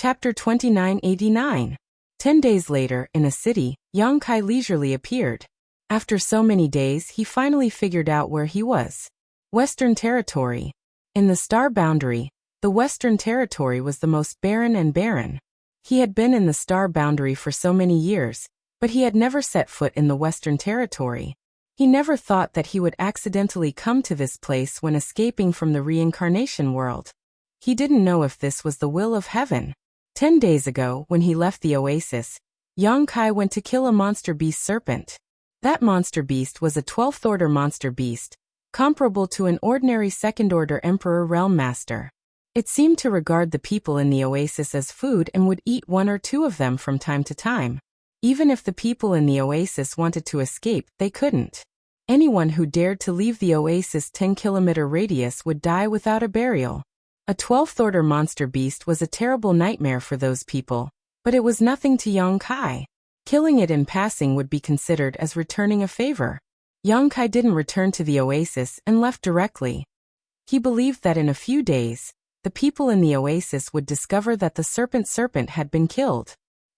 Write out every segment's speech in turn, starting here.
Chapter 2989. 10 days later, in a city, Yang Kai leisurely appeared. After so many days, he finally figured out where he was. Western Territory. In the star boundary, the Western Territory was the most barren. He had been in the star boundary for so many years, but he had never set foot in the Western Territory. He never thought that he would accidentally come to this place when escaping from the reincarnation world. He didn't know if this was the will of heaven. 10 days ago, when he left the oasis, Yang Kai went to kill a monster beast serpent. That monster beast was a 12th order monster beast, comparable to an ordinary second order emperor realm master. It seemed to regard the people in the oasis as food and would eat one or two of them from time to time. Even if the people in the oasis wanted to escape, they couldn't. Anyone who dared to leave the oasis 10-kilometer radius would die without a burial. A 12th order monster beast was a terrible nightmare for those people, but it was nothing to Yang Kai. Killing it in passing would be considered as returning a favor. Yang Kai didn't return to the oasis and left directly. He believed that in a few days, the people in the oasis would discover that the serpent had been killed.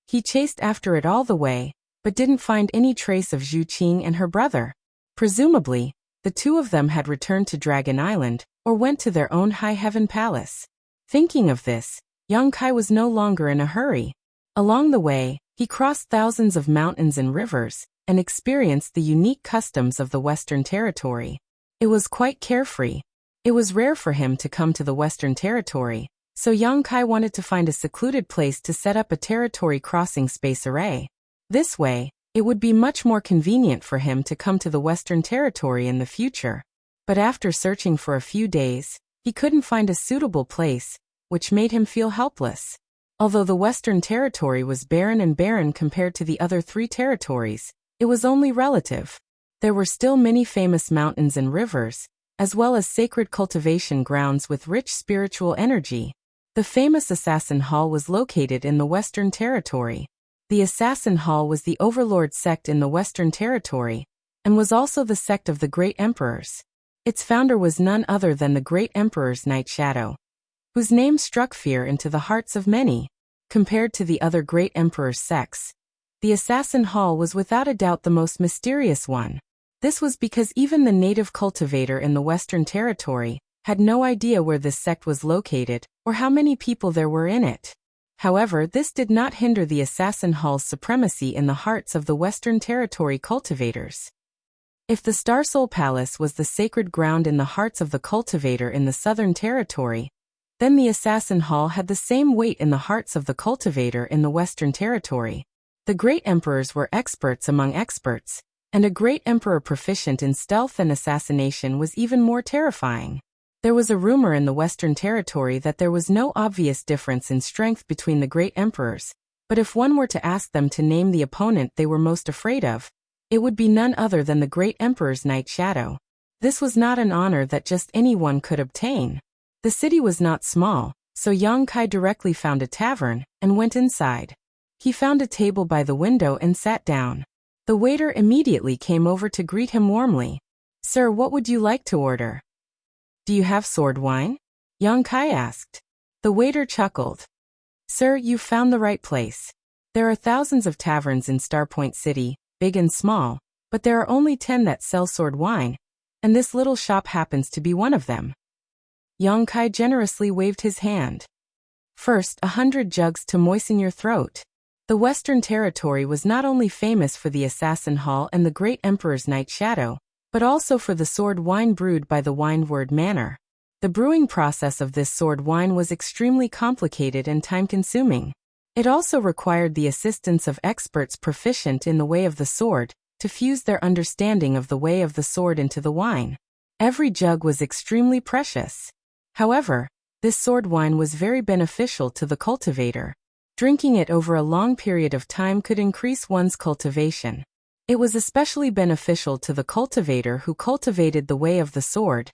He chased after it all the way, but didn't find any trace of Zhu Qing and her brother. Presumably, the two of them had returned to Dragon Island, or went to their own high heaven palace. Thinking of this, Yang Kai was no longer in a hurry. Along the way, he crossed thousands of mountains and rivers, and experienced the unique customs of the Western Territory. It was quite carefree. It was rare for him to come to the Western Territory, so Yang Kai wanted to find a secluded place to set up a territory crossing space array. This way, it would be much more convenient for him to come to the Western Territory in the future. But after searching for a few days, he couldn't find a suitable place, which made him feel helpless. Although the Western Territory was barren compared to the other three territories, it was only relative. There were still many famous mountains and rivers, as well as sacred cultivation grounds with rich spiritual energy. The famous Assassin Hall was located in the Western Territory. The Assassin Hall was the overlord sect in the Western Territory, and was also the sect of the Great Emperors. Its founder was none other than the Great Emperor's Night Shadow, whose name struck fear into the hearts of many. Compared to the other Great Emperor's sects, the Assassin Hall was without a doubt the most mysterious one. This was because even the native cultivator in the Western Territory had no idea where this sect was located, or how many people there were in it. However, this did not hinder the Assassin Hall's supremacy in the hearts of the Western Territory cultivators. If the Star Soul Palace was the sacred ground in the hearts of the cultivator in the Southern Territory, then the Assassin Hall had the same weight in the hearts of the cultivator in the Western Territory. The Great Emperors were experts among experts, and a Great Emperor proficient in stealth and assassination was even more terrifying. There was a rumor in the Western Territory that there was no obvious difference in strength between the Great Emperors, but if one were to ask them to name the opponent they were most afraid of, it would be none other than the Great Emperor's Night Shadow. This was not an honor that just anyone could obtain. The city was not small, so Yang Kai directly found a tavern, and went inside. He found a table by the window and sat down. The waiter immediately came over to greet him warmly. "Sir, what would you like to order?" "Do you have sword wine?" Yang Kai asked. The waiter chuckled. "Sir, you've found the right place. There are thousands of taverns in Starpoint City, big and small, but there are only 10 that sell sword wine, and this little shop happens to be one of them." Yang Kai generously waved his hand. "First, 100 jugs to moisten your throat." The Western Territory was not only famous for the Assassin Hall and the Great Emperor's Night Shadow, but also for the sword wine brewed by the Wineward Manor. The brewing process of this sword wine was extremely complicated and time-consuming. It also required the assistance of experts proficient in the way of the sword, to fuse their understanding of the way of the sword into the wine. Every jug was extremely precious. However, this sword wine was very beneficial to the cultivator. Drinking it over a long period of time could increase one's cultivation. It was especially beneficial to the cultivator who cultivated the way of the sword,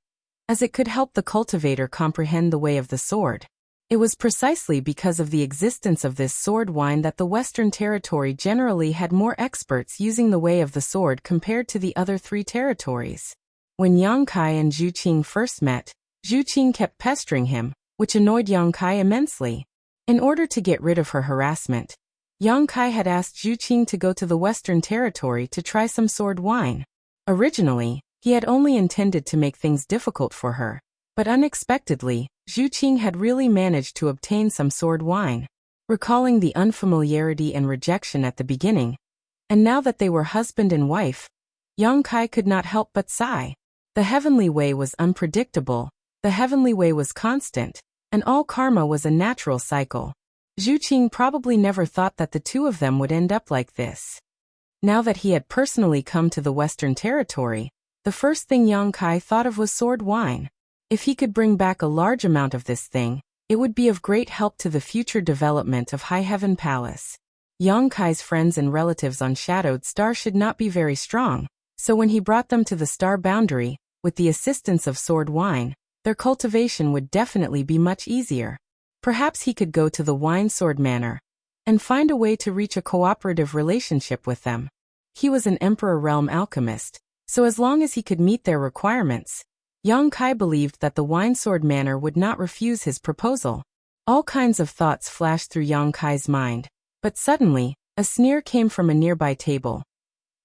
as it could help the cultivator comprehend the way of the sword. It was precisely because of the existence of this sword wine that the Western Territory generally had more experts using the way of the sword compared to the other three territories. When Yang Kai and Zhu Qing first met, Zhu Qing kept pestering him, which annoyed Yang Kai immensely. In order to get rid of her harassment, Yang Kai had asked Zhu Qing to go to the Western Territory to try some sword wine. Originally, he had only intended to make things difficult for her, but unexpectedly, Zhu Qing had really managed to obtain some sword wine. Recalling the unfamiliarity and rejection at the beginning, and now that they were husband and wife, Yang Kai could not help but sigh. The heavenly way was unpredictable, the heavenly way was constant, and all karma was a natural cycle. Zhu Qing probably never thought that the two of them would end up like this. Now that he had personally come to the Western Territory, the first thing Yang Kai thought of was sword wine. If he could bring back a large amount of this thing, it would be of great help to the future development of High Heaven Palace. Yang Kai's friends and relatives on Shadowed Star should not be very strong, so when he brought them to the star boundary, with the assistance of sword wine, their cultivation would definitely be much easier. Perhaps he could go to the Wine Sword Manor and find a way to reach a cooperative relationship with them. He was an Emperor Realm alchemist, so as long as he could meet their requirements, Yang Kai believed that the Wine Sword Manor would not refuse his proposal. All kinds of thoughts flashed through Yang Kai's mind, but suddenly, a sneer came from a nearby table.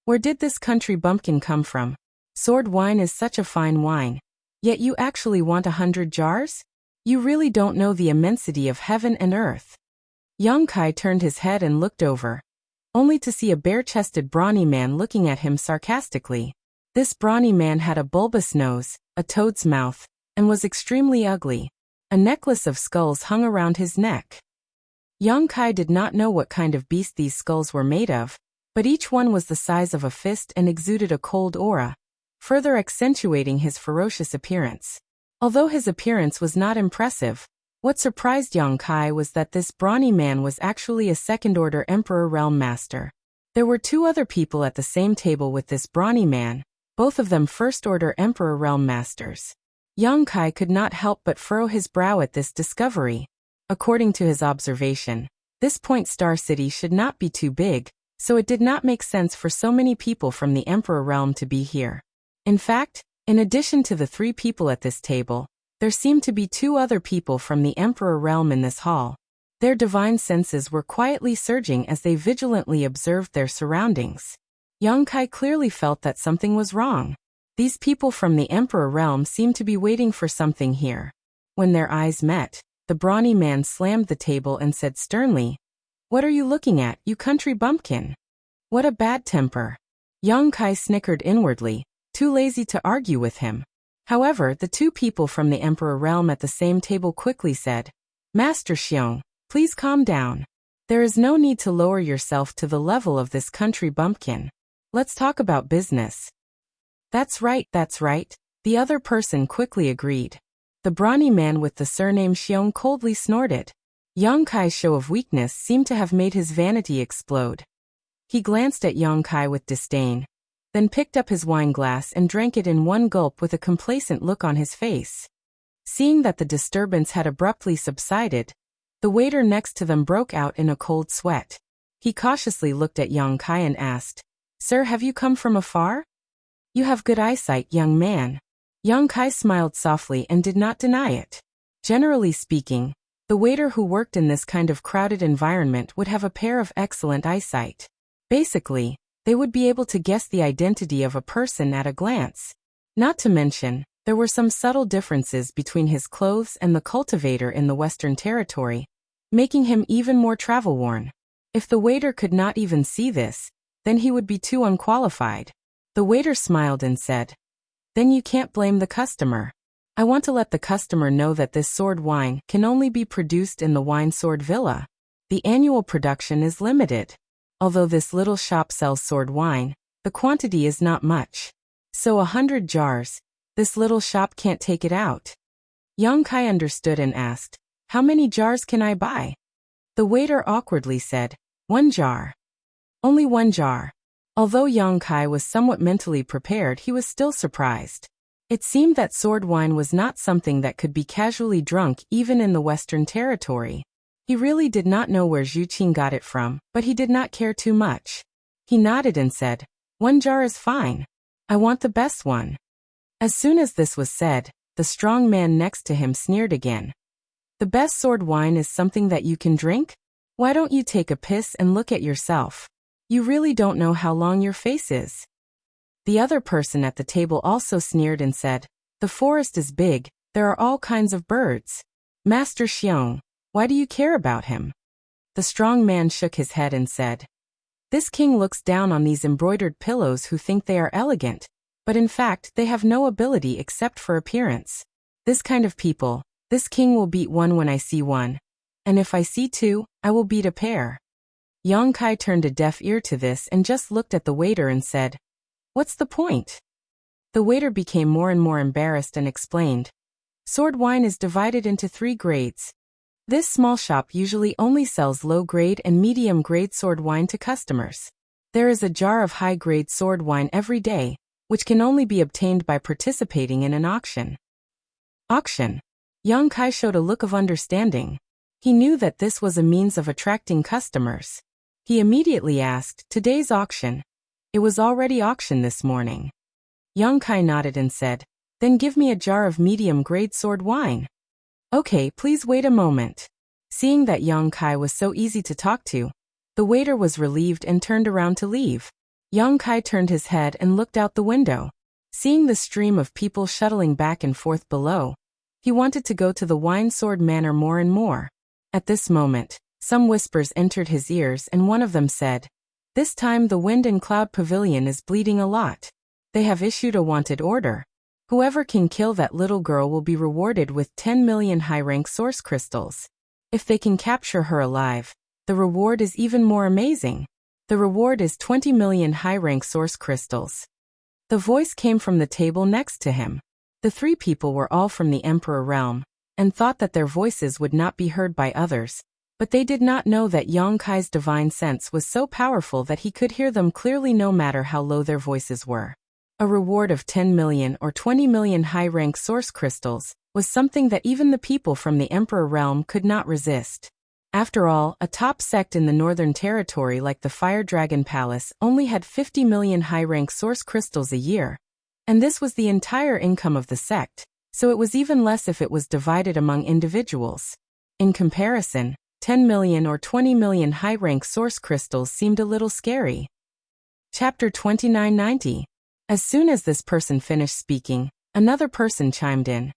Where did this country bumpkin come from? Sword wine is such a fine wine, yet you actually want 100 jars? You really don't know the immensity of heaven and earth. Yang Kai turned his head and looked over, only to see a bare-chested brawny man looking at him sarcastically. This brawny man had a bulbous nose, a toad's mouth, and was extremely ugly. A necklace of skulls hung around his neck. Yang Kai did not know what kind of beast these skulls were made of, but each one was the size of a fist and exuded a cold aura, further accentuating his ferocious appearance. Although his appearance was not impressive, what surprised Yang Kai was that this brawny man was actually a second-order Emperor Realm Master. There were two other people at the same table with this brawny man, both of them first-order Emperor Realm Masters. Yang Kai could not help but furrow his brow at this discovery. According to his observation, this Point Star City should not be too big, so it did not make sense for so many people from the Emperor Realm to be here. In fact, in addition to the three people at this table, there seemed to be two other people from the Emperor Realm in this hall. Their divine senses were quietly surging as they vigilantly observed their surroundings. Yang Kai clearly felt that something was wrong. These people from the Emperor Realm seemed to be waiting for something here. When their eyes met, the brawny man slammed the table and said sternly, "What are you looking at, you country bumpkin? What a bad temper." Yang Kai snickered inwardly, too lazy to argue with him. However, the two people from the Emperor Realm at the same table quickly said, "Master Xiong, please calm down. There is no need to lower yourself to the level of this country bumpkin. Let's talk about business." That's right, the other person quickly agreed. The brawny man with the surname Xiong coldly snorted. Yang Kai's show of weakness seemed to have made his vanity explode. He glanced at Yang Kai with disdain, then picked up his wine glass and drank it in one gulp with a complacent look on his face. Seeing that the disturbance had abruptly subsided, the waiter next to them broke out in a cold sweat. He cautiously looked at Yang Kai and asked, "Sir, have you come from afar?" "You have good eyesight, young man." Yang Kai smiled softly and did not deny it. Generally speaking, the waiter who worked in this kind of crowded environment would have a pair of excellent eyesight. Basically, they would be able to guess the identity of a person at a glance. Not to mention, there were some subtle differences between his clothes and the cultivator in the Western Territory, making him even more travel-worn. If the waiter could not even see this, then he would be too unqualified. The waiter smiled and said, "Then you can't blame the customer. I want to let the customer know that this sword wine can only be produced in the Wine Sword Villa. The annual production is limited. Although this little shop sells sword wine, the quantity is not much. So 100 jars, this little shop can't take it out." Yang Kai understood and asked, "How many jars can I buy?" The waiter awkwardly said, "1 jar. Only 1 jar. Although Yang Kai was somewhat mentally prepared, he was still surprised. It seemed that sword wine was not something that could be casually drunk even in the Western Territory. He really did not know where Zhu Qing got it from, but he did not care too much. He nodded and said, "1 jar is fine. I want the best one." As soon as this was said, the strong man next to him sneered again. The best sword wine is something that you can drink? Why don't you take a piss and look at yourself? You really don't know how long your face is. The other person at the table also sneered and said, the forest is big, there are all kinds of birds. Master Xiong, why do you care about him? The strong man shook his head and said, this king looks down on these embroidered pillows who think they are elegant, but in fact they have no ability except for appearance. This kind of people, this king will beat one when I see one. And if I see two, I will beat a pair. Yang Kai turned a deaf ear to this and just looked at the waiter and said, what's the point? The waiter became more and more embarrassed and explained, sword wine is divided into 3 grades. This small shop usually only sells low-grade and medium-grade sword wine to customers. There is a jar of high-grade sword wine every day, which can only be obtained by participating in an auction. Auction. Yang Kai showed a look of understanding. He knew that this was a means of attracting customers. He immediately asked, today's auction. It was already auctioned this morning. Yang Kai nodded and said, then give me a jar of medium-grade sword wine. Okay, please wait a moment. Seeing that Yang Kai was so easy to talk to, the waiter was relieved and turned around to leave. Yang Kai turned his head and looked out the window. Seeing the stream of people shuttling back and forth below, he wanted to go to the Wine Sword Manor more and more. At this moment, some whispers entered his ears and one of them said, this time the Wind and Cloud Pavilion is bleeding a lot. They have issued a wanted order. Whoever can kill that little girl will be rewarded with 10 million high-rank source crystals. If they can capture her alive, the reward is even more amazing. The reward is 20 million high-rank source crystals. The voice came from the table next to him. The 3 people were all from the Emperor realm, and thought that their voices would not be heard by others, but they did not know that Yang Kai's divine sense was so powerful that he could hear them clearly no matter how low their voices were. A reward of 10 million or 20 million high-rank source crystals was something that even the people from the Emperor realm could not resist. After all, a top sect in the Northern Territory like the Fire Dragon Palace only had 50 million high-rank source crystals a year, and this was the entire income of the sect, so it was even less if it was divided among individuals. In comparison, 10 million or 20 million high-rank source crystals seemed a little scary. Chapter 2990. As soon as this person finished speaking, another person chimed in.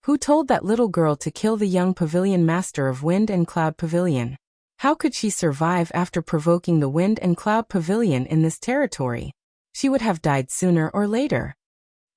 Who told that little girl to kill the young pavilion master of Wind and Cloud Pavilion? How could she survive after provoking the Wind and Cloud Pavilion in this territory? She would have died sooner or later.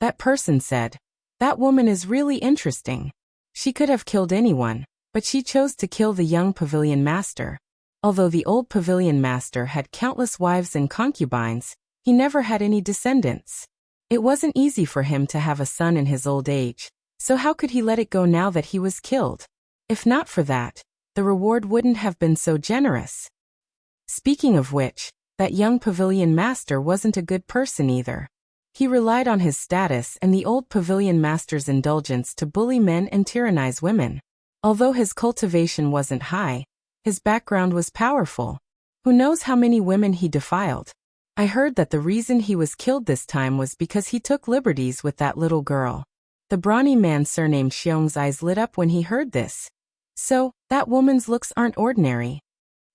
That person said, that woman is really interesting. She could have killed anyone, but she chose to kill the young pavilion master. Although the old pavilion master had countless wives and concubines, he never had any descendants. It wasn't easy for him to have a son in his old age, so how could he let it go now that he was killed? If not for that, the reward wouldn't have been so generous. Speaking of which, that young pavilion master wasn't a good person either. He relied on his status and the old pavilion master's indulgence to bully men and tyrannize women. Although his cultivation wasn't high, his background was powerful. Who knows how many women he defiled? I heard that the reason he was killed this time was because he took liberties with that little girl. The brawny man surnamed Xiong's eyes lit up when he heard this. So, that woman's looks aren't ordinary.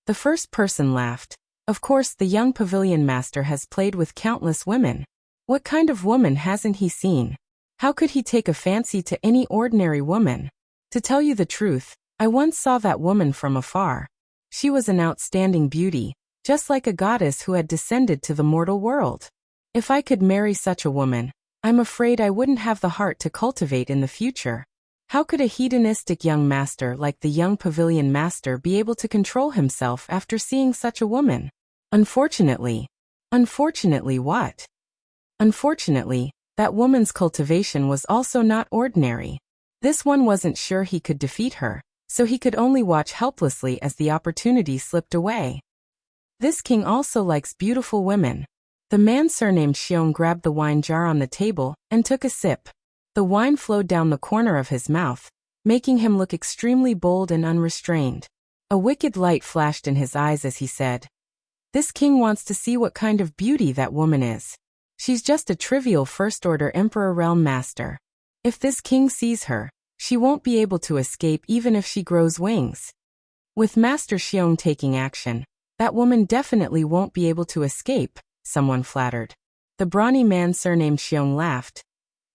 The first person laughed. Of course, the young pavilion master has played with countless women. What kind of woman hasn't he seen? How could he take a fancy to any ordinary woman? To tell you the truth, I once saw that woman from afar. She was an outstanding beauty, just like a goddess who had descended to the mortal world. If I could marry such a woman, I'm afraid I wouldn't have the heart to cultivate in the future. How could a hedonistic young master like the young pavilion master be able to control himself after seeing such a woman? Unfortunately. Unfortunately what? Unfortunately, that woman's cultivation was also not ordinary. This one wasn't sure he could defeat her, so he could only watch helplessly as the opportunity slipped away. This king also likes beautiful women. The man surnamed Xiong grabbed the wine jar on the table and took a sip. The wine flowed down the corner of his mouth, making him look extremely bold and unrestrained. A wicked light flashed in his eyes as he said, "This king wants to see what kind of beauty that woman is. She's just a trivial first-order Emperor realm master. If this king sees her, She won't be able to escape even if she grows wings. With Master Xiong taking action, that woman definitely won't be able to escape, someone flattered. The brawny man surnamed Xiong laughed.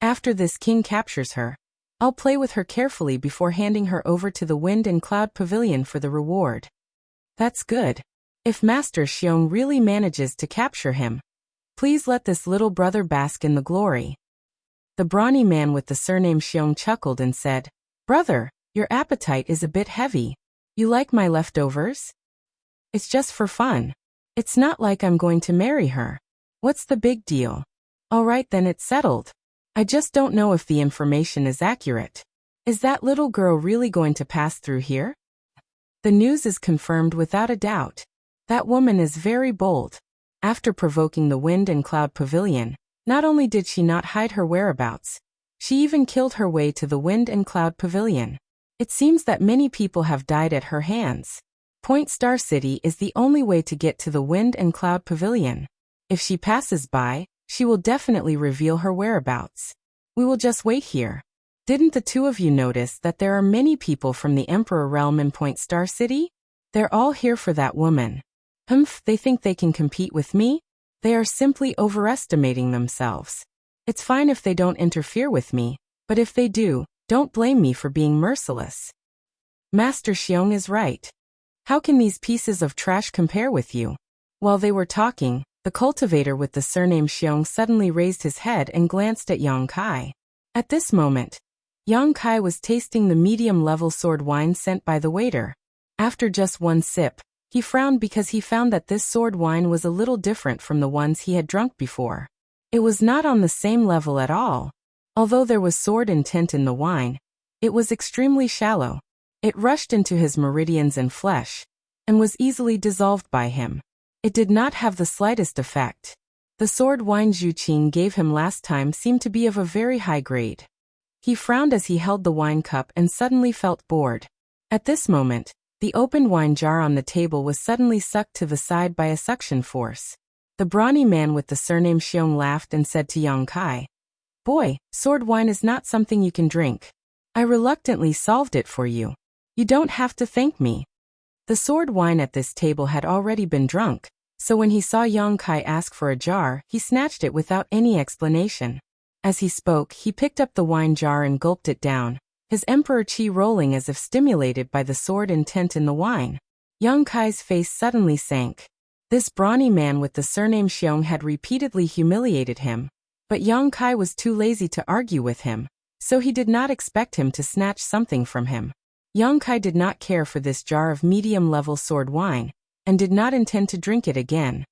After this king captures her, I'll play with her carefully before handing her over to the Wind and Cloud Pavilion for the reward. That's good. If Master Xiong really manages to capture him, please let this little brother bask in the glory. The brawny man with the surname Xiong chuckled and said, Brother, your appetite is a bit heavy. You like my leftovers? It's just for fun. It's not like I'm going to marry her. What's the big deal? All right, then it's settled. I just don't know if the information is accurate. Is that little girl really going to pass through here? The news is confirmed without a doubt. That woman is very bold. After provoking the Wind and Cloud Pavilion, not only did she not hide her whereabouts, she even killed her way to the Wind and Cloud Pavilion. It seems that many people have died at her hands. Point Star City is the only way to get to the Wind and Cloud Pavilion. If she passes by, she will definitely reveal her whereabouts. We will just wait here. Didn't the two of you notice that there are many people from the Emperor Realm in Point Star City? They're all here for that woman. They think they can compete with me? They are simply overestimating themselves. It's fine if they don't interfere with me, but if they do, don't blame me for being merciless. Master Xiong is right. How can these pieces of trash compare with you? While they were talking, the cultivator with the surname Xiong suddenly raised his head and glanced at Yang Kai. At this moment, Yang Kai was tasting the medium-level sword wine sent by the waiter. After just one sip, he frowned because he found that this sword wine was a little different from the ones he had drunk before. It was not on the same level at all. Although there was sword intent in the wine, it was extremely shallow. It rushed into his meridians and flesh, and was easily dissolved by him. It did not have the slightest effect. The sword wine Zhu Qing gave him last time seemed to be of a very high grade. He frowned as he held the wine cup and suddenly felt bored. At this moment, the open wine jar on the table was suddenly sucked to the side by a suction force. The brawny man with the surname Xiong laughed and said to Yang Kai, Boy, sword wine is not something you can drink. I reluctantly solved it for you. You don't have to thank me. The sword wine at this table had already been drunk, so when he saw Yang Kai ask for a jar, he snatched it without any explanation. As he spoke, he picked up the wine jar and gulped it down, his emperor chi rolling as if stimulated by the sword intent in the wine. Yang Kai's face suddenly sank. This brawny man with the surname Xiong had repeatedly humiliated him, but Yang Kai was too lazy to argue with him, so he did not expect him to snatch something from him. Yang Kai did not care for this jar of medium-level sword wine, and did not intend to drink it again.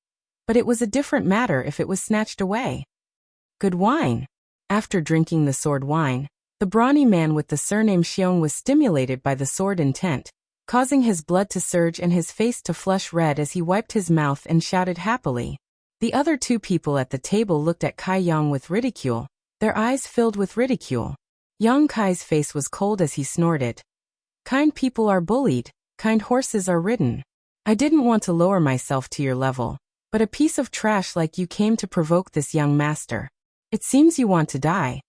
But it was a different matter if it was snatched away. Good wine. After drinking the sword wine, the brawny man with the surname Xiong was stimulated by the sword intent, causing his blood to surge and his face to flush red as he wiped his mouth and shouted happily. The other two people at the table looked at Kai Yang with ridicule, their eyes filled with ridicule. Yang Kai's face was cold as he snorted. Kind people are bullied, kind horses are ridden. I didn't want to lower myself to your level, but a piece of trash like you came to provoke this young master. It seems you want to die.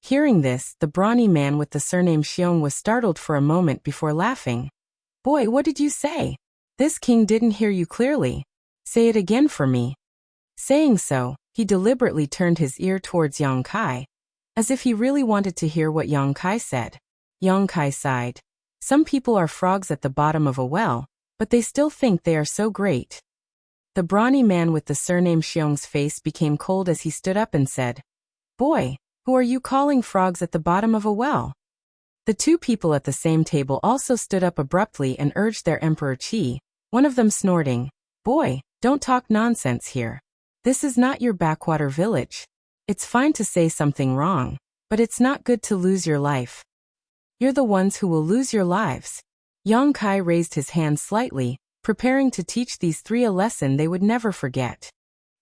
Hearing this, the brawny man with the surname Xiong was startled for a moment before laughing. Boy, what did you say? This king didn't hear you clearly. Say it again for me. Saying so, he deliberately turned his ear towards Yang Kai, as if he really wanted to hear what Yang Kai said. Yang Kai sighed. Some people are frogs at the bottom of a well, but they still think they are so great. The brawny man with the surname Xiong's face became cold as he stood up and said, Boy, who are you calling frogs at the bottom of a well? The two people at the same table also stood up abruptly and urged their Emperor Qi, one of them snorting, Boy, don't talk nonsense here. This is not your backwater village. It's fine to say something wrong, but it's not good to lose your life. You're the ones who will lose your lives. Yang Kai raised his hand slightly, preparing to teach these three a lesson they would never forget.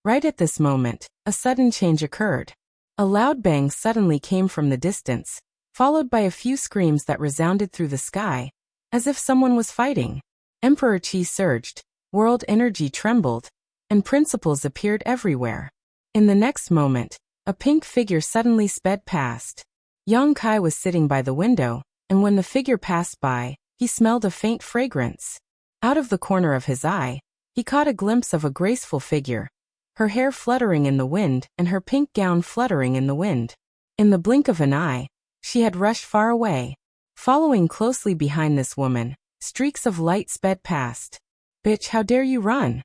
Right at this moment, a sudden change occurred. A loud bang suddenly came from the distance, followed by a few screams that resounded through the sky, as if someone was fighting. Emperor Qi surged, world energy trembled, and principles appeared everywhere. In the next moment, a pink figure suddenly sped past. Yang Kai was sitting by the window, and when the figure passed by, he smelled a faint fragrance. Out of the corner of his eye, he caught a glimpse of a graceful figure, her hair fluttering in the wind and her pink gown fluttering in the wind. In the blink of an eye, she had rushed far away. Following closely behind this woman, streaks of light sped past. "Bitch, how dare you run?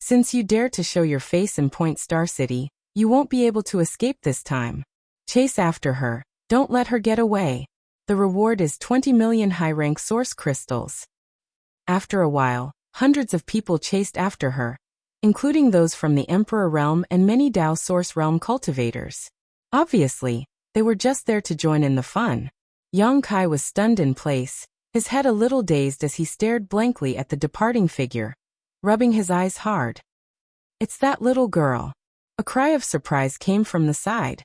Since you dare to show your face in Point Star City, you won't be able to escape this time. Chase after her, don't let her get away. The reward is 20 million high-rank source crystals." After a while, hundreds of people chased after her, including those from the Emperor Realm and many Dao Source Realm cultivators. Obviously, they were just there to join in the fun. Yang Kai was stunned in place, his head a little dazed as he stared blankly at the departing figure, rubbing his eyes hard. "It's that little girl." A cry of surprise came from the side.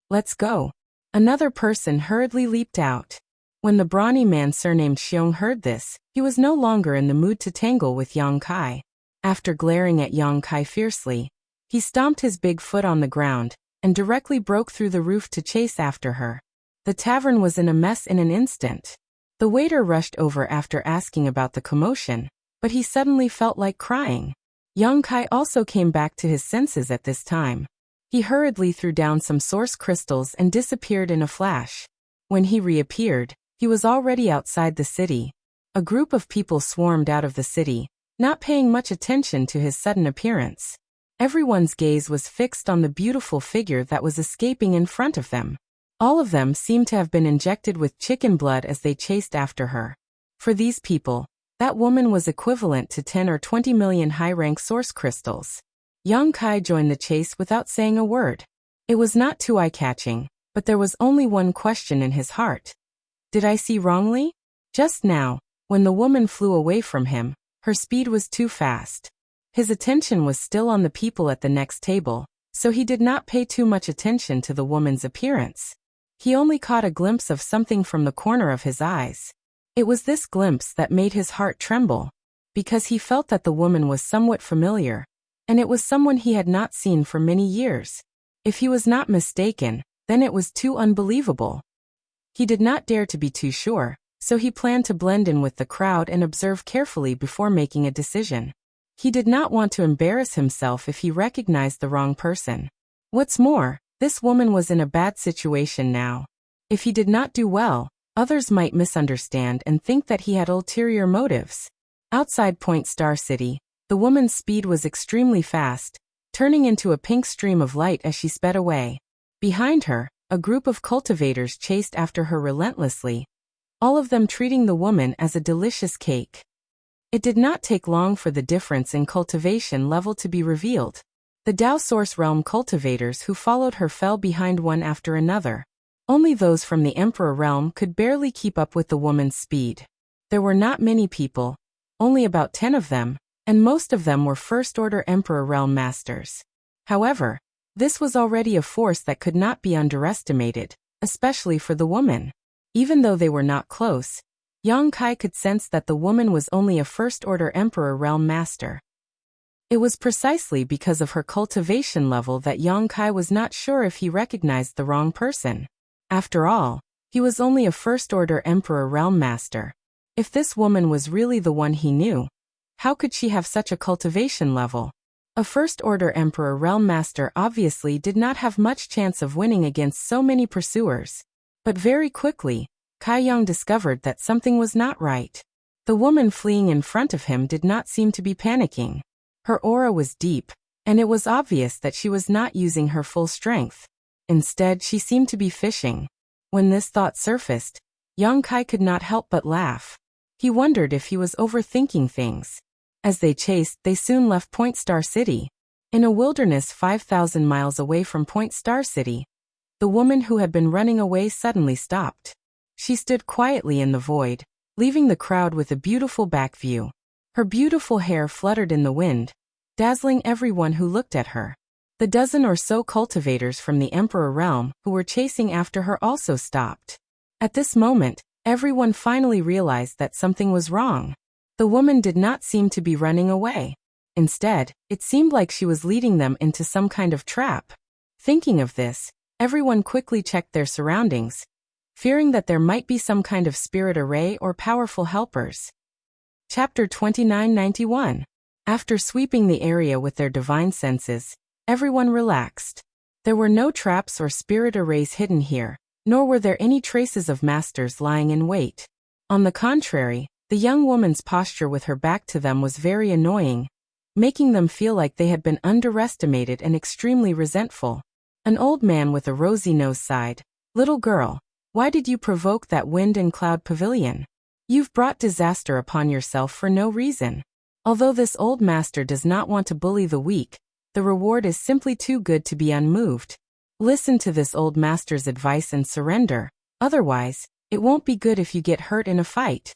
"Let's go." Another person hurriedly leaped out. When the brawny man surnamed Xiong heard this, he was no longer in the mood to tangle with Yang Kai. After glaring at Yang Kai fiercely, he stomped his big foot on the ground and directly broke through the roof to chase after her. The tavern was in a mess in an instant. The waiter rushed over after asking about the commotion, but he suddenly felt like crying. Yang Kai also came back to his senses at this time. He hurriedly threw down some source crystals and disappeared in a flash. When he reappeared, he was already outside the city. A group of people swarmed out of the city, not paying much attention to his sudden appearance. Everyone's gaze was fixed on the beautiful figure that was escaping in front of them. All of them seemed to have been injected with chicken blood as they chased after her. For these people, that woman was equivalent to 10 or 20 million high-rank source crystals. Yang Kai joined the chase without saying a word. It was not too eye-catching, but there was only one question in his heart. Did I see wrongly? Just now, when the woman flew away from him, her speed was too fast. His attention was still on the people at the next table, so he did not pay too much attention to the woman's appearance. He only caught a glimpse of something from the corner of his eyes. It was this glimpse that made his heart tremble, because he felt that the woman was somewhat familiar, and it was someone he had not seen for many years. If he was not mistaken, then it was too unbelievable. He did not dare to be too sure, so he planned to blend in with the crowd and observe carefully before making a decision. He did not want to embarrass himself if he recognized the wrong person. What's more, this woman was in a bad situation now. If he did not do well, others might misunderstand and think that he had ulterior motives. Outside Point Star City, the woman's speed was extremely fast, turning into a pink stream of light as she sped away. Behind her, a group of cultivators chased after her relentlessly, all of them treating the woman as a delicious cake. It did not take long for the difference in cultivation level to be revealed. The Dao Source Realm cultivators who followed her fell behind one after another. Only those from the Emperor Realm could barely keep up with the woman's speed. There were not many people, only about 10 of them, and most of them were First-Order Emperor Realm Masters. However, this was already a force that could not be underestimated, especially for the woman. Even though they were not close, Yang Kai could sense that the woman was only a First-Order Emperor Realm Master. It was precisely because of her cultivation level that Yang Kai was not sure if he recognized the wrong person. After all, he was only a First-Order Emperor Realm Master. If this woman was really the one he knew, how could she have such a cultivation level? A First-Order Emperor Realm Master obviously did not have much chance of winning against so many pursuers. But very quickly, Kai Yang discovered that something was not right. The woman fleeing in front of him did not seem to be panicking. Her aura was deep, and it was obvious that she was not using her full strength. Instead, she seemed to be fishing. When this thought surfaced, Yang Kai could not help but laugh. He wondered if he was overthinking things. As they chased, they soon left Point Star City. In a wilderness 5,000 miles away from Point Star City, the woman who had been running away suddenly stopped. She stood quietly in the void, leaving the crowd with a beautiful back view. Her beautiful hair fluttered in the wind, dazzling everyone who looked at her. The dozen or so cultivators from the Emperor Realm who were chasing after her also stopped. At this moment, everyone finally realized that something was wrong. The woman did not seem to be running away. Instead, it seemed like she was leading them into some kind of trap. Thinking of this, everyone quickly checked their surroundings, fearing that there might be some kind of spirit array or powerful helpers. Chapter 2991. After sweeping the area with their divine senses, everyone relaxed. There were no traps or spirit arrays hidden here, nor were there any traces of masters lying in wait. On the contrary, the young woman's posture with her back to them was very annoying, making them feel like they had been underestimated and extremely resentful. An old man with a rosy nose sighed, "Little girl, why did you provoke that wind and cloud pavilion? You've brought disaster upon yourself for no reason." Although this old master does not want to bully the weak, the reward is simply too good to be unmoved. Listen to this old master's advice and surrender, otherwise, it won't be good if you get hurt in a fight.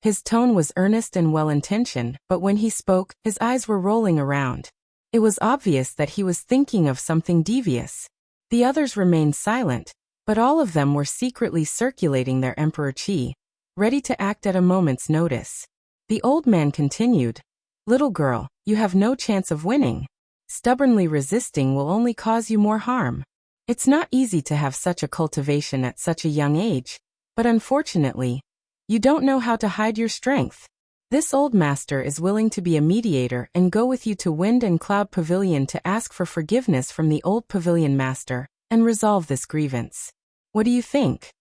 His tone was earnest and well-intentioned, but when he spoke, his eyes were rolling around. It was obvious that he was thinking of something devious. The others remained silent, but all of them were secretly circulating their emperor chi, ready to act at a moment's notice. The old man continued, "Little girl, you have no chance of winning. Stubbornly resisting will only cause you more harm. It's not easy to have such a cultivation at such a young age, but unfortunately, you don't know how to hide your strength. This old master is willing to be a mediator and go with you to Wind and Cloud Pavilion to ask for forgiveness from the old pavilion master and resolve this grievance. What do you think?"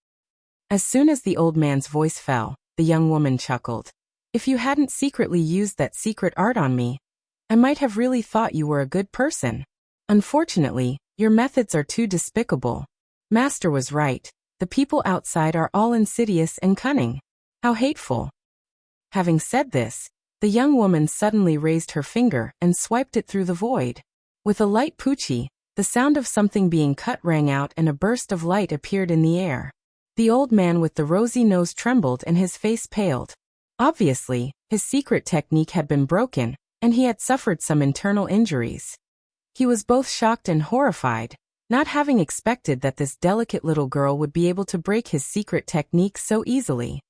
As soon as the old man's voice fell, the young woman chuckled. "If you hadn't secretly used that secret art on me, I might have really thought you were a good person. Unfortunately, your methods are too despicable. Master was right. The people outside are all insidious and cunning. How hateful." Having said this, the young woman suddenly raised her finger and swiped it through the void. With a light poochie, the sound of something being cut rang out and a burst of light appeared in the air. The old man with the rosy nose trembled and his face paled. Obviously, his secret technique had been broken, and he had suffered some internal injuries. He was both shocked and horrified, not having expected that this delicate little girl would be able to break his secret technique so easily.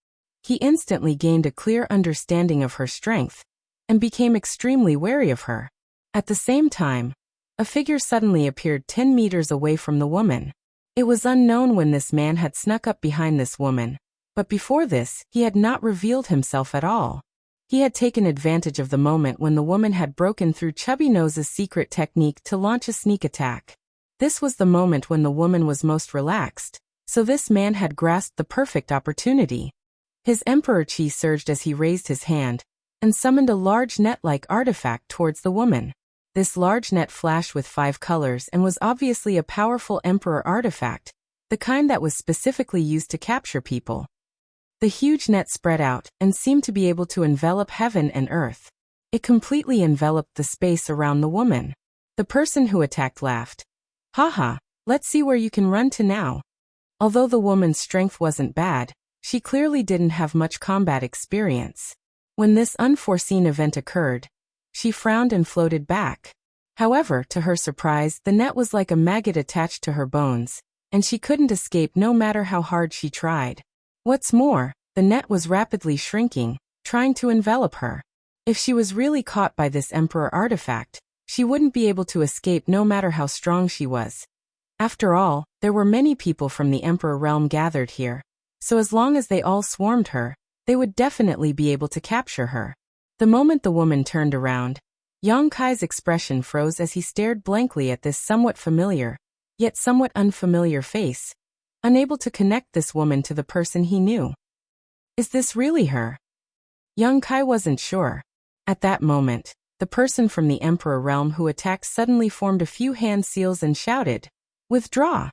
He instantly gained a clear understanding of her strength, and became extremely wary of her. At the same time, a figure suddenly appeared 10 meters away from the woman. It was unknown when this man had snuck up behind this woman, but before this, he had not revealed himself at all. He had taken advantage of the moment when the woman had broken through Chubby Nose's secret technique to launch a sneak attack. This was the moment when the woman was most relaxed, so this man had grasped the perfect opportunity. His emperor chi surged as he raised his hand, and summoned a large net-like artifact towards the woman. This large net flashed with 5 colors and was obviously a powerful emperor artifact, the kind that was specifically used to capture people. The huge net spread out and seemed to be able to envelop heaven and earth. It completely enveloped the space around the woman. The person who attacked laughed. "Haha, let's see where you can run to now." Although the woman's strength wasn't bad, she clearly didn't have much combat experience. When this unforeseen event occurred, she frowned and floated back. However, to her surprise, the net was like a maggot attached to her bones, and she couldn't escape no matter how hard she tried. What's more, the net was rapidly shrinking, trying to envelop her. If she was really caught by this emperor artifact, she wouldn't be able to escape no matter how strong she was. After all, there were many people from the emperor realm gathered here, so as long as they all swarmed her, they would definitely be able to capture her. The moment the woman turned around, Yang Kai's expression froze as he stared blankly at this somewhat familiar, yet somewhat unfamiliar face, unable to connect this woman to the person he knew. Is this really her? Yang Kai wasn't sure. At that moment, the person from the Emperor realm who attacked suddenly formed a few hand seals and shouted, "Withdraw!"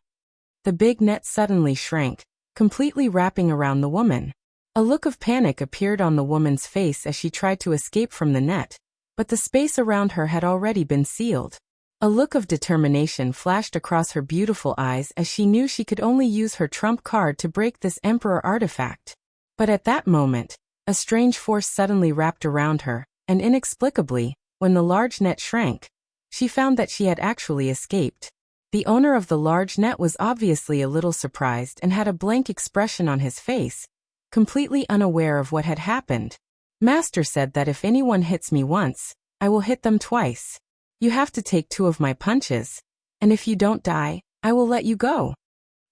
The big net suddenly shrank, completely wrapping around the woman. A look of panic appeared on the woman's face as she tried to escape from the net, but the space around her had already been sealed. A look of determination flashed across her beautiful eyes as she knew she could only use her trump card to break this Emperor artifact. But at that moment, a strange force suddenly wrapped around her, and inexplicably, when the large net shrank, she found that she had actually escaped. The owner of the large net was obviously a little surprised and had a blank expression on his face, completely unaware of what had happened. Master said that if anyone hits me once, I will hit them twice. You have to take 2 of my punches, and if you don't die, I will let you go.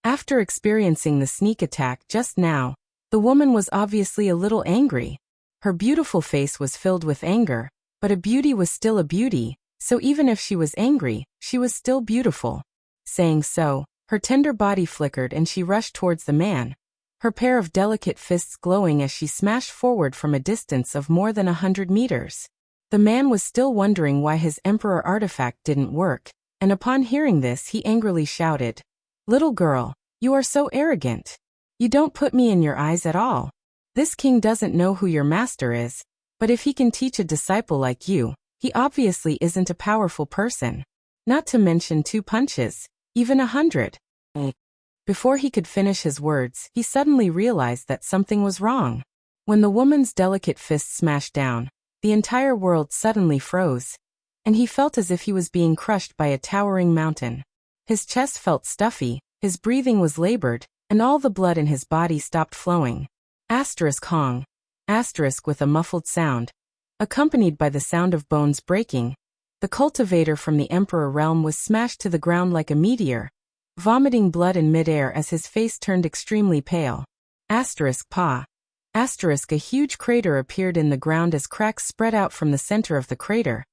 After experiencing the sneak attack just now, the woman was obviously a little angry. Her beautiful face was filled with anger, but a beauty was still a beauty, so even if she was angry, she was still beautiful. Saying so, her tender body flickered and she rushed towards the man, her pair of delicate fists glowing as she smashed forward from a distance of more than 100 meters. The man was still wondering why his emperor artifact didn't work, and upon hearing this he angrily shouted, "Little girl, you are so arrogant. You don't put me in your eyes at all. This king doesn't know who your master is, but if he can teach a disciple like you, he obviously isn't a powerful person. Not to mention 2 punches, even 100. Before he could finish his words, he suddenly realized that something was wrong. When the woman's delicate fist smashed down, the entire world suddenly froze, and he felt as if he was being crushed by a towering mountain. His chest felt stuffy, his breathing was labored, and all the blood in his body stopped flowing. Hong. With a muffled sound, accompanied by the sound of bones breaking, the cultivator from the Emperor realm was smashed to the ground like a meteor, vomiting blood in midair as his face turned extremely pale. Pa. A huge crater appeared in the ground as cracks spread out from the center of the crater,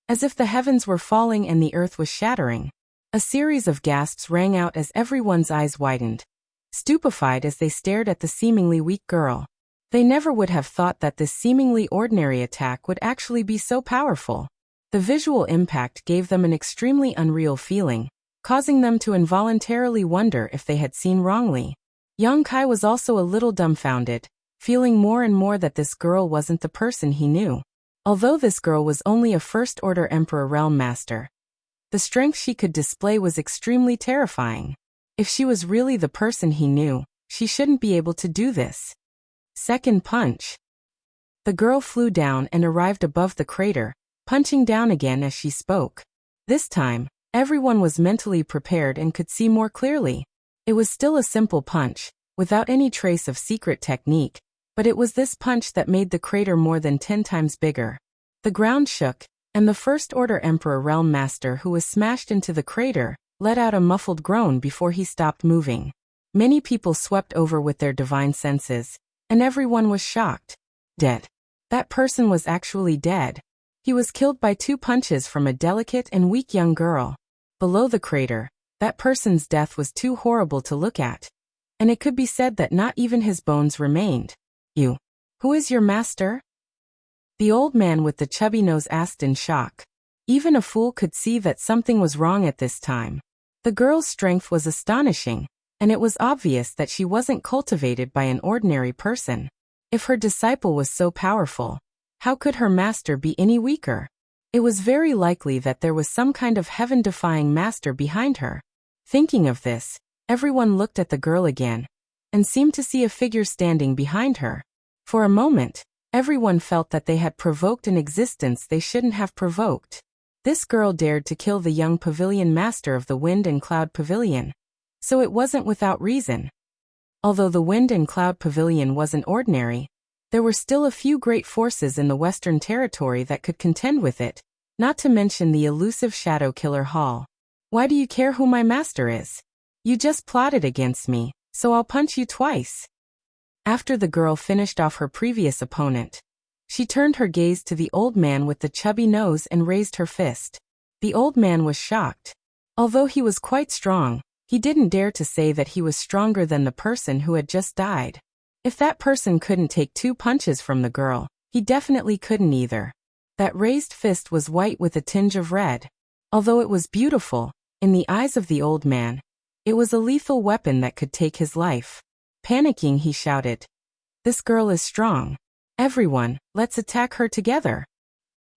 as if the heavens were falling and the earth was shattering. A series of gasps rang out as everyone's eyes widened, stupefied as they stared at the seemingly weak girl. They never would have thought that this seemingly ordinary attack would actually be so powerful. The visual impact gave them an extremely unreal feeling, causing them to involuntarily wonder if they had seen wrongly. Yang Kai was also a little dumbfounded, feeling more and more that this girl wasn't the person he knew. Although this girl was only a first-order Emperor Realm Master, the strength she could display was extremely terrifying. If she was really the person he knew, she shouldn't be able to do this. Second punch. The girl flew down and arrived above the crater, punching down again as she spoke. This time, everyone was mentally prepared and could see more clearly. It was still a simple punch, without any trace of secret technique, but it was this punch that made the crater more than 10 times bigger. The ground shook, and the First-Order Emperor Realm Master who was smashed into the crater let out a muffled groan before he stopped moving. Many people swept over with their divine senses, and everyone was shocked. Dead. That person was actually dead. He was killed by 2 punches from a delicate and weak young girl. Below the crater, that person's death was too horrible to look at, and it could be said that not even his bones remained. "You. Who is your master?" The old man with the chubby nose asked in shock. Even a fool could see that something was wrong at this time. The girl's strength was astonishing, and it was obvious that she wasn't cultivated by an ordinary person. If her disciple was so powerful, how could her master be any weaker? It was very likely that there was some kind of heaven-defying master behind her. Thinking of this, everyone looked at the girl again, and seemed to see a figure standing behind her. For a moment, everyone felt that they had provoked an existence they shouldn't have provoked. This girl dared to kill the young pavilion master of the Wind and Cloud Pavilion, so it wasn't without reason. Although the Wind and Cloud Pavilion wasn't ordinary, there were still a few great forces in the Western Territory that could contend with it, not to mention the elusive Shadow Killer Hall. "Why do you care who my master is? You just plotted against me, so I'll punch you twice." After the girl finished off her previous opponent, she turned her gaze to the old man with the chubby nose and raised her fist. The old man was shocked. Although he was quite strong, he didn't dare to say that he was stronger than the person who had just died. If that person couldn't take 2 punches from the girl, he definitely couldn't either. That raised fist was white with a tinge of red. Although it was beautiful, in the eyes of the old man, it was a lethal weapon that could take his life. Panicking, he shouted, "This girl is strong. Everyone, let's attack her together.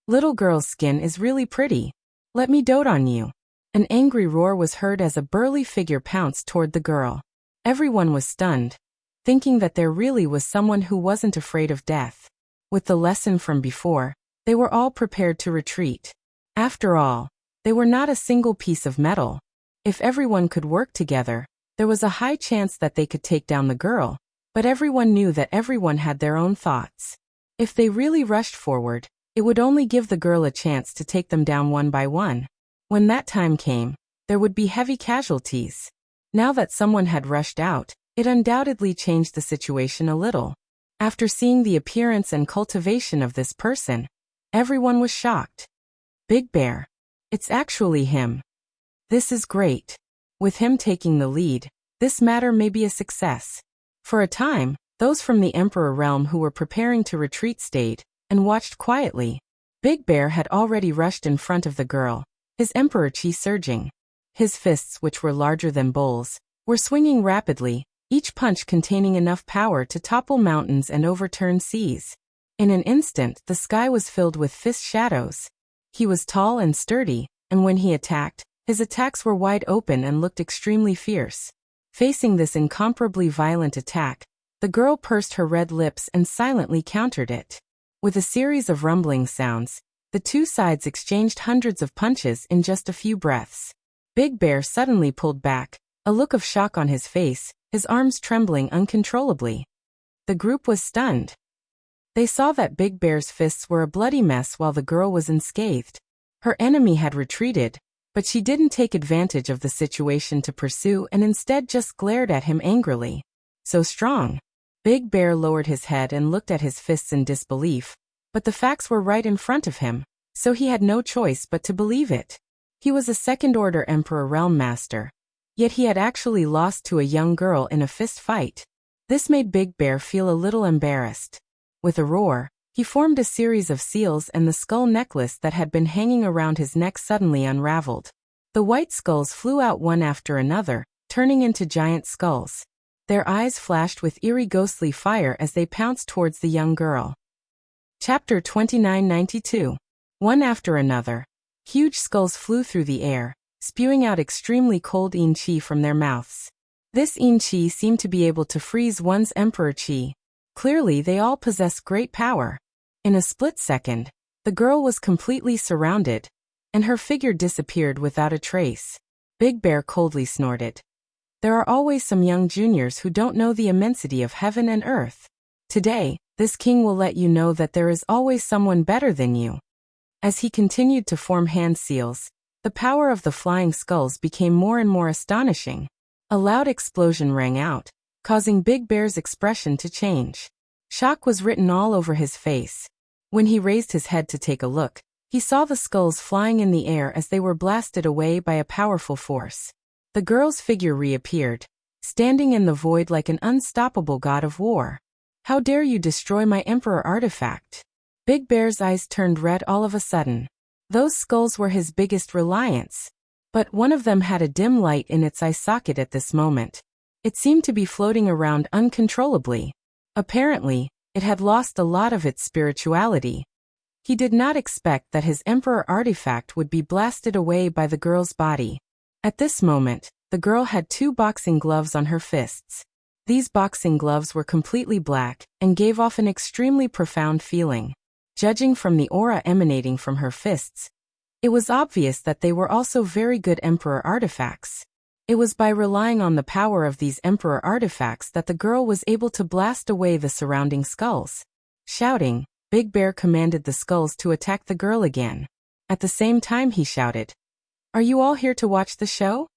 Little girl's skin is really pretty. Let me dote on you." An angry roar was heard as a burly figure pounced toward the girl. Everyone was stunned, thinking that there really was someone who wasn't afraid of death. With the lesson from before, they were all prepared to retreat. After all, they were not a single piece of metal. If everyone could work together, there was a high chance that they could take down the girl. But everyone knew that everyone had their own thoughts. If they really rushed forward, it would only give the girl a chance to take them down one by one. When that time came, there would be heavy casualties. Now that someone had rushed out, it undoubtedly changed the situation a little. After seeing the appearance and cultivation of this person, everyone was shocked. Big Bear. It's actually him. This is great. With him taking the lead, this matter may be a success. For a time, those from the Emperor realm who were preparing to retreat stayed and watched quietly. Big Bear had already rushed in front of the girl, his Emperor Chi surging. His fists, which were larger than bowls, were swinging rapidly, each punch containing enough power to topple mountains and overturn seas. In an instant, the sky was filled with fist shadows. He was tall and sturdy, and when he attacked, his attacks were wide open and looked extremely fierce. Facing this incomparably violent attack, the girl pursed her red lips and silently countered it. With a series of rumbling sounds, the two sides exchanged hundreds of punches in just a few breaths. Big Bear suddenly pulled back, a look of shock on his face, his arms trembling uncontrollably. The group was stunned. They saw that Big Bear's fists were a bloody mess while the girl was unscathed. Her enemy had retreated, but she didn't take advantage of the situation to pursue and instead just glared at him angrily. So strong. Big Bear lowered his head and looked at his fists in disbelief, but the facts were right in front of him, so he had no choice but to believe it. He was a second-order Emperor Realm Master, yet he had actually lost to a young girl in a fist fight. This made Big Bear feel a little embarrassed. With a roar, he formed a series of seals and the skull necklace that had been hanging around his neck suddenly unraveled. The white skulls flew out one after another, turning into giant skulls. Their eyes flashed with eerie ghostly fire as they pounced towards the young girl. Chapter 2992. One after another, huge skulls flew through the air, spewing out extremely cold yin qi from their mouths. This yin qi seemed to be able to freeze one's Emperor Qi. Clearly they all possessed great power. In a split second, the girl was completely surrounded, and her figure disappeared without a trace. Big Bear coldly snorted. There are always some young juniors who don't know the immensity of heaven and earth. Today, this king will let you know that there is always someone better than you. As he continued to form hand seals, the power of the flying skulls became more and more astonishing. A loud explosion rang out, causing Big Bear's expression to change. Shock was written all over his face. When he raised his head to take a look, he saw the skulls flying in the air as they were blasted away by a powerful force. The girl's figure reappeared, standing in the void like an unstoppable god of war. How dare you destroy my Emperor artifact? Big Bear's eyes turned red all of a sudden. Those skulls were his biggest reliance. But one of them had a dim light in its eye socket at this moment. It seemed to be floating around uncontrollably. Apparently, it had lost a lot of its spirituality. He did not expect that his Emperor artifact would be blasted away by the girl's body. At this moment, the girl had two boxing gloves on her fists. These boxing gloves were completely black and gave off an extremely profound feeling. Judging from the aura emanating from her fists, it was obvious that they were also very good Emperor artifacts. It was by relying on the power of these Emperor artifacts that the girl was able to blast away the surrounding skulls. Shouting, Big Bear commanded the skulls to attack the girl again. At the same time he shouted, "Are you all here to watch the show?"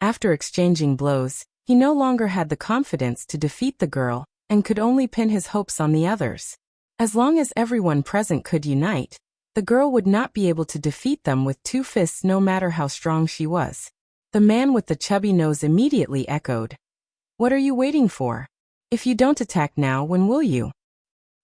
After exchanging blows, he no longer had the confidence to defeat the girl, and could only pin his hopes on the others. As long as everyone present could unite, the girl would not be able to defeat them with two fists no matter how strong she was. The man with the chubby nose immediately echoed, "What are you waiting for? If you don't attack now, when will you?"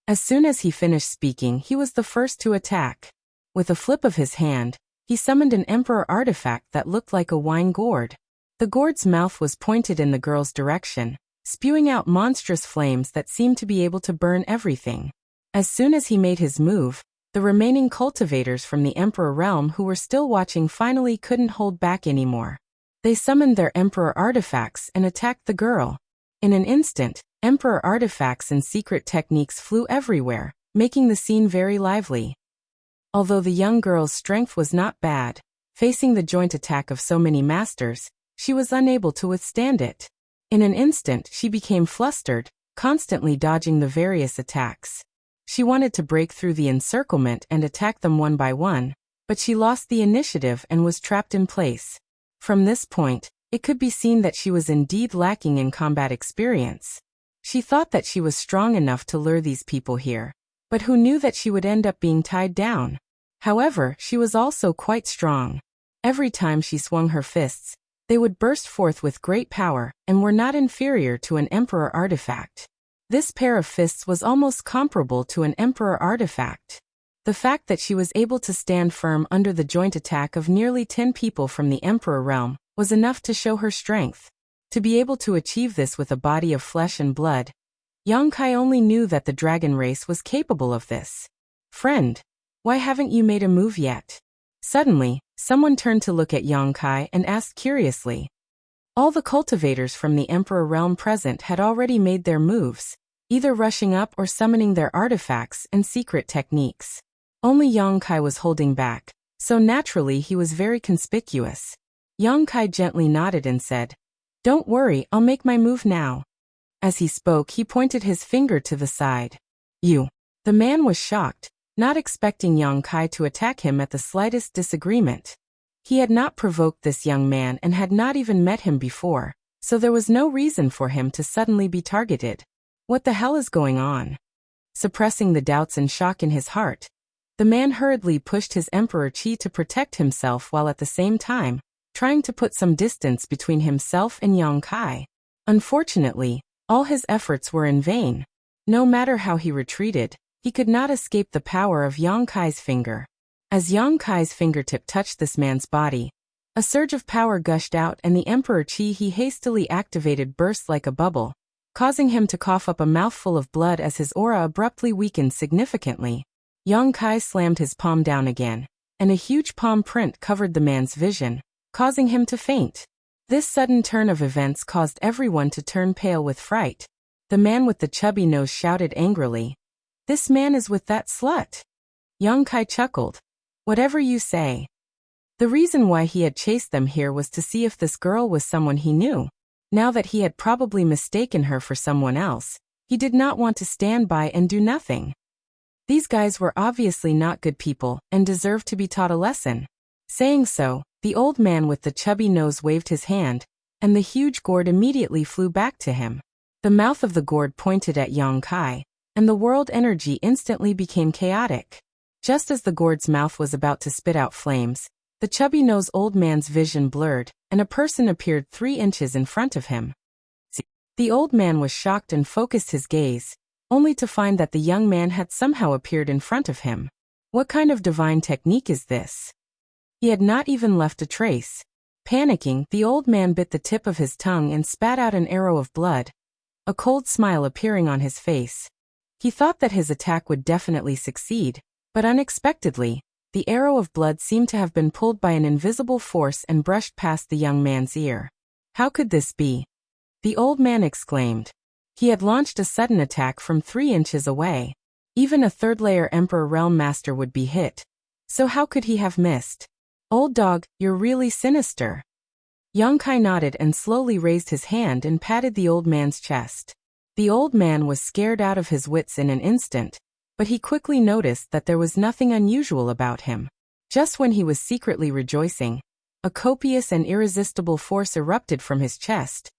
As soon as he finished speaking, he was the first to attack. With a flip of his hand, he summoned an Emperor artifact that looked like a wine gourd. The gourd's mouth was pointed in the girl's direction, spewing out monstrous flames that seemed to be able to burn everything. As soon as he made his move, the remaining cultivators from the Emperor realm who were still watching finally couldn't hold back anymore. They summoned their Emperor artifacts and attacked the girl. In an instant, Emperor artifacts and secret techniques flew everywhere, making the scene very lively. Although the young girl's strength was not bad, facing the joint attack of so many masters, she was unable to withstand it. In an instant she became flustered, constantly dodging the various attacks. She wanted to break through the encirclement and attack them one by one, but she lost the initiative and was trapped in place. From this point, It could be seen that she was indeed lacking in combat experience. She thought that she was strong enough to lure these people here, but who knew that she would end up being tied down? However, she was also quite strong. Every time she swung her fists, they would burst forth with great power and were not inferior to an emperor artifact. This pair of fists was almost comparable to an emperor artifact. The fact that she was able to stand firm under the joint attack of nearly 10 people from the emperor realm was enough to show her strength. To be able to achieve this with a body of flesh and blood, Yang Kai only knew that the dragon race was capable of this. Friend, why haven't you made a move yet? Suddenly, someone turned to look at Yang Kai and asked curiously. All the cultivators from the emperor realm present had already made their moves, either rushing up or summoning their artifacts and secret techniques. Only Yang Kai was holding back, so naturally he was very conspicuous. Yang Kai gently nodded and said, "Don't worry, I'll make my move now." As he spoke, he pointed his finger to the side. "You." The man was shocked, not expecting Yang Kai to attack him at the slightest disagreement. He had not provoked this young man and had not even met him before, so there was no reason for him to suddenly be targeted. What the hell is going on? Suppressing the doubts and shock in his heart, the man hurriedly pushed his emperor chi to protect himself while at the same time trying to put some distance between himself and Yang Kai. Unfortunately, all his efforts were in vain. No matter how he retreated, he could not escape the power of Yang Kai's finger. As Yang Kai's fingertip touched this man's body, a surge of power gushed out and the emperor chi he hastily activated burst like a bubble, causing him to cough up a mouthful of blood as his aura abruptly weakened significantly. Yang Kai slammed his palm down again, and a huge palm print covered the man's vision, causing him to faint. This sudden turn of events caused everyone to turn pale with fright. The man with the chubby nose shouted angrily, "This man is with that slut!" Yang Kai chuckled. "Whatever you say." The reason why he had chased them here was to see if this girl was someone he knew. Now that he had probably mistaken her for someone else, he did not want to stand by and do nothing. These guys were obviously not good people and deserved to be taught a lesson. Saying so, the old man with the chubby nose waved his hand, and the huge gourd immediately flew back to him. The mouth of the gourd pointed at Yang Kai, and the world energy instantly became chaotic. Just as the gourd's mouth was about to spit out flames, the chubby-nosed old man's vision blurred, and a person appeared 3 inches in front of him. The old man was shocked and focused his gaze, only to find that the young man had somehow appeared in front of him. What kind of divine technique is this? He had not even left a trace. Panicking, the old man bit the tip of his tongue and spat out an arrow of blood, a cold smile appearing on his face. He thought that his attack would definitely succeed, but unexpectedly, the arrow of blood seemed to have been pulled by an invisible force and brushed past the young man's ear. How could this be? The old man exclaimed. He had launched a sudden attack from 3 inches away. Even a third-layer Emperor Realm Master would be hit. So how could he have missed? Old dog, you're really sinister. Yang Kai nodded and slowly raised his hand and patted the old man's chest. The old man was scared out of his wits in an instant, but he quickly noticed that there was nothing unusual about him. Just when he was secretly rejoicing, a copious and irresistible force erupted from his chest,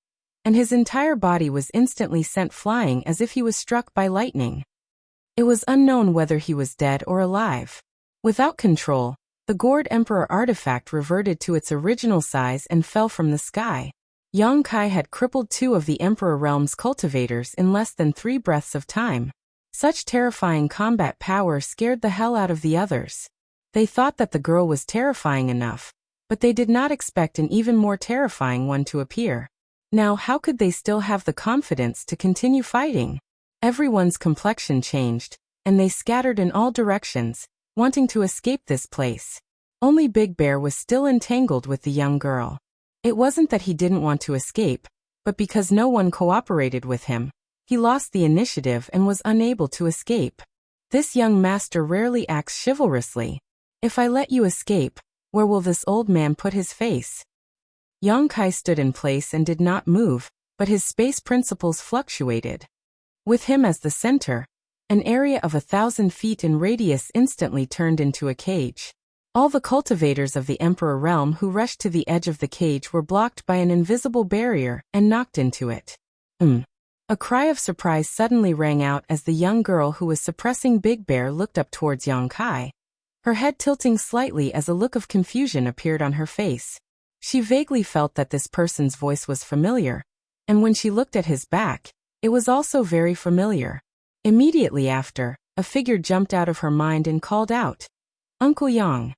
and his entire body was instantly sent flying as if he was struck by lightning. It was unknown whether he was dead or alive. Without control, the gourd Emperor artifact reverted to its original size and fell from the sky. Yang Kai had crippled 2 of the Emperor Realm's cultivators in less than 3 breaths of time. Such terrifying combat power scared the hell out of the others. They thought that the girl was terrifying enough, but they did not expect an even more terrifying one to appear. Now, how could they still have the confidence to continue fighting? Everyone's complexion changed, and they scattered in all directions, wanting to escape this place. Only Big Bear was still entangled with the young girl. It wasn't that he didn't want to escape, but because no one cooperated with him, he lost the initiative and was unable to escape. This young master rarely acts chivalrously. If I let you escape, where will this old man put his face? Yang Kai stood in place and did not move, but his space principles fluctuated. With him as the center, an area of 1,000 feet in radius instantly turned into a cage. All the cultivators of the Emperor realm who rushed to the edge of the cage were blocked by an invisible barrier and knocked into it. A cry of surprise suddenly rang out as the young girl who was suppressing Big Bear looked up towards Yang Kai, her head tilting slightly as a look of confusion appeared on her face. She vaguely felt that this person's voice was familiar, and when she looked at his back, it was also very familiar. Immediately after, a figure jumped out of her mind and called out, "Uncle Yang."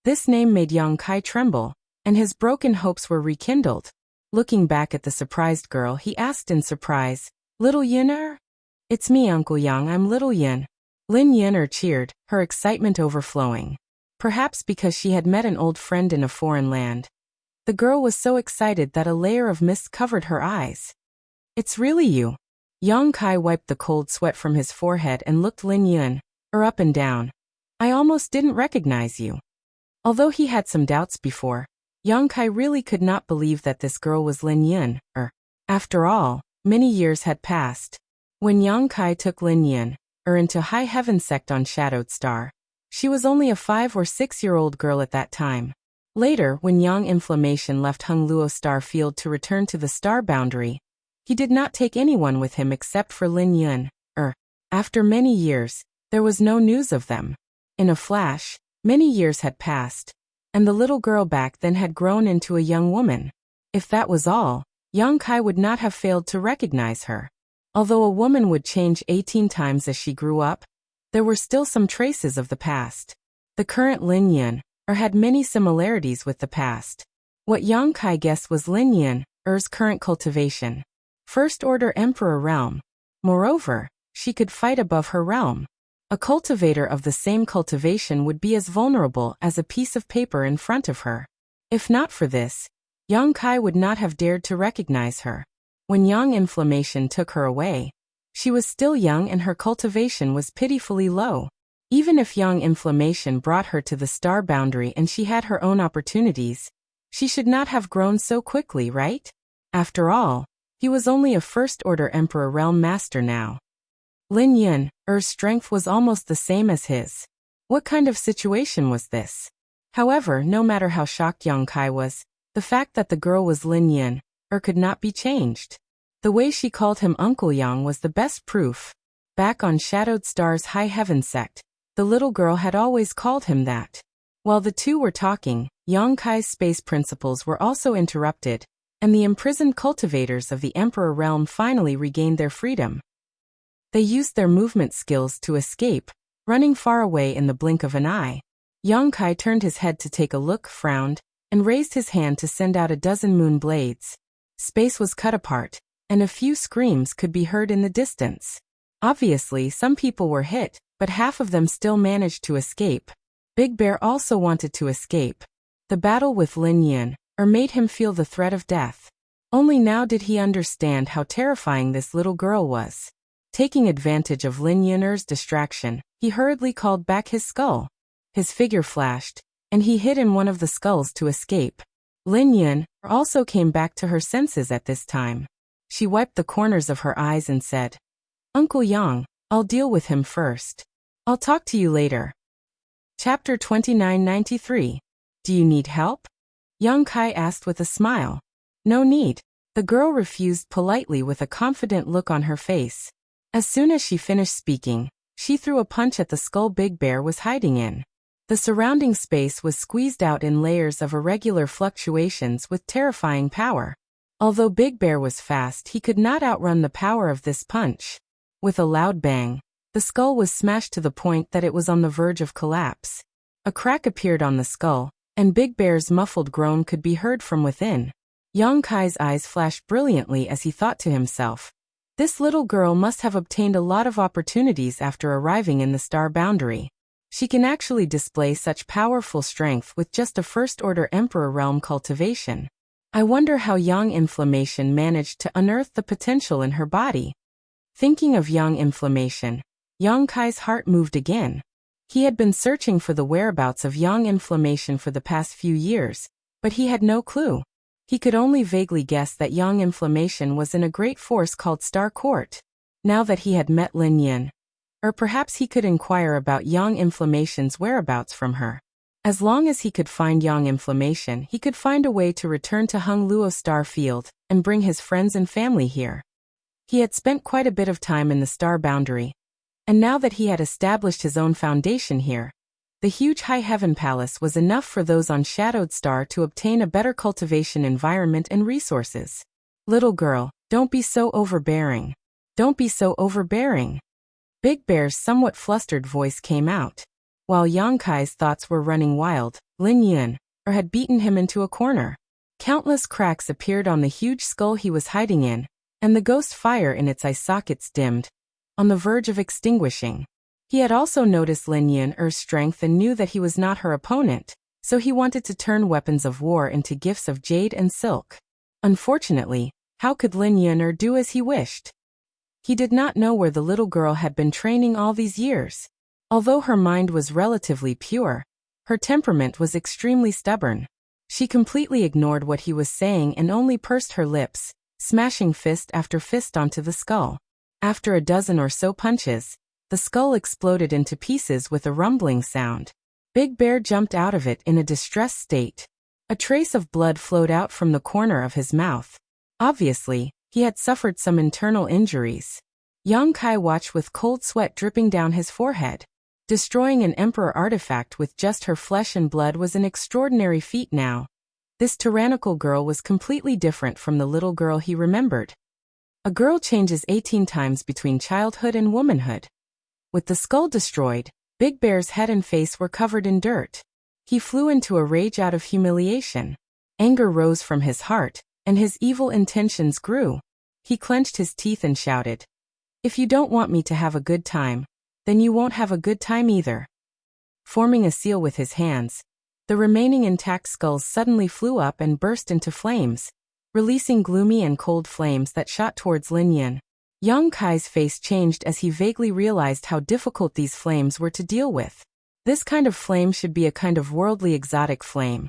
This name made Yang Kai tremble, and his broken hopes were rekindled. Looking back at the surprised girl, he asked in surprise, "Little Yin-er?" "It's me, Uncle Yang, I'm Little Yin." Lin Yin-er cheered, her excitement overflowing. Perhaps because she had met an old friend in a foreign land. The girl was so excited that a layer of mist covered her eyes. "It's really you." Yang Kai wiped the cold sweat from his forehead and looked Lin Yin-er up and down. "I almost didn't recognize you." Although he had some doubts before, Yang Kai really could not believe that this girl was Lin Yin-er. After all, many years had passed. When Yang Kai took Lin Yin-er into High Heaven sect on Shadowed Star, she was only a 5 or 6-year-old girl at that time. Later, when Yang Inflammation left Hung Luo Star Field to return to the star boundary, he did not take anyone with him except for Lin Yin-er. After many years, there was no news of them. In a flash, many years had passed, and the little girl back then had grown into a young woman. If that was all, Yang Kai would not have failed to recognize her. Although a woman would change 18 times as she grew up, there were still some traces of the past. The current Lin Yin-er had many similarities with the past. What Yang Kai guessed was Lin Yin-er's current cultivation. First Order Emperor realm. Moreover, she could fight above her realm. A cultivator of the same cultivation would be as vulnerable as a piece of paper in front of her. If not for this, Yang Kai would not have dared to recognize her. When Yang Inflammation took her away, she was still young and her cultivation was pitifully low. Even if Yang Inflammation brought her to the star boundary and she had her own opportunities, she should not have grown so quickly, right? After all, he was only a First Order Emperor realm master now. Lin Yin-er's strength was almost the same as his. What kind of situation was this? However, no matter how shocked Yang Kai was, the fact that the girl was Lin Yin-er could not be changed. The way she called him Uncle Yang was the best proof. Back on Shadowed Star's High Heaven sect, the little girl had always called him that. While the two were talking, Yang Kai's space principles were also interrupted, and the imprisoned cultivators of the Emperor realm finally regained their freedom. They used their movement skills to escape, running far away in the blink of an eye. Yang Kai turned his head to take a look, frowned, and raised his hand to send out a dozen moon blades. Space was cut apart, and a few screams could be heard in the distance. Obviously, some people were hit, but half of them still managed to escape. Big Bear also wanted to escape. The battle with Lin Yin-er made him feel the threat of death. Only now did he understand how terrifying this little girl was. Taking advantage of Lin Yin-er's distraction, he hurriedly called back his skull. His figure flashed, and he hid in one of the skulls to escape. Lin Yin-er also came back to her senses at this time. She wiped the corners of her eyes and said, "Uncle Yang, I'll deal with him first. I'll talk to you later." Chapter 2993. Do you need help? Yang Kai asked with a smile. No need. The girl refused politely with a confident look on her face. As soon as she finished speaking, she threw a punch at the skull Big Bear was hiding in. The surrounding space was squeezed out in layers of irregular fluctuations with terrifying power. Although Big Bear was fast, he could not outrun the power of this punch. With a loud bang, the skull was smashed to the point that it was on the verge of collapse. A crack appeared on the skull, and Big Bear's muffled groan could be heard from within. Yang Kai's eyes flashed brilliantly as he thought to himself, "This little girl must have obtained a lot of opportunities after arriving in the star boundary. She can actually display such powerful strength with just a First Order Emperor realm cultivation. I wonder how Yang Inflammation managed to unearth the potential in her body." Thinking of Yang Inflammation, Yang Kai's heart moved again. He had been searching for the whereabouts of Yang Inflammation for the past few years, but he had no clue. He could only vaguely guess that Yang Inflammation was in a great force called Star Court. Now that he had met Lin Yin, or perhaps he could inquire about Yang Inflammation's whereabouts from her. As long as he could find Yang inflammation, he could find a way to return to Hung Luo Star Field and bring his friends and family here. He had spent quite a bit of time in the star boundary, and now that he had established his own foundation here, the huge High Heaven Palace was enough for those on Shadowed Star to obtain a better cultivation environment and resources. Little girl, don't be so overbearing. Don't be so overbearing. Big Bear's somewhat flustered voice came out. While Yang Kai's thoughts were running wild, Lin Yun had beaten him into a corner. Countless cracks appeared on the huge skull he was hiding in, and the ghost fire in its eye sockets dimmed, on the verge of extinguishing. He had also noticed Lin Yun's strength and knew that he was not her opponent, so he wanted to turn weapons of war into gifts of jade and silk. Unfortunately, how could Lin Yun do as he wished? He did not know where the little girl had been training all these years. Although her mind was relatively pure, her temperament was extremely stubborn. She completely ignored what he was saying and only pursed her lips, smashing fist after fist onto the skull. After a dozen or so punches, the skull exploded into pieces with a rumbling sound. Big Bear jumped out of it in a distressed state. A trace of blood flowed out from the corner of his mouth. Obviously, he had suffered some internal injuries. Yang Kai watched with cold sweat dripping down his forehead. Destroying an emperor artifact with just her flesh and blood was an extraordinary feat now. This tyrannical girl was completely different from the little girl he remembered. A girl changes 18 times between childhood and womanhood. With the skull destroyed, Big Bear's head and face were covered in dirt. He flew into a rage out of humiliation. Anger rose from his heart, and his evil intentions grew. He clenched his teeth and shouted, "If you don't want me to have a good time, then you won't have a good time either." Forming a seal with his hands, the remaining intact skulls suddenly flew up and burst into flames, releasing gloomy and cold flames that shot towards Lin Yun. Yang Kai's face changed as he vaguely realized how difficult these flames were to deal with. This kind of flame should be a kind of worldly exotic flame,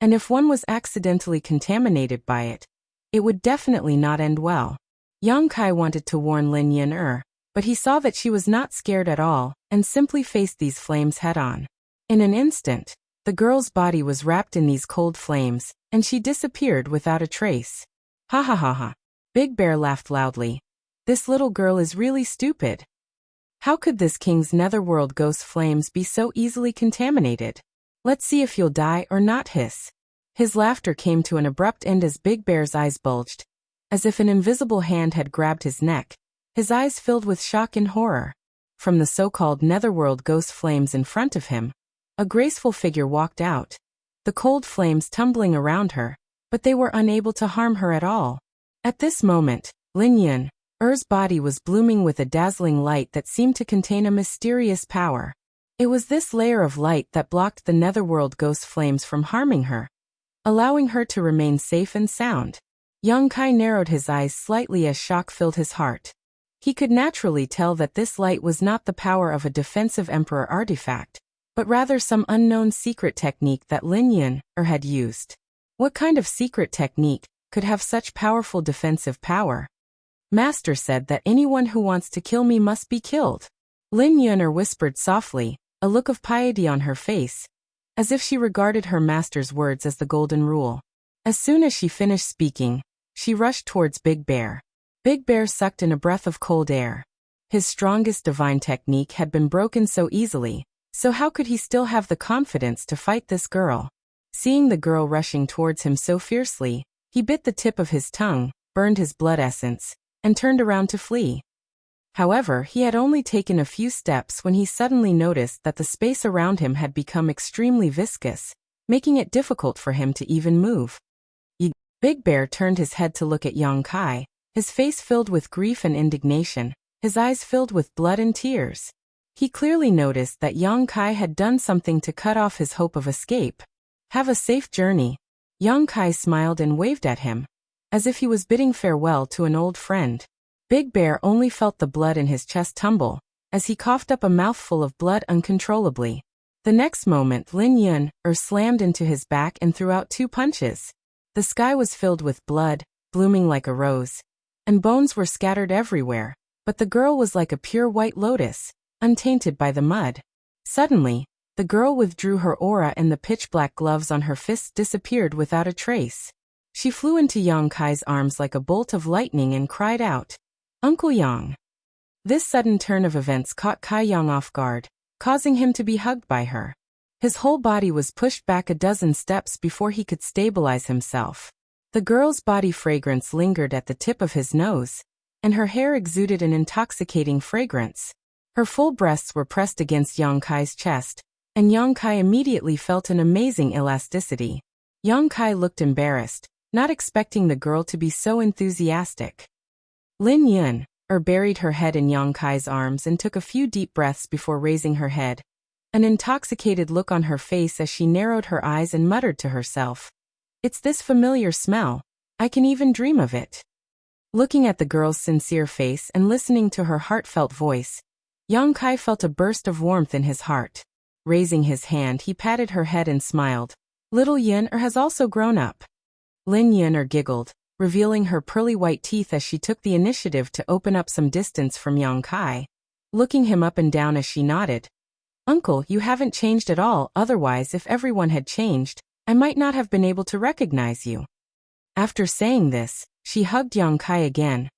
and if one was accidentally contaminated by it, it would definitely not end well. Yang Kai wanted to warn Lin Yun, but he saw that she was not scared at all and simply faced these flames head-on. In an instant, the girl's body was wrapped in these cold flames, and she disappeared without a trace. Ha ha ha ha. Big Bear laughed loudly. This little girl is really stupid. How could this king's netherworld ghost flames be so easily contaminated? Let's see if you'll die or not, hiss. His laughter came to an abrupt end as Big Bear's eyes bulged, as if an invisible hand had grabbed his neck. His eyes filled with shock and horror. From the so-called netherworld ghost flames in front of him, a graceful figure walked out, the cold flames tumbling around her, but they were unable to harm her at all. At this moment, Lin Yun's body was blooming with a dazzling light that seemed to contain a mysterious power. It was this layer of light that blocked the netherworld ghost flames from harming her, allowing her to remain safe and sound. Yang Kai narrowed his eyes slightly as shock filled his heart. He could naturally tell that this light was not the power of a defensive emperor artifact, but rather some unknown secret technique that Lin Yun had used. What kind of secret technique could have such powerful defensive power? Master said that anyone who wants to kill me must be killed. Lin Yun whispered softly, a look of piety on her face, as if she regarded her master's words as the golden rule. As soon as she finished speaking, she rushed towards Big Bear. Big Bear sucked in a breath of cold air. His strongest divine technique had been broken so easily, so how could he still have the confidence to fight this girl? Seeing the girl rushing towards him so fiercely, he bit the tip of his tongue, burned his blood essence, and turned around to flee. However, he had only taken a few steps when he suddenly noticed that the space around him had become extremely viscous, making it difficult for him to even move. Big Bear turned his head to look at Yang Kai, his face filled with grief and indignation, his eyes filled with blood and tears. He clearly noticed that Yang Kai had done something to cut off his hope of escape. Have a safe journey. Yang Kai smiled and waved at him, as if he was bidding farewell to an old friend. Big Bear only felt the blood in his chest tumble, as he coughed up a mouthful of blood uncontrollably. The next moment Lin Yun slammed into his back and threw out 2 punches. The sky was filled with blood, blooming like a rose, and bones were scattered everywhere, but the girl was like a pure white lotus, untainted by the mud. Suddenly, The girl withdrew her aura and the pitch-black gloves on her fists disappeared without a trace. She flew into Yang Kai's arms like a bolt of lightning and cried out, "Uncle Yang." This sudden turn of events caught Kai Yang off guard, causing him to be hugged by her. His whole body was pushed back a dozen steps before he could stabilize himself. The girl's body fragrance lingered at the tip of his nose, and her hair exuded an intoxicating fragrance. Her full breasts were pressed against Yang Kai's chest, and Yang Kai immediately felt an amazing elasticity. Yang Kai looked embarrassed, not expecting the girl to be so enthusiastic. Lin Yun buried her head in Yang Kai's arms and took a few deep breaths before raising her head, an intoxicated look on her face as she narrowed her eyes and muttered to herself, "It's this familiar smell. I can even dream of it." Looking at the girl's sincere face and listening to her heartfelt voice, Yang Kai felt a burst of warmth in his heart. Raising his hand, he patted her head and smiled. "Little Yun has also grown up." Lin Yun giggled, revealing her pearly white teeth as she took the initiative to open up some distance from Yang Kai. Looking him up and down as she nodded, "Uncle, you haven't changed at all, otherwise if everyone had changed, I might not have been able to recognize you." After saying this, she hugged Yang Kai again,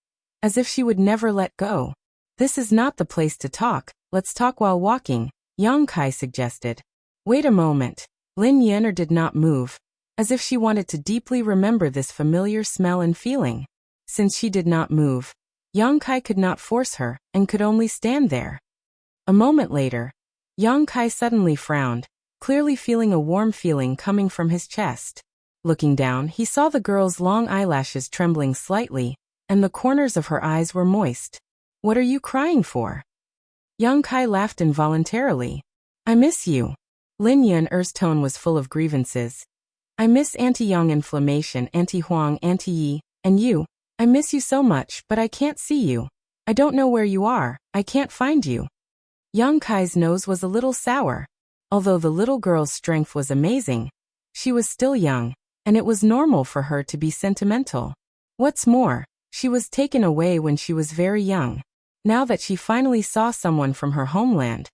as if she would never let go. "This is not the place to talk, let's talk while walking," Yang Kai suggested. "Wait a moment." Lin Yun did not move, as if she wanted to deeply remember this familiar smell and feeling. Since she did not move, Yang Kai could not force her, and could only stand there. A moment later, Yang Kai suddenly frowned, clearly feeling a warm feeling coming from his chest. Looking down, he saw the girl's long eyelashes trembling slightly, and the corners of her eyes were moist. "What are you crying for?" Yang Kai laughed involuntarily. "I miss you." Lin Yun's tone was full of grievances. "I miss Auntie Yang inflammation, Auntie Huang, Auntie Yi, and you. I miss you so much, but I can't see you. I don't know where you are, I can't find you." Yang Kai's nose was a little sour. Although the little girl's strength was amazing, she was still young, and it was normal for her to be sentimental. What's more, she was taken away when she was very young. Now that she finally saw someone from her homeland,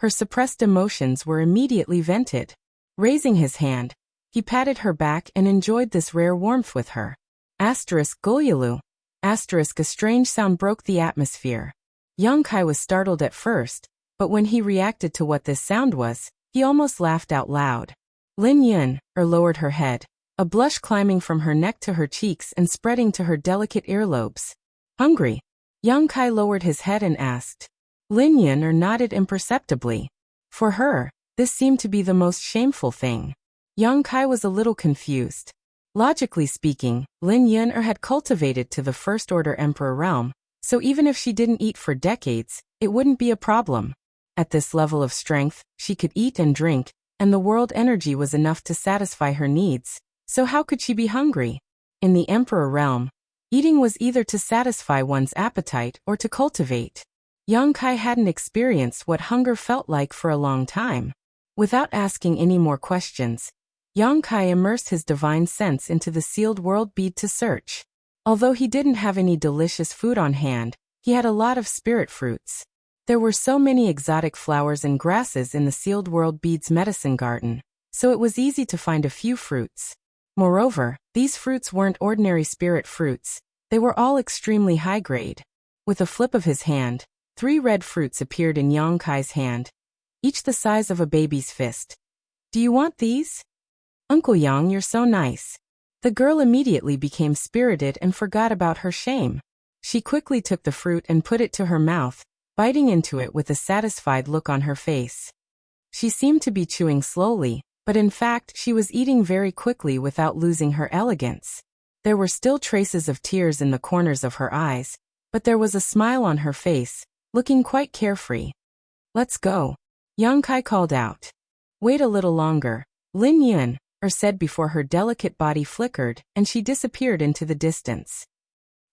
her suppressed emotions were immediately vented. Raising his hand, he patted her back and enjoyed this rare warmth with her. Gulyalu. A strange sound broke the atmosphere. Yang Kai was startled at first, but when he reacted to what this sound was, he almost laughed out loud. Lin Yun lowered her head, a blush climbing from her neck to her cheeks and spreading to her delicate earlobes. "Hungry?" Yang Kai lowered his head and asked. Lin Yun nodded imperceptibly. For her, this seemed to be the most shameful thing. Yang Kai was a little confused. Logically speaking, Lin Yun had cultivated to the First Order Emperor realm, so even if she didn't eat for decades, it wouldn't be a problem. At this level of strength, she could eat and drink, and the world energy was enough to satisfy her needs, so how could she be hungry? In the Emperor realm, eating was either to satisfy one's appetite or to cultivate. Yang Kai hadn't experienced what hunger felt like for a long time. Without asking any more questions, Yang Kai immersed his divine sense into the sealed world bead to search. Although he didn't have any delicious food on hand, he had a lot of spirit fruits. There were so many exotic flowers and grasses in the sealed world bead's medicine garden, so it was easy to find a few fruits. Moreover, these fruits weren't ordinary spirit fruits, they were all extremely high grade. With a flip of his hand, 3 red fruits appeared in Yang Kai's hand, each the size of a baby's fist. "Do you want these?" "Uncle Yang, you're so nice." The girl immediately became spirited and forgot about her shame. She quickly took the fruit and put it to her mouth, biting into it with a satisfied look on her face. She seemed to be chewing slowly, but in fact she was eating very quickly without losing her elegance. There were still traces of tears in the corners of her eyes, but there was a smile on her face, looking quite carefree. "Let's go," Yang Kai called out. "Wait a little longer," Lin Yun said before her delicate body flickered and she disappeared into the distance.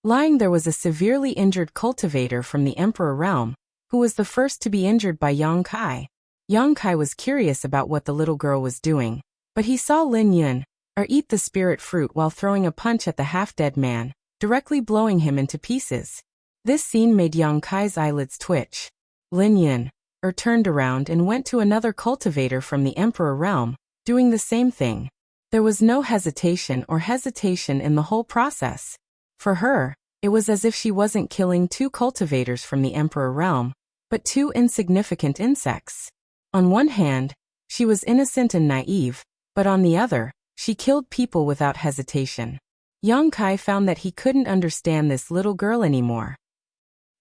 Lying there was a severely injured cultivator from the Emperor realm, who was the first to be injured by Yang Kai. Yang Kai was curious about what the little girl was doing, but he saw Lin Yun eat the spirit fruit while throwing a punch at the half-dead man, directly blowing him into pieces. This scene made Yang Kai's eyelids twitch. Lin Yun turned around and went to another cultivator from the Emperor realm, doing the same thing. There was no hesitation in the whole process. For her, it was as if she wasn't killing two cultivators from the Emperor realm, but two insignificant insects. On one hand, she was innocent and naive, but on the other, she killed people without hesitation. Yang Kai found that he couldn't understand this little girl anymore.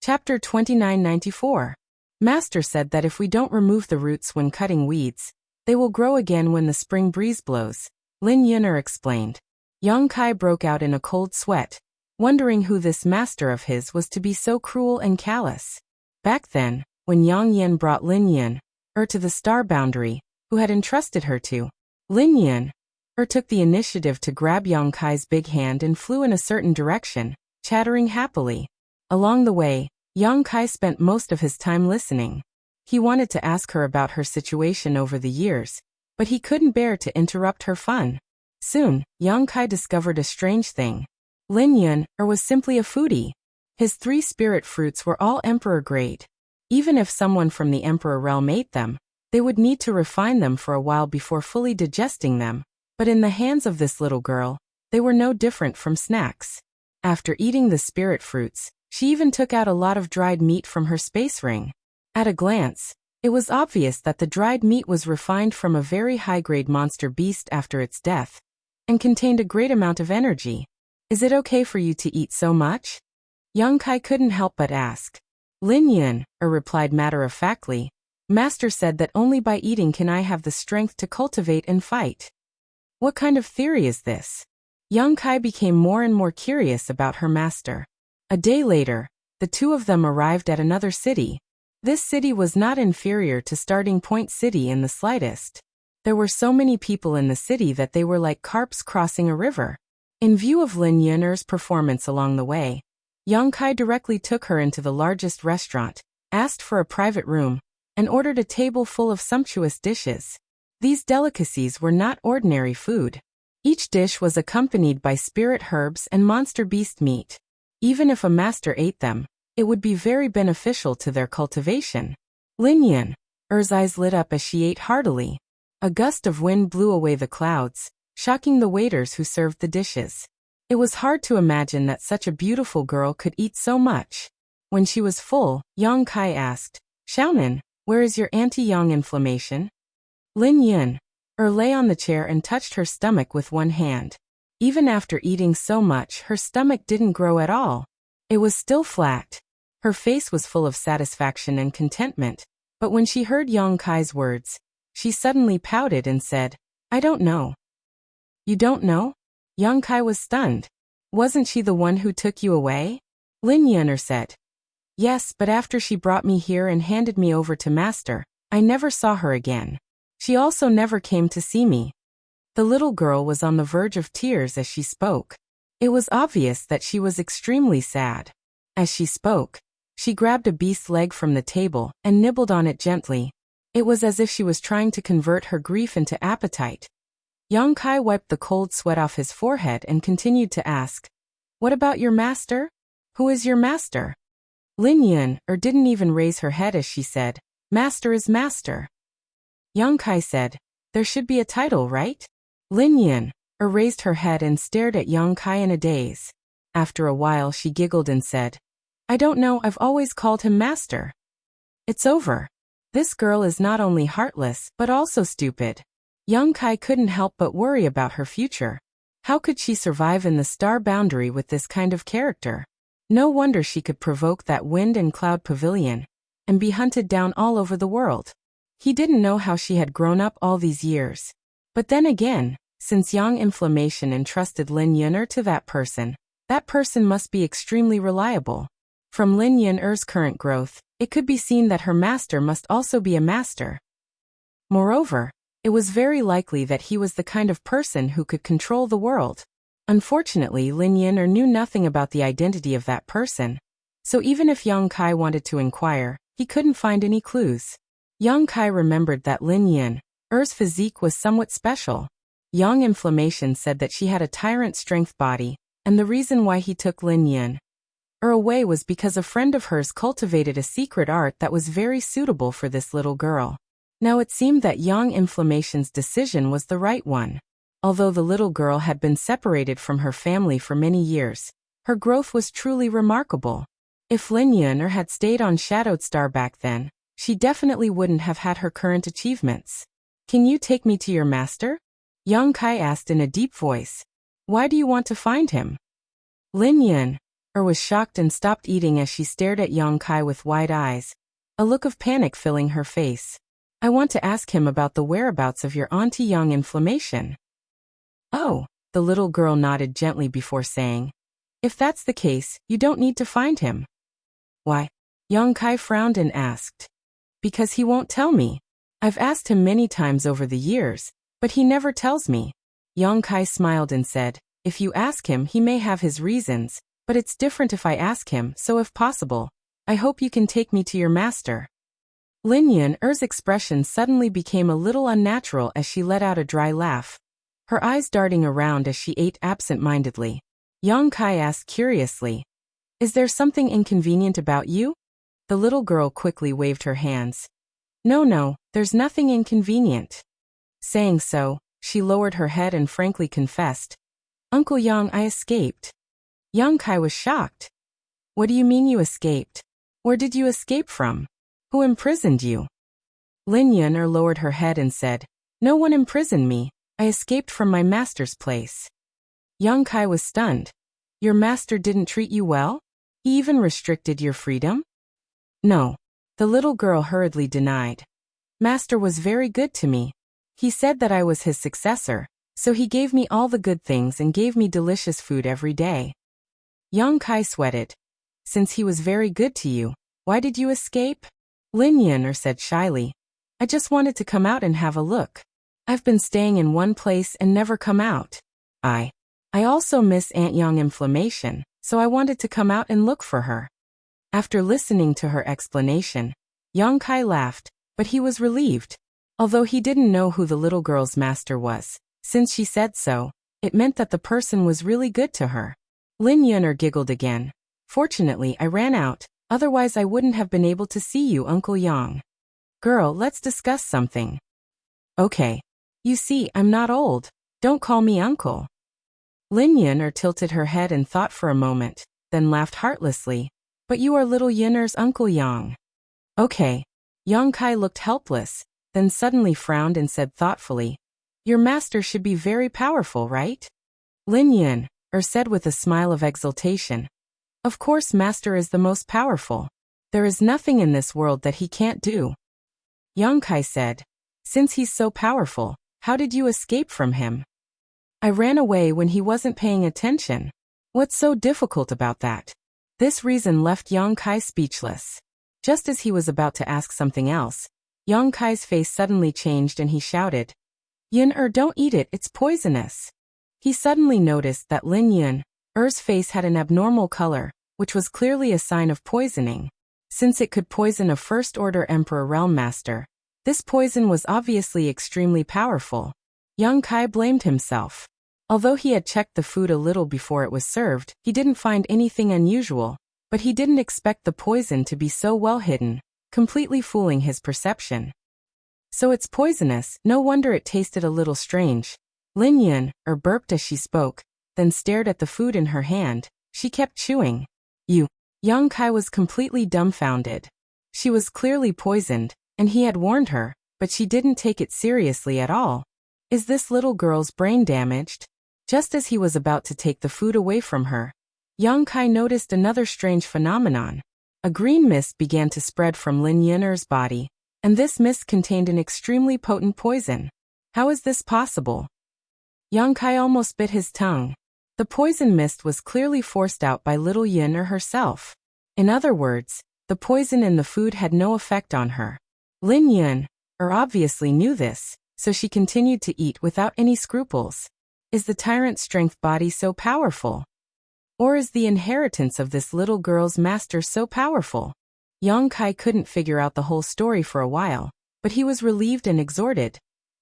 Chapter 2994. Master said that if we don't remove the roots when cutting weeds, they will grow again when the spring breeze blows, Lin Yun'er explained. Yang Kai broke out in a cold sweat, wondering who this master of his was to be so cruel and callous. Back then, when Yang Yan brought Lin Yun'er to the star boundary, who had entrusted her to, Lin Yun'er took the initiative to grab Yang Kai's big hand and flew in a certain direction, chattering happily. Along the way, Yang Kai spent most of his time listening. He wanted to ask her about her situation over the years, but he couldn't bear to interrupt her fun. Soon, Yang Kai discovered a strange thing. Lin Yun'er was simply a foodie. His 3 spirit fruits were all emperor grade. Even if someone from the emperor realm ate them, they would need to refine them for a while before fully digesting them, but in the hands of this little girl, they were no different from snacks. After eating the spirit fruits, she even took out a lot of dried meat from her space ring. At a glance, it was obvious that the dried meat was refined from a very high-grade monster beast after its death, and contained a great amount of energy. Is it okay for you to eat so much? Yang Kai couldn't help but ask. Lin Yun'er replied matter-of-factly, Master said that only by eating can I have the strength to cultivate and fight. What kind of theory is this? Yang Kai became more and more curious about her master. A day later, the two of them arrived at another city. This city was not inferior to Starting Point City in the slightest. There were so many people in the city that they were like carps crossing a river. In view of Lin Yun'er's performance along the way, Yang Kai directly took her into the largest restaurant, asked for a private room, and ordered a table full of sumptuous dishes. These delicacies were not ordinary food. Each dish was accompanied by spirit herbs and monster beast meat. Even if a master ate them, it would be very beneficial to their cultivation. Lin Yun'er's eyes lit up as she ate heartily. A gust of wind blew away the clouds, shocking the waiters who served the dishes. It was hard to imagine that such a beautiful girl could eat so much. When she was full, Yang Kai asked, Xiaonan, where is your anti-yang inflammation? Lin Yun'er lay on the chair and touched her stomach with one hand. Even after eating so much, her stomach didn't grow at all. It was still flat. Her face was full of satisfaction and contentment, but when she heard Yang Kai's words, she suddenly pouted and said, I don't know. You don't know? Yang Kai was stunned. Wasn't she the one who took you away? Lin Yun'er said. Yes, but after she brought me here and handed me over to Master, I never saw her again. She also never came to see me. The little girl was on the verge of tears as she spoke. It was obvious that she was extremely sad. As she spoke, she grabbed a beast's leg from the table and nibbled on it gently. It was as if she was trying to convert her grief into appetite. Yang Kai wiped the cold sweat off his forehead and continued to ask, What about your master? Who is your master? Lin Yun'er didn't even raise her head as she said, Master is master. Yang Kai said, There should be a title, right? Lin Yun'er raised her head and stared at Yang Kai in a daze. After a while she giggled and said, I don't know, I've always called him master. It's over. This girl is not only heartless, but also stupid. Yang Kai couldn't help but worry about her future. How could she survive in the star boundary with this kind of character? No wonder she could provoke that wind and cloud pavilion, and be hunted down all over the world. He didn't know how she had grown up all these years. But then again, since Yang Inflammation entrusted Lin Yun'er to that person must be extremely reliable. From Lin Yun'er's current growth, it could be seen that her master must also be a master. Moreover, it was very likely that he was the kind of person who could control the world. Unfortunately, Lin Yun'er knew nothing about the identity of that person, so even if Yang Kai wanted to inquire, he couldn't find any clues. Yang Kai remembered that Lin Yun'er's physique was somewhat special. Yang Inflammation said that she had a tyrant strength body, and the reason why he took Lin away was because a friend of hers cultivated a secret art that was very suitable for this little girl. Now it seemed that Yang Inflammation's decision was the right one. Although the little girl had been separated from her family for many years, her growth was truly remarkable. If Lin Yun'er had stayed on Shadowed Star back then, she definitely wouldn't have had her current achievements. Can you take me to your master? Yang Kai asked in a deep voice. Why do you want to find him? Lin Yun'er was shocked and stopped eating as she stared at Yang Kai with wide eyes, a look of panic filling her face. I want to ask him about the whereabouts of your auntie Yang Inflammation. Oh, the little girl nodded gently before saying, if that's the case, you don't need to find him. Why? Yang Kai frowned and asked. Because he won't tell me. I've asked him many times over the years, but he never tells me. Yang Kai smiled and said, if you ask him he may have his reasons, but it's different if I ask him, so if possible, I hope you can take me to your master. Lin Yun'er's expression suddenly became a little unnatural as she let out a dry laugh, her eyes darting around as she ate absent-mindedly. Yang Kai asked curiously, is there something inconvenient about you? The little girl quickly waved her hands. No, there's nothing inconvenient. Saying so, she lowered her head and frankly confessed, Uncle Yang, I escaped. Yang Kai was shocked. What do you mean you escaped? Where did you escape from? Who imprisoned you? Lin Yun'er lowered her head and said, no one imprisoned me, I escaped from my master's place. Yang Kai was stunned. Your master didn't treat you well? He even restricted your freedom? No. The little girl hurriedly denied. Master was very good to me. He said that I was his successor, so he gave me all the good things and gave me delicious food every day. Yang Kai sweated. Since he was very good to you, why did you escape? Lin Yun'er said shyly. I just wanted to come out and have a look. I've been staying in one place and never come out. I also miss Aunt Yang Inflammation, so I wanted to come out and look for her. After listening to her explanation, Yang Kai laughed, but he was relieved. Although he didn't know who the little girl's master was, since she said so, it meant that the person was really good to her. Lin Yun'er giggled again. Fortunately, I ran out, otherwise I wouldn't have been able to see you, Uncle Yang. Girl, let's discuss something. Okay. You see, I'm not old. Don't call me uncle. Lin Yun'er tilted her head and thought for a moment, then laughed heartlessly. But you are little Yun'er's Uncle Yang. Okay. Yang Kai looked helpless, then suddenly frowned and said thoughtfully, your master should be very powerful, right? Lin Yun'er said with a smile of exultation. Of course master is the most powerful. There is nothing in this world that he can't do. Yang Kai said, since he's so powerful, how did you escape from him? I ran away when he wasn't paying attention. What's so difficult about that? This reason left Yang Kai speechless. Just as he was about to ask something else, Yang Kai's face suddenly changed and he shouted, Yun'er, don't eat it, it's poisonous. He suddenly noticed that Lin Yun'er's face had an abnormal color, which was clearly a sign of poisoning. Since it could poison a First-Order Emperor Realm Master, this poison was obviously extremely powerful. Yang Kai blamed himself. Although he had checked the food a little before it was served, he didn't find anything unusual, but he didn't expect the poison to be so well hidden, completely fooling his perception. So it's poisonous, no wonder it tasted a little strange. Lin Yun'er burped as she spoke, then stared at the food in her hand. She kept chewing. Yang Kai was completely dumbfounded. She was clearly poisoned, and he had warned her, but she didn't take it seriously at all. Is this little girl's brain damaged? Just as he was about to take the food away from her, Yang Kai noticed another strange phenomenon. A green mist began to spread from Lin Yun'er's body, and this mist contained an extremely potent poison. How is this possible? Yang Kai almost bit his tongue. The poison mist was clearly forced out by little Yun'er herself. In other words, the poison in the food had no effect on her. Lin Yun'er obviously knew this, so she continued to eat without any scruples. Is the tyrant strength body so powerful? Or is the inheritance of this little girl's master so powerful? Yang Kai couldn't figure out the whole story for a while, but he was relieved and exhorted.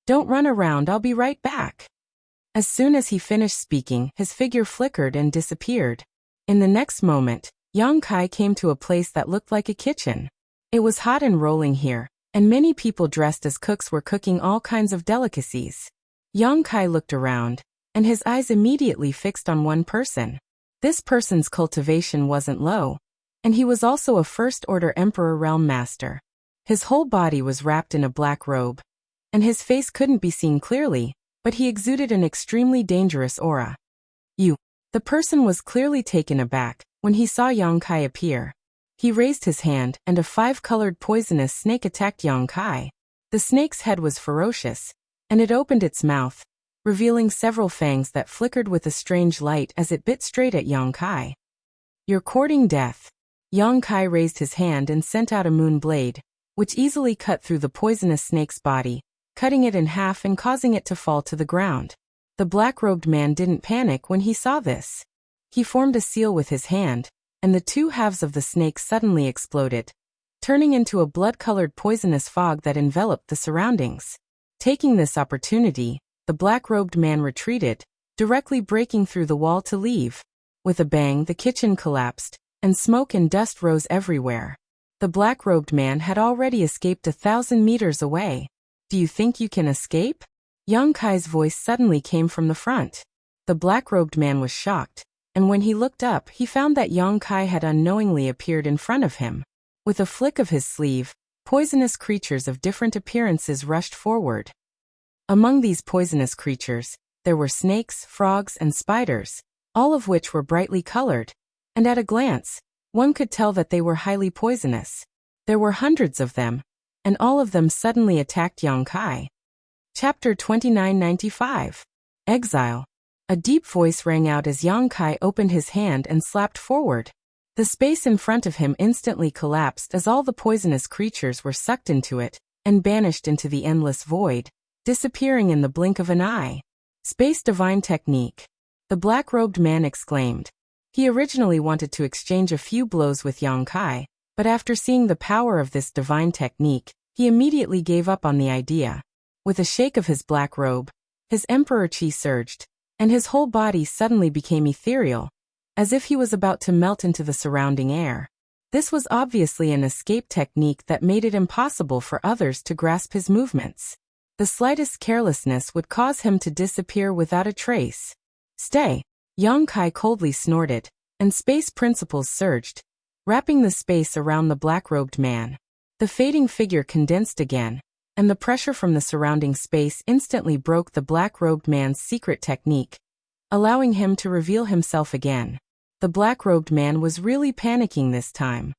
Don't run around, I'll be right back. As soon as he finished speaking, his figure flickered and disappeared. In the next moment, Yang Kai came to a place that looked like a kitchen. It was hot and rolling here, and many people dressed as cooks were cooking all kinds of delicacies. Yang Kai looked around, and his eyes immediately fixed on one person. This person's cultivation wasn't low, and he was also a first-order Emperor Realm Master. His whole body was wrapped in a black robe, and his face couldn't be seen clearly, but he exuded an extremely dangerous aura. You. The person was clearly taken aback when he saw Yang Kai appear. He raised his hand, and a 5-colored poisonous snake attacked Yang Kai. The snake's head was ferocious, and it opened its mouth, revealing several fangs that flickered with a strange light as it bit straight at Yang Kai. You're courting death. Yang Kai raised his hand and sent out a moon blade, which easily cut through the poisonous snake's body, cutting it in half and causing it to fall to the ground. The black-robed man didn't panic when he saw this. He formed a seal with his hand, and the two halves of the snake suddenly exploded, turning into a blood-colored poisonous fog that enveloped the surroundings. Taking this opportunity, the black-robed man retreated, directly breaking through the wall to leave. With a bang, the kitchen collapsed, and smoke and dust rose everywhere. The black-robed man had already escaped 1,000 meters away. Do you think you can escape? Yang Kai's voice suddenly came from the front. The black-robed man was shocked, and when he looked up, he found that Yang Kai had unknowingly appeared in front of him. With a flick of his sleeve, poisonous creatures of different appearances rushed forward. Among these poisonous creatures, there were snakes, frogs, and spiders, all of which were brightly colored, and at a glance, one could tell that they were highly poisonous. There were hundreds of them, and all of them suddenly attacked Yang Kai. Chapter 2995. Exile. A deep voice rang out as Yang Kai opened his hand and slapped forward. The space in front of him instantly collapsed as all the poisonous creatures were sucked into it and banished into the endless void, disappearing in the blink of an eye. Space Divine Technique. The black-robed man exclaimed. He originally wanted to exchange a few blows with Yang Kai, but after seeing the power of this divine technique, he immediately gave up on the idea. With a shake of his black robe, his emperor chi surged, and his whole body suddenly became ethereal, as if he was about to melt into the surrounding air. This was obviously an escape technique that made it impossible for others to grasp his movements. The slightest carelessness would cause him to disappear without a trace. Stay! Yang Kai coldly snorted, and space principles surged, wrapping the space around the black-robed man. The fading figure condensed again, and the pressure from the surrounding space instantly broke the black-robed man's secret technique, allowing him to reveal himself again. The black-robed man was really panicking this time.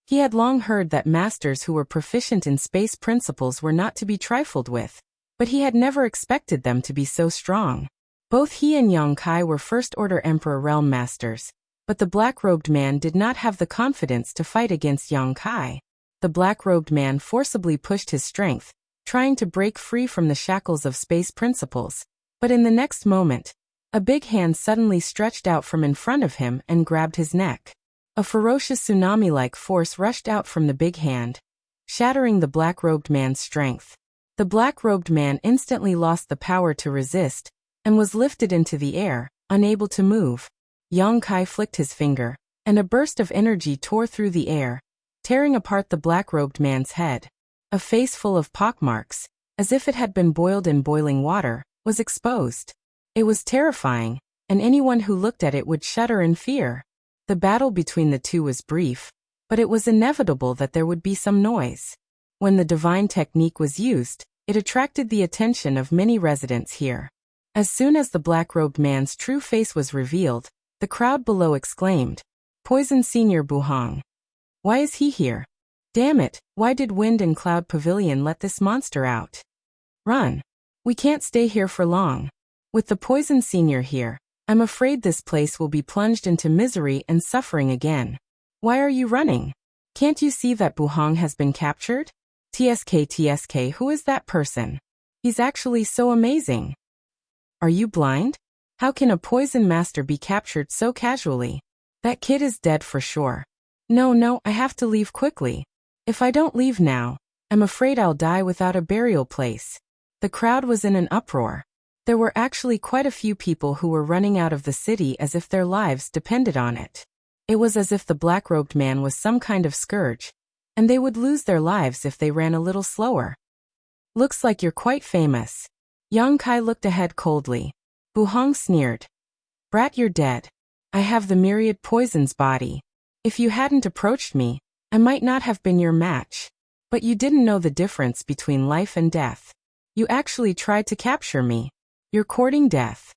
He had long heard that masters who were proficient in space principles were not to be trifled with, but he had never expected them to be so strong. Both he and Yang Kai were first-order Emperor Realm Masters, but the black-robed man did not have the confidence to fight against Yang Kai. The black-robed man forcibly pushed his strength, trying to break free from the shackles of space principles, but in the next moment, a big hand suddenly stretched out from in front of him and grabbed his neck. A ferocious tsunami-like force rushed out from the big hand, shattering the black-robed man's strength. The black-robed man instantly lost the power to resist, and was lifted into the air, unable to move. Yang Kai flicked his finger, and a burst of energy tore through the air, tearing apart the black-robed man's head. A face full of pockmarks, as if it had been boiled in boiling water, was exposed. It was terrifying, and anyone who looked at it would shudder in fear. The battle between the two was brief, but it was inevitable that there would be some noise. When the divine technique was used, it attracted the attention of many residents here. As soon as the black-robed man's true face was revealed, the crowd below exclaimed, "Poison Senior Buhong! Why is he here? Damn it, why did Wind and Cloud Pavilion let this monster out? Run! We can't stay here for long. With the Poison Senior here, I'm afraid this place will be plunged into misery and suffering again. Why are you running? Can't you see that Buhong has been captured? TSK, who is that person? He's actually so amazing. Are you blind? How can a poison master be captured so casually? That kid is dead for sure. No, I have to leave quickly. If I don't leave now, I'm afraid I'll die without a burial place." The crowd was in an uproar. There were actually quite a few people who were running out of the city as if their lives depended on it. It was as if the black-robed man was some kind of scourge, and they would lose their lives if they ran a little slower. Looks like you're quite famous. Yang Kai looked ahead coldly. Bu Hong sneered. Brat, you're dead. I have the myriad poison's body. If you hadn't approached me, I might not have been your match. But you didn't know the difference between life and death. You actually tried to capture me. You're courting death.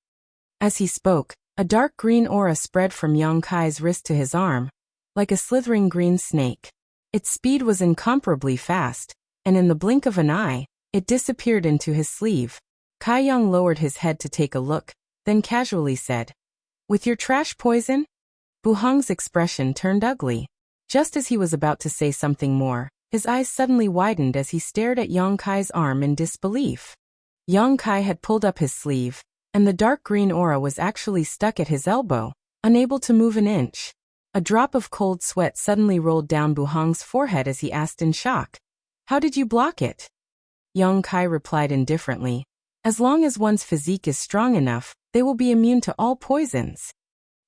As he spoke, a dark green aura spread from Yang Kai's wrist to his arm, like a slithering green snake. Its speed was incomparably fast, and in the blink of an eye, it disappeared into his sleeve. Kai Yang lowered his head to take a look, then casually said, With your trash poison? Bu Hong's expression turned ugly. Just as he was about to say something more, his eyes suddenly widened as he stared at Yang Kai's arm in disbelief. Yang Kai had pulled up his sleeve, and the dark green aura was actually stuck at his elbow, unable to move an inch. A drop of cold sweat suddenly rolled down Bu Hong's forehead as he asked in shock, How did you block it? Yang Kai replied indifferently, As long as one's physique is strong enough, they will be immune to all poisons.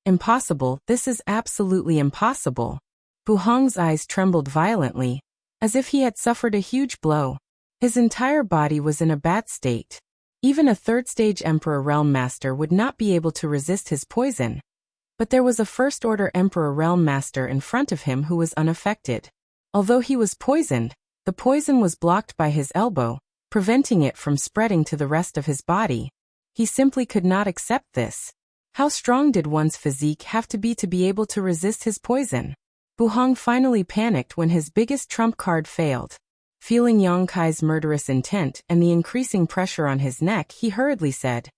Impossible, this is absolutely impossible. Bu Hong's eyes trembled violently, as if he had suffered a huge blow. His entire body was in a bad state. Even a third-stage Emperor Realm Master would not be able to resist his poison. But there was a First-Order Emperor Realm Master in front of him who was unaffected. Although he was poisoned, the poison was blocked by his elbow, preventing it from spreading to the rest of his body. He simply could not accept this. How strong did one's physique have to be able to resist his poison? Bu Hong finally panicked when his biggest trump card failed. Feeling Yang Kai's murderous intent and the increasing pressure on his neck, he hurriedly said,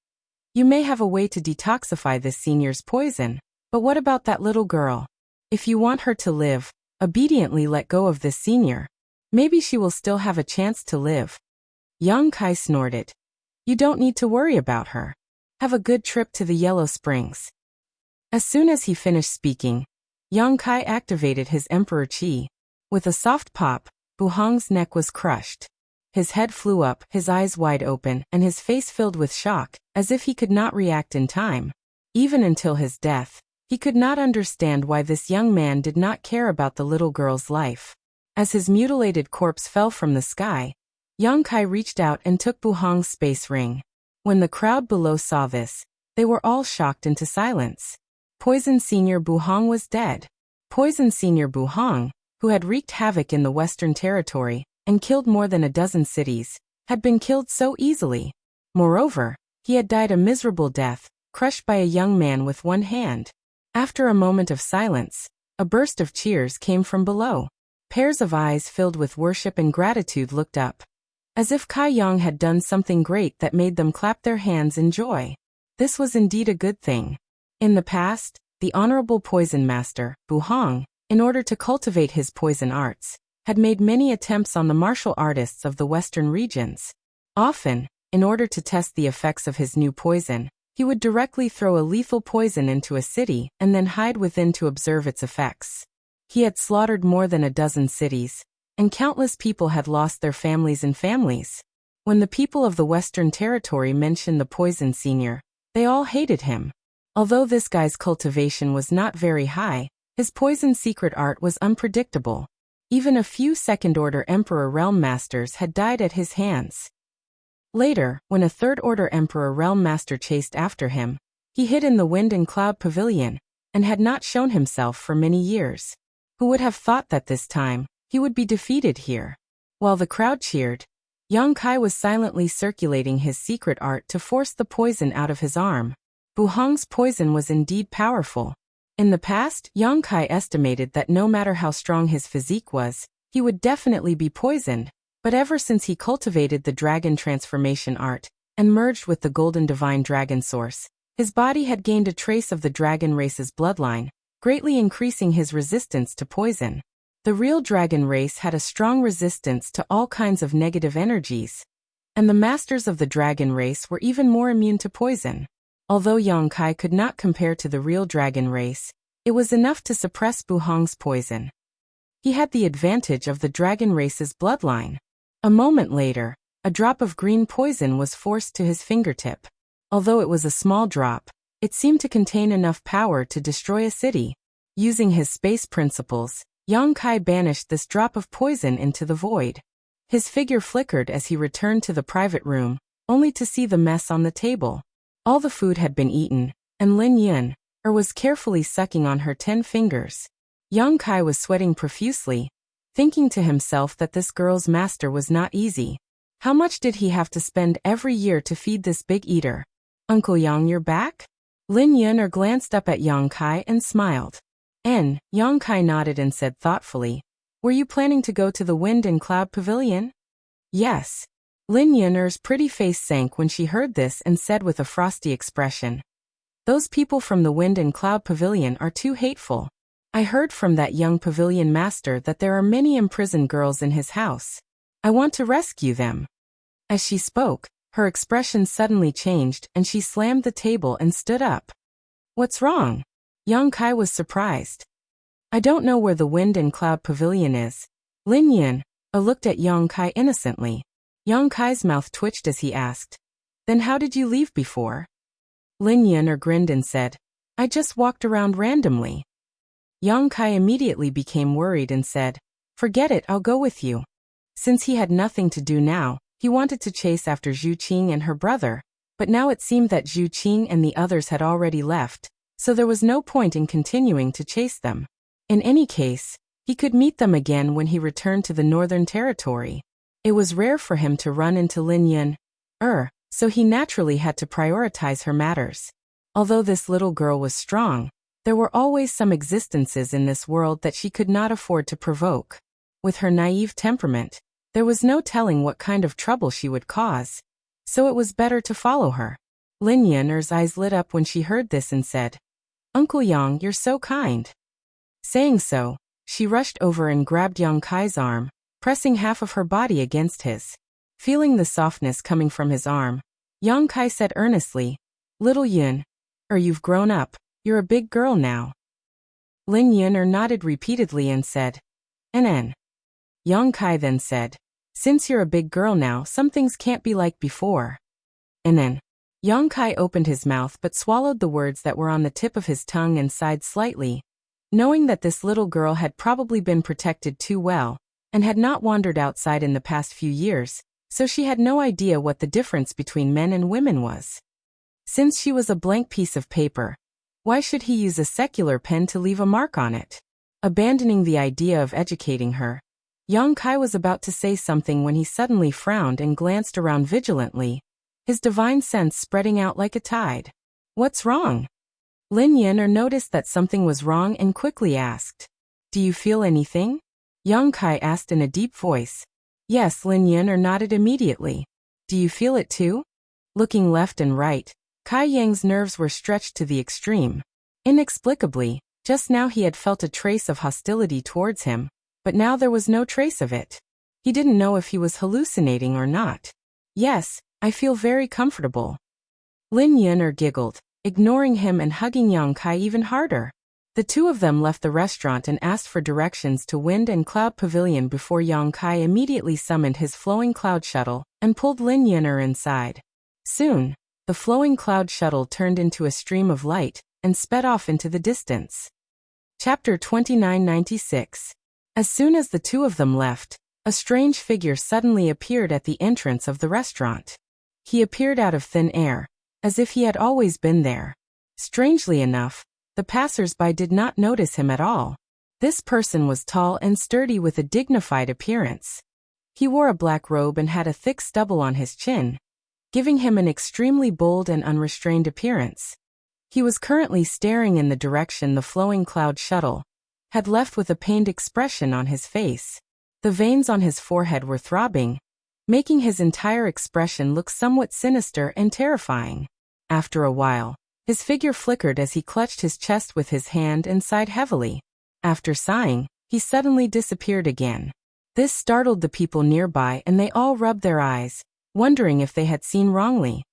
You may have a way to detoxify this senior's poison, but what about that little girl? If you want her to live, obediently let go of this senior. Maybe she will still have a chance to live. Yang Kai snorted. You don't need to worry about her. Have a good trip to the Yellow Springs. As soon as he finished speaking, Yang Kai activated his Emperor Qi. With a soft pop, Bu Hong's neck was crushed. His head flew up, his eyes wide open, and his face filled with shock, as if he could not react in time. Even until his death, he could not understand why this young man did not care about the little girl's life. As his mutilated corpse fell from the sky, Yang Kai reached out and took Bu Hong's space ring. When the crowd below saw this, they were all shocked into silence. Poison Senior Bu Hong was dead. Poison Senior Bu Hong, who had wreaked havoc in the Western Territory and killed more than a dozen cities, had been killed so easily. Moreover, he had died a miserable death, crushed by a young man with one hand. After a moment of silence, a burst of cheers came from below. Pairs of eyes filled with worship and gratitude looked up, as if Kai Yang had done something great that made them clap their hands in joy. This was indeed a good thing. In the past, the Honorable Poison Master, Bu Hong, in order to cultivate his poison arts, had made many attempts on the martial artists of the western regions. Often, in order to test the effects of his new poison, he would directly throw a lethal poison into a city and then hide within to observe its effects. He had slaughtered more than a dozen cities, and countless people had lost their families and families. When the people of the Western Territory mentioned the Poison Senior, they all hated him. Although this guy's cultivation was not very high, his poison secret art was unpredictable. Even a few Second-Order Emperor Realm Masters had died at his hands. Later, when a Third-Order Emperor Realm Master chased after him, he hid in the Wind and Cloud Pavilion, and had not shown himself for many years. Who would have thought that this time, he would be defeated here? While the crowd cheered, Yang Kai was silently circulating his secret art to force the poison out of his arm. Bu Hong's poison was indeed powerful. In the past, Yang Kai estimated that no matter how strong his physique was, he would definitely be poisoned, but ever since he cultivated the dragon transformation art, and merged with the golden divine dragon source, his body had gained a trace of the dragon race's bloodline, greatly increasing his resistance to poison. The real dragon race had a strong resistance to all kinds of negative energies, and the masters of the dragon race were even more immune to poison. Although Yang Kai could not compare to the real dragon race, it was enough to suppress Bu Hong's poison. He had the advantage of the dragon race's bloodline. A moment later, a drop of green poison was forced to his fingertip. Although it was a small drop, it seemed to contain enough power to destroy a city. Using his space principles, Yang Kai banished this drop of poison into the void. His figure flickered as he returned to the private room, only to see the mess on the table. All the food had been eaten, and Lin Yun was carefully sucking on her 10 fingers. Yang Kai was sweating profusely, thinking to himself that this girl's master was not easy. How much did he have to spend every year to feed this big eater? Uncle Yang, you're back? Lin Yun glanced up at Yang Kai and smiled. Yang Kai nodded and said thoughtfully, were you planning to go to the Wind and Cloud Pavilion? Yes. Lin Yun's pretty face sank when she heard this and said with a frosty expression, those people from the Wind and Cloud Pavilion are too hateful. I heard from that young pavilion master that there are many imprisoned girls in his house. I want to rescue them. As she spoke, her expression suddenly changed and she slammed the table and stood up. What's wrong? Yang Kai was surprised. I don't know where the Wind and Cloud Pavilion is. Lin Yun looked at Yang Kai innocently. Yang Kai's mouth twitched as he asked, then how did you leave before? Lin Yun grinned and said, I just walked around randomly. Yang Kai immediately became worried and said, forget it, I'll go with you. Since he had nothing to do now, he wanted to chase after Zhu Qing and her brother, but now it seemed that Zhu Qing and the others had already left, so there was no point in continuing to chase them. In any case, he could meet them again when he returned to the Northern Territory. It was rare for him to run into Lin Yun, so he naturally had to prioritize her matters. Although this little girl was strong, there were always some existences in this world that she could not afford to provoke. With her naive temperament, there was no telling what kind of trouble she would cause, so it was better to follow her. Lin Yun's eyes lit up when she heard this and said, Uncle Yang, you're so kind. Saying so, she rushed over and grabbed Yang Kai's arm, pressing half of her body against his. Feeling the softness coming from his arm, Yang Kai said earnestly, Little Yun, you've grown up, you're a big girl now. Lin Yun nodded repeatedly and said, NN. Yang Kai then said, since you're a big girl now, some things can't be like before. NN. Yang Kai opened his mouth but swallowed the words that were on the tip of his tongue and sighed slightly, knowing that this little girl had probably been protected too well, and had not wandered outside in the past few years, so she had no idea what the difference between men and women was. Since she was a blank piece of paper, why should he use a secular pen to leave a mark on it? Abandoning the idea of educating her, Yang Kai was about to say something when he suddenly frowned and glanced around vigilantly, his divine sense spreading out like a tide. What's wrong? Lin Yun noticed that something was wrong and quickly asked, do you feel anything? Yang Kai asked in a deep voice. Yes, Lin Yun nodded immediately. Do you feel it too? Looking left and right, Kai Yang's nerves were stretched to the extreme. Inexplicably, just now he had felt a trace of hostility towards him, but now there was no trace of it. He didn't know if he was hallucinating or not. Yes, I feel very comfortable. Lin Yun giggled, ignoring him and hugging Yang Kai even harder. The two of them left the restaurant and asked for directions to Wind and Cloud Pavilion before Yang Kai immediately summoned his flowing cloud shuttle and pulled Lin Yun inside. Soon, the flowing cloud shuttle turned into a stream of light and sped off into the distance. Chapter 2996. As soon as the two of them left, a strange figure suddenly appeared at the entrance of the restaurant. He appeared out of thin air, as if he had always been there. Strangely enough, the passers-by did not notice him at all. This person was tall and sturdy with a dignified appearance. He wore a black robe and had a thick stubble on his chin, giving him an extremely bold and unrestrained appearance. He was currently staring in the direction the flowing cloud shuttle had left with a pained expression on his face. The veins on his forehead were throbbing, making his entire expression look somewhat sinister and terrifying. After a while, his figure flickered as he clutched his chest with his hand and sighed heavily. After sighing, he suddenly disappeared again. This startled the people nearby and they all rubbed their eyes, wondering if they had seen wrongly.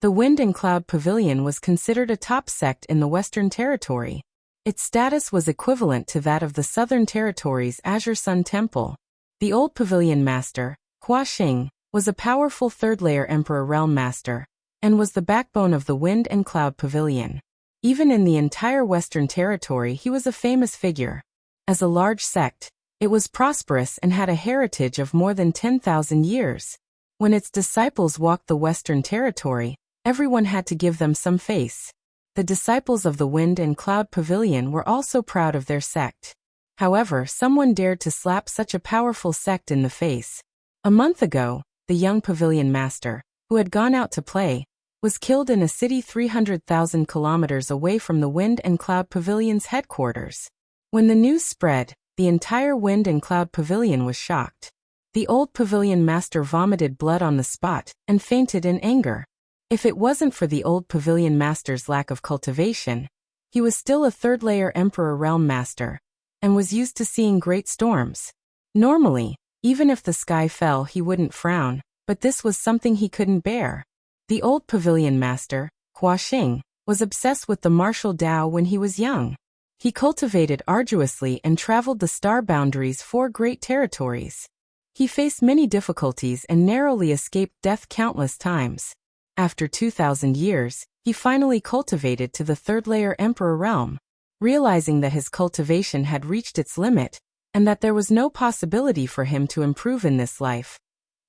The Wind and Cloud Pavilion was considered a top sect in the Western Territory. Its status was equivalent to that of the Southern Territory's Azure Sun Temple. The old pavilion master, Hua Xing, was a powerful third-layer Emperor Realm Master, and was the backbone of the Wind and Cloud Pavilion. Even in the entire Western Territory, he was a famous figure. As a large sect, it was prosperous and had a heritage of more than 10,000 years. When its disciples walked the Western Territory, everyone had to give them some face. The disciples of the Wind and Cloud Pavilion were also proud of their sect. However, someone dared to slap such a powerful sect in the face. A month ago, the young pavilion master, who had gone out to play, was killed in a city 300,000 kilometers away from the Wind and Cloud Pavilion's headquarters. When the news spread, the entire Wind and Cloud Pavilion was shocked. The old pavilion master vomited blood on the spot and fainted in anger. If it wasn't for the old pavilion master's lack of cultivation, he was still a third-layer Emperor Realm Master, and was used to seeing great storms. Normally, even if the sky fell, he wouldn't frown, but this was something he couldn't bear. The old pavilion master, Hua Xing, was obsessed with the martial Tao when he was young. He cultivated arduously and traveled the star boundaries 4 great territories. He faced many difficulties and narrowly escaped death countless times. After 2,000 years, he finally cultivated to the third-layer Emperor realm. Realizing that his cultivation had reached its limit, and that there was no possibility for him to improve in this life,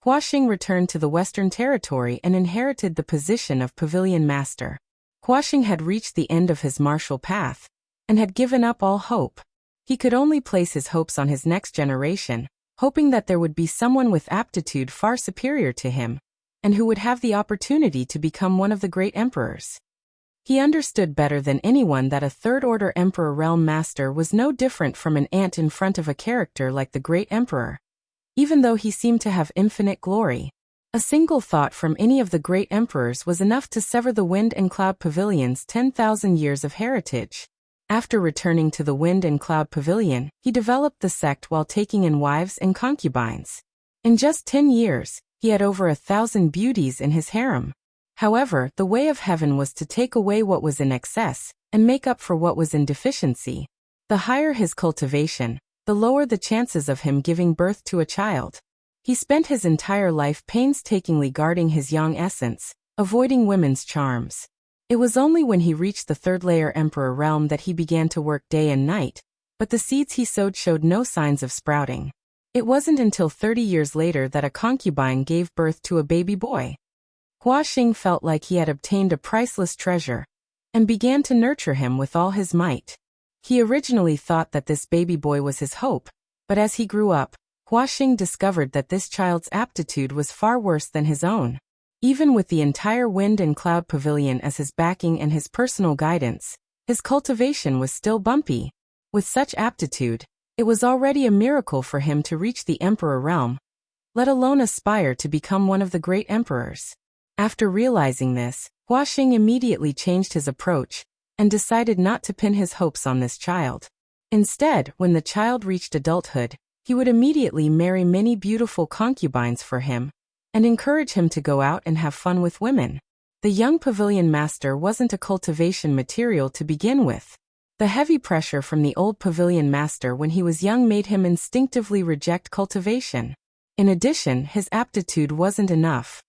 Hua Xing returned to the Western Territory and inherited the position of Pavilion Master. Hua Xing had reached the end of his martial path, and had given up all hope. He could only place his hopes on his next generation, hoping that there would be someone with aptitude far superior to him, and who would have the opportunity to become one of the great emperors. He understood better than anyone that a third-order Emperor Realm Master was no different from an ant in front of a character like the great emperor. Even though he seemed to have infinite glory, a single thought from any of the great emperors was enough to sever the Wind and Cloud Pavilion's 10,000 years of heritage. After returning to the Wind and Cloud Pavilion, he developed the sect while taking in wives and concubines. In just 10 years, he had over 1,000 beauties in his harem. However, the way of heaven was to take away what was in excess and make up for what was in deficiency. The higher his cultivation, the lower the chances of him giving birth to a child. He spent his entire life painstakingly guarding his young essence, avoiding women's charms. It was only when he reached the third-layer Emperor realm that he began to work day and night, but the seeds he sowed showed no signs of sprouting. It wasn't until 30 years later that a concubine gave birth to a baby boy. Hua Xing felt like he had obtained a priceless treasure, and began to nurture him with all his might. He originally thought that this baby boy was his hope, but as he grew up, Hua Xing discovered that this child's aptitude was far worse than his own. Even with the entire Wind and Cloud Pavilion as his backing and his personal guidance, his cultivation was still bumpy. With such aptitude, it was already a miracle for him to reach the Emperor realm, let alone aspire to become one of the great emperors. After realizing this, Hua Xing immediately changed his approach, and decided not to pin his hopes on this child. Instead, when the child reached adulthood, he would immediately marry many beautiful concubines for him, and encourage him to go out and have fun with women. The young pavilion master wasn't a cultivation material to begin with. The heavy pressure from the old pavilion master when he was young made him instinctively reject cultivation. In addition, his aptitude wasn't enough.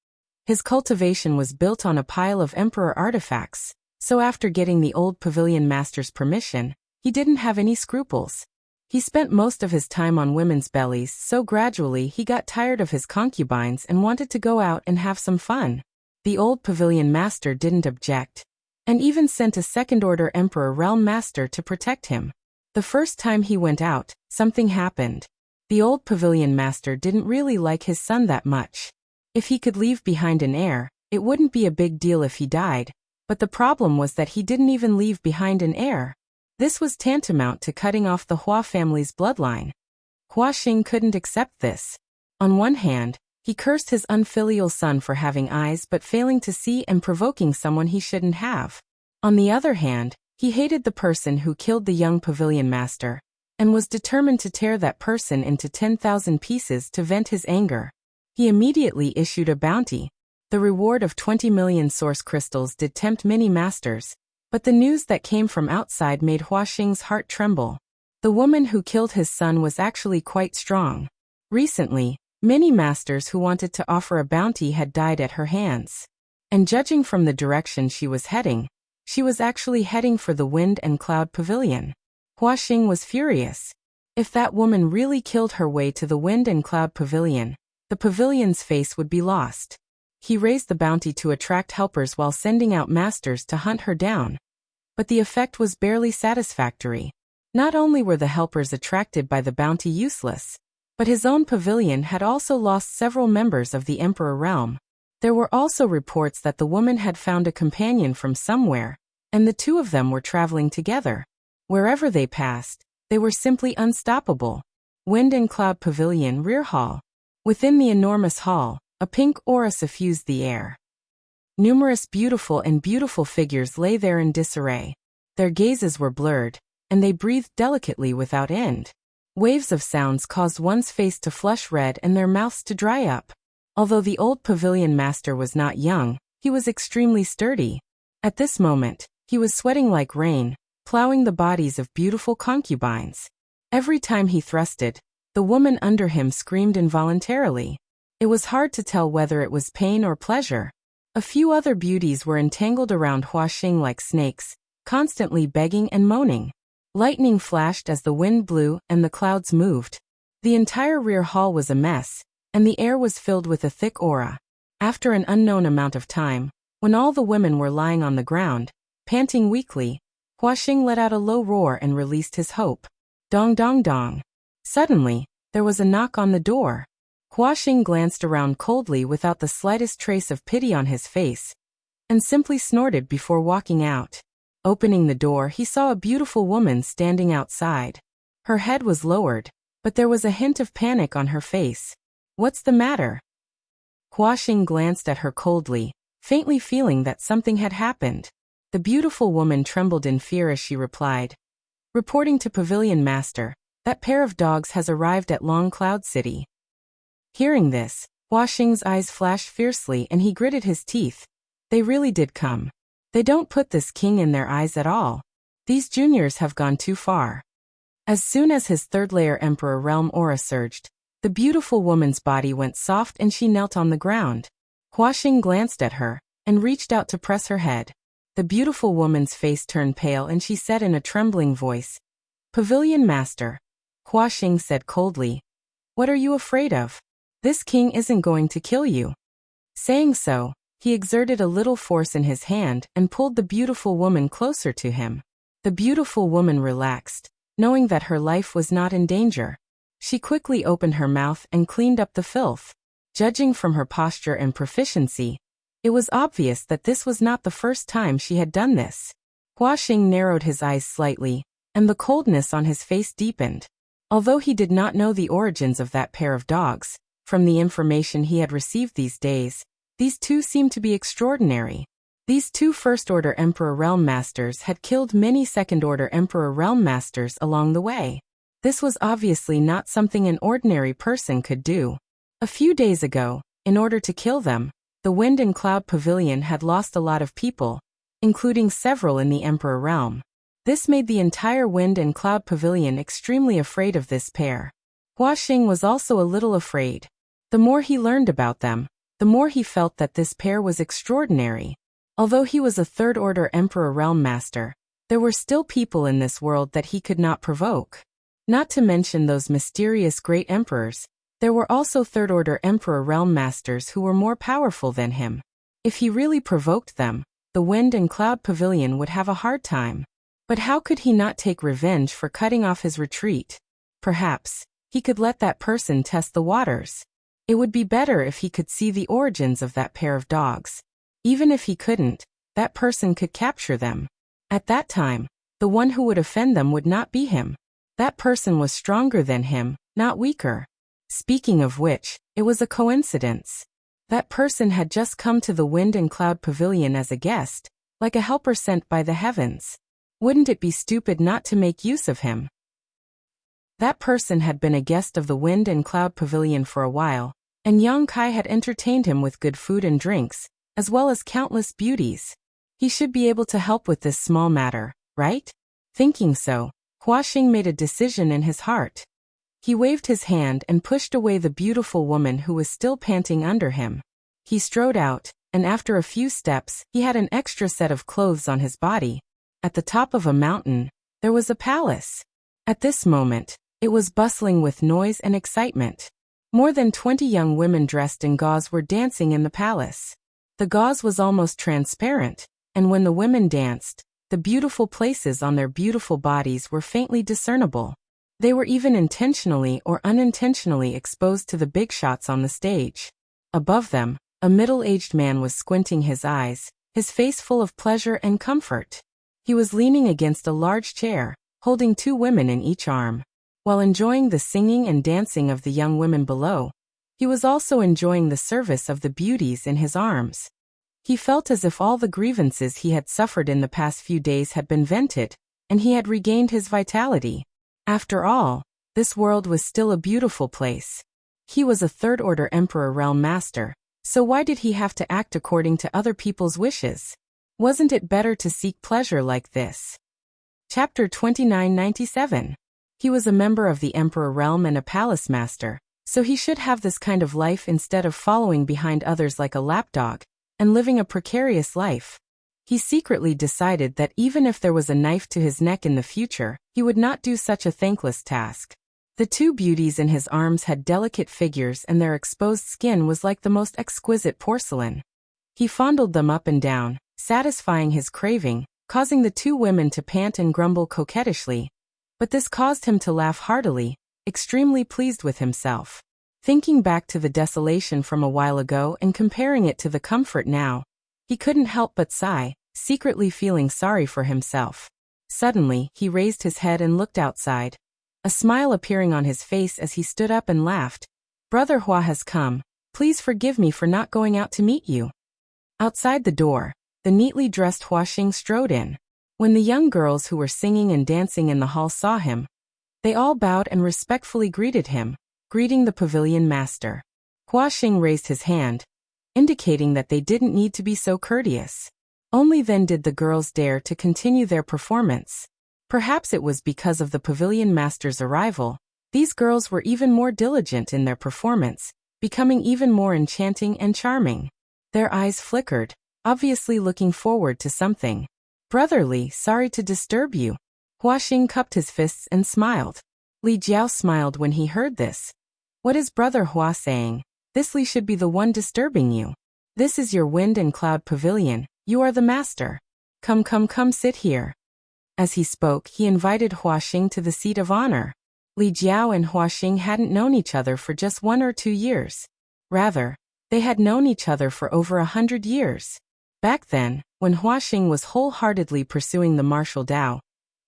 His cultivation was built on a pile of emperor artifacts, so after getting the old pavilion master's permission, he didn't have any scruples. He spent most of his time on women's bellies, so gradually he got tired of his concubines and wanted to go out and have some fun. The old pavilion master didn't object, and even sent a second-order Emperor Realm Master to protect him. The first time he went out, something happened. The old pavilion master didn't really like his son that much. If he could leave behind an heir, it wouldn't be a big deal if he died, but the problem was that he didn't even leave behind an heir. This was tantamount to cutting off the Hua family's bloodline. Hua Xing couldn't accept this. On one hand, he cursed his unfilial son for having eyes but failing to see and provoking someone he shouldn't have. On the other hand, he hated the person who killed the young pavilion master, and was determined to tear that person into 10,000 pieces to vent his anger. He immediately issued a bounty. The reward of 20 million source crystals did tempt many masters, but the news that came from outside made Hua Xing's heart tremble. The woman who killed his son was actually quite strong. Recently, many masters who wanted to offer a bounty had died at her hands. And judging from the direction she was heading, She was actually heading for the Wind and Cloud Pavilion. Hua Xing was furious. If that woman really killed her way to the Wind and Cloud Pavilion, the pavilion's face would be lost. He raised the bounty to attract helpers while sending out masters to hunt her down. But the effect was barely satisfactory. Not only were the helpers attracted by the bounty useless, but his own pavilion had also lost several members of the Emperor realm. There were also reports that the woman had found a companion from somewhere, and the two of them were traveling together. Wherever they passed, they were simply unstoppable. Wind and Cloud Pavilion Rear Hall. Within the enormous hall, a pink aura suffused the air. Numerous beautiful figures lay there in disarray. Their gazes were blurred, and they breathed delicately without end. Waves of sounds caused one's face to flush red and their mouths to dry up. Although the old pavilion master was not young, he was extremely sturdy. At this moment, he was sweating like rain, plowing the bodies of beautiful concubines. Every time he thrusted, the woman under him screamed involuntarily. It was hard to tell whether it was pain or pleasure. A few other beauties were entangled around Hua Xing like snakes, constantly begging and moaning. Lightning flashed as the wind blew and the clouds moved. The entire rear hall was a mess, and the air was filled with a thick aura. After an unknown amount of time, when all the women were lying on the ground, panting weakly, Hua Xing let out a low roar and released his hope. Dong dong dong. Suddenly, there was a knock on the door. Hua Xing glanced around coldly without the slightest trace of pity on his face, and simply snorted before walking out. Opening the door, he saw a beautiful woman standing outside. Her head was lowered, but there was a hint of panic on her face. What's the matter? Hua Xing glanced at her coldly, faintly feeling that something had happened. The beautiful woman trembled in fear as she replied, "Reporting to Pavilion Master, that pair of dogs has arrived at Long Cloud City." Hearing this, Hua Xing's eyes flashed fiercely and he gritted his teeth. They really did come. They don't put this king in their eyes at all. These juniors have gone too far. As soon as his third-layer Emperor Realm aura surged, the beautiful woman's body went soft and she knelt on the ground. Hua Xing glanced at her and reached out to press her head. The beautiful woman's face turned pale and she said in a trembling voice, "Pavilion Master." Hua Xing said coldly, "What are you afraid of? This king isn't going to kill you." Saying so, he exerted a little force in his hand and pulled the beautiful woman closer to him. The beautiful woman relaxed, knowing that her life was not in danger. She quickly opened her mouth and cleaned up the filth. Judging from her posture and proficiency, it was obvious that this was not the first time she had done this. Hua Xing narrowed his eyes slightly, and the coldness on his face deepened. Although he did not know the origins of that pair of dogs, from the information he had received these days, these two seemed to be extraordinary. These two First-Order Emperor Realm Masters had killed many Second-Order Emperor Realm Masters along the way. This was obviously not something an ordinary person could do. A few days ago, in order to kill them, the Wind and Cloud Pavilion had lost a lot of people, including several in the Emperor Realm. This made the entire Wind and Cloud Pavilion extremely afraid of this pair. Hua Xing was also a little afraid. The more he learned about them, the more he felt that this pair was extraordinary. Although he was a Third-Order Emperor Realm Master, there were still people in this world that he could not provoke. Not to mention those mysterious great emperors, there were also Third-Order Emperor Realm Masters who were more powerful than him. If he really provoked them, the Wind and Cloud Pavilion would have a hard time. But how could he not take revenge for cutting off his retreat? Perhaps he could let that person test the waters. It would be better if he could see the origins of that pair of dogs. Even if he couldn't, that person could capture them. At that time, the one who would offend them would not be him. That person was stronger than him, not weaker. Speaking of which, it was a coincidence. That person had just come to the Wind and Cloud Pavilion as a guest, like a helper sent by the heavens. Wouldn't it be stupid not to make use of him? That person had been a guest of the Wind and Cloud Pavilion for a while, and Yang Kai had entertained him with good food and drinks, as well as countless beauties. He should be able to help with this small matter, right? Thinking so, Hua Xing made a decision in his heart. He waved his hand and pushed away the beautiful woman who was still panting under him. He strode out, and after a few steps, he had an extra set of clothes on his body. At the top of a mountain, there was a palace. At this moment, it was bustling with noise and excitement. More than 20 young women dressed in gauze were dancing in the palace. The gauze was almost transparent, and when the women danced, the beautiful places on their beautiful bodies were faintly discernible. They were even intentionally or unintentionally exposed to the big shots on the stage. Above them, a middle-aged man was squinting his eyes, his face full of pleasure and comfort. He was leaning against a large chair, holding 2 women in each arm. While enjoying the singing and dancing of the young women below, he was also enjoying the service of the beauties in his arms. He felt as if all the grievances he had suffered in the past few days had been vented, and he had regained his vitality. After all, this world was still a beautiful place. He was a third-order Emperor Realm Master, so why did he have to act according to other people's wishes? Wasn't it better to seek pleasure like this? Chapter 2997. He was a member of the Emperor Realm and a Palace Master, so he should have this kind of life instead of following behind others like a lapdog, and living a precarious life. He secretly decided that even if there was a knife to his neck in the future, he would not do such a thankless task. The 2 beauties in his arms had delicate figures and their exposed skin was like the most exquisite porcelain. He fondled them up and down, satisfying his craving, causing the 2 women to pant and grumble coquettishly. But this caused him to laugh heartily, extremely pleased with himself. Thinking back to the desolation from a while ago and comparing it to the comfort now, he couldn't help but sigh, secretly feeling sorry for himself. Suddenly, he raised his head and looked outside, a smile appearing on his face as he stood up and laughed. "Brother Hua has come. Please forgive me for not going out to meet you." Outside the door, the neatly dressed Huaxing strode in. When the young girls who were singing and dancing in the hall saw him, they all bowed and respectfully greeted him, greeting the pavilion master. Huaxing raised his hand, indicating that they didn't need to be so courteous. Only then did the girls dare to continue their performance. Perhaps it was because of the pavilion master's arrival. These girls were even more diligent in their performance, becoming even more enchanting and charming. Their eyes flickered, obviously looking forward to something. "Brotherly, sorry to disturb you." Huaxing cupped his fists and smiled. Li Jiao smiled when he heard this. "What is Brother Hua saying? This Li should be the one disturbing you. This is your wind and cloud pavilion, you are the master. Come sit here." As he spoke, he invited Huaxing to the seat of honor. Li Jiao and Huaxing hadn't known each other for just 1 or 2 years. Rather, they had known each other for over 100 years. Back then, when Huaxing was wholeheartedly pursuing the martial Tao,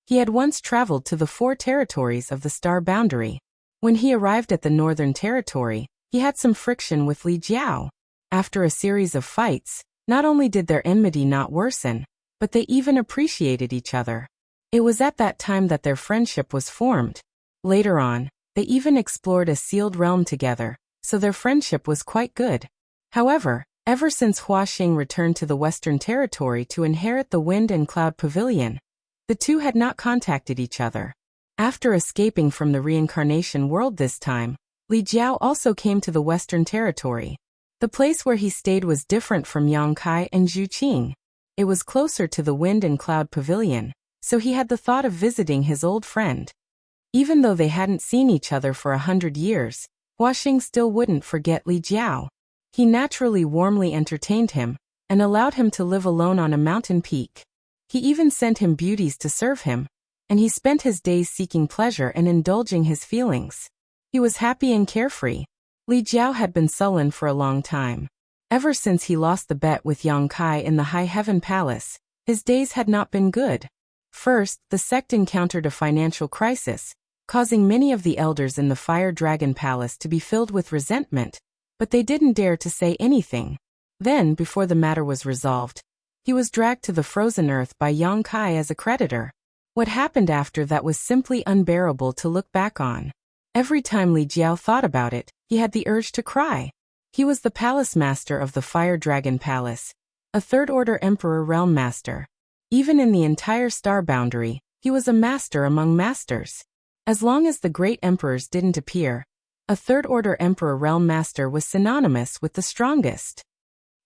he had once traveled to the 4 territories of the star boundary. When he arrived at the northern territory, he had some friction with Li Jiao. After a series of fights, not only did their enmity not worsen, but they even appreciated each other. It was at that time that their friendship was formed. Later on, they even explored a sealed realm together, so their friendship was quite good. However, ever since Huaxing returned to the Western Territory to inherit the Wind and Cloud Pavilion, the 2 had not contacted each other. After escaping from the reincarnation world this time, Li Jiao also came to the Western Territory. The place where he stayed was different from Yangkai and Zhuqing. It was closer to the Wind and Cloud Pavilion, so he had the thought of visiting his old friend. Even though they hadn't seen each other for 100 years, Huaxing still wouldn't forget Li Jiao. He naturally warmly entertained him, and allowed him to live alone on a mountain peak. He even sent him beauties to serve him, and he spent his days seeking pleasure and indulging his feelings. He was happy and carefree. Li Jiao had been sullen for a long time. Ever since he lost the bet with Yang Kai in the High Heaven Palace, his days had not been good. First, the sect encountered a financial crisis, causing many of the elders in the Fire Dragon Palace to be filled with resentment, but they didn't dare to say anything. Then, before the matter was resolved, he was dragged to the frozen earth by Yang Kai as a creditor. What happened after that was simply unbearable to look back on. Every time Li Jiao thought about it, he had the urge to cry. He was the palace master of the Fire Dragon Palace, a third-order Emperor Realm Master. Even in the entire star boundary, he was a master among masters. As long as the great emperors didn't appear, a third-order Emperor Realm Master was synonymous with the strongest.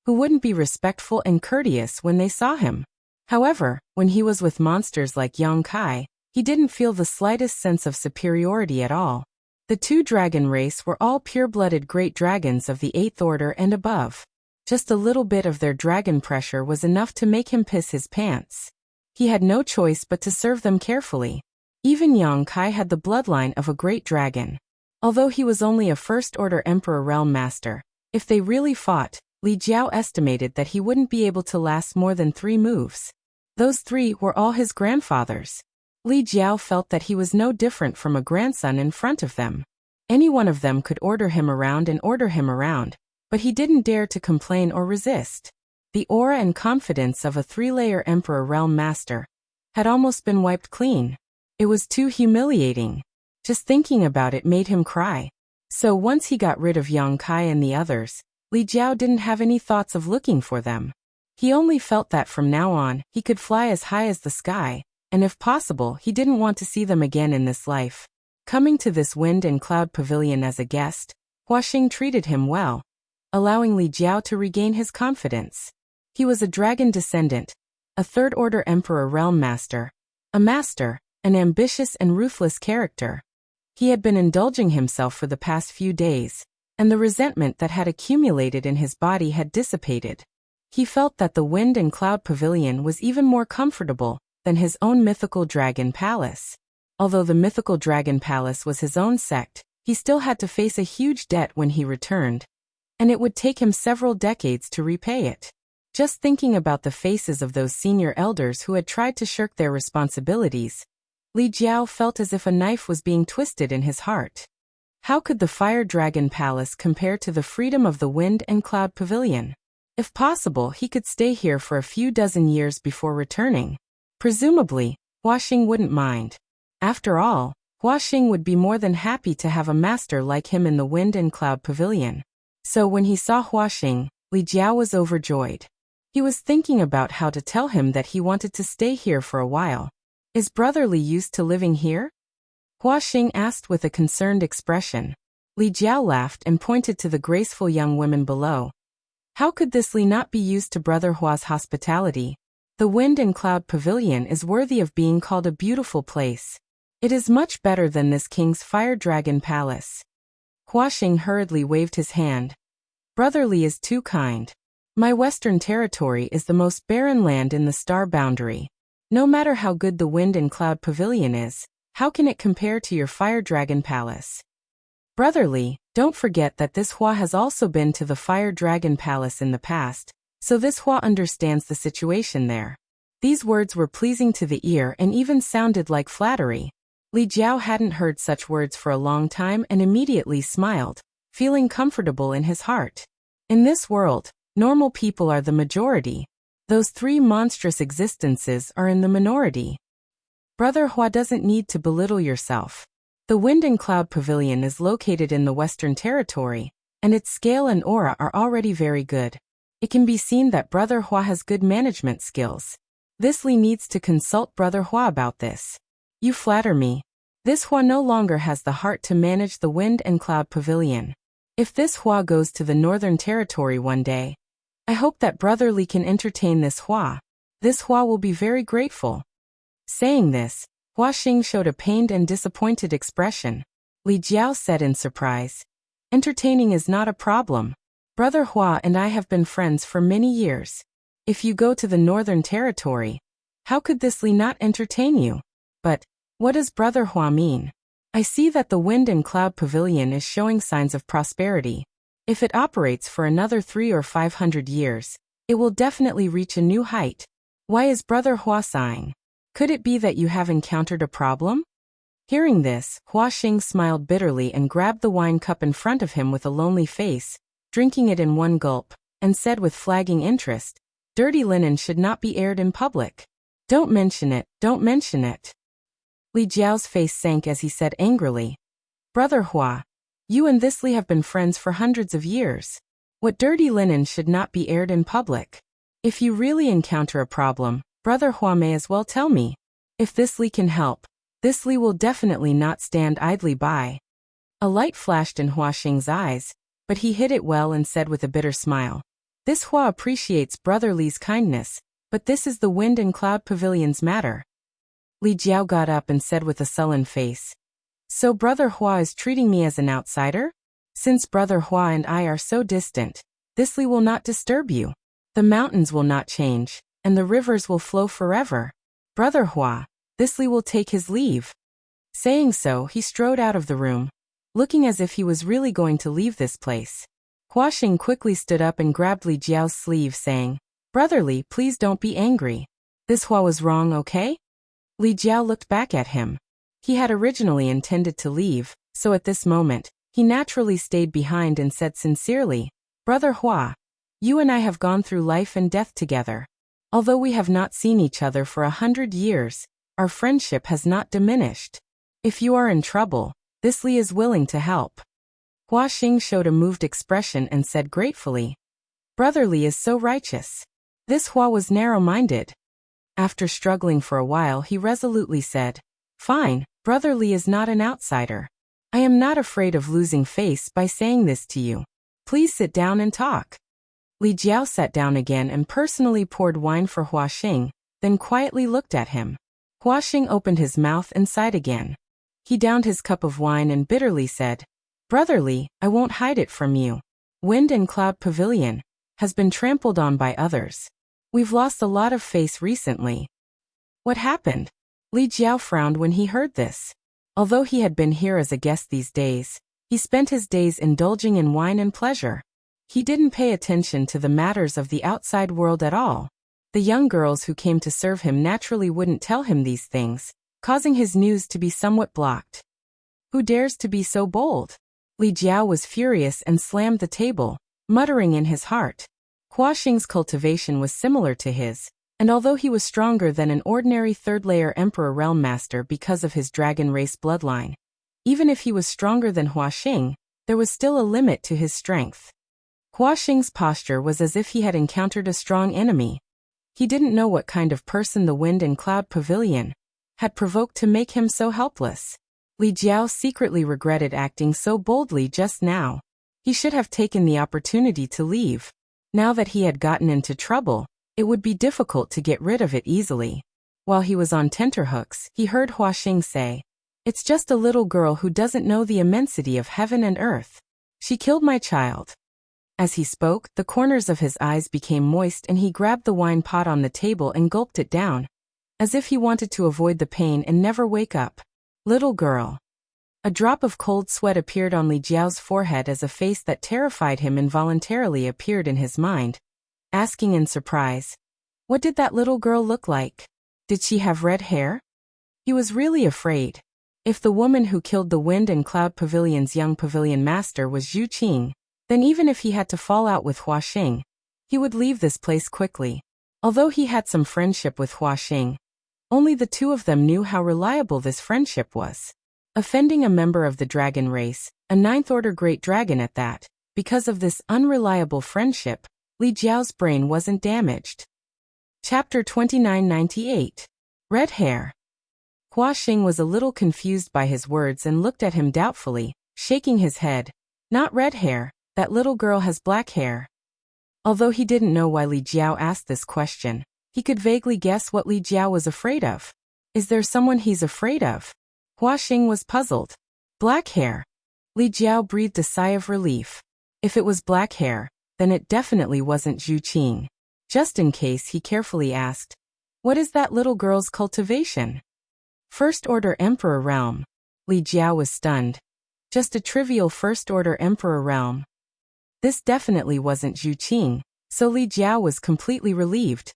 who wouldn't be respectful and courteous when they saw him. However, when he was with monsters like Yang Kai, he didn't feel the slightest sense of superiority at all. The two dragon race were all pure-blooded great dragons of the 8th order and above. Just a little bit of their dragon pressure was enough to make him piss his pants. He had no choice but to serve them carefully. Even Yang Kai had the bloodline of a great dragon. Although he was only a first-order Emperor Realm Master, if they really fought, Li Jiao estimated that he wouldn't be able to last more than 3 moves. Those 3 were all his grandfathers. Li Jiao felt that he was no different from a grandson in front of them. Any one of them could order him around, but he didn't dare to complain or resist. The aura and confidence of a 3-layer Emperor Realm Master had almost been wiped clean. It was too humiliating. Just thinking about it made him cry. So once he got rid of Yang Kai and the others, Li Jiao didn't have any thoughts of looking for them. He only felt that from now on, he could fly as high as the sky, and if possible, he didn't want to see them again in this life. Coming to this wind and cloud pavilion as a guest, Huaxing treated him well, allowing Li Jiao to regain his confidence. He was a dragon descendant, a 3rd-order Emperor Realm Master, an ambitious and ruthless character. He had been indulging himself for the past few days, and the resentment that had accumulated in his body had dissipated. He felt that the wind and cloud pavilion was even more comfortable than his own mythical dragon palace. Although the mythical dragon palace was his own sect, he still had to face a huge debt when he returned, and it would take him several decades to repay it. Just thinking about the faces of those senior elders who had tried to shirk their responsibilities, Li Jiao felt as if a knife was being twisted in his heart. How could the Fire Dragon Palace compare to the freedom of the Wind and Cloud Pavilion? If possible, he could stay here for a few dozen years before returning. Presumably, Huaxing wouldn't mind. After all, Huaxing would be more than happy to have a master like him in the Wind and Cloud Pavilion. So when he saw Huaxing, Li Jiao was overjoyed. He was thinking about how to tell him that he wanted to stay here for a while. Is Brother Li used to living here? Huaxing asked with a concerned expression. Li Jiao laughed and pointed to the graceful young women below. How could this Li not be used to Brother Hua's hospitality? The Wind and Cloud Pavilion is worthy of being called a beautiful place. It is much better than this king's Fire Dragon Palace. Huaxing hurriedly waved his hand. Brother Li is too kind. My western territory is the most barren land in the star boundary. No matter how good the Wind and Cloud Pavilion is, how can it compare to your Fire Dragon Palace? Brother Li, don't forget that this Hua has also been to the Fire Dragon Palace in the past, so this Hua understands the situation there. These words were pleasing to the ear and even sounded like flattery. Li Jiao hadn't heard such words for a long time and immediately smiled, feeling comfortable in his heart. In this world, normal people are the majority. Those 3 monstrous existences are in the minority. Brother Hua doesn't need to belittle yourself. The Wind and Cloud Pavilion is located in the Western Territory, and its scale and aura are already very good. It can be seen that Brother Hua has good management skills. This Li needs to consult Brother Hua about this. You flatter me. This Hua no longer has the heart to manage the Wind and Cloud Pavilion. If this Hua goes to the Northern Territory one day, I hope that Brother Li can entertain this Hua. This Hua will be very grateful. Saying this, Huaxing showed a pained and disappointed expression. Li Jiao said in surprise, entertaining is not a problem. Brother Hua and I have been friends for many years. If you go to the Northern Territory, how could this Li not entertain you? But, what does Brother Hua mean? I see that the Wind and Cloud Pavilion is showing signs of prosperity. If it operates for another 300 or 500 years, it will definitely reach a new height. Why is Brother Hua sighing? Could it be that you have encountered a problem? Hearing this, Huaxing smiled bitterly and grabbed the wine cup in front of him with a lonely face, drinking it in one gulp, and said with flagging interest, dirty linen should not be aired in public. Don't mention it, don't mention it. Li Jiao's face sank as he said angrily, Brother Hua, you and this Li have been friends for hundreds of years. What dirty linen should not be aired in public? If you really encounter a problem, Brother Hua may as well tell me. If this Li can help, this Li will definitely not stand idly by. A light flashed in Huaxing's eyes, but he hid it well and said with a bitter smile, This Hua appreciates Brother Li's kindness, but this is the Wind and Cloud Pavilion's matter. Li Jiao got up and said with a sullen face. So Brother Hua is treating me as an outsider? Since Brother Hua and I are so distant, this Li will not disturb you. The mountains will not change, and the rivers will flow forever. Brother Hua, this Li will take his leave. Saying so, he strode out of the room, looking as if he was really going to leave this place. Hua Xing quickly stood up and grabbed Li Jiao's sleeve, saying, Brother Li, please don't be angry. This Hua was wrong, okay? Li Jiao looked back at him. He had originally intended to leave, so at this moment, he naturally stayed behind and said sincerely, Brother Hua, you and I have gone through life and death together. Although we have not seen each other for 100 years, our friendship has not diminished. If you are in trouble, this Li is willing to help. Hua Xing showed a moved expression and said gratefully, Brother Li is so righteous. This Hua was narrow-minded. After struggling for a while, he resolutely said, Fine, Brother Li is not an outsider. I am not afraid of losing face by saying this to you. Please sit down and talk. Li Jiao sat down again and personally poured wine for Hua Xing, then quietly looked at him. Hua Xing opened his mouth and sighed again. He downed his cup of wine and bitterly said, Brother Li, I won't hide it from you. Wind and Cloud Pavilion has been trampled on by others. We've lost a lot of face recently. What happened? Li Jiao frowned when he heard this. Although he had been here as a guest these days, he spent his days indulging in wine and pleasure. He didn't pay attention to the matters of the outside world at all. The young girls who came to serve him naturally wouldn't tell him these things, causing his news to be somewhat blocked. Who dares to be so bold? Li Jiao was furious and slammed the table, muttering in his heart. Hua Xing's cultivation was similar to his, and although he was stronger than an ordinary third-layer Emperor Realm Master because of his dragon race bloodline, even if he was stronger than Hua Xing, there was still a limit to his strength. Hua Xing's posture was as if he had encountered a strong enemy. He didn't know what kind of person the Wind and Cloud Pavilion had provoked to make him so helpless. Li Jiao secretly regretted acting so boldly just now. He should have taken the opportunity to leave. Now that he had gotten into trouble, it would be difficult to get rid of it easily. While he was on tenterhooks, he heard Hua Xing say, It's just a little girl who doesn't know the immensity of heaven and earth. She killed my child. As he spoke, the corners of his eyes became moist and he grabbed the wine pot on the table and gulped it down, as if he wanted to avoid the pain and never wake up. Little girl. A drop of cold sweat appeared on Li Jiao's forehead as a face that terrified him involuntarily appeared in his mind, asking in surprise, What did that little girl look like? Did she have red hair? He was really afraid. If the woman who killed the Wind and Cloud Pavilion's young pavilion master was Zhu Qing, then even if he had to fall out with Hua Xing, he would leave this place quickly. Although he had some friendship with Hua Xing, only the two of them knew how reliable this friendship was. Offending a member of the dragon race, a ninth-order great dragon at that, because of this unreliable friendship, Li Jiao's brain wasn't damaged. Chapter 2998. Red Hair. Hua Xing was a little confused by his words and looked at him doubtfully, shaking his head. Not red hair, that little girl has black hair. Although he didn't know why Li Jiao asked this question, he could vaguely guess what Li Jiao was afraid of. Is there someone he's afraid of? Hua Xing was puzzled. Black hair. Li Jiao breathed a sigh of relief. If it was black hair, then it definitely wasn't Zhu Qing. Just in case, he carefully asked, What is that little girl's cultivation? First-order Emperor Realm. Li Jiao was stunned. Just a trivial first-order Emperor Realm. This definitely wasn't Zhu Qing, so Li Jiao was completely relieved.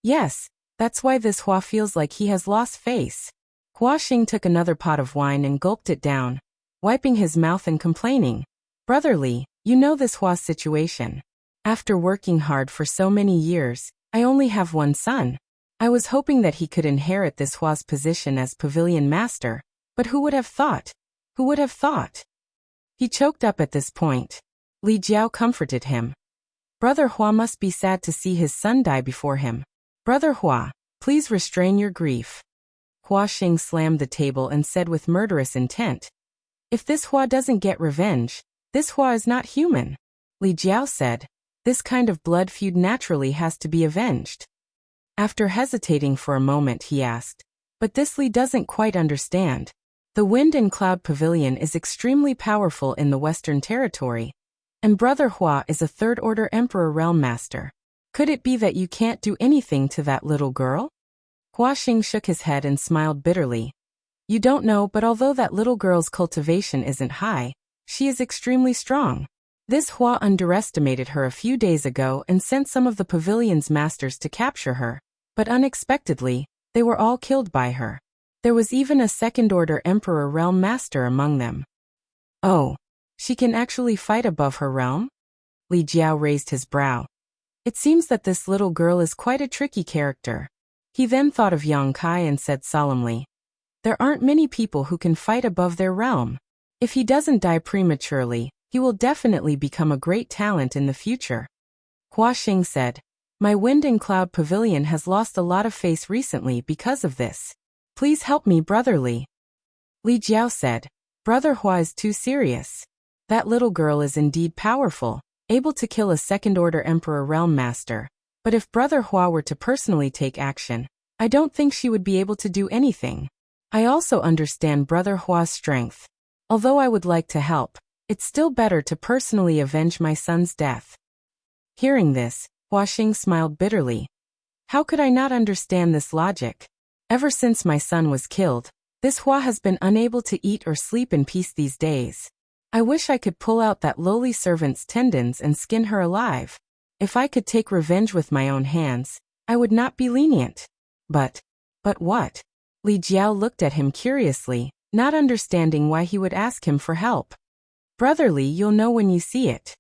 Yes, that's why this Hua feels like he has lost face. Hua Xing took another pot of wine and gulped it down, wiping his mouth and complaining. Brother Li, you know this Hua's situation. After working hard for so many years, I only have one son. I was hoping that he could inherit this Hua's position as pavilion master, but who would have thought? Who would have thought? He choked up at this point. Li Jiao comforted him. Brother Hua must be sad to see his son die before him. Brother Hua, please restrain your grief. Hua Xing slammed the table and said with murderous intent, If this Hua doesn't get revenge, this Hua is not human. Li Jiao said, This kind of blood feud naturally has to be avenged. After hesitating for a moment, he asked, but this Li doesn't quite understand. The Wind and Cloud Pavilion is extremely powerful in the Western Territory, and Brother Hua is a third-order Emperor Realm Master. Could it be that you can't do anything to that little girl? Hua Xing shook his head and smiled bitterly. You don't know, but although that little girl's cultivation isn't high, she is extremely strong. This Hua underestimated her a few days ago and sent some of the pavilion's masters to capture her, but unexpectedly, they were all killed by her. There was even a second-order Emperor Realm Master among them. Oh, she can actually fight above her realm? Li Jiao raised his brow. It seems that this little girl is quite a tricky character. He then thought of Yang Kai and said solemnly, there aren't many people who can fight above their realm. If he doesn't die prematurely, he will definitely become a great talent in the future. Hua Xing said, my Wind and Cloud Pavilion has lost a lot of face recently because of this. Please help me, Brother Li. Li Jiao said, Brother Hua is too serious. That little girl is indeed powerful, able to kill a second-order Emperor Realm Master, but if Brother Hua were to personally take action, I don't think she would be able to do anything. I also understand Brother Hua's strength. Although I would like to help, it's still better to personally avenge my son's death. Hearing this, Hua Xing smiled bitterly. How could I not understand this logic? Ever since my son was killed, this Hua has been unable to eat or sleep in peace these days. I wish I could pull out that lowly servant's tendons and skin her alive. If I could take revenge with my own hands, I would not be lenient. But what? Li Jiao looked at him curiously, not understanding why he would ask him for help. Brother Li, you'll know when you see it.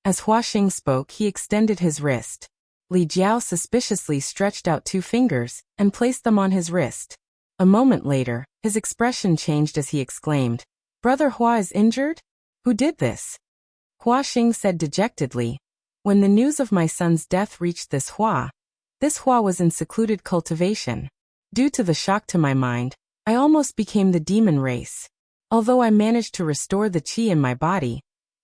As Hua Xing spoke, he extended his wrist. Li Jiao suspiciously stretched out 2 fingers and placed them on his wrist. A moment later, his expression changed as he exclaimed, Brother Hua is injured? Who did this? Hua Xing said dejectedly, when the news of my son's death reached this Hua was in secluded cultivation. Due to the shock to my mind, I almost became the demon race. Although I managed to restore the qi in my body,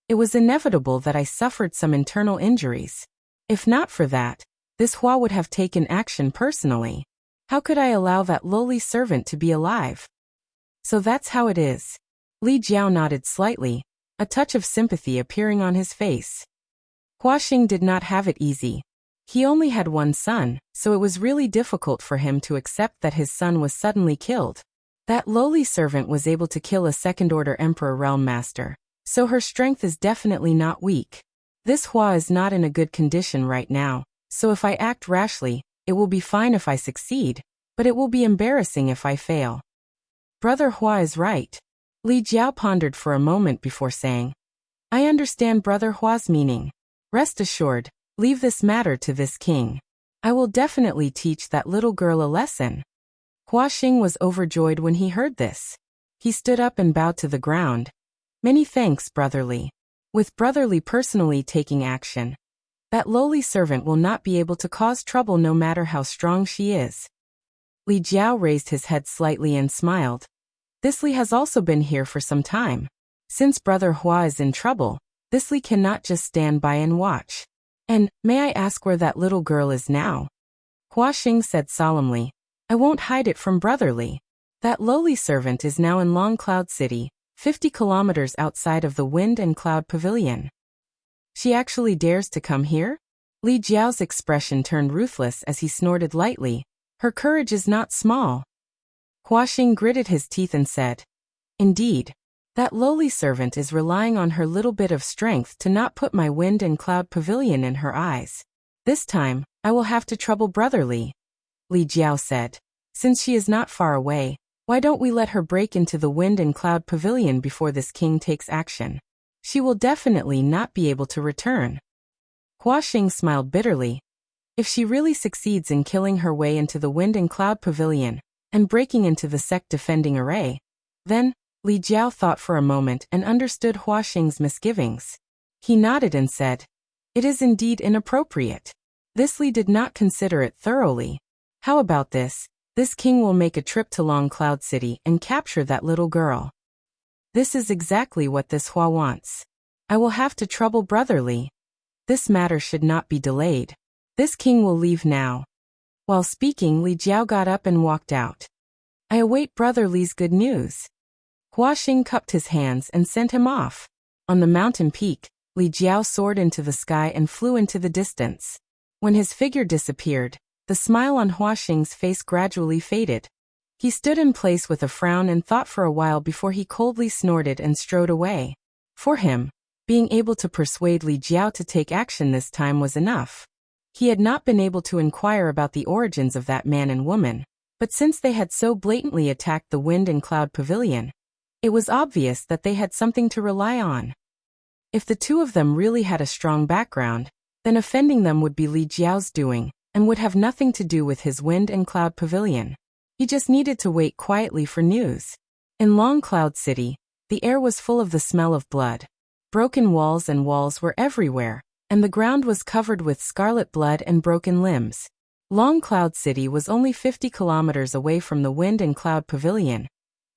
it was inevitable that I suffered some internal injuries. If not for that, this Hua would have taken action personally. How could I allow that lowly servant to be alive? So that's how it is. Li Jiao nodded slightly, a touch of sympathy appearing on his face. Hua Xing did not have it easy. He only had one son, so it was really difficult for him to accept that his son was suddenly killed. That lowly servant was able to kill a second-order Emperor Realm Master, so her strength is definitely not weak. This Hua is not in a good condition right now, so if I act rashly, it will be fine if I succeed, but it will be embarrassing if I fail. Brother Hua is right. Li Jiao pondered for a moment before saying, I understand Brother Hua's meaning. Rest assured, leave this matter to this king. I will definitely teach that little girl a lesson. Hua Xing was overjoyed when he heard this. He stood up and bowed to the ground. Many thanks, Brother Li. With Brother Li personally taking action, that lowly servant will not be able to cause trouble no matter how strong she is. Li Jiao raised his head slightly and smiled. This Li has also been here for some time. Since Brother Hua is in trouble, this Li cannot just stand by and watch. And, may I ask where that little girl is now? Hua Xing said solemnly, I won't hide it from Brother Li. That lowly servant is now in Long Cloud City, 50 kilometers outside of the Wind and Cloud Pavilion. She actually dares to come here? Li Jiao's expression turned ruthless as he snorted lightly. Her courage is not small. Hua Xing gritted his teeth and said, Indeed. That lowly servant is relying on her little bit of strength to not put my Wind and Cloud Pavilion in her eyes. This time, I will have to trouble Brother Li. Li Jiao said, Since she is not far away, why don't we let her break into the Wind and Cloud Pavilion before this king takes action? She will definitely not be able to return. Hua Xing smiled bitterly. If she really succeeds in killing her way into the Wind and Cloud Pavilion and breaking into the sect defending array, then, Li Jiao thought for a moment and understood Hua Xing's misgivings. He nodded and said, It is indeed inappropriate. This Li did not consider it thoroughly. How about this? This king will make a trip to Long Cloud City and capture that little girl. This is exactly what this Hua wants. I will have to trouble Brother Li. This matter should not be delayed. This king will leave now. While speaking, Li Jiao got up and walked out. I await Brother Li's good news. Hua Xing cupped his hands and sent him off. On the mountain peak, Li Jiao soared into the sky and flew into the distance. When his figure disappeared, the smile on Hua Xing's face gradually faded. He stood in place with a frown and thought for a while before he coldly snorted and strode away. For him, being able to persuade Li Jiao to take action this time was enough. He had not been able to inquire about the origins of that man and woman, but since they had so blatantly attacked the Wind and Cloud Pavilion, it was obvious that they had something to rely on. If the two of them really had a strong background, then offending them would be Li Jiao's doing, and would have nothing to do with his Wind and Cloud Pavilion. He just needed to wait quietly for news. In Long Cloud City, the air was full of the smell of blood. Broken walls and walls were everywhere, and the ground was covered with scarlet blood and broken limbs. Long Cloud City was only 50 kilometers away from the Wind and Cloud Pavilion,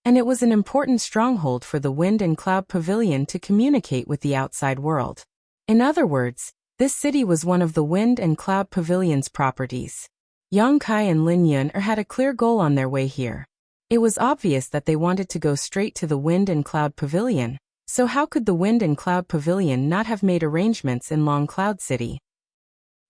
and it was an important stronghold for the Wind and Cloud Pavilion to communicate with the outside world. In other words, this city was one of the Wind and Cloud Pavilion's properties. Yang Kai and Lin Yun had a clear goal on their way here. It was obvious that they wanted to go straight to the Wind and Cloud Pavilion, so how could the Wind and Cloud Pavilion not have made arrangements in Long Cloud City?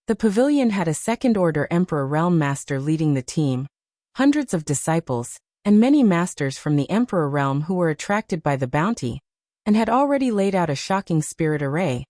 The pavilion had a second-order Emperor Realm Master leading the team, hundreds of disciples, and many masters from the Emperor Realm who were attracted by the bounty, and had already laid out a shocking spirit array,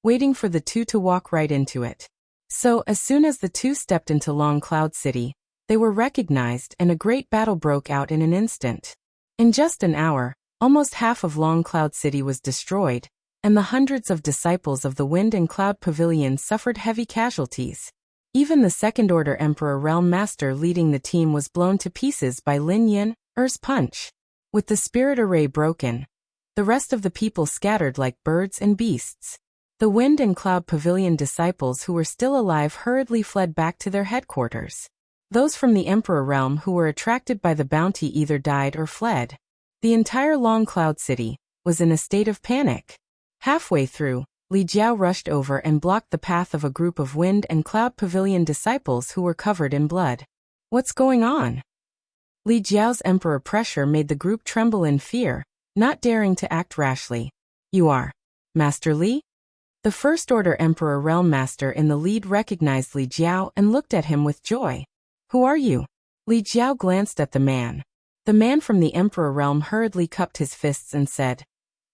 waiting for the two to walk right into it. So, as soon as the two stepped into Long Cloud City, they were recognized and a great battle broke out in an instant. In just an hour, almost half of Long Cloud City was destroyed, and the hundreds of disciples of the Wind and Cloud Pavilion suffered heavy casualties. Even the second-order Emperor Realm Master leading the team was blown to pieces by Lin Yun's punch. With the spirit array broken, the rest of the people scattered like birds and beasts. The Wind and Cloud Pavilion disciples who were still alive hurriedly fled back to their headquarters. Those from the Emperor Realm who were attracted by the bounty either died or fled. The entire Long Cloud City was in a state of panic. Halfway through, Li Jiao rushed over and blocked the path of a group of Wind and Cloud Pavilion disciples who were covered in blood. What's going on? Li Jiao's emperor pressure made the group tremble in fear, not daring to act rashly. You are Master Li? The First-Order Emperor Realm Master in the lead recognized Li Jiao and looked at him with joy. Who are you? Li Jiao glanced at the man. The man from the Emperor Realm hurriedly cupped his fists and said,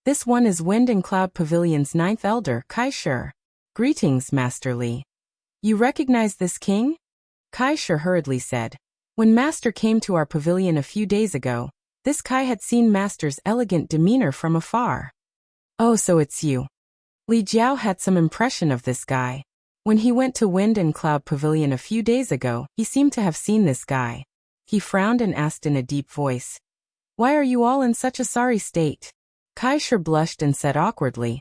This one is Wind and Cloud Pavilion's 9th Elder, Kai Shi. Greetings, Master Li. You recognize this king? Kai Shi hurriedly said. When Master came to our pavilion a few days ago, this Kai had seen Master's elegant demeanor from afar. Oh, so it's you. Li Jiao had some impression of this guy. When he went to Wind and Cloud Pavilion a few days ago, he seemed to have seen this guy. He frowned and asked in a deep voice, Why are you all in such a sorry state? Kai Shi blushed and said awkwardly,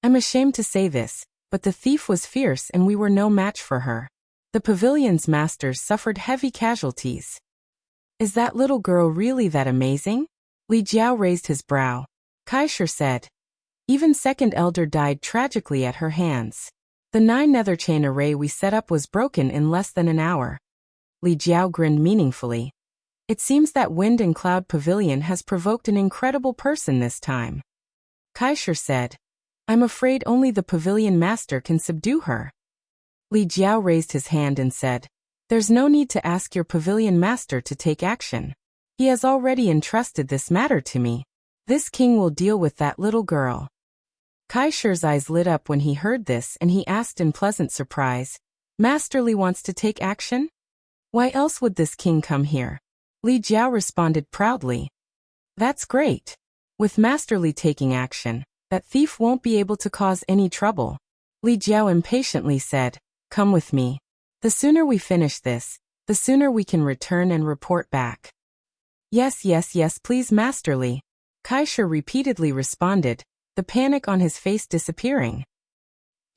I'm ashamed to say this, but the thief was fierce and we were no match for her. The pavilion's masters suffered heavy casualties. Is that little girl really that amazing? Li Jiao raised his brow. Kai Shi said, Even Second Elder died tragically at her hands. The 9 nether chain array we set up was broken in less than an hour. Li Jiao grinned meaningfully. It seems that Wind and Cloud Pavilion has provoked an incredible person this time. Kai Shi said, I'm afraid only the pavilion master can subdue her. Li Jiao raised his hand and said, There's no need to ask your pavilion master to take action. He has already entrusted this matter to me. This king will deal with that little girl. Kai Shi's eyes lit up when he heard this and he asked in pleasant surprise, Master Li wants to take action? Why else would this king come here? Li Jiao responded proudly. That's great. With Master Li taking action, that thief won't be able to cause any trouble. Li Jiao impatiently said, Come with me. The sooner we finish this, the sooner we can return and report back. Yes, please, Master Li. Kai Shi repeatedly responded, the panic on his face disappearing.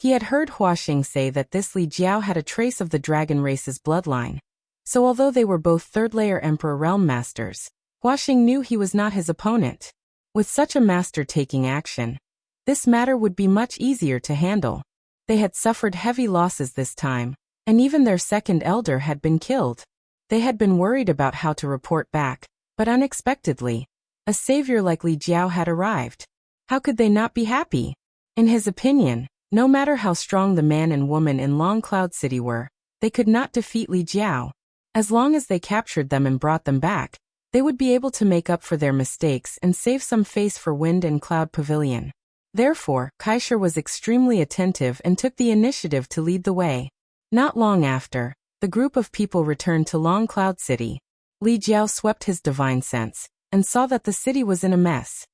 He had heard Hua Xing say that this Li Jiao had a trace of the dragon race's bloodline. So although they were both third-layer Emperor Realm Masters, Hua Xing knew he was not his opponent. With such a master taking action, this matter would be much easier to handle. They had suffered heavy losses this time, and even their second elder had been killed. They had been worried about how to report back, but unexpectedly, a savior like Li Jiao had arrived. How could they not be happy? In his opinion, no matter how strong the man and woman in Long Cloud City were, they could not defeat Li Jiao. As long as they captured them and brought them back, they would be able to make up for their mistakes and save some face for Wind and Cloud Pavilion. Therefore, Kaisher was extremely attentive and took the initiative to lead the way. Not long after, the group of people returned to Long Cloud City. Li Jiao swept his divine sense and saw that the city was in a mess.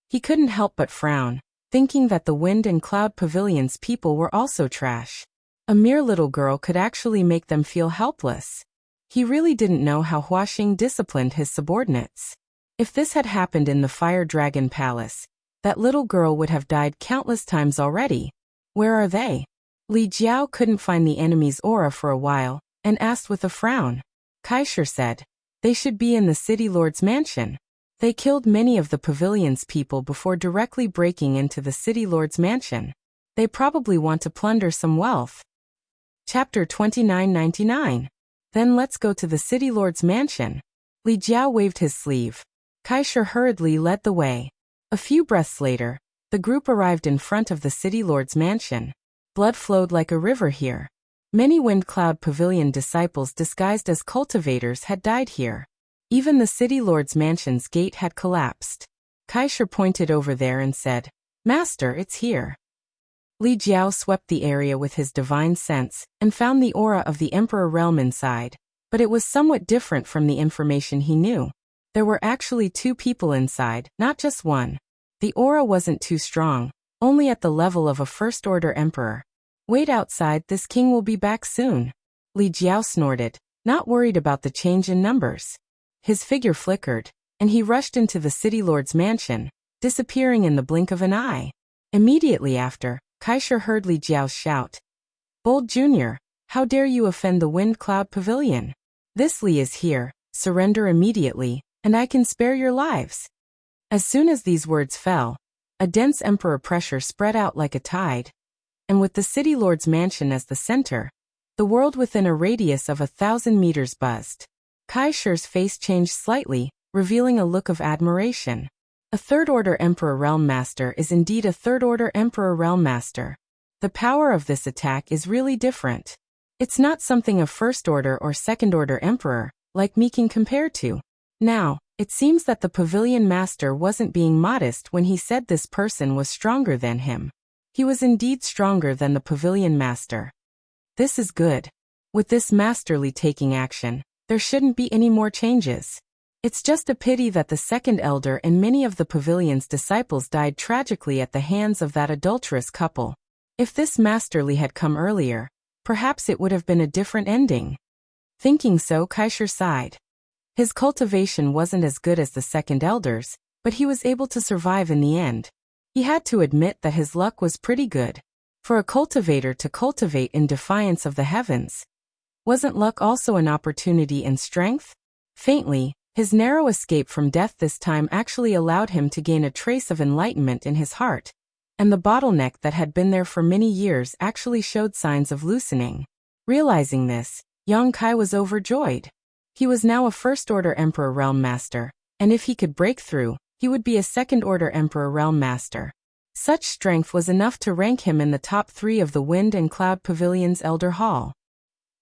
He couldn't help but frown, thinking that the Wind and Cloud Pavilion's people were also trash. A mere little girl could actually make them feel helpless. He really didn't know how Huaxing disciplined his subordinates. If this had happened in the Fire Dragon Palace, that little girl would have died countless times already. Where are they? Li Jiao couldn't find the enemy's aura for a while, and asked with a frown. Kaisher said, "They should be in the city lord's mansion." They killed many of the pavilion's people before directly breaking into the city lord's mansion. They probably want to plunder some wealth. Chapter 2999. Then let's go to the city lord's mansion. Li Jiao waved his sleeve. Kaisher hurriedly led the way. A few breaths later, the group arrived in front of the city lord's mansion. Blood flowed like a river here. Many Wind Cloud Pavilion disciples disguised as cultivators had died here. Even the city lord's mansion's gate had collapsed. Kaisher pointed over there and said, "Master, it's here." Li Jiao swept the area with his divine sense and found the aura of the Emperor realm inside, but it was somewhat different from the information he knew. There were actually two people inside, not just one. The aura wasn't too strong, only at the level of a first-order emperor. "Wait outside, this king will be back soon." Li Jiao snorted, not worried about the change in numbers. His figure flickered, and he rushed into the city lord's mansion, disappearing in the blink of an eye. Immediately after, Kaisher heard Li Jiao shout, "Bold Junior, how dare you offend the Wind Cloud Pavilion? This Li is here, surrender immediately, and I can spare your lives." As soon as these words fell, a dense emperor pressure spread out like a tide. And with the city lord's mansion as the center, the world within a radius of 1,000 meters buzzed. Kaisher's face changed slightly, revealing a look of admiration. A third-order Emperor Realm Master is indeed a third-order Emperor Realm Master. The power of this attack is really different. It's not something a first-order or second-order Emperor, like me, can compare to. Now, it seems that the Pavilion Master wasn't being modest when he said this person was stronger than him. He was indeed stronger than the Pavilion Master. This is good. With this masterly taking action, there shouldn't be any more changes. It's just a pity that the second elder and many of the pavilion's disciples died tragically at the hands of that adulterous couple. If this masterly had come earlier, perhaps it would have been a different ending. Thinking so, Kaisher sighed. His cultivation wasn't as good as the second elder's, but he was able to survive in the end. He had to admit that his luck was pretty good. For a cultivator to cultivate in defiance of the heavens, wasn't luck also an opportunity and strength? Faintly, his narrow escape from death this time actually allowed him to gain a trace of enlightenment in his heart, and the bottleneck that had been there for many years actually showed signs of loosening. Realizing this, Yang Kai was overjoyed. He was now a first-order Emperor Realm Master, and if he could break through, he would be a second-order Emperor Realm Master. Such strength was enough to rank him in the top 3 of the Wind and Cloud Pavilion's Elder Hall.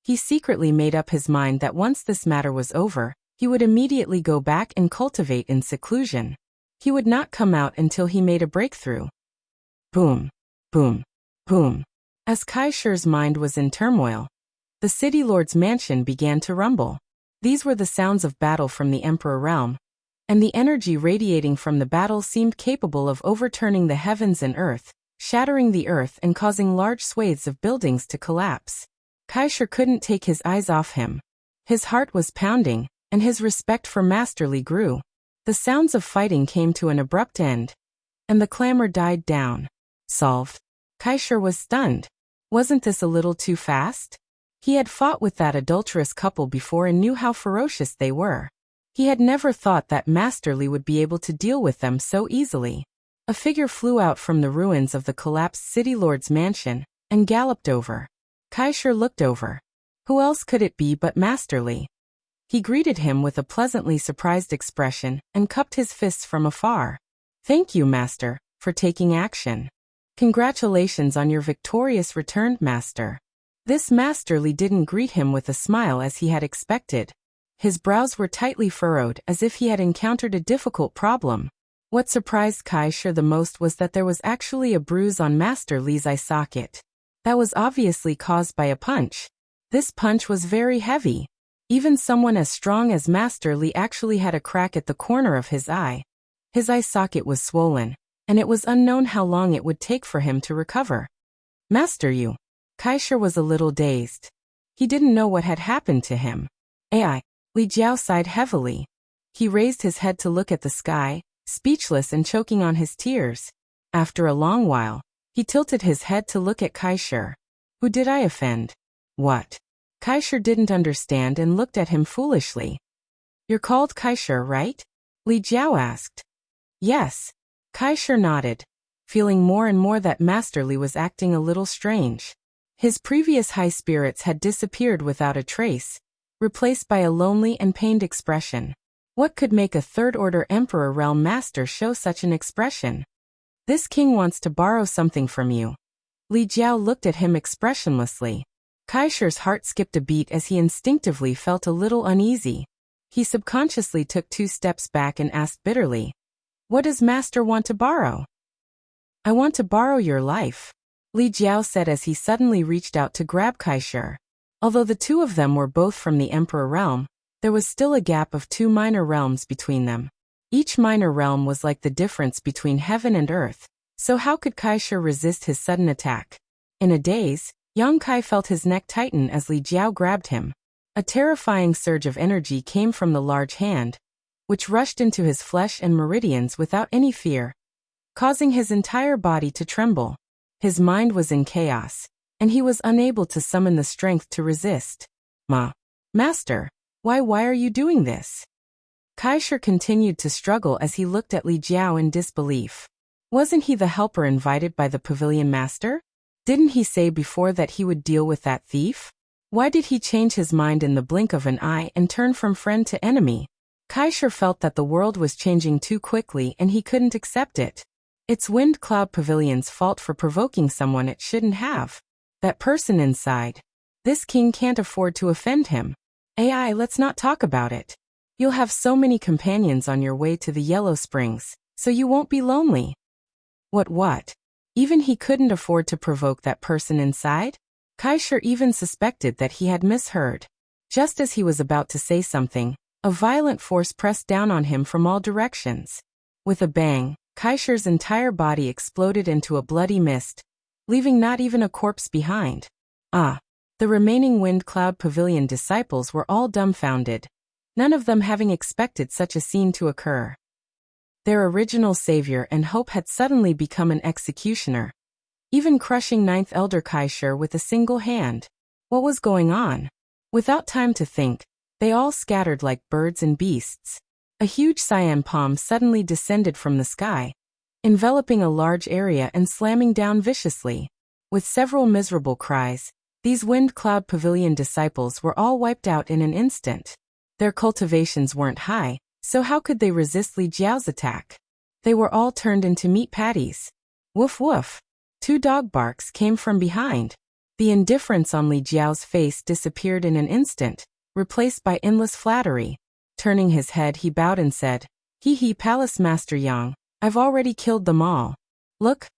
He secretly made up his mind that once this matter was over, he would immediately go back and cultivate in seclusion. He would not come out until he made a breakthrough. Boom, boom, boom. As Kaisher's mind was in turmoil, the city lord's mansion began to rumble. These were the sounds of battle from the Emperor realm, and the energy radiating from the battle seemed capable of overturning the heavens and earth, shattering the earth and causing large swathes of buildings to collapse. Kaisher couldn't take his eyes off him. His heart was pounding, and his respect for Masterly grew. The sounds of fighting came to an abrupt end, and the clamor died down. Solved. Kaisher was stunned. Wasn't this a little too fast? He had fought with that adulterous couple before and knew how ferocious they were. He had never thought that Masterly would be able to deal with them so easily. A figure flew out from the ruins of the collapsed city lord's mansion, and galloped over. Kaisher looked over. Who else could it be but Master Li? He greeted him with a pleasantly surprised expression and cupped his fists from afar. Thank you, Master, for taking action. Congratulations on your victorious return, Master. This Master Li didn't greet him with a smile as he had expected. His brows were tightly furrowed as if he had encountered a difficult problem. What surprised Kaisher the most was that there was actually a bruise on Master Li's eye socket. That was obviously caused by a punch. This punch was very heavy. Even someone as strong as Master Li actually had a crack at the corner of his eye. His eye socket was swollen, and it was unknown how long it would take for him to recover. Master Yu. Kaisher was a little dazed. He didn't know what had happened to him. Ai. Li Jiao sighed heavily. He raised his head to look at the sky, speechless and choking on his tears. After a long while, he tilted his head to look at Kaisher. Who did I offend? What? Kaisher didn't understand and looked at him foolishly. You're called Kaisher, right? Li Jiao asked. Yes. Kaisher nodded, feeling more and more that Master Li was acting a little strange. His previous high spirits had disappeared without a trace, replaced by a lonely and pained expression. What could make a third-order Emperor Realm Master show such an expression? This king wants to borrow something from you. Li Jiao looked at him expressionlessly. Kaisher's heart skipped a beat as he instinctively felt a little uneasy. He subconsciously took 2 steps back and asked bitterly, What does Master want to borrow? I want to borrow your life, Li Jiao said as he suddenly reached out to grab Kaisher. Although the two of them were both from the Emperor Realm, there was still a gap of 2 minor realms between them. Each minor realm was like the difference between heaven and earth, so how could Kaisher resist his sudden attack? In a daze, Yang Kai felt his neck tighten as Li Jiao grabbed him. A terrifying surge of energy came from the large hand, which rushed into his flesh and meridians without any fear, causing his entire body to tremble. His mind was in chaos, and he was unable to summon the strength to resist. Master, why are you doing this? Kaisher continued to struggle as he looked at Li Jiao in disbelief. Wasn't he the helper invited by the pavilion master? Didn't he say before that he would deal with that thief? Why did he change his mind in the blink of an eye and turn from friend to enemy? Kaisher felt that the world was changing too quickly and he couldn't accept it. It's Wind Cloud Pavilion's fault for provoking someone it shouldn't have. That person inside. This king can't afford to offend him. AI, let's not talk about it. You'll have so many companions on your way to the Yellow Springs, so you won't be lonely. What? Even he couldn't afford to provoke that person inside? Kaisher even suspected that he had misheard. Just as he was about to say something, a violent force pressed down on him from all directions. With a bang, Kaisher's entire body exploded into a bloody mist, leaving not even a corpse behind. The remaining Wind Cloud Pavilion disciples were all dumbfounded, none of them having expected such a scene to occur. Their original savior and hope had suddenly become an executioner, even crushing 9th Elder Kaisher with a single hand. What was going on? Without time to think, they all scattered like birds and beasts. A huge cyan palm suddenly descended from the sky, enveloping a large area and slamming down viciously. With several miserable cries, these Wind Cloud Pavilion disciples were all wiped out in an instant. Their cultivations weren't high, so how could they resist Li Jiao's attack? They were all turned into meat patties. Woof woof. 2 dog barks came from behind. The indifference on Li Jiao's face disappeared in an instant, replaced by endless flattery. Turning his head, he bowed and said, Hee Palace Master Yang, I've already killed them all. Look.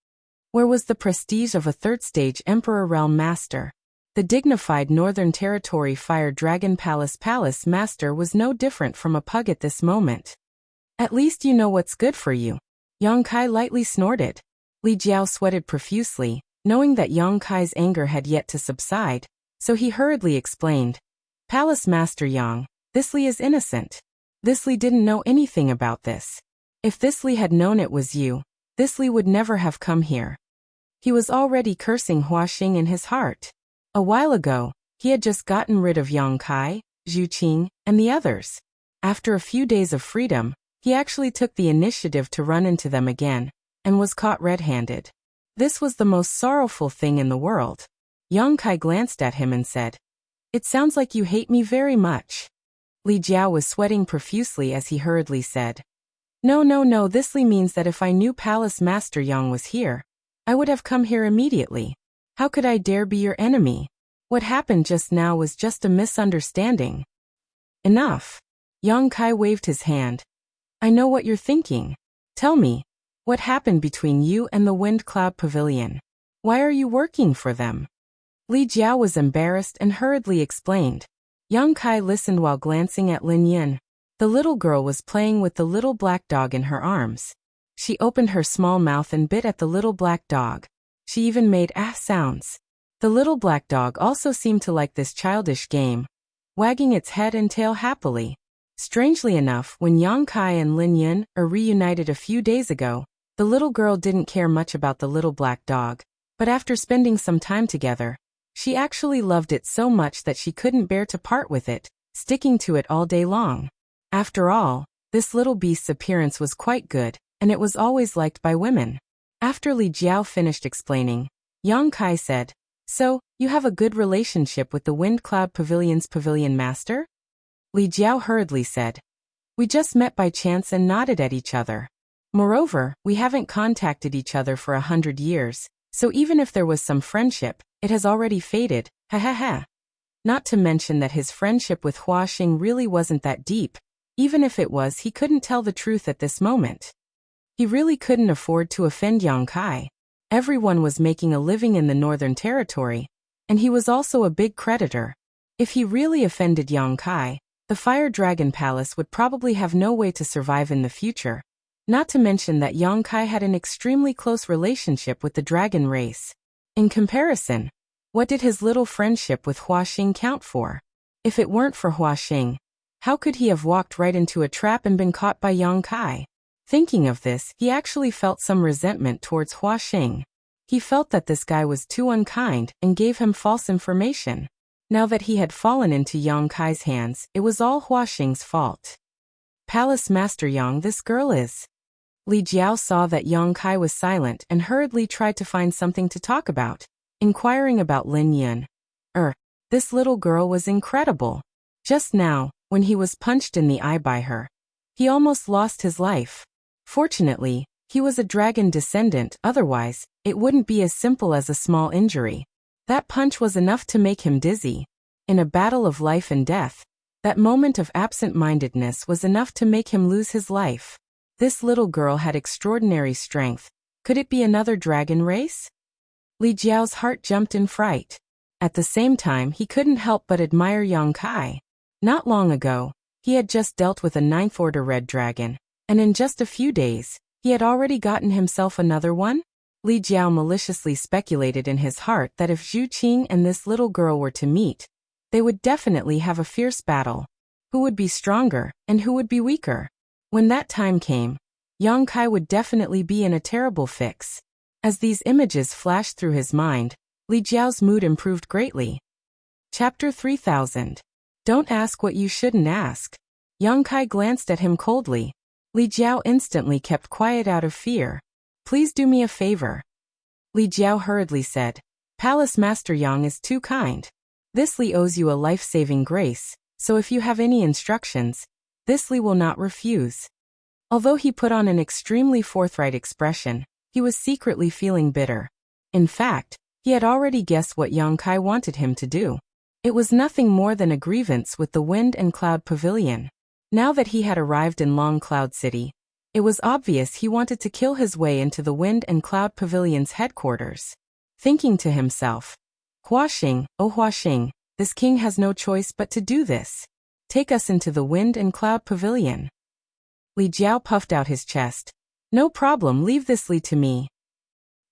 Where was the prestige of a 3rd stage Emperor Realm Master? The dignified Northern Territory Fire Dragon Palace Master was no different from a pug at this moment. At least you know what's good for you. Yang Kai lightly snorted. Li Jiao sweated profusely, knowing that Yang Kai's anger had yet to subside, so he hurriedly explained. Palace Master Yang, this Li is innocent. This Li didn't know anything about this. If this Li had known it was you, this Li would never have come here. He was already cursing Huaxing in his heart. A while ago, he had just gotten rid of Yang Kai, Zhu Qing, and the others. After a few days of freedom, he actually took the initiative to run into them again, and was caught red-handed. This was the most sorrowful thing in the world. Yang Kai glanced at him and said, "It sounds like you hate me very much." Li Jiao was sweating profusely as he hurriedly said, No, this means that if I knew Palace Master Yang was here, I would have come here immediately. How could I dare be your enemy? What happened just now was just a misunderstanding." "Enough." Yang Kai waved his hand. "I know what you're thinking. Tell me, what happened between you and the Wind Cloud Pavilion? Why are you working for them?" Li Jiao was embarrassed and hurriedly explained. Yang Kai listened while glancing at Lin Yin. The little girl was playing with the little black dog in her arms. She opened her small mouth and bit at the little black dog. She even made sounds. The little black dog also seemed to like this childish game, wagging its head and tail happily. Strangely enough, when Yang Kai and Lin Yin are reunited a few days ago, the little girl didn't care much about the little black dog, but after spending some time together, she actually loved it so much that she couldn't bear to part with it, sticking to it all day long. After all, this little beast's appearance was quite good, and it was always liked by women. After Li Jiao finished explaining, Yang Kai said, "So, you have a good relationship with the Wind Cloud Pavilion's pavilion master?" Li Jiao hurriedly said, "We just met by chance and nodded at each other. Moreover, we haven't contacted each other for 100 years, so even if there was some friendship, it has already faded, ha ha ha." Not to mention that his friendship with Hua Xing really wasn't that deep. Even if it was, he couldn't tell the truth at this moment. He really couldn't afford to offend Yang Kai. Everyone was making a living in the Northern Territory, and he was also a big creditor. If he really offended Yang Kai, the Fire Dragon Palace would probably have no way to survive in the future. Not to mention that Yang Kai had an extremely close relationship with the dragon race. In comparison, what did his little friendship with Hua Xing count for? If it weren't for Hua Xing, how could he have walked right into a trap and been caught by Yang Kai? Thinking of this, he actually felt some resentment towards Hua Xing. He felt that this guy was too unkind and gave him false information. Now that he had fallen into Yang Kai's hands, it was all Hua Xing's fault. "Palace Master Yang, this girl is..." Li Jiao saw that Yang Kai was silent and hurriedly tried to find something to talk about, inquiring about Lin Yin. This little girl was incredible. Just now, when he was punched in the eye by her, he almost lost his life. Fortunately, he was a dragon descendant, otherwise, it wouldn't be as simple as a small injury. That punch was enough to make him dizzy. In a battle of life and death, that moment of absent-mindedness was enough to make him lose his life. This little girl had extraordinary strength. Could it be another dragon race? Li Jiao's heart jumped in fright. At the same time, he couldn't help but admire Yang Kai. Not long ago, he had just dealt with a 9th Order Red Dragon, and in just a few days, he had already gotten himself another one? Li Jiao maliciously speculated in his heart that if Zhu Qing and this little girl were to meet, they would definitely have a fierce battle. Who would be stronger, and who would be weaker? When that time came, Yang Kai would definitely be in a terrible fix. As these images flashed through his mind, Li Jiao's mood improved greatly. Chapter 3000. Don't ask what you shouldn't ask. Yang Kai glanced at him coldly. Li Jiao instantly kept quiet out of fear. "Please do me a favor." Li Jiao hurriedly said, "Palace Master Yang is too kind. This Li owes you a life-saving grace, so if you have any instructions, this Li will not refuse." Although he put on an extremely forthright expression, he was secretly feeling bitter. In fact, he had already guessed what Yang Kai wanted him to do. It was nothing more than a grievance with the Wind and Cloud Pavilion. Now that he had arrived in Long Cloud City, it was obvious he wanted to kill his way into the Wind and Cloud Pavilion's headquarters. Thinking to himself, "Hua Xing, oh Hua Xing, this king has no choice but to do this. Take us into the Wind and Cloud Pavilion." Li Jiao puffed out his chest. "No problem, leave this Li to me."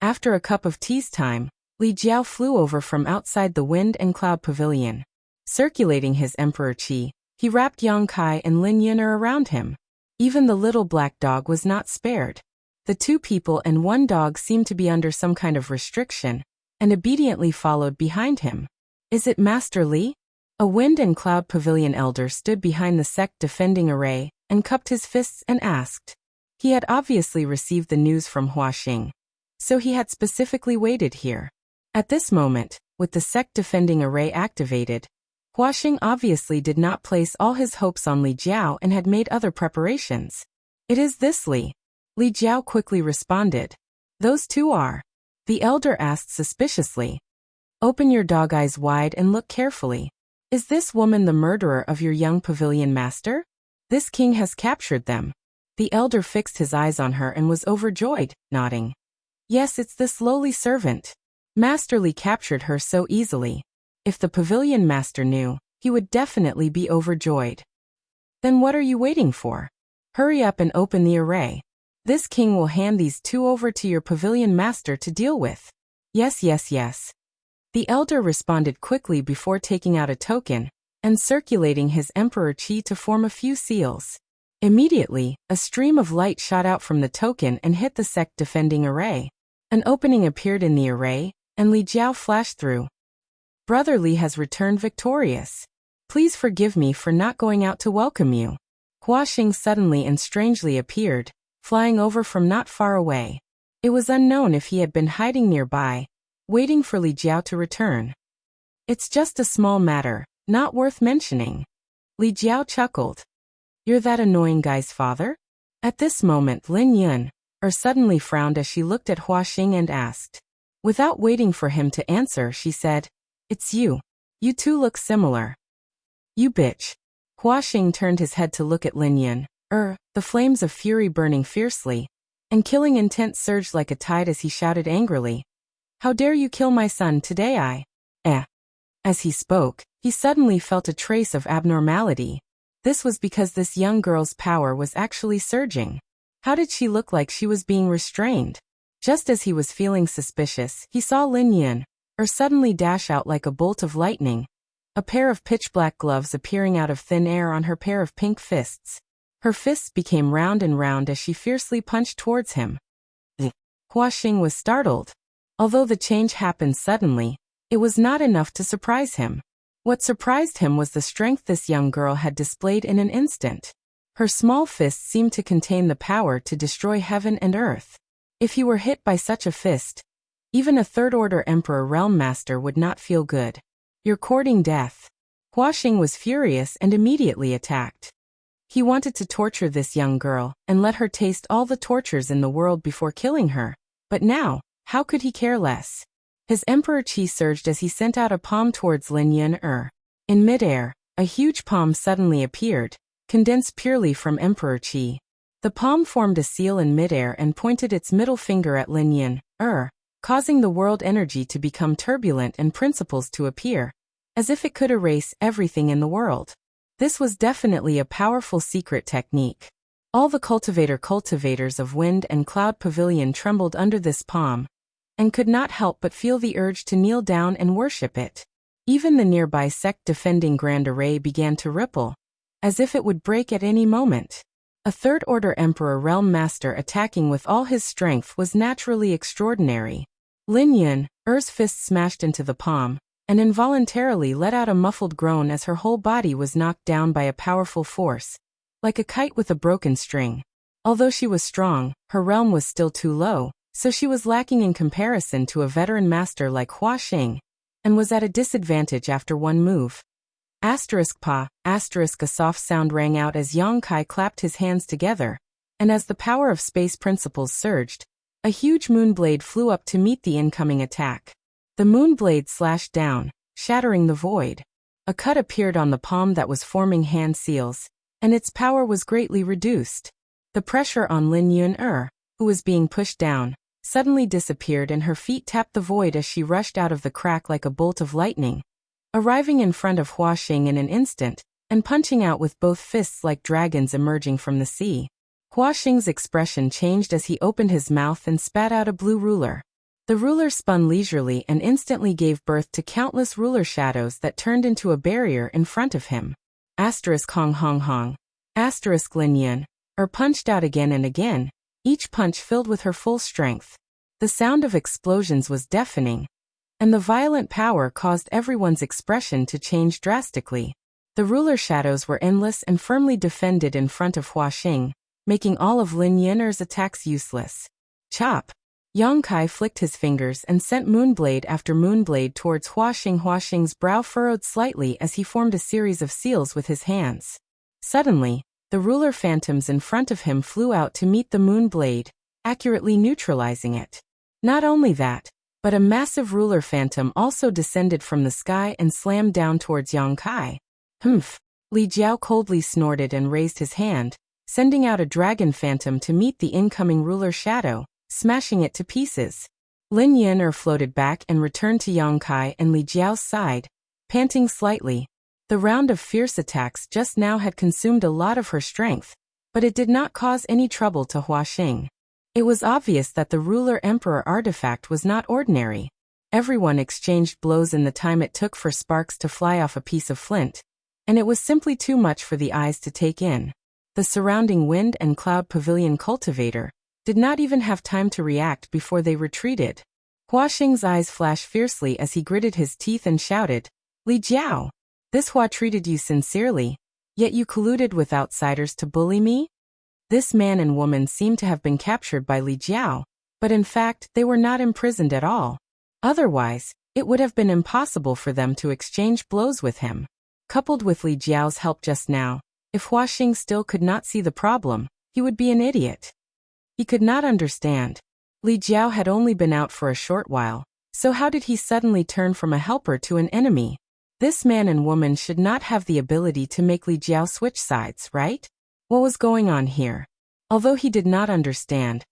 After a cup of tea's time, Li Jiao flew over from outside the Wind and Cloud Pavilion. Circulating his Emperor Qi, he wrapped Yang Kai and Lin Yin around him. Even the little black dog was not spared. The 2 people and 1 dog seemed to be under some kind of restriction, and obediently followed behind him. "Is it Master Li?" A Wind and Cloud Pavilion elder stood behind the sect defending array, and cupped his fists and asked. He had obviously received the news from Hua Xing. So he had specifically waited here. At this moment, with the sect defending array activated, Huaxing obviously did not place all his hopes on Li Jiao and had made other preparations. It is this Li. Li Jiao quickly responded. Those two are. The elder asked suspiciously. Open your dog eyes wide and look carefully. Is this woman the murderer of your young pavilion master? This king has captured them. The elder fixed his eyes on her and was overjoyed, nodding. Yes, it's this lowly servant. Master Li captured her so easily. If the pavilion master knew, he would definitely be overjoyed. Then what are you waiting for? Hurry up and open the array. This king will hand these two over to your pavilion master to deal with. Yes, yes, yes. The elder responded quickly before taking out a token and circulating his emperor chi to form a few seals. Immediately, a stream of light shot out from the token and hit the sect defending array. An opening appeared in the array, and Li Jiao flashed through. Brother Li has returned victorious. Please forgive me for not going out to welcome you. Huaxing suddenly and strangely appeared, flying over from not far away. It was unknown if he had been hiding nearby, waiting for Li Jiao to return. It's just a small matter, not worth mentioning. Li Jiao chuckled. You're that annoying guy's father? At this moment Lin Yun suddenly frowned as she looked at Huaxing and asked. Without waiting for him to answer, she said, It's you. You two look similar. You bitch. Huaxing turned his head to look at Lin Yun. The flames of fury burning fiercely, and killing intent surged like a tide as he shouted angrily. How dare you kill my son today, As he spoke, he suddenly felt a trace of abnormality. This was because this young girl's power was actually surging. How did she look like she was being restrained? Just as he was feeling suspicious, he saw Lin Yun suddenly dash out like a bolt of lightning, a pair of pitch-black gloves appearing out of thin air on her pair of pink fists. Her fists became round and round as she fiercely punched towards him. Huaxing was startled. Although the change happened suddenly, it was not enough to surprise him. What surprised him was the strength this young girl had displayed in an instant. Her small fists seemed to contain the power to destroy heaven and earth. If he were hit by such a fist, even a third-order Emperor Realm Master would not feel good. You're courting death. Huaxing was furious and immediately attacked. He wanted to torture this young girl and let her taste all the tortures in the world before killing her. But now, how could he care less? His Emperor Chi surged as he sent out a palm towards Lin Yun. In midair, a huge palm suddenly appeared, condensed purely from Emperor Chi. The palm formed a seal in midair and pointed its middle finger at Lin Yun, causing the world energy to become turbulent and principles to appear, as if it could erase everything in the world. This was definitely a powerful secret technique. All the cultivators of Wind and Cloud Pavilion trembled under this palm, and could not help but feel the urge to kneel down and worship it. Even the nearby sect defending Grand Array began to ripple, as if it would break at any moment. A third-order Emperor Realm Master attacking with all his strength was naturally extraordinary. Lin Yun's fist smashed into the palm, and involuntarily let out a muffled groan as her whole body was knocked down by a powerful force, like a kite with a broken string. Although she was strong, her realm was still too low, so she was lacking in comparison to a veteran master like Huaxing, and was at a disadvantage after one move. A soft sound rang out as Yang Kai clapped his hands together, and as the power of space principles surged, a huge moonblade flew up to meet the incoming attack. The moonblade slashed down, shattering the void. A cut appeared on the palm that was forming hand seals, and its power was greatly reduced. The pressure on Lin Yun, who was being pushed down, suddenly disappeared and her feet tapped the void as she rushed out of the crack like a bolt of lightning, arriving in front of Huaxing in an instant, and punching out with both fists like dragons emerging from the sea. Huaxing's expression changed as he opened his mouth and spat out a blue ruler. The ruler spun leisurely and instantly gave birth to countless ruler shadows that turned into a barrier in front of him. Hong Hong Hong. Lin Yun, punched out again and again, each punch filled with her full strength. The sound of explosions was deafening, and the violent power caused everyone's expression to change drastically. The ruler shadows were endless and firmly defended in front of Huaxing, making all of Lin Yun's attacks useless. Chop! Yang Kai flicked his fingers and sent moonblade after moonblade towards Huaxing. Huaxing's brow furrowed slightly as he formed a series of seals with his hands. Suddenly, the ruler phantoms in front of him flew out to meet the moonblade, accurately neutralizing it. Not only that, but a massive ruler phantom also descended from the sky and slammed down towards Yang Kai. Humph! Li Jiao coldly snorted and raised his hand, sending out a dragon phantom to meet the incoming ruler shadow, smashing it to pieces. Lin Yan'er floated back and returned to Yang Kai and Li Jiao's side, panting slightly. The round of fierce attacks just now had consumed a lot of her strength, but it did not cause any trouble to Huaxing. It was obvious that the ruler emperor artifact was not ordinary. Everyone exchanged blows in the time it took for sparks to fly off a piece of flint, and it was simply too much for the eyes to take in. The surrounding wind and cloud pavilion cultivator did not even have time to react before they retreated. Huaxing's eyes flashed fiercely as he gritted his teeth and shouted, "Li Jiao! This Hua treated you sincerely, yet you colluded with outsiders to bully me?" This man and woman seemed to have been captured by Li Jiao, but in fact they were not imprisoned at all. Otherwise, it would have been impossible for them to exchange blows with him. Coupled with Li Jiao's help just now, if Huaxing still could not see the problem, he would be an idiot. He could not understand. Li Jiao had only been out for a short while, so how did he suddenly turn from a helper to an enemy? This man and woman should not have the ability to make Li Jiao switch sides, right? What was going on here? Although he did not understand,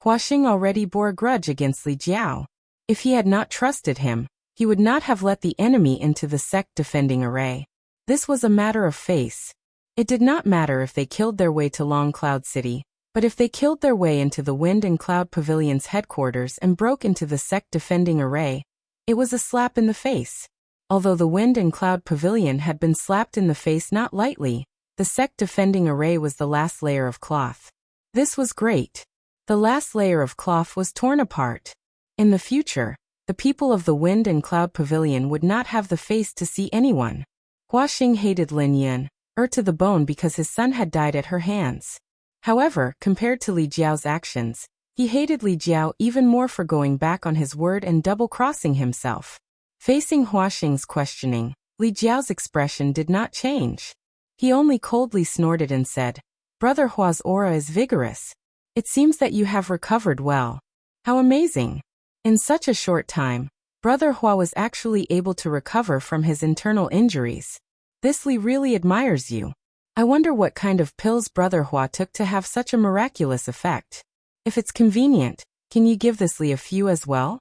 Huaxing already bore a grudge against Li Jiao. If he had not trusted him, he would not have let the enemy into the sect defending array. This was a matter of face. It did not matter if they killed their way to Long Cloud City, but if they killed their way into the Wind and Cloud Pavilion's headquarters and broke into the sect defending array, it was a slap in the face. Although the Wind and Cloud Pavilion had been slapped in the face not lightly, the sect defending array was the last layer of cloth. This was great. The last layer of cloth was torn apart. In the future, the people of the Wind and Cloud Pavilion would not have the face to see anyone. Huaxing hated Lin Yan'er to the bone because his son had died at her hands. However, compared to Li Jiao's actions, he hated Li Jiao even more for going back on his word and double-crossing himself. Facing Huaxing's questioning, Li Jiao's expression did not change. He only coldly snorted and said, "Brother Hua's aura is vigorous. It seems that you have recovered well. How amazing!" In such a short time, Brother Hua was actually able to recover from his internal injuries. This Li really admires you. I wonder what kind of pills Brother Hua took to have such a miraculous effect. If it's convenient, can you give this Li a few as well?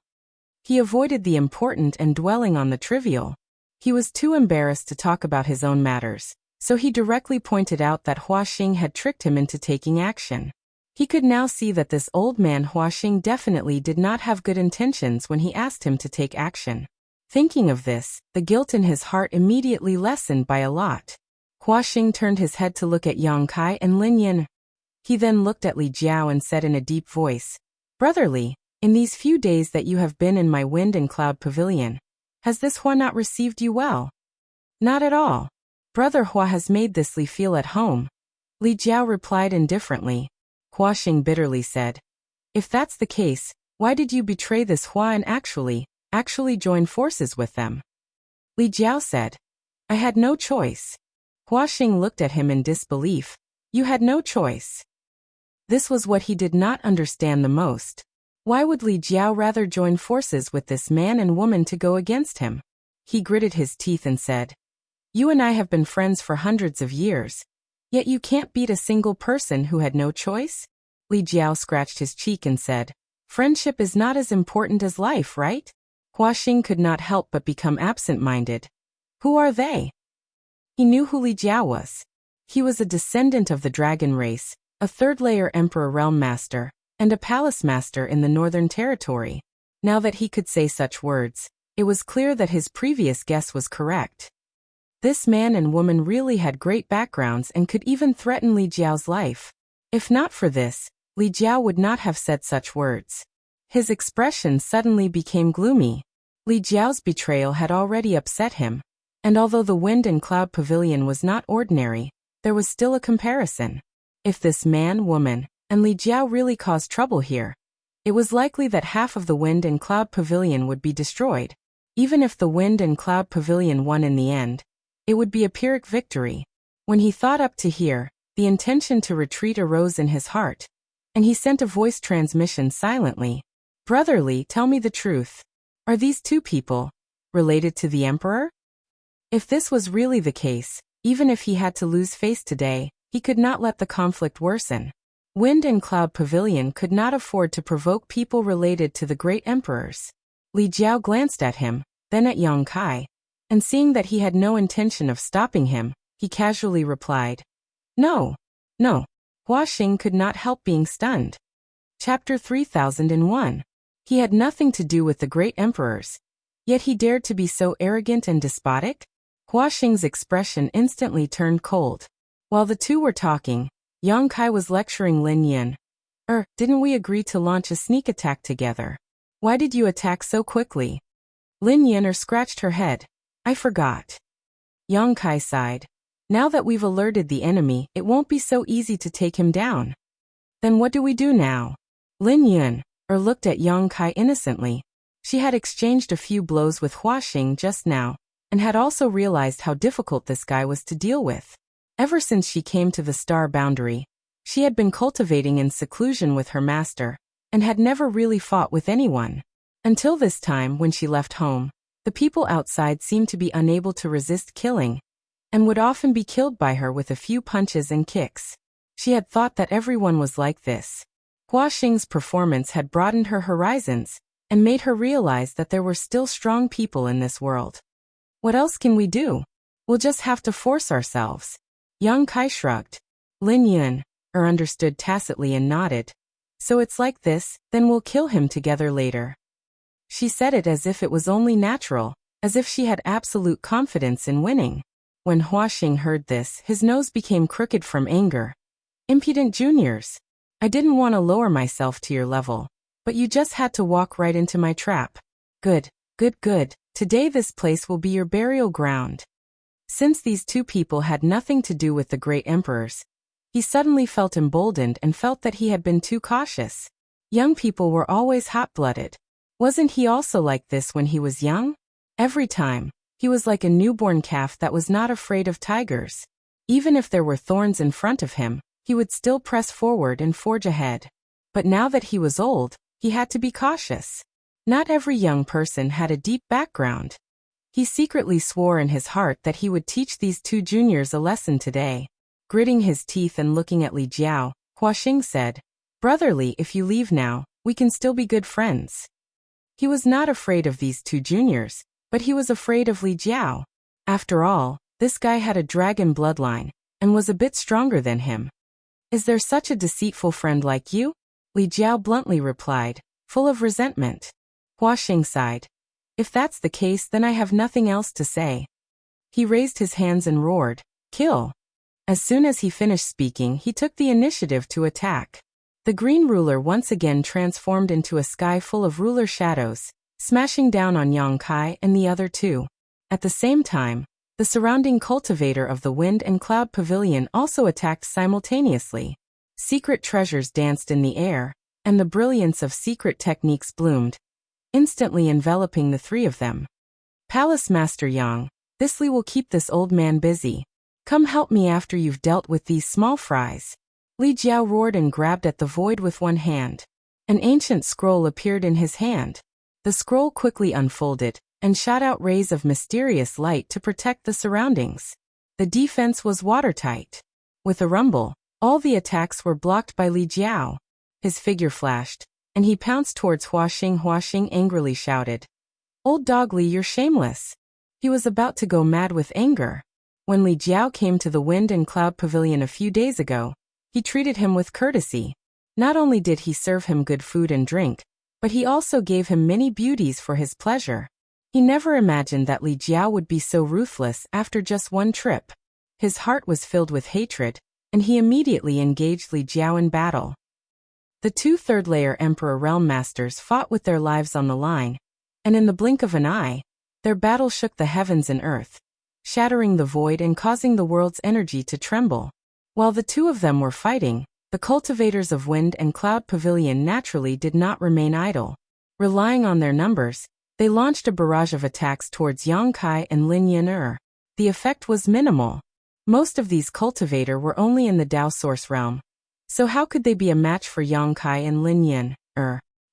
He avoided the important and dwelling on the trivial. He was too embarrassed to talk about his own matters, so he directly pointed out that Huaxing had tricked him into taking action. He could now see that this old man Huaxing definitely did not have good intentions when he asked him to take action. Thinking of this, the guilt in his heart immediately lessened by a lot. Huaxing turned his head to look at Yang Kai and Lin Yan'er. He then looked at Li Jiao and said in a deep voice, "Brother Li, in these few days that you have been in my Wind and Cloud Pavilion, has this Hua not received you well?" "Not at all. Brother Hua has made this Li feel at home." Li Jiao replied indifferently. Huaxing bitterly said, "If that's the case, why did you betray this Hua and actually join forces with them?" Li Jiao said, "I had no choice." Huaxing looked at him in disbelief. "You had no choice?" This was what he did not understand the most. Why would Li Jiao rather join forces with this man and woman to go against him? He gritted his teeth and said, "You and I have been friends for hundreds of years, yet you can't beat a single person who had no choice?" Li Jiao scratched his cheek and said, "Friendship is not as important as life, right?" Huaxing could not help but become absent-minded. Who are they? He knew who Li Jiao was. He was a descendant of the dragon race, a third-layer emperor realm master, and a palace master in the Northern Territory. Now that he could say such words, it was clear that his previous guess was correct. This man and woman really had great backgrounds and could even threaten Li Jiao's life. If not for this, Li Jiao would not have said such words. His expression suddenly became gloomy. Li Jiao's betrayal had already upset him, and although the Wind and Cloud Pavilion was not ordinary, there was still a comparison. If this man, woman, and Li Jiao really caused trouble here, It was likely that half of the Wind and Cloud Pavilion would be destroyed. Even if the Wind and Cloud Pavilion won in the end, it would be a Pyrrhic victory. When he thought up to here, the intention to retreat arose in his heart, and he sent a voice transmission silently. Brotherly, tell me the truth. Are these two people related to the Emperor? If this was really the case, even if he had to lose face today, he could not let the conflict worsen. Wind and Cloud Pavilion could not afford to provoke people related to the great emperors. Li Jiao glanced at him, then at Yang Kai, and seeing that he had no intention of stopping him, he casually replied, No. Hua Xing could not help being stunned. Chapter 3001. He had nothing to do with the great emperors, yet he dared to be so arrogant and despotic? Hua Xing's expression instantly turned cold. While the two were talking, Yang Kai was lecturing Lin Yin. Didn't we agree to launch a sneak attack together? Why did you attack so quickly? Lin Yin scratched her head. I forgot. Yang Kai sighed. Now that we've alerted the enemy, it won't be so easy to take him down. Then what do we do now? Lin Yin looked at Yang Kai innocently. She had exchanged a few blows with Hua Xing just now, and had also realized how difficult this guy was to deal with. Ever since she came to the Star Boundary, she had been cultivating in seclusion with her master, and had never really fought with anyone. Until this time when she left home, the people outside seemed to be unable to resist killing, and would often be killed by her with a few punches and kicks. She had thought that everyone was like this. Hua Xing's performance had broadened her horizons, and made her realize that there were still strong people in this world. What else can we do? We'll just have to force ourselves. Yang Kai shrugged. Lin Yun understood tacitly and nodded. So it's like this, then we'll kill him together later. She said it as if it was only natural, as if she had absolute confidence in winning. When Hua Xing heard this, his nose became crooked from anger. Impudent juniors. I didn't want to lower myself to your level, but you just had to walk right into my trap. Good. Today this place will be your burial ground. Since these two people had nothing to do with the great emperors, he suddenly felt emboldened and felt that he had been too cautious. Young people were always hot-blooded. Wasn't he also like this when he was young? Every time, he was like a newborn calf that was not afraid of tigers. Even if there were thorns in front of him, he would still press forward and forge ahead. But now that he was old, he had to be cautious. Not every young person had a deep background. He secretly swore in his heart that he would teach these two juniors a lesson today. Gritting his teeth and looking at Li Jiao, Hua Xing said, Brotherly, if you leave now, we can still be good friends. He was not afraid of these two juniors, but he was afraid of Li Jiao. After all, this guy had a dragon bloodline, and was a bit stronger than him. Is there such a deceitful friend like you? Li Jiao bluntly replied, full of resentment. Hua Xing sighed. If that's the case, then I have nothing else to say. He raised his hands and roared, Kill! As soon as he finished speaking, he took the initiative to attack. The green ruler once again transformed into a sky full of ruler shadows, smashing down on Yang Kai and the other two. At the same time, the surrounding cultivator of the Wind and Cloud Pavilion also attacked simultaneously. Secret treasures danced in the air, and the brilliance of secret techniques bloomed, instantly enveloping the three of them. Palace Master Yang, this Li will keep this old man busy. Come help me after you've dealt with these small fries. Li Jiao roared and grabbed at the void with one hand. An ancient scroll appeared in his hand. The scroll quickly unfolded, and shot out rays of mysterious light to protect the surroundings. The defense was watertight. With a rumble, all the attacks were blocked by Li Jiao. His figure flashed, and he pounced towards Hua Xing. Hua Xing angrily shouted, Old dog Li, you're shameless. He was about to go mad with anger. When Li Jiao came to the Wind and Cloud Pavilion a few days ago, he treated him with courtesy. Not only did he serve him good food and drink, but he also gave him many beauties for his pleasure. He never imagined that Li Jiao would be so ruthless after just one trip. His heart was filled with hatred, and he immediately engaged Li Jiao in battle. The two third-layer Emperor Realm Masters fought with their lives on the line, and in the blink of an eye, their battle shook the heavens and earth, shattering the void and causing the world's energy to tremble. While the two of them were fighting, the The cultivators of Wind and Cloud Pavilion naturally did not remain idle. Relying on their numbers, they launched a barrage of attacks towards Yang Kai and Lin Yan. The effect was minimal. Most of these cultivators were only in the Dao Source realm. So how could they be a match for Yang Kai and Lin Yan?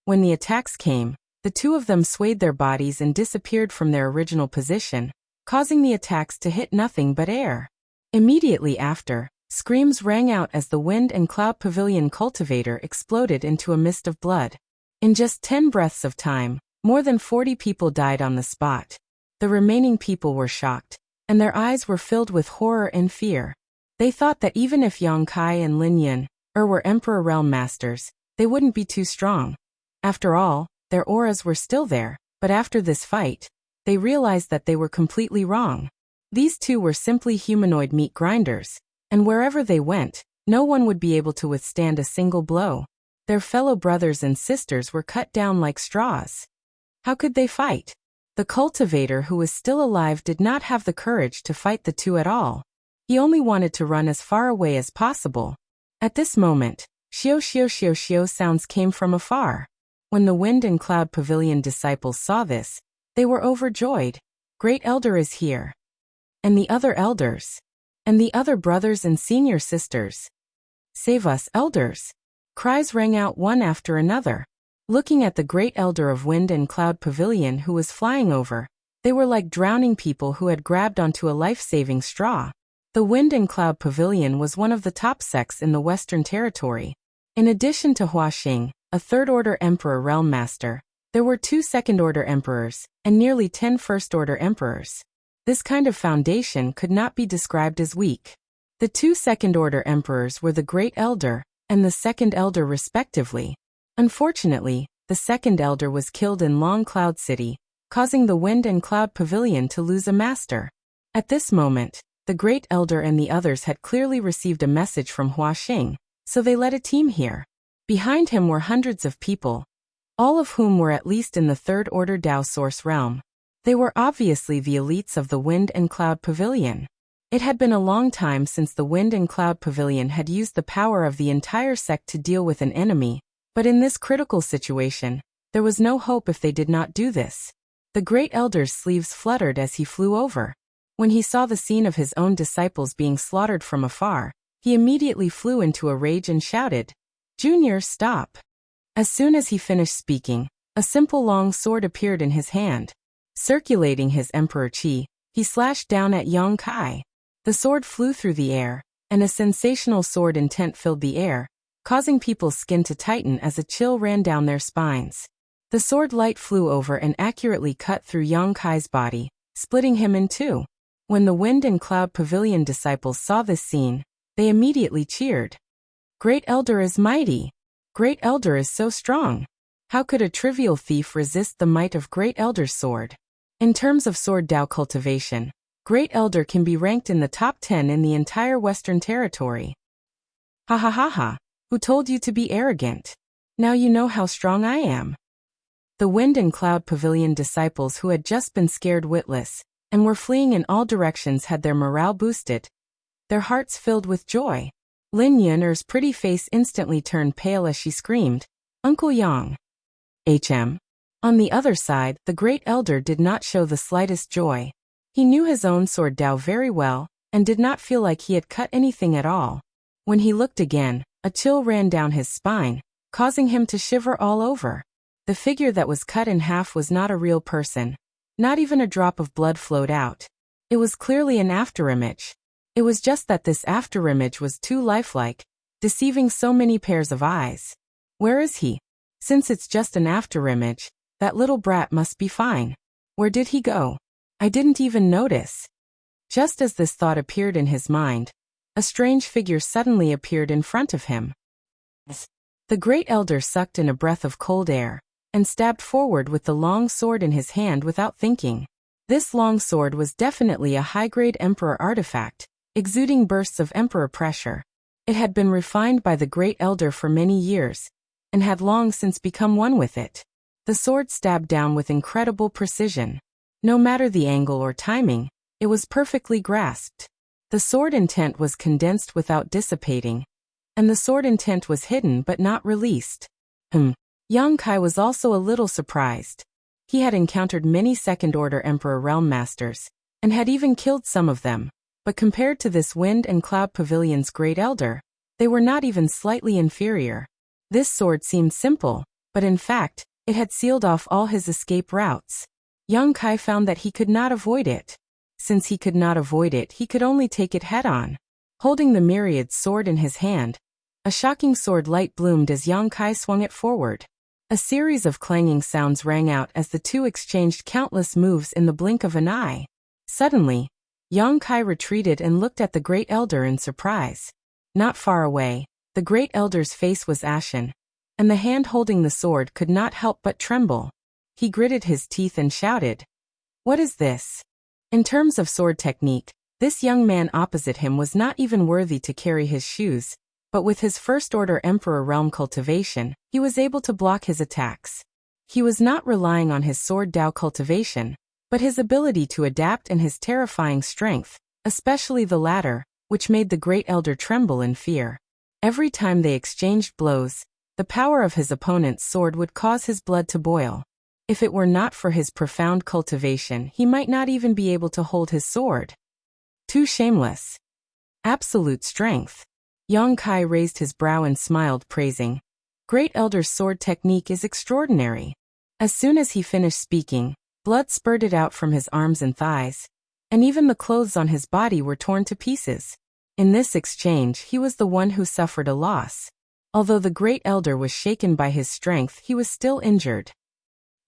When the attacks came, the two of them swayed their bodies and disappeared from their original position, causing the attacks to hit nothing but air. Immediately after, screams rang out as the Wind and Cloud Pavilion cultivator exploded into a mist of blood. In just 10 breaths of time, more than 40 people died on the spot. The remaining people were shocked, and their eyes were filled with horror and fear. They thought that even if Yang Kai and Lin Yan were Emperor Realm Masters, they wouldn't be too strong. After all, their auras were still there, but after this fight, they realized that they were completely wrong. These two were simply humanoid meat grinders, and wherever they went, no one would be able to withstand a single blow. Their fellow brothers and sisters were cut down like straws. How could they fight? The cultivator who was still alive did not have the courage to fight the two at all. He only wanted to run as far away as possible. At this moment, shio shio shio shio sounds came from afar. When the Wind and Cloud Pavilion disciples saw this, they were overjoyed. Great Elder is here. And the other elders. And the other brothers and senior sisters. Save us, elders. Cries rang out one after another. Looking at the Great Elder of Wind and Cloud Pavilion who was flying over, they were like drowning people who had grabbed onto a life-saving straw. The Wind and Cloud Pavilion was one of the top sects in the Western Territory. In addition to Huaxing, a third-order Emperor Realm Master, there were 2 second-order Emperors, and nearly 10 first-order Emperors. This kind of foundation could not be described as weak. The 2 second-order Emperors were the Great Elder and the Second Elder respectively. Unfortunately, the Second Elder was killed in Long Cloud City, causing the Wind and Cloud Pavilion to lose a master. At this moment, the Great Elder and the others had clearly received a message from Huaxing, so they led a team here. Behind him were hundreds of people, all of whom were at least in the third-order Dao Source realm. They were obviously the elites of the Wind and Cloud Pavilion. It had been a long time since the Wind and Cloud Pavilion had used the power of the entire sect to deal with an enemy, but in this critical situation, there was no hope if they did not do this. The Great Elder's sleeves fluttered as he flew over. When he saw the scene of his own disciples being slaughtered from afar, he immediately flew into a rage and shouted, "Junior, stop!" As soon as he finished speaking, a simple long sword appeared in his hand. Circulating his Emperor Qi, he slashed down at Yang Kai. The sword flew through the air, and a sensational sword intent filled the air, causing people's skin to tighten as a chill ran down their spines. The sword light flew over and accurately cut through Yang Kai's body, splitting him in two. When the Wind and Cloud Pavilion disciples saw this scene, they immediately cheered. Great Elder is mighty. Great Elder is so strong. How could a trivial thief resist the might of Great Elder's sword? In terms of sword Dao cultivation, Great Elder can be ranked in the top 10 in the entire Western Territory. Ha ha ha ha. Who told you to be arrogant? Now you know how strong I am. The Wind and Cloud Pavilion disciples who had just been scared witless and were fleeing in all directions had their morale boosted, their hearts filled with joy. Lin Yan's pretty face instantly turned pale as she screamed, "Uncle Yang!" On the other side, the Great Elder did not show the slightest joy. He knew his own sword Dao very well, and did not feel like he had cut anything at all. When he looked again, a chill ran down his spine, causing him to shiver all over. The figure that was cut in half was not a real person. Not even a drop of blood flowed out. It was clearly an afterimage. It was just that this afterimage was too lifelike, deceiving so many pairs of eyes. Where is he? Since it's just an afterimage, that little brat must be fine. Where did he go? I didn't even notice. Just as this thought appeared in his mind, a strange figure suddenly appeared in front of him. The Great Elder sucked in a breath of cold air, and stabbed forward with the long sword in his hand without thinking. This long sword was definitely a high-grade Emperor artifact, exuding bursts of Emperor pressure. It had been refined by the Great Elder for many years, and had long since become one with it. The sword stabbed down with incredible precision. No matter the angle or timing, it was perfectly grasped. The sword intent was condensed without dissipating. and the sword intent was hidden but not released. Yang Kai was also a little surprised. He had encountered many second-order Emperor Realm Masters, and had even killed some of them, but compared to this Wind and Cloud Pavilion's Great Elder, they were not even slightly inferior. This sword seemed simple, but in fact, it had sealed off all his escape routes. Yang Kai found that he could not avoid it. Since he could not avoid it, he could only take it head-on. Holding the myriad sword in his hand, a shocking sword light bloomed as Yang Kai swung it forward. A series of clanging sounds rang out as the two exchanged countless moves in the blink of an eye. Suddenly, Yang Kai retreated and looked at the Great Elder in surprise. Not far away, the Great Elder's face was ashen, and the hand holding the sword could not help but tremble. He gritted his teeth and shouted, "What is this?" In terms of sword technique, this young man opposite him was not even worthy to carry his shoes, but with his first-order Emperor Realm cultivation, he was able to block his attacks. He was not relying on his sword Dao cultivation, but his ability to adapt and his terrifying strength, especially the latter, which made the Great Elder tremble in fear. Every time they exchanged blows, the power of his opponent's sword would cause his blood to boil. If it were not for his profound cultivation, he might not even be able to hold his sword. Too shameless. Absolute strength. Yang Kai raised his brow and smiled, praising, "Great Elder's sword technique is extraordinary." As soon as he finished speaking, blood spurted out from his arms and thighs, and even the clothes on his body were torn to pieces. In this exchange, he was the one who suffered a loss. Although the Great Elder was shaken by his strength, he was still injured.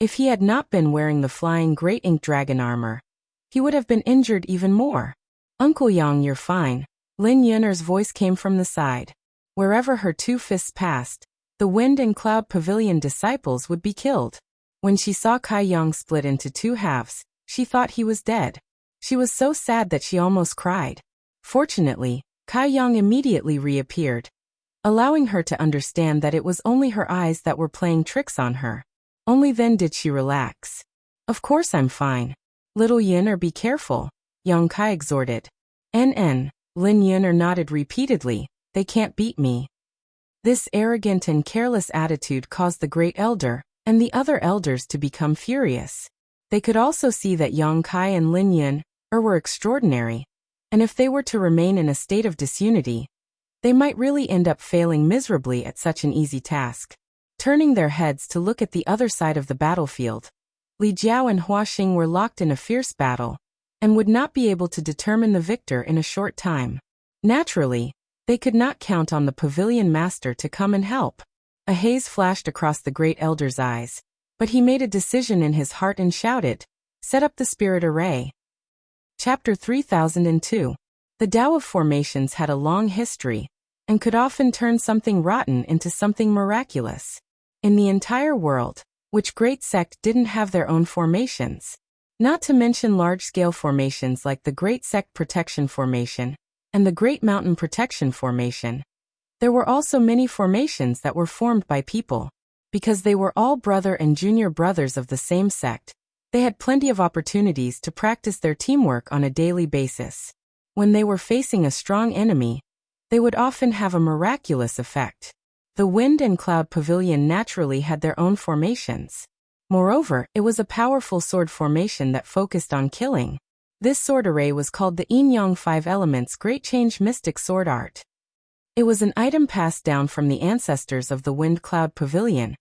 If he had not been wearing the flying Great Ink Dragon armor, he would have been injured even more. "Uncle Yang, you're fine." Lin Yun'er's voice came from the side. Wherever her two fists passed, the Wind and Cloud Pavilion disciples would be killed. When she saw Kai Yang split into two halves, she thought he was dead. She was so sad that she almost cried. Fortunately, Kai Yang immediately reappeared, allowing her to understand that it was only her eyes that were playing tricks on her. Only then did she relax. "Of course I'm fine. Little Yun'er, be careful," Yang Kai exhorted. Lin Yun'er nodded repeatedly, "They can't beat me." This arrogant and careless attitude caused the Great Elder and the other elders to become furious. They could also see that Yang Kai and Lin Yun'er were extraordinary, and if they were to remain in a state of disunity, they might really end up failing miserably at such an easy task. Turning their heads to look at the other side of the battlefield, Li Jiao and Hua Xing were locked in a fierce battle, and would not be able to determine the victor in a short time. Naturally, they could not count on the Pavilion Master to come and help. A haze flashed across the Great Elder's eyes, but he made a decision in his heart and shouted, "Set up the Spirit Array." Chapter 3002. The Tao of Formations had a long history, and could often turn something rotten into something miraculous. In the entire world, which great sect didn't have their own formations? Not to mention large-scale formations like the Great Sect Protection Formation and the Great Mountain Protection Formation. There were also many formations that were formed by people. Because they were all brother and junior brothers of the same sect, they had plenty of opportunities to practice their teamwork on a daily basis. When they were facing a strong enemy, they would often have a miraculous effect. The Wind and Cloud Pavilion naturally had their own formations. Moreover, it was a powerful sword formation that focused on killing. This sword array was called the Yin Yang 5 Elements Great Change Mystic Sword Art. It was an item passed down from the ancestors of the Wind Cloud Pavilion,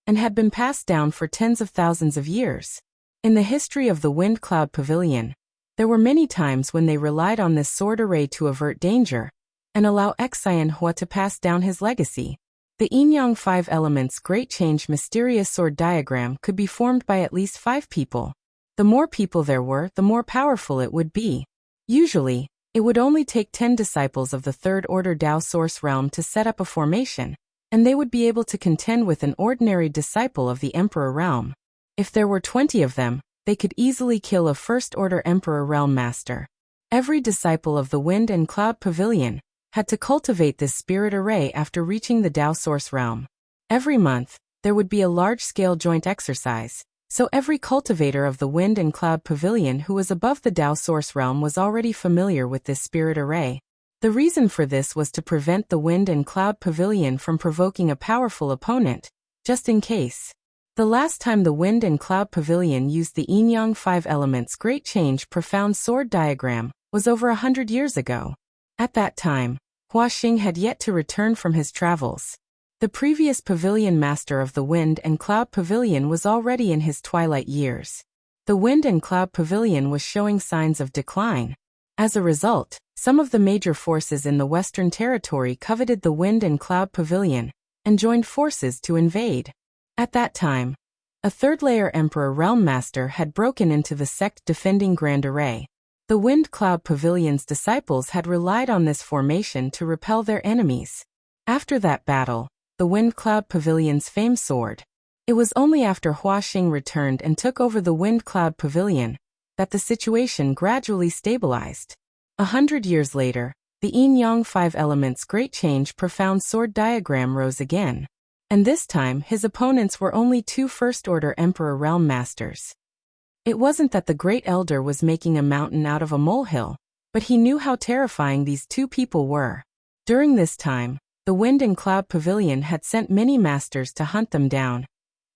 and had been passed down for tens of thousands of years. In the history of the Wind Cloud Pavilion, there were many times when they relied on this sword array to avert danger, and allow Xian Hua to pass down his legacy. The Yin Yang 5 Elements Great Change Mysterious Sword Diagram could be formed by at least 5 people. The more people there were, the more powerful it would be. Usually, it would only take 10 disciples of the Third Order Tao Source Realm to set up a formation, and they would be able to contend with an ordinary disciple of the Emperor Realm. If there were 20 of them, they could easily kill a First Order Emperor Realm Master. Every disciple of the Wind and Cloud Pavilion had to cultivate this spirit array after reaching the Tao Source Realm. Every month, there would be a large-scale joint exercise, so every cultivator of the Wind and Cloud Pavilion who was above the Tao Source Realm was already familiar with this spirit array. The reason for this was to prevent the Wind and Cloud Pavilion from provoking a powerful opponent, just in case. The last time the Wind and Cloud Pavilion used the Yin-Yang 5 Elements Great Change Profound Sword Diagram was over 100 years ago. At that time, Hua Xing had yet to return from his travels. The previous pavilion master of the Wind and Cloud Pavilion was already in his twilight years. The Wind and Cloud Pavilion was showing signs of decline. As a result, some of the major forces in the Western Territory coveted the Wind and Cloud Pavilion and joined forces to invade. At that time, a third-layer Emperor Realm Master had broken into the sect defending Grand Array. The Wind Cloud Pavilion's disciples had relied on this formation to repel their enemies. After that battle, the Wind Cloud Pavilion's fame soared. It was only after Hua Xing returned and took over the Wind Cloud Pavilion that the situation gradually stabilized. 100 years later, the Yin-Yang 5 Elements Great Change Profound Sword Diagram rose again. And this time his opponents were only two First-Order Emperor Realm Masters. It wasn't that the Great Elder was making a mountain out of a molehill, but he knew how terrifying these two people were. During this time, the Wind and Cloud Pavilion had sent many masters to hunt them down,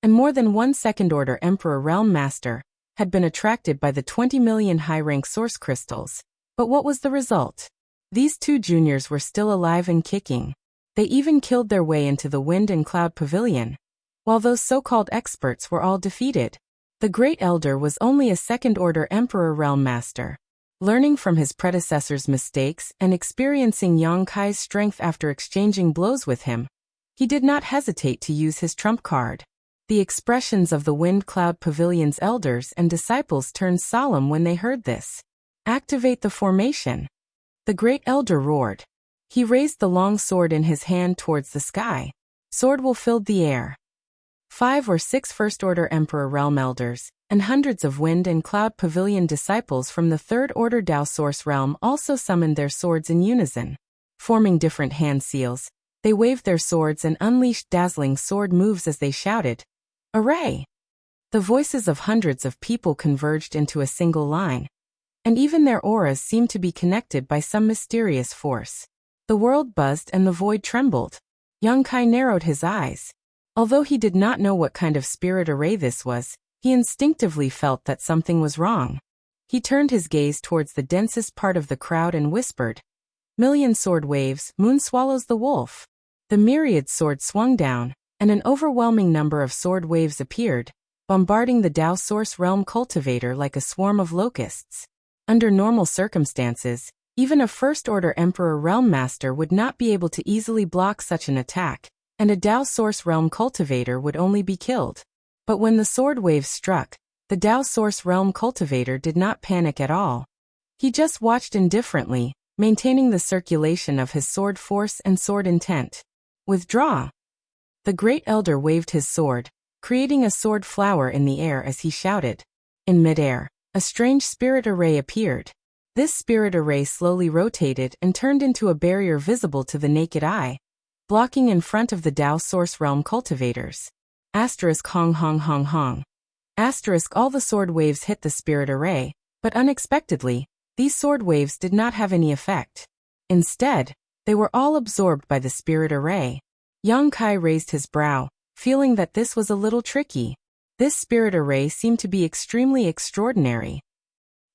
and more than one Second-Order Emperor Realm Master had been attracted by the 20 million high-rank source crystals. But what was the result? These two juniors were still alive and kicking. They even killed their way into the Wind and Cloud Pavilion, while those so-called experts were all defeated. The Great Elder was only a Second-Order Emperor Realm Master. Learning from his predecessor's mistakes and experiencing Yang Kai's strength after exchanging blows with him, he did not hesitate to use his trump card. The expressions of the Wind Cloud Pavilion's elders and disciples turned solemn when they heard this. Activate the formation. The Great Elder roared. He raised the long sword in his hand towards the sky. Sword will fill the air. 5 or 6 First-Order Emperor Realm Elders and hundreds of Wind and Cloud Pavilion disciples from the Third-Order Dao Source Realm also summoned their swords in unison. Forming different hand seals, they waved their swords and unleashed dazzling sword moves as they shouted, "Array!" The voices of hundreds of people converged into a single line, and even their auras seemed to be connected by some mysterious force. The world buzzed and the void trembled. Yang Kai narrowed his eyes. Although he did not know what kind of spirit array this was, he instinctively felt that something was wrong. He turned his gaze towards the densest part of the crowd and whispered, "Million sword waves, moon swallows the wolf." The myriad sword swung down, and an overwhelming number of sword waves appeared, bombarding the Dao Source Realm cultivator like a swarm of locusts. Under normal circumstances, even a First-Order Emperor Realm Master would not be able to easily block such an attack, and a Dao Source Realm cultivator would only be killed. But when the sword waves struck, the Dao Source Realm cultivator did not panic at all. He just watched indifferently, maintaining the circulation of his sword force and sword intent. Withdraw! The Great Elder waved his sword, creating a sword flower in the air as he shouted. In midair, a strange spirit array appeared. This spirit array slowly rotated and turned into a barrier visible to the naked eye, blocking in front of the Dao Source Realm cultivators. Asterisk hong hong hong hong. Asterisk all the sword waves hit the spirit array, but unexpectedly, these sword waves did not have any effect. Instead, they were all absorbed by the spirit array. Yang Kai raised his brow, feeling that this was a little tricky. This spirit array seemed to be extremely extraordinary.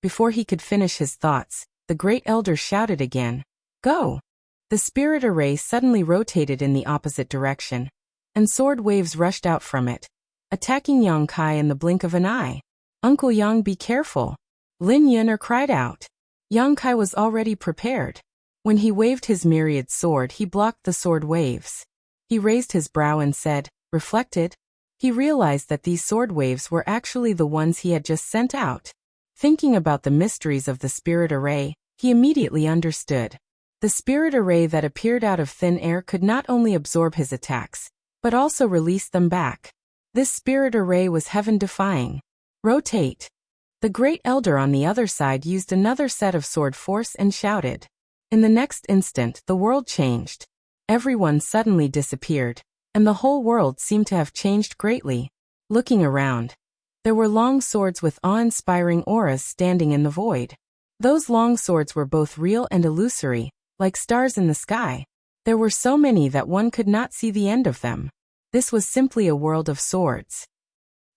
Before he could finish his thoughts, the Great Elder shouted again, "Go!" The spirit array suddenly rotated in the opposite direction, and sword waves rushed out from it, attacking Yang Kai in the blink of an eye. "Uncle Yang, be careful!" Lin Yun'er cried out. Yang Kai was already prepared. When he waved his myriad sword, he blocked the sword waves. He raised his brow and said, reflected. He realized that these sword waves were actually the ones he had just sent out. Thinking about the mysteries of the spirit array, he immediately understood. The spirit array that appeared out of thin air could not only absorb his attacks, but also release them back. This spirit array was heaven-defying. Rotate! The Great Elder on the other side used another set of sword force and shouted. In the next instant, the world changed. Everyone suddenly disappeared, and the whole world seemed to have changed greatly. Looking around, there were long swords with awe-inspiring auras standing in the void. Those long swords were both real and illusory, like stars in the sky. There were so many that one could not see the end of them. This was simply a world of swords.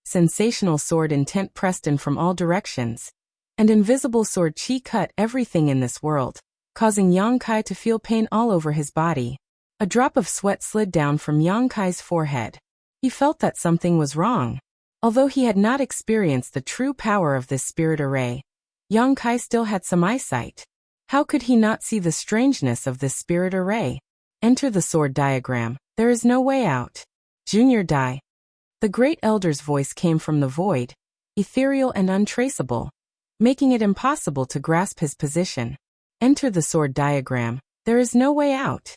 Sensational sword intent pressed in from all directions, and invisible sword chi cut everything in this world, causing Yang Kai to feel pain all over his body. A drop of sweat slid down from Yang Kai's forehead. He felt that something was wrong. Although he had not experienced the true power of this spirit array, Yang Kai still had some eyesight. How could he not see the strangeness of this spirit array? Enter the sword diagram. There is no way out. Junior Dai. The great elder's voice came from the void, ethereal and untraceable, making it impossible to grasp his position. Enter the sword diagram. There is no way out.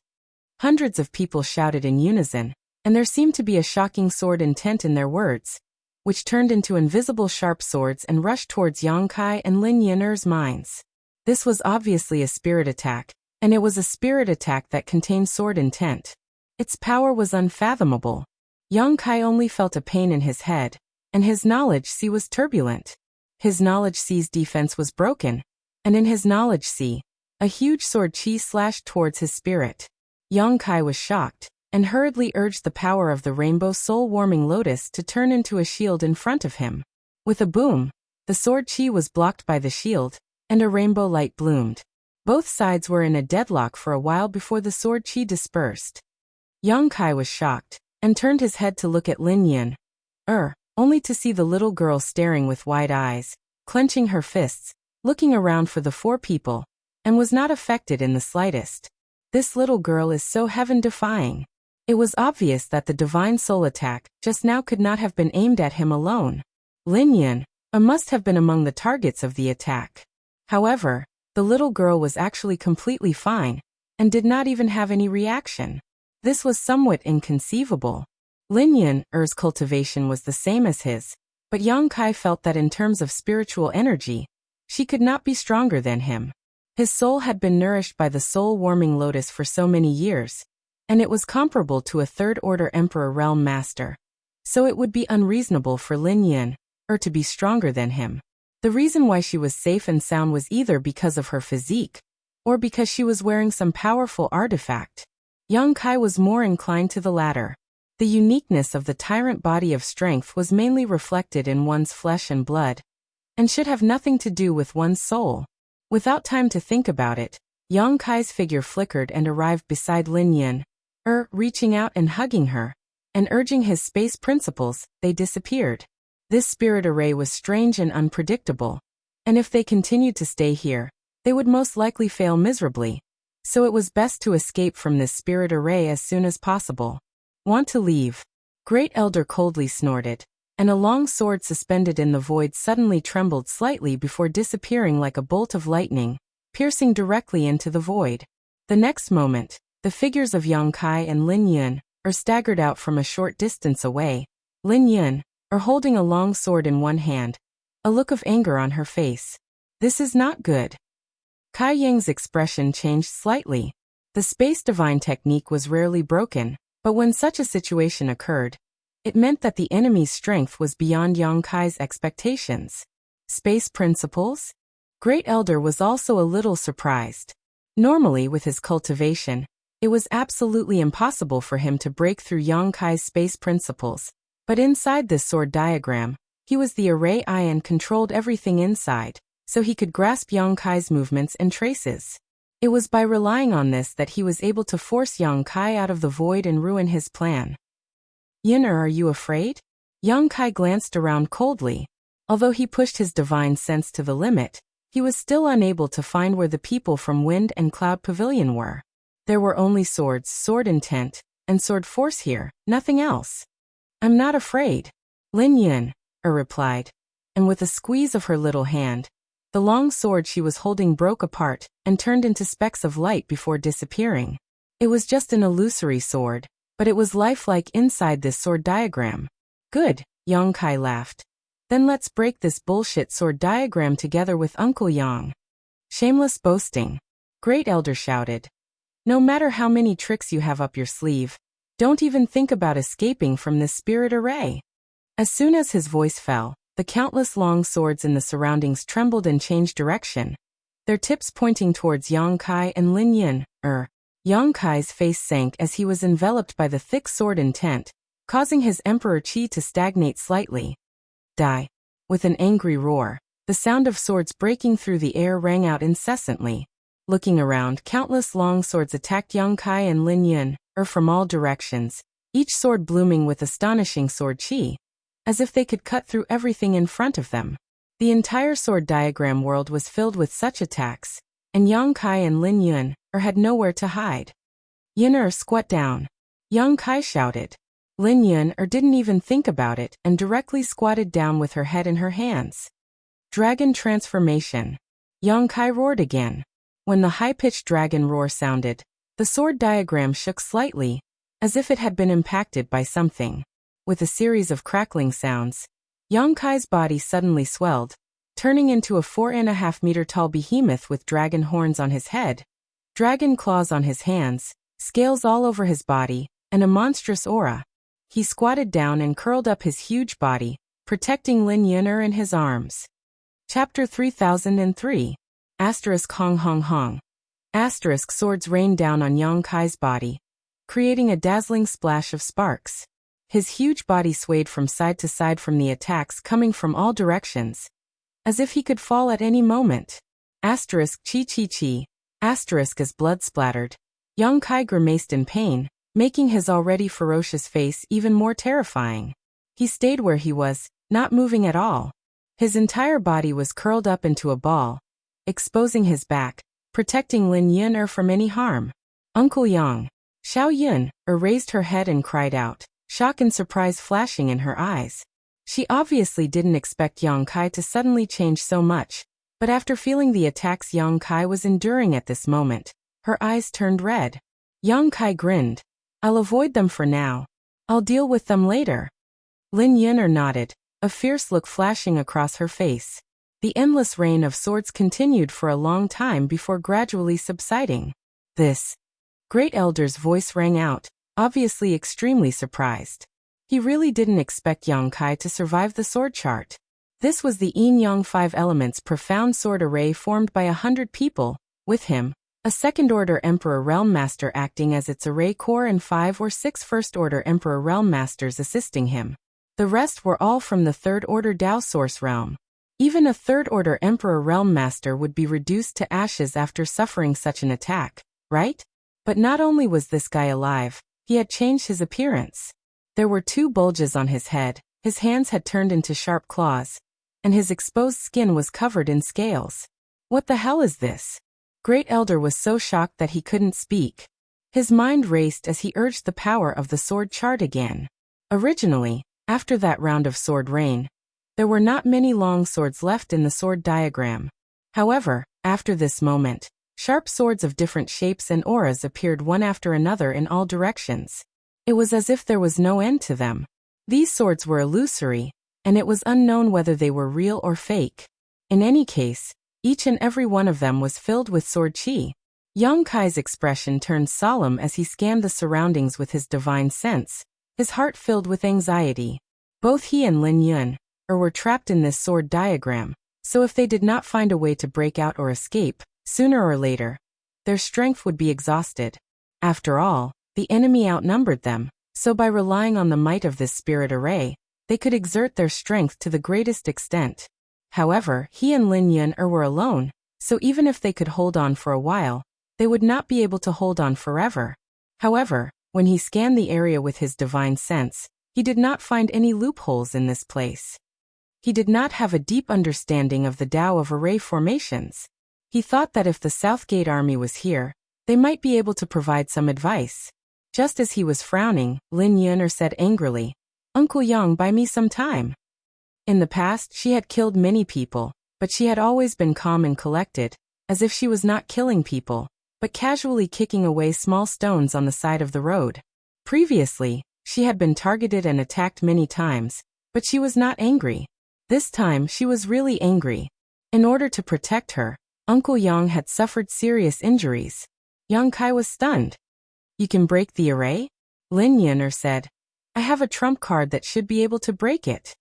Hundreds of people shouted in unison, and there seemed to be a shocking sword intent in their words, which turned into invisible sharp swords and rushed towards Yang Kai and Lin Yin'er's minds. This was obviously a spirit attack, and it was a spirit attack that contained sword intent. Its power was unfathomable. Yang Kai only felt a pain in his head, and his knowledge sea was turbulent. His knowledge sea's defense was broken, and in his knowledge sea, a huge sword chi slashed towards his spirit. Yang Kai was shocked, and hurriedly urged the power of the rainbow soul-warming lotus to turn into a shield in front of him. With a boom, the sword chi was blocked by the shield, and a rainbow light bloomed. Both sides were in a deadlock for a while before the sword chi dispersed. Yang Kai was shocked, and turned his head to look at Lin Yin, only to see the little girl staring with wide eyes, clenching her fists, looking around for the four people, and was not affected in the slightest. This little girl is so heaven-defying. It was obvious that the divine soul attack just now could not have been aimed at him alone. Lin Yin must have been among the targets of the attack. However, the little girl was actually completely fine, and did not even have any reaction. This was somewhat inconceivable. Lin Yin'er's cultivation was the same as his, but Yang Kai felt that in terms of spiritual energy, she could not be stronger than him. His soul had been nourished by the soul-warming lotus for so many years, and it was comparable to a third-order Emperor Realm Master. So it would be unreasonable for Lin Yin'er to be stronger than him. The reason why she was safe and sound was either because of her physique, or because she was wearing some powerful artifact. Yang Kai was more inclined to the latter. The uniqueness of the tyrant body of strength was mainly reflected in one's flesh and blood, and should have nothing to do with one's soul. Without time to think about it, Yang Kai's figure flickered and arrived beside Lin Yin'er, reaching out and hugging her, and urging his space principles. They disappeared. This spirit array was strange and unpredictable, and if they continued to stay here, they would most likely fail miserably. So it was best to escape from this spirit array as soon as possible. Want to leave? Great Elder coldly snorted, and a long sword suspended in the void suddenly trembled slightly before disappearing like a bolt of lightning, piercing directly into the void. The next moment, the figures of Yang Kai and Lin Yin'er staggered out from a short distance away. Lin Yin'er holding a long sword in one hand, a look of anger on her face. This is not good. Kai Yang's expression changed slightly. The space divine technique was rarely broken, but when such a situation occurred, it meant that the enemy's strength was beyond Yang Kai's expectations. Space principles? Great Elder was also a little surprised. Normally, with his cultivation, it was absolutely impossible for him to break through Yang Kai's space principles, but inside this sword diagram, he was the array eye and controlled everything inside, so he could grasp Yang Kai's movements and traces. It was by relying on this that he was able to force Yang Kai out of the void and ruin his plan. Yin'er, are you afraid? Yang Kai glanced around coldly. Although he pushed his divine sense to the limit, he was still unable to find where the people from Wind and Cloud Pavilion were. There were only swords, sword intent, and sword force here, nothing else. I'm not afraid. Lin Yin'er replied, and with a squeeze of her little hand, the long sword she was holding broke apart and turned into specks of light before disappearing. It was just an illusory sword, but it was lifelike inside this sword diagram. Good, Yang Kai laughed. Then let's break this bullshit sword diagram together with Uncle Yang. Shameless boasting. Great Elder shouted. No matter how many tricks you have up your sleeve, don't even think about escaping from this spirit array. As soon as his voice fell, the countless long swords in the surroundings trembled and changed direction, their tips pointing towards Yang Kai and Lin Yang Kai's face sank as he was enveloped by the thick sword intent, causing his emperor chi to stagnate slightly. Die. With an angry roar, the sound of swords breaking through the air rang out incessantly. Looking around, countless long swords attacked Yang Kai and Lin Yun, from all directions, each sword blooming with astonishing sword chi, as if they could cut through everything in front of them. The entire sword diagram world was filled with such attacks, and Yang Kai and Lin Yun had nowhere to hide. Yun squat down. Yang Kai shouted. Lin Yun didn't even think about it and directly squatted down with her head in her hands. Dragon transformation. Yang Kai roared again. When the high-pitched dragon roar sounded, the sword diagram shook slightly, as if it had been impacted by something. With a series of crackling sounds, Yang Kai's body suddenly swelled, turning into a 4.5-meter-tall behemoth with dragon horns on his head, dragon claws on his hands, scales all over his body, and a monstrous aura. He squatted down and curled up his huge body, protecting Lin Yun in his arms. Chapter 3003. Hong Hong Hong. Swords rained down on Yang Kai's body, creating a dazzling splash of sparks. His huge body swayed from side to side from the attacks coming from all directions, as if he could fall at any moment. Chi chi chi. As blood splattered. Yang Kai grimaced in pain, making his already ferocious face even more terrifying. He stayed where he was, not moving at all. His entire body was curled up into a ball, exposing his back, protecting Lin Yun from any harm. Uncle Yang. Xiao Yun raised her head and cried out, shock and surprise flashing in her eyes. She obviously didn't expect Yang Kai to suddenly change so much, but after feeling the attacks Yang Kai was enduring at this moment, her eyes turned red. Yang Kai grinned. I'll avoid them for now. I'll deal with them later. Lin Yun nodded, a fierce look flashing across her face. The endless rain of swords continued for a long time before gradually subsiding. This great elder's voice rang out, obviously extremely surprised. He really didn't expect Yang Kai to survive the sword chart. This was the Yin-Yang 5 Elements profound sword array formed by 100 people, with him, a second-order Emperor Realm Master acting as its array core and 5 or 6 first-order Emperor Realm Masters assisting him. The rest were all from the third-order Dao Source Realm. Even a third-order Emperor Realm Master would be reduced to ashes after suffering such an attack, right? But not only was this guy alive, he had changed his appearance. There were 2 bulges on his head, his hands had turned into sharp claws, and his exposed skin was covered in scales. What the hell is this? Great Elder was so shocked that he couldn't speak. His mind raced as he urged the power of the sword chart again. Originally, after that round of sword rain, there were not many long swords left in the sword diagram. However, after this moment, sharp swords of different shapes and auras appeared one after another in all directions. It was as if there was no end to them. These swords were illusory, and it was unknown whether they were real or fake. In any case, each and every one of them was filled with sword chi. Yang Kai's expression turned solemn as he scanned the surroundings with his divine sense, his heart filled with anxiety. Both he and Lin Yun were trapped in this sword diagram, so if they did not find a way to break out or escape, sooner or later, their strength would be exhausted. After all, the enemy outnumbered them, so by relying on the might of this spirit array, they could exert their strength to the greatest extent. However, he and Lin Yun were alone, so even if they could hold on for a while, they would not be able to hold on forever. However, when he scanned the area with his divine sense, he did not find any loopholes in this place. He did not have a deep understanding of the Tao of array formations. He thought that if the Southgate army was here, they might be able to provide some advice. Just as he was frowning, Lin Yun said angrily, "Uncle Yang, buy me some time." In the past, she had killed many people, but she had always been calm and collected, as if she was not killing people, but casually kicking away small stones on the side of the road. Previously, she had been targeted and attacked many times, but she was not angry. This time, she was really angry. In order to protect her, Uncle Yang had suffered serious injuries. Yang Kai was stunned. "You can break the array?" Lin Yun said. "I have a trump card that should be able to break it."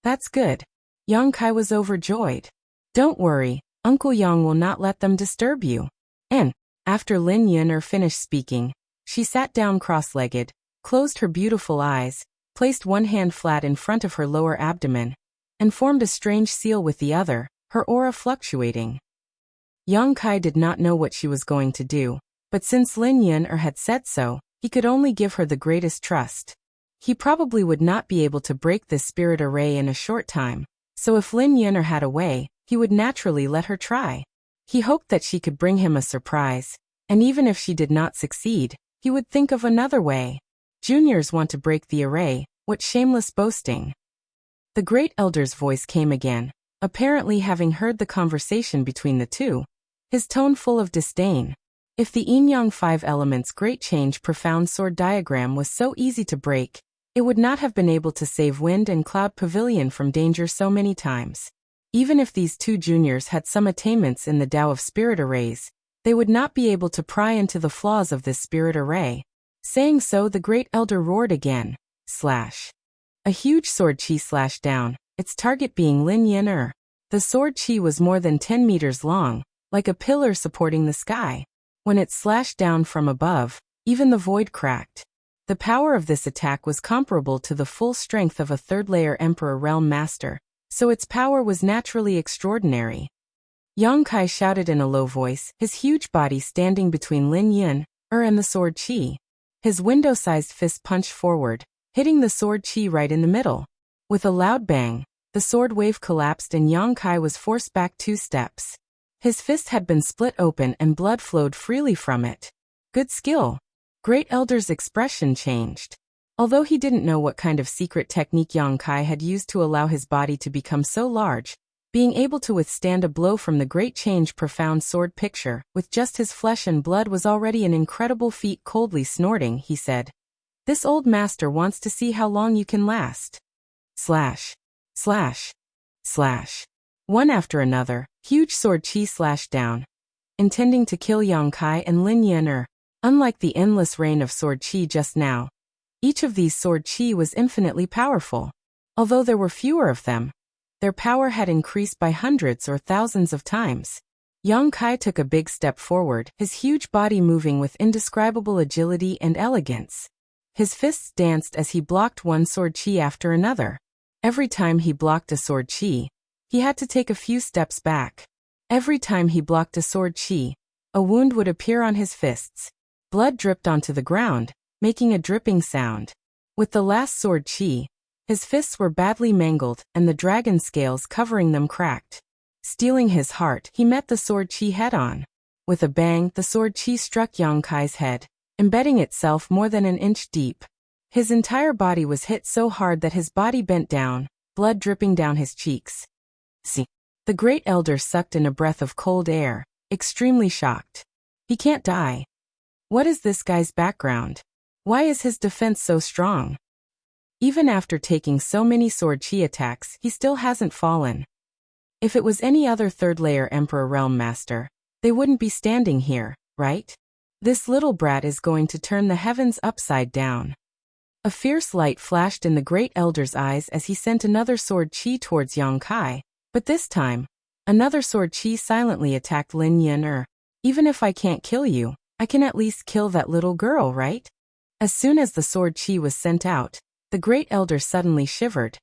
"That's good." Yang Kai was overjoyed. "Don't worry, Uncle Yang will not let them disturb you. And After Lin Yun finished speaking, she sat down cross-legged, closed her beautiful eyes, placed one hand flat in front of her lower abdomen, and formed a strange seal with the other, her aura fluctuating. Yang Kai did not know what she was going to do, but since Lin Yun had said so, he could only give her the greatest trust. He probably would not be able to break this spirit array in a short time, so if Lin Yun had a way, he would naturally let her try. He hoped that she could bring him a surprise, and even if she did not succeed, he would think of another way. Juniors want to break the array, what shameless boasting. The great elder's voice came again, apparently having heard the conversation between the two, his tone full of disdain. If the yin-yang 5 elements great change profound sword diagram was so easy to break, it would not have been able to save Wind and Cloud Pavilion from danger so many times. Even if these two juniors had some attainments in the Tao of spirit arrays, they would not be able to pry into the flaws of this spirit array. Saying so, the great elder roared again. Slash. A huge sword chi slashed down, its target being Lin Yun. The sword chi was more than 10 meters long, like a pillar supporting the sky. When it slashed down from above, even the void cracked. The power of this attack was comparable to the full strength of a third-layer Emperor Realm Master, so its power was naturally extraordinary. Yang Kai shouted in a low voice, his huge body standing between Lin Yun and the sword chi. His window-sized fist punched forward, hitting the sword chi right in the middle. With a loud bang, the sword wave collapsed and Yang Kai was forced back 2 steps. His fist had been split open and blood flowed freely from it. Good skill. Great Elder's expression changed. Although he didn't know what kind of secret technique Yang Kai had used to allow his body to become so large, being able to withstand a blow from the great change profound sword picture, with just his flesh and blood was already an incredible feat. Coldly snorting, he said, "This old master wants to see how long you can last." Slash. Slash. Slash. One after another, huge sword chi slashed down, intending to kill Yang Kai and Lin Yun. Unlike the endless rain of sword chi just now, each of these sword chi was infinitely powerful. Although there were fewer of them, their power had increased by hundreds or thousands of times. Yang Kai took a big step forward, his huge body moving with indescribable agility and elegance. His fists danced as he blocked one sword chi after another. Every time he blocked a sword chi, he had to take a few steps back. Every time he blocked a sword chi, a wound would appear on his fists. Blood dripped onto the ground, making a dripping sound. With the last sword chi, his fists were badly mangled and the dragon scales covering them cracked. Stealing his heart, he met the sword chi head-on. With a bang, the sword chi struck Yang Kai's head, embedding itself more than an inch deep. His entire body was hit so hard that his body bent down, blood dripping down his cheeks. See. The great elder sucked in a breath of cold air, extremely shocked. He can't die. What is this guy's background? Why is his defense so strong? Even after taking so many sword chi attacks, he still hasn't fallen. If it was any other third-layer Emperor Realm Master, they wouldn't be standing here, right? This little brat is going to turn the heavens upside down. A fierce light flashed in the great elder's eyes as he sent another sword chi towards Yang Kai, but this time, another sword chi silently attacked Lin Yun. Even if I can't kill you, I can at least kill that little girl, right? As soon as the sword chi was sent out, the great elder suddenly shivered,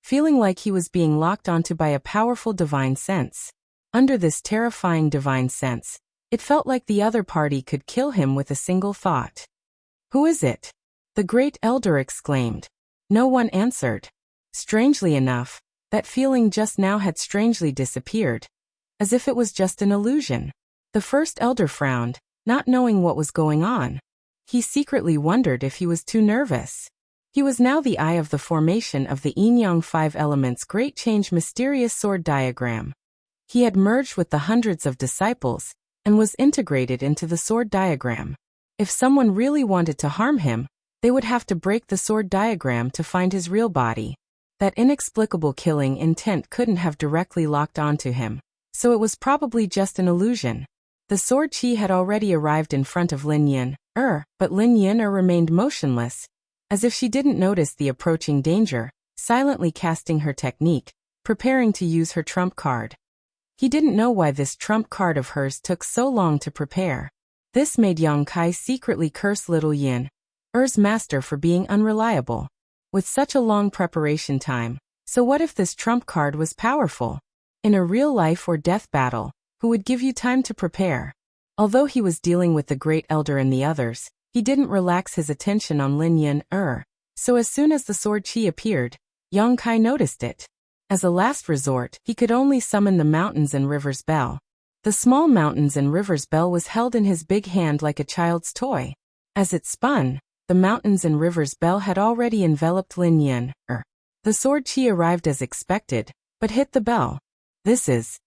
feeling like he was being locked onto by a powerful divine sense. Under this terrifying divine sense, it felt like the other party could kill him with a single thought. Who is it? The great elder exclaimed. No one answered. Strangely enough, that feeling just now had strangely disappeared, as if it was just an illusion. The first elder frowned, not knowing what was going on. He secretly wondered if he was too nervous. He was now the eye of the formation of the yin-yang 5 elements great change mysterious sword diagram. He had merged with the hundreds of disciples, and was integrated into the sword diagram. If someone really wanted to harm him, they would have to break the sword diagram to find his real body. That inexplicable killing intent couldn't have directly locked onto him, so it was probably just an illusion. The sword chi had already arrived in front of Lin Yun, but Lin Yun remained motionless, as if she didn't notice the approaching danger, silently casting her technique, preparing to use her trump card. He didn't know why this trump card of hers took so long to prepare. This made Yang Kai secretly curse little Yin Er's master for being unreliable. With such a long preparation time, so what if this trump card was powerful? In a real life or death battle, who would give you time to prepare? Although he was dealing with the Great Elder and the others, he didn't relax his attention on Lin Yin So as soon as the sword chi appeared, Yang Kai noticed it. As a last resort, he could only summon the Mountains and Rivers Bell. The small Mountains and Rivers Bell was held in his big hand like a child's toy. As it spun, the Mountains and Rivers Bell had already enveloped Lin Yin The sword chi arrived as expected, but hit the bell. This is...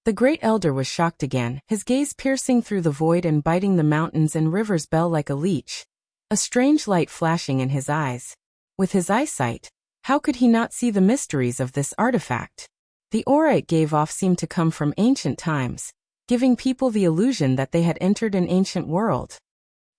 The Great Elder was shocked again, his gaze piercing through the void and biting the Mountains and Rivers Bell like a leech. A strange light flashing in his eyes. With his eyesight, how could he not see the mysteries of this artifact? The aura it gave off seemed to come from ancient times, giving people the illusion that they had entered an ancient world.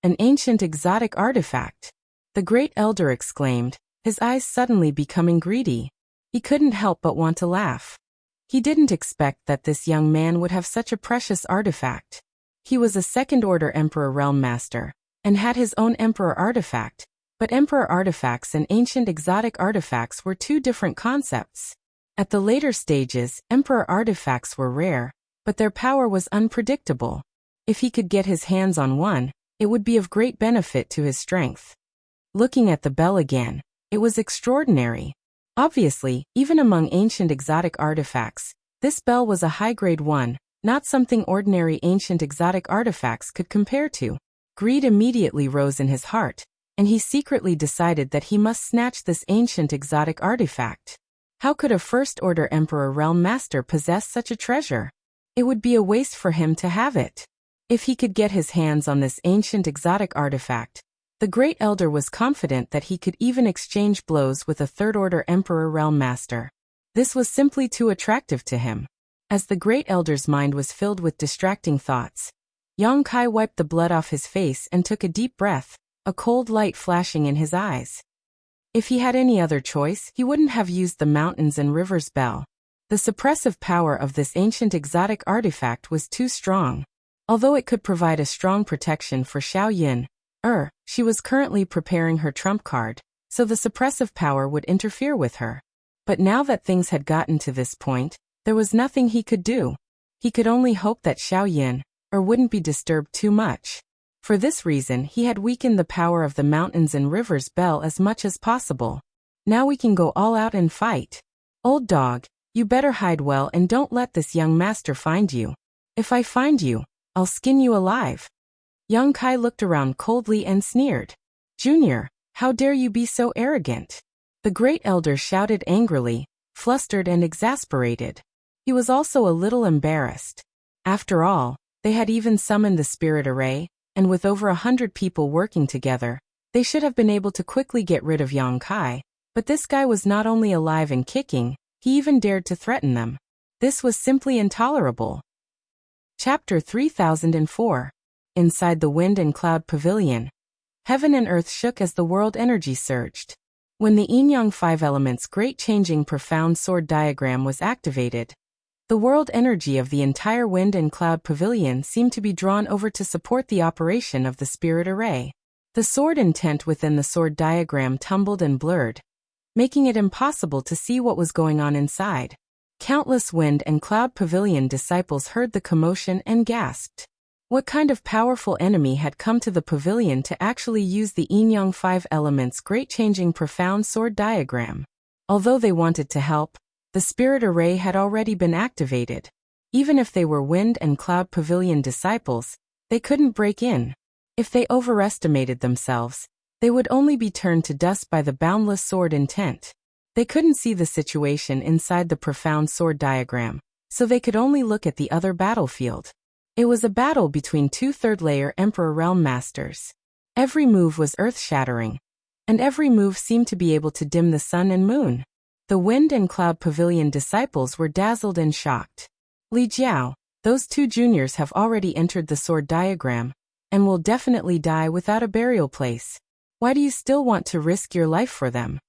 An ancient exotic artifact. The Great Elder exclaimed, his eyes suddenly becoming greedy. He couldn't help but want to laugh. He didn't expect that this young man would have such a precious artifact. He was a second-order Emperor Realm Master, and had his own Emperor artifact, but Emperor artifacts and ancient exotic artifacts were two different concepts. At the later stages, Emperor artifacts were rare, but their power was unpredictable. If he could get his hands on one, it would be of great benefit to his strength. Looking at the bell again, it was extraordinary. Obviously, even among ancient exotic artifacts, this bell was a high-grade one, not something ordinary ancient exotic artifacts could compare to. Greed immediately rose in his heart, and he secretly decided that he must snatch this ancient exotic artifact. How could a First-Order Emperor Realm Master possess such a treasure? It would be a waste for him to have it. If he could get his hands on this ancient exotic artifact, the Great Elder was confident that he could even exchange blows with a Third-Order Emperor Realm Master. This was simply too attractive to him. As the Great Elder's mind was filled with distracting thoughts, Yang Kai wiped the blood off his face and took a deep breath, a cold light flashing in his eyes. If he had any other choice, he wouldn't have used the Mountains and Rivers Bell. The suppressive power of this ancient exotic artifact was too strong. Although it could provide a strong protection for Xiao Yin, she was currently preparing her trump card, so the suppressive power would interfere with her. But now that things had gotten to this point, there was nothing he could do. He could only hope that Xiao Yin, wouldn't be disturbed too much. For this reason, he had weakened the power of the Mountains and Rivers Bell as much as possible. Now we can go all out and fight. Old dog, you better hide well and don't let this young master find you. If I find you, I'll skin you alive. Yang Kai looked around coldly and sneered. Junior, how dare you be so arrogant? The Great Elder shouted angrily, flustered and exasperated. He was also a little embarrassed. After all, they had even summoned the spirit array, and with over 100 people working together, they should have been able to quickly get rid of Yang Kai, but this guy was not only alive and kicking, he even dared to threaten them. This was simply intolerable. Chapter 3004. Inside the Wind and Cloud Pavilion. Heaven and earth shook as the world energy surged. When the Yin-Yang 5 Elements Great Changing Profound Sword Diagram was activated, the world energy of the entire Wind and Cloud Pavilion seemed to be drawn over to support the operation of the Spirit Array. The sword intent within the sword diagram tumbled and blurred, making it impossible to see what was going on inside. Countless Wind and Cloud Pavilion disciples heard the commotion and gasped. What kind of powerful enemy had come to the pavilion to actually use the Yin-Yang 5 Elements Great Changing Profound Sword Diagram? Although they wanted to help, the Spirit Array had already been activated. Even if they were Wind and Cloud Pavilion disciples, they couldn't break in. If they overestimated themselves, they would only be turned to dust by the boundless sword intent. They couldn't see the situation inside the profound sword diagram, so they could only look at the other battlefield. It was a battle between two third-layer Emperor Realm Masters. Every move was earth-shattering, and every move seemed to be able to dim the sun and moon. The Wind and Cloud Pavilion disciples were dazzled and shocked. Li Jiao, those two juniors have already entered the sword diagram, and will definitely die without a burial place. Why do you still want to risk your life for them?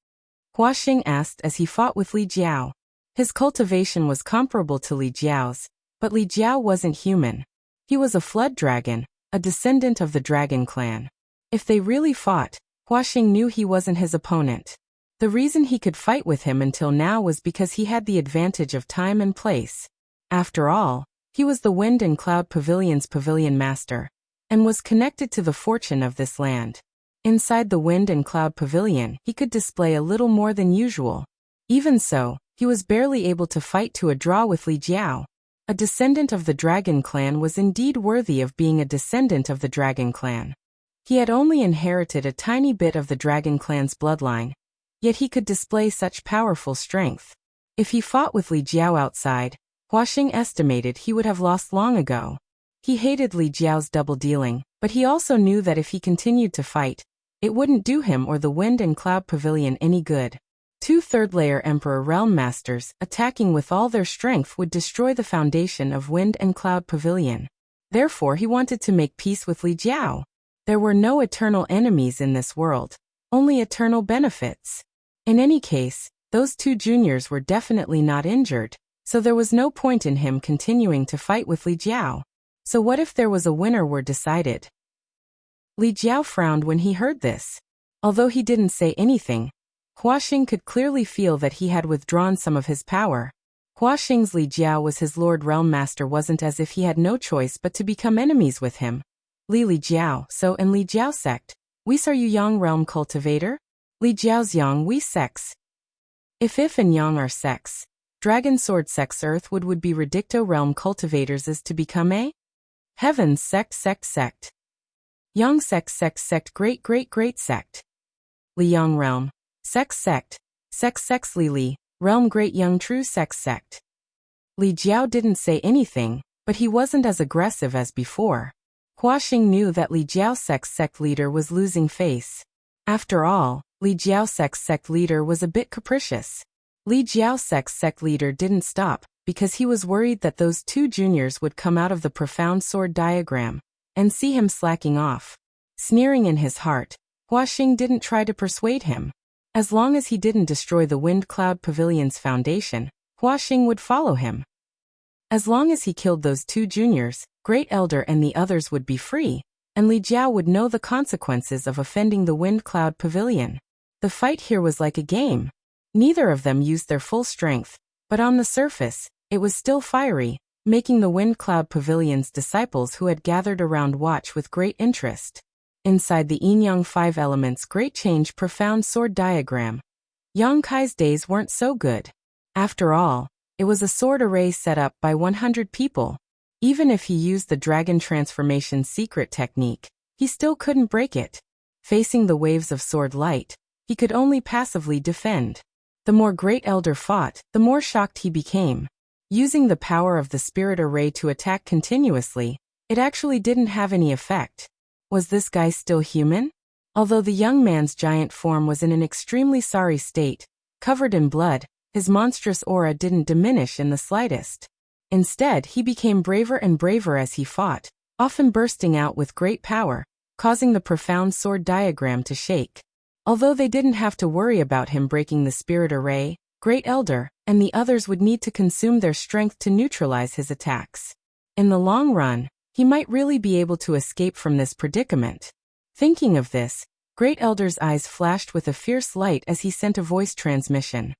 Hua Xing asked as he fought with Li Jiao. His cultivation was comparable to Li Jiao's, but Li Jiao wasn't human. He was a flood dragon, a descendant of the Dragon Clan. If they really fought, Huaxing knew he wasn't his opponent. The reason he could fight with him until now was because he had the advantage of time and place. After all, he was the Wind and Cloud Pavilion's pavilion master, and was connected to the fortune of this land. Inside the Wind and Cloud Pavilion, he could display a little more than usual. Even so, he was barely able to fight to a draw with Li Jiao. A descendant of the Dragon Clan was indeed worthy of being a descendant of the Dragon Clan. He had only inherited a tiny bit of the Dragon Clan's bloodline, yet he could display such powerful strength. If he fought with Li Jiao outside, Huaxing estimated he would have lost long ago. He hated Li Jiao's double-dealing, but he also knew that if he continued to fight, it wouldn't do him or the Wind and Cloud Pavilion any good. Two third-layer Emperor Realm Masters attacking with all their strength would destroy the foundation of Wind and Cloud Pavilion. Therefore he wanted to make peace with Li Jiao. There were no eternal enemies in this world, only eternal benefits. In any case, those two juniors were definitely not injured, so there was no point in him continuing to fight with Li Jiao. So what if there was a winner were decided? Li Jiao frowned when he heard this. Although he didn't say anything, Huaxing could clearly feel that he had withdrawn some of his power. Huaxing's Li Jiao was his Lord Realm Master, wasn't as if he had no choice but to become enemies with him. Li Jiao, so in Li Jiao sect, we are you Yang Realm Cultivator? Li Jiao's Yang we sex. If and Yang are sex, Dragon Sword sex Earth would be Redicto Realm Cultivators is to become a Heavens sect. Yang sect great sect. Li Yang Realm. Sex Li Realm Great Young True Sex Sect. Li Jiao didn't say anything, but he wasn't as aggressive as before. Huaxing knew that Li Jiao's sex sect leader was losing face. After all, Li Jiao's sex sect leader was a bit capricious. Li Jiao's sex sect leader didn't stop, because he was worried that those two juniors would come out of the profound sword diagram and see him slacking off. Sneering in his heart, Huaxing didn't try to persuade him. As long as he didn't destroy the Wind Cloud Pavilion's foundation, Huaxing would follow him. As long as he killed those two juniors, Great Elder and the others would be free, and Li Jiao would know the consequences of offending the Wind Cloud Pavilion. The fight here was like a game. Neither of them used their full strength, but on the surface, it was still fiery, making the Wind Cloud Pavilion's disciples who had gathered around watch with great interest. Inside the Yin-Yang 5 Elements Great Change Profound Sword Diagram, Yang Kai's days weren't so good. After all, it was a sword array set up by 100 people. Even if he used the Dragon Transformation secret technique, he still couldn't break it. Facing the waves of sword light, he could only passively defend. The more Great Elder fought, the more shocked he became. Using the power of the spirit array to attack continuously, it actually didn't have any effect. Was this guy still human? Although the young man's giant form was in an extremely sorry state, covered in blood, his monstrous aura didn't diminish in the slightest. Instead, he became braver and braver as he fought, often bursting out with great power, causing the profound sword diagram to shake. Although they didn't have to worry about him breaking the spirit array, Great Elder and the others would need to consume their strength to neutralize his attacks. In the long run, he might really be able to escape from this predicament. Thinking of this, Great Elder's eyes flashed with a fierce light as he sent a voice transmission.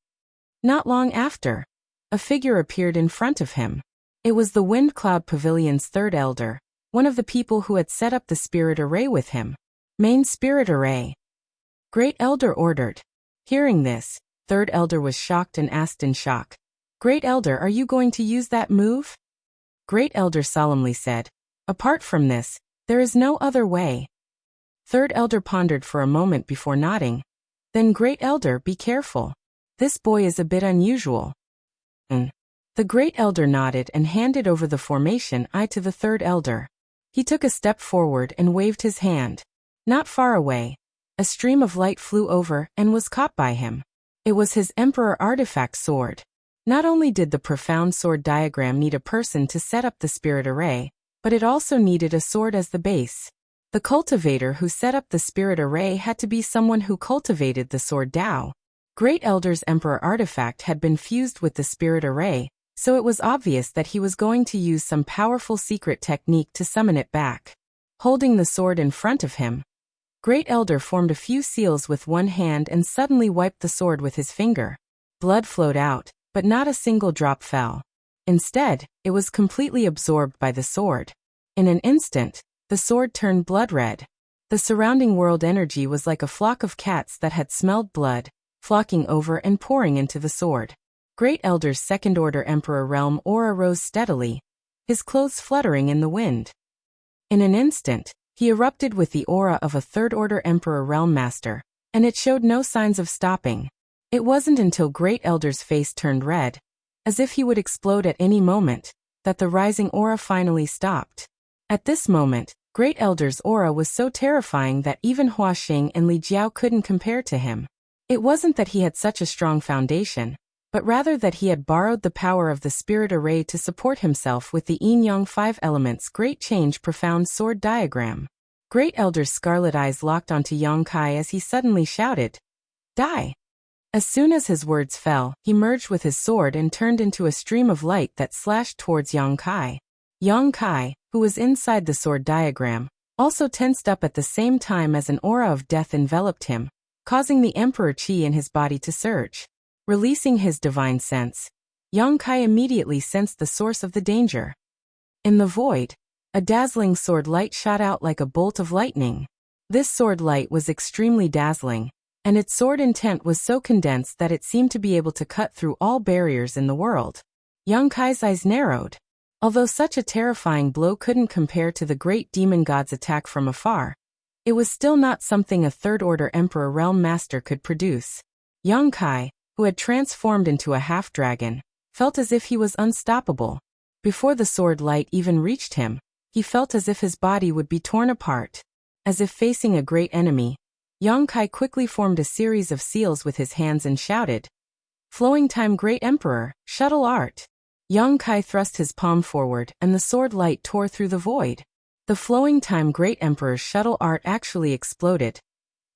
Not long after, a figure appeared in front of him. It was the Wind Cloud Pavilion's third elder, one of the people who had set up the spirit array with him. Main spirit array. Great Elder ordered. Hearing this, third elder was shocked and asked in shock, "Great Elder, are you going to use that move?" Great Elder solemnly said, "Apart from this, there is no other way." Third elder pondered for a moment before nodding. "Then Great Elder, be careful. This boy is a bit unusual." The Great Elder nodded and handed over the formation eye to the third elder. He took a step forward and waved his hand. Not far away, a stream of light flew over and was caught by him. It was his Emperor artifact sword. Not only did the profound sword diagram need a person to set up the spirit array, but it also needed a sword as the base. The cultivator who set up the spirit array had to be someone who cultivated the sword Dao. Great Elder's Emperor artifact had been fused with the spirit array, so it was obvious that he was going to use some powerful secret technique to summon it back. holding the sword in front of him. Great Elder formed a few seals with one hand and suddenly wiped the sword with his finger. Blood flowed out, but not a single drop fell. Instead, it was completely absorbed by the sword. In an instant, the sword turned blood red. The surrounding world energy was like a flock of cats that had smelled blood, flocking over and pouring into the sword. Great Elder's second-order Emperor realm aura rose steadily, his clothes fluttering in the wind. In an instant, he erupted with the aura of a third-order Emperor realm master, and it showed no signs of stopping. It wasn't until Great Elder's face turned red, as if he would explode at any moment, that the rising aura finally stopped. At this moment, Great Elder's aura was so terrifying that even Hua Xing and Li Jiao couldn't compare to him. It wasn't that he had such a strong foundation, but rather that he had borrowed the power of the spirit array to support himself with the Yin-Yang 5 elements Great Change Profound Sword Diagram. Great Elder's scarlet eyes locked onto Yang Kai as he suddenly shouted, "Die!" As soon as his words fell, he merged with his sword and turned into a stream of light that slashed towards Yang Kai. Yang Kai, who was inside the sword diagram, also tensed up at the same time as an aura of death enveloped him, causing the Emperor Qi in his body to surge. Releasing his divine sense, Yang Kai immediately sensed the source of the danger. In the void, a dazzling sword light shot out like a bolt of lightning. This sword light was extremely dazzling, and its sword intent was so condensed that it seemed to be able to cut through all barriers in the world. Yang Kai's eyes narrowed. Although such a terrifying blow couldn't compare to the great demon god's attack from afar, it was still not something a third-order Emperor Realm Master could produce. Yang Kai, who had transformed into a half-dragon, felt as if he was unstoppable. Before the sword light even reached him, he felt as if his body would be torn apart. As if facing a great enemy, Yang Kai quickly formed a series of seals with his hands and shouted, "Flowing Time Great Emperor, Shuttle Art." Yang Kai thrust his palm forward and the sword light tore through the void. The Flowing Time Great Emperor's shuttle art actually exploded,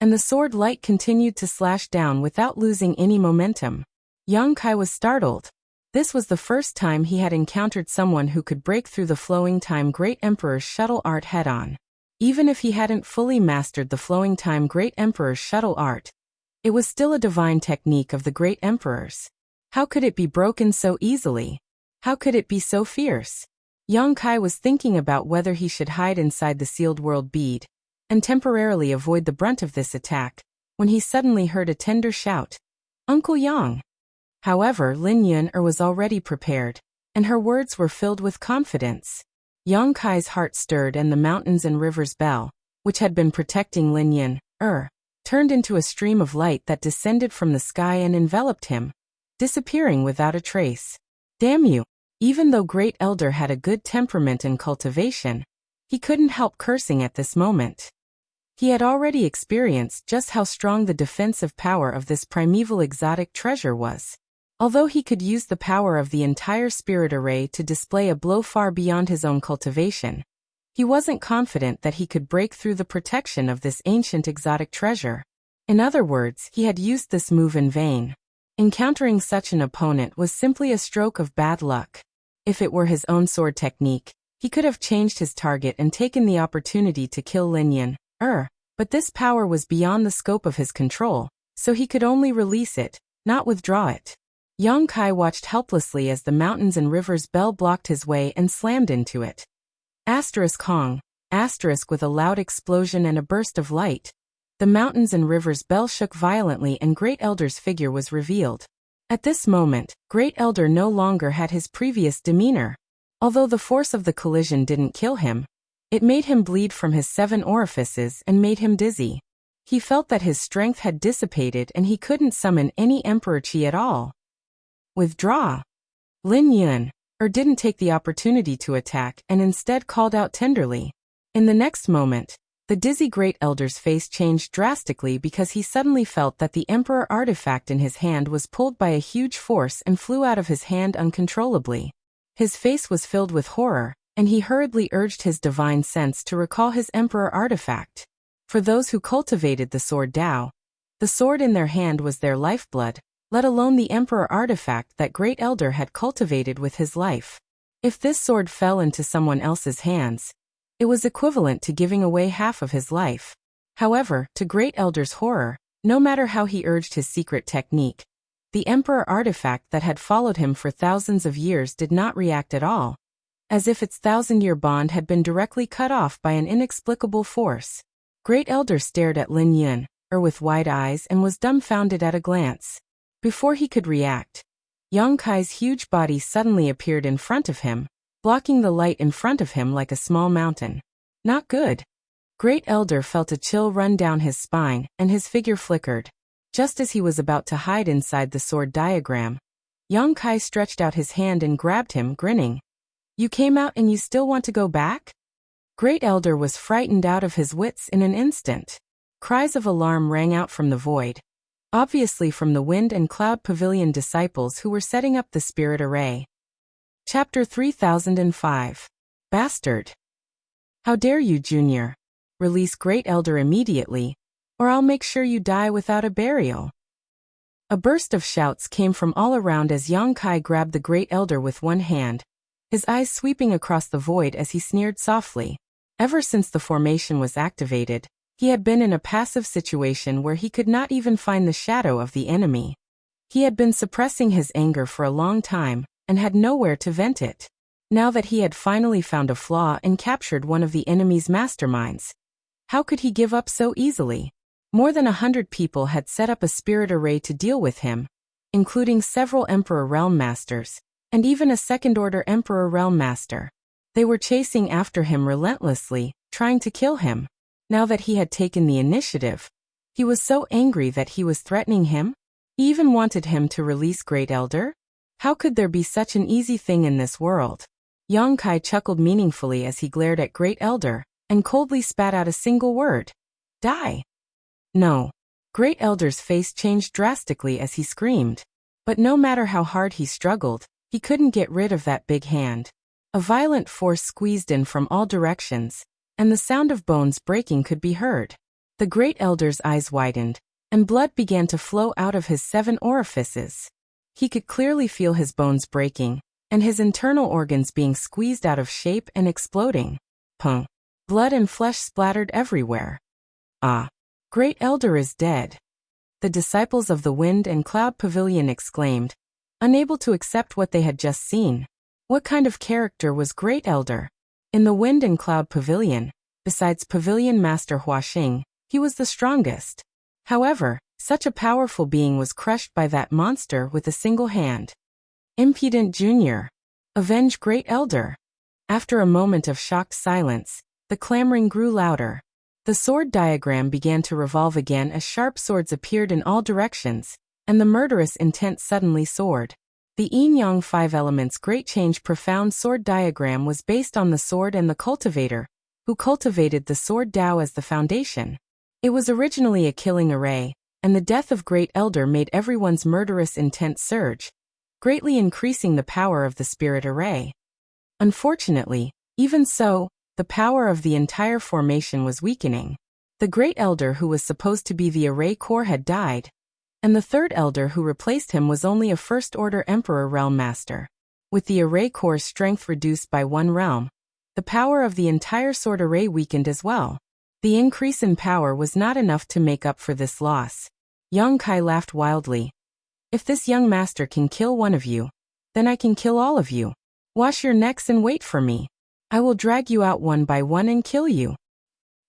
and the sword light continued to slash down without losing any momentum. Yang Kai was startled. This was the first time he had encountered someone who could break through the Flowing Time Great Emperor's shuttle art head-on. Even if he hadn't fully mastered the Flowing Time Great Emperor's shuttle art, it was still a divine technique of the Great Emperor's. How could it be broken so easily? How could it be so fierce? Yang Kai was thinking about whether he should hide inside the sealed world bead and temporarily avoid the brunt of this attack, when he suddenly heard a tender shout, "Uncle Yang!" However, Lin Yun was already prepared, and her words were filled with confidence. Yang Kai's heart stirred and the mountains and rivers bell, which had been protecting Lin Yun, turned into a stream of light that descended from the sky and enveloped him, disappearing without a trace. Damn you! Even though Great Elder had a good temperament and cultivation, he couldn't help cursing at this moment. He had already experienced just how strong the defensive power of this primeval exotic treasure was. Although he could use the power of the entire spirit array to display a blow far beyond his own cultivation, he wasn't confident that he could break through the protection of this ancient exotic treasure. In other words, he had used this move in vain. Encountering such an opponent was simply a stroke of bad luck. If it were his own sword technique, he could have changed his target and taken the opportunity to kill Lin Yun, but this power was beyond the scope of his control, so he could only release it, not withdraw it. Yang Kai watched helplessly as the mountains and rivers bell blocked his way and slammed into it. Hong, with a loud explosion and a burst of light, the mountains and rivers bell shook violently and Great Elder's figure was revealed. At this moment, Great Elder no longer had his previous demeanor. Although the force of the collision didn't kill him, it made him bleed from his 7 orifices and made him dizzy. He felt that his strength had dissipated and he couldn't summon any Emperor Qi at all. Withdraw. Lin Yun, didn't take the opportunity to attack and instead called out tenderly. In the next moment, the dizzy Great Elder's face changed drastically because he suddenly felt that the Emperor artifact in his hand was pulled by a huge force and flew out of his hand uncontrollably. His face was filled with horror, and he hurriedly urged his divine sense to recall his Emperor artifact. For those who cultivated the sword Dao, the sword in their hand was their lifeblood, let alone the Emperor artifact that Great Elder had cultivated with his life. If this sword fell into someone else's hands, It was equivalent to giving away half of his life. However, to Great Elder's horror, no matter how he urged his secret technique, the Emperor artifact that had followed him for thousands of years did not react at all, as if its thousand-year bond had been directly cut off by an inexplicable force. Great Elder stared at Lin Yun, with wide eyes, and was dumbfounded at a glance. Before he could react, Yang Kai's huge body suddenly appeared in front of him, blocking the light in front of him like a small mountain. Not good. Great Elder felt a chill run down his spine, and his figure flickered. Just as he was about to hide inside the sword diagram, Yang Kai stretched out his hand and grabbed him, grinning. "You came out and you still want to go back?" Great Elder was frightened out of his wits in an instant. Cries of alarm rang out from the void, obviously from the Wind and Cloud Pavilion disciples who were setting up the spirit array. Chapter 3005. Bastard. How dare you, Junior? Release Great Elder immediately, or I'll make sure you die without a burial. A burst of shouts came from all around as Yang Kai grabbed the Great Elder with one hand, his eyes sweeping across the void as he sneered softly. Ever since the formation was activated, he had been in a passive situation where he could not even find the shadow of the enemy. He had been suppressing his anger for a long time, and had nowhere to vent it. Now that he had finally found a flaw and captured one of the enemy's masterminds, how could he give up so easily? More than 100 people had set up a spirit array to deal with him, including several Emperor Realm Masters, and even a second-order Emperor Realm Master. They were chasing after him relentlessly, trying to kill him. Now that he had taken the initiative, he was so angry that he was threatening him. He even wanted him to release Great Elder? How could there be such an easy thing in this world? Yang Kai chuckled meaningfully as he glared at Great Elder, and coldly spat out a single word. Die. No. Great Elder's face changed drastically as he screamed. But no matter how hard he struggled, he couldn't get rid of that big hand. A violent force squeezed in from all directions, and the sound of bones breaking could be heard. The Great Elder's eyes widened, and blood began to flow out of his 7 orifices. He could clearly feel his bones breaking, and his internal organs being squeezed out of shape and exploding. Pung. Blood and flesh splattered everywhere. Ah. Great Elder is dead. The disciples of the Wind and Cloud Pavilion exclaimed, unable to accept what they had just seen. What kind of character was Great Elder? In the Wind and Cloud Pavilion, besides Pavilion Master Huaxing, he was the strongest. However, such a powerful being was crushed by that monster with a single hand. Impudent Junior. Avenge Great Elder. After a moment of shocked silence, the clamoring grew louder. The sword diagram began to revolve again as sharp swords appeared in all directions, and the murderous intent suddenly soared. The Yin-Yang 5 Elements Great Change Profound Sword Diagram was based on the sword and the cultivator, who cultivated the sword Tao as the foundation. It was originally a killing array, and the death of Great Elder made everyone's murderous intent surge, greatly increasing the power of the spirit array. Unfortunately, even so, the power of the entire formation was weakening. The Great Elder who was supposed to be the array core had died, and the third Elder who replaced him was only a first-order Emperor Realm Master. With the array core's strength reduced by 1 realm, the power of the entire sword array weakened as well. The increase in power was not enough to make up for this loss. Yang Kai laughed wildly. If this young master can kill one of you, then I can kill all of you. Wash your necks and wait for me. I will drag you out one by one and kill you.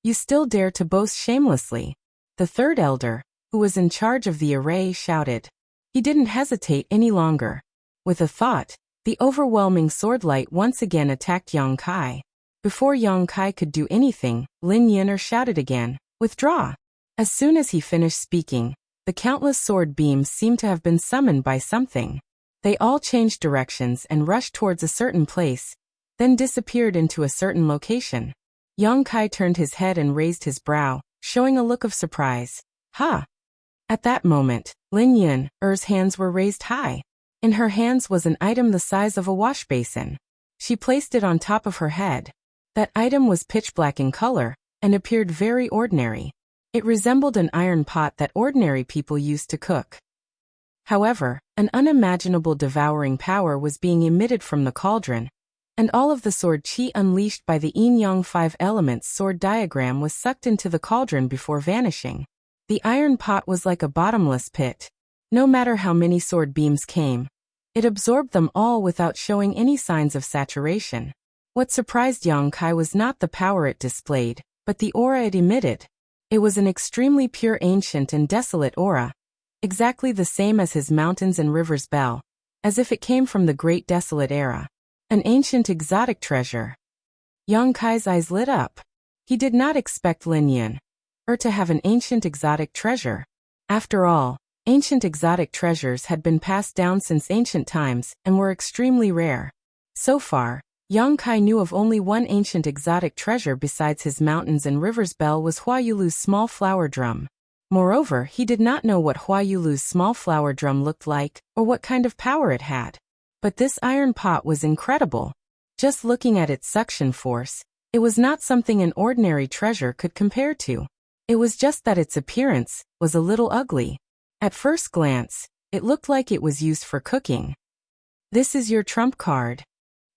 You still dare to boast shamelessly. The third Elder, who was in charge of the array, shouted. He didn't hesitate any longer. With a thought, the overwhelming sword light once again attacked Yang Kai. Before Yang Kai could do anything, Lin Yin'er shouted again, "Withdraw!" As soon as he finished speaking, the countless sword beams seemed to have been summoned by something. They all changed directions and rushed towards a certain place, then disappeared into a certain location. Yang Kai turned his head and raised his brow, showing a look of surprise. Ha! At that moment, Lin Yin'er's hands were raised high. In her hands was an item the size of a wash basin. She placed it on top of her head. That item was pitch black in color, and appeared very ordinary. It resembled an iron pot that ordinary people used to cook. However, an unimaginable devouring power was being emitted from the cauldron, and all of the sword chi unleashed by the yin-yang 5 elements sword diagram was sucked into the cauldron before vanishing. The iron pot was like a bottomless pit. No matter how many sword beams came, it absorbed them all without showing any signs of saturation. What surprised Yang Kai was not the power it displayed, but the aura it emitted. It was an extremely pure, ancient and desolate aura, exactly the same as his mountains and rivers bell, as if it came from the great desolate era. An ancient exotic treasure. Yang Kai's eyes lit up. He did not expect Lin Yun to have an ancient exotic treasure. After all, ancient exotic treasures had been passed down since ancient times and were extremely rare. So far, Yang Kai knew of only one ancient exotic treasure besides his mountains and rivers bell was Hua Yulu's small flower drum. Moreover, he did not know what Hua Yulu's small flower drum looked like or what kind of power it had. But this iron pot was incredible. Just looking at its suction force, it was not something an ordinary treasure could compare to. It was just that its appearance was a little ugly. At first glance, it looked like it was used for cooking. "This is your trump card?"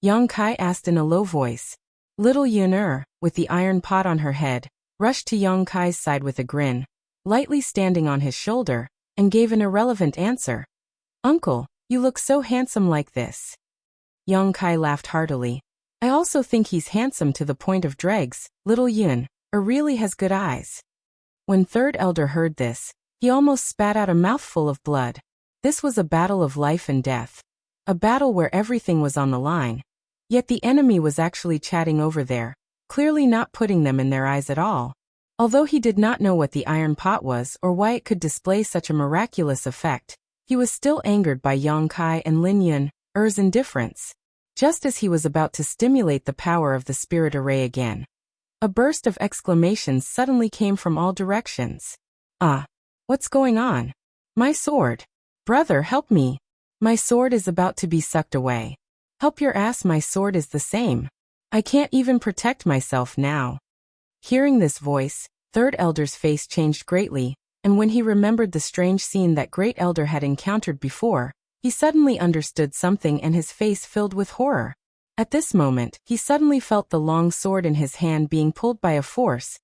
Yang Kai asked in a low voice. Little Yun, with the iron pot on her head, rushed to Yang Kai's side with a grin, lightly standing on his shoulder, and gave an irrelevant answer. "Uncle, you look so handsome like this." Yang Kai laughed heartily. "I also think he's handsome to the point of dregs. Little Yun really has good eyes." When Third Elder heard this, he almost spat out a mouthful of blood. This was a battle of life and death. A battle where everything was on the line. Yet the enemy was actually chatting over there, clearly not putting them in their eyes at all. Although he did not know what the iron pot was or why it could display such a miraculous effect, he was still angered by Yang Kai and Lin Yun's indifference. Just as he was about to stimulate the power of the spirit array again, a burst of exclamations suddenly came from all directions. "Ah! What's going on? My sword! Brother, help me! My sword is about to be sucked away. Help your ass, my sword is the same. I can't even protect myself now." Hearing this voice, Third Elder's face changed greatly, and when he remembered the strange scene that Great Elder had encountered before, he suddenly understood something and his face filled with horror. At this moment, he suddenly felt the long sword in his hand being pulled by a force,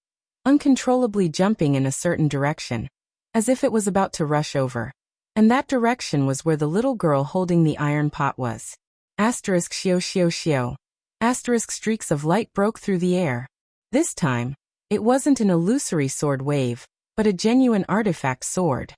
uncontrollably jumping in a certain direction, as if it was about to rush over. And that direction was where the little girl holding the iron pot was. Asterisk shio shio shio. Asterisk streaks of light broke through the air. This time, it wasn't an illusory sword wave, but a genuine artifact sword.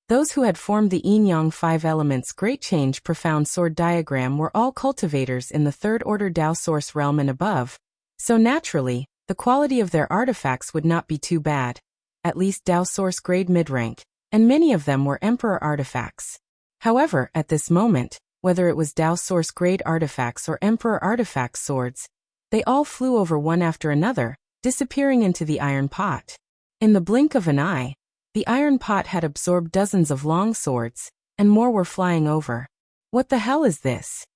Those who had formed the yin-yang 5 elements great change profound sword diagram were all cultivators in the third order Dao source realm and above, so naturally, the quality of their artifacts would not be too bad, at least Dao source grade mid-rank, and many of them were emperor artifacts. However, at this moment, whether it was Dao source grade artifacts or emperor artifact swords, they all flew over one after another, disappearing into the iron pot. In the blink of an eye, the iron pot had absorbed dozens of long swords, and more were flying over. "What the hell is this?"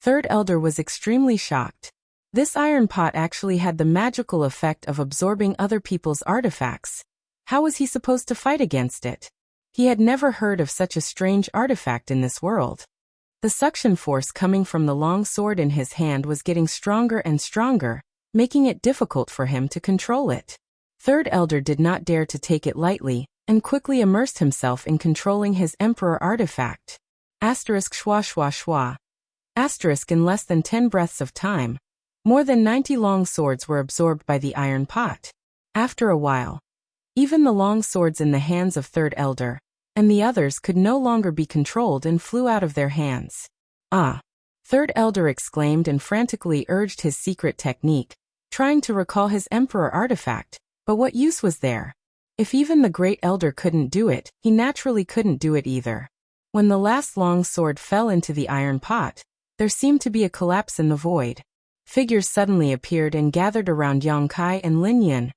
Third Elder was extremely shocked. This iron pot actually had the magical effect of absorbing other people's artifacts. How was he supposed to fight against it? He had never heard of such a strange artifact in this world. The suction force coming from the long sword in his hand was getting stronger and stronger, making it difficult for him to control it. Third Elder did not dare to take it lightly, and quickly immersed himself in controlling his emperor artifact. Asterisk schwa schwa schwa. Asterisk in less than 10 breaths of time, more than 90 long swords were absorbed by the iron pot. After a while, even the long swords in the hands of Third Elder, and the others could no longer be controlled and flew out of their hands. "Ah!" Third Elder exclaimed and frantically urged his secret technique, trying to recall his emperor artifact, but what use was there? If even the Great Elder couldn't do it, he naturally couldn't do it either. When the last long sword fell into the iron pot, there seemed to be a collapse in the void. Figures suddenly appeared and gathered around Yang Kai and Lin Yun,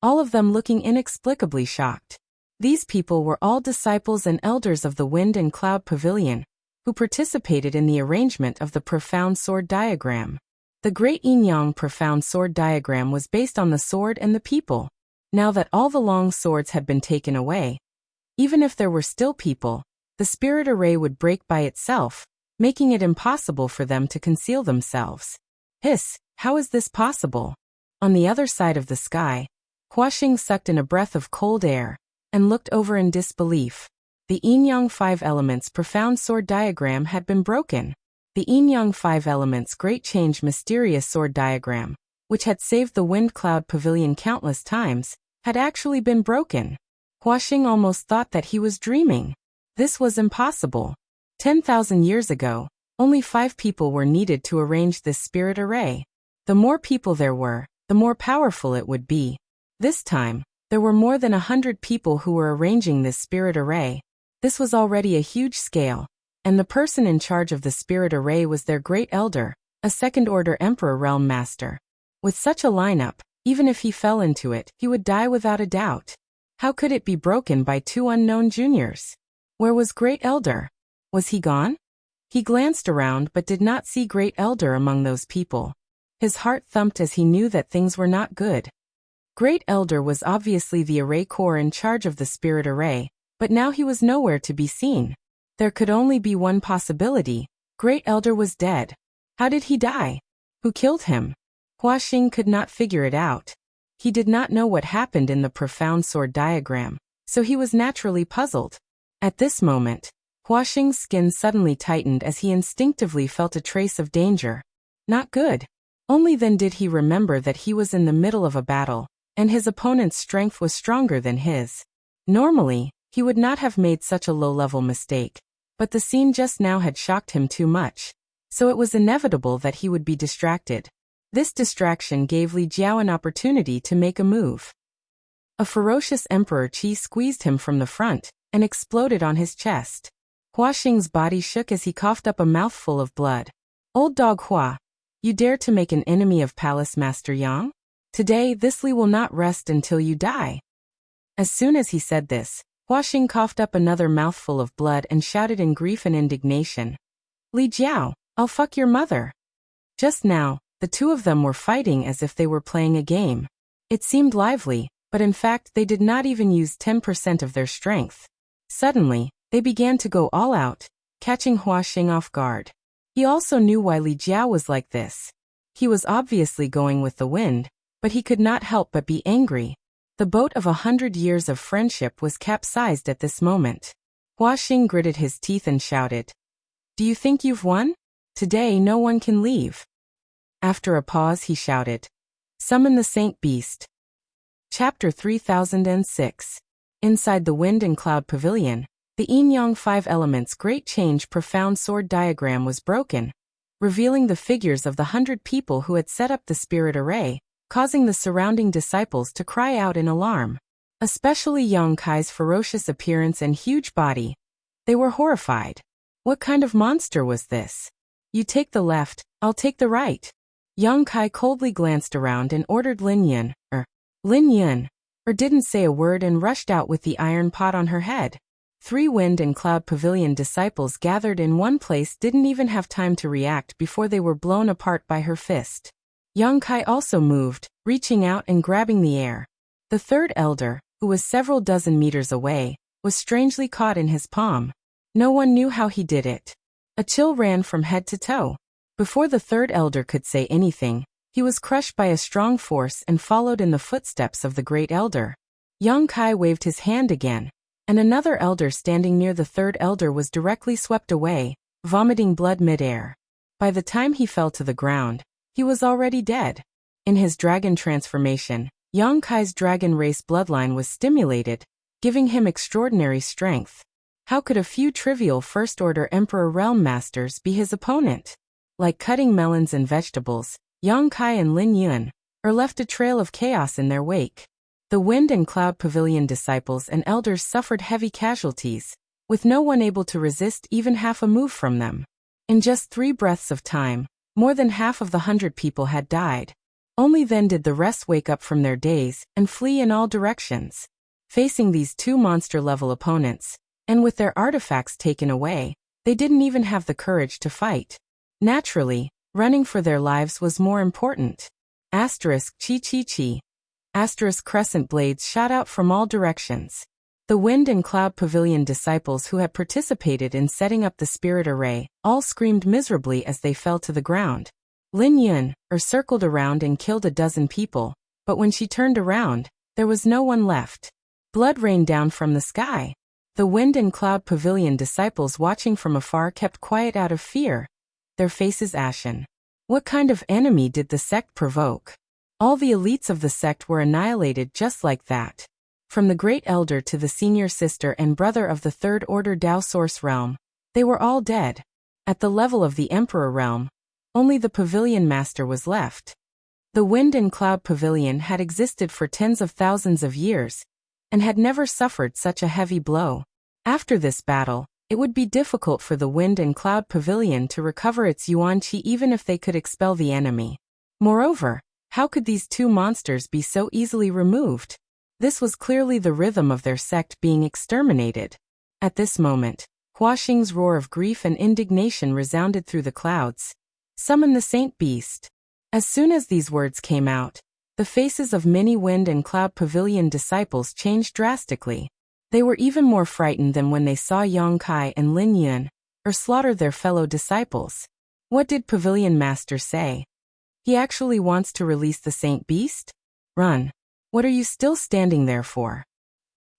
all of them looking inexplicably shocked. These people were all disciples and elders of the Wind and Cloud Pavilion, who participated in the arrangement of the profound sword diagram. The Great Yin-Yang profound sword diagram was based on the sword and the people. Now that all the long swords had been taken away, even if there were still people, the spirit array would break by itself, making it impossible for them to conceal themselves. Hiss, how is this possible? On the other side of the sky, Huaxing sucked in a breath of cold air and looked over in disbelief. The Yin-Yang 5 Elements profound sword diagram had been broken. The Yin-Yang 5 Elements Great Change mysterious sword diagram, which had saved the Wind Cloud Pavilion countless times, had actually been broken. Huaxing almost thought that he was dreaming. This was impossible. 10,000 years ago, only 5 people were needed to arrange this spirit array. The more people there were, the more powerful it would be. This time, there were more than 100 people who were arranging this spirit array. This was already a huge scale, and the person in charge of the spirit array was their great elder, a second-order Emperor Realm Master. With such a lineup, even if he fell into it, he would die without a doubt. How could it be broken by 2 unknown juniors? Where was Great Elder? Was he gone? He glanced around but did not see Great Elder among those people. His heart thumped as he knew that things were not good. Great Elder was obviously the array core in charge of the spirit array, but now he was nowhere to be seen. There could only be one possibility. Great Elder was dead. How did he die? Who killed him? Huaxing could not figure it out. He did not know what happened in the profound sword diagram, so he was naturally puzzled. At this moment, Huaxing's skin suddenly tightened as he instinctively felt a trace of danger. Not good. Only then did he remember that he was in the middle of a battle, and his opponent's strength was stronger than his. Normally, he would not have made such a low-level mistake, but the scene just now had shocked him too much, so it was inevitable that he would be distracted. This distraction gave Li Jiao an opportunity to make a move. A ferocious Emperor Qi squeezed him from the front and exploded on his chest. Huaxing's body shook as he coughed up a mouthful of blood. Old dog Hua, you dare to make an enemy of Palace Master Yang? Today this Li will not rest until you die. As soon as he said this, Huaxing coughed up another mouthful of blood and shouted in grief and indignation. Li Jiao, I'll fuck your mother. Just now, the two of them were fighting as if they were playing a game. It seemed lively, but in fact they did not even use 10% of their strength. Suddenly, they began to go all out, catching Huaxing off guard. He also knew why Li Jiao was like this. He was obviously going with the wind, but he could not help but be angry. The boat of 100 years of friendship was capsized at this moment. Huaxing gritted his teeth and shouted, "Do you think you've won? Today no one can leave." After a pause he shouted, "Summon the Saint Beast." Chapter 3006. Inside the Wind and Cloud Pavilion, the Yin-Yang 5 Elements Great Change profound sword diagram was broken, revealing the figures of the 100 people who had set up the spirit array, causing the surrounding disciples to cry out in alarm. Especially Yang Kai's ferocious appearance and huge body. They were horrified. What kind of monster was this? You take the left, I'll take the right. Yang Kai coldly glanced around and ordered Lin Yun, didn't say a word and rushed out with the iron pot on her head. 3 Wind and Cloud Pavilion disciples gathered in one place didn't even have time to react before they were blown apart by her fist. Yang Kai also moved, reaching out and grabbing the air. The third elder, who was several dozen meters away, was strangely caught in his palm. No one knew how he did it. A chill ran from head to toe. Before the third elder could say anything, he was crushed by a strong force and followed in the footsteps of the great elder. Yang Kai waved his hand again, and another elder standing near the third elder was directly swept away, vomiting blood mid-air. By the time he fell to the ground, he was already dead. In his dragon transformation, Yang Kai's dragon race bloodline was stimulated, giving him extraordinary strength. How could a few trivial first-order Emperor Realm Masters be his opponent? Like cutting melons and vegetables, Yang Kai and Lin Yun left a trail of chaos in their wake. The Wind and Cloud Pavilion disciples and elders suffered heavy casualties, with no one able to resist even half a move from them. In just 3 breaths of time, more than half of the 100 people had died. Only then did the rest wake up from their daze and flee in all directions. Facing these 2 monster-level opponents, and with their artifacts taken away, they didn't even have the courage to fight. Naturally, running for their lives was more important. Asterisk chi chi chi. Asterisk crescent blades shot out from all directions. The Wind and Cloud Pavilion disciples who had participated in setting up the spirit array all screamed miserably as they fell to the ground. Lin Yun circled around and killed a dozen people, but when she turned around, there was no one left. Blood rained down from the sky. The Wind and Cloud Pavilion disciples watching from afar kept quiet out of fear, their faces ashen. What kind of enemy did the sect provoke? All the elites of the sect were annihilated just like that. From the great elder to the senior sister and brother of the third order Dao Source realm, they were all dead. At the level of the Emperor realm, only the Pavilion Master was left. The Wind and Cloud Pavilion had existed for tens of thousands of years, and had never suffered such a heavy blow. After this battle, it would be difficult for the Wind and Cloud Pavilion to recover its Yuan Qi even if they could expel the enemy. Moreover, how could these two monsters be so easily removed? This was clearly the rhythm of their sect being exterminated. At this moment, Hua Xing's roar of grief and indignation resounded through the clouds. Summon the Saint Beast. As soon as these words came out, the faces of many Wind and Cloud Pavilion disciples changed drastically. They were even more frightened than when they saw Yang Kai and Lin Yun slaughter their fellow disciples. What did Pavilion Master say? He actually wants to release the Saint Beast? Run. What are you still standing there for?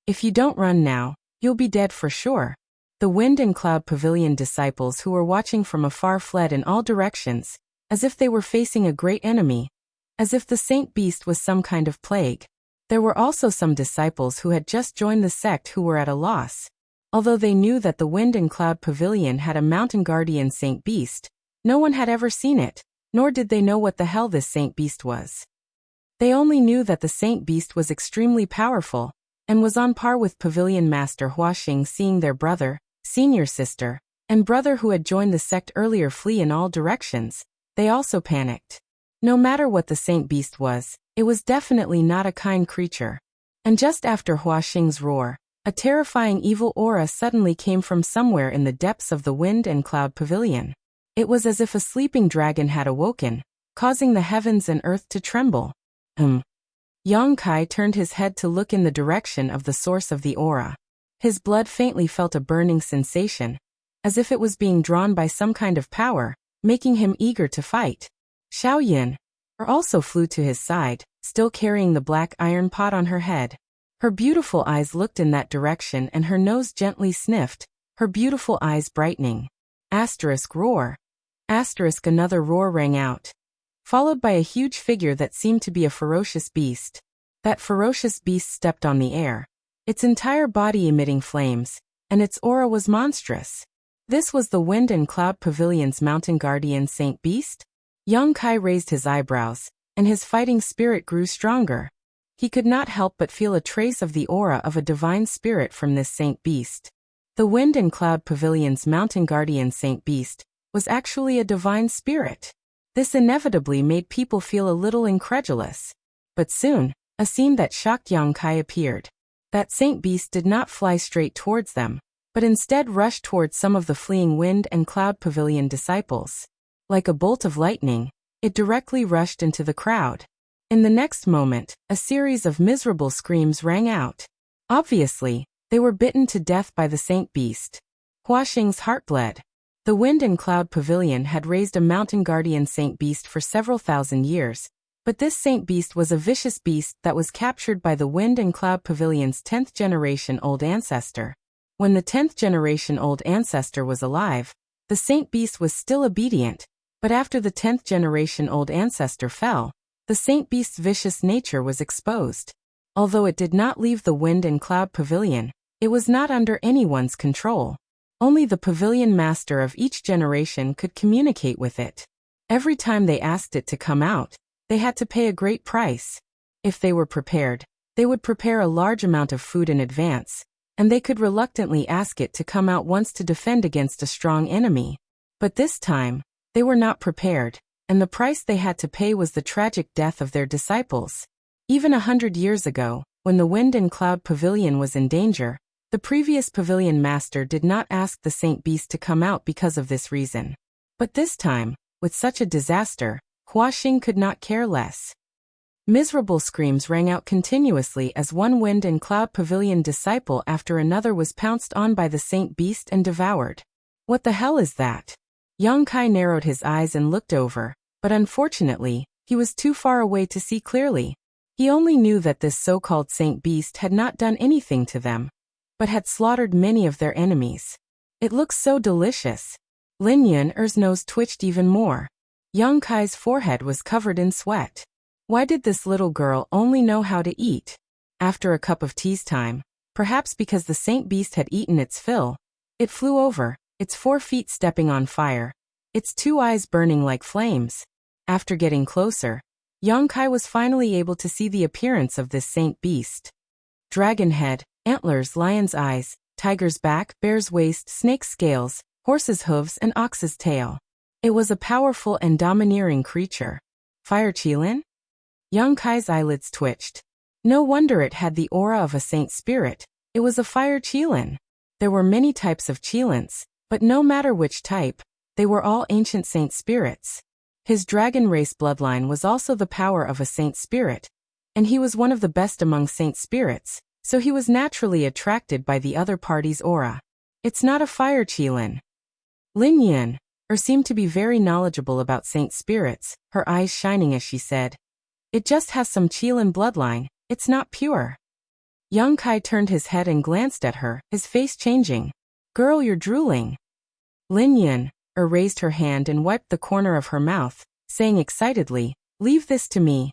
If you don't run now, you'll be dead for sure. The Wind and Cloud Pavilion disciples who were watching from afar fled in all directions, as if they were facing a great enemy, as if the Saint Beast was some kind of plague. There were also some disciples who had just joined the sect who were at a loss. Although they knew that the Wind and Cloud Pavilion had a mountain guardian Saint Beast, no one had ever seen it, nor did they know what the hell this Saint Beast was. They only knew that the Saint Beast was extremely powerful, and was on par with Pavilion Master Hua Xing. Seeing their brother, senior sister, and brother who had joined the sect earlier flee in all directions, they also panicked. No matter what the Saint Beast was, it was definitely not a kind creature. And just after Hua Xing's roar, a terrifying evil aura suddenly came from somewhere in the depths of the Wind and Cloud Pavilion. It was as if a sleeping dragon had awoken, causing the heavens and earth to tremble. Yang Kai turned his head to look in the direction of the source of the aura. His blood faintly felt a burning sensation, as if it was being drawn by some kind of power, making him eager to fight. Xiao Yin also flew to his side, still carrying the black iron pot on her head. Her beautiful eyes looked in that direction and her nose gently sniffed, her beautiful eyes brightening. Roar. Another roar rang out, followed by a huge figure that seemed to be a ferocious beast. That ferocious beast stepped on the air, its entire body emitting flames, and its aura was monstrous. This was the Wind and Cloud Pavilion's mountain guardian Saint Beast? Yang Kai raised his eyebrows, and his fighting spirit grew stronger. He could not help but feel a trace of the aura of a divine spirit from this Saint Beast. The Wind and Cloud Pavilion's mountain guardian Saint Beast was actually a divine spirit. This inevitably made people feel a little incredulous. But soon, a scene that shocked Yang Kai appeared. That Saint Beast did not fly straight towards them, but instead rushed towards some of the fleeing Wind and Cloud Pavilion disciples. Like a bolt of lightning, it directly rushed into the crowd. In the next moment, a series of miserable screams rang out. Obviously, they were bitten to death by the Saint Beast. Hua Xing's heart bled. The Wind and Cloud Pavilion had raised a mountain guardian Saint Beast for several thousand years, but this Saint Beast was a vicious beast that was captured by the Wind and Cloud Pavilion's 10th generation old ancestor. When the 10th generation old ancestor was alive, the Saint Beast was still obedient, but after the 10th generation old ancestor fell, the Saint Beast's vicious nature was exposed. Although it did not leave the Wind and Cloud Pavilion, it was not under anyone's control. Only the Pavilion Master of each generation could communicate with it. Every time they asked it to come out, they had to pay a great price. If they were prepared, they would prepare a large amount of food in advance, and they could reluctantly ask it to come out once to defend against a strong enemy. But this time, they were not prepared, and the price they had to pay was the tragic death of their disciples. Even 100 years ago, when the Wind and Cloud Pavilion was in danger, the previous Pavilion Master did not ask the Saint Beast to come out because of this reason. But this time, with such a disaster, Hua Xing could not care less. Miserable screams rang out continuously as one wind and cloud pavilion disciple after another was pounced on by the saint beast and devoured. What the hell is that? Yang Kai narrowed his eyes and looked over, but unfortunately, he was too far away to see clearly. He only knew that this so-called saint beast had not done anything to them, but had slaughtered many of their enemies. It looks so delicious. Lin Yun's nose twitched even more. Yang Kai's forehead was covered in sweat. Why did this little girl only know how to eat? After a cup of tea's time, perhaps because the saint beast had eaten its fill, it flew over, its 4 feet stepping on fire, its 2 eyes burning like flames. After getting closer, Yang Kai was finally able to see the appearance of this saint beast. Dragon head, antlers, lion's eyes, tiger's back, bear's waist, snake's scales, horse's hooves and ox's tail. It was a powerful and domineering creature. Fire Qilin? Yang Kai's eyelids twitched. No wonder it had the aura of a saint spirit. It was a fire Qilin. There were many types of Qilins, but no matter which type, they were all ancient saint spirits. His dragon race bloodline was also the power of a saint spirit, and he was one of the best among saint spirits, so he was naturally attracted by the other party's aura. It's not a fire Qilin. Lin Yun seemed to be very knowledgeable about saint spirits, her eyes shining as she said, "It just has some Qilin bloodline, it's not pure." Yang Kai turned his head and glanced at her, his face changing. "Girl, you're drooling." Lin Yun raised her hand and wiped the corner of her mouth, saying excitedly, "Leave this to me."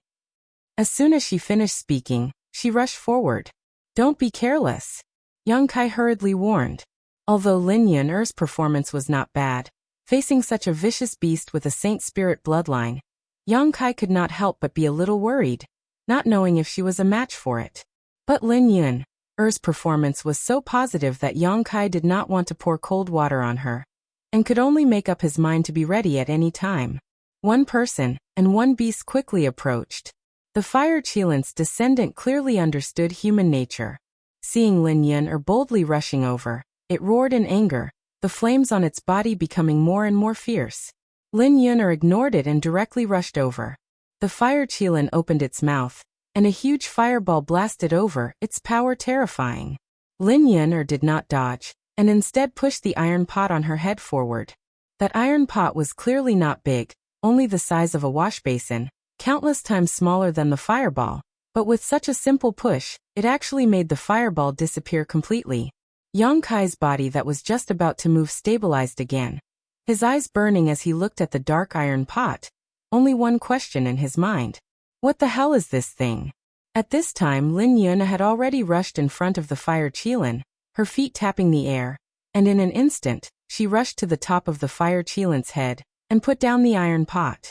As soon as she finished speaking, she rushed forward. "Don't be careless," Yang Kai hurriedly warned. Although Lin Yun's performance was not bad, facing such a vicious beast with a saint spirit bloodline, Yang Kai could not help but be a little worried, not knowing if she was a match for it. But Lin Yun's performance was so positive that Yang Kai did not want to pour cold water on her, and could only make up his mind to be ready at any time. One person and one beast quickly approached. The fire Qilin's descendant clearly understood human nature. Seeing Lin Yun boldly rushing over, it roared in anger, the flames on its body becoming more and more fierce. Lin Yun ignored it and directly rushed over. The fire Qilin opened its mouth, and a huge fireball blasted over, its power terrifying. Lin Yun did not dodge, and instead pushed the iron pot on her head forward. That iron pot was clearly not big, only the size of a wash basin, countless times smaller than the fireball, but with such a simple push, it actually made the fireball disappear completely. Yang Kai's body that was just about to move stabilized again, his eyes burning as he looked at the dark iron pot. Only one question in his mind. What the hell is this thing? At this time Lin Yun had already rushed in front of the fire Qilin, her feet tapping the air, and in an instant, she rushed to the top of the fire Qilin's head, and put down the iron pot.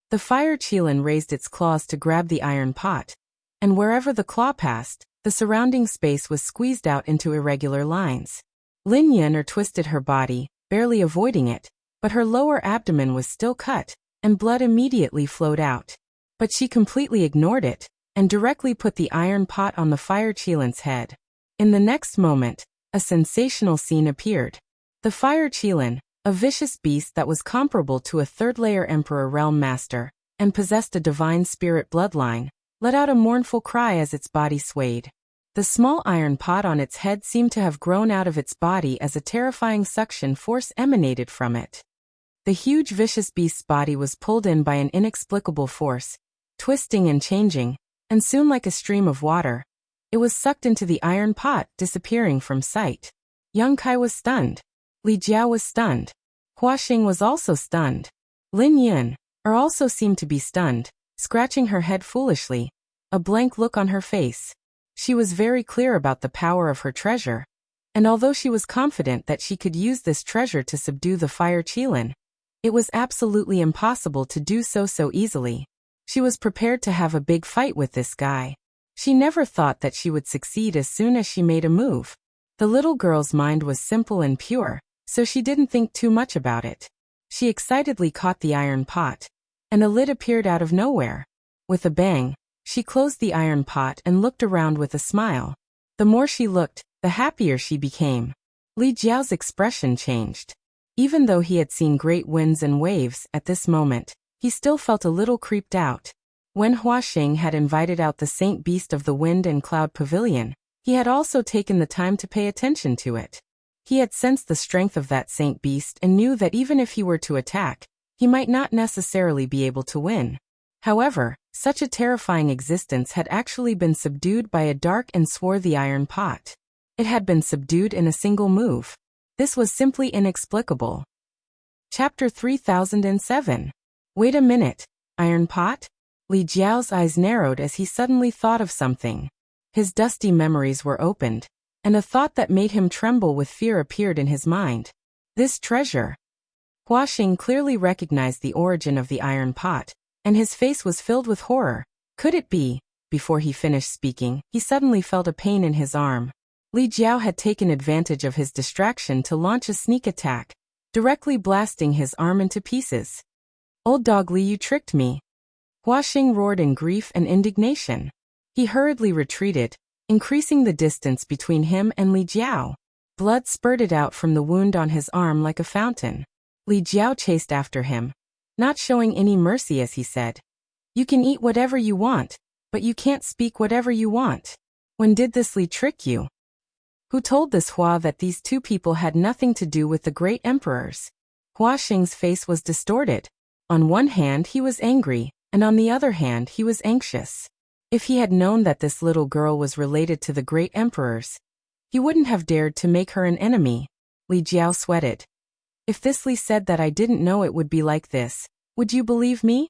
The fire Qilin raised its claws to grab the iron pot, and wherever the claw passed, the surrounding space was squeezed out into irregular lines. Lin Yun twisted her body, barely avoiding it, but her lower abdomen was still cut, and blood immediately flowed out. But she completely ignored it, and directly put the iron pot on the fire Qilin's head. In the next moment, a sensational scene appeared. The fire Qilin, a vicious beast that was comparable to a third-layer Emperor Realm Master, and possessed a divine spirit bloodline, let out a mournful cry as its body swayed. The small iron pot on its head seemed to have grown out of its body as a terrifying suction force emanated from it. The huge vicious beast's body was pulled in by an inexplicable force, twisting and changing, and soon like a stream of water, it was sucked into the iron pot, disappearing from sight. Yang Kai was stunned. Li Jiao was stunned. Hua Xing was also stunned. Lin Yun also seemed to be stunned, scratching her head foolishly, a blank look on her face. She was very clear about the power of her treasure, and although she was confident that she could use this treasure to subdue the fire Qilin, it was absolutely impossible to do so easily. She was prepared to have a big fight with this guy. She never thought that she would succeed as soon as she made a move. The little girl's mind was simple and pure, so she didn't think too much about it. She excitedly caught the iron pot, and a lid appeared out of nowhere. With a bang, she closed the iron pot and looked around with a smile. The more she looked, the happier she became. Li Jiao's expression changed. Even though he had seen great winds and waves at this moment, he still felt a little creeped out. When Huaxing had invited out the Saint Beast of the Wind and Cloud Pavilion, he had also taken the time to pay attention to it. He had sensed the strength of that Saint Beast and knew that even if he were to attack, he might not necessarily be able to win. However, such a terrifying existence had actually been subdued by a dark and swarthy iron pot. It had been subdued in a single move. This was simply inexplicable. Chapter 3007. Wait a minute, iron pot? Li Jiao's eyes narrowed as he suddenly thought of something. His dusty memories were opened, and a thought that made him tremble with fear appeared in his mind. This treasure. Huaxing clearly recognized the origin of the iron pot, and his face was filled with horror. Could it be? Before he finished speaking, he suddenly felt a pain in his arm. Li Jiao had taken advantage of his distraction to launch a sneak attack, directly blasting his arm into pieces. Old dog Li, you tricked me. Huaxing roared in grief and indignation. He hurriedly retreated, increasing the distance between him and Li Jiao. Blood spurted out from the wound on his arm like a fountain. Li Jiao chased after him, not showing any mercy as he said, "You can eat whatever you want, but you can't speak whatever you want. When did this Li trick you? Who told this Hua that these two people had nothing to do with the great emperors?" Huaxing's face was distorted. On one hand he was angry, and on the other hand he was anxious. If he had known that this little girl was related to the great emperors, he wouldn't have dared to make her an enemy. Li Jiao sweated. If this Li said that I didn't know it would be like this, would you believe me?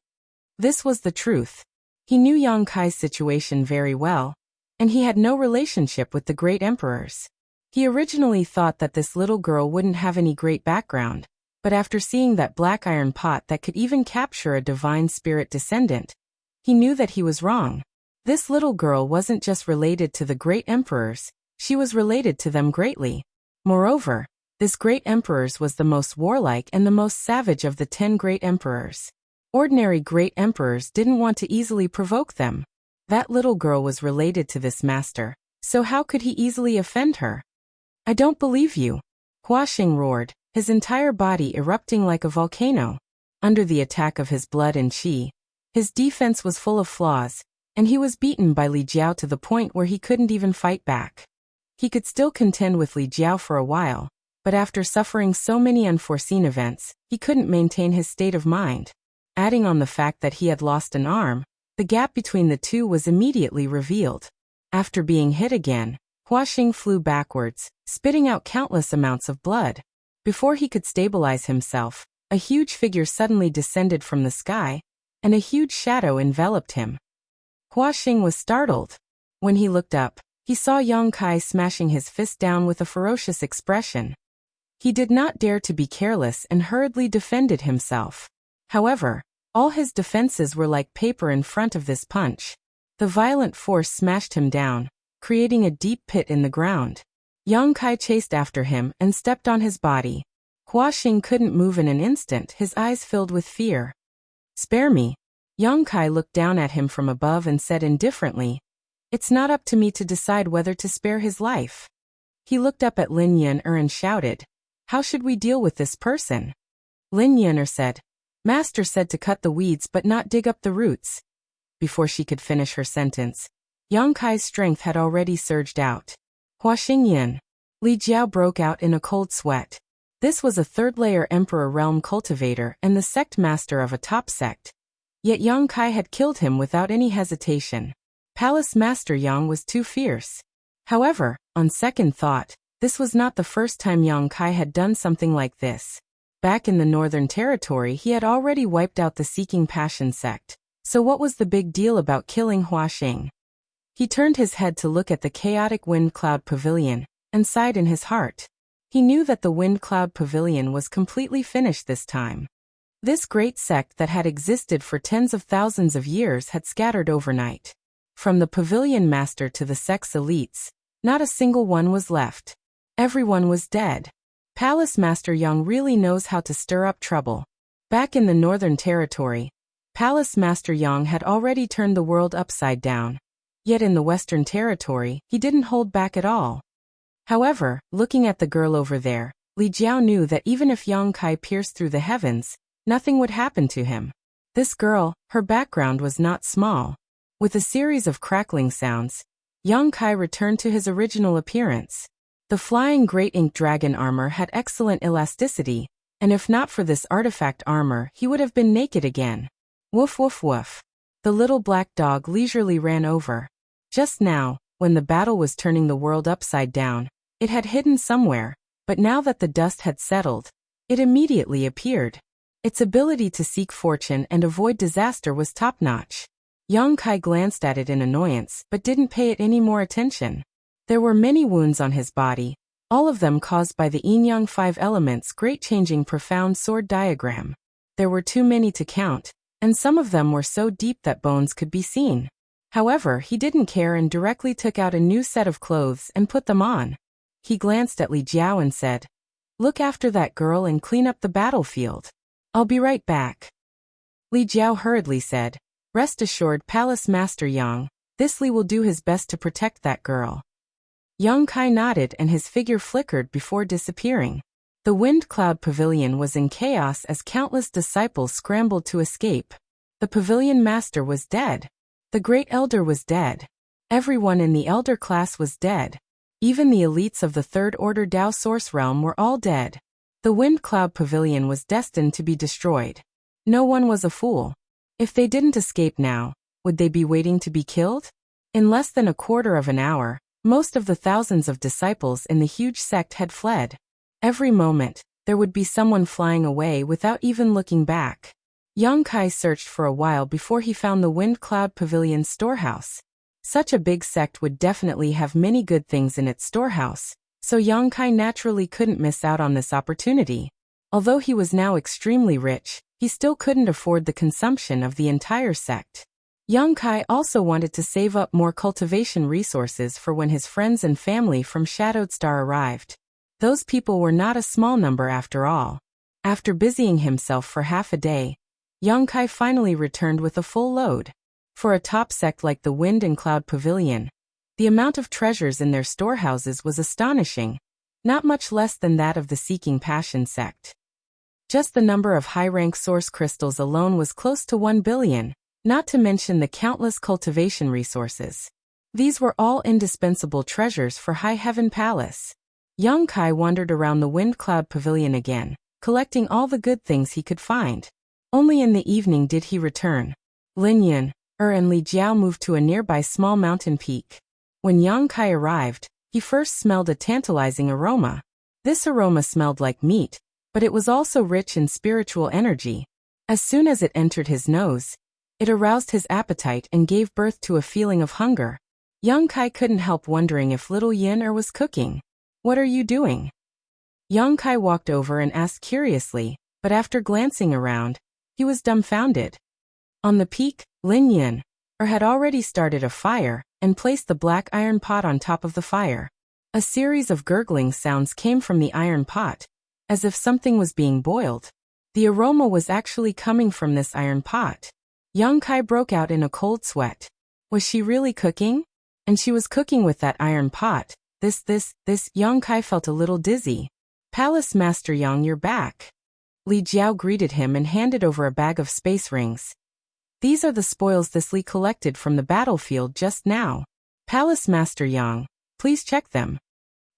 This was the truth. He knew Yang Kai's situation very well, and he had no relationship with the great emperors. He originally thought that this little girl wouldn't have any great background, but after seeing that black iron pot that could even capture a divine spirit descendant, he knew that he was wrong. This little girl wasn't just related to the great emperors, she was related to them greatly. Moreover, this great emperors was the most warlike and the most savage of the 10 great emperors. Ordinary great emperors didn't want to easily provoke them. That little girl was related to this master, so how could he easily offend her? I don't believe you. Huaxing roared, his entire body erupting like a volcano. Under the attack of his blood and qi, his defense was full of flaws, and he was beaten by Li Jiao to the point where he couldn't even fight back. He could still contend with Li Jiao for a while, but after suffering so many unforeseen events, he couldn't maintain his state of mind. Adding on the fact that he had lost an arm, the gap between the two was immediately revealed. After being hit again, Huaxing flew backwards, spitting out countless amounts of blood. Before he could stabilize himself, a huge figure suddenly descended from the sky, and a huge shadow enveloped him. Huaxing was startled. When he looked up, he saw Yang Kai smashing his fist down with a ferocious expression. He did not dare to be careless and hurriedly defended himself. However, all his defenses were like paper in front of this punch. The violent force smashed him down, creating a deep pit in the ground. Yang Kai chased after him and stepped on his body. Huaxing couldn't move in an instant, his eyes filled with fear. "Spare me." Yang Kai looked down at him from above and said indifferently, "It's not up to me to decide whether to spare his life." He looked up at Lin Yan'er and shouted, "How should we deal with this person?" Lin Yan'er said, "Master said to cut the weeds but not dig up the roots." Before she could finish her sentence, Yang Kai's strength had already surged out. "Huaxing Yin." Li Jiao broke out in a cold sweat. This was a third-layer Emperor Realm cultivator and the sect master of a top sect. Yet Yang Kai had killed him without any hesitation. Palace Master Yang was too fierce. However, on second thought, this was not the first time Yang Kai had done something like this. Back in the Northern Territory he had already wiped out the Seeking Passion sect. So what was the big deal about killing Huaxing? He turned his head to look at the chaotic Wind Cloud Pavilion, and sighed in his heart. He knew that the Wind Cloud Pavilion was completely finished this time. This great sect that had existed for tens of thousands of years had scattered overnight. From the pavilion master to the sect's elites, not a single one was left. Everyone was dead. Palace Master Yang really knows how to stir up trouble. Back in the Northern Territory, Palace Master Yang had already turned the world upside down. Yet in the Western Territory, he didn't hold back at all. However, looking at the girl over there, Li Jiao knew that even if Yang Kai pierced through the heavens, nothing would happen to him. This girl, her background was not small. With a series of crackling sounds, Yang Kai returned to his original appearance. The flying great ink dragon armor had excellent elasticity, and if not for this artifact armor, he would have been naked again. Woof woof woof. The little black dog leisurely ran over. Just now, when the battle was turning the world upside down, it had hidden somewhere, but now that the dust had settled, it immediately appeared. Its ability to seek fortune and avoid disaster was top-notch. Yang Kai glanced at it in annoyance but didn't pay it any more attention. There were many wounds on his body, all of them caused by the yin-yang 5 elements great-changing profound sword diagram. There were too many to count, and some of them were so deep that bones could be seen. However, he didn't care and directly took out a new set of clothes and put them on. He glanced at Li Jiao and said, "Look after that girl and clean up the battlefield. I'll be right back." Li Jiao hurriedly said, "Rest assured, Palace Master Yang, this Li will do his best to protect that girl." Yang Kai nodded and his figure flickered before disappearing. The Wind Cloud Pavilion was in chaos as countless disciples scrambled to escape. The Pavilion Master was dead. The Great Elder was dead. Everyone in the Elder class was dead. Even the elites of the Third Order Dao Source Realm were all dead. The Wind Cloud Pavilion was destined to be destroyed. No one was a fool. If they didn't escape now, would they be waiting to be killed? In less than a quarter of an hour, most of the thousands of disciples in the huge sect had fled. Every moment, there would be someone flying away without even looking back. Yang Kai searched for a while before he found the Wind Cloud Pavilion's storehouse. Such a big sect would definitely have many good things in its storehouse, so Yang Kai naturally couldn't miss out on this opportunity. Although he was now extremely rich, he still couldn't afford the consumption of the entire sect. Yang Kai also wanted to save up more cultivation resources for when his friends and family from Shadowed Star arrived. Those people were not a small number after all. After busying himself for half a day, Yang Kai finally returned with a full load. For a top sect like the Wind and Cloud Pavilion, the amount of treasures in their storehouses was astonishing, not much less than that of the Seeking Passion sect. Just the number of high-rank source crystals alone was close to 1 billion, not to mention the countless cultivation resources. These were all indispensable treasures for High Heaven Palace. Yang Kai wandered around the Wind Cloud Pavilion again, collecting all the good things he could find. Only in the evening did he return. Lin Yun, and Li Jiao moved to a nearby small mountain peak. When Yang Kai arrived, he first smelled a tantalizing aroma. This aroma smelled like meat, but it was also rich in spiritual energy. As soon as it entered his nose, it aroused his appetite and gave birth to a feeling of hunger. Yang Kai couldn't help wondering if little Yin was cooking. "What are you doing?" Yang Kai walked over and asked curiously, but after glancing around, he was dumbfounded. On the peak, Lin Yun had already started a fire and placed the black iron pot on top of the fire. A series of gurgling sounds came from the iron pot, as if something was being boiled. The aroma was actually coming from this iron pot. Yang Kai broke out in a cold sweat. Was she really cooking? And she was cooking with that iron pot. This, Yang Kai felt a little dizzy. "Palace Master Yang, you're back." Li Jiao greeted him and handed over a bag of space rings. "These are the spoils this Li collected from the battlefield just now. Palace Master Yang, please check them."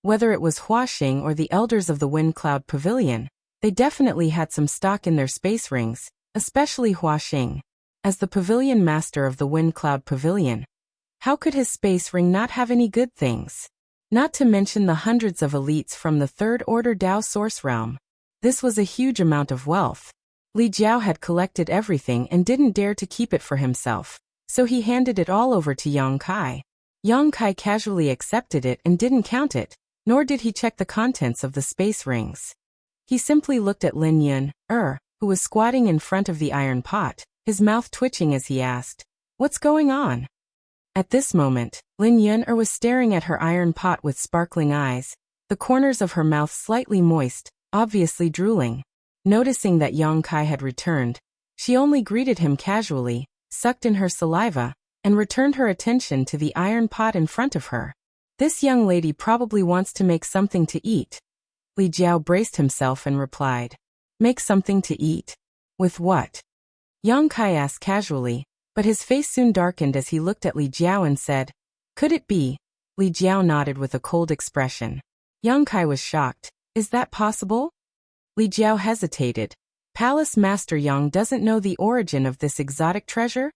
Whether it was Huaxing or the elders of the Wind Cloud Pavilion, they definitely had some stock in their space rings, especially Huaxing. As the pavilion master of the Wind Cloud Pavilion, how could his space ring not have any good things? Not to mention the hundreds of elites from the Third Order Dao Source Realm. This was a huge amount of wealth. Li Jiao had collected everything and didn't dare to keep it for himself, so he handed it all over to Yang Kai. Yang Kai casually accepted it and didn't count it, nor did he check the contents of the space rings. He simply looked at Lin Yun, who was squatting in front of the iron pot, his mouth twitching as he asked, "What's going on?" At this moment, Lin Yun was staring at her iron pot with sparkling eyes, the corners of her mouth slightly moist, obviously drooling. Noticing that Yang Kai had returned, she only greeted him casually, sucked in her saliva, and returned her attention to the iron pot in front of her. "This young lady probably wants to make something to eat." Li Jiao braced himself and replied, "Make something to eat? With what?" Yang Kai asked casually, but his face soon darkened as he looked at Li Jiao and said, "Could it be?" Li Jiao nodded with a cold expression. Yang Kai was shocked. "Is that possible?" Li Jiao hesitated. "Palace Master Yang doesn't know the origin of this exotic treasure?"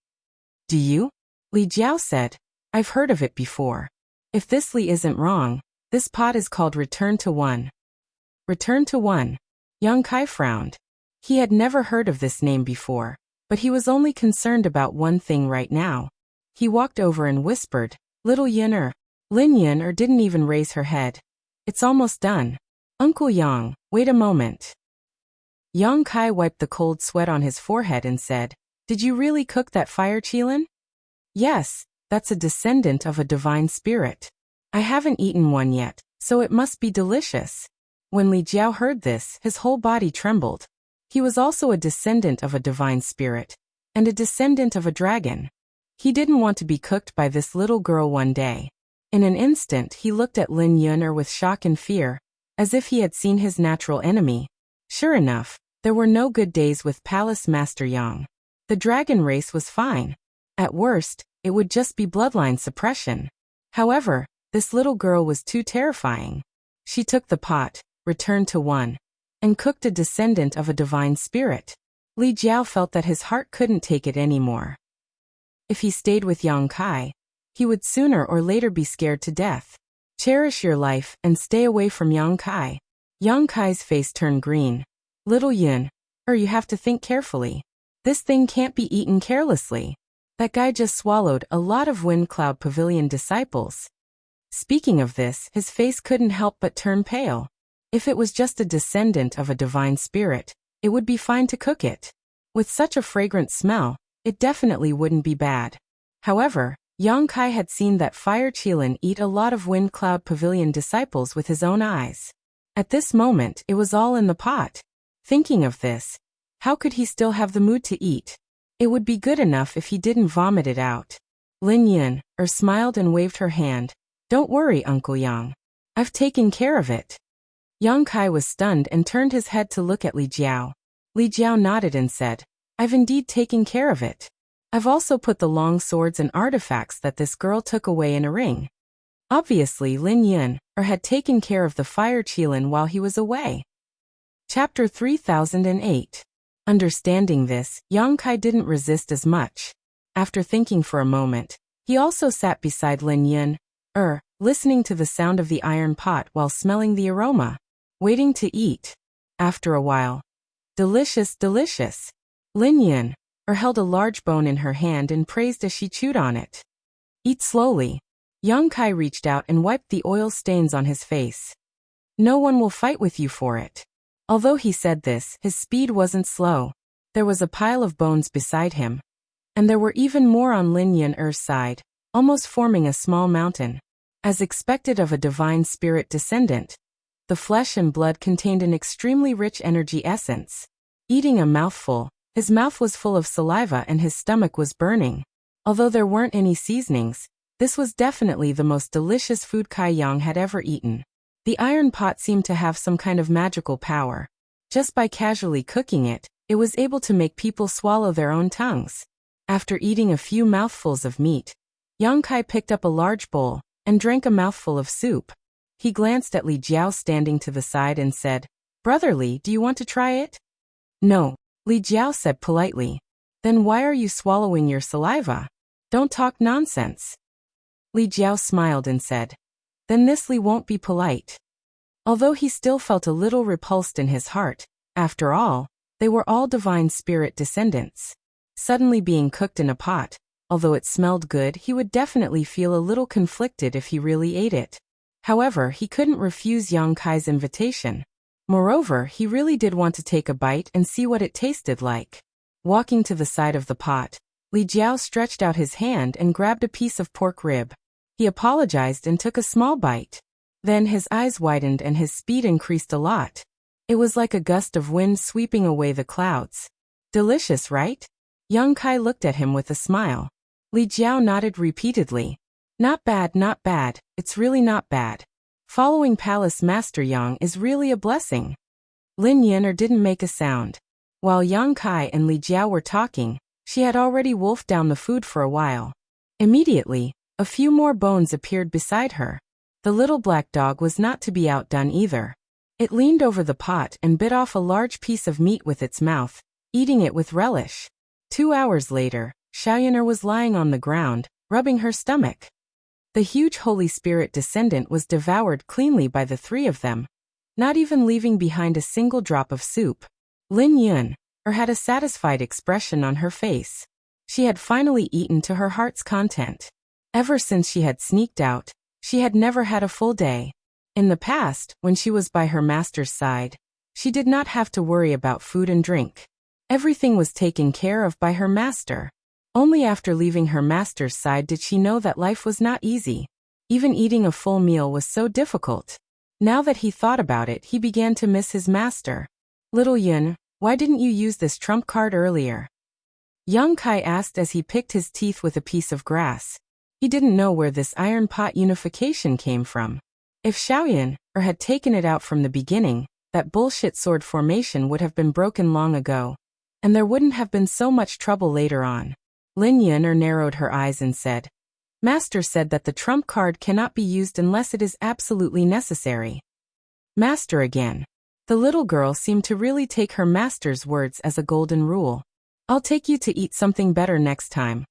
"Do you?" Li Jiao said. "I've heard of it before. If this Li isn't wrong, this pot is called Return to One." Return to One. Yang Kai frowned. He had never heard of this name before, but he was only concerned about one thing right now. He walked over and whispered, "Little Yin-er." Lin Yin-er didn't even raise her head. "It's almost done. Uncle Yang, wait a moment." Yang Kai wiped the cold sweat on his forehead and said, "Did you really cook that fire qilin?" "Yes, that's a descendant of a divine spirit. I haven't eaten one yet, so it must be delicious." When Li Jiao heard this, his whole body trembled. He was also a descendant of a divine spirit, and a descendant of a dragon. He didn't want to be cooked by this little girl one day. In an instant he looked at Lin Yun'er with shock and fear, as if he had seen his natural enemy. Sure enough, there were no good days with Palace Master Yang. The dragon race was fine. At worst, it would just be bloodline suppression. However, this little girl was too terrifying. She took the pot, Returned to One, and cooked a descendant of a divine spirit. Li Jiao felt that his heart couldn't take it anymore. If he stayed with Yang Kai, he would sooner or later be scared to death. Cherish your life and stay away from Yang Kai. Yang Kai's face turned green. "Little Yun, you have to think carefully. This thing can't be eaten carelessly. That guy just swallowed a lot of Wind Cloud Pavilion disciples." Speaking of this, his face couldn't help but turn pale. If it was just a descendant of a divine spirit, it would be fine to cook it. With such a fragrant smell, it definitely wouldn't be bad. However, Yang Kai had seen that Fire Qilin eat a lot of Wind Cloud Pavilion disciples with his own eyes. At this moment, it was all in the pot. Thinking of this, how could he still have the mood to eat? It would be good enough if he didn't vomit it out. Lin Yin smiled and waved her hand. "Don't worry, Uncle Yang. I've taken care of it." Yang Kai was stunned and turned his head to look at Li Jiao. Li Jiao nodded and said, "I've indeed taken care of it. I've also put the long swords and artifacts that this girl took away in a ring." Obviously, Lin Yin had taken care of the fire qilin while he was away. Chapter 3008. Understanding this, Yang Kai didn't resist as much. After thinking for a moment, he also sat beside Lin Yin, listening to the sound of the iron pot while smelling the aroma, waiting to eat. After a while, "Delicious, delicious." Lin Yin held a large bone in her hand and praised as she chewed on it. "Eat slowly." Yang Kai reached out and wiped the oil stains on his face. "No one will fight with you for it." Although he said this, his speed wasn't slow. There was a pile of bones beside him, and there were even more on Lin Yun'er's side, almost forming a small mountain. As expected of a divine spirit descendant, the flesh and blood contained an extremely rich energy essence. Eating a mouthful, his mouth was full of saliva and his stomach was burning. Although there weren't any seasonings, this was definitely the most delicious food Kai Yang had ever eaten. The iron pot seemed to have some kind of magical power. Just by casually cooking it, it was able to make people swallow their own tongues. After eating a few mouthfuls of meat, Yang Kai picked up a large bowl and drank a mouthful of soup. He glanced at Li Jiao standing to the side and said, "Brother Li, do you want to try it?" "No," Li Jiao said politely. "Then why are you swallowing your saliva? Don't talk nonsense." Li Jiao smiled and said, "Then this Li won't be polite." Although he still felt a little repulsed in his heart, after all, they were all divine spirit descendants. Suddenly being cooked in a pot, although it smelled good, he would definitely feel a little conflicted if he really ate it. However, he couldn't refuse Yang Kai's invitation. Moreover, he really did want to take a bite and see what it tasted like. Walking to the side of the pot, Li Jiao stretched out his hand and grabbed a piece of pork rib. He apologized and took a small bite. Then his eyes widened and his speed increased a lot. It was like a gust of wind sweeping away the clouds. "Delicious, right?" Yang Kai looked at him with a smile. Li Jiao nodded repeatedly. "Not bad, not bad, it's really not bad. Following Palace Master Yang is really a blessing." Lin Yin didn't make a sound. While Yang Kai and Li Jiao were talking, she had already wolfed down the food for a while. Immediately, a few more bones appeared beside her. The little black dog was not to be outdone either. It leaned over the pot and bit off a large piece of meat with its mouth, eating it with relish. 2 hours later, Xiaoyaner was lying on the ground, rubbing her stomach. The huge Holy Spirit descendant was devoured cleanly by the three of them, not even leaving behind a single drop of soup. Lin Yun had a satisfied expression on her face. She had finally eaten to her heart's content. Ever since she had sneaked out, she had never had a full day. In the past, when she was by her master's side, she did not have to worry about food and drink. Everything was taken care of by her master. Only after leaving her master's side did she know that life was not easy. Even eating a full meal was so difficult. Now that he thought about it, he began to miss his master. "Little Yun, why didn't you use this trump card earlier?" Yang Kai asked as he picked his teeth with a piece of grass. He didn't know where this iron pot unification came from. If Xiaoyan had taken it out from the beginning, that bullshit sword formation would have been broken long ago, and there wouldn't have been so much trouble later on. Lin Yun narrowed her eyes and said, "Master said that the trump card cannot be used unless it is absolutely necessary." Master again. The little girl seemed to really take her master's words as a golden rule. "I'll take you to eat something better next time,"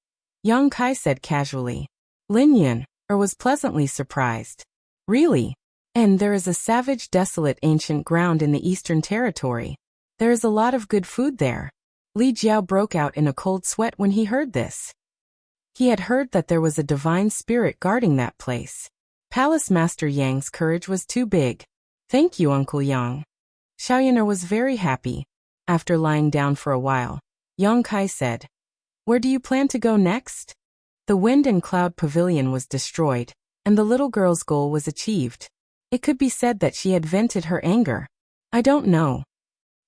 Yang Kai said casually. Lin Yun was pleasantly surprised. "Really? And there is a savage, desolate ancient ground in the Eastern Territory. There is a lot of good food there." Li Jiao broke out in a cold sweat when he heard this. He had heard that there was a divine spirit guarding that place. Palace Master Yang's courage was too big. "Thank you, Uncle Yang." Xiaoyaner was very happy. After lying down for a while, Yang Kai said, "Where do you plan to go next?" The Wind and Cloud Pavilion was destroyed, and the little girl's goal was achieved. It could be said that she had vented her anger. "I don't know."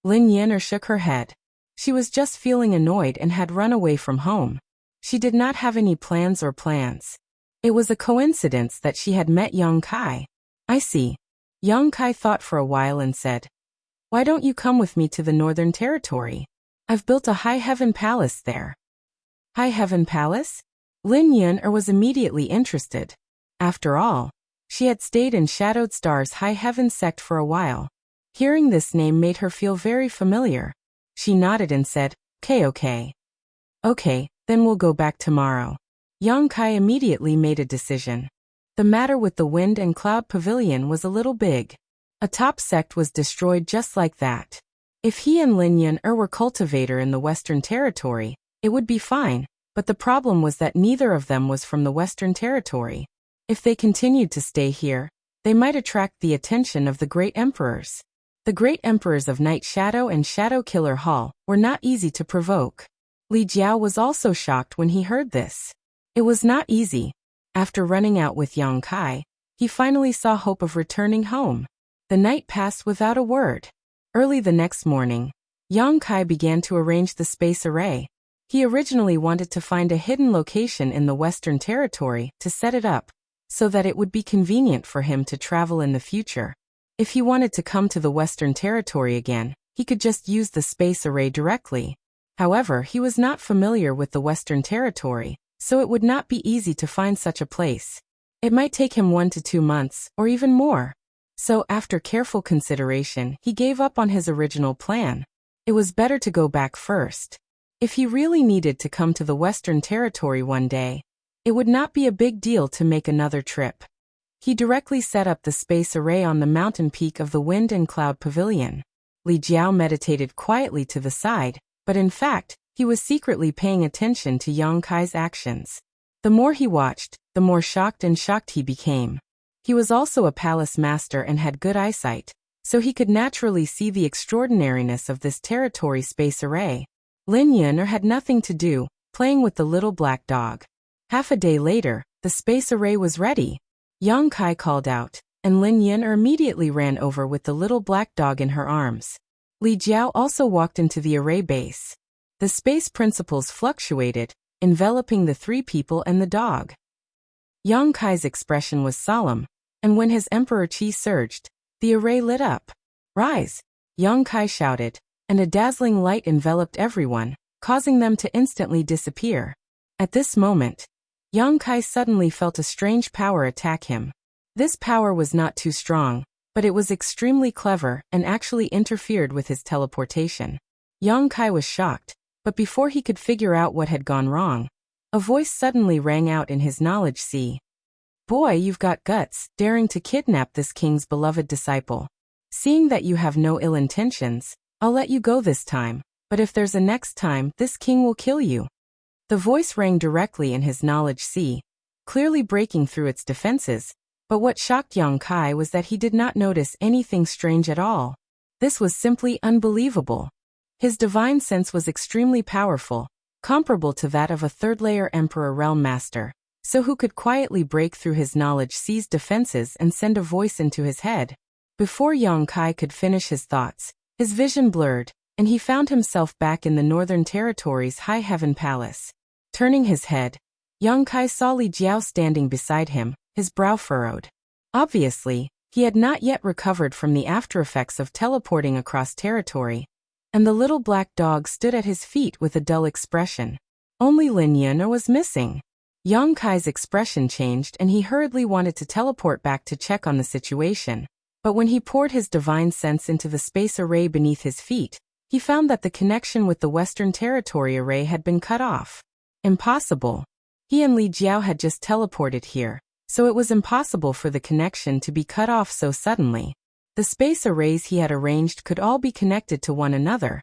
Lin Yun shook her head. She was just feeling annoyed and had run away from home. She did not have any plans. It was a coincidence that she had met Yang Kai. "I see." Yang Kai thought for a while and said, "Why don't you come with me to the Northern Territory? I've built a high heaven palace there." High Heaven Palace? Lin Yun was immediately interested. After all, she had stayed in Shadowed Star's High Heaven sect for a while. Hearing this name made her feel very familiar. She nodded and said, Okay, then we'll go back tomorrow." Yang Kai immediately made a decision. The matter with the Wind and Cloud Pavilion was a little big. A top sect was destroyed just like that. If he and Lin Yun were cultivator in the Western Territory, it would be fine, but the problem was that neither of them was from the Western Territory. If they continued to stay here, they might attract the attention of the Great Emperors. The Great Emperors of Night Shadow and Shadow Killer Hall were not easy to provoke. Li Jiao was also shocked when he heard this. It was not easy. After running out with Yang Kai, he finally saw hope of returning home. The night passed without a word. Early the next morning, Yang Kai began to arrange the space array. He originally wanted to find a hidden location in the Western Territory to set it up, so that it would be convenient for him to travel in the future. If he wanted to come to the Western Territory again, he could just use the space array directly. However, he was not familiar with the Western Territory, so it would not be easy to find such a place. It might take him 1 to 2 months, or even more. So, after careful consideration, he gave up on his original plan. It was better to go back first. If he really needed to come to the Western Territory one day, it would not be a big deal to make another trip. He directly set up the space array on the mountain peak of the Wind and Cloud Pavilion. Li Jiao meditated quietly to the side, but in fact, he was secretly paying attention to Yang Kai's actions. The more he watched, the more shocked he became. He was also a palace master and had good eyesight, so he could naturally see the extraordinariness of this territory space array. Lin Yun had nothing to do, playing with the little black dog. Half a day later, the space array was ready. Yang Kai called out, and Lin Yun immediately ran over with the little black dog in her arms. Li Jiao also walked into the array base. The space principles fluctuated, enveloping the 3 people and the dog. Yang Kai's expression was solemn, and when his emperor chi surged, the array lit up. "Rise!" Yang Kai shouted, and a dazzling light enveloped everyone, causing them to instantly disappear. At this moment, Yang Kai suddenly felt a strange power attack him. This power was not too strong, but it was extremely clever and actually interfered with his teleportation. Yang Kai was shocked, but before he could figure out what had gone wrong, a voice suddenly rang out in his knowledge sea. Boy, you've got guts, daring to kidnap this king's beloved disciple. Seeing that you have no ill intentions, I'll let you go this time, but if there's a next time, this king will kill you. The voice rang directly in his knowledge sea, clearly breaking through its defenses, but what shocked Yang Kai was that he did not notice anything strange at all. This was simply unbelievable. His divine sense was extremely powerful, comparable to that of a third-layer Emperor Realm Master, so who could quietly break through his knowledge sea's defenses and send a voice into his head. Before Yang Kai could finish his thoughts, his vision blurred, and he found himself back in the Northern Territory's High Heaven Palace. Turning his head, Yang Kai saw Li Jiao standing beside him, his brow furrowed. Obviously, he had not yet recovered from the aftereffects of teleporting across territory, and the little black dog stood at his feet with a dull expression. Only Lin Yun was missing. Yang Kai's expression changed and he hurriedly wanted to teleport back to check on the situation, but when he poured his divine sense into the space array beneath his feet, he found that the connection with the Western Territory array had been cut off. Impossible. He and Li Jiao had just teleported here, so it was impossible for the connection to be cut off so suddenly. The space arrays he had arranged could all be connected to one another,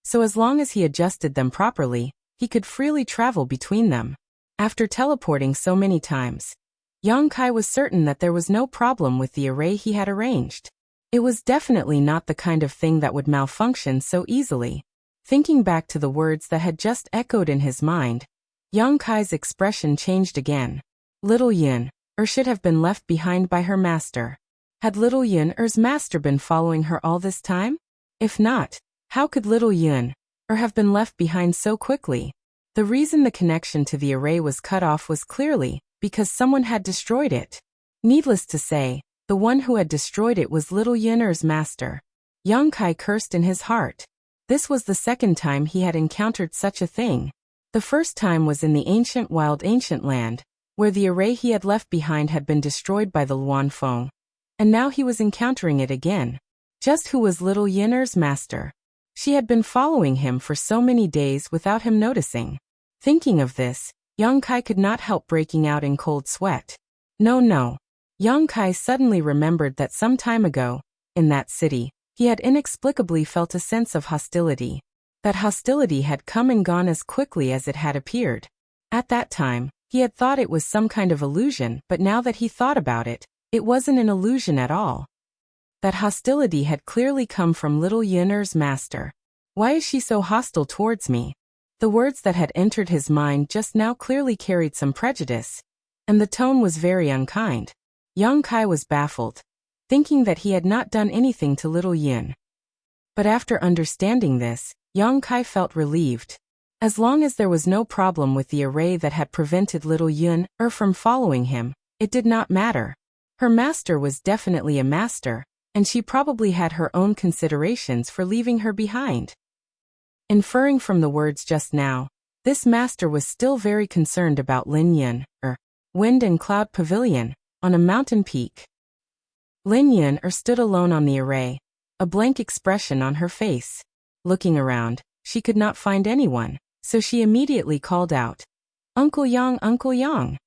so as long as he adjusted them properly, he could freely travel between them. After teleporting so many times, Yang Kai was certain that there was no problem with the array he had arranged. It was definitely not the kind of thing that would malfunction so easily. Thinking back to the words that had just echoed in his mind, Yang Kai's expression changed again. Little Yun should have been left behind by her master. Had Little Yun's master been following her all this time? If not, how could Little Yun have been left behind so quickly? The reason the connection to the array was cut off was clearly because someone had destroyed it. Needless to say, the one who had destroyed it was Little Yun's master. Yang Kai cursed in his heart. This was the second time he had encountered such a thing. The first time was in the ancient land, where the array he had left behind had been destroyed by the Luanfeng. And now he was encountering it again. Just who was Little Yun's master? She had been following him for so many days without him noticing. Thinking of this, Yang Kai could not help breaking out in cold sweat. No. Yang Kai suddenly remembered that some time ago, in that city, he had inexplicably felt a sense of hostility. That hostility had come and gone as quickly as it had appeared. At that time, he had thought it was some kind of illusion, but now that he thought about it, it wasn't an illusion at all. That hostility had clearly come from Little Yun's master. Why is she so hostile towards me? The words that had entered his mind just now clearly carried some prejudice, and the tone was very unkind. Yang Kai was baffled, thinking that he had not done anything to Little Yun. But after understanding this, Yang Kai felt relieved. As long as there was no problem with the array that had prevented Little Yun from following him, it did not matter. Her master was definitely a master, and she probably had her own considerations for leaving her behind. Inferring from the words just now, this master was still very concerned about Lin Yun, Wind and Cloud Pavilion, on a mountain peak. Lin Yun stood alone on the array, a blank expression on her face. Looking around, she could not find anyone, so she immediately called out, "Uncle Yang, Uncle Yang."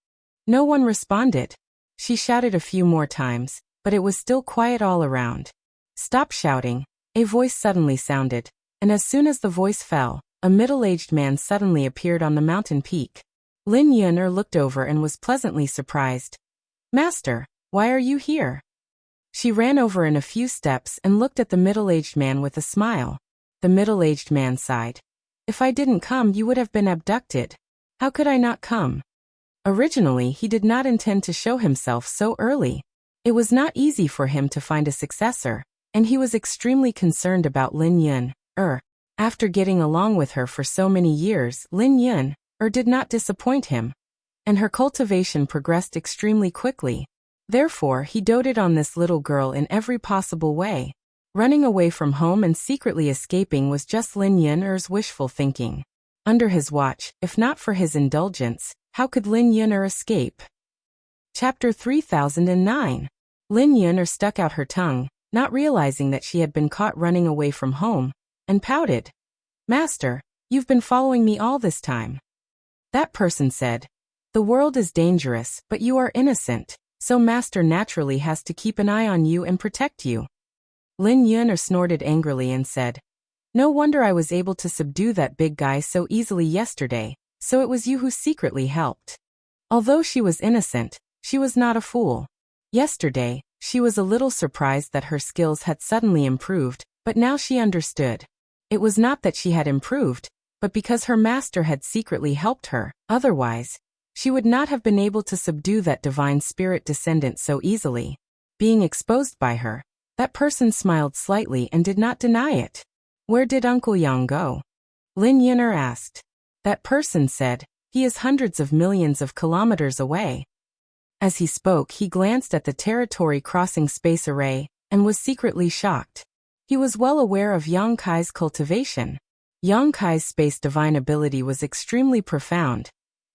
No one responded. She shouted a few more times, but it was still quiet all around. "Stop shouting," a voice suddenly sounded, and as soon as the voice fell, a middle-aged man suddenly appeared on the mountain peak. Lin Yun looked over and was pleasantly surprised. "Master, why are you here?" She ran over in a few steps and looked at the middle-aged man with a smile. The middle-aged man sighed. "If I didn't come, you would have been abducted. How could I not come?" Originally, he did not intend to show himself so early. It was not easy for him to find a successor, and he was extremely concerned about Lin Yun. After getting along with her for so many years, Lin Yun did not disappoint him, and her cultivation progressed extremely quickly. Therefore, he doted on this little girl in every possible way. Running away from home and secretly escaping was just Lin Yun'er's wishful thinking. Under his watch, if not for his indulgence, how could Lin Yun'er escape? Chapter 3009. Lin Yun'er stuck out her tongue, not realizing that she had been caught running away from home, and pouted. "Master, you've been following me all this time." That person said, "The world is dangerous, but you are innocent, so Master naturally has to keep an eye on you and protect you." Lin Yun'er snorted angrily and said, "No wonder I was able to subdue that big guy so easily yesterday, so it was you who secretly helped." Although she was innocent, she was not a fool. Yesterday, she was a little surprised that her skills had suddenly improved, but now she understood. It was not that she had improved, but because her master had secretly helped her. Otherwise, she would not have been able to subdue that divine spirit descendant so easily. Being exposed by her, that person smiled slightly and did not deny it. "Where did Uncle Yang go?" Lin Yun'er asked. That person said, "He is hundreds of millions of kilometers away." As he spoke, he glanced at the territory crossing space array, and was secretly shocked. He was well aware of Yang Kai's cultivation. Yang Kai's space divine ability was extremely profound,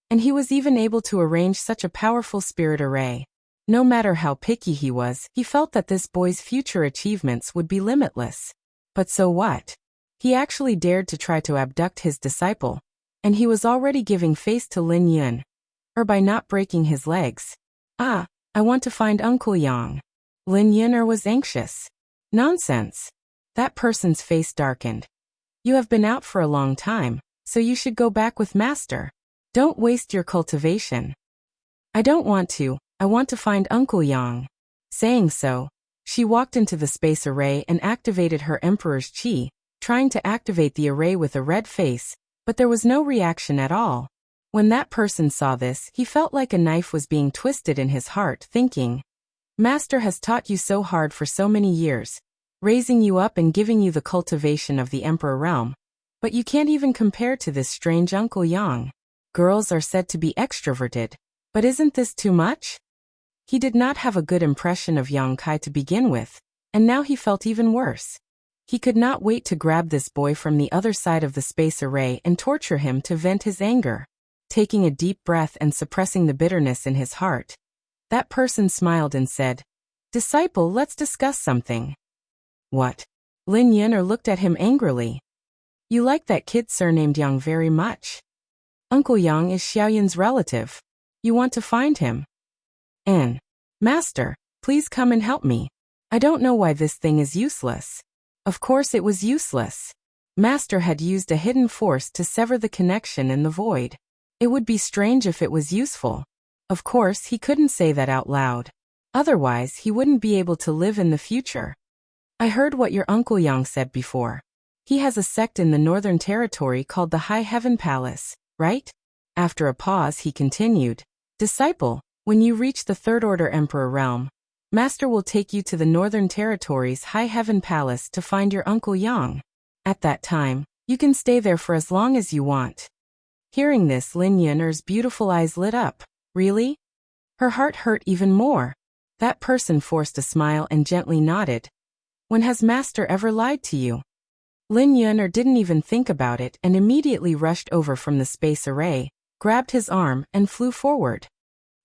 and he was even able to arrange such a powerful spirit array. No matter how picky he was, he felt that this boy's future achievements would be limitless. But so what? He actually dared to try to abduct his disciple, and he was already giving face to Lin Yun'er by not breaking his legs. "Ah, I want to find Uncle Yang." Lin Yun'er was anxious. "Nonsense." That person's face darkened. "You have been out for a long time, so you should go back with Master. Don't waste your cultivation." "I don't want to. I want to find Uncle Yang." Saying so, she walked into the space array and activated her Emperor's Qi, trying to activate the array with a red face, but there was no reaction at all. When that person saw this, he felt like a knife was being twisted in his heart, thinking, "Master has taught you so hard for so many years, raising you up and giving you the cultivation of the Emperor realm, but you can't even compare to this strange Uncle Yang. Girls are said to be extroverted, but isn't this too much?" He did not have a good impression of Yang Kai to begin with, and now he felt even worse. He could not wait to grab this boy from the other side of the space array and torture him to vent his anger. Taking a deep breath and suppressing the bitterness in his heart, that person smiled and said, "Disciple, let's discuss something." "What?" Lin Yun'er looked at him angrily. "You like that kid surnamed Yang very much. Uncle Yang is Xiaoyun's relative. You want to find him. And, Master, please come and help me. I don't know why this thing is useless." Of course it was useless. Master had used a hidden force to sever the connection in the void. It would be strange if it was useful. Of course he couldn't say that out loud. Otherwise he wouldn't be able to live in the future. "I heard what your Uncle Yang said before. He has a sect in the Northern Territory called the High Heaven Palace, right?" After a pause he continued, "Disciple, when you reach the Third Order Emperor realm, Master will take you to the Northern Territory's High Heaven Palace to find your Uncle Yang. At that time, you can stay there for as long as you want." Hearing this, Lin Yun'er's beautiful eyes lit up. Really? Her heart hurt even more. That person forced a smile and gently nodded. "When has Master ever lied to you?" Lin Yun'er didn't even think about it and immediately rushed over from the space array, grabbed his arm, and flew forward.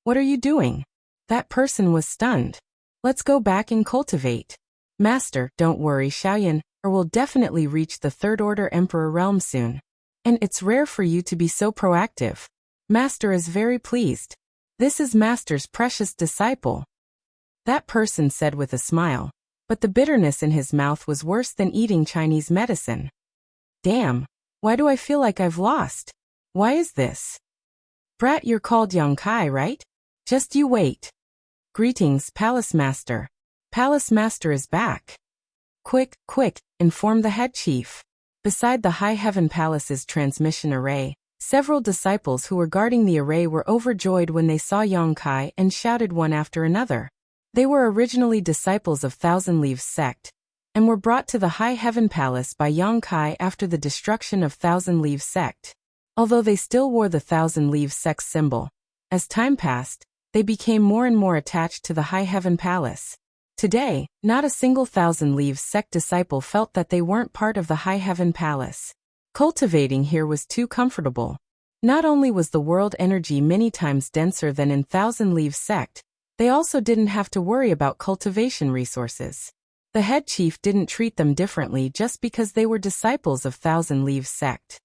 "What are you doing?" That person was stunned. "Let's go back and cultivate." "Master, don't worry, Xiaoyun will definitely reach the Third Order Emperor realm soon. And it's rare for you to be so proactive. Master is very pleased. This is Master's precious disciple." That person said with a smile, but the bitterness in his mouth was worse than eating Chinese medicine. "Damn, why do I feel like I've lost? Why is this?" "Brat, you're called Yang Kai, right? Just you wait." "Greetings, Palace Master. Palace Master is back." "Quick, quick, inform the head chief." Beside the High Heaven Palace's transmission array, several disciples who were guarding the array were overjoyed when they saw Yang Kai and shouted one after another. They were originally disciples of Thousand Leaves sect, and were brought to the High Heaven Palace by Yang Kai after the destruction of Thousand Leaves sect. Although they still wore the Thousand Leaves sect symbol, as time passed, they became more and more attached to the High Heaven Palace. Today, not a single Thousand Leaves sect disciple felt that they weren't part of the High Heaven Palace. Cultivating here was too comfortable. Not only was the world energy many times denser than in Thousand Leaves sect, they also didn't have to worry about cultivation resources. The head chief didn't treat them differently just because they were disciples of Thousand Leaves sect.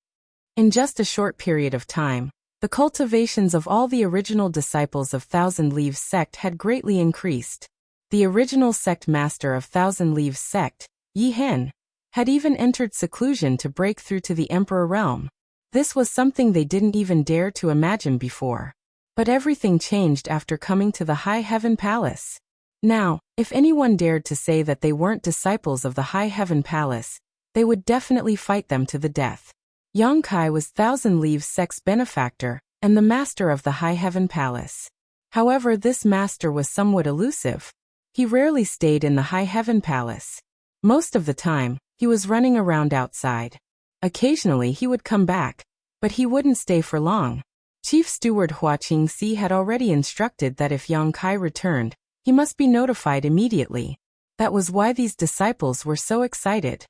In just a short period of time, the cultivations of all the original disciples of Thousand Leaves sect had greatly increased. The original sect master of Thousand Leaves sect, Yi Hin, had even entered seclusion to break through to the Emperor realm. This was something they didn't even dare to imagine before. But everything changed after coming to the High Heaven Palace. Now, if anyone dared to say that they weren't disciples of the High Heaven Palace, they would definitely fight them to the death. Yang Kai was Thousand Leaves sect's benefactor and the master of the High Heaven Palace. However, this master was somewhat elusive. He rarely stayed in the High Heaven Palace. Most of the time, he was running around outside. Occasionally he would come back, but he wouldn't stay for long. Chief Steward Hua Qingxi had already instructed that if Yang Kai returned, he must be notified immediately. That was why these disciples were so excited.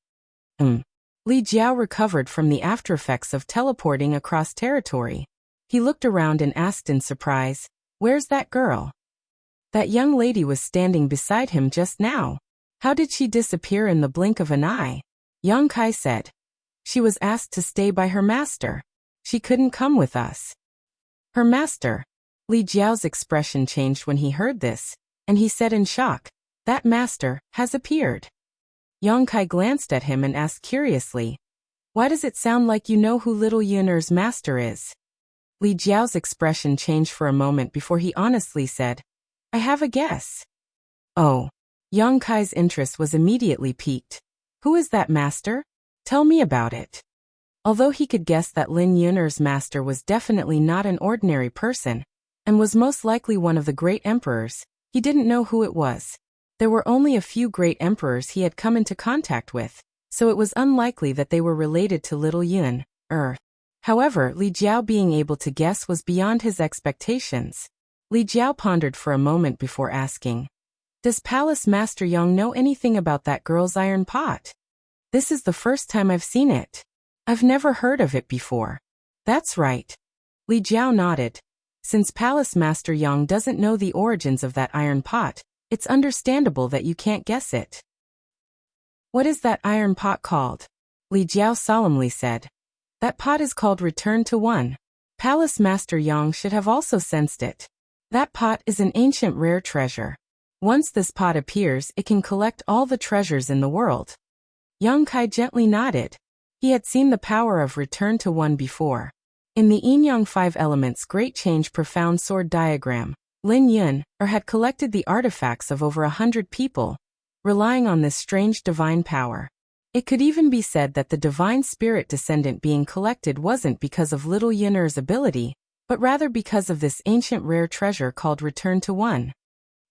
Li Jiao recovered from the aftereffects of teleporting across territory. He looked around and asked in surprise, "Where's that girl?" That young lady was standing beside him just now. How did she disappear in the blink of an eye? Yang Kai said. She was asked to stay by her master. She couldn't come with us. Her master? Li Jiao's expression changed when he heard this, and he said in shock, "That master has appeared." Yang Kai glanced at him and asked curiously, "Why does it sound like you know who Little Yun'er's master is?" Li Jiao's expression changed for a moment before he honestly said, "I have a guess." Oh. Yang Kai's interest was immediately piqued. "Who is that master? Tell me about it." Although he could guess that Lin Yun'er's master was definitely not an ordinary person, and was most likely one of the great emperors, he didn't know who it was. There were only a few great emperors he had come into contact with, so it was unlikely that they were related to Little Yun'. However, Li Jiao being able to guess was beyond his expectations. Li Jiao pondered for a moment before asking, "Does Palace Master Yang know anything about that girl's iron pot? This is the first time I've seen it. I've never heard of it before." "That's right." Li Jiao nodded. "Since Palace Master Yang doesn't know the origins of that iron pot, it's understandable that you can't guess it." "What is that iron pot called?" Li Jiao solemnly said. "That pot is called Return to One. Palace Master Yang should have also sensed it. That pot is an ancient rare treasure. Once this pot appears, it can collect all the treasures in the world." Yang Kai gently nodded. He had seen the power of Return to One before. In the Yin-Yang 5 Elements Great Change Profound Sword Diagram, Lin Yun', had collected the artifacts of over 100 people, relying on this strange divine power. It could even be said that the divine spirit descendant being collected wasn't because of Little Yun'er's ability, but rather because of this ancient rare treasure called Return to One.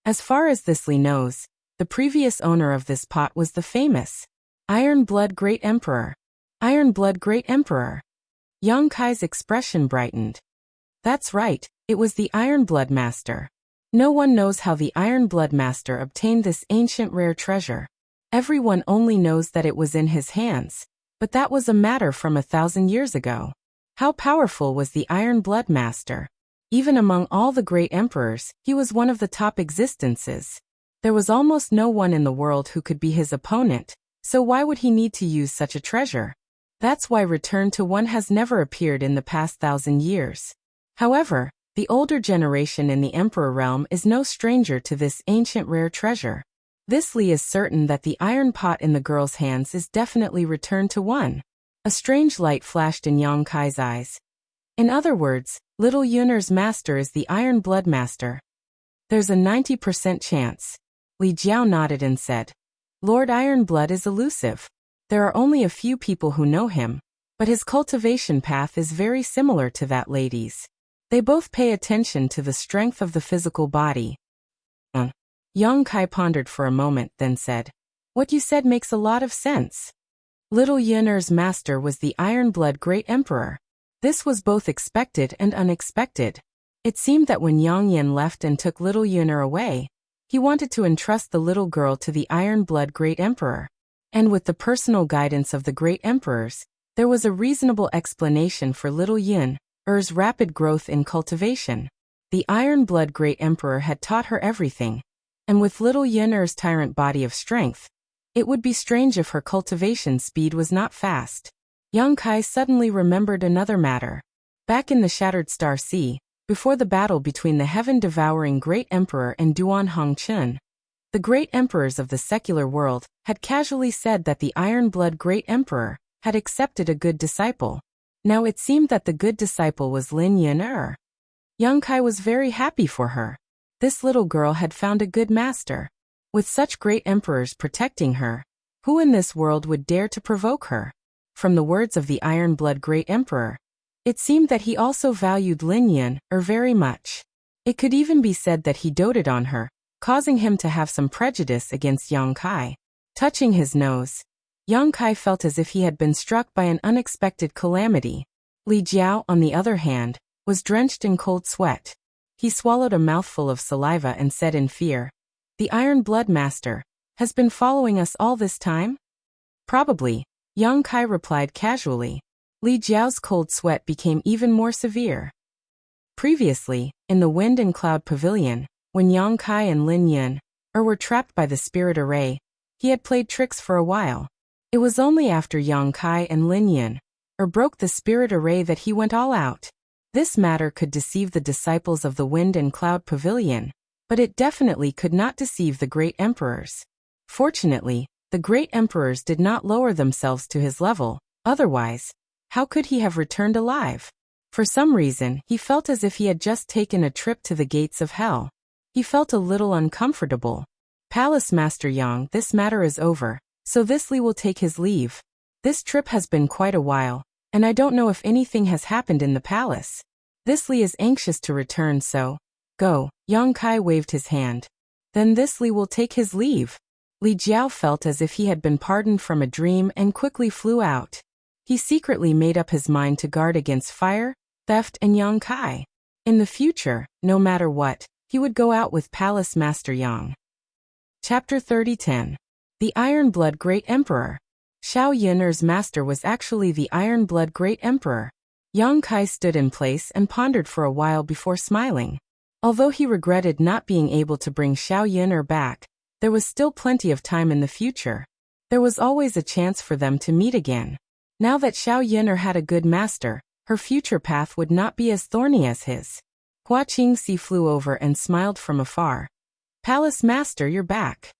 As far as this Li knows, the previous owner of this pot was the famous Iron Blood Great Emperor. Iron Blood Great Emperor. Yang Kai's expression brightened. "That's right, it was the Iron Blood Master. No one knows how the Iron Blood Master obtained this ancient rare treasure. Everyone only knows that it was in his hands, but that was a matter from 1,000 years ago. How powerful was the Iron Blood Master? Even among all the great emperors, he was one of the top existences. There was almost no one in the world who could be his opponent, so why would he need to use such a treasure? That's why Return to One has never appeared in the past 1,000 years. However, the older generation in the Emperor realm is no stranger to this ancient rare treasure. This Li is certain that the iron pot in the girl's hands is definitely Return to One." A strange light flashed in Yang Kai's eyes. "In other words, Little Yun'er's master is the Iron Blood Master." "There's a 90% chance." Li Jiao nodded and said, "Lord Ironblood is elusive. There are only a few people who know him, but his cultivation path is very similar to that lady's. They both pay attention to the strength of the physical body." Yang Kai pondered for a moment, then said, "What you said makes a lot of sense. Little Yun'er's master was the Ironblood Great Emperor. This was both expected and unexpected. It seemed that when Yang Yin left and took Little Yun'er away, He wanted to entrust the little girl to the Iron-Blood Great Emperor. And with the personal guidance of the Great Emperors, there was a reasonable explanation for little Yin-Er's rapid growth in cultivation. The Iron-Blood Great Emperor had taught her everything, and with little Yin-Er's tyrant body of strength, it would be strange if her cultivation speed was not fast. Yang Kai suddenly remembered another matter. Back in the Shattered Star Sea, before the battle between the heaven-devouring Great Emperor and Duan Hongchun, the Great Emperors of the secular world had casually said that the Iron-Blood Great Emperor had accepted a good disciple. Now it seemed that the good disciple was Lin Yin-Er. Yang Kai was very happy for her. This little girl had found a good master. With such great emperors protecting her, who in this world would dare to provoke her? From the words of the Iron-Blood Great Emperor, it seemed that he also valued Lin Yin-Er very much. It could even be said that he doted on her, causing him to have some prejudice against Yang Kai. Touching his nose, Yang Kai felt as if he had been struck by an unexpected calamity. Li Jiao, on the other hand, was drenched in cold sweat. He swallowed a mouthful of saliva and said in fear, "The Iron-Blood Master has been following us all this time?" "Probably," Yang Kai replied casually. Li Jiao's cold sweat became even more severe. Previously, in the Wind and Cloud Pavilion, when Yang Kai and Lin Yin-Er were trapped by the spirit array, he had played tricks for a while. It was only after Yang Kai and Lin Yin-Er broke the spirit array that he went all out. This matter could deceive the disciples of the Wind and Cloud Pavilion, but it definitely could not deceive the Great Emperors. Fortunately, the Great Emperors did not lower themselves to his level, otherwise, how could he have returned alive? For some reason, he felt as if he had just taken a trip to the gates of hell. He felt a little uncomfortable. "Palace Master Yang, this matter is over, so this Li will take his leave. This trip has been quite a while, and I don't know if anything has happened in the palace. This Li is anxious to return, so go." Yang Kai waved his hand. "Then this Li will take his leave." Li Jiao felt as if he had been pardoned from a dream and quickly flew out. He secretly made up his mind to guard against fire, theft, and Yang Kai. In the future, no matter what, he would go out with Palace Master Yang. Chapter 30:10. The Iron-Blood Great Emperor. Xiao Yin-Er's master was actually the Iron-Blood Great Emperor. Yang Kai stood in place and pondered for a while before smiling. Although he regretted not being able to bring Xiao Yin-Er back, there was still plenty of time in the future. There was always a chance for them to meet again. Now that Xiao Yin-Er had a good master, her future path would not be as thorny as his. Hua Qingxi flew over and smiled from afar. "Palace Master, you're back."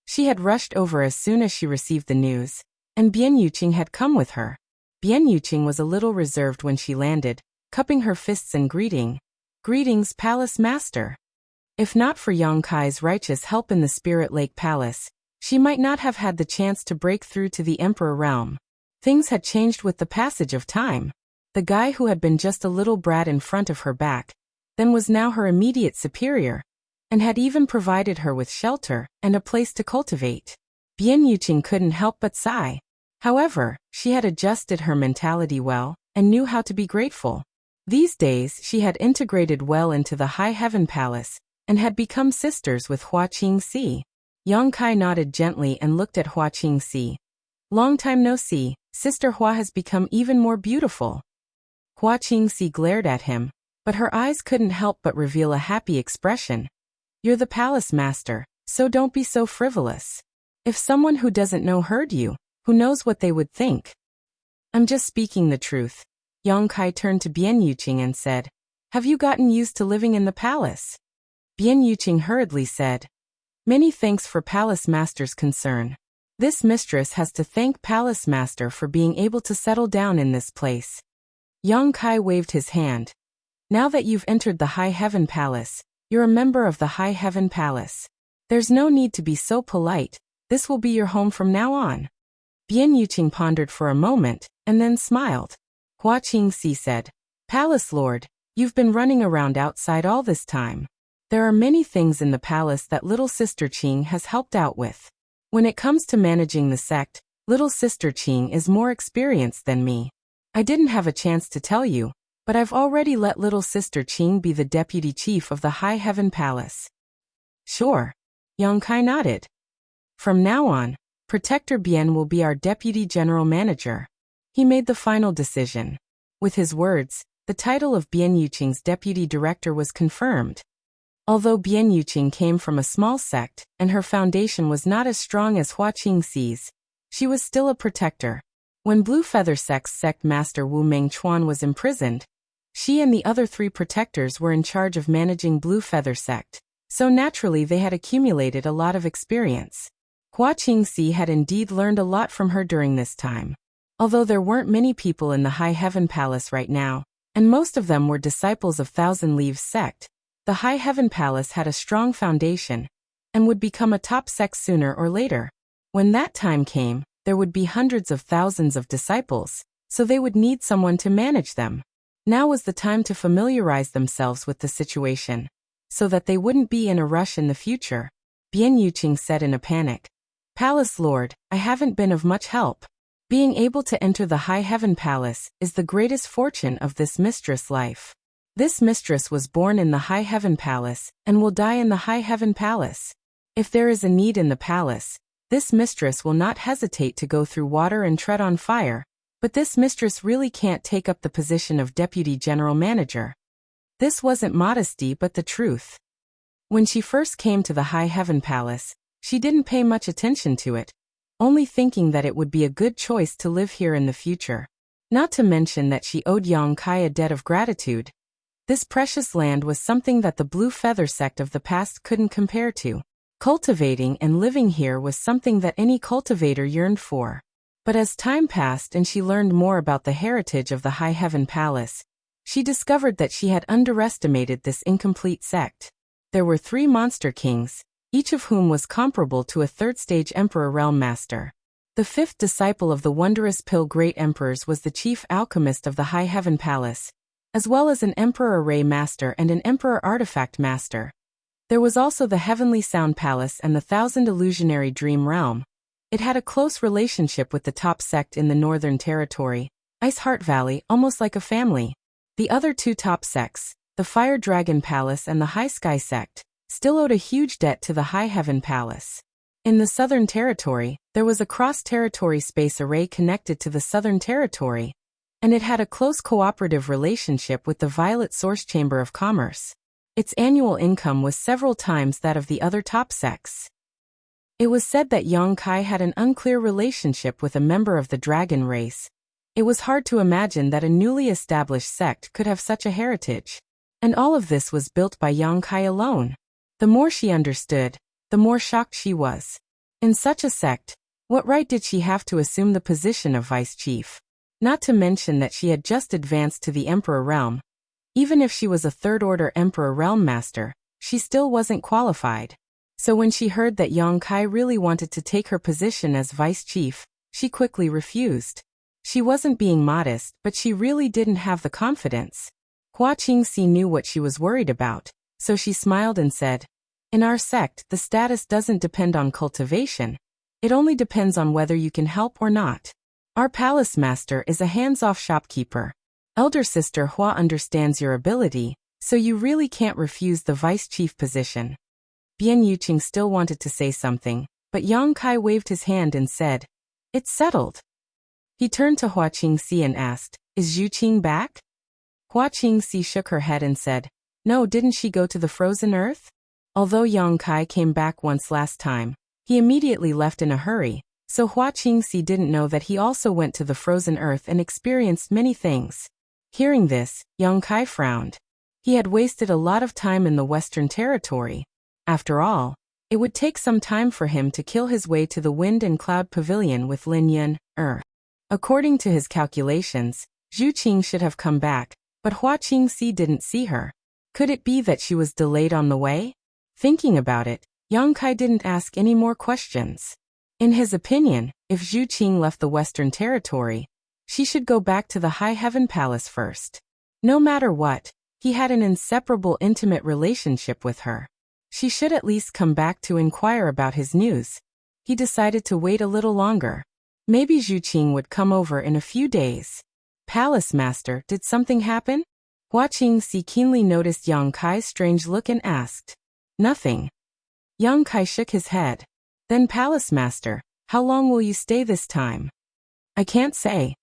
She had rushed over as soon as she received the news, and Bian Yuqing had come with her. Bian Yuqing was a little reserved when she landed, cupping her fists and greeting. "Greetings, Palace Master." If not for Yang Kai's righteous help in the Spirit Lake Palace, she might not have had the chance to break through to the Emperor realm. Things had changed with the passage of time. The guy who had been just a little brat in front of her back, then was now her immediate superior, and had even provided her with shelter and a place to cultivate. Bian Yuqing couldn't help but sigh. However, she had adjusted her mentality well, and knew how to be grateful. These days she had integrated well into the High Heaven Palace, and had become sisters with Hua Qingxi. Yang Kai nodded gently and looked at Hua Qingxi. "Long time no see, Sister Hua has become even more beautiful." Hua Qingxi glared at him, but her eyes couldn't help but reveal a happy expression. "You're the palace master, so don't be so frivolous. If someone who doesn't know heard you, who knows what they would think?" "I'm just speaking the truth." Yang Kai turned to Bian Yuqing and said, "Have you gotten used to living in the palace?" Bian Yuqing hurriedly said, "Many thanks for Palace Master's concern. This mistress has to thank Palace Master for being able to settle down in this place." Yang Kai waved his hand. "Now that you've entered the High Heaven Palace, you're a member of the High Heaven Palace. There's no need to be so polite, this will be your home from now on." Bian Yuqing pondered for a moment, and then smiled. Hua Qingxi said, "Palace Lord, you've been running around outside all this time. There are many things in the palace that little Sister Qing has helped out with. When it comes to managing the sect, little Sister Qing is more experienced than me. I didn't have a chance to tell you, but I've already let little Sister Qing be the deputy chief of the High Heaven Palace." "Sure." Yang Kai nodded. From now on, Protector Bien will be our deputy general manager. He made the final decision. With his words, the title of Bien Yuqing's deputy director was confirmed. Although Bien Yuqing came from a small sect, and her foundation was not as strong as Hua Qingxi's, she was still a protector. When Blue Feather Sect's sect master Wu Mengchuan was imprisoned, she and the other 3 protectors were in charge of managing Blue Feather Sect, so naturally they had accumulated a lot of experience. Hua Qingxi had indeed learned a lot from her during this time. Although there weren't many people in the High Heaven Palace right now, and most of them were disciples of Thousand Leaves sect, the High Heaven Palace had a strong foundation, and would become a top sect sooner or later. When that time came, there would be hundreds of thousands of disciples, so they would need someone to manage them. Now was the time to familiarize themselves with the situation, so that they wouldn't be in a rush in the future. Bien Yuqing said in a panic, "Palace Lord, I haven't been of much help. Being able to enter the High Heaven Palace is the greatest fortune of this mistress life. This mistress was born in the High Heaven Palace and will die in the High Heaven Palace. If there is a need in the palace, this mistress will not hesitate to go through water and tread on fire. But this mistress really can't take up the position of deputy general manager." This wasn't modesty but the truth. When she first came to the High Heaven Palace, she didn't pay much attention to it, only thinking that it would be a good choice to live here in the future. Not to mention that she owed Yang Kai a debt of gratitude. This precious land was something that the Blue Feather Sect of the past couldn't compare to. Cultivating and living here was something that any cultivator yearned for. But as time passed and she learned more about the heritage of the High Heaven Palace, she discovered that she had underestimated this incomplete sect. There were 3 monster kings, each of whom was comparable to a 3rd-stage Emperor Realm Master. The 5th disciple of the wondrous Pill Great Emperors was the chief alchemist of the High Heaven Palace, as well as an Emperor Array Master and an Emperor Artifact Master. There was also the Heavenly Sound Palace and the Thousand Illusionary Dream Realm. It had a close relationship with the top sect in the Northern Territory, Ice Heart Valley, almost like a family. The other 2 top sects, the Fire Dragon Palace and the High Sky Sect, still owed a huge debt to the High Heaven Palace. In the Southern Territory, there was a cross-territory space array connected to the Southern Territory, and it had a close cooperative relationship with the Violet Source Chamber of Commerce. Its annual income was several times that of the other top sects. It was said that Yang Kai had an unclear relationship with a member of the dragon race. It was hard to imagine that a newly established sect could have such a heritage. And all of this was built by Yang Kai alone. The more she understood, the more shocked she was. In such a sect, what right did she have to assume the position of vice chief? Not to mention that she had just advanced to the Emperor Realm. Even if she was a 3rd-order Emperor Realm Master, she still wasn't qualified. So when she heard that Yang Kai really wanted to take her position as vice chief, she quickly refused. She wasn't being modest, but she really didn't have the confidence. Hua Qingxi knew what she was worried about, so she smiled and said, "In our sect, the status doesn't depend on cultivation. It only depends on whether you can help or not. Our palace master is a hands-off shopkeeper. Elder sister Hua understands your ability, so you really can't refuse the vice chief position." Bien Yuqing still wanted to say something, but Yang Kai waved his hand and said, "It's settled." He turned to Hua Qingxi and asked, "Is Yuqing back?" Hua Qingxi shook her head and said, "No, didn't she go to the frozen earth?" Although Yang Kai came back once last time, he immediately left in a hurry, so Hua Qingxi didn't know that he also went to the frozen earth and experienced many things. Hearing this, Yang Kai frowned. He had wasted a lot of time in the Western Territory. After all, it would take some time for him to kill his way to the Wind and Cloud Pavilion with Lin Yun. According to his calculations, Zhu Qing should have come back, but Hua Qingxi didn't see her. Could it be that she was delayed on the way? Thinking about it, Yang Kai didn't ask any more questions. In his opinion, if Zhu Qing left the Western Territory, she should go back to the High Heaven Palace first. No matter what, he had an inseparable intimate relationship with her. She should at least come back to inquire about his news. He decided to wait a little longer. Maybe Zhu Qing would come over in a few days. "Palace Master, did something happen?" Hua Qingxi keenly noticed Yang Kai's strange look and asked. "Nothing." Young Kai shook his head. Then Palace Master, how long will you stay this time? I can't say.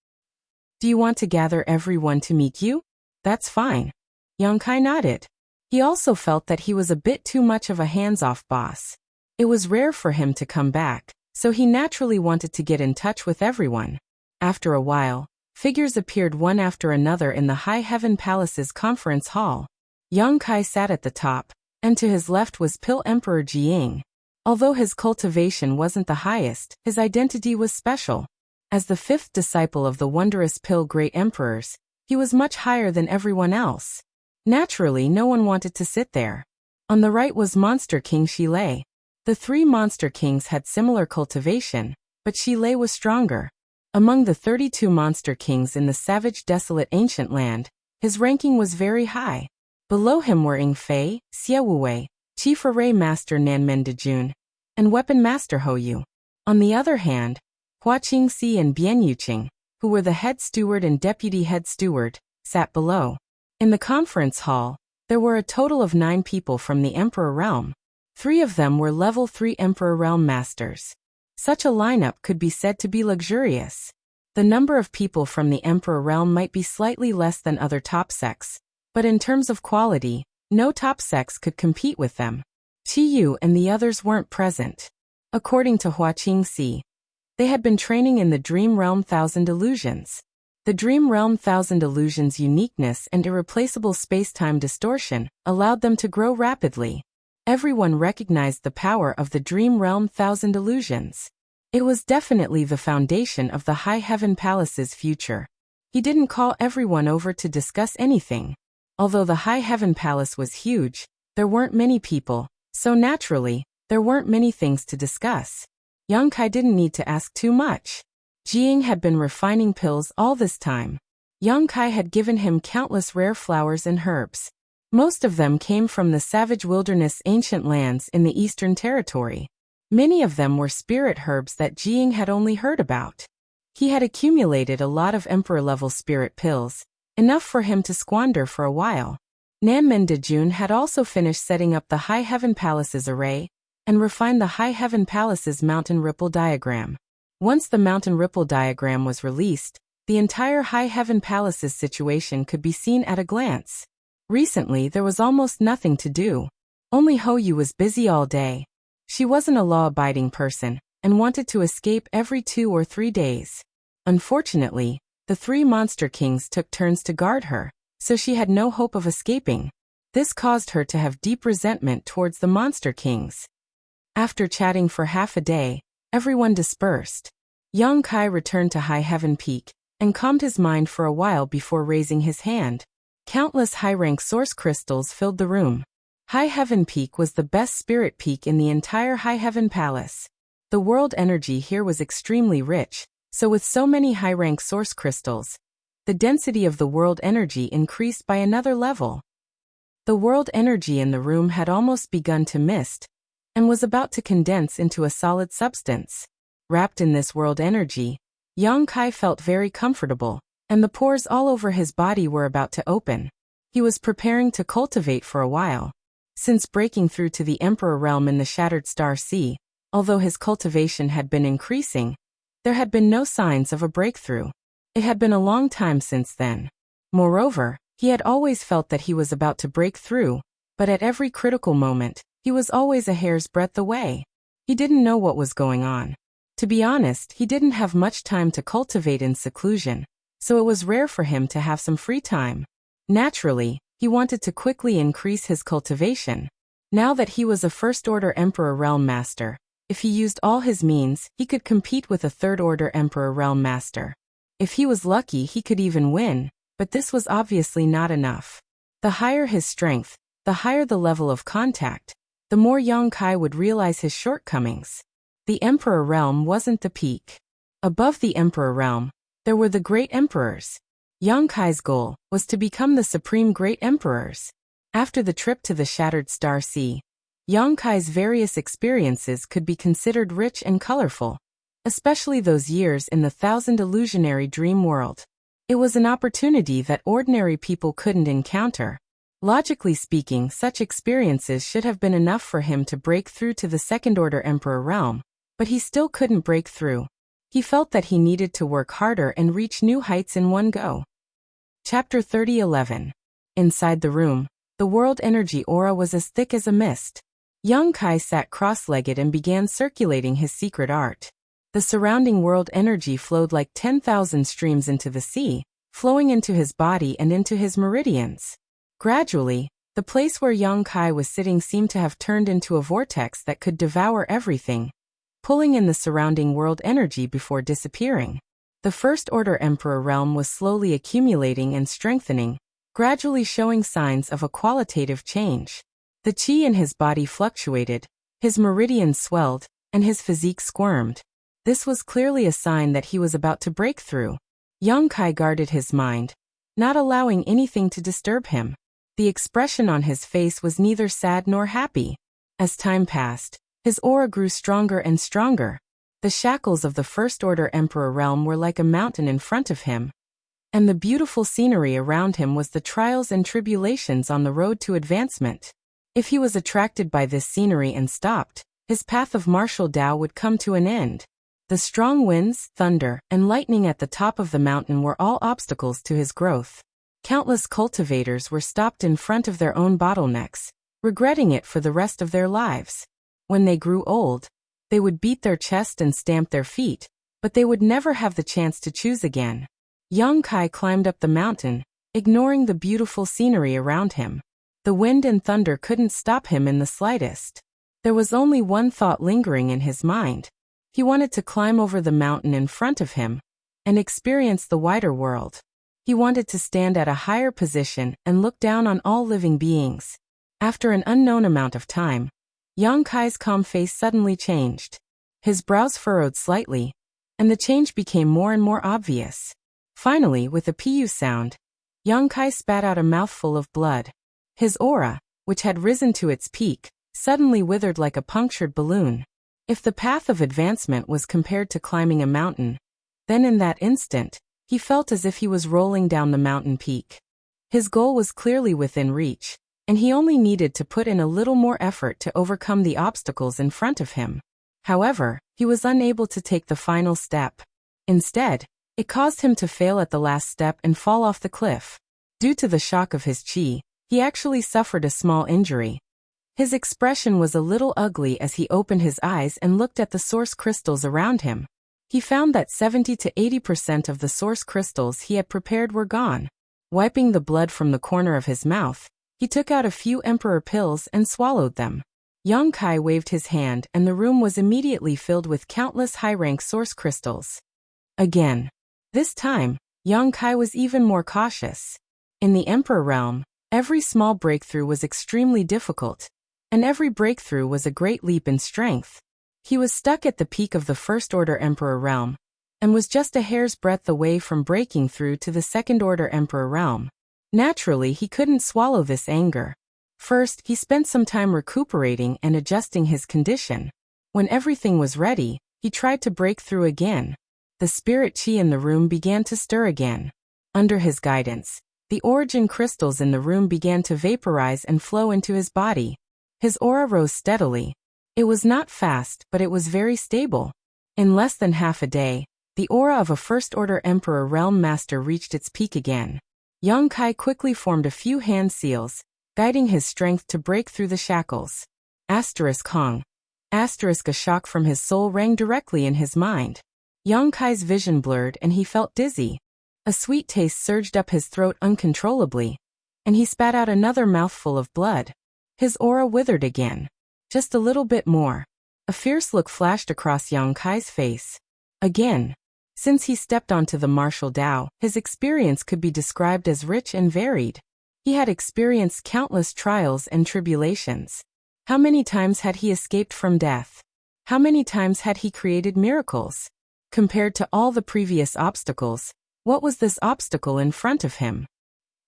Do you want to gather everyone to meet you? That's fine. Young Kai nodded. He also felt that he was a bit too much of a hands-off boss. It was rare for him to come back, so he naturally wanted to get in touch with everyone. After a while, figures appeared one after another in the High Heaven Palace's conference hall. Young Kai sat at the top, and to his left was Pill Emperor Jiying. Although his cultivation wasn't the highest, his identity was special. As the fifth disciple of the wondrous Pill Great Emperors, he was much higher than everyone else. Naturally, no one wanted to sit there. On the right was Monster King Shilei. The three Monster Kings had similar cultivation, but Shilei was stronger. Among the 32 Monster Kings in the savage desolate ancient land, his ranking was very high. Below him were Ing Fei, Xie Wuwei, Chief Array Master Nanmen Dejun, and Weapon Master Hou Yu. On the other hand, Hua Qingxi and Bian Yuqing, who were the head steward and deputy head steward, sat below. In the conference hall, there were a total of 9 people from the Emperor Realm. 3 of them were level 3 Emperor Realm Masters. Such a lineup could be said to be luxurious. The number of people from the Emperor Realm might be slightly less than other top sects, but in terms of quality, no top sects could compete with them. Qi Yu and the others weren't present. According to Hua Qingxi, they had been training in the Dream Realm Thousand Illusions. The Dream Realm Thousand Illusions' uniqueness and irreplaceable space-time distortion allowed them to grow rapidly. Everyone recognized the power of the Dream Realm Thousand Illusions. It was definitely the foundation of the High Heaven Palace's future. He didn't call everyone over to discuss anything. Although the High Heaven Palace was huge, there weren't many people, so naturally, there weren't many things to discuss. Young Kai didn't need to ask too much. Jiying had been refining pills all this time. Young Kai had given him countless rare flowers and herbs. Most of them came from the savage wilderness ancient lands in the Eastern Territory. Many of them were spirit herbs that Jiying had only heard about. He had accumulated a lot of emperor-level spirit pills, enough for him to squander for a while. Nanmen Dejun had also finished setting up the High Heaven Palace's array, and refined the High Heaven Palace's mountain ripple diagram. Once the mountain ripple diagram was released, the entire High Heaven Palace's situation could be seen at a glance. Recently, there was almost nothing to do. Only Hou Yu was busy all day. She wasn't a law-abiding person, and wanted to escape every 2 or 3 days. Unfortunately, the 3 Monster Kings took turns to guard her, so she had no hope of escaping. This caused her to have deep resentment towards the Monster Kings. After chatting for half a day, everyone dispersed. Young Kai returned to High Heaven Peak, and calmed his mind for a while before raising his hand. Countless high-rank source crystals filled the room. High Heaven Peak was the best spirit peak in the entire High Heaven Palace. The world energy here was extremely rich, so with so many high-rank source crystals, the density of the world energy increased by another level. The world energy in the room had almost begun to mist, and was about to condense into a solid substance. Wrapped in this world energy, Young Kai felt very comfortable, and the pores all over his body were about to open. He was preparing to cultivate for a while. Since breaking through to the Emperor Realm in the Shattered Star Sea, although his cultivation had been increasing, there had been no signs of a breakthrough. It had been a long time since then. Moreover, he had always felt that he was about to break through, but at every critical moment, he was always a hair's breadth away. He didn't know what was going on. To be honest, he didn't have much time to cultivate in seclusion, so it was rare for him to have some free time. Naturally, he wanted to quickly increase his cultivation. Now that he was a First-Order Emperor Realm Master, if he used all his means, he could compete with a Third-Order Emperor Realm Master. If he was lucky, he could even win, but this was obviously not enough. The higher his strength, the higher the level of contact, the more Young Kai would realize his shortcomings. The Emperor Realm wasn't the peak. Above the Emperor Realm, there were the Great Emperors. Young Kai's goal was to become the Supreme Great Emperors. After the trip to the Shattered Star Sea, Young Kai's various experiences could be considered rich and colorful, especially those years in the Thousand Illusionary Dream World. It was an opportunity that ordinary people couldn't encounter. Logically speaking, such experiences should have been enough for him to break through to the second-order Emperor realm, but he still couldn't break through. He felt that he needed to work harder and reach new heights in one go. Chapter 30:11. Inside the room, the world energy aura was as thick as a mist. Young Kai sat cross-legged and began circulating his secret art. The surrounding world energy flowed like 10,000 streams into the sea, flowing into his body and into his meridians. Gradually, the place where Young Kai was sitting seemed to have turned into a vortex that could devour everything, pulling in the surrounding world energy before disappearing. The First-Order Emperor realm was slowly accumulating and strengthening, gradually showing signs of a qualitative change. The chi in his body fluctuated, his meridians swelled, and his physique squirmed. This was clearly a sign that he was about to break through. Young Kai guarded his mind, not allowing anything to disturb him. The expression on his face was neither sad nor happy. As time passed, his aura grew stronger and stronger. The shackles of the First-Order Emperor realm were like a mountain in front of him, and the beautiful scenery around him was the trials and tribulations on the road to advancement. If he was attracted by this scenery and stopped, his path of martial Tao would come to an end. The strong winds, thunder, and lightning at the top of the mountain were all obstacles to his growth. Countless cultivators were stopped in front of their own bottlenecks, regretting it for the rest of their lives. When they grew old, they would beat their chest and stamp their feet, but they would never have the chance to choose again. Young Kai climbed up the mountain, ignoring the beautiful scenery around him. The wind and thunder couldn't stop him in the slightest. There was only one thought lingering in his mind. He wanted to climb over the mountain in front of him and experience the wider world. He wanted to stand at a higher position and look down on all living beings. After an unknown amount of time, Young Kai's calm face suddenly changed. His brows furrowed slightly, and the change became more and more obvious. Finally, with a pu sound, Young Kai spat out a mouthful of blood. His aura, which had risen to its peak, suddenly withered like a punctured balloon. If the path of advancement was compared to climbing a mountain, then in that instant, he felt as if he was rolling down the mountain peak. His goal was clearly within reach, and he only needed to put in a little more effort to overcome the obstacles in front of him. However, he was unable to take the final step. Instead, it caused him to fail at the last step and fall off the cliff. Due to the shock of his chi, he actually suffered a small injury. His expression was a little ugly as he opened his eyes and looked at the source crystals around him. He found that 70 to 80% of the source crystals he had prepared were gone. Wiping the blood from the corner of his mouth, he took out a few emperor pills and swallowed them. Young Kai waved his hand and the room was immediately filled with countless high-rank source crystals. Again. This time, Young Kai was even more cautious. In the Emperor realm, every small breakthrough was extremely difficult, and every breakthrough was a great leap in strength. He was stuck at the peak of the First-Order Emperor realm, and was just a hair's breadth away from breaking through to the Second-Order Emperor realm. Naturally, he couldn't swallow this anger. First, he spent some time recuperating and adjusting his condition. When everything was ready, he tried to break through again. The spirit chi in the room began to stir again. Under his guidance, the origin crystals in the room began to vaporize and flow into his body. His aura rose steadily. It was not fast, but it was very stable. In less than half a day, the aura of a First-Order Emperor Realm Master reached its peak again. Young Kai quickly formed a few hand seals, guiding his strength to break through the shackles. Hong. A shock from his soul rang directly in his mind. Young Kai's vision blurred and he felt dizzy. A sweet taste surged up his throat uncontrollably, and he spat out another mouthful of blood. His aura withered again. Just a little bit more. A fierce look flashed across Young Kai's face. Again. Since he stepped onto the martial Tao, his experience could be described as rich and varied. He had experienced countless trials and tribulations. How many times had he escaped from death? How many times had he created miracles? Compared to all the previous obstacles, what was this obstacle in front of him?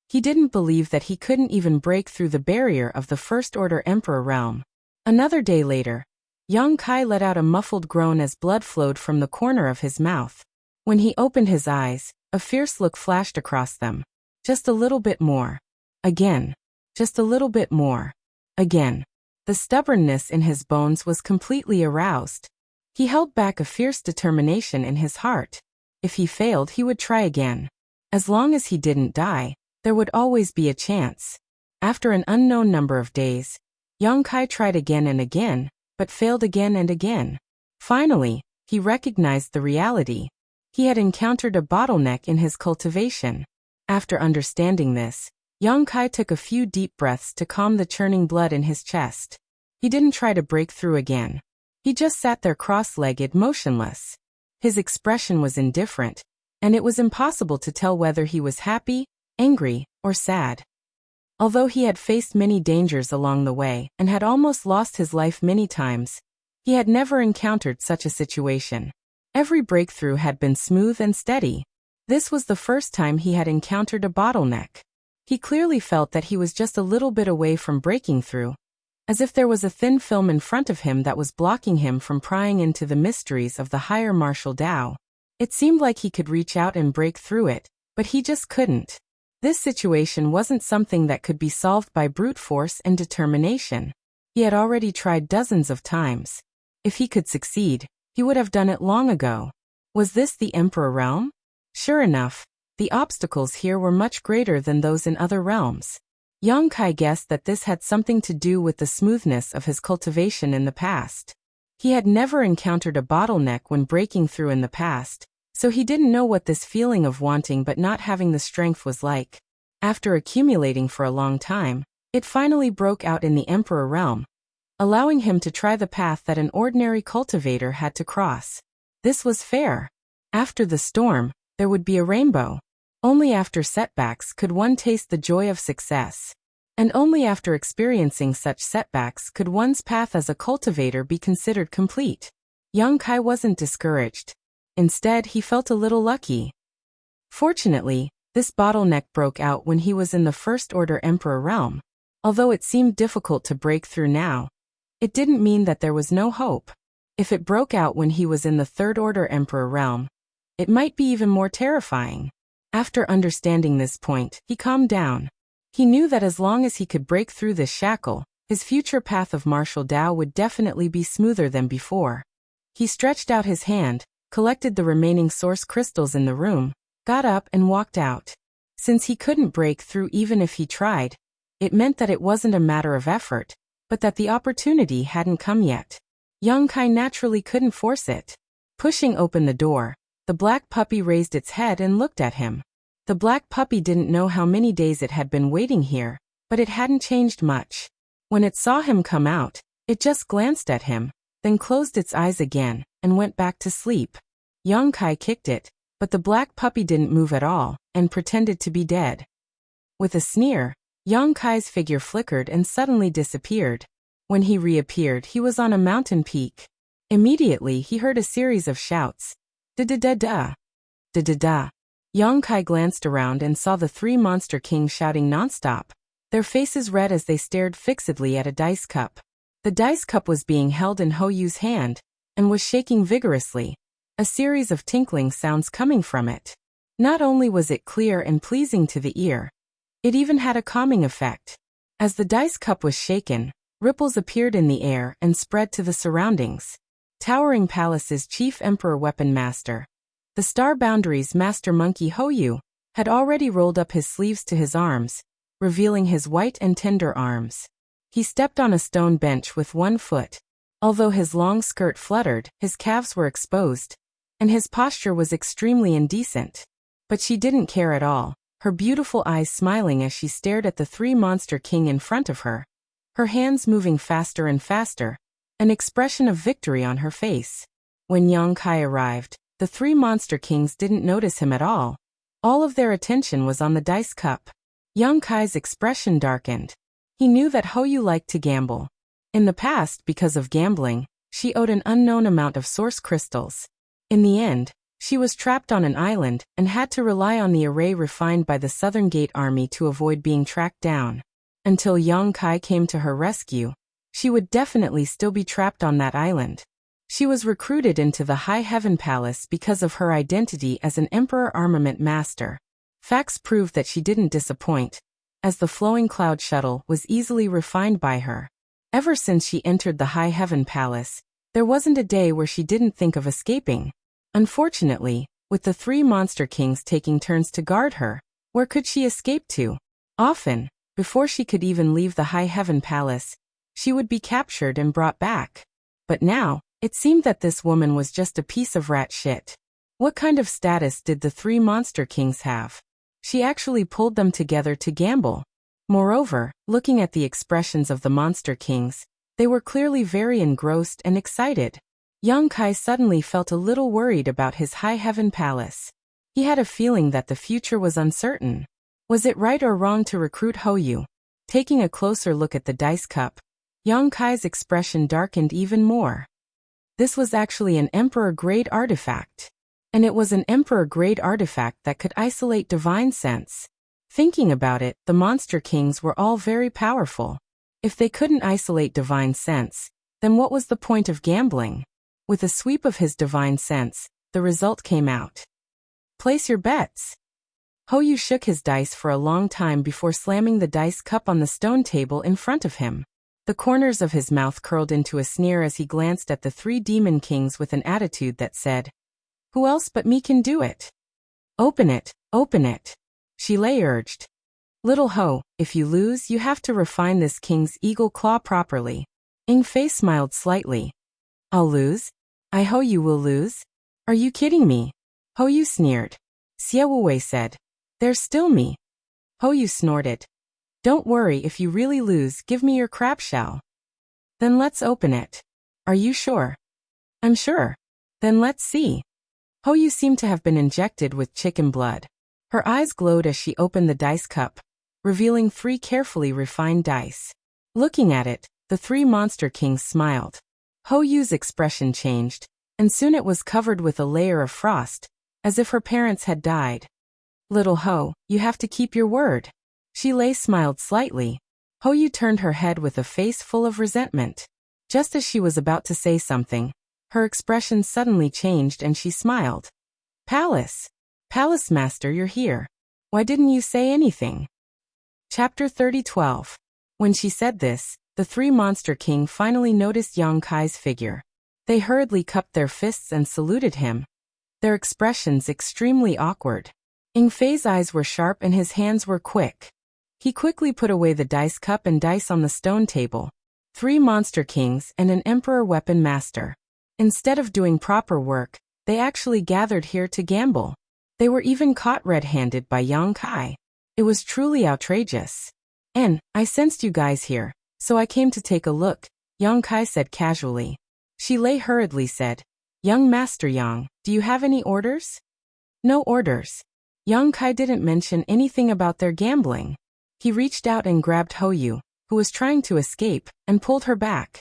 He didn't believe that he couldn't even break through the barrier of the First-Order Emperor realm. Another day later, Young Kai let out a muffled groan as blood flowed from the corner of his mouth. When he opened his eyes, a fierce look flashed across them. Just a little bit more. Again. Just a little bit more. Again. The stubbornness in his bones was completely aroused. He held back a fierce determination in his heart. If he failed, he would try again. As long as he didn't die, there would always be a chance. After an unknown number of days, Yang Kai tried again and again, but failed again and again. Finally, he recognized the reality. He had encountered a bottleneck in his cultivation. After understanding this, Yang Kai took a few deep breaths to calm the churning blood in his chest. He didn't try to break through again. He just sat there cross-legged, motionless. His expression was indifferent, and it was impossible to tell whether he was happy, angry, or sad. Although he had faced many dangers along the way and had almost lost his life many times, he had never encountered such a situation. Every breakthrough had been smooth and steady. This was the first time he had encountered a bottleneck. He clearly felt that he was just a little bit away from breaking through, as if there was a thin film in front of him that was blocking him from prying into the mysteries of the higher martial Tao. It seemed like he could reach out and break through it, but he just couldn't. This situation wasn't something that could be solved by brute force and determination. He had already tried dozens of times. If he could succeed, he would have done it long ago. Was this the Emperor realm? Sure enough, the obstacles here were much greater than those in other realms. Yang Kai guessed that this had something to do with the smoothness of his cultivation in the past. He had never encountered a bottleneck when breaking through in the past, so he didn't know what this feeling of wanting but not having the strength was like. After accumulating for a long time, it finally broke out in the Emperor realm, allowing him to try the path that an ordinary cultivator had to cross. This was fair. After the storm, there would be a rainbow. Only after setbacks could one taste the joy of success. And only after experiencing such setbacks could one's path as a cultivator be considered complete. Yang Kai wasn't discouraged. Instead, he felt a little lucky. Fortunately, this bottleneck broke out when he was in the First Order Emperor realm. Although it seemed difficult to break through now, it didn't mean that there was no hope. If it broke out when he was in the Third Order Emperor realm, it might be even more terrifying. After understanding this point, he calmed down. He knew that as long as he could break through this shackle, his future path of martial Tao would definitely be smoother than before. He stretched out his hand, collected the remaining source crystals in the room, got up and walked out. Since he couldn't break through even if he tried, it meant that it wasn't a matter of effort, but that the opportunity hadn't come yet. Yang Kai naturally couldn't force it. Pushing open the door, the black puppy raised its head and looked at him. The black puppy didn't know how many days it had been waiting here, but it hadn't changed much. When it saw him come out, it just glanced at him, then closed its eyes again, and went back to sleep. Yang Kai kicked it, but the black puppy didn't move at all, and pretended to be dead. With a sneer, Yang Kai's figure flickered and suddenly disappeared. When he reappeared, he was on a mountain peak. Immediately, he heard a series of shouts. Da-da-da-da. Da-da-da. Yang Kai glanced around and saw the three monster kings shouting nonstop, their faces red as they stared fixedly at a dice cup. The dice cup was being held in Ho Yu's hand, and was shaking vigorously, a series of tinkling sounds coming from it. Not only was it clear and pleasing to the ear, it even had a calming effect. As the dice cup was shaken, ripples appeared in the air and spread to the surroundings. Towering Palace's chief emperor weapon master, the Star Boundaries master monkey Ho Yu, had already rolled up his sleeves to his arms, revealing his white and tender arms. He stepped on a stone bench with one foot. Although his long skirt fluttered, his calves were exposed, and his posture was extremely indecent. But she didn't care at all, her beautiful eyes smiling as she stared at the three monster king in front of her. Her hands moving faster and faster, an expression of victory on her face. When Yang Kai arrived, the three monster kings didn't notice him at all. All of their attention was on the dice cup. Yang Kai's expression darkened. He knew that Ho Yu liked to gamble. In the past, because of gambling, she owed an unknown amount of source crystals. In the end, she was trapped on an island and had to rely on the array refined by the Southern Gate Army to avoid being tracked down. Until Yang Kai came to her rescue, she would definitely still be trapped on that island. She was recruited into the High Heaven Palace because of her identity as an Emperor Armament Master. Facts proved that she didn't disappoint. as the flowing cloud shuttle was easily refined by her. Ever since she entered the High Heaven Palace, there wasn't a day where she didn't think of escaping. Unfortunately, with the 3 monster kings taking turns to guard her, where could she escape to? Often, before she could even leave the High Heaven Palace, she would be captured and brought back. But now, it seemed that this woman was just a piece of rat shit. What kind of status did the 3 monster kings have? She actually pulled them together to gamble. Moreover, looking at the expressions of the monster kings, they were clearly very engrossed and excited. Young Kai suddenly felt a little worried about his High Heaven Palace. He had a feeling that the future was uncertain. Was it right or wrong to recruit Hoyu? Taking a closer look at the dice cup, Young Kai's expression darkened even more. This was actually an Emperor-grade artifact. And it was an Emperor-grade artifact that could isolate divine sense. Thinking about it, the monster kings were all very powerful. If they couldn't isolate divine sense, then what was the point of gambling? With a sweep of his divine sense, the result came out. Place your bets. Hoyu shook his dice for a long time before slamming the dice cup on the stone table in front of him. The corners of his mouth curled into a sneer as he glanced at the 3 demon kings with an attitude that said, "Who else but me can do it?" Open it, Shilei urged. Little Ho, if you lose, you have to refine this king's eagle claw properly. Fei smiled slightly. I'll lose? Hoyu will lose? Are you kidding me? Hoyu sneered. Xiaowei said. There's still me. Hoyu snorted. Don't worry, if you really lose, give me your crab shell. Then let's open it. Are you sure? I'm sure. Then let's see. Hoyu seemed to have been injected with chicken blood. Her eyes glowed as she opened the dice cup, revealing 3 carefully refined dice. Looking at it, the 3 monster kings smiled. Hoyu's expression changed, and soon it was covered with a layer of frost, as if her parents had died. Little Ho, you have to keep your word. Shilei smiled slightly. Hoyu turned her head with a face full of resentment. Just as she was about to say something, her expression suddenly changed and she smiled. Palace Master, you're here. Why didn't you say anything? Chapter 30:12. When she said this, the 3 monster king finally noticed Yang Kai's figure. They hurriedly cupped their fists and saluted him, their expressions extremely awkward. Fei's eyes were sharp and his hands were quick. He quickly put away the dice cup and dice on the stone table. 3 monster kings and an emperor weapon master. Instead of doing proper work, they actually gathered here to gamble. They were even caught red-handed by Yang Kai. It was truly outrageous. I sensed you guys here, so I came to take a look, Yang Kai said casually. Shilei hurriedly said, Young Master Yang, do you have any orders? No orders. Yang Kai didn't mention anything about their gambling. He reached out and grabbed Hoyu, who was trying to escape, and pulled her back.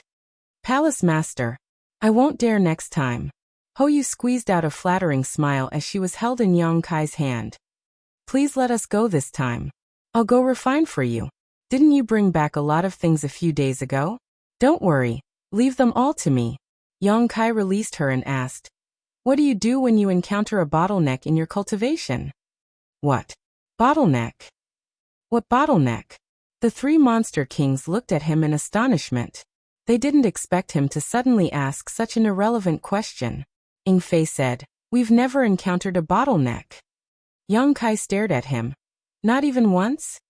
Palace Master, I won't dare next time. Hoyu squeezed out a flattering smile as she was held in Yang Kai's hand. Please let us go this time. I'll go refine for you. Didn't you bring back a lot of things a few days ago? Don't worry, leave them all to me. Yang Kai released her and asked, What do you do when you encounter a bottleneck in your cultivation? What? Bottleneck? What bottleneck? The 3 monster kings looked at him in astonishment. They didn't expect him to suddenly ask such an irrelevant question. Fei said, We've never encountered a bottleneck. Yang Kai stared at him. Not even once?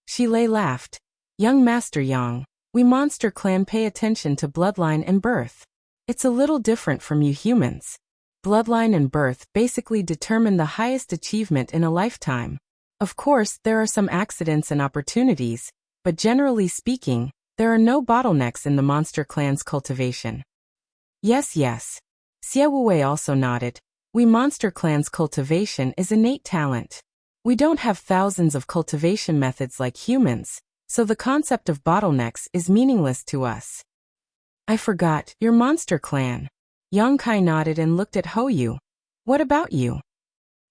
Shilei laughed. Young Master Yang, we Monster Clan pay attention to bloodline and birth. It's a little different from you humans. Bloodline and birth basically determine the highest achievement in a lifetime. Of course, there are some accidents and opportunities, but generally speaking, there are no bottlenecks in the Monster Clan's cultivation. Yes. Xiaowei also nodded. We Monster Clan's cultivation is innate talent. We don't have thousands of cultivation methods like humans, so the concept of bottlenecks is meaningless to us. I forgot, your Monster Clan. Yang Kai nodded and looked at Hoyu. What about you?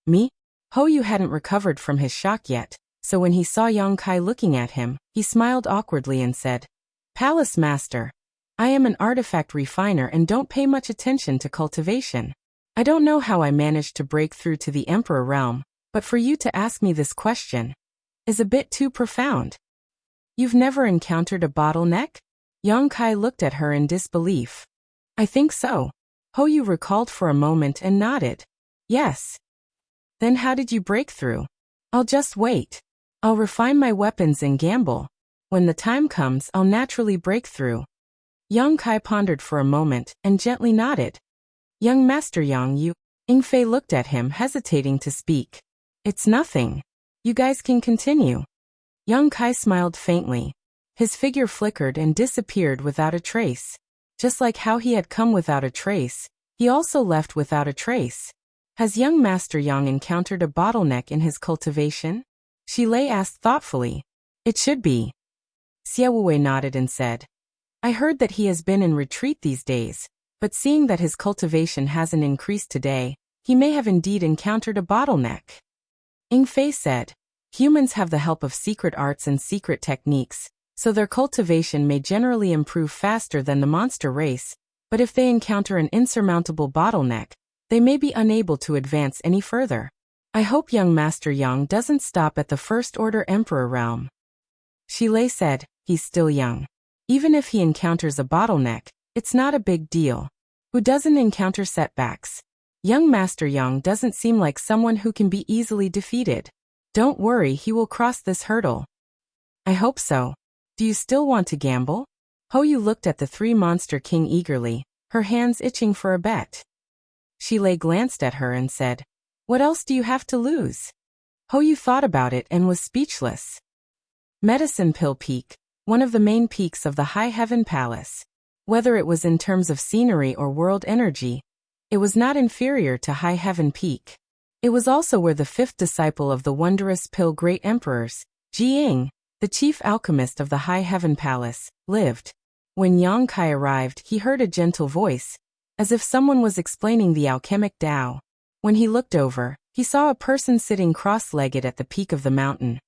Me? Hoyu hadn't recovered from his shock yet, so when he saw Yang Kai looking at him, he smiled awkwardly and said, Palace Master, I am an artifact refiner and don't pay much attention to cultivation. I don't know how I managed to break through to the Emperor realm, but for you to ask me this question, is a bit too profound. You've never encountered a bottleneck? Yang Kai looked at her in disbelief. I think so. Hoyu recalled for a moment and nodded. Yes. Then how did you break through? I'll just wait. I'll refine my weapons and gamble. When the time comes, I'll naturally break through. Yang Kai pondered for a moment and gently nodded. Young Master Yang, you... Yingfei looked at him, hesitating to speak. It's nothing. You guys can continue. Yang Kai smiled faintly. His figure flickered and disappeared without a trace. Just like how he had come without a trace, he also left without a trace. Has young Master Yang encountered a bottleneck in his cultivation? Shilei asked thoughtfully. It should be. Xiaowei nodded and said. I heard that he has been in retreat these days, but seeing that his cultivation hasn't increased today, he may have indeed encountered a bottleneck. Yingfei said. Humans have the help of secret arts and secret techniques, so their cultivation may generally improve faster than the monster race, but if they encounter an insurmountable bottleneck, they may be unable to advance any further. I hope young Master Yang doesn't stop at the First Order Emperor realm. Shilei said, he's still young. Even if he encounters a bottleneck, it's not a big deal. Who doesn't encounter setbacks? Young Master Yang doesn't seem like someone who can be easily defeated. Don't worry, he will cross this hurdle. I hope so. Do you still want to gamble? Hoyu looked at the three monster king eagerly, her hands itching for a bet. Shilei glanced at her and said, what else do you have to lose? Hoyu thought about it and was speechless. Medicine Pill Peak, one of the main peaks of the High Heaven Palace. Whether it was in terms of scenery or world energy, it was not inferior to High Heaven Peak. It was also where the fifth disciple of the wondrous Pill Great Emperors, Jiying, the chief alchemist of the High Heaven Palace, lived. When Yang Kai arrived, he heard a gentle voice, as if someone was explaining the alchemic Tao. When he looked over, he saw a person sitting cross-legged at the peak of the mountain,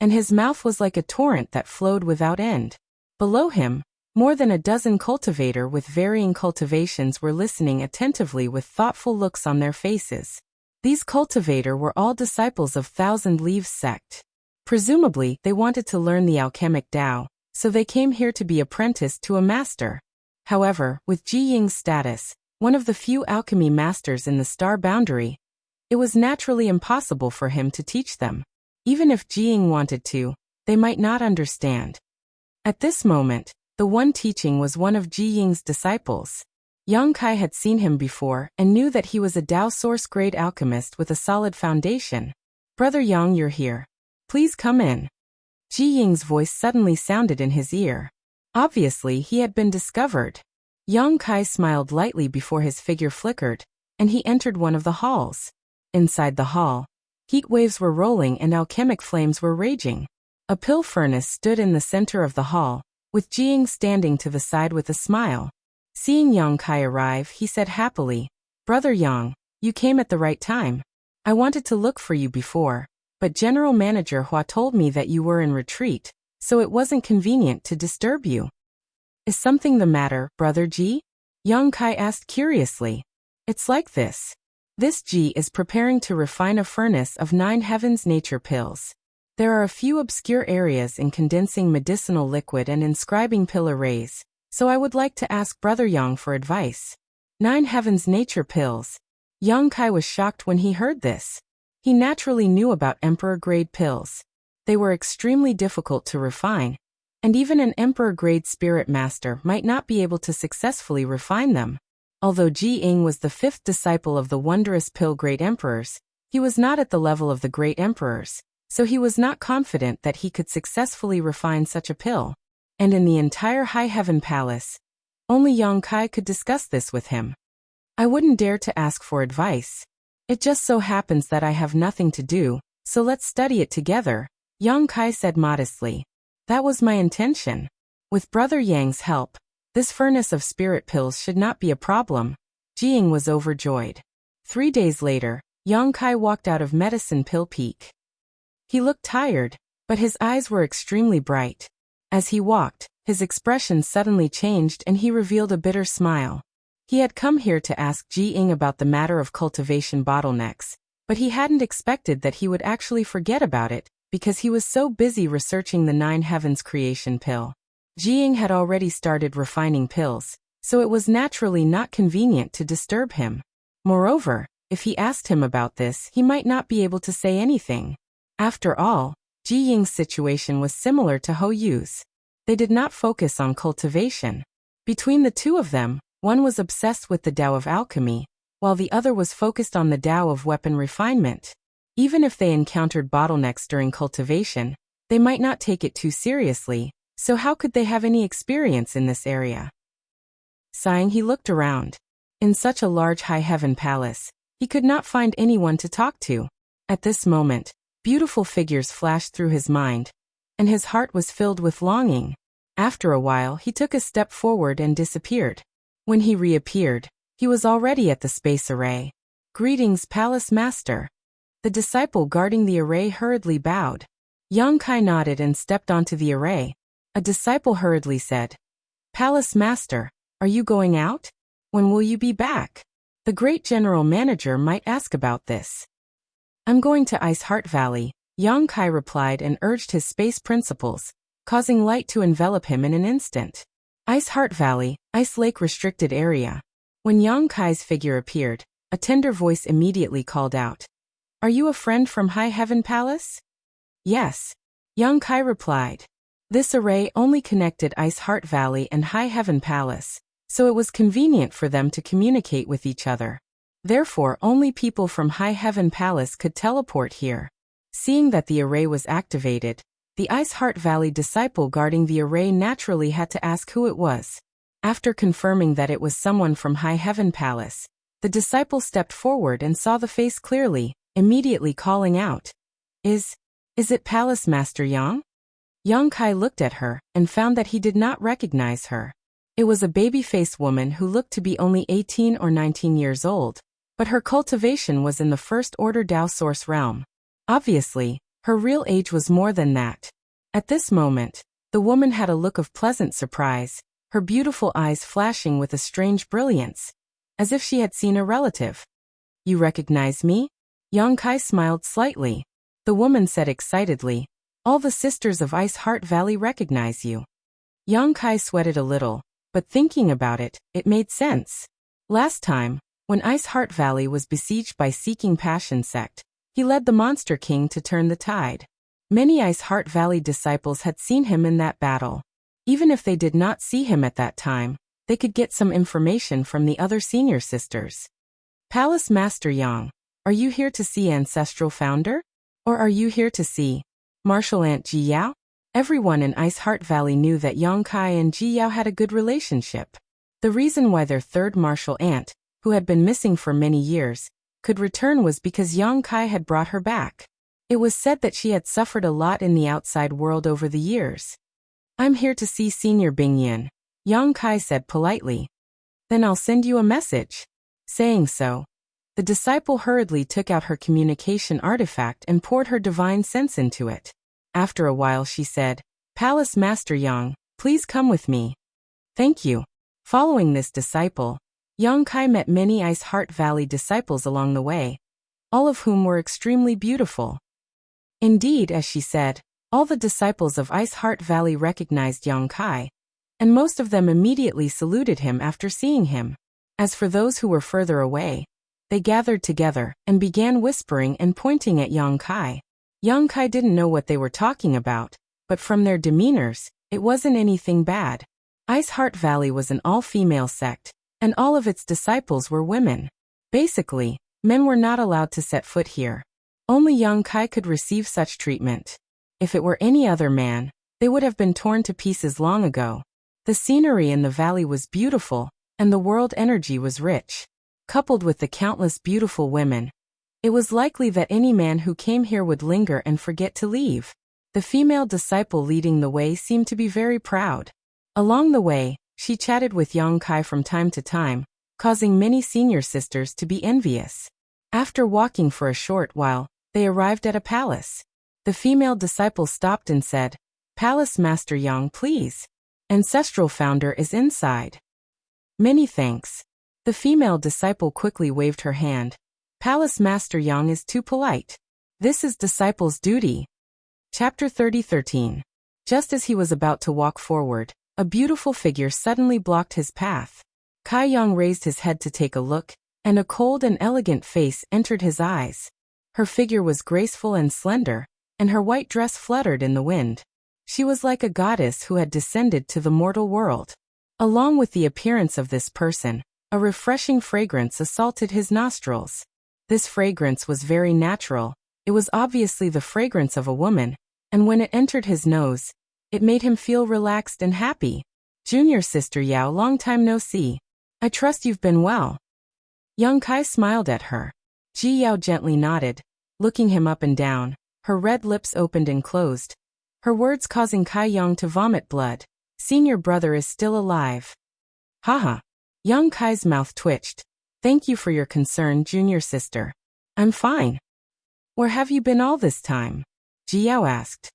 and his mouth was like a torrent that flowed without end. Below him, more than a dozen cultivators with varying cultivations were listening attentively with thoughtful looks on their faces. These cultivators were all disciples of Thousand Leaves sect. Presumably, they wanted to learn the alchemic Tao, so they came here to be apprenticed to a master. However, with Ji Ying's status, one of the few alchemy masters in the star boundary, it was naturally impossible for him to teach them. Even if Ji Ying wanted to, they might not understand. At this moment, the one teaching was one of Ji Ying's disciples. Yang Kai had seen him before and knew that he was a Tao source-grade alchemist with a solid foundation. Brother Yang, you're here. Please come in. Ji Ying's voice suddenly sounded in his ear. Obviously, he had been discovered. Yang Kai smiled lightly before his figure flickered, and he entered one of the halls. Inside the hall, heat waves were rolling and alchemic flames were raging. A pill furnace stood in the center of the hall, with Ji Ying standing to the side with a smile. Seeing Yang Kai arrive, he said happily, Brother Yang, you came at the right time. I wanted to look for you before, but General Manager Hua told me that you were in retreat, so it wasn't convenient to disturb you. Is something the matter, Brother Ji? Yang Kai asked curiously. It's like this. This Ji is preparing to refine a furnace of 9 heavens nature pills. There are a few obscure areas in condensing medicinal liquid and inscribing pill arrays, so I would like to ask Brother Yang for advice. 9 heavens nature pills. Yang Kai was shocked when he heard this. He naturally knew about emperor-grade pills. They were extremely difficult to refine, and even an emperor-grade spirit master might not be able to successfully refine them. Although Ji Ying was the 5th disciple of the wondrous Pill Great Emperors, he was not at the level of the Great Emperors, so he was not confident that he could successfully refine such a pill. And in the entire High Heaven Palace, only Yang Kai could discuss this with him. I wouldn't dare to ask for advice. It just so happens that I have nothing to do, so let's study it together, Yang Kai said modestly. That was my intention. With Brother Yang's help, this furnace of spirit pills should not be a problem. Ji Ying was overjoyed. 3 days later, Yang Kai walked out of Medicine Pill Peak. He looked tired, but his eyes were extremely bright. As he walked, his expression suddenly changed and he revealed a bitter smile. He had come here to ask Ji Ying about the matter of cultivation bottlenecks, but he hadn't expected that he would actually forget about it, because he was so busy researching the Nine Heavens creation pill. Jiying had already started refining pills, so it was naturally not convenient to disturb him. Moreover, if he asked him about this, he might not be able to say anything. After all, Jiying's situation was similar to Hou Yu's. They did not focus on cultivation. Between the two of them, one was obsessed with the Tao of alchemy, while the other was focused on the Tao of weapon refinement. Even if they encountered bottlenecks during cultivation, they might not take it too seriously, so how could they have any experience in this area? Sighing, he looked around. In such a large high heaven palace, he could not find anyone to talk to. At this moment, beautiful figures flashed through his mind, and his heart was filled with longing. After a while, he took a step forward and disappeared. When he reappeared, he was already at the space array. "Greetings, Palace Master." The disciple guarding the array hurriedly bowed. Yang Kai nodded and stepped onto the array. A disciple hurriedly said, "Palace Master, are you going out? When will you be back? The great general manager might ask about this." "I'm going to Ice Heart Valley," Yang Kai replied and urged his space principles, causing light to envelop him in an instant. Ice Heart Valley, Ice Lake restricted area. When Yang Kai's figure appeared, a tender voice immediately called out, "Are you a friend from High Heaven Palace?" "Yes," Yang Kai replied. This array only connected Ice Heart Valley and High Heaven Palace, so it was convenient for them to communicate with each other. Therefore, only people from High Heaven Palace could teleport here. Seeing that the array was activated, the Ice Heart Valley disciple guarding the array naturally had to ask who it was. After confirming that it was someone from High Heaven Palace, the disciple stepped forward and saw the face clearly, immediately calling out, Is it Palace Master Yang?" Yang Kai looked at her and found that he did not recognize her. It was a baby-faced woman who looked to be only 18 or 19 years old, but her cultivation was in the First Order Tao Source realm. Obviously, her real age was more than that. At this moment, the woman had a look of pleasant surprise, her beautiful eyes flashing with a strange brilliance, as if she had seen a relative. "You recognize me?" Yang Kai smiled slightly. The woman said excitedly, "All the sisters of Ice Heart Valley recognize you." Yang Kai sweated a little, but thinking about it, it made sense. Last time, when Ice Heart Valley was besieged by Seeking Passion sect, he led the Monster King to turn the tide. Many Ice Heart Valley disciples had seen him in that battle. Even if they did not see him at that time, they could get some information from the other senior sisters. "Palace Master Yang, are you here to see Ancestral Founder? Or are you here to see Martial Aunt Ji Yao?" Everyone in Ice Heart Valley knew that Yang Kai and Ji Yao had a good relationship. The reason why their third martial aunt, who had been missing for many years, could return was because Yang Kai had brought her back. It was said that she had suffered a lot in the outside world over the years. "I'm here to see Senior Bingyan," Yang Kai said politely. "Then I'll send you a message." Saying so, the disciple hurriedly took out her communication artifact and poured her divine sense into it. After a while she said, "Palace Master Yang, please come with me." "Thank you." Following this disciple, Yang Kai met many Ice Heart Valley disciples along the way, all of whom were extremely beautiful. Indeed, as she said, all the disciples of Ice Heart Valley recognized Yang Kai, and most of them immediately saluted him after seeing him. As for those who were further away, they gathered together and began whispering and pointing at Yang Kai. Yang Kai didn't know what they were talking about, but from their demeanors, it wasn't anything bad. Ice Heart Valley was an all-female sect, and all of its disciples were women. Basically, men were not allowed to set foot here. Only Yang Kai could receive such treatment. If it were any other man, they would have been torn to pieces long ago. The scenery in the valley was beautiful, and the world energy was rich. Coupled with the countless beautiful women, it was likely that any man who came here would linger and forget to leave. The female disciple leading the way seemed to be very proud. Along the way, she chatted with Yang Kai from time to time, causing many senior sisters to be envious. After walking for a short while, they arrived at a palace. The female disciple stopped and said, "Palace Master Yang, please. Ancestral Founder is inside." "Many thanks." The female disciple quickly waved her hand. "Palace Master Yang is too polite. This is disciple's duty." Chapter 30:13. Just as he was about to walk forward, a beautiful figure suddenly blocked his path. Kai Yang raised his head to take a look, and a cold and elegant face entered his eyes. Her figure was graceful and slender, and her white dress fluttered in the wind. She was like a goddess who had descended to the mortal world. Along with the appearance of this person, a refreshing fragrance assaulted his nostrils. This fragrance was very natural. It was obviously the fragrance of a woman, and when it entered his nose, it made him feel relaxed and happy. Junior sister Yao, long time no see. I trust you've been well. Young Kai smiled at her. Ji Yao gently nodded, looking him up and down, her red lips opened and closed, her words causing Kai Yang to vomit blood. Senior brother is still alive. Haha. Young Kai's mouth twitched. Thank you for your concern, junior sister. I'm fine. Where have you been all this time? Ji Yao asked.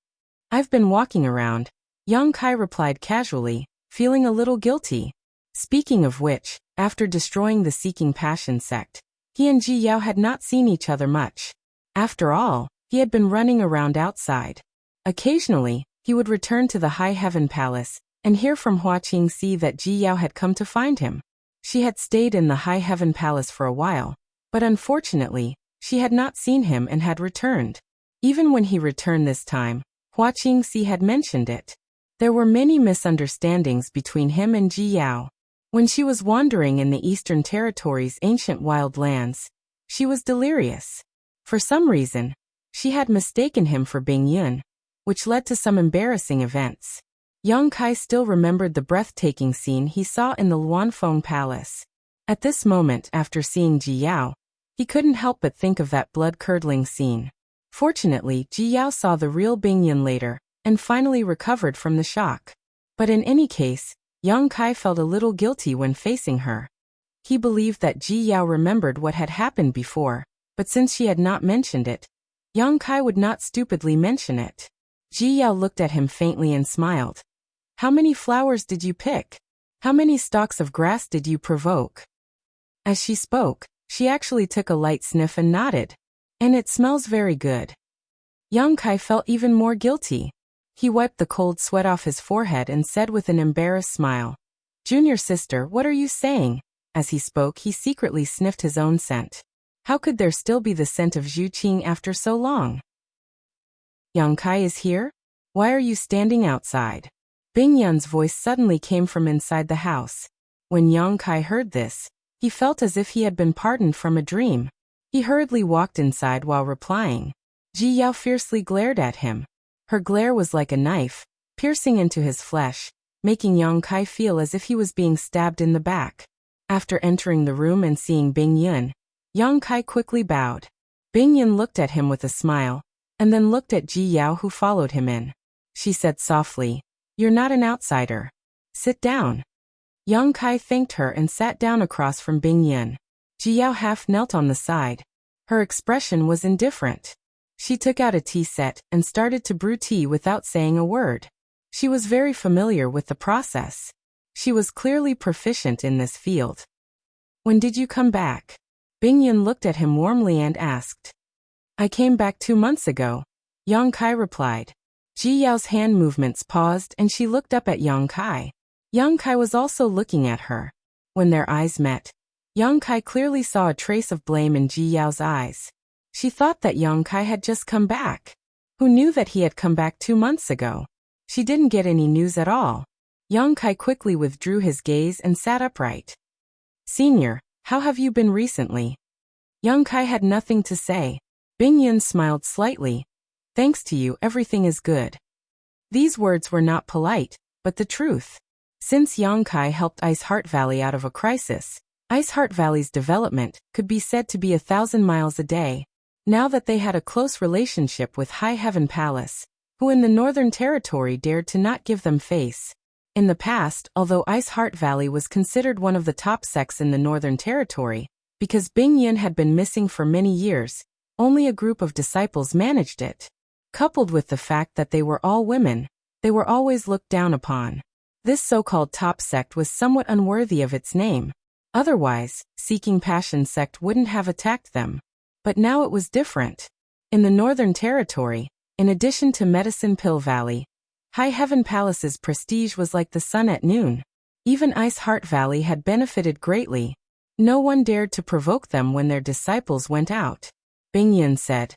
I've been walking around, Young Kai replied casually, feeling a little guilty. Speaking of which, after destroying the Seeking Passion sect, he and Ji Yao had not seen each other much. After all, he had been running around outside. Occasionally, he would return to the High Heaven Palace and hear from Hua Qingxi that Ji Yao had come to find him. She had stayed in the High Heaven Palace for a while, but unfortunately, she had not seen him and had returned. Even when he returned this time, Hua Qingxi had mentioned it. There were many misunderstandings between him and Ji Yao. When she was wandering in the Eastern Territory's ancient wild lands, she was delirious. For some reason, she had mistaken him for Bing Yun, which led to some embarrassing events. Young Kai still remembered the breathtaking scene he saw in the Luanfeng Palace. At this moment, after seeing Ji Yao, he couldn't help but think of that blood-curdling scene. Fortunately, Ji Yao saw the real Bing Yun later, and finally recovered from the shock. But in any case, Young Kai felt a little guilty when facing her. He believed that Ji Yao remembered what had happened before, but since she had not mentioned it, Young Kai would not stupidly mention it. Ji Yao looked at him faintly and smiled. How many flowers did you pick? How many stalks of grass did you provoke? As she spoke, she actually took a light sniff and nodded. And it smells very good. Young Kai felt even more guilty. He wiped the cold sweat off his forehead and said with an embarrassed smile, Junior sister, what are you saying? As he spoke, he secretly sniffed his own scent. How could there still be the scent of Zhu Qing after so long? Young Kai is here? Why are you standing outside? Bing Yun's voice suddenly came from inside the house. When Young Kai heard this, he felt as if he had been pardoned from a dream. He hurriedly walked inside while replying. Ji Yao fiercely glared at him. Her glare was like a knife, piercing into his flesh, making Young Kai feel as if he was being stabbed in the back. After entering the room and seeing Bing Yun, Young Kai quickly bowed. Bing Yun looked at him with a smile, and then looked at Ji Yao who followed him in. She said softly, You're not an outsider. Sit down. Young Kai thanked her and sat down across from Bing Yun. Ji Yao half knelt on the side. Her expression was indifferent. She took out a tea set and started to brew tea without saying a word. She was very familiar with the process. She was clearly proficient in this field. When did you come back? Bing Yun looked at him warmly and asked. I came back 2 months ago, Young Kai replied. Ji Yao's hand movements paused and she looked up at Young Kai. Young Kai was also looking at her. When their eyes met, Young Kai clearly saw a trace of blame in Ji Yao's eyes. She thought that Young Kai had just come back. Who knew that he had come back 2 months ago? She didn't get any news at all. Young Kai quickly withdrew his gaze and sat upright. Senior, how have you been recently? Young Kai had nothing to say. Bing Yun smiled slightly. Thanks to you, everything is good. These words were not polite, but the truth. Since Young Kai helped Ice Heart Valley out of a crisis, Ice Heart Valley's development could be said to be 1,000 miles a day. Now that they had a close relationship with High Heaven Palace, who in the Northern Territory dared to not give them face. In the past, although Ice Heart Valley was considered one of the top sects in the Northern Territory, because Bing Yun had been missing for many years, only a group of disciples managed it. Coupled with the fact that they were all women, they were always looked down upon. This so-called top sect was somewhat unworthy of its name. Otherwise, Seeking Passion sect wouldn't have attacked them. But now it was different. In the Northern Territory, In addition to Medicine Pill Valley, High Heaven Palace's prestige was like the sun at noon. Even Ice Heart Valley had benefited greatly. No one dared to provoke them when their disciples went out. Bingyun said,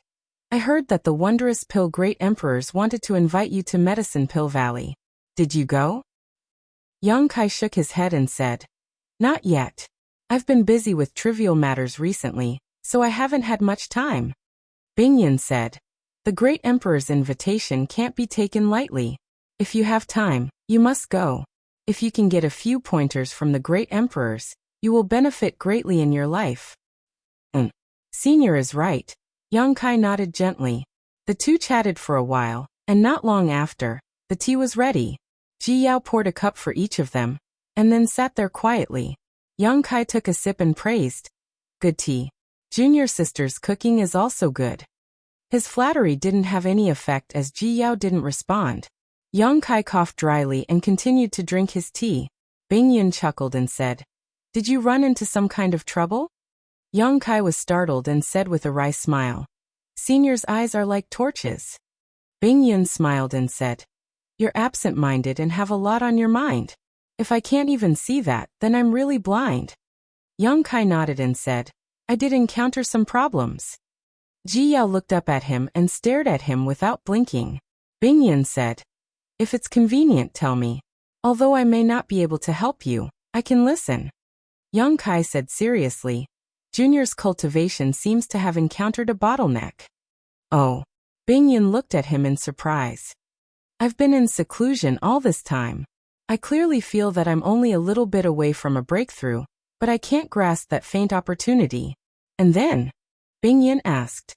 I heard that the wondrous pill great emperors wanted to invite you to Medicine Pill Valley. Did you go? Yang Kai shook his head and said, Not yet. I've been busy with trivial matters recently, so I haven't had much time. Bingyun said, The great emperor's invitation can't be taken lightly. If you have time, you must go. If you can get a few pointers from the great emperors, you will benefit greatly in your life. Senior is right. Yang Kai nodded gently. The two chatted for a while, and not long after, the tea was ready. Ji Yao poured a cup for each of them, and then sat there quietly. Yang Kai took a sip and praised, Good tea. Junior sister's cooking is also good. His flattery didn't have any effect as Ji Yao didn't respond. Yang Kai coughed dryly and continued to drink his tea. Bingyun chuckled and said, Did you run into some kind of trouble? Yang Kai was startled and said with a wry smile, Senior's eyes are like torches. Bingyun smiled and said, You're absent-minded and have a lot on your mind. If I can't even see that, then I'm really blind. Yang Kai nodded and said, I did encounter some problems. Ji Yao looked up at him and stared at him without blinking. Bingyun said, If it's convenient, tell me. Although I may not be able to help you, I can listen. Yang Kai said seriously, Junior's cultivation seems to have encountered a bottleneck. Oh. Bingyun looked at him in surprise. I've been in seclusion all this time. I clearly feel that I'm only a little bit away from a breakthrough, but I can't grasp that faint opportunity. And then? Bingyun asked.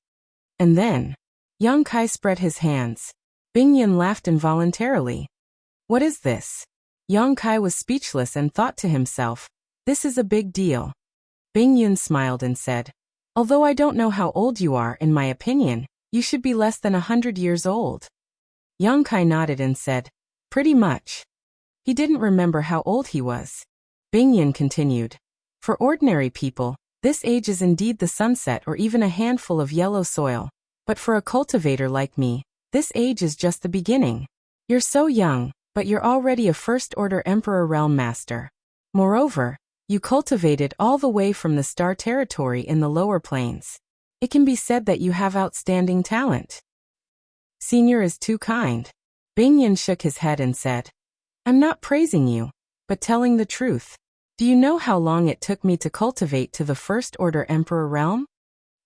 And then? Yang Kai spread his hands. Bingyun laughed involuntarily. What is this? Yang Kai was speechless and thought to himself, This is a big deal. Bingyun smiled and said, Although I don't know how old you are, in my opinion, you should be less than 100 years old. Yang Kai nodded and said, Pretty much. He didn't remember how old he was. Bingyun continued, For ordinary people, this age is indeed the sunset or even a handful of yellow soil, but for a cultivator like me, this age is just the beginning. You're so young, but you're already a first-order Emperor Realm Master. Moreover, you cultivated all the way from the Star Territory in the lower plains. It can be said that you have outstanding talent. Senior is too kind. Bingyun shook his head and said, I'm not praising you, but telling the truth. Do you know how long it took me to cultivate to the First-Order Emperor Realm?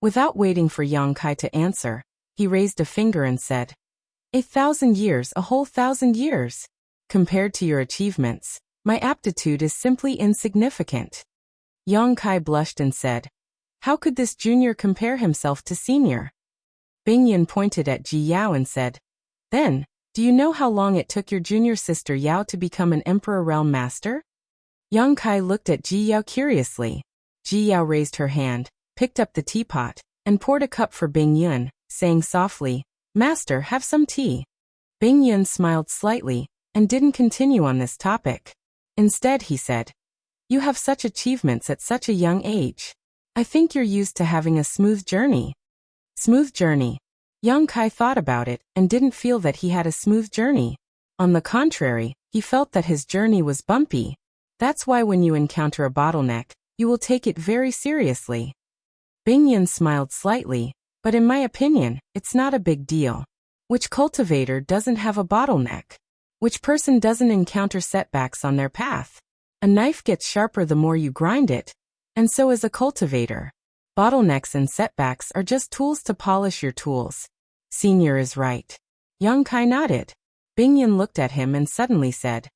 Without waiting for Yang Kai to answer, he raised a finger and said, 1,000 years, a whole 1,000 years. Compared to your achievements, my aptitude is simply insignificant. Yang Kai blushed and said, How could this junior compare himself to senior? Bingyun pointed at Ji Yao and said, Then, do you know how long it took your junior sister Yao to become an Emperor Realm Master? Yang Kai looked at Ji Yao curiously. Ji Yao raised her hand, picked up the teapot, and poured a cup for Bingyun, saying softly, Master, have some tea. Bingyun smiled slightly, and didn't continue on this topic. Instead, he said, You have such achievements at such a young age. I think you're used to having a smooth journey. Smooth journey. Yang Kai thought about it and didn't feel that he had a smooth journey. On the contrary, he felt that his journey was bumpy. That's why when you encounter a bottleneck, you will take it very seriously. Bingyun smiled slightly, but in my opinion, it's not a big deal. Which cultivator doesn't have a bottleneck? Which person doesn't encounter setbacks on their path? A knife gets sharper the more you grind it, and so is a cultivator. Bottlenecks and setbacks are just tools to polish your tools. Senior is right. Yang Kai nodded. Bingyun looked at him and suddenly said,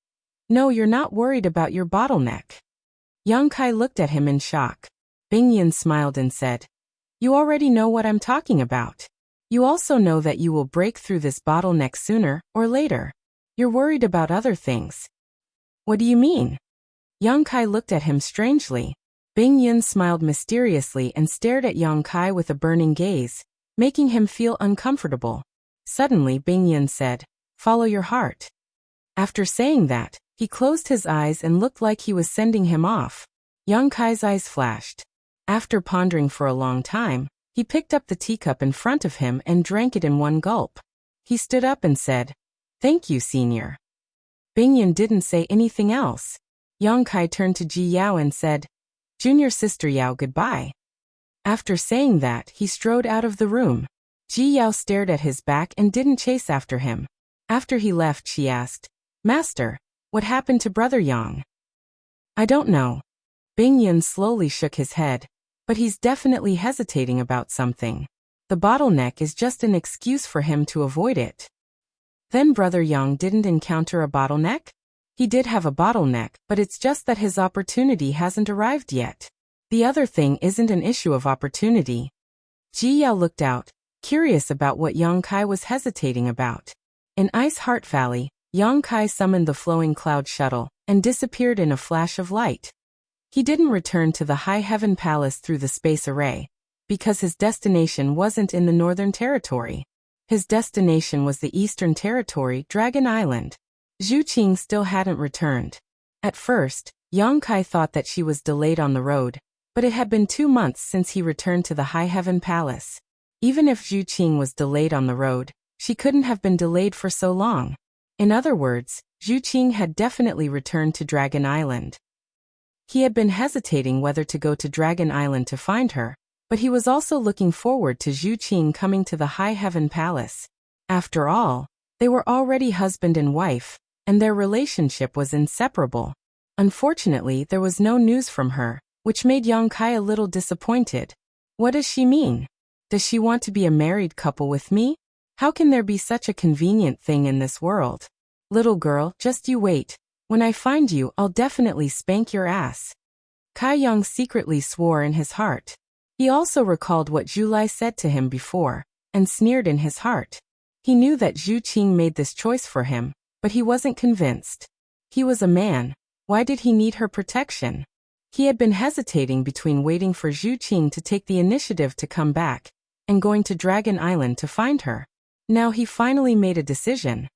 No, you're not worried about your bottleneck. Yang Kai looked at him in shock. Bingyun smiled and said, You already know what I'm talking about. You also know that you will break through this bottleneck sooner or later. You're worried about other things. What do you mean? Yang Kai looked at him strangely. Bingyun smiled mysteriously and stared at Yang Kai with a burning gaze, making him feel uncomfortable. Suddenly Bingyun said, Follow your heart. After saying that, he closed his eyes and looked like he was sending him off. Yang Kai's eyes flashed. After pondering for a long time, he picked up the teacup in front of him and drank it in one gulp. He stood up and said, "Thank you, senior." Bingyan didn't say anything else. Yang Kai turned to Ji Yao and said, "Junior sister Yao, goodbye." After saying that, he strode out of the room. Ji Yao stared at his back and didn't chase after him. After he left, she asked, "Master, what happened to Brother Yang?" "I don't know." Bingyan slowly shook his head, "but he's definitely hesitating about something. The bottleneck is just an excuse for him to avoid it." Then Brother Yang didn't encounter a bottleneck? He did have a bottleneck, but it's just that his opportunity hasn't arrived yet. The other thing isn't an issue of opportunity. Ji Yao looked out, curious about what Yang Kai was hesitating about. In Ice Heart Valley, Yang Kai summoned the flowing cloud shuttle and disappeared in a flash of light. He didn't return to the High Heaven Palace through the space array, because his destination wasn't in the Northern Territory. His destination was the Eastern Territory, Dragon Island. Zhu Qing still hadn't returned. At first, Yang Kai thought that she was delayed on the road, but it had been 2 months since he returned to the High Heaven Palace. Even if Zhu Qing was delayed on the road, she couldn't have been delayed for so long. In other words, Zhu Qing had definitely returned to Dragon Island. He had been hesitating whether to go to Dragon Island to find her, but he was also looking forward to Zhu Qing coming to the High Heaven Palace. After all, they were already husband and wife, and their relationship was inseparable. Unfortunately, there was no news from her, which made Yang Kai a little disappointed. What does she mean? Does she want to be a married couple with me? How can there be such a convenient thing in this world? Little girl, just you wait. When I find you, I'll definitely spank your ass. Kai Yang secretly swore in his heart. He also recalled what Zhu Lai said to him before, and sneered in his heart. He knew that Zhu Qing made this choice for him, but he wasn't convinced. He was a man. Why did he need her protection? He had been hesitating between waiting for Zhu Qing to take the initiative to come back, and going to Dragon Island to find her. Now he finally made a decision.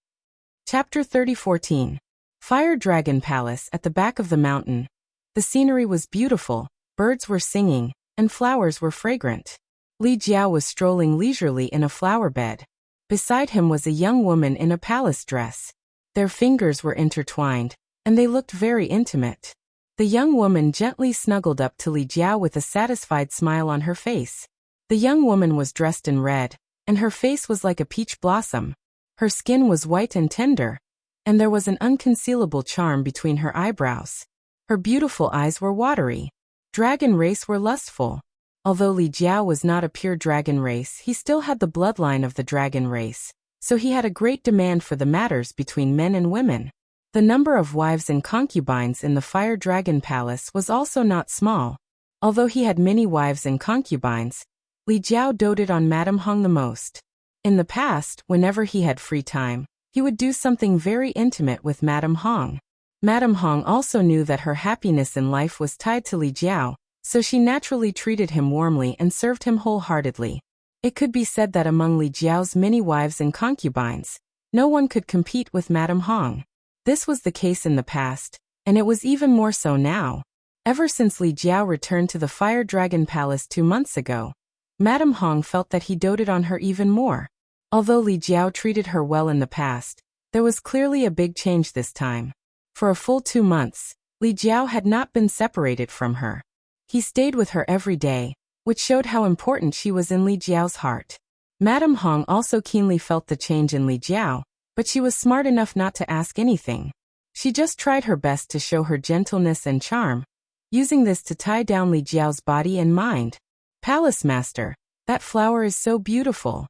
Chapter 30:14. Fire Dragon Palace at the back of the mountain. The scenery was beautiful, birds were singing, and flowers were fragrant. Li Jiao was strolling leisurely in a flower bed. Beside him was a young woman in a palace dress. Their fingers were intertwined, and they looked very intimate. The young woman gently snuggled up to Li Jiao with a satisfied smile on her face. The young woman was dressed in red, and her face was like a peach blossom. Her skin was white and tender, and there was an unconcealable charm between her eyebrows. Her beautiful eyes were watery. Dragon race were lustful. Although Li Jiao was not a pure dragon race, he still had the bloodline of the dragon race, so he had a great demand for the matters between men and women. The number of wives and concubines in the Fire Dragon Palace was also not small. Although he had many wives and concubines, Li Jiao doted on Madame Hong the most. In the past, whenever he had free time, he would do something very intimate with Madame Hong. Madame Hong also knew that her happiness in life was tied to Li Jiao, so she naturally treated him warmly and served him wholeheartedly. It could be said that among Li Jiao's many wives and concubines, no one could compete with Madame Hong. This was the case in the past, and it was even more so now. Ever since Li Jiao returned to the Fire Dragon Palace 2 months ago, Madame Hong felt that he doted on her even more. Although Li Jiao treated her well in the past, there was clearly a big change this time. For a full 2 months, Li Jiao had not been separated from her. He stayed with her every day, which showed how important she was in Li Jiao's heart. Madame Hong also keenly felt the change in Li Jiao, but she was smart enough not to ask anything. She just tried her best to show her gentleness and charm, using this to tie down Li Jiao's body and mind. "Palace Master, that flower is so beautiful."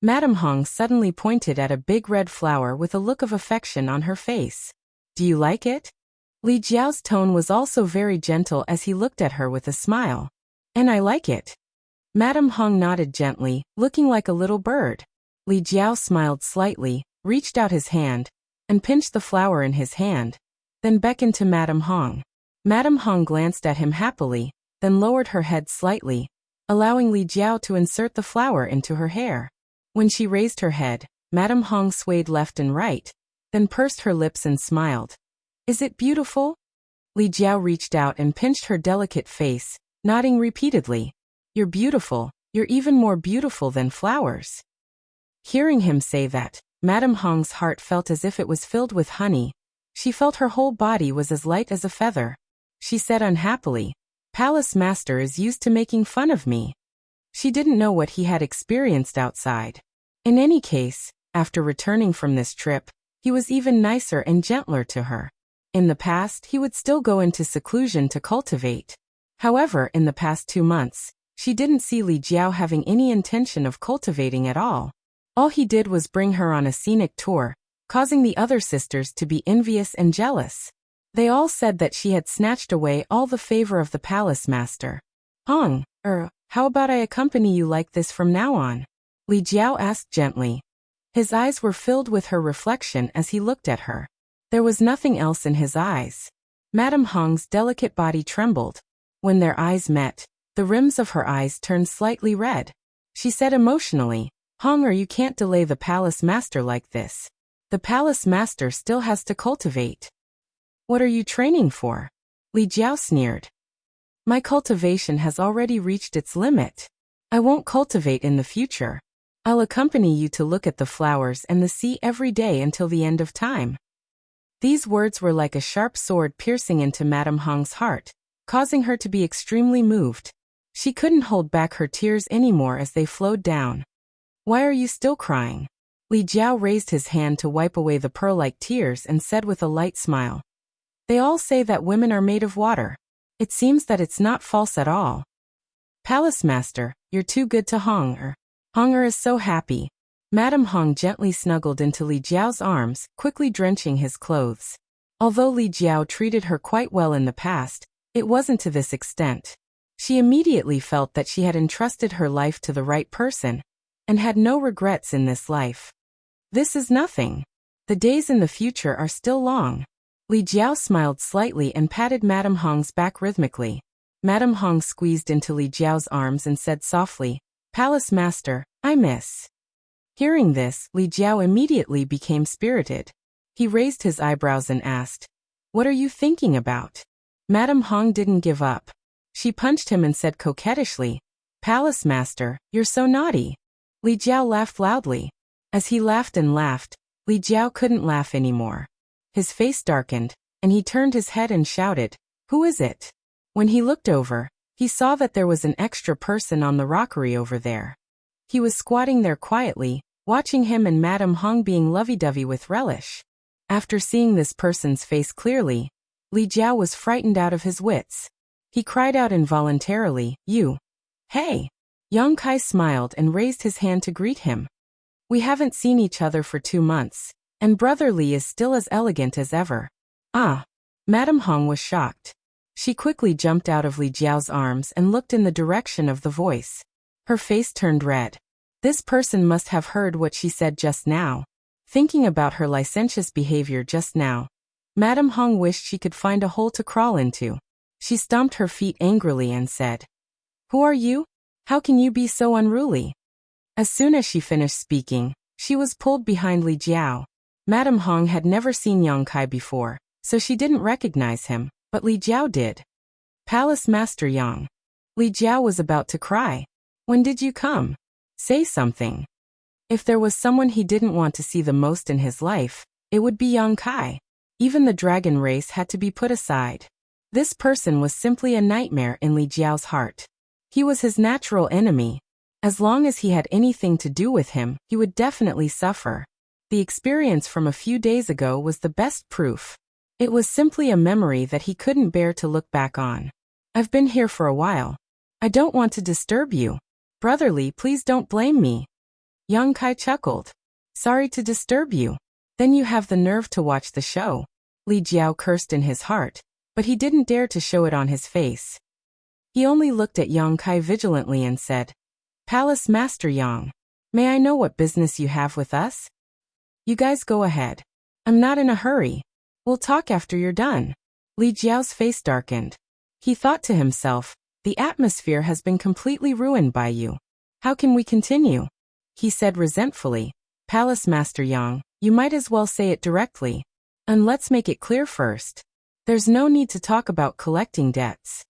Madame Hong suddenly pointed at a big red flower with a look of affection on her face. "Do you like it?" Li Jiao's tone was also very gentle as he looked at her with a smile. "And I like it." Madame Hong nodded gently, looking like a little bird. Li Jiao smiled slightly, reached out his hand, and pinched the flower in his hand, then beckoned to Madame Hong. Madame Hong glanced at him happily, then lowered her head slightly, allowing Li Jiao to insert the flower into her hair. When she raised her head, Madame Hong swayed left and right, then pursed her lips and smiled. "Is it beautiful?" Li Jiao reached out and pinched her delicate face, nodding repeatedly. "You're beautiful. You're even more beautiful than flowers." Hearing him say that, Madame Hong's heart felt as if it was filled with honey. She felt her whole body was as light as a feather. She said unhappily, "Palace Master is used to making fun of me." She didn't know what he had experienced outside. In any case, after returning from this trip, he was even nicer and gentler to her. In the past, he would still go into seclusion to cultivate. However, in the past 2 months, she didn't see Li Jiao having any intention of cultivating at all. All he did was bring her on a scenic tour, causing the other sisters to be envious and jealous. They all said that she had snatched away all the favor of the palace master. "Hong, how about I accompany you like this from now on?" Li Jiao asked gently. His eyes were filled with her reflection as he looked at her. There was nothing else in his eyes. Madame Hong's delicate body trembled. When their eyes met, the rims of her eyes turned slightly red. She said emotionally, "Hong, you can't delay the palace master like this. The palace master still has to cultivate." "What are you training for?" Li Jiao sneered. "My cultivation has already reached its limit. I won't cultivate in the future. I'll accompany you to look at the flowers and the sea every day until the end of time." These words were like a sharp sword piercing into Madame Hong's heart, causing her to be extremely moved. She couldn't hold back her tears anymore as they flowed down. "Why are you still crying?" Li Jiao raised his hand to wipe away the pearl-like tears and said with a light smile, "They all say that women are made of water. It seems that it's not false at all. Palace Master, you're too good to Hong. Hong is so happy." Madame Hong gently snuggled into Li Jiao's arms, quickly drenching his clothes. Although Li Jiao treated her quite well in the past, it wasn't to this extent. She immediately felt that she had entrusted her life to the right person, and had no regrets in this life. This is nothing. The days in the future are still long. Li Jiao smiled slightly and patted Madame Hong's back rhythmically. Madame Hong squeezed into Li Jiao's arms and said softly, "Palace Master, I miss." Hearing this, Li Jiao immediately became spirited. He raised his eyebrows and asked, "What are you thinking about?" Madame Hong didn't give up. She punched him and said coquettishly, "Palace Master, you're so naughty." Li Jiao laughed loudly. As he laughed and laughed, Li Jiao couldn't laugh anymore. His face darkened, and he turned his head and shouted, "Who is it?" When he looked over, he saw that there was an extra person on the rockery over there. He was squatting there quietly, watching him and Madame Hong being lovey-dovey with relish. After seeing this person's face clearly, Li Jiao was frightened out of his wits. He cried out involuntarily, "You! Hey!" Yang Kai smiled and raised his hand to greet him. "We haven't seen each other for 2 months, and Brother Li is still as elegant as ever." "Ah!" Madame Hong was shocked. She quickly jumped out of Li Jiao's arms and looked in the direction of the voice. Her face turned red. This person must have heard what she said just now. Thinking about her licentious behavior just now, Madame Hong wished she could find a hole to crawl into. She stomped her feet angrily and said, "Who are you? How can you be so unruly?" As soon as she finished speaking, she was pulled behind Li Jiao. Madame Hong had never seen Yang Kai before, so she didn't recognize him, but Li Jiao did. "Palace Master Yang." Li Jiao was about to cry. "When did you come? Say something." If there was someone he didn't want to see the most in his life, it would be Yang Kai. Even the dragon race had to be put aside. This person was simply a nightmare in Li Jiao's heart. He was his natural enemy. As long as he had anything to do with him, he would definitely suffer. The experience from a few days ago was the best proof. It was simply a memory that he couldn't bear to look back on. "I've been here for a while. I don't want to disturb you. Brotherly, please don't blame me." Yang Kai chuckled. "Sorry to disturb you. Then you have the nerve to watch the show." Li Jiao cursed in his heart, but he didn't dare to show it on his face. He only looked at Yang Kai vigilantly and said, "Palace Master Yang, may I know what business you have with us?" "You guys go ahead. I'm not in a hurry. We'll talk after you're done." Li Jiao's face darkened. He thought to himself, "The atmosphere has been completely ruined by you. How can we continue?" He said resentfully, "Palace Master Yang, you might as well say it directly. And let's make it clear first. There's no need to talk about collecting debts.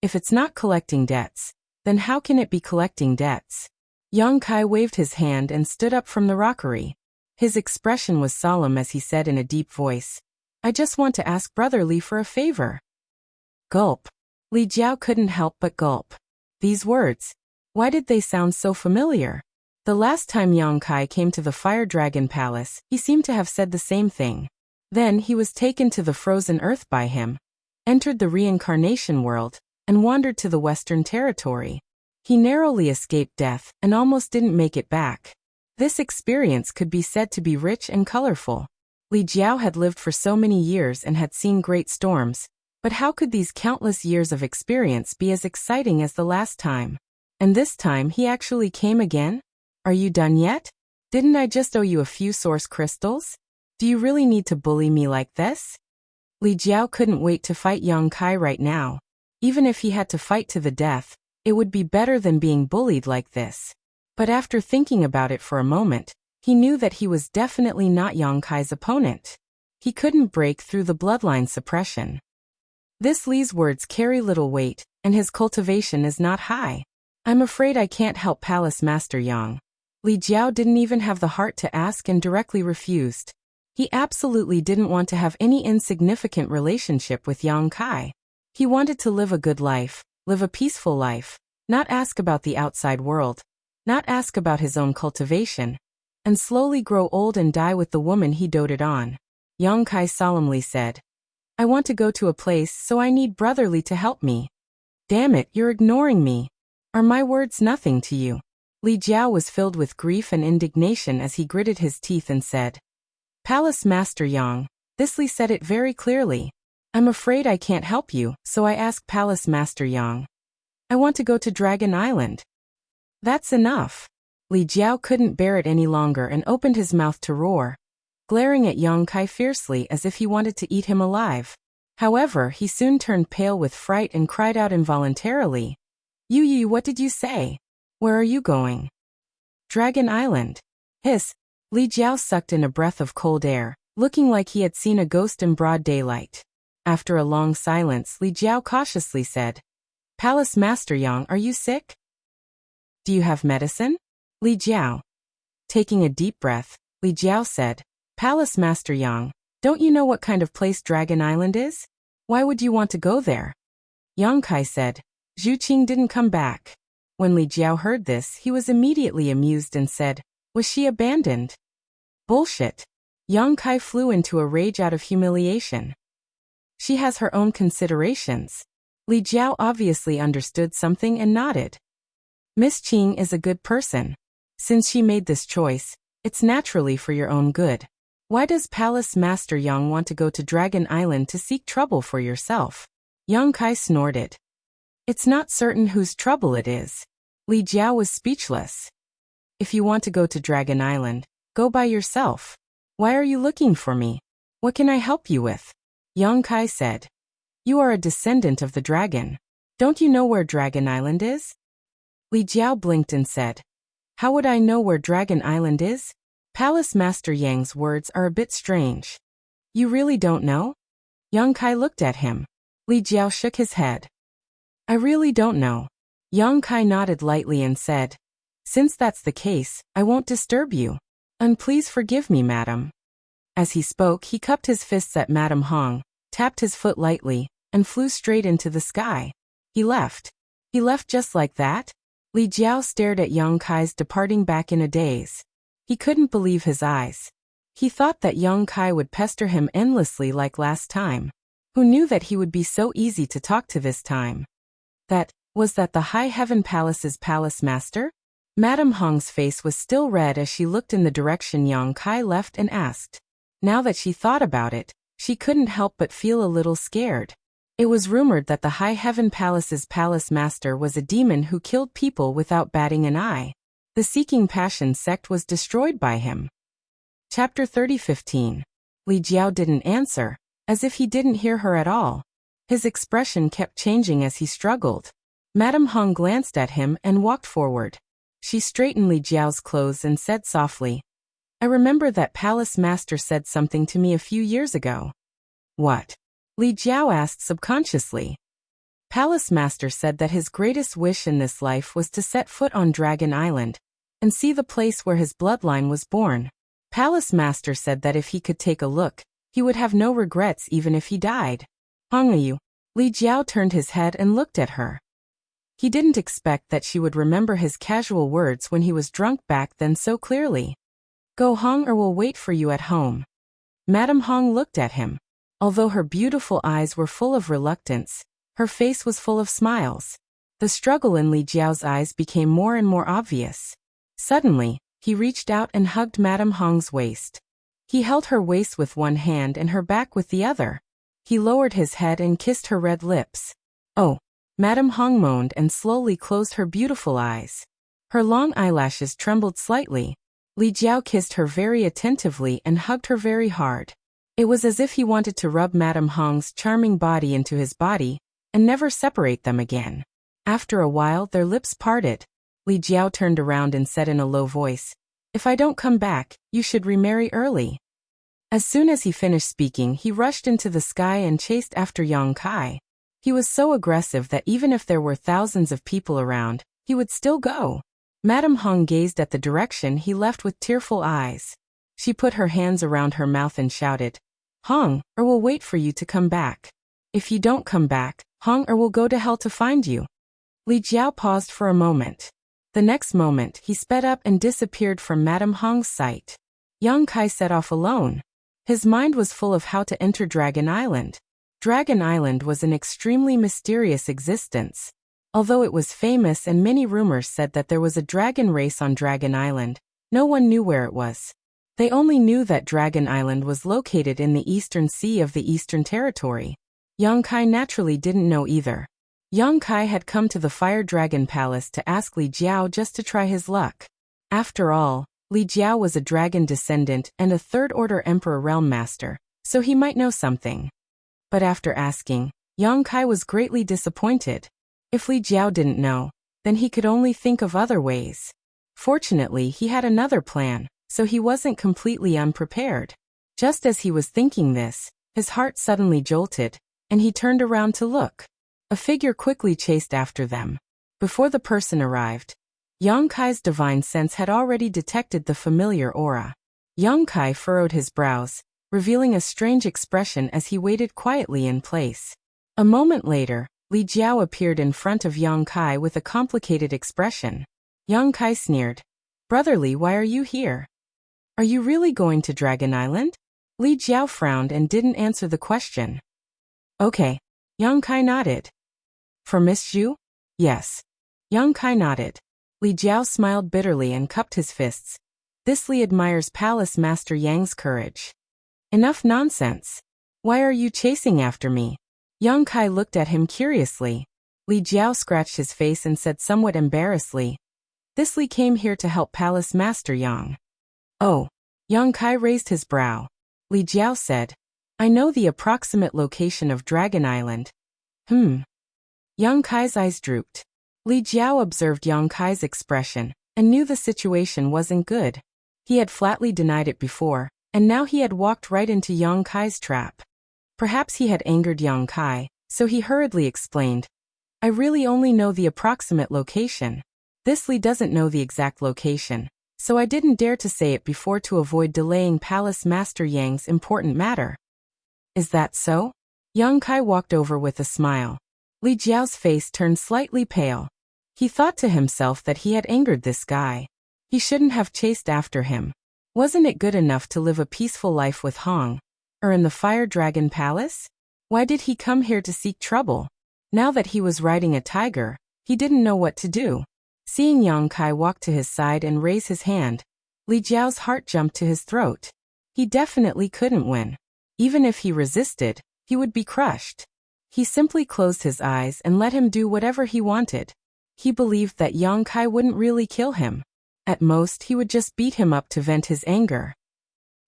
If it's not collecting debts, then how can it be collecting debts? Yang Kai waved his hand and stood up from the rockery. His expression was solemn as he said in a deep voice, I just want to ask Brother Li for a favor. Gulp. Li Jiao couldn't help but gulp. These words. Why did they sound so familiar? The last time Yang Kai came to the Fire Dragon Palace, he seemed to have said the same thing. Then he was taken to the frozen earth by him, entered the reincarnation world, and wandered to the Western Territory. He narrowly escaped death and almost didn't make it back. This experience could be said to be rich and colorful. Li Jiao had lived for so many years and had seen great storms, but how could these countless years of experience be as exciting as the last time? And this time he actually came again? Are you done yet? Didn't I just owe you a few source crystals? Do you really need to bully me like this? Li Jiao couldn't wait to fight Yang Kai right now. Even if he had to fight to the death, it would be better than being bullied like this. But after thinking about it for a moment, he knew that he was definitely not Yang Kai's opponent. He couldn't break through the bloodline suppression. This Li's words carry little weight, and his cultivation is not high. I'm afraid I can't help Palace Master Yang. Li Jiao didn't even have the heart to ask and directly refused. He absolutely didn't want to have any insignificant relationship with Yang Kai. He wanted to live a good life, live a peaceful life, not ask about the outside world, not ask about his own cultivation, and slowly grow old and die with the woman he doted on. Yang Kai solemnly said, I want to go to a place, so I need Brother Li to help me. Damn it, you're ignoring me. Are my words nothing to you? Li Jiao was filled with grief and indignation as he gritted his teeth and said, Palace Master Yang, this Li said it very clearly. I'm afraid I can't help you, so I ask Palace Master Yang. I want to go to Dragon Island. That's enough. Li Jiao couldn't bear it any longer and opened his mouth to roar, glaring at Yang Kai fiercely as if he wanted to eat him alive. However, he soon turned pale with fright and cried out involuntarily, You, what did you say? Where are you going? Dragon Island. Hiss. Li Jiao sucked in a breath of cold air, looking like he had seen a ghost in broad daylight. After a long silence, Li Jiao cautiously said, Palace Master Yang, are you sick? Do you have medicine? Li Jiao. Taking a deep breath, Li Jiao said, Palace Master Yang, don't you know what kind of place Dragon Island is? Why would you want to go there? Yang Kai said, Zhu Qing didn't come back. When Li Jiao heard this, he was immediately amused and said, Was she abandoned? Bullshit. Yang Kai flew into a rage out of humiliation. She has her own considerations. Li Jiao obviously understood something and nodded. Miss Qing is a good person. Since she made this choice, it's naturally for your own good. Why does Palace Master Yang want to go to Dragon Island to seek trouble for yourself? Yang Kai snorted. It's not certain whose trouble it is. Li Jiao was speechless. If you want to go to Dragon Island, go by yourself. Why are you looking for me? What can I help you with? Yang Kai said. You are a descendant of the dragon. Don't you know where Dragon Island is? Li Jiao blinked and said, How would I know where Dragon Island is? Palace Master Yang's words are a bit strange. You really don't know? Yang Kai looked at him. Li Jiao shook his head. I really don't know. Yang Kai nodded lightly and said, Since that's the case, I won't disturb you. And please forgive me, madam. As he spoke, he cupped his fists at Madam Hong, tapped his foot lightly, and flew straight into the sky. He left. He left just like that? Li Jiao stared at Yang Kai's departing back in a daze. He couldn't believe his eyes. He thought that Yang Kai would pester him endlessly like last time. Who knew that he would be so easy to talk to this time? Was that the High Heaven Palace's palace master? Madam Hong's face was still red as she looked in the direction Yang Kai left and asked. Now that she thought about it, she couldn't help but feel a little scared. It was rumored that the High Heaven Palace's palace master was a demon who killed people without batting an eye. The Seeking Passion sect was destroyed by him. Chapter 30:15. Li Jiao didn't answer, as if he didn't hear her at all. His expression kept changing as he struggled. Madam Hong glanced at him and walked forward. She straightened Li Jiao's clothes and said softly, I remember that palace master said something to me a few years ago. What? Li Jiao asked subconsciously. Palace master said that his greatest wish in this life was to set foot on Dragon Island, and see the place where his bloodline was born. Palace Master said that if he could take a look, he would have no regrets even if he died. Hong are you? Li Jiao turned his head and looked at her. He didn't expect that she would remember his casual words when he was drunk back then so clearly. Go Hong or we'll wait for you at home. Madame Hong looked at him. Although her beautiful eyes were full of reluctance, her face was full of smiles. The struggle in Li Jiao's eyes became more and more obvious. Suddenly, he reached out and hugged Madame Hong's waist. He held her waist with one hand and her back with the other. He lowered his head and kissed her red lips. Oh! Madame Hong moaned and slowly closed her beautiful eyes. Her long eyelashes trembled slightly. Li Jiao kissed her very attentively and hugged her very hard. It was as if he wanted to rub Madame Hong's charming body into his body and never separate them again. After a while their lips parted. Li Jiao turned around and said in a low voice, "If I don't come back, you should remarry early." As soon as he finished speaking, he rushed into the sky and chased after Yang Kai. He was so aggressive that even if there were thousands of people around, he would still go. Madame Hong gazed at the direction he left with tearful eyes. She put her hands around her mouth and shouted, "Hong, or we'll wait for you to come back. If you don't come back, Hong or we'll go to hell to find you." Li Jiao paused for a moment. The next moment, he sped up and disappeared from Madame Hong's sight. Yang Kai set off alone. His mind was full of how to enter Dragon Island. Dragon Island was an extremely mysterious existence. Although it was famous and many rumors said that there was a dragon race on Dragon Island, no one knew where it was. They only knew that Dragon Island was located in the eastern sea of the Eastern Territory. Yang Kai naturally didn't know either. Yang Kai had come to the Fire Dragon Palace to ask Li Jiao just to try his luck. After all, Li Jiao was a dragon descendant and a third-order Emperor Realm Master, so he might know something. But after asking, Yang Kai was greatly disappointed. If Li Jiao didn't know, then he could only think of other ways. Fortunately, he had another plan, so he wasn't completely unprepared. Just as he was thinking this, his heart suddenly jolted, and he turned around to look. A figure quickly chased after them. Before the person arrived, Yang Kai's divine sense had already detected the familiar aura. Yang Kai furrowed his brows, revealing a strange expression as he waited quietly in place. A moment later, Li Jiao appeared in front of Yang Kai with a complicated expression. Yang Kai sneered, "Brotherly, why are you here? Are you really going to Dragon Island?" Li Jiao frowned and didn't answer the question. "Okay." Yang Kai nodded. "For Miss Zhu?" "Yes." Yang Kai nodded. Li Jiao smiled bitterly and cupped his fists. This Li admires Palace Master Yang's courage. "Enough nonsense. Why are you chasing after me?" Yang Kai looked at him curiously. Li Jiao scratched his face and said somewhat embarrassedly, "This Li came here to help Palace Master Yang." "Oh." Yang Kai raised his brow. Li Jiao said, "I know the approximate location of Dragon Island." Yang Kai's eyes drooped. Li Jiao observed Yang Kai's expression and knew the situation wasn't good. He had flatly denied it before, and now he had walked right into Yang Kai's trap. Perhaps he had angered Yang Kai, so he hurriedly explained, "I really only know the approximate location. This Li doesn't know the exact location, so I didn't dare to say it before to avoid delaying Palace Master Yang's important matter." "Is that so?" Yang Kai walked over with a smile. Li Jiao's face turned slightly pale. He thought to himself that he had angered this guy. He shouldn't have chased after him. Wasn't it good enough to live a peaceful life with Hong? Or in the Fire Dragon Palace? Why did he come here to seek trouble? Now that he was riding a tiger, he didn't know what to do. Seeing Yang Kai walk to his side and raise his hand, Li Jiao's heart jumped to his throat. He definitely couldn't win. Even if he resisted, he would be crushed. He simply closed his eyes and let him do whatever he wanted. He believed that Yang Kai wouldn't really kill him. At most, he would just beat him up to vent his anger.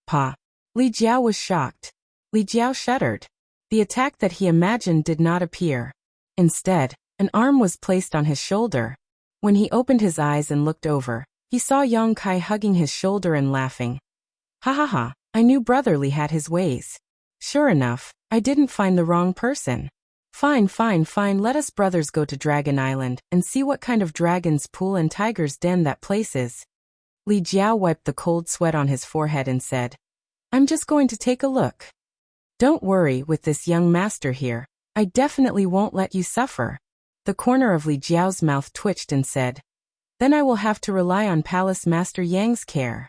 Pa! Li Jiao was shocked. Li Jiao shuddered. The attack that he imagined did not appear. Instead, an arm was placed on his shoulder. When he opened his eyes and looked over, he saw Yang Kai hugging his shoulder and laughing. "Ha ha ha, I knew Brotherly had his ways. Sure enough, I didn't find the wrong person. Fine, let us brothers go to Dragon Island and see what kind of dragon's pool and tiger's den that place is. Li Jiao wiped the cold sweat on his forehead and said, I'm just going to take a look. Don't worry, with this young master here, I definitely won't let you suffer. The corner of Li Jiao's mouth twitched and said, Then I will have to rely on Palace Master Yang's care.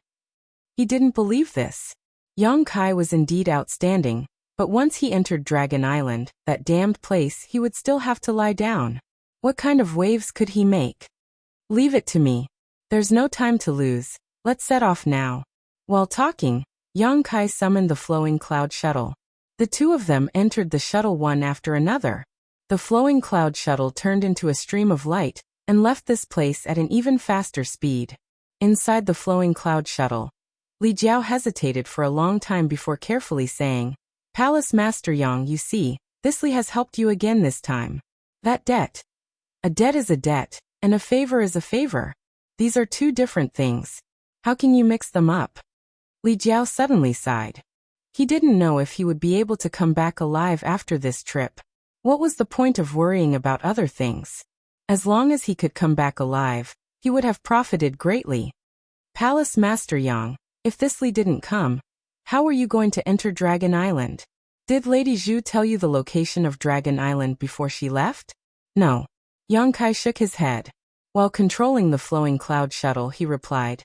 He didn't believe this. Yang Kai was indeed outstanding, but once he entered Dragon Island, that damned place, he would still have to lie down. What kind of waves could he make? Leave it to me. There's no time to lose. Let's set off now. While talking, Yang Kai summoned the flowing cloud shuttle. The two of them entered the shuttle one after another. The flowing cloud shuttle turned into a stream of light and left this place at an even faster speed. Inside the flowing cloud shuttle, Li Jiao hesitated for a long time before carefully saying, Palace Master Yang, you see, this Li has helped you again this time. That debt. A debt is a debt, and a favor is a favor. These are two different things. How can you mix them up? Li Jiao suddenly sighed. He didn't know if he would be able to come back alive after this trip. What was the point of worrying about other things? As long as he could come back alive, he would have profited greatly. Palace Master Yang, if this Li didn't come, how were you going to enter Dragon Island? Did Lady Zhu tell you the location of Dragon Island before she left? No. Yang Kai shook his head. While controlling the flowing cloud shuttle, he replied,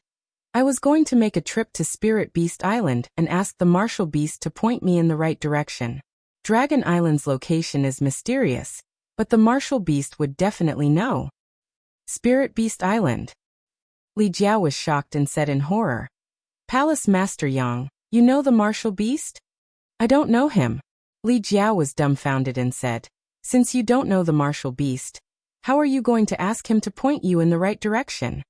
I was going to make a trip to Spirit Beast Island and ask the Martial Beast to point me in the right direction. Dragon Island's location is mysterious, but the Martial Beast would definitely know. Spirit Beast Island. Li Jiao was shocked and said in horror, Palace Master Yang, you know the Martial Beast? I don't know him. Li Jiao was dumbfounded and said, Since you don't know the Martial Beast, how are you going to ask him to point you in the right direction?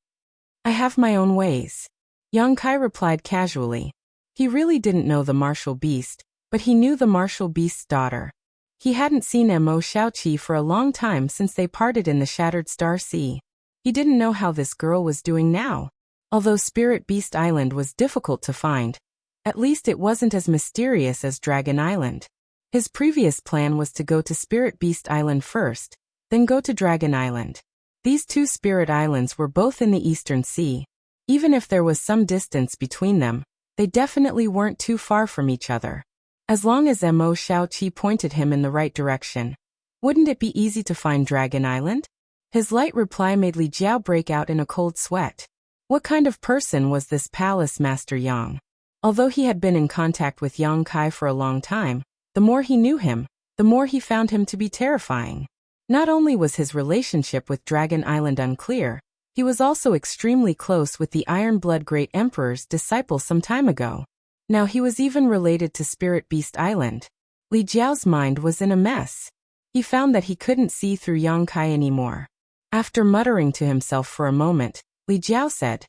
I have my own ways. Yang Kai replied casually. He really didn't know the Martial Beast, but he knew the Martial Beast's daughter. He hadn't seen Mo Xiaoqi for a long time since they parted in the Shattered Star Sea. He didn't know how this girl was doing now. Although Spirit Beast Island was difficult to find, at least it wasn't as mysterious as Dragon Island. His previous plan was to go to Spirit Beast Island first, then go to Dragon Island. These two Spirit Islands were both in the Eastern Sea. Even if there was some distance between them, they definitely weren't too far from each other. As long as Mo Xiaoqi pointed him in the right direction, wouldn't it be easy to find Dragon Island? His light reply made Li Jiao break out in a cold sweat. What kind of person was this Palace Master Yang? Although he had been in contact with Yang Kai for a long time, the more he knew him, the more he found him to be terrifying. Not only was his relationship with Dragon Island unclear, he was also extremely close with the Iron Blood Great Emperor's disciple some time ago. Now he was even related to Spirit Beast Island. Li Jiao's mind was in a mess. He found that he couldn't see through Yang Kai anymore. After muttering to himself for a moment, Li Jiao said,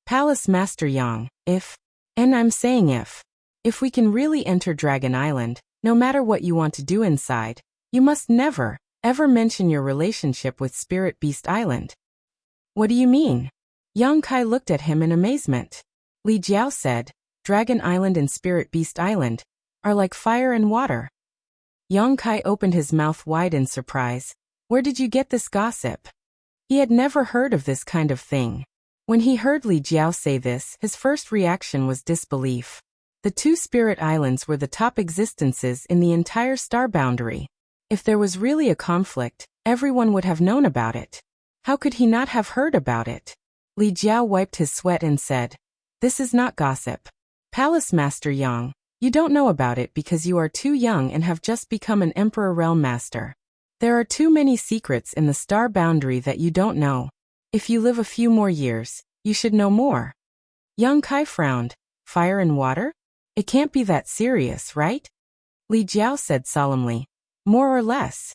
Palace Master Yang, and I'm saying if we can really enter Dragon Island, no matter what you want to do inside, you must never, ever mention your relationship with Spirit Beast Island. What do you mean? Yang Kai looked at him in amazement. Li Jiao said, Dragon Island and Spirit Beast Island are like fire and water. Yang Kai opened his mouth wide in surprise. Where did you get this gossip? He had never heard of this kind of thing. When he heard Li Jiao say this, his first reaction was disbelief. The two Spirit Islands were the top existences in the entire star boundary. If there was really a conflict, everyone would have known about it. How could he not have heard about it? Li Jiao wiped his sweat and said, This is not gossip. Palace Master Yang, you don't know about it because you are too young and have just become an Emperor Realm Master. There are too many secrets in the star boundary that you don't know. If you live a few more years, you should know more. Yang Kai frowned. Fire and water? It can't be that serious, right? Li Jiao said solemnly. More or less.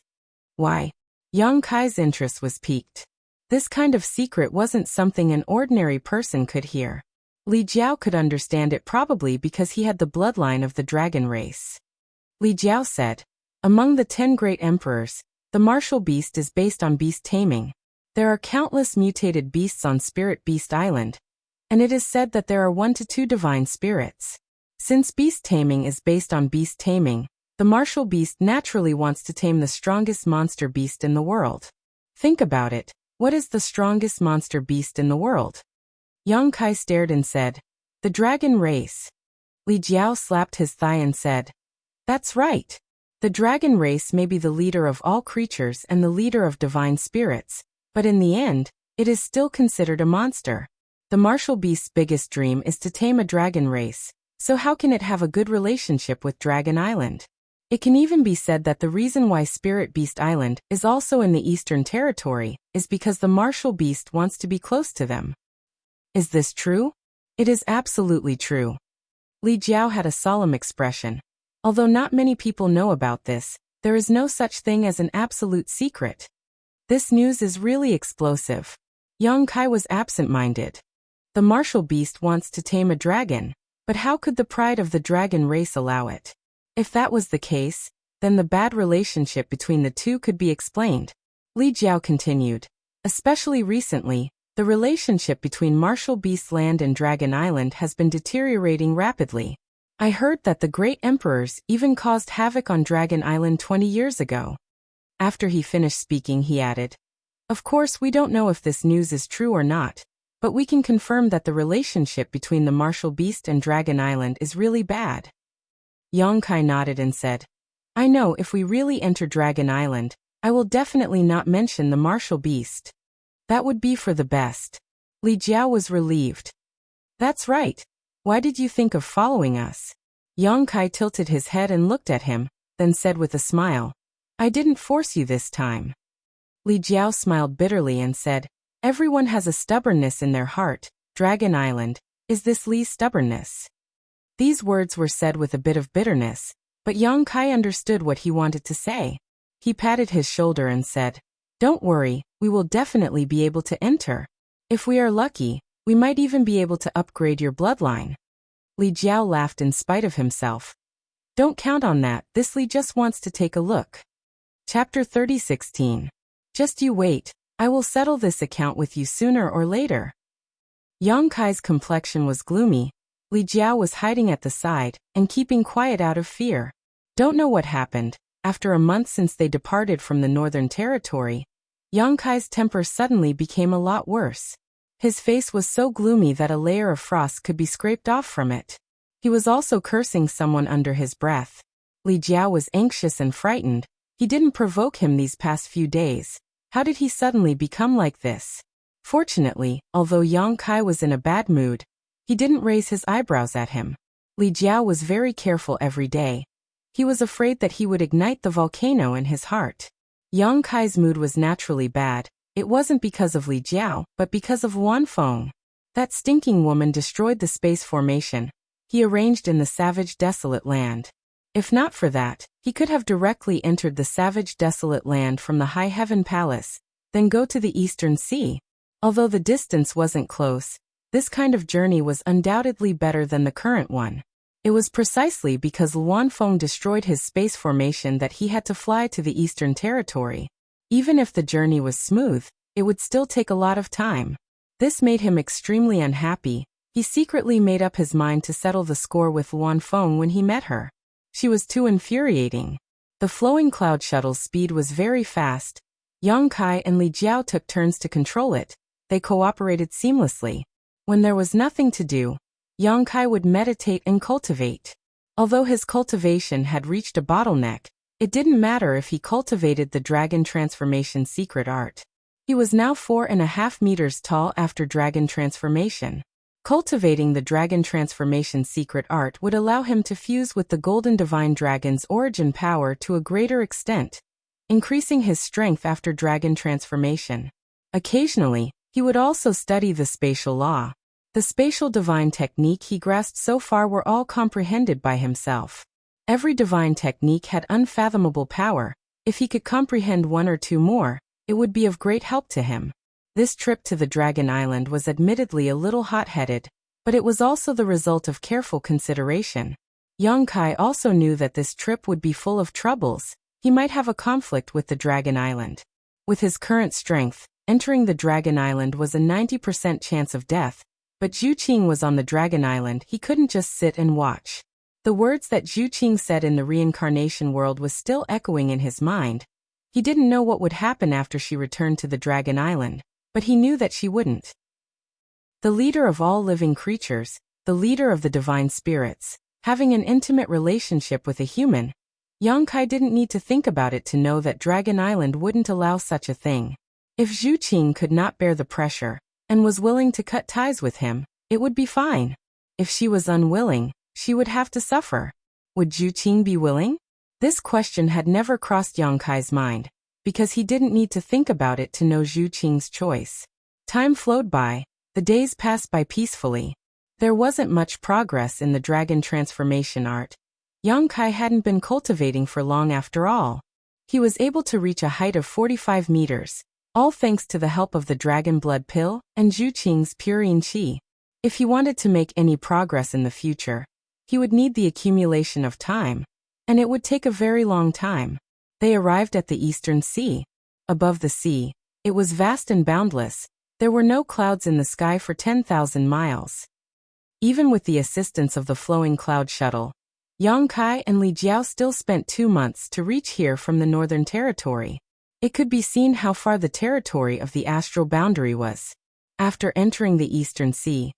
Why? Yang Kai's interest was piqued. This kind of secret wasn't something an ordinary person could hear. Li Jiao could understand it probably because he had the bloodline of the dragon race. Li Jiao said, Among the 10 great emperors, the martial beast is based on beast taming. There are countless mutated beasts on Spirit Beast Island, and it is said that there are 1 to 2 divine spirits. Since beast taming is based on beast taming, the martial beast naturally wants to tame the strongest monster beast in the world. Think about it. What is the strongest monster beast in the world? Yang Kai stared and said, "The dragon race." Li Jiao slapped his thigh and said, "That's right. The dragon race may be the leader of all creatures and the leader of divine spirits, but in the end, it is still considered a monster. The martial beast's biggest dream is to tame a dragon race, so how can it have a good relationship with Dragon Island? It can even be said that the reason why Spirit Beast Island is also in the Eastern Territory is because the martial beast wants to be close to them." Is this true? It is absolutely true. Li Jiao had a solemn expression. Although not many people know about this, there is no such thing as an absolute secret. This news is really explosive. Yang Kai was absent-minded. The martial beast wants to tame a dragon, but how could the pride of the dragon race allow it? If that was the case, then the bad relationship between the two could be explained. Li Jiao continued. Especially recently, the relationship between Martial Beast Land and Dragon Island has been deteriorating rapidly. I heard that the great emperors even caused havoc on Dragon Island 20 years ago. After he finished speaking, he added, "Of course, we don't know if this news is true or not, but we can confirm that the relationship between the Martial Beast and Dragon Island is really bad." Yang Kai nodded and said, "I know if we really enter Dragon Island, I will definitely not mention the Martial Beast. That would be for the best." Li Jiao was relieved. "That's right. Why did you think of following us?" Yang Kai tilted his head and looked at him, then said with a smile, "I didn't force you this time." Li Jiao smiled bitterly and said, "Everyone has a stubbornness in their heart. Dragon Island, is this Li's stubbornness?" These words were said with a bit of bitterness, but Yang Kai understood what he wanted to say. He patted his shoulder and said, "Don't worry, we will definitely be able to enter. If we are lucky, we might even be able to upgrade your bloodline." Li Jiao laughed in spite of himself. "Don't count on that, this Li just wants to take a look." Chapter 30:16. Just you wait, I will settle this account with you sooner or later. Yang Kai's complexion was gloomy. Li Jiao was hiding at the side and keeping quiet out of fear. Don't know what happened. After a month since they departed from the Northern Territory, Yang Kai's temper suddenly became a lot worse. His face was so gloomy that a layer of frost could be scraped off from it. He was also cursing someone under his breath. Li Jiao was anxious and frightened. He didn't provoke him these past few days. How did he suddenly become like this? Fortunately, although Yang Kai was in a bad mood, he didn't raise his eyebrows at him. Li Jiao was very careful every day. He was afraid that he would ignite the volcano in his heart. Yang Kai's mood was naturally bad. It wasn't because of Li Jiao, but because of Wan Feng. That stinking woman destroyed the space formation he arranged in the savage desolate land. If not for that, he could have directly entered the savage desolate land from the High Heaven Palace, then go to the Eastern Sea. Although the distance wasn't close, this kind of journey was undoubtedly better than the current one. It was precisely because Luan Feng destroyed his space formation that he had to fly to the Eastern Territory. Even if the journey was smooth, it would still take a lot of time. This made him extremely unhappy. He secretly made up his mind to settle the score with Luan Feng when he met her. She was too infuriating. The flowing cloud shuttle's speed was very fast. Yang Kai and Li Jiao took turns to control it. They cooperated seamlessly. When there was nothing to do, Yang Kai would meditate and cultivate. Although his cultivation had reached a bottleneck, it didn't matter if he cultivated the dragon transformation secret art. He was now 4.5 meters tall after dragon transformation. Cultivating the dragon transformation secret art would allow him to fuse with the golden divine dragon's origin power to a greater extent, increasing his strength after dragon transformation. Occasionally, he would also study the spatial law. The spatial divine technique he grasped so far were all comprehended by himself. Every divine technique had unfathomable power. If he could comprehend one or two more, it would be of great help to him. This trip to the Dragon Island was admittedly a little hot-headed, but it was also the result of careful consideration. Yang Kai also knew that this trip would be full of troubles. He might have a conflict with the Dragon Island. With his current strength, entering the Dragon Island was a 90% chance of death, but Zhu Qing was on the Dragon Island. He couldn't just sit and watch. The words that Zhu Qing said in the reincarnation world was still echoing in his mind. He didn't know what would happen after she returned to the Dragon Island, but he knew that she wouldn't. The leader of all living creatures, the leader of the divine spirits, having an intimate relationship with a human. Yang Kai didn't need to think about it to know that Dragon Island wouldn't allow such a thing. If Zhu Qing could not bear the pressure, and was willing to cut ties with him, it would be fine. If she was unwilling, she would have to suffer. Would Zhu Qing be willing? This question had never crossed Yang Kai's mind, because he didn't need to think about it to know Zhu Qing's choice. Time flowed by, the days passed by peacefully. There wasn't much progress in the dragon transformation art. Yang Kai hadn't been cultivating for long after all. He was able to reach a height of 45 meters, all thanks to the help of the dragon blood pill and Zhu Qing's purine qi. If he wanted to make any progress in the future, he would need the accumulation of time, and it would take a very long time. They arrived at the eastern sea. Above the sea, it was vast and boundless. There were no clouds in the sky for 10,000 miles. Even with the assistance of the flowing cloud shuttle, Yang Kai and Li Jiao still spent 2 months to reach here from the northern territory. It could be seen how far the territory of the astral boundary was. After entering the eastern sea,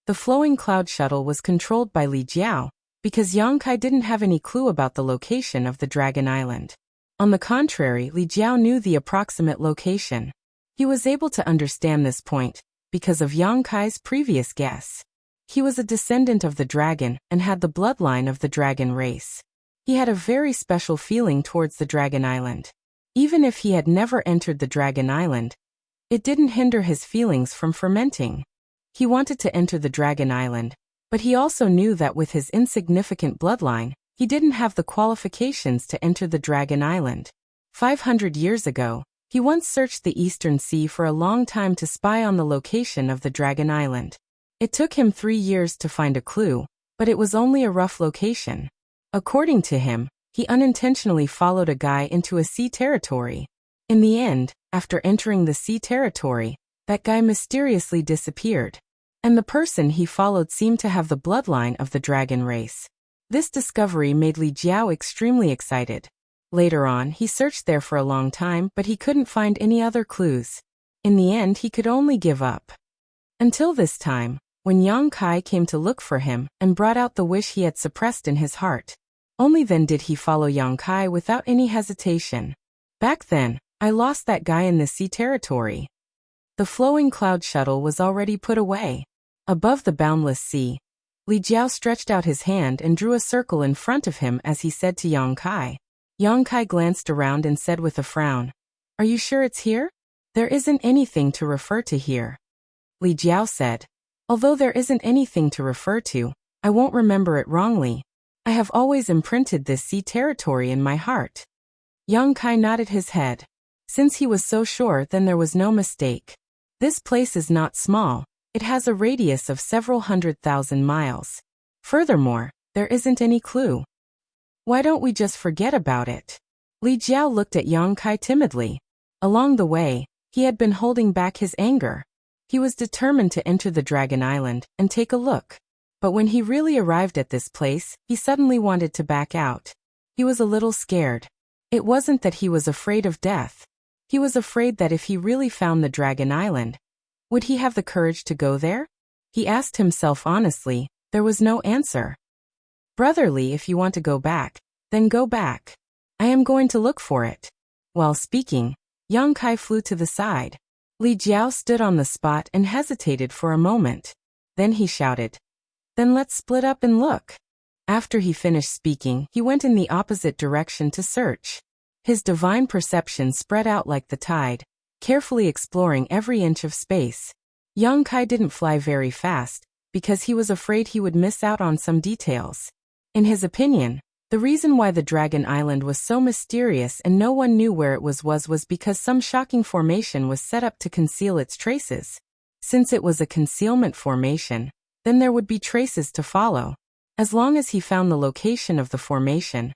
the flowing cloud shuttle was controlled by Li Jiao, because Yang Kai didn't have any clue about the location of the Dragon Island. On the contrary, Li Jiao knew the approximate location. He was able to understand this point, because of Yang Kai's previous guess. He was a descendant of the dragon and had the bloodline of the dragon race. He had a very special feeling towards the Dragon Island. Even if he had never entered the Dragon Island, it didn't hinder his feelings from fermenting. He wanted to enter the Dragon Island, but he also knew that with his insignificant bloodline, he didn't have the qualifications to enter the Dragon Island. 500 years ago, he once searched the Eastern Sea for a long time to spy on the location of the Dragon Island. It took him 3 years to find a clue, but it was only a rough location. According to him, he unintentionally followed a guy into a sea territory. In the end, after entering the sea territory, that guy mysteriously disappeared. And the person he followed seemed to have the bloodline of the dragon race. This discovery made Li Jiao extremely excited. Later on, he searched there for a long time, but he couldn't find any other clues. In the end, he could only give up. Until this time, when Yang Kai came to look for him and brought out the wish he had suppressed in his heart. Only then did he follow Yang Kai without any hesitation. Back then, I lost that guy in the sea territory. The flowing cloud shuttle was already put away. Above the boundless sea, Li Jiao stretched out his hand and drew a circle in front of him as he said to Yang Kai. Yang Kai glanced around and said with a frown, "Are you sure it's here? There isn't anything to refer to here." Li Jiao said, "Although there isn't anything to refer to, I won't remember it wrongly. I have always imprinted this sea territory in my heart." Yang Kai nodded his head. Since he was so sure, then there was no mistake. This place is not small. It has a radius of several 100,000 miles. Furthermore, there isn't any clue. Why don't we just forget about it? Li Jiao looked at Yang Kai timidly. Along the way, he had been holding back his anger. He was determined to enter the Dragon Island and take a look. But when he really arrived at this place, he suddenly wanted to back out. He was a little scared. It wasn't that he was afraid of death. He was afraid that if he really found the Dragon Island, would he have the courage to go there? He asked himself honestly. There was no answer. "Brotherly, if you want to go back, then go back. I am going to look for it." While speaking, Yang Kai flew to the side. Li Jiao stood on the spot and hesitated for a moment. Then he shouted, "Then let's split up and look." After he finished speaking, he went in the opposite direction to search. His divine perception spread out like the tide, carefully exploring every inch of space. Yang Kai didn't fly very fast, because he was afraid he would miss out on some details. In his opinion, the reason why the Dragon Island was so mysterious and no one knew where it was because some shocking formation was set up to conceal its traces. Since it was a concealment formation, then there would be traces to follow. As long as he found the location of the formation,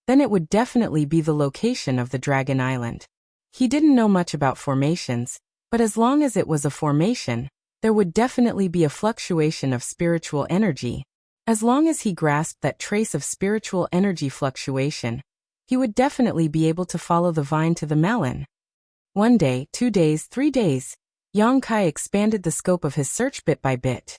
then it would definitely be the location of the Dragon Island. He didn't know much about formations, but as long as it was a formation, there would definitely be a fluctuation of spiritual energy. As long as he grasped that trace of spiritual energy fluctuation, he would definitely be able to follow the vine to the melon. 1 day, 2 days, 3 days. Yang Kai expanded the scope of his search bit by bit.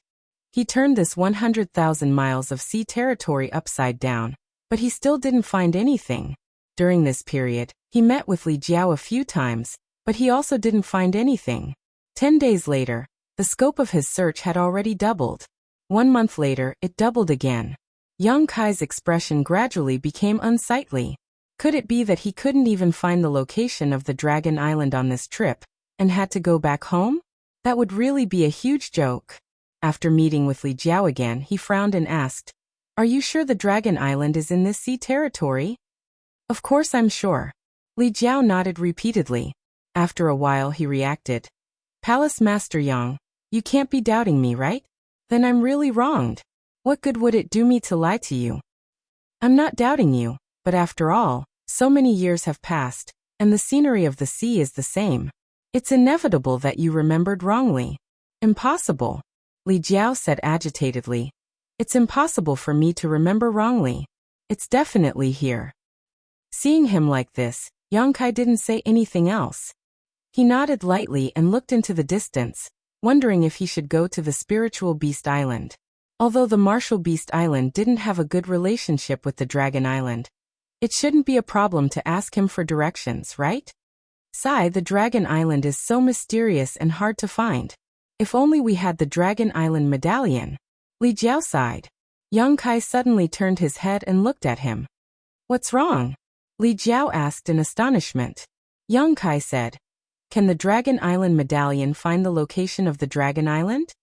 He turned this 100,000 miles of sea territory upside down, but he still didn't find anything. During this period, he met with Li Jiao a few times, but he also didn't find anything. 10 days later, the scope of his search had already doubled. 1 month later, it doubled again. Yang Kai's expression gradually became unsightly. Could it be that he couldn't even find the location of the Dragon Island on this trip, and had to go back home? That would really be a huge joke. After meeting with Li Jiao again, he frowned and asked, "Are you sure the Dragon Island is in this sea territory?" "Of course I'm sure." Li Jiao nodded repeatedly. After a while he reacted, "Palace Master Yang, you can't be doubting me, right? Then I'm really wronged. What good would it do me to lie to you? I'm not doubting you, but after all, so many years have passed, and the scenery of the sea is the same. It's inevitable that you remembered wrongly." "Impossible," Li Jiao said agitatedly. "It's impossible for me to remember wrongly. It's definitely here." Seeing him like this, Yang Kai didn't say anything else. He nodded lightly and looked into the distance, wondering if he should go to the Spiritual Beast Island. Although the Martial Beast Island didn't have a good relationship with the Dragon Island, it shouldn't be a problem to ask him for directions, right? The Dragon Island is so mysterious and hard to find. If only we had the Dragon Island medallion. Li Jiao sighed. Yang Kai suddenly turned his head and looked at him. "What's wrong?" Li Jiao asked in astonishment. Yang Kai said, "Can the Dragon Island medallion find the location of the Dragon Island?"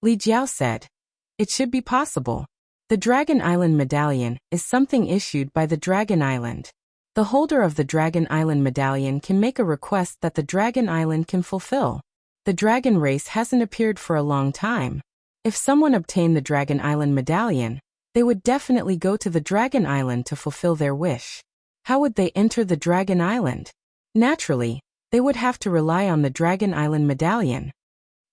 Li Jiao said, "It should be possible. The Dragon Island medallion is something issued by the Dragon Island. The holder of the Dragon Island medallion can make a request that the Dragon Island can fulfill. The dragon race hasn't appeared for a long time. If someone obtained the Dragon Island medallion, they would definitely go to the Dragon Island to fulfill their wish. How would they enter the Dragon Island? Naturally, they would have to rely on the Dragon Island medallion."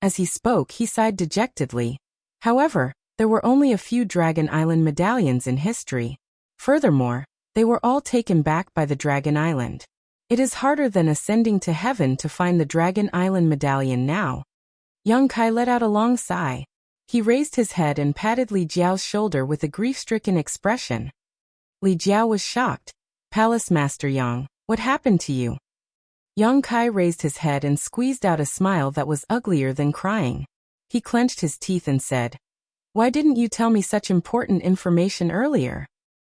As he spoke, he sighed dejectedly. However, there were only a few Dragon Island medallions in history. Furthermore, they were all taken back by the Dragon Island. It is harder than ascending to heaven to find the Dragon Island medallion now. Yang Kai let out a long sigh. He raised his head and patted Li Jiao's shoulder with a grief-stricken expression. Li Jiao was shocked. "Palace Master Yang, what happened to you?" Yang Kai raised his head and squeezed out a smile that was uglier than crying. He clenched his teeth and said, "Why didn't you tell me such important information earlier?"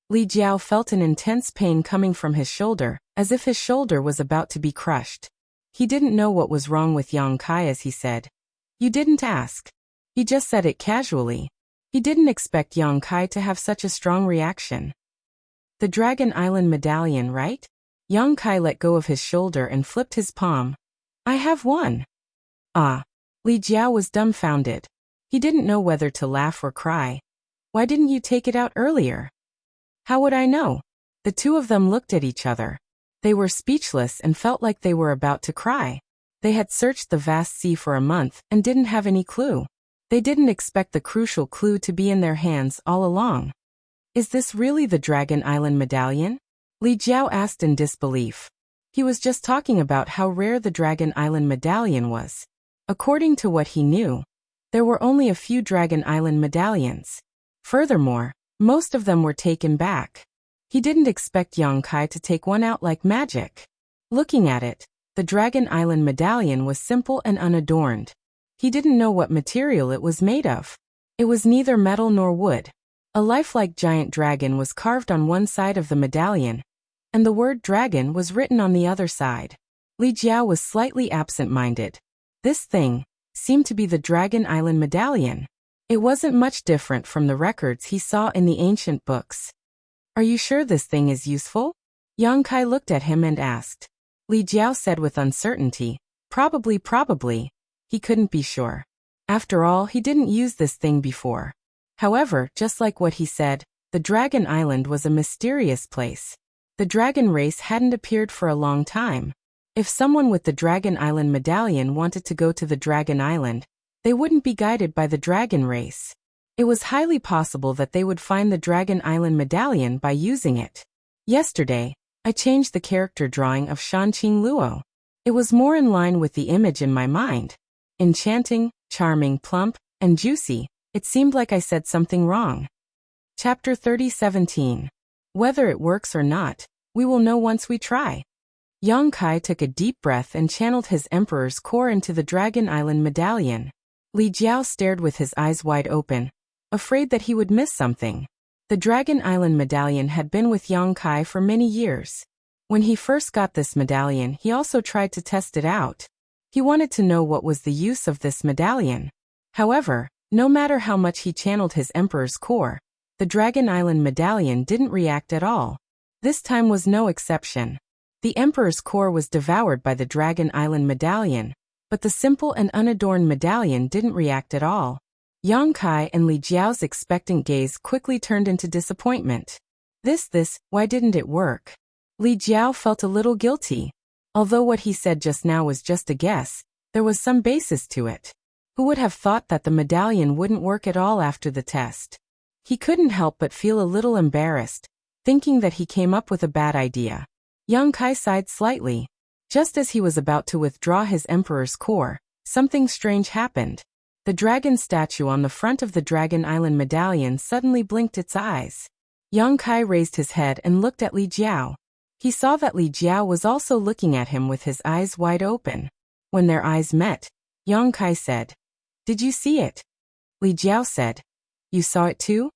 Li Jiao felt an intense pain coming from his shoulder, as if his shoulder was about to be crushed. He didn't know what was wrong with Yang Kai as he said, "You didn't ask." He just said it casually. He didn't expect Yang Kai to have such a strong reaction. "The Dragon Island medallion, right?" Yang Kai let go of his shoulder and flipped his palm. "I have one." "Ah." Li Jiao was dumbfounded. He didn't know whether to laugh or cry. "Why didn't you take it out earlier?" "How would I know?" The two of them looked at each other. They were speechless and felt like they were about to cry. They had searched the vast sea for a month and didn't have any clue. They didn't expect the crucial clue to be in their hands all along. "Is this really the Dragon Island medallion?" Li Jiao asked in disbelief. He was just talking about how rare the Dragon Island medallion was. According to what he knew, there were only a few Dragon Island medallions. Furthermore, most of them were taken back. He didn't expect Yang Kai to take one out like magic. Looking at it, the Dragon Island medallion was simple and unadorned. He didn't know what material it was made of. It was neither metal nor wood. A lifelike giant dragon was carved on one side of the medallion, and the word dragon was written on the other side. Li Jiao was slightly absent-minded. This thing seemed to be the Dragon Island medallion. It wasn't much different from the records he saw in the ancient books. "Are you sure this thing is useful?" Yang Kai looked at him and asked. Li Jiao said with uncertainty, Probably. He couldn't be sure. After all, he didn't use this thing before. However, just like what he said, the Dragon Island was a mysterious place. The dragon race hadn't appeared for a long time. If someone with the Dragon Island medallion wanted to go to the Dragon Island, they wouldn't be guided by the dragon race. It was highly possible that they would find the Dragon Island medallion by using it. Yesterday, I changed the character drawing of Shanqing Luo. It was more in line with the image in my mind. Enchanting, charming, plump, and juicy. It seemed like I said something wrong. Chapter 30:17. Whether it works or not, we will know once we try. Yang Kai took a deep breath and channeled his Emperor's core into the Dragon Island medallion. Li Jiao stared with his eyes wide open, afraid that he would miss something. The Dragon Island medallion had been with Yang Kai for many years. When he first got this medallion, he also tried to test it out. He wanted to know what was the use of this medallion. However, no matter how much he channeled his Emperor's core, the Dragon Island medallion didn't react at all. This time was no exception. The Emperor's core was devoured by the Dragon Island medallion, but the simple and unadorned medallion didn't react at all. Yang Kai and Li Jiao's expectant gaze quickly turned into disappointment. Why didn't it work? Li Jiao felt a little guilty. Although what he said just now was just a guess, there was some basis to it. Who would have thought that the medallion wouldn't work at all after the test? He couldn't help but feel a little embarrassed, thinking that he came up with a bad idea. Yang Kai sighed slightly. Just as he was about to withdraw his Emperor's core, something strange happened. The dragon statue on the front of the Dragon Island medallion suddenly blinked its eyes. Yang Kai raised his head and looked at Li Jiao. He saw that Li Jiao was also looking at him with his eyes wide open. When their eyes met, Yang Kai said, "Did you see it?" Li Jiao said, "You saw it too?"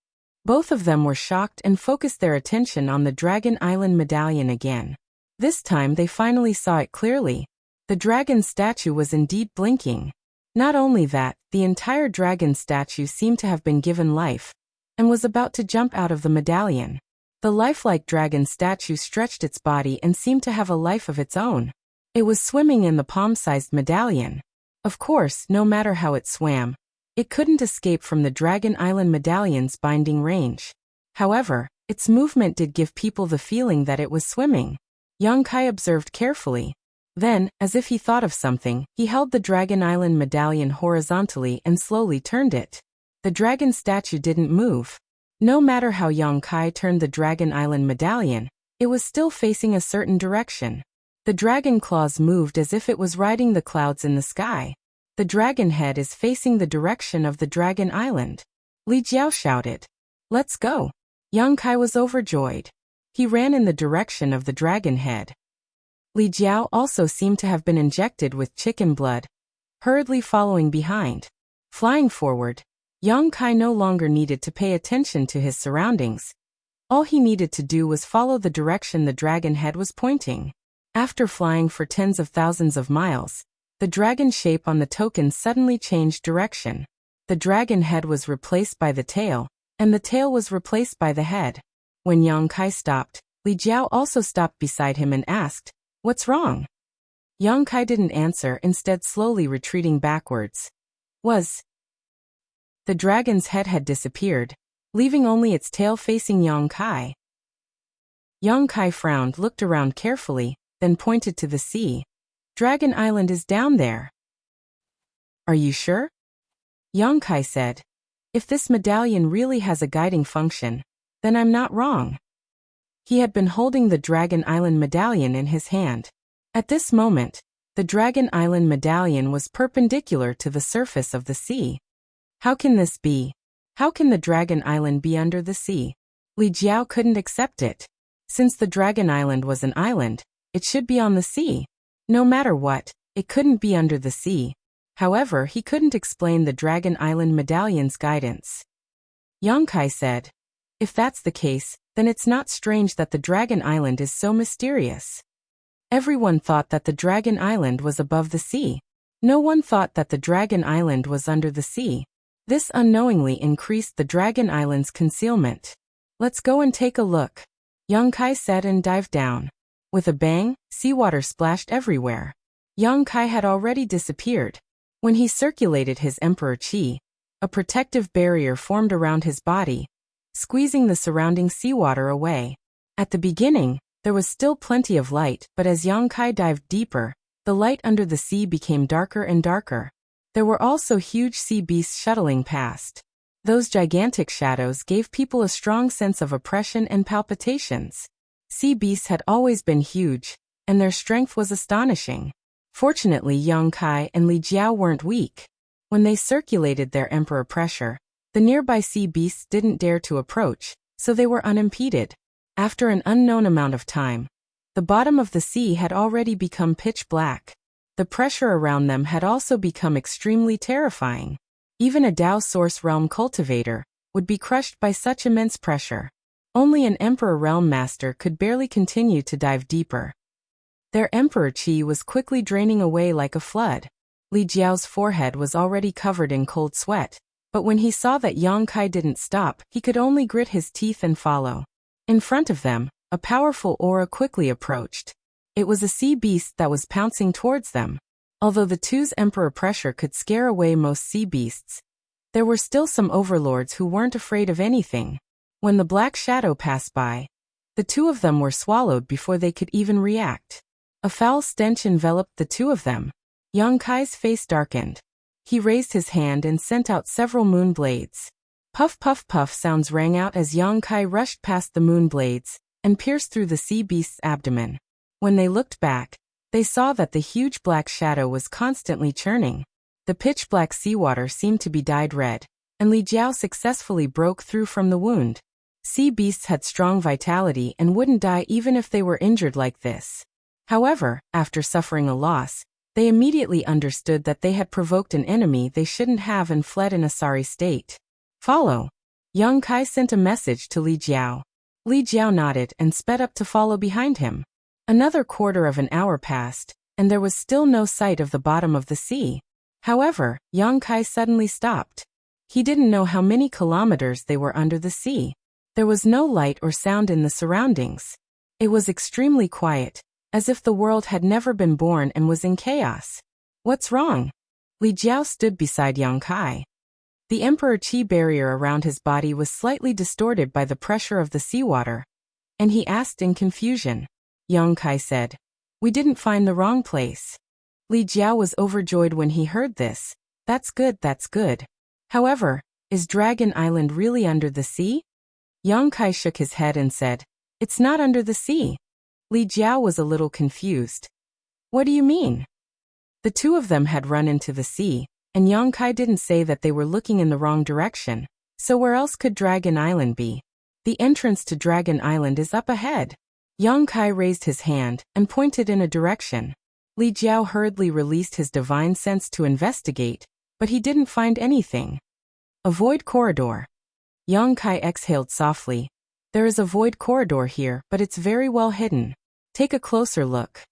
Both of them were shocked and focused their attention on the Dragon Island medallion again. This time they finally saw it clearly. The dragon statue was indeed blinking. Not only that, the entire dragon statue seemed to have been given life, and was about to jump out of the medallion. The lifelike dragon statue stretched its body and seemed to have a life of its own. It was swimming in the palm-sized medallion. Of course, no matter how it swam, it couldn't escape from the Dragon Island medallion's binding range. However, its movement did give people the feeling that it was swimming. Yang Kai observed carefully. Then, as if he thought of something, he held the Dragon Island medallion horizontally and slowly turned it. The dragon statue didn't move. No matter how Yang Kai turned the Dragon Island medallion, it was still facing a certain direction. The dragon claws moved as if it was riding the clouds in the sky. The dragon head is facing the direction of the Dragon Island. Li Jiao shouted, "Let's go." Yang Kai was overjoyed. He ran in the direction of the dragon head. Li Jiao also seemed to have been injected with chicken blood, hurriedly following behind. Flying forward, Yang Kai no longer needed to pay attention to his surroundings. All he needed to do was follow the direction the dragon head was pointing. After flying for tens of thousands of miles, the dragon shape on the token suddenly changed direction. The dragon head was replaced by the tail, and the tail was replaced by the head. When Yang Kai stopped, Li Jiao also stopped beside him and asked, "What's wrong?" Yang Kai didn't answer, instead slowly retreating backwards. The dragon's head had disappeared, leaving only its tail facing Yang Kai. Yang Kai frowned, looked around carefully, then pointed to the sea. "Dragon Island is down there." "Are you sure?" Yang Kai said. "If this medallion really has a guiding function, then I'm not wrong." He had been holding the Dragon Island medallion in his hand. At this moment, the Dragon Island medallion was perpendicular to the surface of the sea. How can this be? How can the Dragon Island be under the sea? Li Jiao couldn't accept it. Since the Dragon Island was an island, it should be on the sea. No matter what, it couldn't be under the sea. However, he couldn't explain the Dragon Island medallion's guidance. Yang Kai said, "If that's the case, then it's not strange that the Dragon Island is so mysterious." Everyone thought that the Dragon Island was above the sea. No one thought that the Dragon Island was under the sea. This unknowingly increased the Dragon Island's concealment. "Let's go and take a look," Yang Kai said and dived down. With a bang, seawater splashed everywhere. Yang Kai had already disappeared. When he circulated his Emperor Qi, a protective barrier formed around his body, squeezing the surrounding seawater away. At the beginning, there was still plenty of light, but as Yang Kai dived deeper, the light under the sea became darker and darker. There were also huge sea beasts shuttling past. Those gigantic shadows gave people a strong sense of oppression and palpitations. Sea beasts had always been huge, and their strength was astonishing. Fortunately, Yang Kai and Li Jiao weren't weak. When they circulated their emperor pressure, the nearby sea beasts didn't dare to approach, so they were unimpeded. After an unknown amount of time, the bottom of the sea had already become pitch black. The pressure around them had also become extremely terrifying. Even a Dao Source Realm cultivator would be crushed by such immense pressure. Only an Emperor Realm Master could barely continue to dive deeper. Their Emperor Qi was quickly draining away like a flood. Li Jiao's forehead was already covered in cold sweat, but when he saw that Yang Kai didn't stop, he could only grit his teeth and follow. In front of them, a powerful aura quickly approached. It was a sea beast that was pouncing towards them. Although the two's emperor pressure could scare away most sea beasts, there were still some overlords who weren't afraid of anything. When the black shadow passed by, the two of them were swallowed before they could even react. A foul stench enveloped the two of them. Yang Kai's face darkened. He raised his hand and sent out several moon blades. Puff puff puff sounds rang out as Yang Kai rushed past the moon blades and pierced through the sea beast's abdomen. When they looked back, they saw that the huge black shadow was constantly churning. The pitch-black seawater seemed to be dyed red, and Li Jiao successfully broke through from the wound. Sea beasts had strong vitality and wouldn't die even if they were injured like this. However, after suffering a loss, they immediately understood that they had provoked an enemy they shouldn't have and fled in a sorry state. Follow. Yang Kai sent a message to Li Jiao. Li Jiao nodded and sped up to follow behind him. Another quarter of an hour passed, and there was still no sight of the bottom of the sea. However, Yang Kai suddenly stopped. He didn't know how many kilometers they were under the sea. There was no light or sound in the surroundings. It was extremely quiet, as if the world had never been born and was in chaos. What's wrong? Li Jiao stood beside Yang Kai. The Emperor Qi barrier around his body was slightly distorted by the pressure of the seawater, and he asked in confusion. Yang Kai said, "We didn't find the wrong place." Li Jiao was overjoyed when he heard this. That's good, that's good. However, is Dragon Island really under the sea? Yang Kai shook his head and said, "It's not under the sea." Li Jiao was a little confused. What do you mean? The two of them had run into the sea, and Yang Kai didn't say that they were looking in the wrong direction, so where else could Dragon Island be? The entrance to Dragon Island is up ahead. Yang Kai raised his hand and pointed in a direction. Li Jiao hurriedly released his divine sense to investigate, but he didn't find anything. A void corridor. Yang Kai exhaled softly. There is a void corridor here, but it's very well hidden. Take a closer look.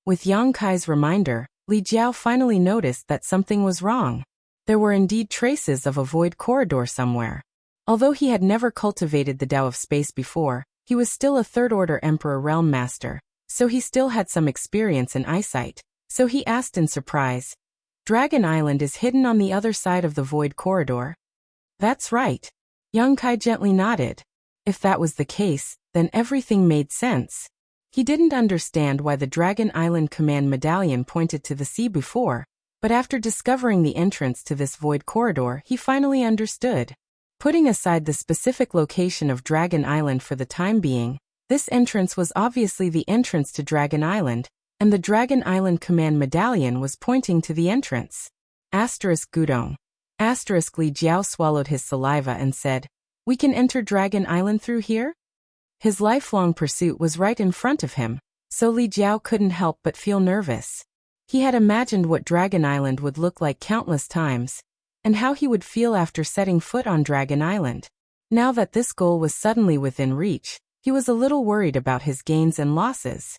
With Yang Kai's reminder, Li Jiao finally noticed that something was wrong. There were indeed traces of a void corridor somewhere. Although he had never cultivated the Tao of Space before, he was still a third-order Emperor Realm Master, so he still had some experience in eyesight. So he asked in surprise, "Dragon Island is hidden on the other side of the void corridor?" "That's right." Yang Kai gently nodded. If that was the case, then everything made sense. He didn't understand why the Dragon Island Command Medallion pointed to the sea before, but after discovering the entrance to this void corridor, he finally understood. Putting aside the specific location of Dragon Island for the time being, this entrance was obviously the entrance to Dragon Island, and the Dragon Island Command Medallion was pointing to the entrance. Asterisk Gudong. Asterisk Li Jiao swallowed his saliva and said, "We can enter Dragon Island through here?" His lifelong pursuit was right in front of him, so Li Jiao couldn't help but feel nervous. He had imagined what Dragon Island would look like countless times, and how he would feel after setting foot on Dragon Island. Now that this goal was suddenly within reach, he was a little worried about his gains and losses.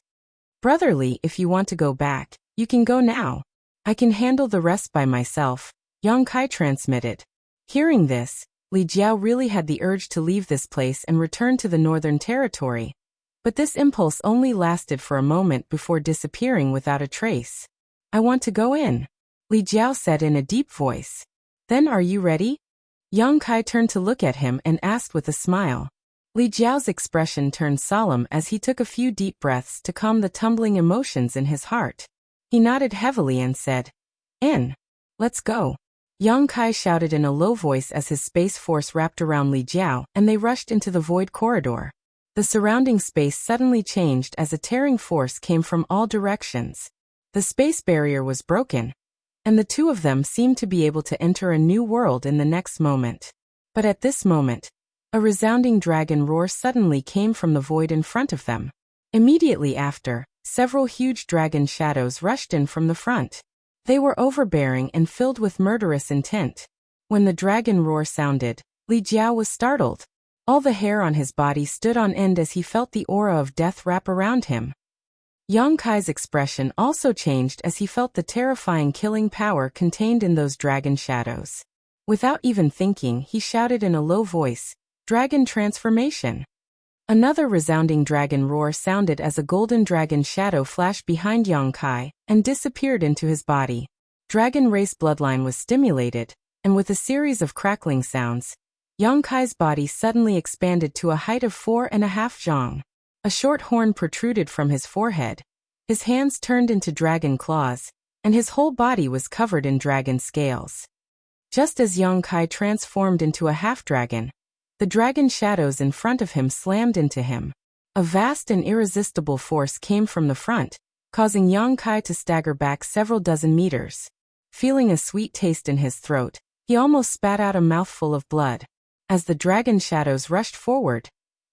"Brotherly, if you want to go back, you can go now. I can handle the rest by myself," Yang Kai transmitted. Hearing this, Li Jiao really had the urge to leave this place and return to the Northern Territory. But this impulse only lasted for a moment before disappearing without a trace. "I want to go in," Li Jiao said in a deep voice. "Then are you ready?" Yang Kai turned to look at him and asked with a smile. Li Jiao's expression turned solemn as he took a few deep breaths to calm the tumbling emotions in his heart. He nodded heavily and said, "In. Let's go." Yang Kai shouted in a low voice as his space force wrapped around Li Jiao, and they rushed into the void corridor. The surrounding space suddenly changed as a tearing force came from all directions. The space barrier was broken, and the two of them seemed to be able to enter a new world in the next moment. But at this moment, a resounding dragon roar suddenly came from the void in front of them. Immediately after, several huge dragon shadows rushed in from the front. They were overbearing and filled with murderous intent. When the dragon roar sounded, Li Jiao was startled. All the hair on his body stood on end as he felt the aura of death wrap around him. Yang Kai's expression also changed as he felt the terrifying killing power contained in those dragon shadows. Without even thinking, he shouted in a low voice, "Dragon transformation!" Another resounding dragon roar sounded as a golden dragon shadow flashed behind Yang Kai and disappeared into his body. Dragon race bloodline was stimulated, and with a series of crackling sounds, Yang Kai's body suddenly expanded to a height of 4.5 zhang. A short horn protruded from his forehead. His hands turned into dragon claws, and his whole body was covered in dragon scales. Just as Yang Kai transformed into a half-dragon, the dragon shadows in front of him slammed into him. A vast and irresistible force came from the front, causing Yang Kai to stagger back several dozen meters. Feeling a sweet taste in his throat, he almost spat out a mouthful of blood. As the dragon shadows rushed forward,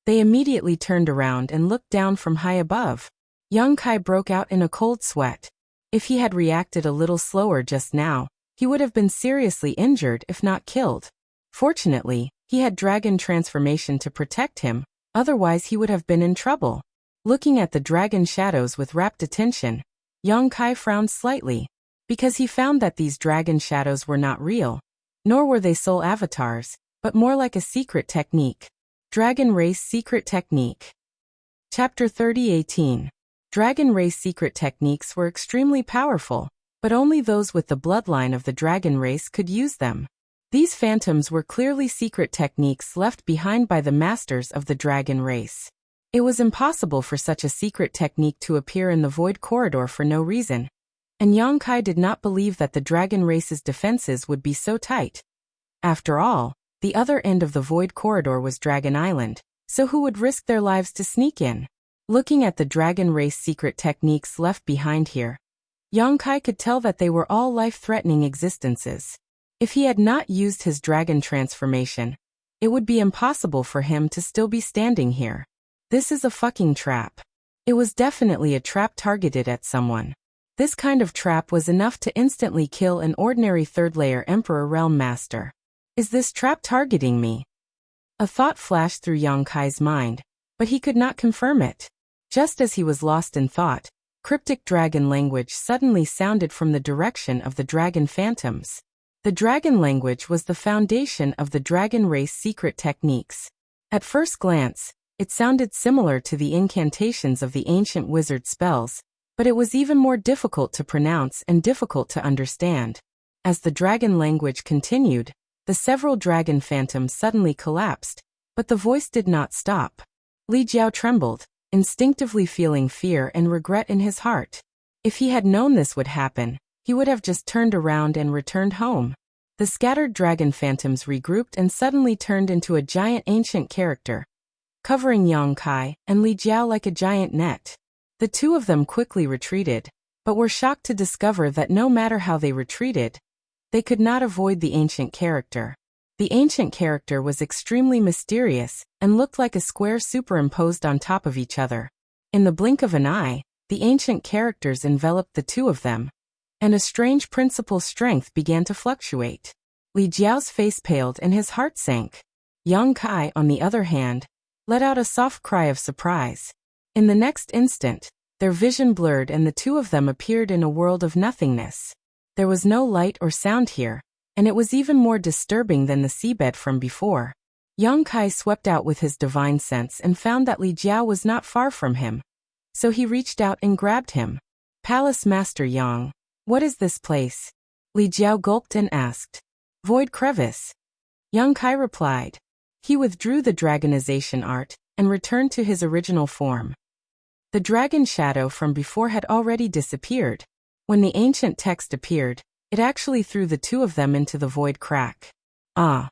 they immediately turned around and looked down from high above. Yang Kai broke out in a cold sweat. If he had reacted a little slower just now, he would have been seriously injured if not killed. Fortunately, he had dragon transformation to protect him, otherwise he would have been in trouble. Looking at the dragon shadows with rapt attention, Yang Kai frowned slightly, because he found that these dragon shadows were not real, nor were they soul avatars, but more like a secret technique. Dragon Race Secret Technique. Chapter 30:18. Dragon Race secret techniques were extremely powerful, but only those with the bloodline of the dragon race could use them. These phantoms were clearly secret techniques left behind by the masters of the dragon race. It was impossible for such a secret technique to appear in the void corridor for no reason, and Yang Kai did not believe that the dragon race's defenses would be so tight. After all, the other end of the void corridor was Dragon Island, so who would risk their lives to sneak in? Looking at the dragon race secret techniques left behind here, Yang Kai could tell that they were all life-threatening existences. If he had not used his dragon transformation, it would be impossible for him to still be standing here. This is a fucking trap. It was definitely a trap targeted at someone. This kind of trap was enough to instantly kill an ordinary third-layer Emperor Realm Master. Is this trap targeting me? A thought flashed through Yang Kai's mind, but he could not confirm it. Just as he was lost in thought, cryptic dragon language suddenly sounded from the direction of the dragon phantoms. The dragon language was the foundation of the dragon race secret techniques. At first glance, it sounded similar to the incantations of the ancient wizard spells, but it was even more difficult to pronounce and difficult to understand. As the dragon language continued, the several dragon phantoms suddenly collapsed, but the voice did not stop. Li Jiao trembled, instinctively feeling fear and regret in his heart. If he had known this would happen, he would have just turned around and returned home. The scattered dragon phantoms regrouped and suddenly turned into a giant ancient character, covering Yang Kai and Li Jiao like a giant net. The two of them quickly retreated, but were shocked to discover that no matter how they retreated, they could not avoid the ancient character. The ancient character was extremely mysterious and looked like a square superimposed on top of each other. In the blink of an eye, the ancient characters enveloped the two of them, and a strange principal strength began to fluctuate. Li Jiao's face paled and his heart sank. Yang Kai, on the other hand, let out a soft cry of surprise. In the next instant, their vision blurred and the two of them appeared in a world of nothingness. There was no light or sound here, and it was even more disturbing than the seabed from before. Yang Kai swept out with his divine sense and found that Li Jiao was not far from him. So he reached out and grabbed him. "Palace Master Yang, what is this place?" Li Jiao gulped and asked. "Void Crevice." Yang Kai replied. He withdrew the dragonization art and returned to his original form. The dragon shadow from before had already disappeared. When the ancient text appeared, it actually threw the two of them into the void crack. Ah!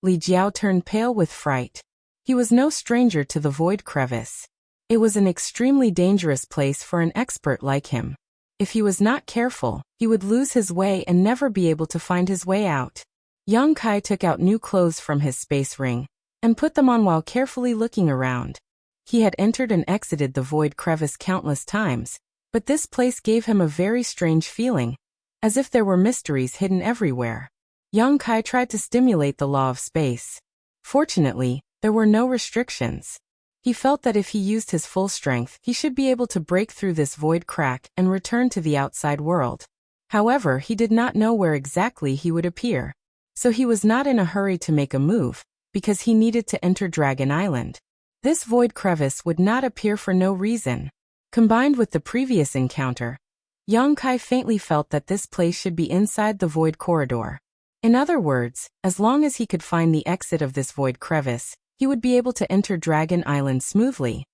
Li Jiao turned pale with fright. He was no stranger to the void crevice. It was an extremely dangerous place for an expert like him. If he was not careful, he would lose his way and never be able to find his way out. Young Kai took out new clothes from his space ring and put them on while carefully looking around. He had entered and exited the void crevice countless times, but this place gave him a very strange feeling, as if there were mysteries hidden everywhere. Young Kai tried to stimulate the law of space. Fortunately, there were no restrictions. He felt that if he used his full strength, he should be able to break through this void crack and return to the outside world. However, he did not know where exactly he would appear. So he was not in a hurry to make a move, because he needed to enter Dragon Island. This void crevice would not appear for no reason. Combined with the previous encounter, Young Kai faintly felt that this place should be inside the void corridor. In other words, as long as he could find the exit of this void crevice, he would be able to enter Dragon Island smoothly.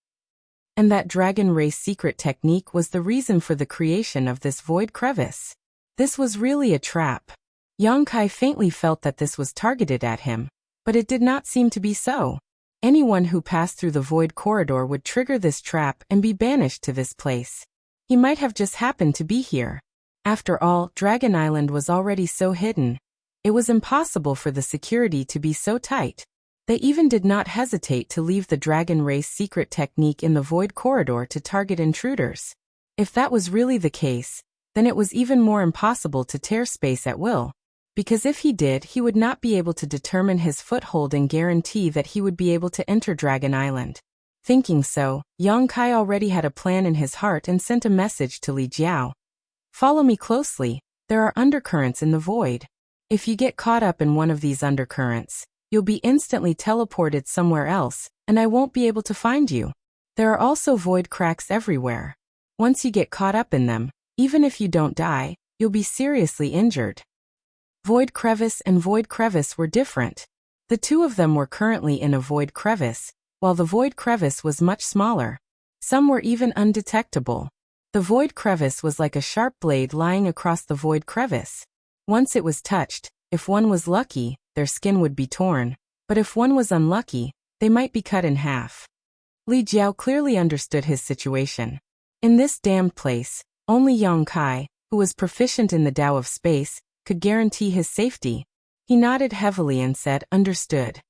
And that dragon race secret technique was the reason for the creation of this void crevice. This was really a trap. Young Kai faintly felt that this was targeted at him, but it did not seem to be so. Anyone who passed through the void corridor would trigger this trap and be banished to this place. He might have just happened to be here. After all, Dragon Island was already so hidden. It was impossible for the security to be so tight. They even did not hesitate to leave the dragon race secret technique in the void corridor to target intruders. If that was really the case, then it was even more impossible to tear space at will. Because if he did, he would not be able to determine his foothold and guarantee that he would be able to enter Dragon Island. Thinking so, Young Kai already had a plan in his heart and sent a message to Li Jiao. Follow me closely, there are undercurrents in the void. If you get caught up in one of these undercurrents, you'll be instantly teleported somewhere else, and I won't be able to find you. There are also void cracks everywhere. Once you get caught up in them, even if you don't die, you'll be seriously injured. Void crevice and void crevice were different. The two of them were currently in a void crevice, while the void crevice was much smaller. Some were even undetectable. The void crevice was like a sharp blade lying across the void crevice. Once it was touched, if one was lucky, their skin would be torn, but if one was unlucky, they might be cut in half. Li Jiao clearly understood his situation. In this damned place, only Young Kai, who was proficient in the Tao of space, could guarantee his safety. He nodded heavily and said, "Understood."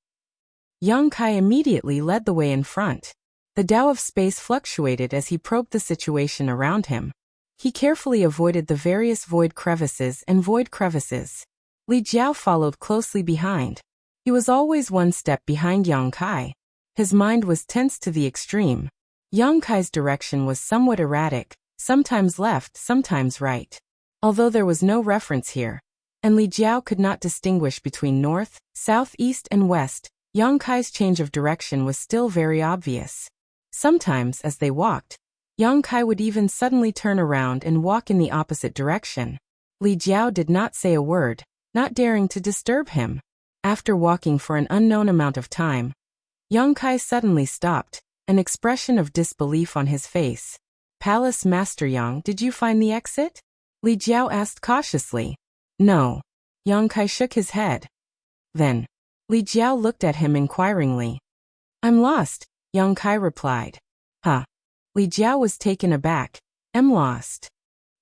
Young Kai immediately led the way in front. The Tao of space fluctuated as he probed the situation around him. He carefully avoided the various void crevices and void crevices. Li Jiao followed closely behind. He was always one step behind Young Kai. His mind was tense to the extreme. Young Kai's direction was somewhat erratic, sometimes left, sometimes right. Although there was no reference here, and Li Jiao could not distinguish between north, south, east, and west, Young Kai's change of direction was still very obvious. Sometimes, as they walked, Young Kai would even suddenly turn around and walk in the opposite direction. Li Jiao did not say a word, not daring to disturb him. After walking for an unknown amount of time, Young Kai suddenly stopped, an expression of disbelief on his face. "Palace Master Yang, did you find the exit?" Li Jiao asked cautiously. "No." Young Kai shook his head. Then, Li Jiao looked at him inquiringly. "I'm lost," Young Kai replied. "Huh?" Li Jiao was taken aback. "I'm lost."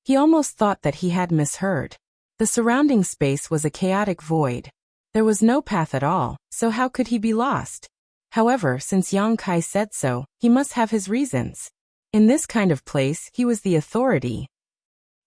He almost thought that he had misheard. The surrounding space was a chaotic void. There was no path at all, so how could he be lost? However, since Young Kai said so, he must have his reasons. In this kind of place, he was the authority.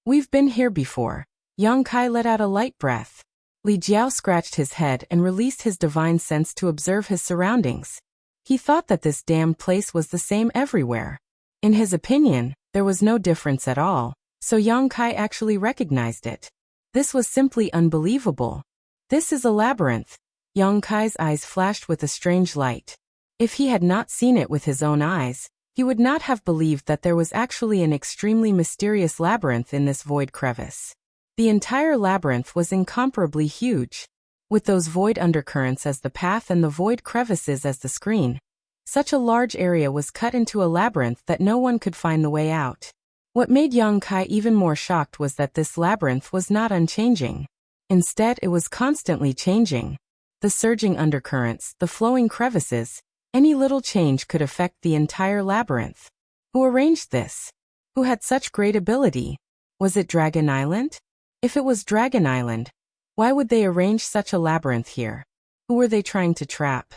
"We've been here before." Young Kai let out a light breath. Li Jiao scratched his head and released his divine sense to observe his surroundings. He thought that this damned place was the same everywhere. In his opinion, there was no difference at all, so Young Kai actually recognized it. This was simply unbelievable. This is a labyrinth. Young Kai's eyes flashed with a strange light. If he had not seen it with his own eyes, he would not have believed that there was actually an extremely mysterious labyrinth in this void crevice. The entire labyrinth was incomparably huge. With those void undercurrents as the path and the void crevices as the screen, such a large area was cut into a labyrinth that no one could find the way out. What made Young Kai even more shocked was that this labyrinth was not unchanging. Instead, it was constantly changing. The surging undercurrents, the flowing crevices, any little change could affect the entire labyrinth. Who arranged this? Who had such great ability? Was it Dragon Island? If it was Dragon Island, why would they arrange such a labyrinth here? Who were they trying to trap?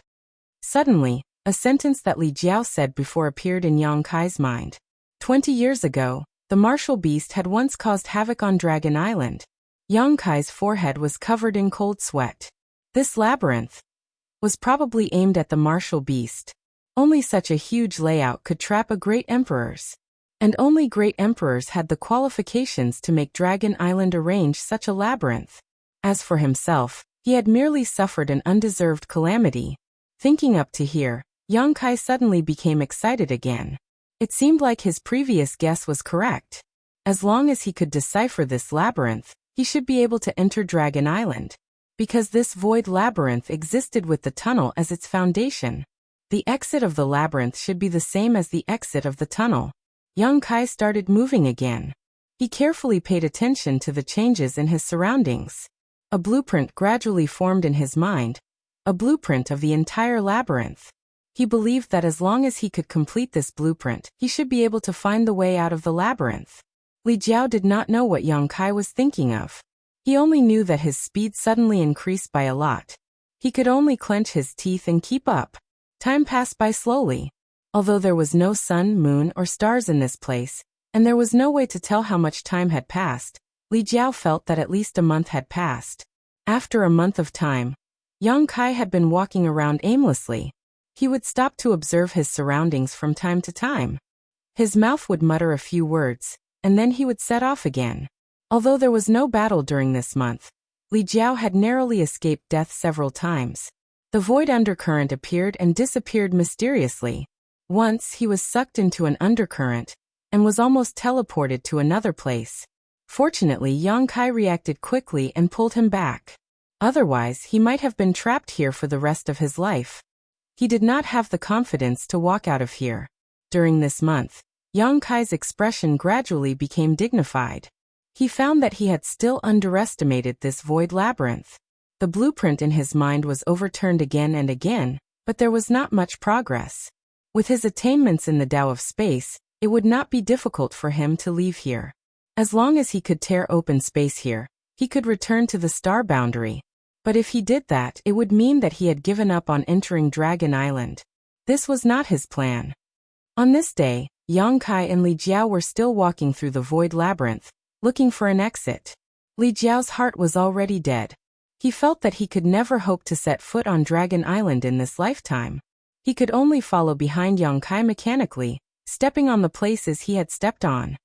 Suddenly, a sentence that Li Jiao said before appeared in Yang Kai's mind. 20 years ago, the martial beast had once caused havoc on Dragon Island. Yang Kai's forehead was covered in cold sweat. This labyrinth was probably aimed at the martial beast. Only such a huge layout could trap a great emperor's. And only great emperors had the qualifications to make Dragon Island arrange such a labyrinth. As for himself, he had merely suffered an undeserved calamity. Thinking up to here, Yang Kai suddenly became excited again. It seemed like his previous guess was correct. As long as he could decipher this labyrinth, he should be able to enter Dragon Island. Because this void labyrinth existed with the tunnel as its foundation. The exit of the labyrinth should be the same as the exit of the tunnel. Yang Kai started moving again. He carefully paid attention to the changes in his surroundings. A blueprint gradually formed in his mind. A blueprint of the entire labyrinth. He believed that as long as he could complete this blueprint, he should be able to find the way out of the labyrinth. Li Jiao did not know what Yang Kai was thinking of. He only knew that his speed suddenly increased by a lot. He could only clench his teeth and keep up. Time passed by slowly. Although there was no sun, moon, or stars in this place, and there was no way to tell how much time had passed, Li Jiao felt that at least a month had passed. After a month of time, Yang Kai had been walking around aimlessly. He would stop to observe his surroundings from time to time. His mouth would mutter a few words, and then he would set off again. Although there was no battle during this month, Li Jiao had narrowly escaped death several times. The void undercurrent appeared and disappeared mysteriously. Once he was sucked into an undercurrent, and was almost teleported to another place. Fortunately, Yang Kai reacted quickly and pulled him back. Otherwise, he might have been trapped here for the rest of his life. He did not have the confidence to walk out of here. During this month, Yang Kai's expression gradually became dignified. He found that he had still underestimated this void labyrinth. The blueprint in his mind was overturned again and again, but there was not much progress. With his attainments in the Tao of space, it would not be difficult for him to leave here. As long as he could tear open space here, he could return to the star boundary. But if he did that, it would mean that he had given up on entering Dragon Island. This was not his plan. On this day, Yang Kai and Li Jiao were still walking through the void labyrinth, looking for an exit. Li Jiao's heart was already dead. He felt that he could never hope to set foot on Dragon Island in this lifetime. He could only follow behind Yang Kai mechanically, stepping on the places he had stepped on.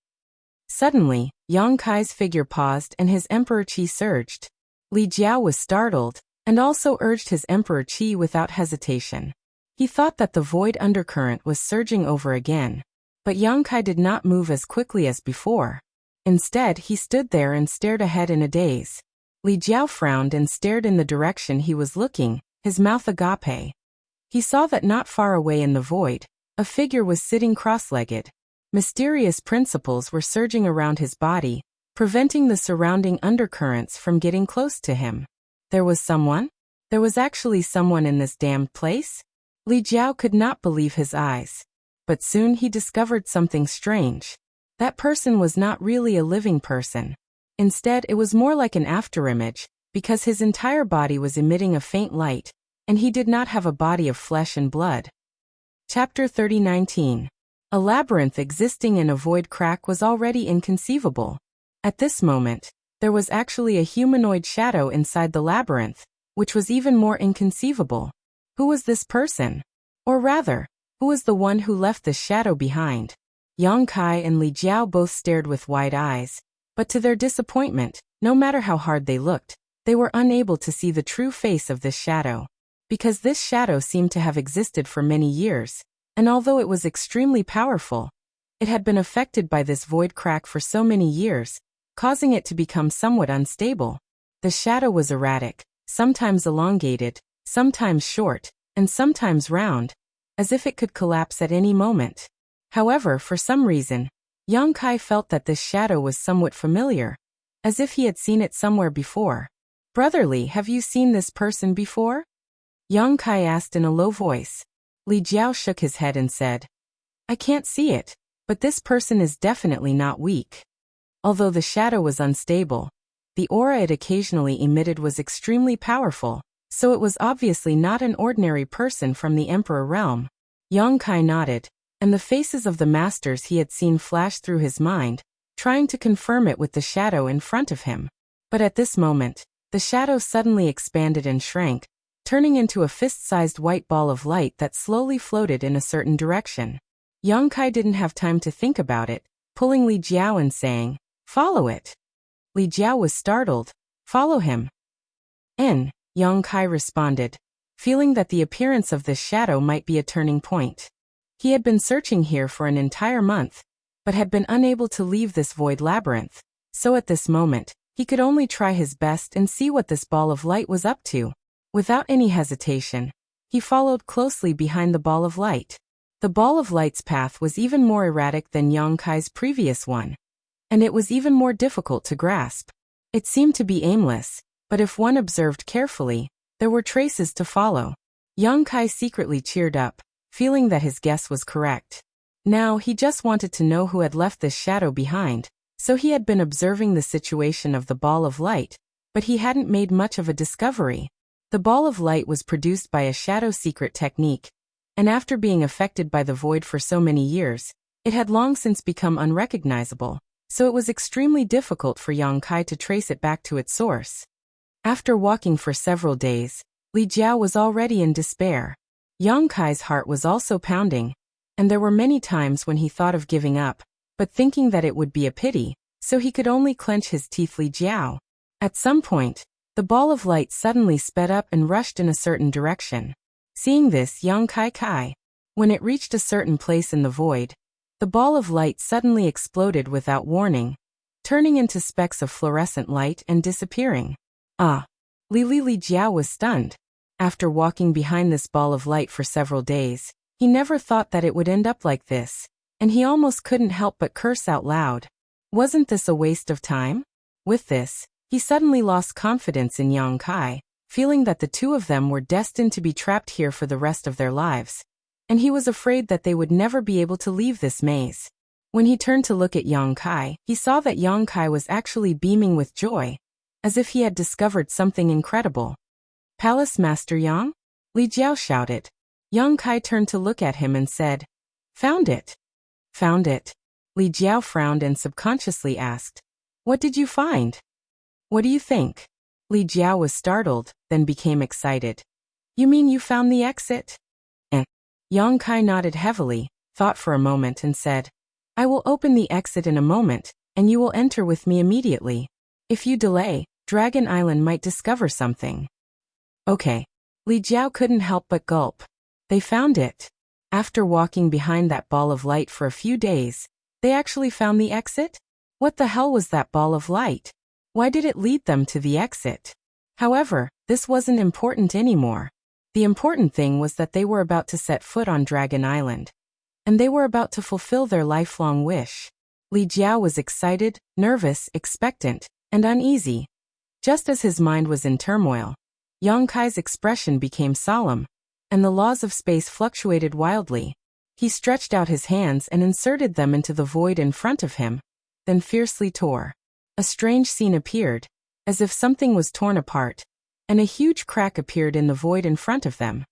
Suddenly, Yang Kai's figure paused and his emperor qi surged. Li Jiao was startled, and also urged his emperor qi without hesitation. He thought that the void undercurrent was surging over again. But Yang Kai did not move as quickly as before. Instead, he stood there and stared ahead in a daze. Li Jiao frowned and stared in the direction he was looking, his mouth agape. He saw that not far away in the void, a figure was sitting cross-legged. Mysterious principles were surging around his body, preventing the surrounding undercurrents from getting close to him. There was someone? There was actually someone in this damned place? Li Jiao could not believe his eyes. But soon he discovered something strange. That person was not really a living person. Instead, it was more like an afterimage, because his entire body was emitting a faint light, and he did not have a body of flesh and blood. Chapter 30:19. A labyrinth existing in a void crack was already inconceivable. At this moment, there was actually a humanoid shadow inside the labyrinth, which was even more inconceivable. Who was this person? Or rather, who was the one who left this shadow behind? Yang Kai and Li Jiao both stared with wide eyes, but to their disappointment, no matter how hard they looked, they were unable to see the true face of this shadow. Because this shadow seemed to have existed for many years, and although it was extremely powerful, it had been affected by this void crack for so many years, causing it to become somewhat unstable. The shadow was erratic, sometimes elongated, sometimes short, and sometimes round, as if it could collapse at any moment. However, for some reason, Yang Kai felt that this shadow was somewhat familiar, as if he had seen it somewhere before. "Brotherly, have you seen this person before?" Yang Kai asked in a low voice. Li Jiao shook his head and said, "I can't see it, but this person is definitely not weak." Although the shadow was unstable, the aura it occasionally emitted was extremely powerful, so it was obviously not an ordinary person from the Emperor realm. Yang Kai nodded, and the faces of the masters he had seen flashed through his mind, trying to confirm it with the shadow in front of him. But at this moment, the shadow suddenly expanded and shrank, turning into a fist-sized white ball of light that slowly floated in a certain direction. Yang Kai didn't have time to think about it, pulling Li Jiao and saying, "Follow it." Li Jiao was startled. "Follow him." Yang Kai responded, feeling that the appearance of this shadow might be a turning point. He had been searching here for an entire month, but had been unable to leave this void labyrinth, so at this moment, he could only try his best and see what this ball of light was up to. Without any hesitation, he followed closely behind the ball of light. The ball of light's path was even more erratic than Yang Kai's previous one, and it was even more difficult to grasp. It seemed to be aimless, but if one observed carefully, there were traces to follow. Yang Kai secretly cheered up, feeling that his guess was correct. Now he just wanted to know who had left this shadow behind, so he had been observing the situation of the ball of light, but he hadn't made much of a discovery. The ball of light was produced by a shadow secret technique, and after being affected by the void for so many years, it had long since become unrecognizable, so it was extremely difficult for Yang Kai to trace it back to its source. After walking for several days, Li Jiao was already in despair. Yang Kai's heart was also pounding, and there were many times when he thought of giving up, but thinking that it would be a pity, so he could only clench his teeth. Li Jiao. At some point, the ball of light suddenly sped up and rushed in a certain direction. Seeing this, Yang Kai, when it reached a certain place in the void, the ball of light suddenly exploded without warning, turning into specks of fluorescent light and disappearing. Li Jiao was stunned. After walking behind this ball of light for several days, he never thought that it would end up like this, and he almost couldn't help but curse out loud. Wasn't this a waste of time? With this, he suddenly lost confidence in Yang Kai, feeling that the two of them were destined to be trapped here for the rest of their lives, and he was afraid that they would never be able to leave this maze. When he turned to look at Yang Kai, he saw that Yang Kai was actually beaming with joy, as if he had discovered something incredible. "Palace Master Yang?" Li Jiao shouted. Yang Kai turned to look at him and said, "Found it." "Found it?" Li Jiao frowned and subconsciously asked, "What did you find? What do you think?" Li Jiao was startled, then became excited. "You mean you found the exit?" Yang Kai nodded heavily, thought for a moment and said, "I will open the exit in a moment, and you will enter with me immediately. If you delay, Dragon Island might discover something." "Okay." Li Jiao couldn't help but gulp. They found it. After walking behind that ball of light for a few days, they actually found the exit? What the hell was that ball of light? Why did it lead them to the exit? However, this wasn't important anymore. The important thing was that they were about to set foot on Dragon Island, and they were about to fulfill their lifelong wish. Li Jiao was excited, nervous, expectant, and uneasy. Just as his mind was in turmoil, Yang Kai's expression became solemn, and the laws of space fluctuated wildly. He stretched out his hands and inserted them into the void in front of him, then fiercely tore. A strange scene appeared, as if something was torn apart, and a huge crack appeared in the void in front of them.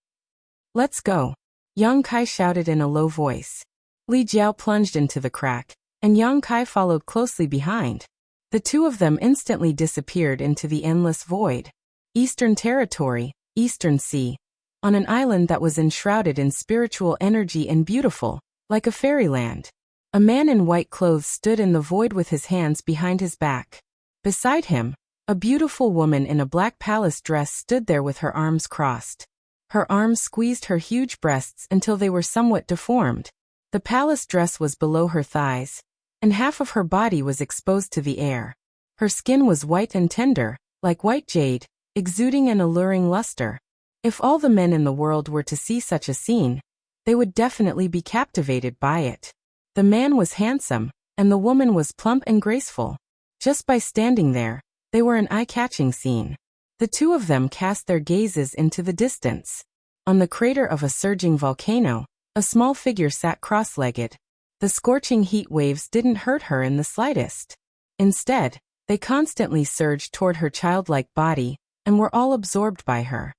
"Let's go," Yang Kai shouted in a low voice. Li Jiao plunged into the crack, and Yang Kai followed closely behind. The two of them instantly disappeared into the endless void. Eastern Territory, Eastern Sea, on an island that was enshrouded in spiritual energy and beautiful, like a fairyland. A man in white clothes stood in the void with his hands behind his back. Beside him, a beautiful woman in a black palace dress stood there with her arms crossed. Her arms squeezed her huge breasts until they were somewhat deformed. The palace dress was below her thighs, and half of her body was exposed to the air. Her skin was white and tender, like white jade, exuding an alluring luster. If all the men in the world were to see such a scene, they would definitely be captivated by it. The man was handsome, and the woman was plump and graceful. Just by standing there, they were an eye-catching scene. The two of them cast their gazes into the distance. On the crater of a surging volcano, a small figure sat cross-legged. The scorching heat waves didn't hurt her in the slightest. Instead, they constantly surged toward her childlike body and were all absorbed by her.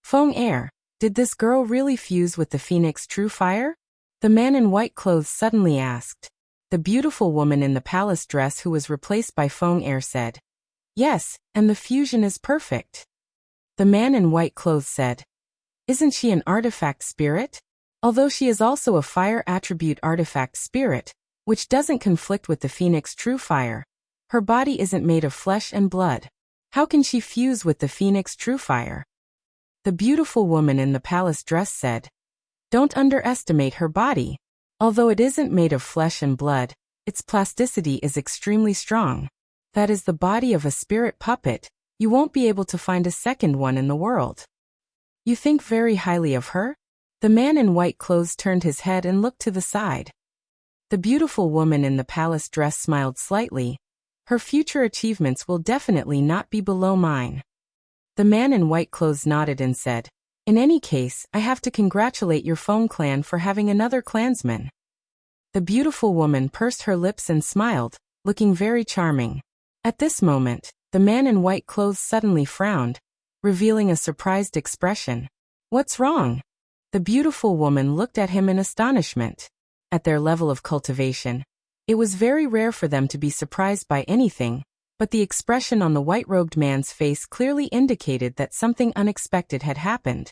Feng Er, did this girl really fuse with the Phoenix True Fire? The man in white clothes suddenly asked. The beautiful woman in the palace dress who was replaced by Feng Er said, "Yes, and the fusion is perfect." The man in white clothes said, "Isn't she an artifact spirit? Although she is also a fire attribute artifact spirit, which doesn't conflict with the Phoenix True Fire. Her body isn't made of flesh and blood. How can she fuse with the Phoenix True Fire?" The beautiful woman in the palace dress said, "Don't underestimate her body. Although it isn't made of flesh and blood, its plasticity is extremely strong. That is the body of a spirit puppet. You won't be able to find a second one in the world." "You think very highly of her?" The man in white clothes turned his head and looked to the side. The beautiful woman in the palace dress smiled slightly. "Her future achievements will definitely not be below mine." The man in white clothes nodded and said, "In any case, I have to congratulate your Feng clan for having another clansman." The beautiful woman pursed her lips and smiled, looking very charming. At this moment, the man in white clothes suddenly frowned, revealing a surprised expression. "What's wrong?" The beautiful woman looked at him in astonishment. At their level of cultivation, it was very rare for them to be surprised by anything, but the expression on the white-robed man's face clearly indicated that something unexpected had happened.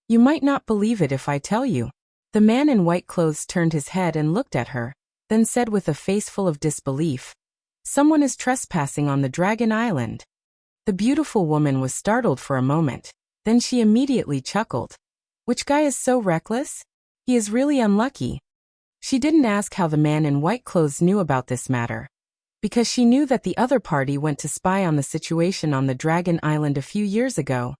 "You might not believe it if I tell you." The man in white clothes turned his head and looked at her, then said with a face full of disbelief, "Someone is trespassing on the Dragon Island." The beautiful woman was startled for a moment, then she immediately chuckled. "Which guy is so reckless? He is really unlucky." She didn't ask how the man in white clothes knew about this matter, because she knew that the other party went to spy on the situation on the Dragon Island a few years ago,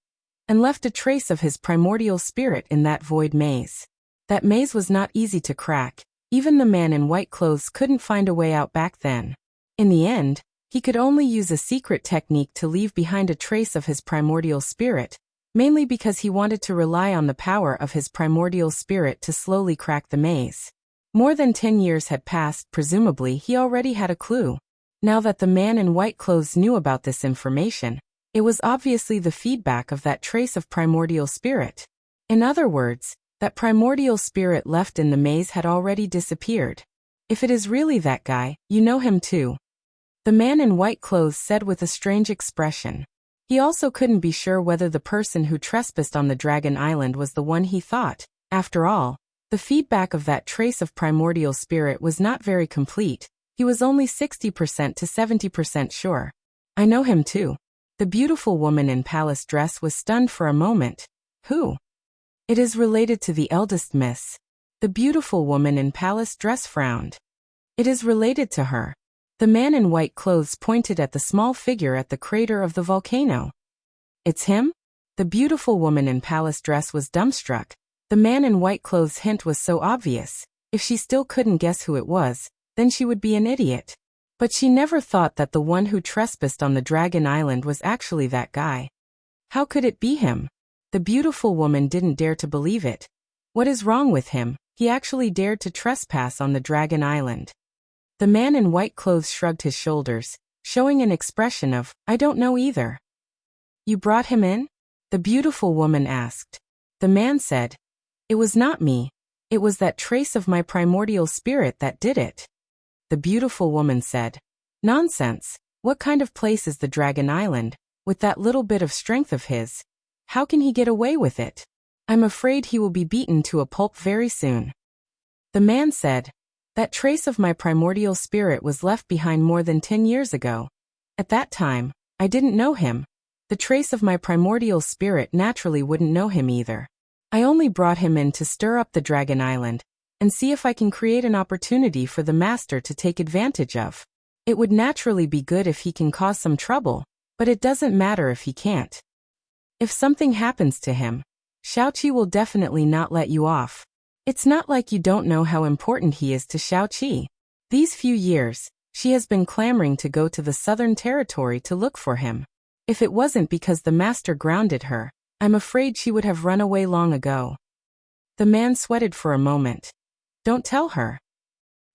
and left a trace of his primordial spirit in that void maze. That maze was not easy to crack. Even the man in white clothes couldn't find a way out back then. In the end, he could only use a secret technique to leave behind a trace of his primordial spirit, mainly because he wanted to rely on the power of his primordial spirit to slowly crack the maze. More than 10 years had passed. Presumably he already had a clue. Now that the man in white clothes knew about this information, it was obviously the feedback of that trace of primordial spirit. In other words, that primordial spirit left in the maze had already disappeared. "If it is really that guy, you know him too," the man in white clothes said with a strange expression. He also couldn't be sure whether the person who trespassed on the Dragon Island was the one he thought. After all, the feedback of that trace of primordial spirit was not very complete. He was only 60% to 70% sure. "I know him too." The beautiful woman in palace dress was stunned for a moment. "Who?" "It is related to the eldest miss." The beautiful woman in palace dress frowned. "It is related to her." The man in white clothes pointed at the small figure at the crater of the volcano. "It's him?" The beautiful woman in palace dress was dumbstruck. The man in white clothes' hint was so obvious. If she still couldn't guess who it was, then she would be an idiot. But she never thought that the one who trespassed on the Dragon Island was actually that guy. How could it be him? The beautiful woman didn't dare to believe it. What is wrong with him? He actually dared to trespass on the Dragon Island. The man in white clothes shrugged his shoulders, showing an expression of, "I don't know either." "You brought him in?" the beautiful woman asked. The man said, "It was not me. It was that trace of my primordial spirit that did it." The beautiful woman said, "Nonsense. What kind of place is the Dragon Island, with that little bit of strength of his? How can he get away with it? I'm afraid he will be beaten to a pulp very soon." The man said, "That trace of my primordial spirit was left behind more than 10 years ago. At that time, I didn't know him. The trace of my primordial spirit naturally wouldn't know him either. I only brought him in to stir up the Dragon Island, and see if I can create an opportunity for the master to take advantage of. It would naturally be good if he can cause some trouble, but it doesn't matter if he can't. If something happens to him, Xiaoqi will definitely not let you off. It's not like you don't know how important he is to Xiaoqi. These few years, she has been clamoring to go to the southern territory to look for him. If it wasn't because the master grounded her, I'm afraid she would have run away long ago." The man sweated for a moment. "Don't tell her."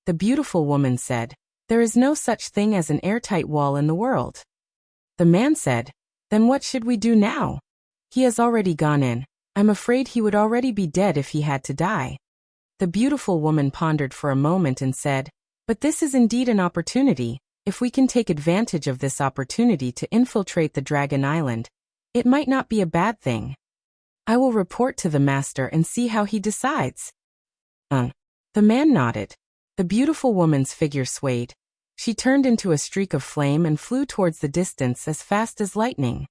The beautiful woman said, There is no such thing as an airtight wall in the world. The man said, "Then what should we do now? He has already gone in. I'm afraid he would already be dead if he had to die." The beautiful woman pondered for a moment and said, "But this is indeed an opportunity. If we can take advantage of this opportunity to infiltrate the Dragon Island, it might not be a bad thing. I will report to the master and see how he decides." The man nodded. The beautiful woman's figure swayed. She turned into a streak of flame and flew towards the distance as fast as lightning.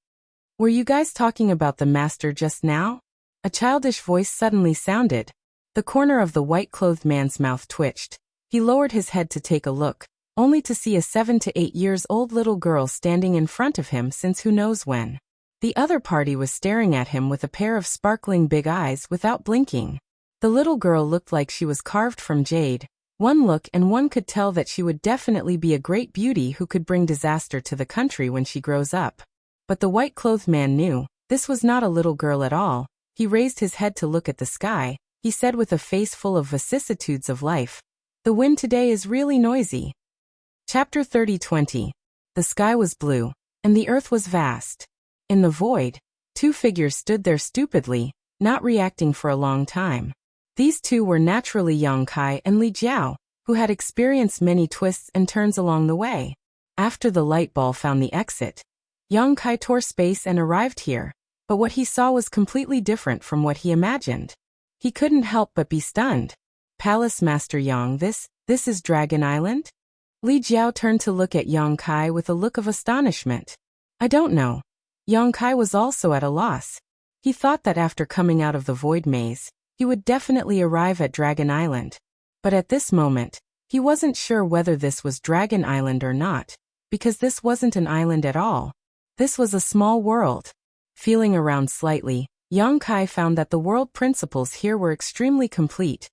"Were you guys talking about the master just now?" A childish voice suddenly sounded. The corner of the white-clothed man's mouth twitched. He lowered his head to take a look, only to see a 7 to 8 years old little girl standing in front of him since who knows when. The other party was staring at him with a pair of sparkling big eyes without blinking. The little girl looked like she was carved from jade. One look and one could tell that she would definitely be a great beauty who could bring disaster to the country when she grows up. But the white-clothed man knew this was not a little girl at all. He raised his head to look at the sky. He said with a face full of vicissitudes of life, "The wind today is really noisy." Chapter 30:20. The sky was blue, and the earth was vast. In the void, two figures stood there stupidly, not reacting for a long time. These two were naturally Yang Kai and Li Jiao, who had experienced many twists and turns along the way. After the light ball found the exit, Yang Kai tore space and arrived here, but what he saw was completely different from what he imagined. He couldn't help but be stunned. "Palace Master Yang, this is Dragon Island?" Li Jiao turned to look at Yang Kai with a look of astonishment. "I don't know." Yang Kai was also at a loss. He thought that after coming out of the void maze, he would definitely arrive at Dragon Island. But at this moment, he wasn't sure whether this was Dragon Island or not, because this wasn't an island at all. This was a small world. Feeling around slightly, Yang Kai found that the world principles here were extremely complete,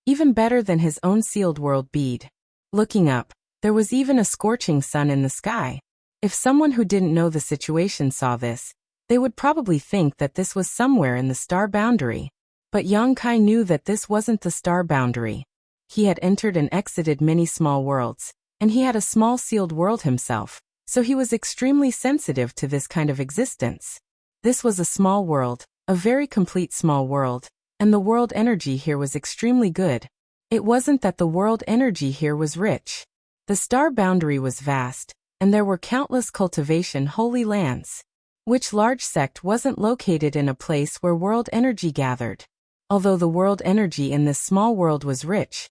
even better than his own sealed world bead. Looking up, there was even a scorching sun in the sky. If someone who didn't know the situation saw this, they would probably think that this was somewhere in the star boundary. But Yang Kai knew that this wasn't the star boundary. He had entered and exited many small worlds, and he had a small sealed world himself, so he was extremely sensitive to this kind of existence. This was a small world, a very complete small world, and the world energy here was extremely good. It wasn't that the world energy here was rich. The star boundary was vast, and there were countless cultivation holy lands. Which large sect wasn't located in a place where world energy gathered? Although the world energy in this small world was rich,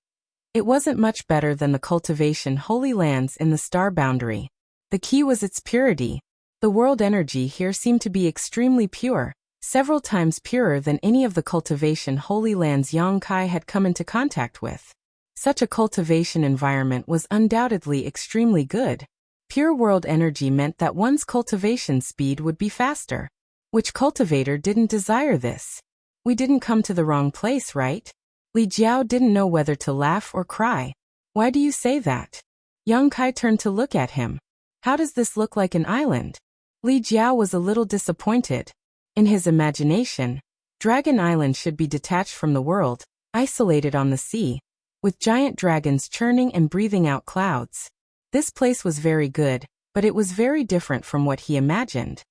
it wasn't much better than the cultivation holy lands in the star boundary. The key was its purity. The world energy here seemed to be extremely pure, several times purer than any of the cultivation holy lands Yang Kai had come into contact with. Such a cultivation environment was undoubtedly extremely good. Pure world energy meant that one's cultivation speed would be faster. Which cultivator didn't desire this? We didn't come to the wrong place, right? Li Jiao didn't know whether to laugh or cry. "Why do you say that?" Yang Kai turned to look at him. "How does this look like an island?" Li Jiao was a little disappointed. In his imagination, Dragon Island should be detached from the world, isolated on the sea, with giant dragons churning and breathing out clouds. This place was very good, but it was very different from what he imagined.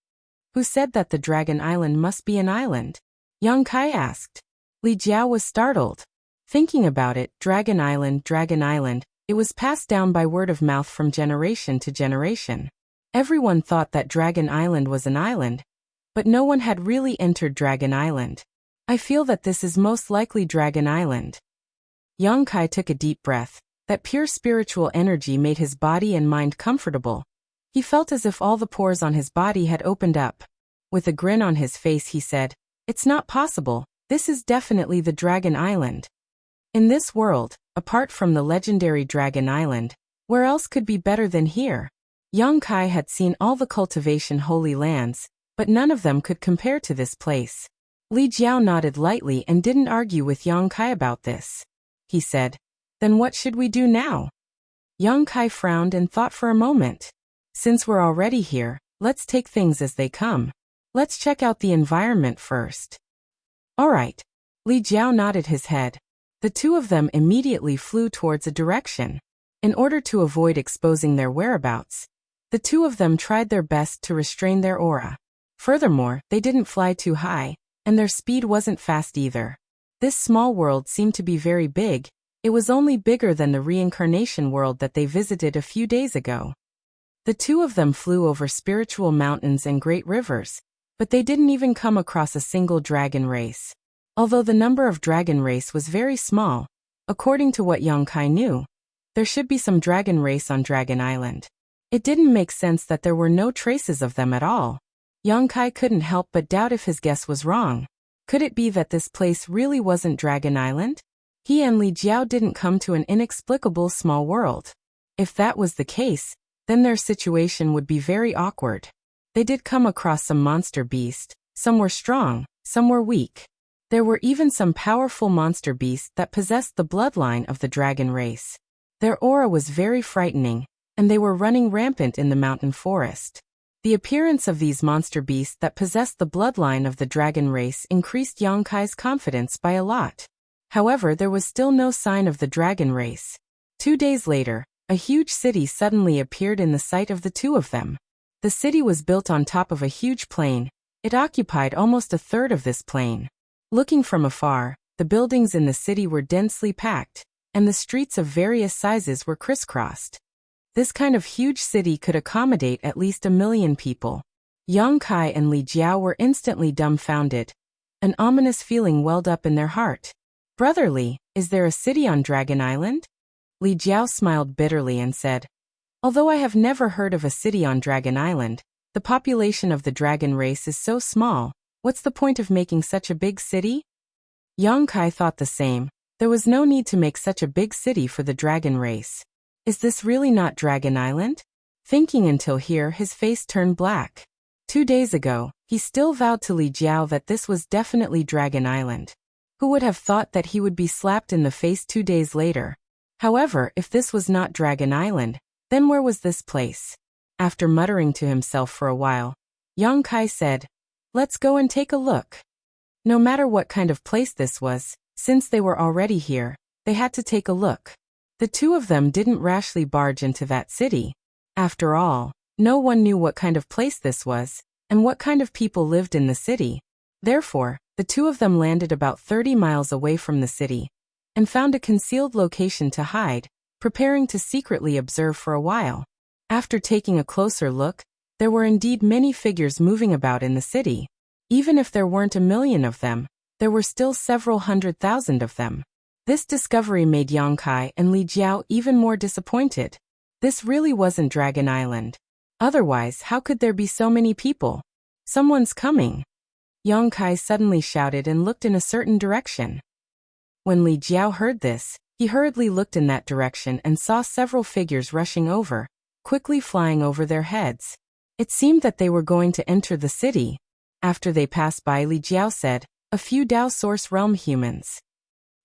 "Who said that the Dragon Island must be an island?" Yang Kai asked. Li Jiao was startled. Thinking about it, Dragon Island, it was passed down by word of mouth from generation to generation. Everyone thought that Dragon Island was an island, but no one had really entered Dragon Island. "I feel that this is most likely Dragon Island." Yang Kai took a deep breath. That pure spiritual energy made his body and mind comfortable. He felt as if all the pores on his body had opened up. With a grin on his face he said, "It's not possible, this is definitely the Dragon Island." In this world, apart from the legendary Dragon Island, where else could be better than here? Yang Kai had seen all the cultivation holy lands, but none of them could compare to this place. Li Jiao nodded lightly and didn't argue with Yang Kai about this. He said, "Then what should we do now?" Yang Kai frowned and thought for a moment. "Since we're already here, let's take things as they come. Let's check out the environment first." "All right." Li Jiao nodded his head. The two of them immediately flew towards a direction. In order to avoid exposing their whereabouts, the two of them tried their best to restrain their aura. Furthermore, they didn't fly too high, and their speed wasn't fast either. This small world seemed to be very big. It was only bigger than the reincarnation world that they visited a few days ago. The two of them flew over spiritual mountains and great rivers, but they didn't even come across a single dragon race. Although the number of dragon race was very small, according to what Yang Kai knew, there should be some dragon race on Dragon Island. It didn't make sense that there were no traces of them at all. Yang Kai couldn't help but doubt if his guess was wrong. Could it be that this place really wasn't Dragon Island? He and Li Jiao didn't come to an inexplicable small world. If that was the case, then their situation would be very awkward. They did come across some monster beast. Some were strong, some were weak. There were even some powerful monster beasts that possessed the bloodline of the dragon race. Their aura was very frightening, and they were running rampant in the mountain forest. The appearance of these monster beasts that possessed the bloodline of the dragon race increased Yang Kai's confidence by a lot. However, there was still no sign of the dragon race. 2 days later, a huge city suddenly appeared in the sight of the two of them. The city was built on top of a huge plain. It occupied almost a third of this plain. Looking from afar, the buildings in the city were densely packed, and the streets of various sizes were crisscrossed. This kind of huge city could accommodate at least 1 million people. Yang Kai and Li Jiao were instantly dumbfounded. An ominous feeling welled up in their heart. "Brother Li, is there a city on Dragon Island?" Li Jiao smiled bitterly and said, "Although I have never heard of a city on Dragon Island, the population of the dragon race is so small, what's the point of making such a big city?" Yang Kai thought the same. There was no need to make such a big city for the dragon race. Is this really not Dragon Island? Thinking until here, his face turned black. 2 days ago, he still vowed to Li Jiao that this was definitely Dragon Island. Who would have thought that he would be slapped in the face 2 days later? However, if this was not Dragon Island, then where was this place? After muttering to himself for a while, Yang Kai said, "Let's go and take a look." No matter what kind of place this was, since they were already here, they had to take a look. The two of them didn't rashly barge into that city. After all, no one knew what kind of place this was, and what kind of people lived in the city. Therefore, the two of them landed about 30 miles away from the city, and found a concealed location to hide, preparing to secretly observe for a while. After taking a closer look, there were indeed many figures moving about in the city. Even if there weren't 1 million of them, there were still several 100,000 of them. This discovery made Yang Kai and Li Jiao even more disappointed. This really wasn't Dragon Island. Otherwise, how could there be so many people? Someone's coming. Yang Kai suddenly shouted and looked in a certain direction. When Li Jiao heard this, he hurriedly looked in that direction and saw several figures rushing over, quickly flying over their heads. It seemed that they were going to enter the city. After they passed by, Li Jiao said, "A few Dao Source Realm humans."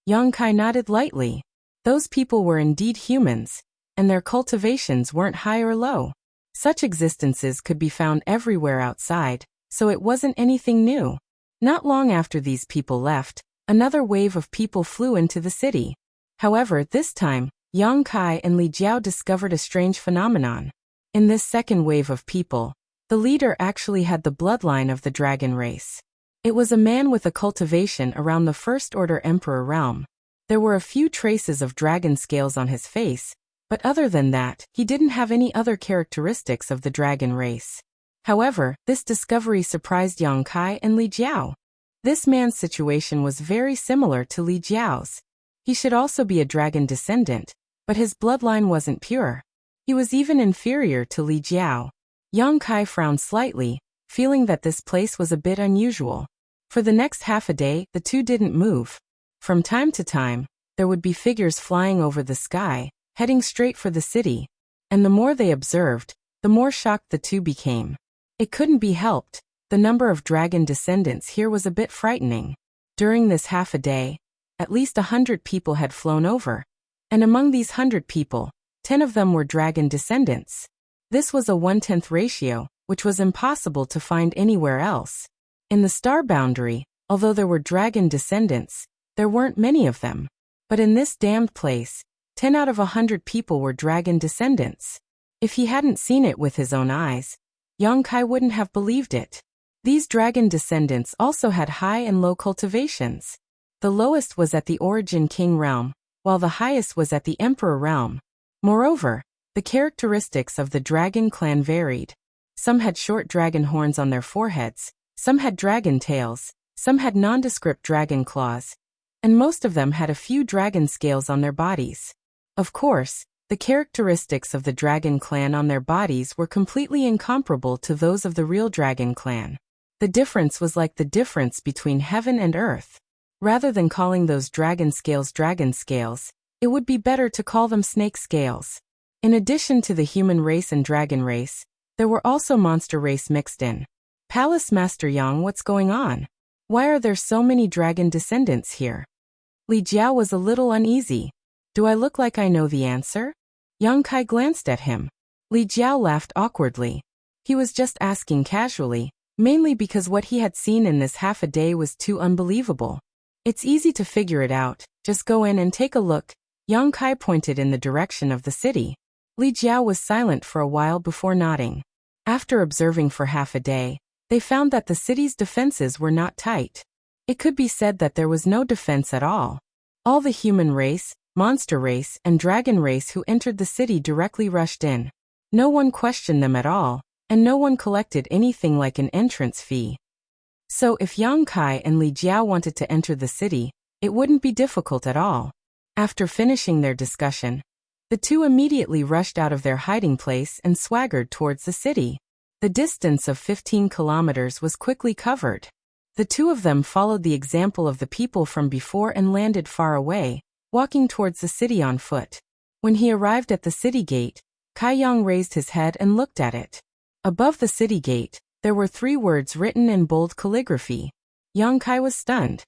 Yang Kai nodded lightly. Those people were indeed humans, and their cultivations weren't high or low. Such existences could be found everywhere outside, so it wasn't anything new. Not long after these people left, another wave of people flew into the city. However, this time, Yang Kai and Li Jiao discovered a strange phenomenon. In this second wave of people, the leader actually had the bloodline of the dragon race. It was a man with a cultivation around the First Order Emperor realm. There were a few traces of dragon scales on his face, but other than that, he didn't have any other characteristics of the dragon race. However, this discovery surprised Yang Kai and Li Jiao. This man's situation was very similar to Li Jiao's. He should also be a dragon descendant, but his bloodline wasn't pure. He was even inferior to Li Jiao. Yang Kai frowned slightly, feeling that this place was a bit unusual. For the next half a day, the two didn't move. From time to time, there would be figures flying over the sky, heading straight for the city. And the more they observed, the more shocked the two became. It couldn't be helped. The number of dragon descendants here was a bit frightening. During this half a day, at least 100 people had flown over. And among these 100 people, 10 of them were dragon descendants. This was a 1/10 ratio, which was impossible to find anywhere else. In the star boundary, although there were dragon descendants, there weren't many of them. But in this damned place, 10 out of 100 people were dragon descendants. If he hadn't seen it with his own eyes, Yang Kai wouldn't have believed it. These dragon descendants also had high and low cultivations. The lowest was at the Origin King realm, while the highest was at the Emperor realm. Moreover, the characteristics of the dragon clan varied. Some had short dragon horns on their foreheads, some had dragon tails, some had nondescript dragon claws, and most of them had a few dragon scales on their bodies. Of course, the characteristics of the dragon clan on their bodies were completely incomparable to those of the real dragon clan. The difference was like the difference between heaven and earth. Rather than calling those dragon scales, it would be better to call them snake scales. In addition to the human race and dragon race, there were also monster race mixed in. Palace Master Yang, what's going on? Why are there so many dragon descendants here? Li Jiao was a little uneasy. Do I look like I know the answer? Yang Kai glanced at him. Li Jiao laughed awkwardly. He was just asking casually, mainly because what he had seen in this half a day was too unbelievable. It's easy to figure it out, just go in and take a look. Yang Kai pointed in the direction of the city. Li Jiao was silent for a while before nodding. After observing for half a day, they found that the city's defenses were not tight. It could be said that there was no defense at all. All the human race, monster race, and dragon race who entered the city directly rushed in. No one questioned them at all, and no one collected anything like an entrance fee. So if Yang Kai and Li Jiao wanted to enter the city, it wouldn't be difficult at all. After finishing their discussion, the two immediately rushed out of their hiding place and swaggered towards the city. The distance of 15 kilometers was quickly covered. The two of them followed the example of the people from before and landed far away, walking towards the city on foot. When he arrived at the city gate, Kai Yang raised his head and looked at it. Above the city gate, there were 3 words written in bold calligraphy. Yang Kai was stunned.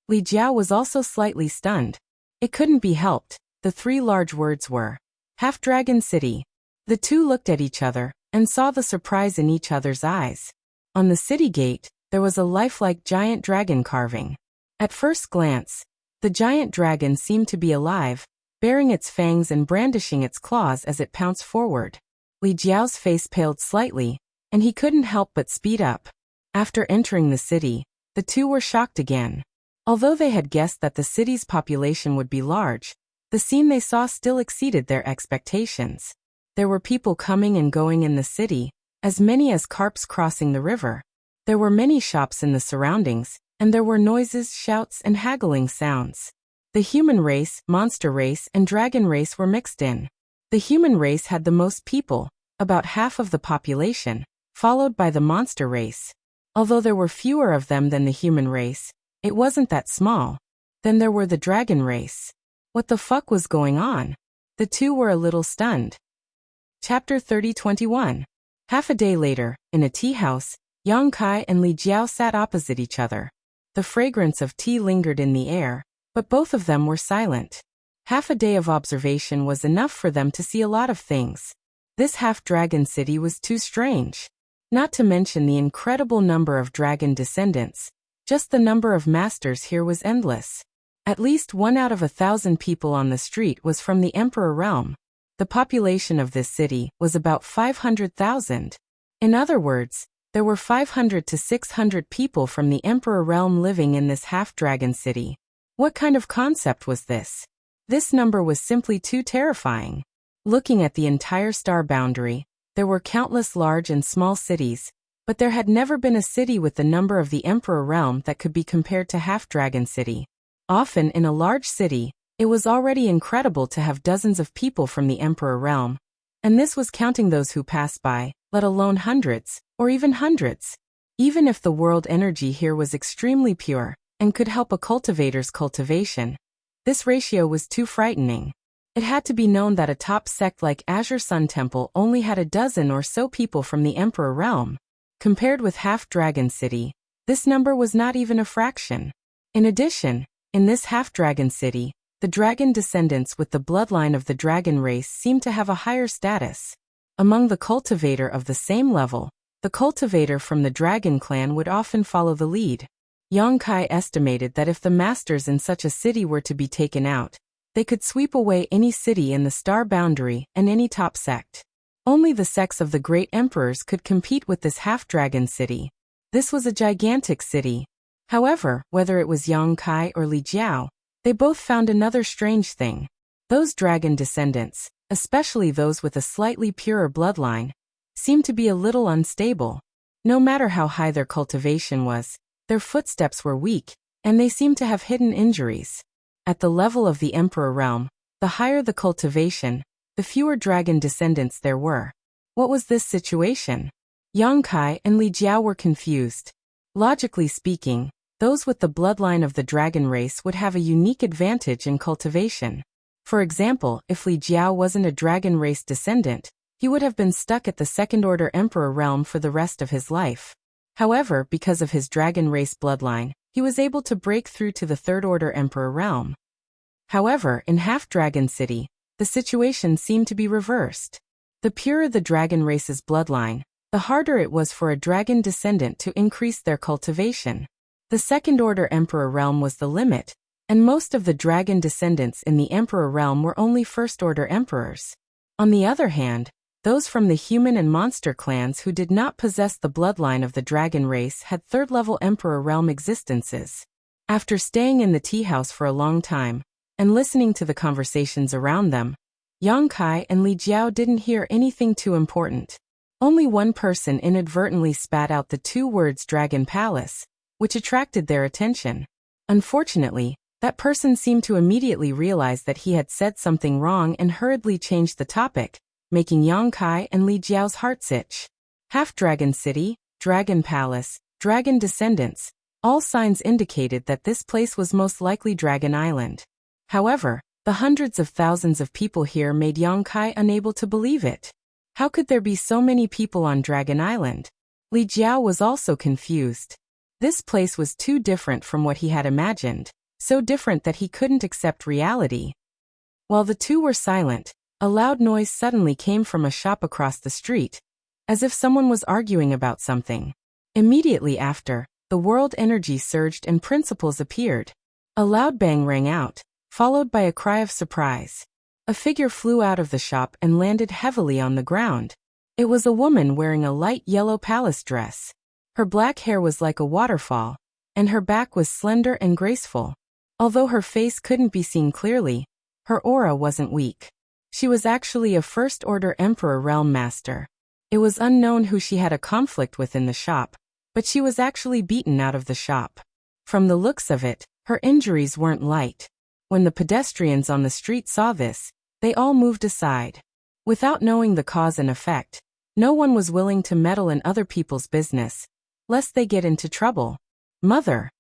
Li Jiao was also slightly stunned. It couldn't be helped. The 3 large words were Half-Dragon City. The two looked at each other and saw the surprise in each other's eyes. On the city gate, there was a lifelike giant dragon carving. At first glance, the giant dragon seemed to be alive, baring its fangs and brandishing its claws as it pounced forward. Li Jiao's face paled slightly, and he couldn't help but speed up. After entering the city, the two were shocked again. Although they had guessed that the city's population would be large, the scene they saw still exceeded their expectations. There were people coming and going in the city, as many as carps crossing the river. There were many shops in the surroundings, and there were noises, shouts, and haggling sounds. The human race, monster race, and dragon race were mixed in. The human race had the most people, about half of the population, followed by the monster race. Although there were fewer of them than the human race, it wasn't that small. Then there were the dragon race. What the fuck was going on? The two were a little stunned. Chapter 30-21. Half a day later, in a tea house, Yang Kai and Li Jiao sat opposite each other. The fragrance of tea lingered in the air, but both of them were silent. Half a day of observation was enough for them to see a lot of things. This half-dragon city was too strange. Not to mention the incredible number of dragon descendants. Just the number of masters here was endless. At least 1 out of 1,000 people on the street was from the Emperor realm. The population of this city was about 500,000. In other words, there were 500 to 600 people from the Emperor realm living in this half-dragon city. What kind of concept was this? This number was simply too terrifying. Looking at the entire star boundary, there were countless large and small cities, but there had never been a city with the number of the Emperor realm that could be compared to Half-Dragon City. Often in a large city, it was already incredible to have dozens of people from the Emperor realm. And this was counting those who passed by, let alone hundreds, or even hundreds. Even if the world energy here was extremely pure, and could help a cultivator's cultivation, this ratio was too frightening. It had to be known that a top sect like Azure Sun Temple only had a dozen or so people from the Emperor realm. Compared with Half-Dragon City, this number was not even a fraction. In addition, in this Half-Dragon City, the dragon descendants with the bloodline of the dragon race seemed to have a higher status. Among the cultivator of the same level, the cultivator from the dragon clan would often follow the lead. Yang Kai estimated that if the masters in such a city were to be taken out, They could sweep away any city in the star boundary and any top sect. Only the sects of the great emperors could compete with this half-dragon city. This was a gigantic city. However, whether it was Yang Kai or Li Jiao, they both found another strange thing. Those dragon descendants, especially those with a slightly purer bloodline, seemed to be a little unstable. No matter how high their cultivation was, their footsteps were weak, and they seemed to have hidden injuries. At the level of the emperor realm, the higher the cultivation, the fewer dragon descendants there were. What was this situation? Yang Kai and Li Jiao were confused. Logically speaking, those with the bloodline of the dragon race would have a unique advantage in cultivation. For example, if Li Jiao wasn't a dragon race descendant, he would have been stuck at the second-order emperor realm for the rest of his life. However, because of his dragon race bloodline, he was able to break through to the third-order emperor realm. However, in Half-Dragon City, the situation seemed to be reversed. The purer the dragon race's bloodline, the harder it was for a dragon descendant to increase their cultivation. The second-order emperor realm was the limit, and most of the dragon descendants in the emperor realm were only first-order emperors. On the other hand, those from the human and monster clans who did not possess the bloodline of the dragon race had third-level emperor realm existences. After staying in the tea house for a long time, and listening to the conversations around them, Yang Kai and Li Jiao didn't hear anything too important. Only one person inadvertently spat out the two words Dragon Palace, which attracted their attention. Unfortunately, that person seemed to immediately realize that he had said something wrong and hurriedly changed the topic, making Yang Kai and Li Jiao's hearts itch. Half-Dragon City, Dragon Palace, Dragon Descendants, all signs indicated that this place was most likely Dragon Island. However, the hundreds of thousands of people here made Yang Kai unable to believe it. How could there be so many people on Dragon Island? Li Jiao was also confused. This place was too different from what he had imagined, so different that he couldn't accept reality. While the two were silent, a loud noise suddenly came from a shop across the street, as if someone was arguing about something. Immediately after, the world energy surged and principles appeared. A loud bang rang out, followed by a cry of surprise. A figure flew out of the shop and landed heavily on the ground. It was a woman wearing a light yellow palace dress. Her black hair was like a waterfall, and her back was slender and graceful. Although her face couldn't be seen clearly, her aura wasn't weak. She was actually a first-order Emperor Realm Master. It was unknown who she had a conflict with in the shop, but she was actually beaten out of the shop. From the looks of it, her injuries weren't light. When the pedestrians on the street saw this, they all moved aside. Without knowing the cause and effect, no one was willing to meddle in other people's business, lest they get into trouble. "Mother!"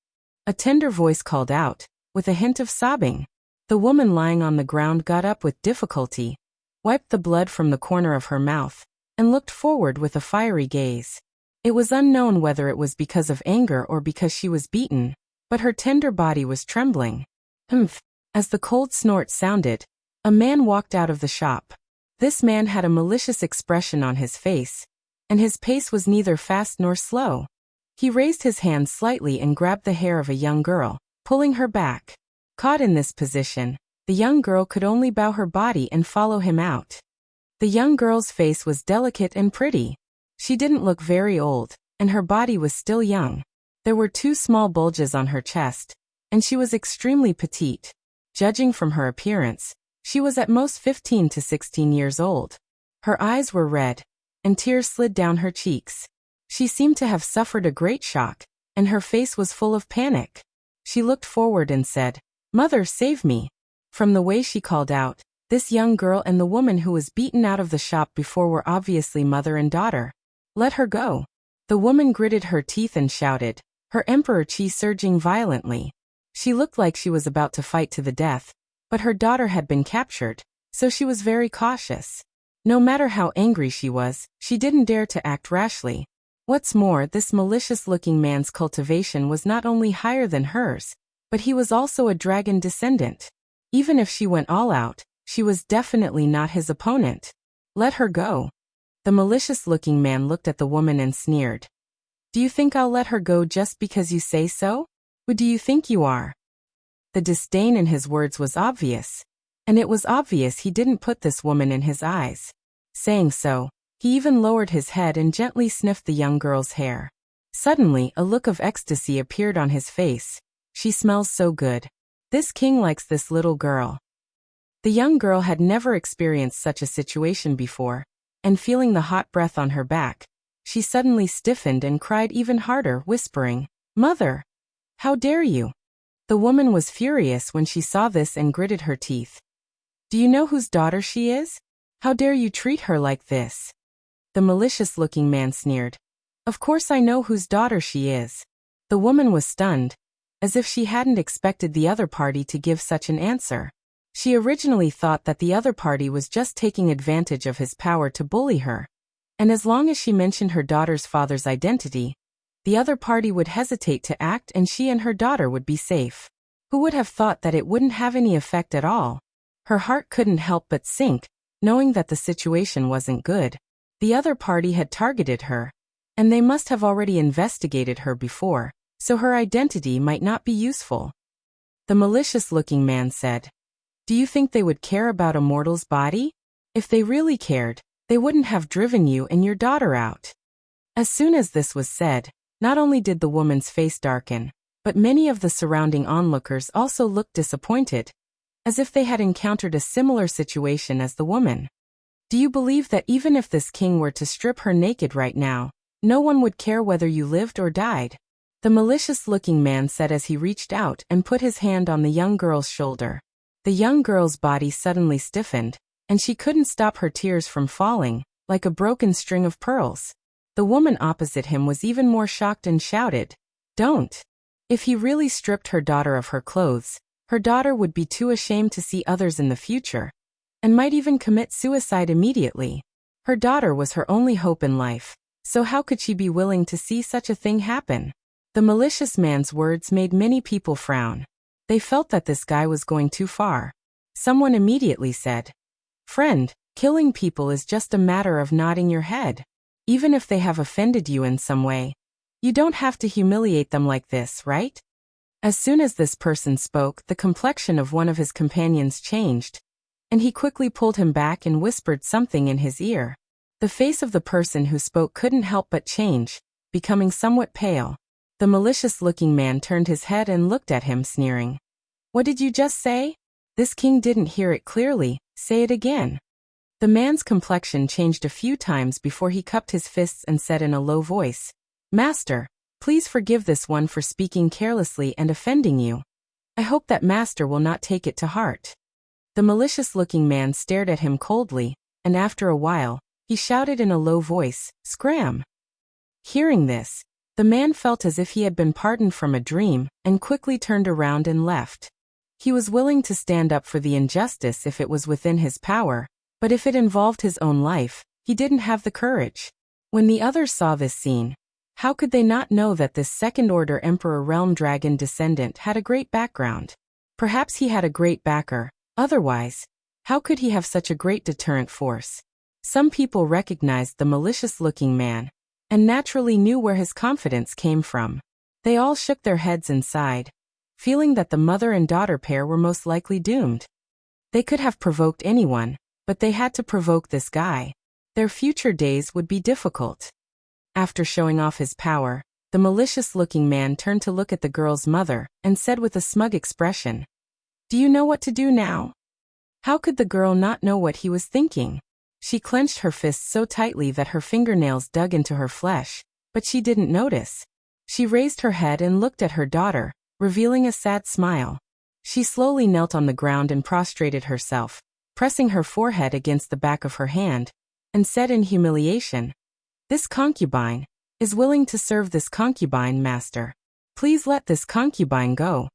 A tender voice called out, with a hint of sobbing. The woman lying on the ground got up with difficulty, wiped the blood from the corner of her mouth, and looked forward with a fiery gaze. It was unknown whether it was because of anger or because she was beaten, but her tender body was trembling. "Humph!" As the cold snort sounded, a man walked out of the shop. This man had a malicious expression on his face, and his pace was neither fast nor slow. He raised his hand slightly and grabbed the hair of a young girl, pulling her back. Caught in this position, the young girl could only bow her body and follow him out. The young girl's face was delicate and pretty. She didn't look very old, and her body was still young. There were two small bulges on her chest, and she was extremely petite. Judging from her appearance, she was at most 15 to 16 years old. Her eyes were red, and tears slid down her cheeks. She seemed to have suffered a great shock, and her face was full of panic. She looked forward and said, "Mother, save me." From the way she called out, this young girl and the woman who was beaten out of the shop before were obviously mother and daughter. "Let her go." The woman gritted her teeth and shouted, her emperor chi surging violently. She looked like she was about to fight to the death, but her daughter had been captured, so she was very cautious. No matter how angry she was, she didn't dare to act rashly. What's more, this malicious-looking man's cultivation was not only higher than hers, but he was also a dragon descendant. Even if she went all out, she was definitely not his opponent. "Let her go." The malicious-looking man looked at the woman and sneered. "Do you think I'll let her go just because you say so? Who do you think you are?" The disdain in his words was obvious. and it was obvious he didn't put this woman in his eyes. Saying so, he even lowered his head and gently sniffed the young girl's hair. Suddenly, a look of ecstasy appeared on his face. She smells so good. This king likes this little girl. The young girl had never experienced such a situation before, and feeling the hot breath on her back, she suddenly stiffened and cried even harder, whispering, "Mother! How dare you?" The woman was furious when she saw this and gritted her teeth. "Do you know whose daughter she is? How dare you treat her like this?" The malicious-looking man sneered. "Of course I know whose daughter she is." The woman was stunned, as if she hadn't expected the other party to give such an answer. She originally thought that the other party was just taking advantage of his power to bully her, and as long as she mentioned her daughter's father's identity, the other party would hesitate to act and she and her daughter would be safe. Who would have thought that it wouldn't have any effect at all? Her heart couldn't help but sink, knowing that the situation wasn't good. The other party had targeted her, and they must have already investigated her before, so her identity might not be useful. The malicious-looking man said, "Do you think they would care about a mortal's body? If they really cared, they wouldn't have driven you and your daughter out." As soon as this was said, not only did the woman's face darken, but many of the surrounding onlookers also looked disappointed, as if they had encountered a similar situation as the woman. "Do you believe that even if this king were to strip her naked right now, no one would care whether you lived or died?" The malicious-looking man said as he reached out and put his hand on the young girl's shoulder. The young girl's body suddenly stiffened, and she couldn't stop her tears from falling, like a broken string of pearls. The woman opposite him was even more shocked and shouted, "Don't!" If he really stripped her daughter of her clothes, her daughter would be too ashamed to see others in the future, and might even commit suicide immediately. Her daughter was her only hope in life, so how could she be willing to see such a thing happen? The malicious man's words made many people frown. They felt that this guy was going too far. Someone immediately said, "Friend, killing people is just a matter of nodding your head. Even if they have offended you in some way, you don't have to humiliate them like this, right?" As soon as this person spoke, the complexion of one of his companions changed, and he quickly pulled him back and whispered something in his ear. The face of the person who spoke couldn't help but change, becoming somewhat pale. The malicious-looking man turned his head and looked at him, sneering. "What did you just say?" This king didn't hear it clearly. "Say it again." The man's complexion changed a few times before he cupped his fists and said in a low voice, "Master, please forgive this one for speaking carelessly and offending you. I hope that master will not take it to heart." The malicious-looking man stared at him coldly, and after a while, he shouted in a low voice, "Scram!" Hearing this, the man felt as if he had been pardoned from a dream, and quickly turned around and left. He was willing to stand up for the injustice if it was within his power, but if it involved his own life, he didn't have the courage. When the others saw this scene, how could they not know that this second-order Emperor Realm Dragon descendant had a great background? Perhaps he had a great backer, otherwise, how could he have such a great deterrent force? Some people recognized the malicious-looking man, and naturally knew where his confidence came from. They all shook their heads and sighed, feeling that the mother and daughter pair were most likely doomed. They could have provoked anyone, but they had to provoke this guy. Their future days would be difficult. After showing off his power, the malicious-looking man turned to look at the girl's mother and said with a smug expression, "Do you know what to do now?" How could the girl not know what he was thinking? She clenched her fists so tightly that her fingernails dug into her flesh, but she didn't notice. She raised her head and looked at her daughter, revealing a sad smile. She slowly knelt on the ground and prostrated herself, pressing her forehead against the back of her hand, and said in humiliation, "This concubine is willing to serve this concubine, master. Please let this concubine go."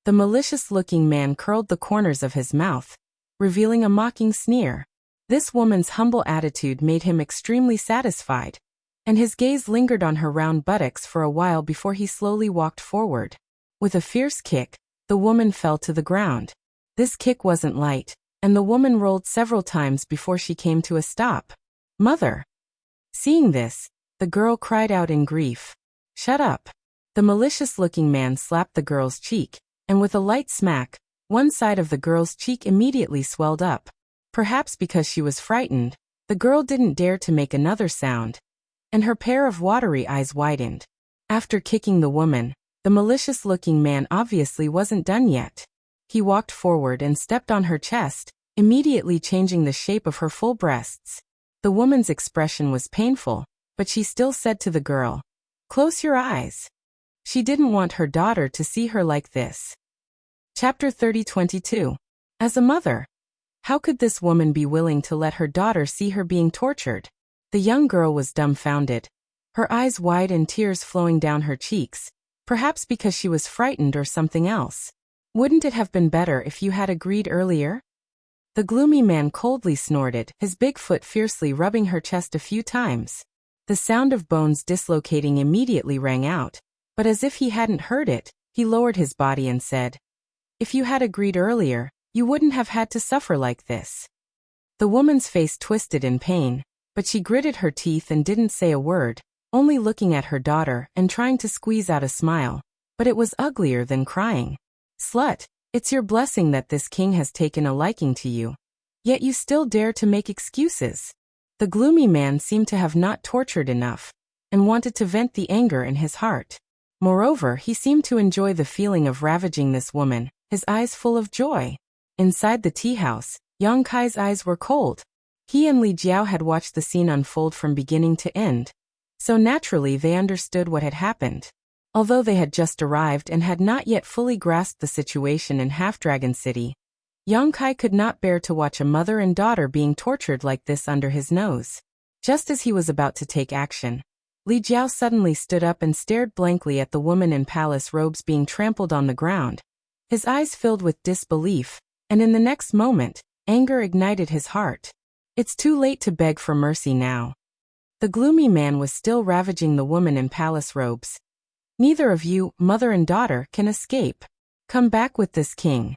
The malicious-looking man curled the corners of his mouth, revealing a mocking sneer. This woman's humble attitude made him extremely satisfied, and his gaze lingered on her round buttocks for a while before he slowly walked forward. With a fierce kick, the woman fell to the ground. This kick wasn't light, and the woman rolled several times before she came to a stop. "Mother!" Seeing this, the girl cried out in grief. "Shut up!" The malicious-looking man slapped the girl's cheek, and with a light smack, One side of the girl's cheek immediately swelled up. Perhaps because she was frightened, the girl didn't dare to make another sound, and her pair of watery eyes widened. After kicking the woman, the malicious-looking man obviously wasn't done yet. He walked forward and stepped on her chest, immediately changing the shape of her full breasts. The woman's expression was painful, but she still said to the girl, "Close your eyes." She didn't want her daughter to see her like this. Chapter 30:22. As a mother, how could this woman be willing to let her daughter see her being tortured? The young girl was dumbfounded, her eyes wide and tears flowing down her cheeks, perhaps because she was frightened or something else. "Wouldn't it have been better if you had agreed earlier?" The gloomy man coldly snorted, his big foot fiercely rubbing her chest a few times. The sound of bones dislocating immediately rang out, but as if he hadn't heard it, he lowered his body and said, "If you had agreed earlier, you wouldn't have had to suffer like this." The woman's face twisted in pain, but she gritted her teeth and didn't say a word, only looking at her daughter and trying to squeeze out a smile, but it was uglier than crying. "Slut, it's your blessing that this king has taken a liking to you. Yet you still dare to make excuses." The gloomy man seemed to have not tortured enough, and wanted to vent the anger in his heart. Moreover, he seemed to enjoy the feeling of ravaging this woman, his eyes full of joy. Inside the tea house, Yang Kai's eyes were cold. He and Li Jiao had watched the scene unfold from beginning to end, so naturally they understood what had happened. Although they had just arrived and had not yet fully grasped the situation in Half-Dragon City, Yang Kai could not bear to watch a mother and daughter being tortured like this under his nose. Just as he was about to take action, Li Jiao suddenly stood up and stared blankly at the woman in palace robes being trampled on the ground. His eyes filled with disbelief, and in the next moment, anger ignited his heart. It's too late to beg for mercy now. The gloomy man was still ravaging the woman in palace robes. "Neither of you, mother and daughter, can escape. Come back with this king."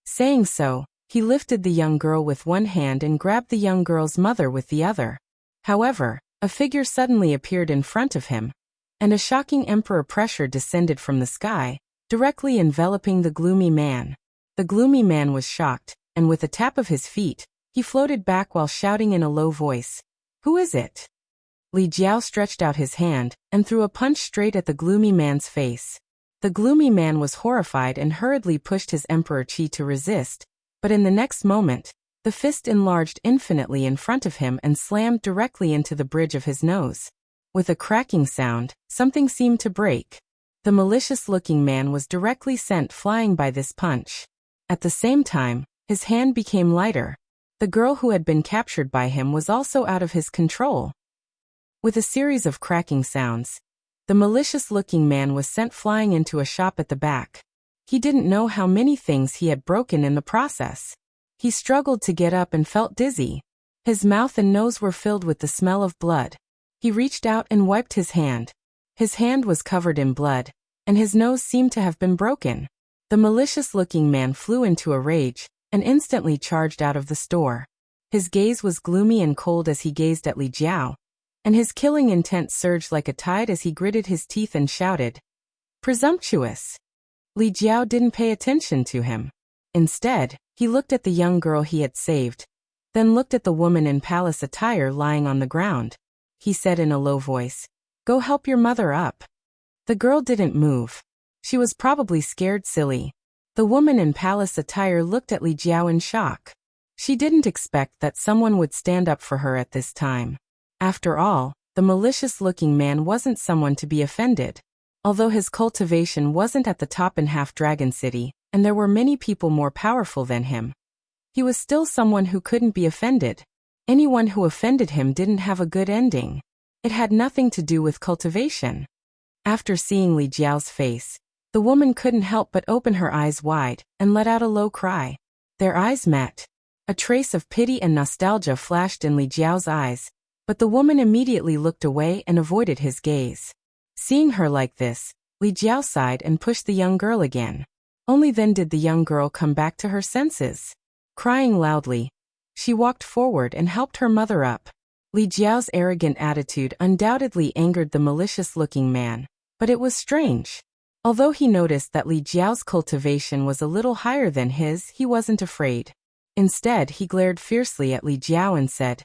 Saying so, he lifted the young girl with one hand and grabbed the young girl's mother with the other. However, a figure suddenly appeared in front of him, and a shocking emperor pressure descended from the sky, directly enveloping the gloomy man. The gloomy man was shocked, and with a tap of his feet, he floated back while shouting in a low voice, "Who is it?" Li Jiao stretched out his hand and threw a punch straight at the gloomy man's face. The gloomy man was horrified and hurriedly pushed his emperor chi to resist, but in the next moment, the fist enlarged infinitely in front of him and slammed directly into the bridge of his nose. With a cracking sound, something seemed to break. The malicious-looking man was directly sent flying by this punch. At the same time, his hand became lighter. The girl who had been captured by him was also out of his control. With a series of cracking sounds, the malicious-looking man was sent flying into a shop at the back. He didn't know how many things he had broken in the process. He struggled to get up and felt dizzy. His mouth and nose were filled with the smell of blood. He reached out and wiped his hand. His hand was covered in blood, and his nose seemed to have been broken. The malicious-looking man flew into a rage and instantly charged out of the store. His gaze was gloomy and cold as he gazed at Li Jiao, and his killing intent surged like a tide as he gritted his teeth and shouted, "Presumptuous!" Li Jiao didn't pay attention to him. Instead, he looked at the young girl he had saved, then looked at the woman in palace attire lying on the ground. He said in a low voice, "Go help your mother up." The girl didn't move. She was probably scared silly. The woman in palace attire looked at Li Jiao in shock. She didn't expect that someone would stand up for her at this time. After all, the malicious-looking man wasn't someone to be offended. Although his cultivation wasn't at the top in Half-Dragon City, and there were many people more powerful than him, he was still someone who couldn't be offended. Anyone who offended him didn't have a good ending. It had nothing to do with cultivation. After seeing Li Jiao's face, the woman couldn't help but open her eyes wide and let out a low cry. Their eyes met. A trace of pity and nostalgia flashed in Li Jiao's eyes, but the woman immediately looked away and avoided his gaze. Seeing her like this, Li Jiao sighed and pushed the young girl again. Only then did the young girl come back to her senses. Crying loudly, she walked forward and helped her mother up. Li Jiao's arrogant attitude undoubtedly angered the malicious-looking man, but it was strange. Although he noticed that Li Jiao's cultivation was a little higher than his, he wasn't afraid. Instead, he glared fiercely at Li Jiao and said,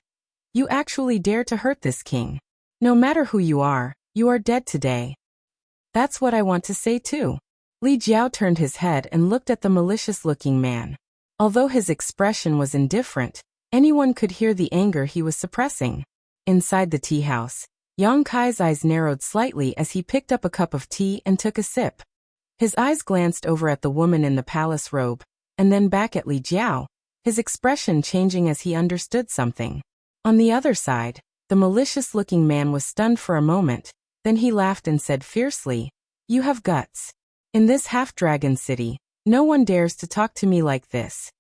"You actually dare to hurt this king? No matter who you are dead today." "That's what I want to say too." Li Jiao turned his head and looked at the malicious-looking man. Although his expression was indifferent, anyone could hear the anger he was suppressing. Inside the tea house, Yang Kai's eyes narrowed slightly as he picked up a cup of tea and took a sip. His eyes glanced over at the woman in the palace robe, and then back at Li Jiao, his expression changing as he understood something. On the other side, the malicious-looking man was stunned for a moment, then he laughed and said fiercely, "You have guts. In this half-dragon city, no one dares to talk to me like this."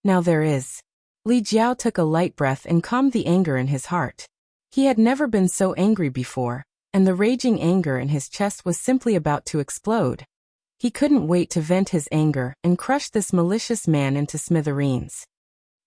"Now there is." Li Jiao took a light breath and calmed the anger in his heart. He had never been so angry before, and the raging anger in his chest was simply about to explode. He couldn't wait to vent his anger and crush this malicious man into smithereens.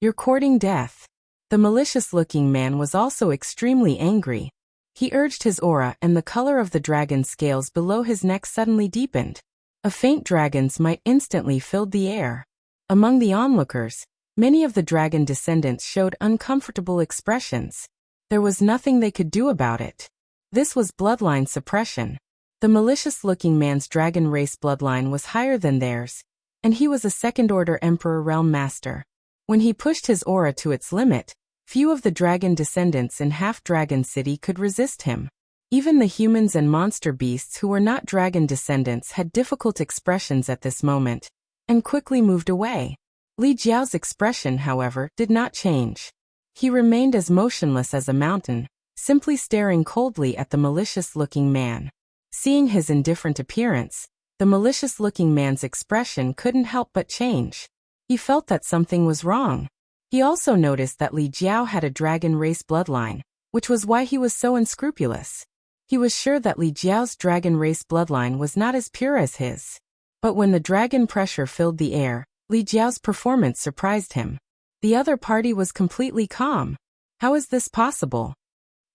"You're courting death." The malicious-looking man was also extremely angry. He urged his aura, and the color of the dragon scales below his neck suddenly deepened. A faint dragon's might instantly filled the air. Among the onlookers, many of the dragon descendants showed uncomfortable expressions. There was nothing they could do about it. This was bloodline suppression. The malicious-looking man's dragon race bloodline was higher than theirs, and he was a second-order Emperor Realm Master. When he pushed his aura to its limit, few of the dragon descendants in Half-Dragon City could resist him. Even the humans and monster beasts who were not dragon descendants had difficult expressions at this moment, and quickly moved away. Li Jiao's expression, however, did not change. He remained as motionless as a mountain, simply staring coldly at the malicious-looking man. Seeing his indifferent appearance, the malicious-looking man's expression couldn't help but change. He felt that something was wrong. He also noticed that Li Jiao had a dragon race bloodline, which was why he was so unscrupulous. He was sure that Li Jiao's dragon race bloodline was not as pure as his. But when the dragon pressure filled the air, Li Jiao's performance surprised him. The other party was completely calm. How is this possible?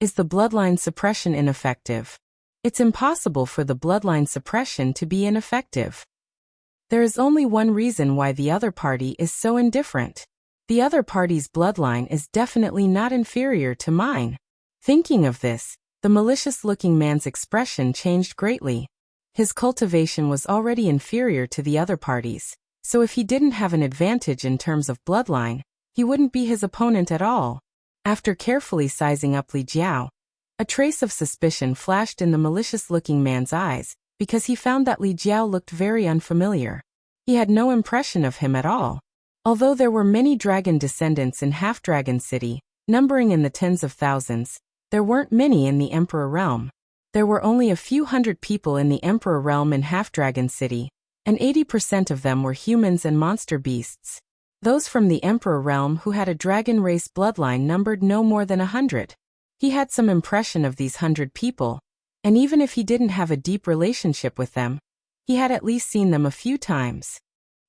Is the bloodline suppression ineffective? It's impossible for the bloodline suppression to be ineffective. There is only one reason why the other party is so indifferent. The other party's bloodline is definitely not inferior to mine. Thinking of this, the malicious-looking man's expression changed greatly. His cultivation was already inferior to the other party's, so if he didn't have an advantage in terms of bloodline, he wouldn't be his opponent at all. After carefully sizing up Li Jiao, a trace of suspicion flashed in the malicious-looking man's eyes, because he found that Li Jiao looked very unfamiliar. He had no impression of him at all. Although there were many dragon descendants in Half-Dragon City, numbering in the tens of thousands, there weren't many in the Emperor Realm. There were only a few hundred people in the Emperor Realm in Half-Dragon City, and 80% of them were humans and monster beasts. Those from the Emperor Realm who had a dragon race bloodline numbered no more than 100. He had some impression of these 100 people, and even if he didn't have a deep relationship with them, he had at least seen them a few times.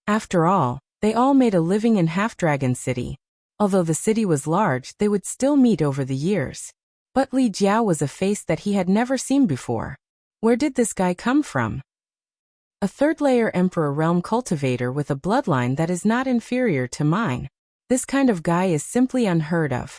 After all, they all made a living in Half-Dragon City. Although the city was large, they would still meet over the years. But Li Jiao was a face that he had never seen before. Where did this guy come from? A third-layer Emperor Realm cultivator with a bloodline that is not inferior to mine. This kind of guy is simply unheard of.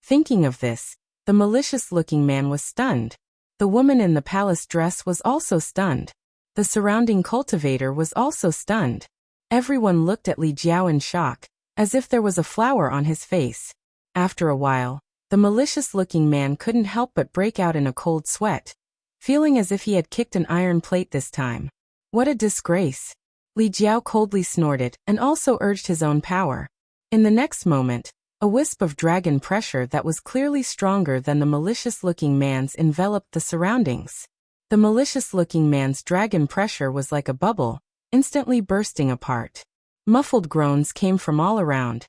Thinking of this, the malicious-looking man was stunned. The woman in the palace dress was also stunned. The surrounding cultivator was also stunned. Everyone looked at Li Jiao in shock, as if there was a flower on his face. After a while, the malicious-looking man couldn't help but break out in a cold sweat, feeling as if he had kicked an iron plate this time. What a disgrace! Li Jiao coldly snorted and also urged his own power. In the next moment, a wisp of dragon pressure that was clearly stronger than the malicious-looking man's enveloped the surroundings. The malicious-looking man's dragon pressure was like a bubble, instantly bursting apart. Muffled groans came from all around,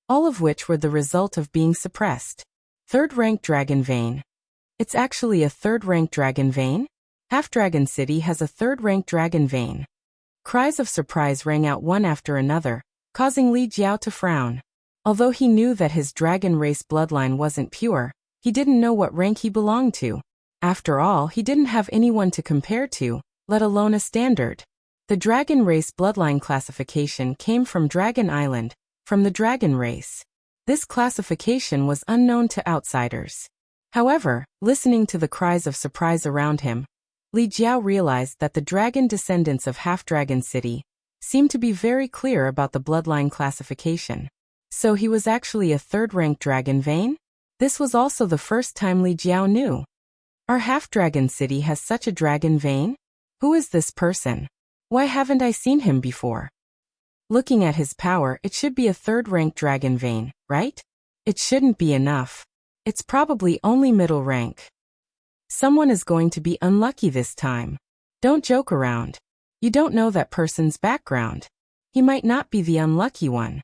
all of which were the result of being suppressed. Third-rank dragon vein. It's actually a third-rank dragon vein? Half-Dragon City has a third-rank dragon vein. Cries of surprise rang out one after another, causing Li Jiao to frown. Although he knew that his dragon race bloodline wasn't pure, he didn't know what rank he belonged to. After all, he didn't have anyone to compare to, let alone a standard. The dragon race bloodline classification came from Dragon Island, from the dragon race. This classification was unknown to outsiders. However, listening to the cries of surprise around him, Li Jiao realized that the dragon descendants of Half-Dragon City seemed to be very clear about the bloodline classification. So he was actually a third-rank dragon vein? This was also the first time Li Jiao knew. Our Half-Dragon City has such a dragon vein? Who is this person? Why haven't I seen him before? Looking at his power, it should be a third-rank dragon vein, right? It shouldn't be enough. It's probably only middle rank. Someone is going to be unlucky this time. Don't joke around. You don't know that person's background. He might not be the unlucky one.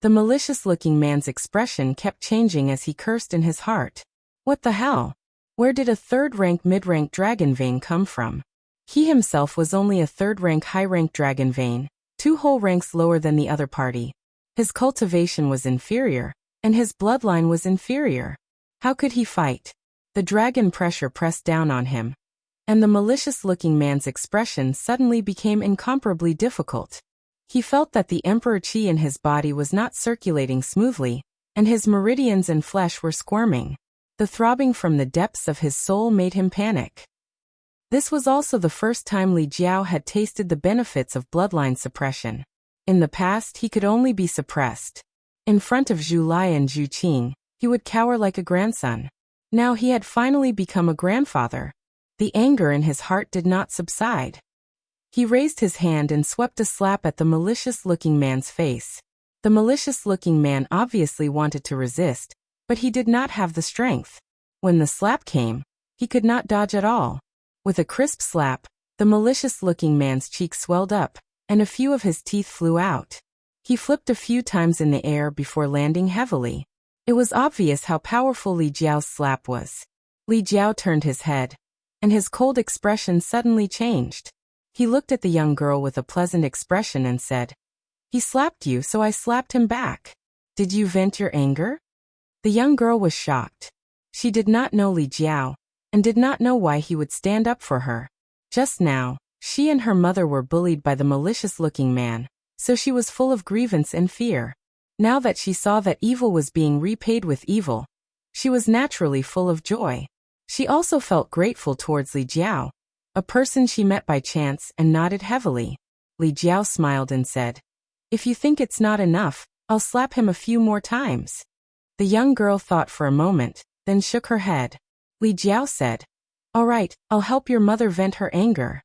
The malicious-looking man's expression kept changing as he cursed in his heart. What the hell? Where did a third-rank mid-rank dragon vein come from? He himself was only a third-rank high-rank dragon vein, 2 whole ranks lower than the other party. His cultivation was inferior, and his bloodline was inferior. How could he fight? The dragon pressure pressed down on him, and the malicious-looking man's expression suddenly became incomparably difficult. He felt that the emperor qi in his body was not circulating smoothly, and his meridians and flesh were squirming. The throbbing from the depths of his soul made him panic. This was also the first time Li Jiao had tasted the benefits of bloodline suppression. In the past, he could only be suppressed. In front of Zhu Lai and Zhu Qing, he would cower like a grandson. Now he had finally become a grandfather. The anger in his heart did not subside. He raised his hand and swept a slap at the malicious-looking man's face. The malicious-looking man obviously wanted to resist, but he did not have the strength. When the slap came, he could not dodge at all. With a crisp slap, the malicious-looking man's cheeks swelled up, and a few of his teeth flew out. He flipped a few times in the air before landing heavily. It was obvious how powerful Li Jiao's slap was. Li Jiao turned his head, and his cold expression suddenly changed. He looked at the young girl with a pleasant expression and said, "He slapped you, so I slapped him back. Did you vent your anger?" The young girl was shocked. She did not know Li Jiao, and did not know why he would stand up for her. Just now, she and her mother were bullied by the malicious-looking man, so she was full of grievance and fear. Now that she saw that evil was being repaid with evil, she was naturally full of joy. She also felt grateful towards Li Jiao, a person she met by chance, and nodded heavily. Li Jiao smiled and said, "If you think it's not enough, I'll slap him a few more times." The young girl thought for a moment, then shook her head. Li Jiao said, "All right, I'll help your mother vent her anger."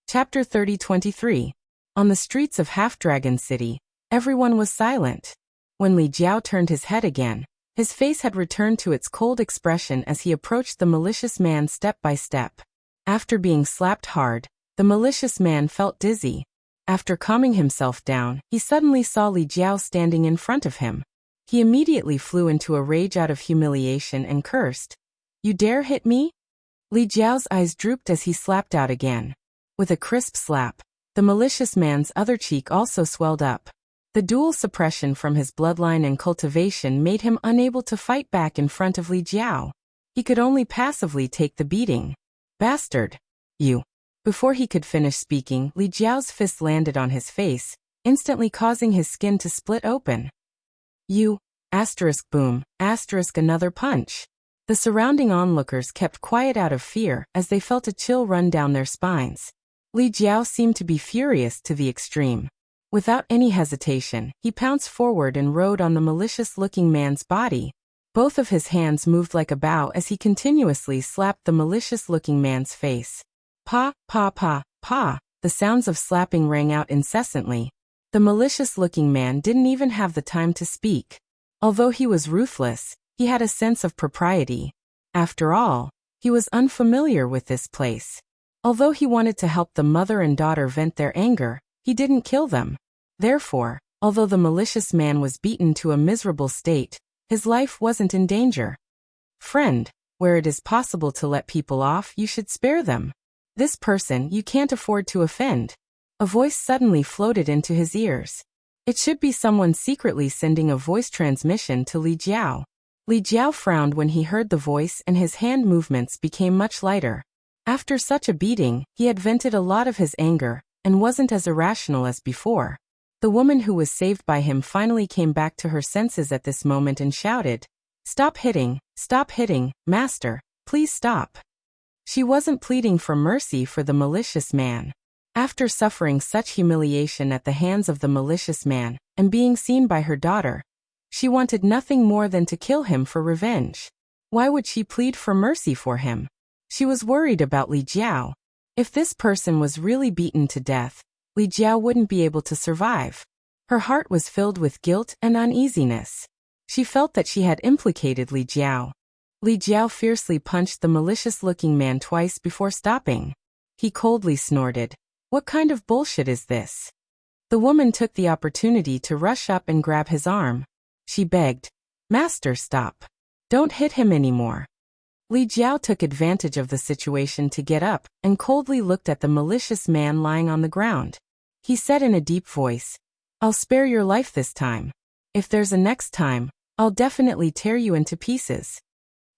Chapter 30-23. On the streets of Half-Dragon City, everyone was silent. When Li Jiao turned his head again, his face had returned to its cold expression as he approached the malicious man step by step. After being slapped hard, the malicious man felt dizzy. After calming himself down, he suddenly saw Li Jiao standing in front of him. He immediately flew into a rage out of humiliation and cursed, "You dare hit me?" Li Jiao's eyes drooped as he slapped out again. With a crisp slap, the malicious man's other cheek also swelled up. The dual suppression from his bloodline and cultivation made him unable to fight back in front of Li Jiao. He could only passively take the beating. "Bastard! You!" Before he could finish speaking, Li Jiao's fist landed on his face, instantly causing his skin to split open. "You!" Boom, another punch. The surrounding onlookers kept quiet out of fear as they felt a chill run down their spines. Li Jiao seemed to be furious to the extreme. Without any hesitation, he pounced forward and rode on the malicious-looking man's body. Both of his hands moved like a bow as he continuously slapped the malicious-looking man's face. Pa, pa, pa, pa. The sounds of slapping rang out incessantly. The malicious-looking man didn't even have the time to speak. Although he was ruthless, he had a sense of propriety. After all, he was unfamiliar with this place. Although he wanted to help the mother and daughter vent their anger, he didn't kill them. Therefore, although the malicious man was beaten to a miserable state, his life wasn't in danger. "Friend, where it is possible to let people off, you should spare them. This person you can't afford to offend." A voice suddenly floated into his ears. It should be someone secretly sending a voice transmission to Li Jiao. Li Jiao frowned when he heard the voice and his hand movements became much lighter. After such a beating, he had vented a lot of his anger, and wasn't as irrational as before. The woman who was saved by him finally came back to her senses at this moment and shouted, stop hitting, master, please stop." She wasn't pleading for mercy for the malicious man. After suffering such humiliation at the hands of the malicious man, and being seen by her daughter, she wanted nothing more than to kill him for revenge. Why would she plead for mercy for him? She was worried about Li Jiao. If this person was really beaten to death, Li Jiao wouldn't be able to survive. Her heart was filled with guilt and uneasiness. She felt that she had implicated Li Jiao. Li Jiao fiercely punched the malicious-looking man twice before stopping. He coldly snorted, "What kind of bullshit is this?" The woman took the opportunity to rush up and grab his arm. She begged, "Master, stop. Don't hit him anymore." Li Jiao took advantage of the situation to get up and coldly looked at the malicious man lying on the ground. He said in a deep voice, "I'll spare your life this time. If there's a next time, I'll definitely tear you into pieces."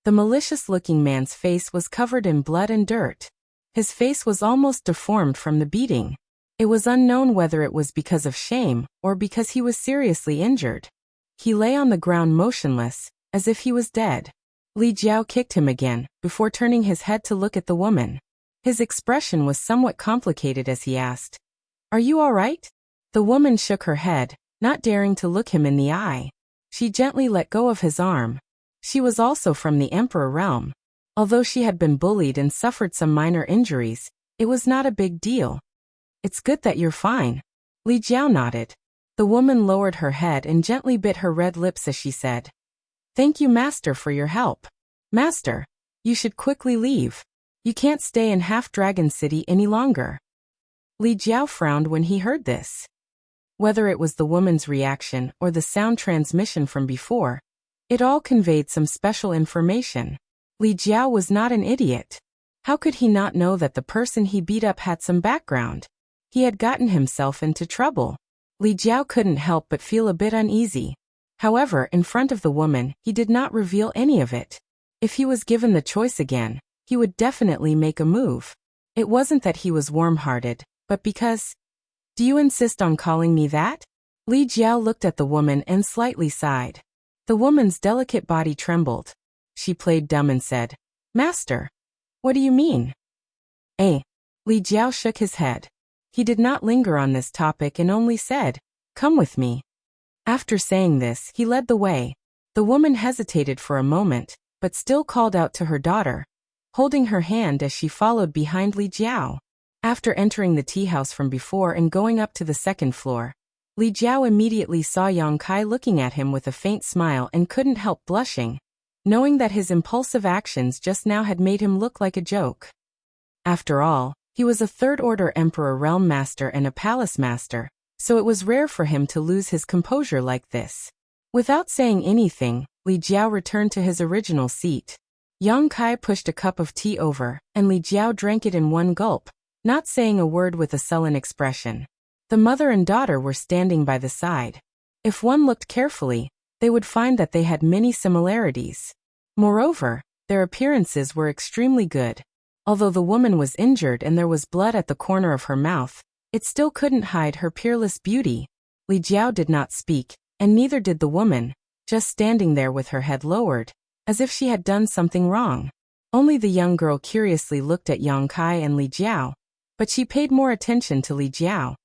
The malicious-looking man's face was covered in blood and dirt. His face was almost deformed from the beating. It was unknown whether it was because of shame or because he was seriously injured. He lay on the ground motionless, as if he was dead. Li Jiao kicked him again, before turning his head to look at the woman. His expression was somewhat complicated as he asked, "Are you all right?" The woman shook her head, not daring to look him in the eye. She gently let go of his arm. She was also from the Emperor realm. Although she had been bullied and suffered some minor injuries, it was not a big deal. "It's good that you're fine." Li Jiao nodded. The woman lowered her head and gently bit her red lips as she said, "Thank you, Master, for your help. Master, you should quickly leave. You can't stay in Half-Dragon City any longer." Li Jiao frowned when he heard this. Whether it was the woman's reaction or the sound transmission from before, it all conveyed some special information. Li Jiao was not an idiot. How could he not know that the person he beat up had some background? He had gotten himself into trouble. Li Jiao couldn't help but feel a bit uneasy. However, in front of the woman, he did not reveal any of it. If he was given the choice again, he would definitely make a move. It wasn't that he was warm-hearted, but because... "Do you insist on calling me that?" Li Jiao looked at the woman and slightly sighed. The woman's delicate body trembled. She played dumb and said, "Master, what do you mean?" "Eh?" Li Jiao shook his head. He did not linger on this topic and only said, "Come with me." After saying this, he led the way. The woman hesitated for a moment, but still called out to her daughter, holding her hand as she followed behind Li Jiao. After entering the tea house from before and going up to the second floor, Li Jiao immediately saw Yang Kai looking at him with a faint smile and couldn't help blushing, knowing that his impulsive actions just now had made him look like a joke. After all, he was a third-order Emperor Realm Master and a Palace Master, so it was rare for him to lose his composure like this. Without saying anything, Li Jiao returned to his original seat. Yang Kai pushed a cup of tea over, and Li Jiao drank it in one gulp, not saying a word with a sullen expression. The mother and daughter were standing by the side. If one looked carefully, they would find that they had many similarities. Moreover, their appearances were extremely good. Although the woman was injured and there was blood at the corner of her mouth, it still couldn't hide her peerless beauty. Li Jiao did not speak, and neither did the woman, just standing there with her head lowered, as if she had done something wrong. Only the young girl curiously looked at Yang Kai and Li Jiao, but she paid more attention to Li Jiao.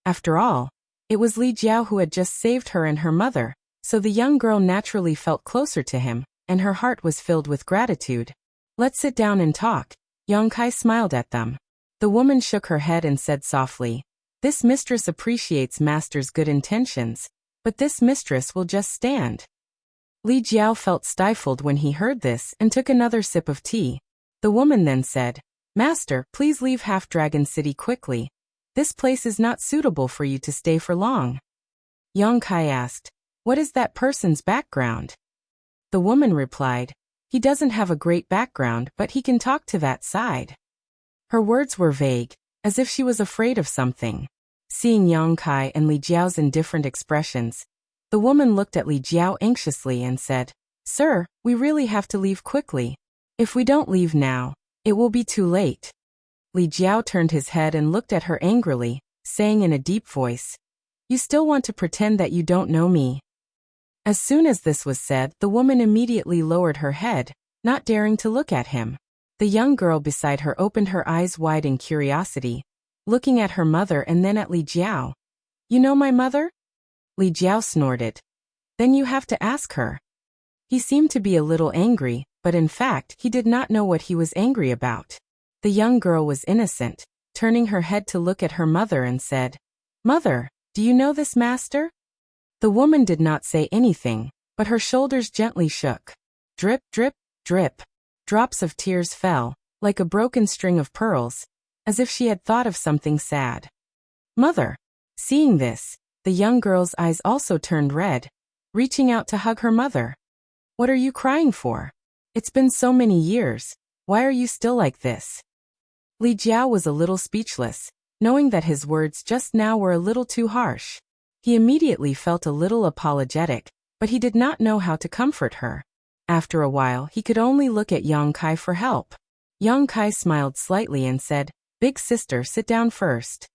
After all, it was Li Jiao who had just saved her and her mother, so the young girl naturally felt closer to him, and her heart was filled with gratitude. "Let's sit down and talk." Yang Kai smiled at them. The woman shook her head and said softly, "This mistress appreciates Master's good intentions, but this mistress will just stand." Li Jiao felt stifled when he heard this and took another sip of tea. The woman then said, "Master, please leave Half-Dragon City quickly. This place is not suitable for you to stay for long." Yang Kai asked, "What is that person's background?" The woman replied, "He doesn't have a great background, but he can talk to that side." Her words were vague, as if she was afraid of something. Seeing Yang Kai and Li Jiao's indifferent expressions, the woman looked at Li Jiao anxiously and said, "Sir, we really have to leave quickly. If we don't leave now, It will be too late. Li Jiao turned his head and looked at her angrily, saying in a deep voice, "You still want to pretend that you don't know me?" As soon as this was said, the woman immediately lowered her head, not daring to look at him. The young girl beside her opened her eyes wide in curiosity, looking at her mother and then at Li Jiao. "You know my mother?" Li Jiao snorted. "Then you have to ask her." He seemed to be a little angry, but in fact he did not know what he was angry about. The young girl was innocent, turning her head to look at her mother and said, "Mother, do you know this master?" The woman did not say anything, but her shoulders gently shook. Drip, drip, drip. Drops of tears fell, like a broken string of pearls, as if she had thought of something sad. "Mother." Seeing this, the young girl's eyes also turned red, reaching out to hug her mother. "What are you crying for? It's been so many years. Why are you still like this?" Li Jiao was a little speechless, knowing that his words just now were a little too harsh. He immediately felt a little apologetic, but he did not know how to comfort her. After a while, he could only look at Yang Kai for help. Yang Kai smiled slightly and said, "Big sister, sit down first."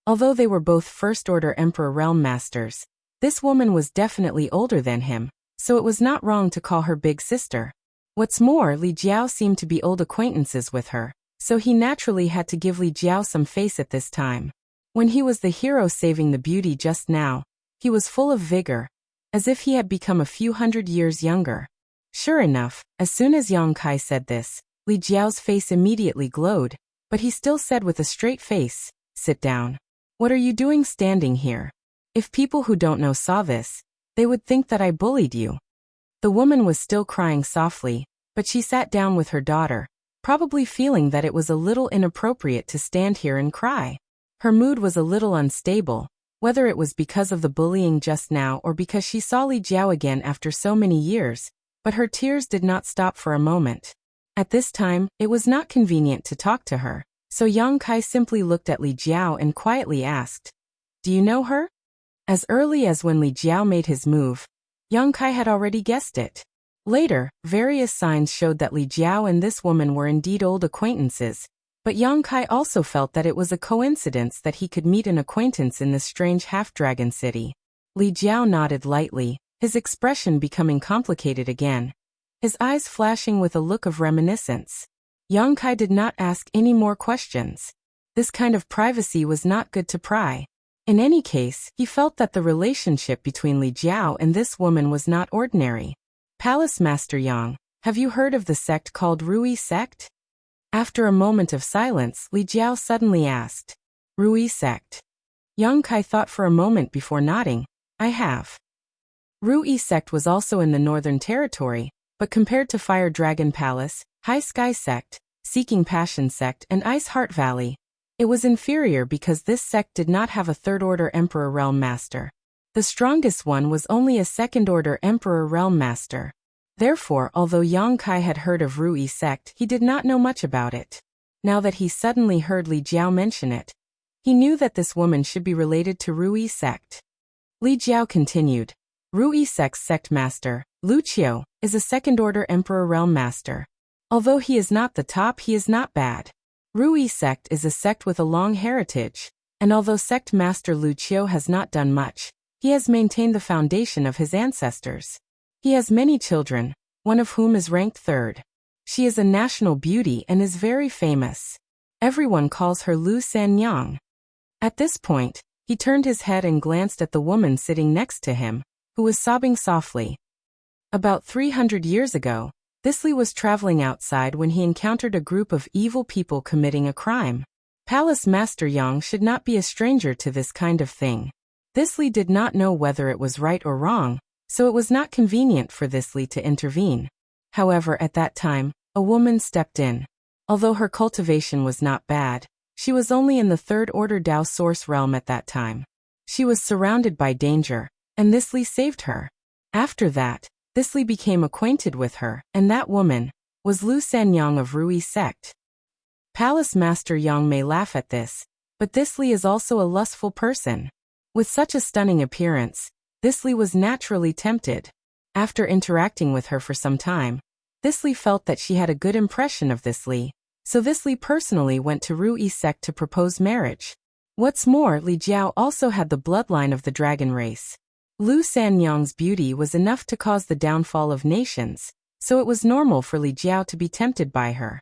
Although they were both first-order Emperor Realm Masters, this woman was definitely older than him, so it was not wrong to call her big sister. What's more, Li Jiao seemed to be old acquaintances with her, so he naturally had to give Li Jiao some face at this time. When he was the hero saving the beauty just now, he was full of vigor, as if he had become a few hundred years younger. Sure enough, as soon as Yang Kai said this, Li Jiao's face immediately glowed, but he still said with a straight face, "Sit down. What are you doing standing here? If people who don't know saw this, they would think that I bullied you." The woman was still crying softly, but she sat down with her daughter, probably feeling that it was a little inappropriate to stand here and cry. Her mood was a little unstable, whether it was because of the bullying just now or because she saw Li Jiao again after so many years, but her tears did not stop for a moment. At this time, it was not convenient to talk to her, so Yang Kai simply looked at Li Jiao and quietly asked, "Do you know her?" As early as when Li Jiao made his move, Yang Kai had already guessed it. Later, various signs showed that Li Jiao and this woman were indeed old acquaintances, but Yang Kai also felt that it was a coincidence that he could meet an acquaintance in this strange half-dragon city. Li Jiao nodded lightly, his expression becoming complicated again, his eyes flashing with a look of reminiscence. Yang Kai did not ask any more questions. This kind of privacy was not good to pry. In any case, he felt that the relationship between Li Jiao and this woman was not ordinary. "Palace Master Yang, have you heard of the sect called Rui sect?" After a moment of silence, Li Jiao suddenly asked, "Rui sect?" Yang Kai thought for a moment before nodding. "I have." Rui sect was also in the Northern Territory, but compared to Fire Dragon Palace, High Sky sect, Seeking Passion sect, and Ice Heart Valley, it was inferior because this sect did not have a third-order Emperor Realm Master. The strongest one was only a second-order Emperor Realm Master. Therefore, although Yang Kai had heard of Rui sect, he did not know much about it. Now that he suddenly heard Li Jiao mention it, he knew that this woman should be related to Rui sect. Li Jiao continued, "Rui sect's sect master, Wuxia, is a second-order Emperor Realm Master. Although he is not the top, he is not bad. Rui sect is a sect with a long heritage, and although sect master Wuxia has not done much, he has maintained the foundation of his ancestors. He has many children, one of whom is ranked third. She is a national beauty and is very famous. Everyone calls her Lu Sanyang." At this point, he turned his head and glanced at the woman sitting next to him, who was sobbing softly. About 300 years ago, Thisly was traveling outside when he encountered a group of evil people committing a crime. Palace Master Yang should not be a stranger to this kind of thing. Thisly did not know whether it was right or wrong, so it was not convenient for Thisly to intervene. However, at that time, a woman stepped in. Although her cultivation was not bad, she was only in the third-order Dao Source realm at that time. She was surrounded by danger, and Thisly saved her. After that, Thisly became acquainted with her, and that woman was Lu Sanyang of Rui sect. Palace Master Yang may laugh at this, but Thisly is also a lustful person. With such a stunning appearance, Thisly was naturally tempted. After interacting with her for some time, Thisly felt that she had a good impression of Thisly, So this Li personally went to Ruyi sect to propose marriage. What's more, Li Jiao also had the bloodline of the dragon race. Lu Sanyang's beauty was enough to cause the downfall of nations, so it was normal for Li Jiao to be tempted by her.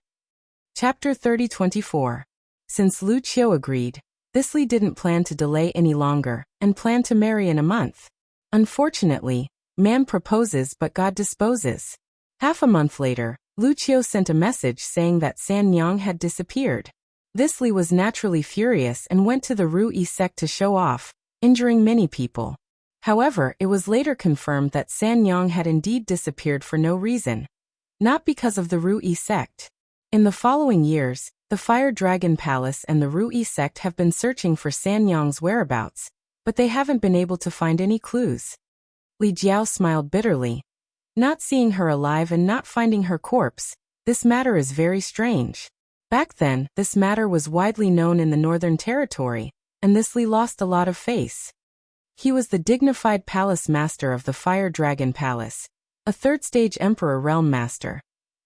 Chapter 30-24. Since Lu Qiu agreed, this Li didn't plan to delay any longer, and planned to marry in a month. Unfortunately, man proposes but God disposes. Half a month later, Lu Qiu sent a message saying that San Yang had disappeared. This Li was naturally furious and went to the Ruyi sect to show off, injuring many people. However, it was later confirmed that San Yang had indeed disappeared for no reason. Not because of the Ruyi sect. In the following years, the Fire Dragon Palace and the Ruyi sect have been searching for San Yang's whereabouts, but they haven't been able to find any clues. Li Jiao smiled bitterly. Not seeing her alive and not finding her corpse, this matter is very strange. Back then, this matter was widely known in the Northern Territory, and this Li lost a lot of face. He was the dignified palace master of the Fire Dragon Palace, a third-stage Emperor Realm Master.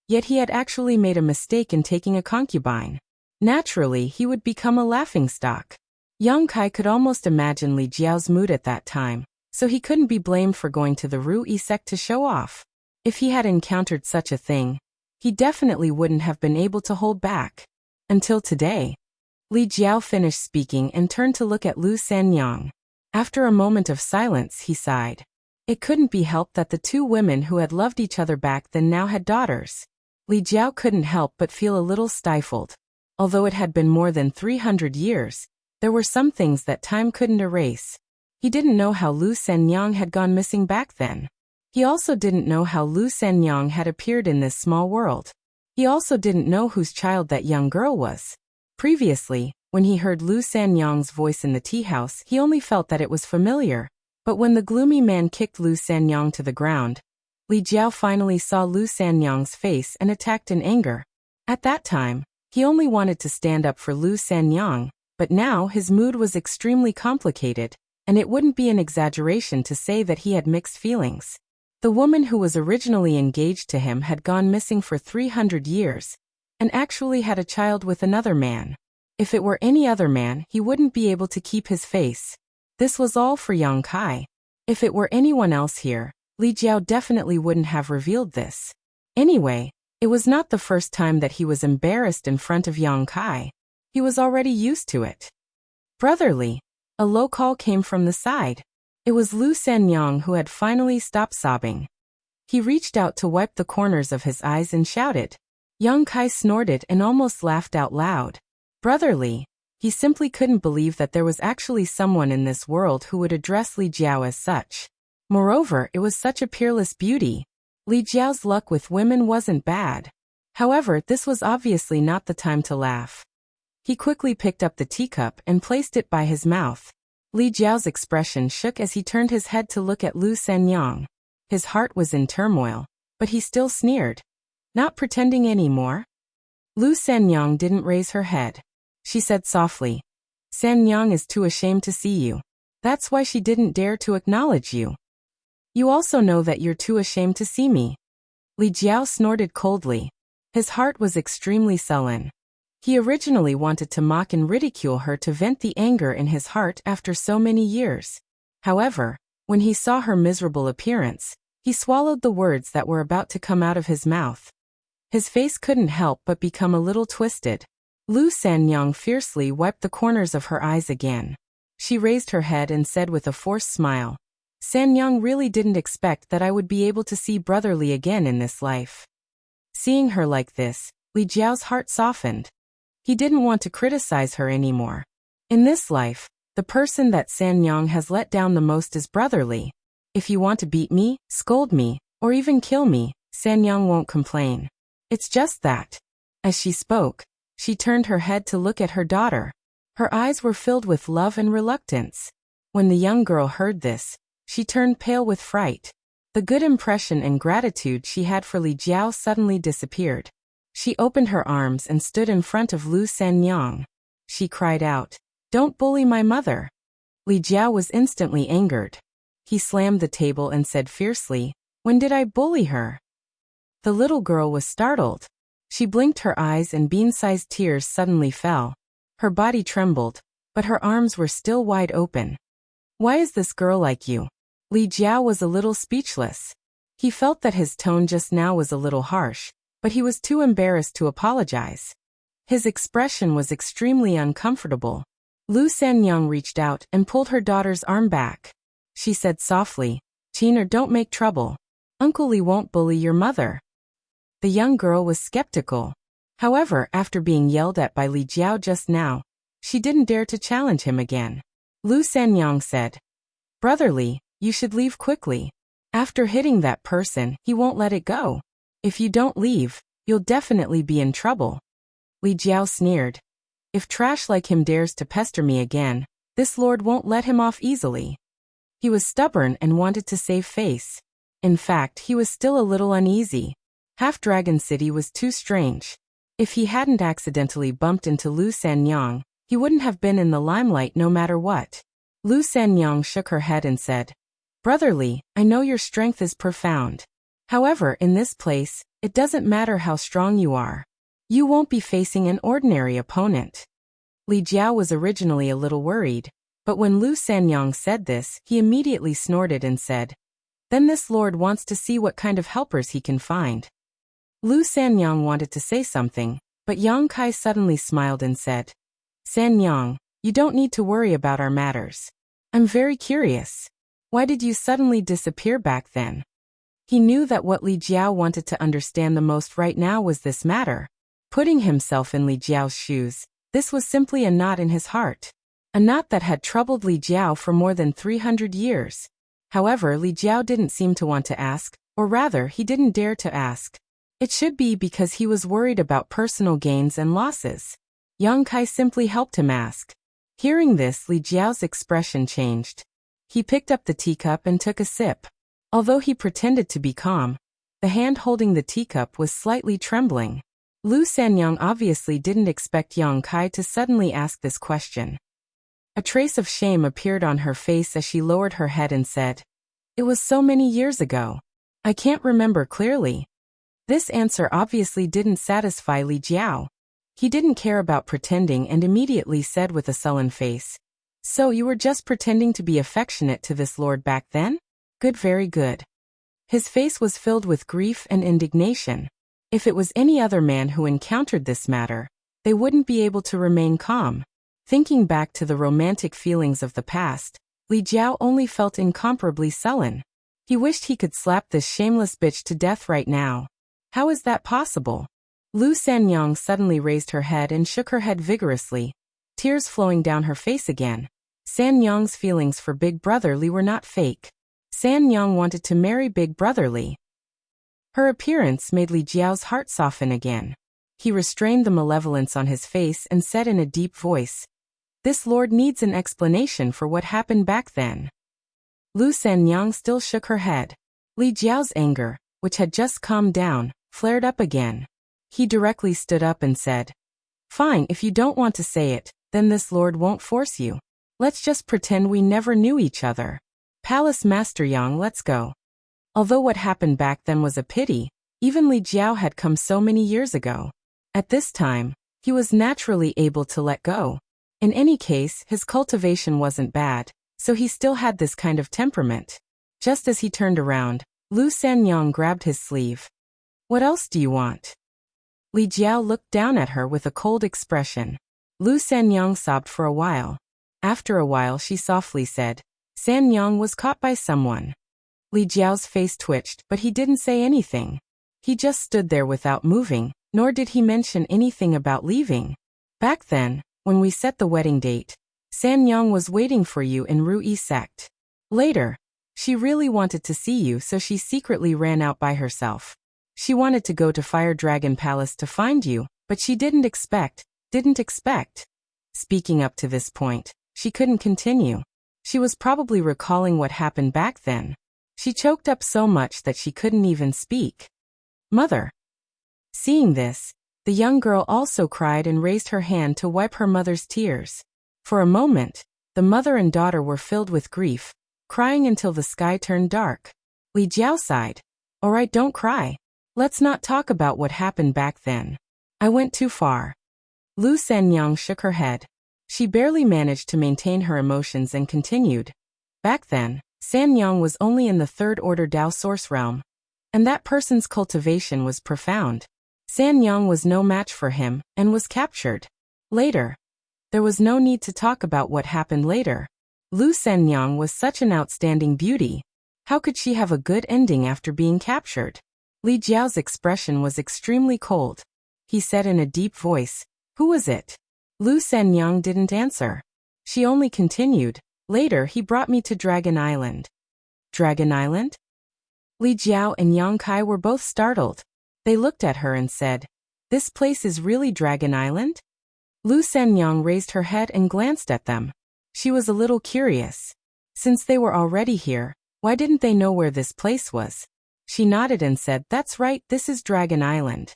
Yet he had actually made a mistake in taking a concubine. Naturally, he would become a laughingstock. Yang Kai could almost imagine Li Jiao's mood at that time, so he couldn't be blamed for going to the Ruyi sect to show off. If he had encountered such a thing, he definitely wouldn't have been able to hold back. Until today. Li Jiao finished speaking and turned to look at Lu Sanyang. After a moment of silence, he sighed. It couldn't be helped that the two women who had loved each other back then now had daughters. Li Jiao couldn't help but feel a little stifled. Although it had been more than 300 years, there were some things that time couldn't erase. He didn't know how Lu Sanyang had gone missing back then. He also didn't know how Lu Sanyang had appeared in this small world. He also didn't know whose child that young girl was. Previously, when he heard Lu Sanyang's voice in the tea house, he only felt that it was familiar. But when the gloomy man kicked Lu Sanyang to the ground, Li Jiao finally saw Lu Sanyang's face and attacked in anger. At that time, he only wanted to stand up for Lu Sanyang, but now his mood was extremely complicated, and it wouldn't be an exaggeration to say that he had mixed feelings. The woman who was originally engaged to him had gone missing for 300 years, and actually had a child with another man. If it were any other man, he wouldn't be able to keep his face. This was all for Yang Kai. If it were anyone else here, Li Jiao definitely wouldn't have revealed this. Anyway, it was not the first time that he was embarrassed in front of Yang Kai. He was already used to it. Brotherly. A low call came from the side. It was Lu Sanyang who had finally stopped sobbing. He reached out to wipe the corners of his eyes and shouted. Yang Kai snorted and almost laughed out loud. Brotherly. He simply couldn't believe that there was actually someone in this world who would address Li Jiao as such. Moreover, it was such a peerless beauty. Li Jiao's luck with women wasn't bad. However, this was obviously not the time to laugh. He quickly picked up the teacup and placed it by his mouth. Li Jiao's expression shook as he turned his head to look at Lu Sanyang. His heart was in turmoil, but he still sneered. Not pretending anymore? Lu Sanyang didn't raise her head. She said softly, Sanyang is too ashamed to see you. That's why she didn't dare to acknowledge you. You also know that you're too ashamed to see me. Li Jiao snorted coldly. His heart was extremely sullen. He originally wanted to mock and ridicule her to vent the anger in his heart after so many years. However, when he saw her miserable appearance, he swallowed the words that were about to come out of his mouth. His face couldn't help but become a little twisted. Lu Sanyang fiercely wiped the corners of her eyes again. She raised her head and said with a forced smile, Sanyang really didn't expect that I would be able to see Brotherly again in this life. Seeing her like this, Li Jiao's heart softened. He didn't want to criticize her anymore. In this life, the person that Sanyang has let down the most is Brotherly. If you want to beat me, scold me, or even kill me, Sanyang won't complain. It's just that. As she spoke, she turned her head to look at her daughter. Her eyes were filled with love and reluctance. When the young girl heard this, she turned pale with fright. The good impression and gratitude she had for Li Jiao suddenly disappeared. She opened her arms and stood in front of Lu Sanyang. She cried out, Don't bully my mother. Li Jiao was instantly angered. He slammed the table and said fiercely, When did I bully her? The little girl was startled. She blinked her eyes and bean-sized tears suddenly fell. Her body trembled, but her arms were still wide open. Why is this girl like you? Li Jiao was a little speechless. He felt that his tone just now was a little harsh, but he was too embarrassed to apologize. His expression was extremely uncomfortable. Lu Sanyang reached out and pulled her daughter's arm back. She said softly, "Tina, don't make trouble. Uncle Li won't bully your mother." The young girl was skeptical. However, after being yelled at by Li Jiao just now, she didn't dare to challenge him again. Lu Sanyang said, "Brother Li, you should leave quickly. After hitting that person, he won't let it go. If you don't leave, you'll definitely be in trouble." Li Jiao sneered. "If trash like him dares to pester me again, this lord won't let him off easily." He was stubborn and wanted to save face. In fact, he was still a little uneasy. Half-Dragon City was too strange. If he hadn't accidentally bumped into Lu Sanyang, he wouldn't have been in the limelight no matter what. Lu Sanyang shook her head and said, "Brother Li, I know your strength is profound. However, in this place, it doesn't matter how strong you are. You won't be facing an ordinary opponent." Li Jiao was originally a little worried, but when Lu Sanyang said this, he immediately snorted and said, "Then this lord wants to see what kind of helpers he can find." Lu Sanyang wanted to say something, but Yang Kai suddenly smiled and said, "Sanyang, you don't need to worry about our matters. I'm very curious. Why did you suddenly disappear back then?" He knew that what Li Jiao wanted to understand the most right now was this matter. Putting himself in Li Jiao's shoes, this was simply a knot in his heart. A knot that had troubled Li Jiao for more than 300 years. However, Li Jiao didn't seem to want to ask, or rather, he didn't dare to ask. It should be because he was worried about personal gains and losses. Yang Kai simply helped him ask. Hearing this, Li Jiao's expression changed. He picked up the teacup and took a sip. Although he pretended to be calm, the hand holding the teacup was slightly trembling. Lu Sanyang obviously didn't expect Yang Kai to suddenly ask this question. A trace of shame appeared on her face as she lowered her head and said, "It was so many years ago. I can't remember clearly." This answer obviously didn't satisfy Li Jiao. He didn't care about pretending and immediately said with a sullen face, "So you were just pretending to be affectionate to this lord back then? Good, very good." His face was filled with grief and indignation. If it was any other man who encountered this matter, they wouldn't be able to remain calm. Thinking back to the romantic feelings of the past, Li Jiao only felt incomparably sullen. He wished he could slap this shameless bitch to death right now. How is that possible? Lu Sanyang suddenly raised her head and shook her head vigorously, tears flowing down her face again. Sanyang's feelings for Big Brother Li were not fake. Sanyang wanted to marry Big Brother Li. Her appearance made Li Jiao's heart soften again. He restrained the malevolence on his face and said in a deep voice, "This lord needs an explanation for what happened back then." Lu Sanyang still shook her head. Li Jiao's anger, which had just calmed down, flared up again. He directly stood up and said, "Fine, if you don't want to say it, then this lord won't force you. Let's just pretend we never knew each other. Palace Master Yang, let's go." Although what happened back then was a pity, even Li Jiao had come so many years ago. At this time, he was naturally able to let go. In any case, his cultivation wasn't bad, so he still had this kind of temperament. Just as he turned around, Lu Sanyang grabbed his sleeve. "What else do you want?" Li Jiao looked down at her with a cold expression. Lu Sanyang sobbed for a while. After a while she softly said, "Sanyang was caught by someone." Li Jiao's face twitched, but he didn't say anything. He just stood there without moving, nor did he mention anything about leaving. "Back then, when we set the wedding date, Sanyang was waiting for you in Rui sect. Later, she really wanted to see you, so she secretly ran out by herself. She wanted to go to Fire Dragon Palace to find you, but she didn't expect. Speaking up to this point, she couldn't continue. She was probably recalling what happened back then. She choked up so much that she couldn't even speak. "Mother." Seeing this, the young girl also cried and raised her hand to wipe her mother's tears. For a moment, the mother and daughter were filled with grief, crying until the sky turned dark. Li Jiao sighed. "All right, don't cry. Let's not talk about what happened back then. I went too far. Lu Sanyang shook her head. She barely managed to maintain her emotions and continued. Back then, Sanyang was only in the third-order Dao source realm, and that person's cultivation was profound. Sanyang was no match for him, and was captured. Later. There was no need to talk about what happened later. Lu Sanyang was such an outstanding beauty. How could she have a good ending after being captured? Li Jiao's expression was extremely cold. He said in a deep voice, "Who was it?" Lu Sanyang didn't answer. She only continued, "Later he brought me to Dragon Island." Dragon Island? Li Jiao and Yang Kai were both startled. They looked at her and said, "This place is really Dragon Island?" Lu Sanyang raised her head and glanced at them. She was a little curious. Since they were already here, why didn't they know where this place was? She nodded and said, "That's right, this is Dragon Island."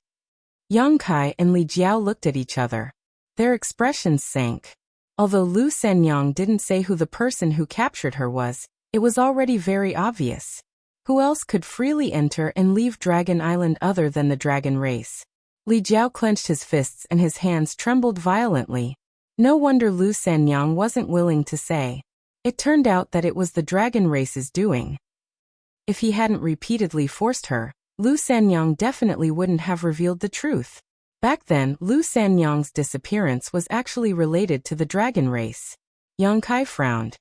Yang Kai and Li Jiao looked at each other. Their expressions sank. Although Lu Sanyang didn't say who the person who captured her was, it was already very obvious. Who else could freely enter and leave Dragon Island other than the dragon race? Li Jiao clenched his fists and his hands trembled violently. No wonder Lu Sanyang wasn't willing to say. It turned out that it was the dragon race's doing. If he hadn't repeatedly forced her, Lu Sanyang definitely wouldn't have revealed the truth. Back then, Lu Sanyang's disappearance was actually related to the dragon race. Yang Kai frowned.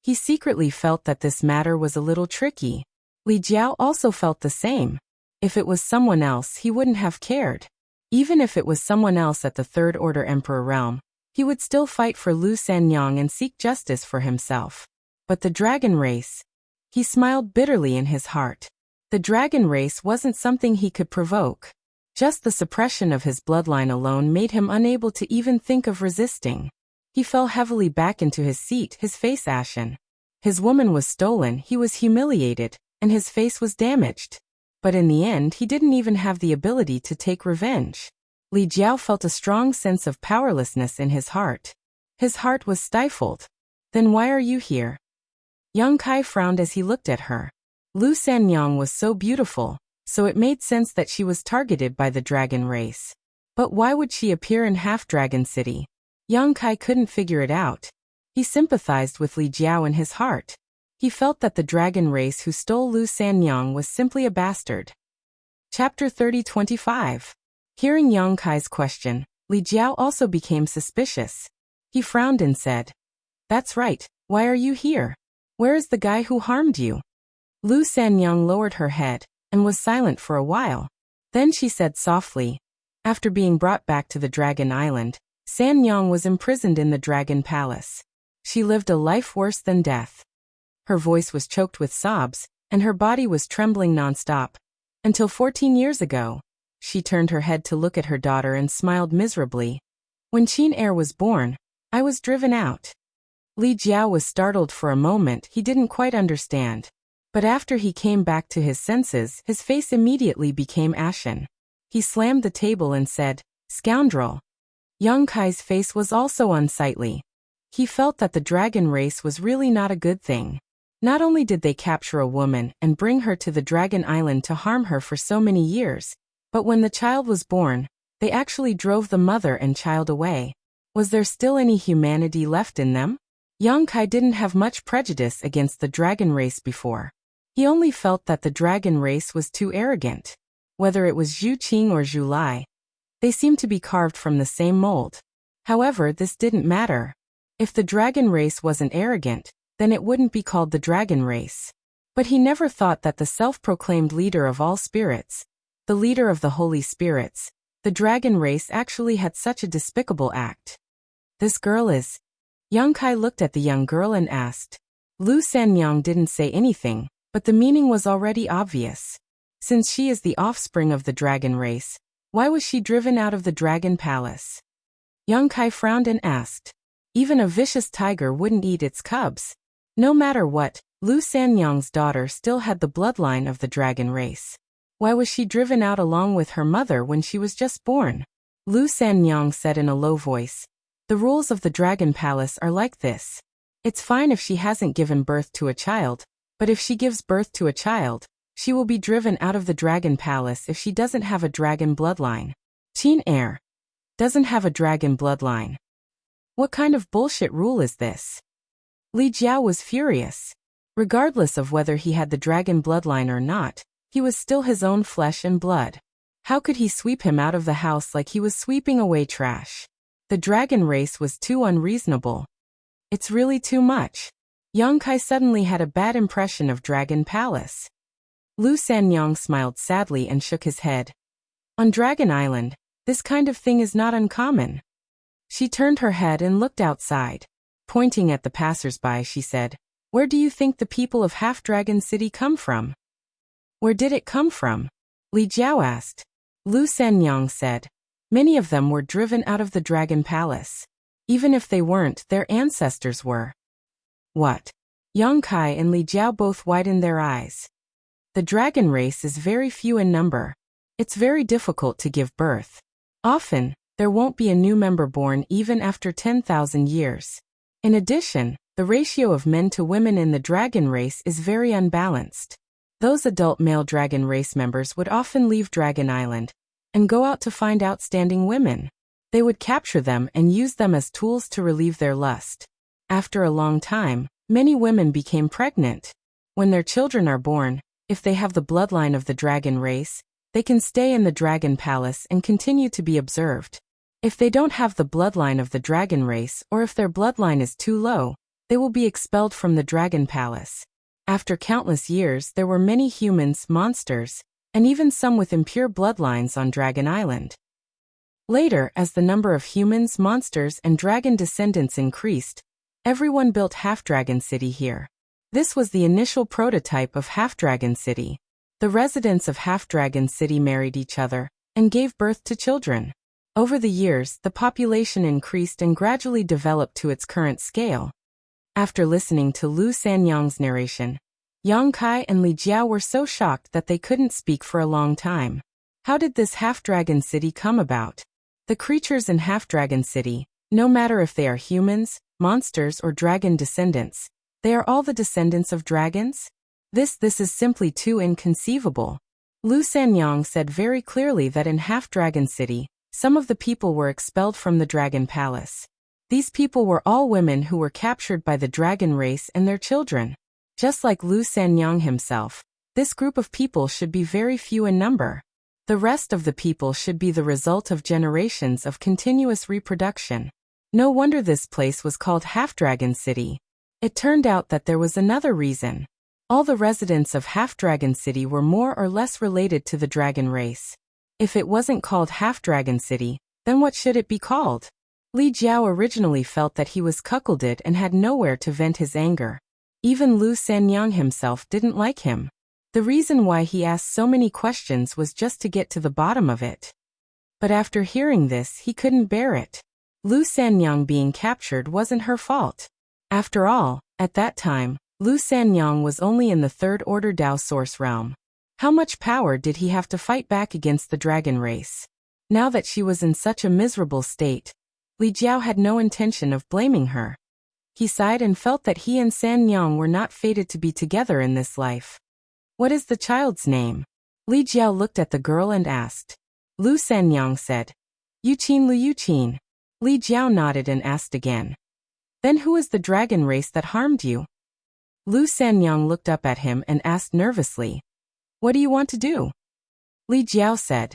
He secretly felt that this matter was a little tricky. Li Jiao also felt the same. If it was someone else, he wouldn't have cared. Even if it was someone else at the Third Order Emperor realm, he would still fight for Lu Sanyang and seek justice for himself. But the dragon race? He smiled bitterly in his heart. The dragon race wasn't something he could provoke. Just the suppression of his bloodline alone made him unable to even think of resisting. He fell heavily back into his seat, his face ashen. His woman was stolen, he was humiliated, and his face was damaged. But in the end, he didn't even have the ability to take revenge. Li Jiao felt a strong sense of powerlessness in his heart. His heart was stifled. "Then why are you here?" Yang Kai frowned as he looked at her. Lu Sanyang was so beautiful, so it made sense that she was targeted by the dragon race. But why would she appear in Half-Dragon City? Yang Kai couldn't figure it out. He sympathized with Li Jiao in his heart. He felt that the dragon race who stole Lu Sanyang was simply a bastard. Chapter 30-25. Hearing Yang Kai's question, Li Jiao also became suspicious. He frowned and said, "That's right, why are you here? Where is the guy who harmed you?" Lu Sanyang lowered her head and was silent for a while. Then she said softly, "After being brought back to the Dragon Island, Sanyang was imprisoned in the Dragon Palace. She lived a life worse than death." Her voice was choked with sobs, and her body was trembling nonstop. "Until 14 years ago." She turned her head to look at her daughter and smiled miserably. "When Qin Heir was born, I was driven out." Li Jiao was startled for a moment. He didn't quite understand. But after he came back to his senses, his face immediately became ashen. He slammed the table and said, "Scoundrel." Yang Kai's face was also unsightly. He felt that the dragon race was really not a good thing. Not only did they capture a woman and bring her to the Dragon Island to harm her for so many years, but when the child was born, they actually drove the mother and child away. Was there still any humanity left in them? Yang Kai didn't have much prejudice against the dragon race before. He only felt that the dragon race was too arrogant. Whether it was Zhu Qing or Zhu Lai, they seemed to be carved from the same mold. However, this didn't matter. If the dragon race wasn't arrogant, then it wouldn't be called the dragon race. But he never thought that the self-proclaimed leader of all spirits, the leader of the holy spirits, the dragon race actually had such a despicable act. "This girl is..." Yang Kai looked at the young girl and asked. Lu Sanyang didn't say anything, but the meaning was already obvious. Since she is the offspring of the dragon race, why was she driven out of the dragon palace? Yang Kai frowned and asked. Even a vicious tiger wouldn't eat its cubs. No matter what, Lu Sanyang's daughter still had the bloodline of the dragon race. Why was she driven out along with her mother when she was just born? Lu Sanyang said in a low voice, "The rules of the dragon palace are like this. It's fine if she hasn't given birth to a child, but if she gives birth to a child, She will be driven out of the dragon palace if she doesn't have a dragon bloodline. Teen heir. Doesn't have a dragon bloodline. What kind of bullshit rule is this? Li Jiao was furious. Regardless of whether he had the dragon bloodline or not, he was still his own flesh and blood. How could he sweep him out of the house like he was sweeping away trash? The dragon race was too unreasonable. It's really too much. Yang Kai suddenly had a bad impression of Dragon Palace. Lu Sanyang smiled sadly and shook his head. On Dragon Island, this kind of thing is not uncommon. She turned her head and looked outside. Pointing at the passers-by, she said, "Where do you think the people of Half-Dragon City come from?" "Where did it come from?" Li Jiao asked. Lu Sanyang said, "Many of them were driven out of the Dragon Palace. Even if they weren't, their ancestors were." What? Yang Kai and Li Jiao both widened their eyes. The dragon race is very few in number. It's very difficult to give birth. Often, there won't be a new member born even after 10,000 years. In addition, the ratio of men to women in the dragon race is very unbalanced. Those adult male dragon race members would often leave Dragon Island and go out to find outstanding women. They would capture them and use them as tools to relieve their lust. After a long time, many women became pregnant. When their children are born, if they have the bloodline of the dragon race, they can stay in the dragon palace and continue to be observed. If they don't have the bloodline of the dragon race, or if their bloodline is too low, they will be expelled from the dragon palace. After countless years, there were many humans, monsters, and even some with impure bloodlines on Dragon Island. Later, as the number of humans, monsters, and dragon descendants increased, everyone built Half-Dragon City here. This was the initial prototype of Half-Dragon City. The residents of Half-Dragon City married each other and gave birth to children. Over the years, the population increased and gradually developed to its current scale. After listening to Lu Sanyang's narration, Yang Kai and Li Jiao were so shocked that they couldn't speak for a long time. How did this Half-Dragon City come about? The creatures in Half-Dragon City, no matter if they are humans, monsters, or dragon descendants, they are all the descendants of dragons? This is simply too inconceivable. Lu Sanyang said very clearly that in Half-Dragon City, some of the people were expelled from the Dragon Palace. These people were all women who were captured by the dragon race and their children. Just like Lu Sanyang himself, this group of people should be very few in number. The rest of the people should be the result of generations of continuous reproduction. No wonder this place was called Half-Dragon City. It turned out that there was another reason. All the residents of Half-Dragon City were more or less related to the dragon race. If it wasn't called Half-Dragon City, then what should it be called? Li Jiao originally felt that he was cuckolded and had nowhere to vent his anger. Even Lu Sanyang himself didn't like him. The reason why he asked so many questions was just to get to the bottom of it. But after hearing this, he couldn't bear it. Lu Sanyang being captured wasn't her fault. After all, at that time, Lu Sanyang was only in the Third Order Dao Source realm. How much power did he have to fight back against the dragon race? Now that she was in such a miserable state, Li Jiao had no intention of blaming her. He sighed and felt that he and Sanyang were not fated to be together in this life. What is the child's name? Li Jiao looked at the girl and asked. Lu Sanyang said, Yuqin Lu Yuqin. Li Jiao nodded and asked again. Then who is the dragon race that harmed you? Lu Sanyang looked up at him and asked nervously. What do you want to do? Li Jiao said.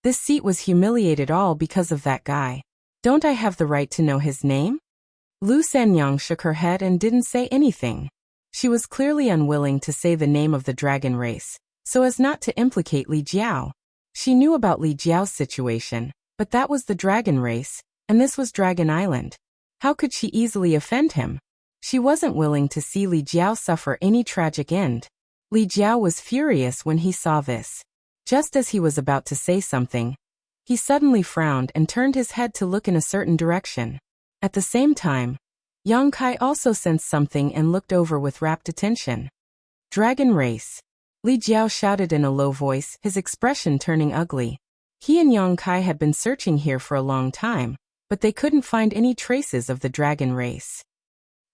This seat was humiliated all because of that guy. Don't I have the right to know his name? Lu Sanyang shook her head and didn't say anything. She was clearly unwilling to say the name of the dragon race, so as not to implicate Li Jiao. She knew about Li Jiao's situation, but that was the dragon race, and this was Dragon Island. How could she easily offend him? She wasn't willing to see Li Jiao suffer any tragic end. Li Jiao was furious when he saw this. Just as he was about to say something, he suddenly frowned and turned his head to look in a certain direction. At the same time, Yang Kai also sensed something and looked over with rapt attention. Dragon race. Li Jiao shouted in a low voice, his expression turning ugly. He and Yang Kai had been searching here for a long time, but they couldn't find any traces of the dragon race.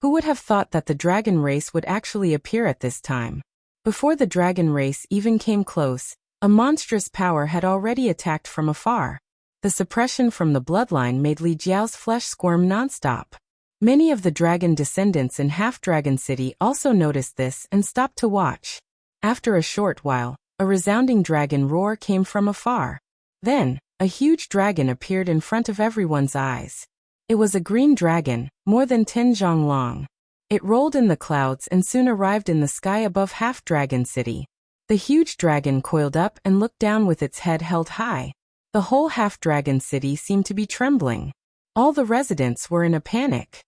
Who would have thought that the dragon race would actually appear at this time? Before the dragon race even came close, a monstrous power had already attacked from afar. The suppression from the bloodline made Li Jiao's flesh squirm nonstop. Many of the dragon descendants in Half-Dragon City also noticed this and stopped to watch. After a short while, a resounding dragon roar came from afar. Then, a huge dragon appeared in front of everyone's eyes. It was a green dragon, more than 10 zhang long. It rolled in the clouds and soon arrived in the sky above Half-Dragon City. The huge dragon coiled up and looked down with its head held high. The whole Half-Dragon City seemed to be trembling. All the residents were in a panic.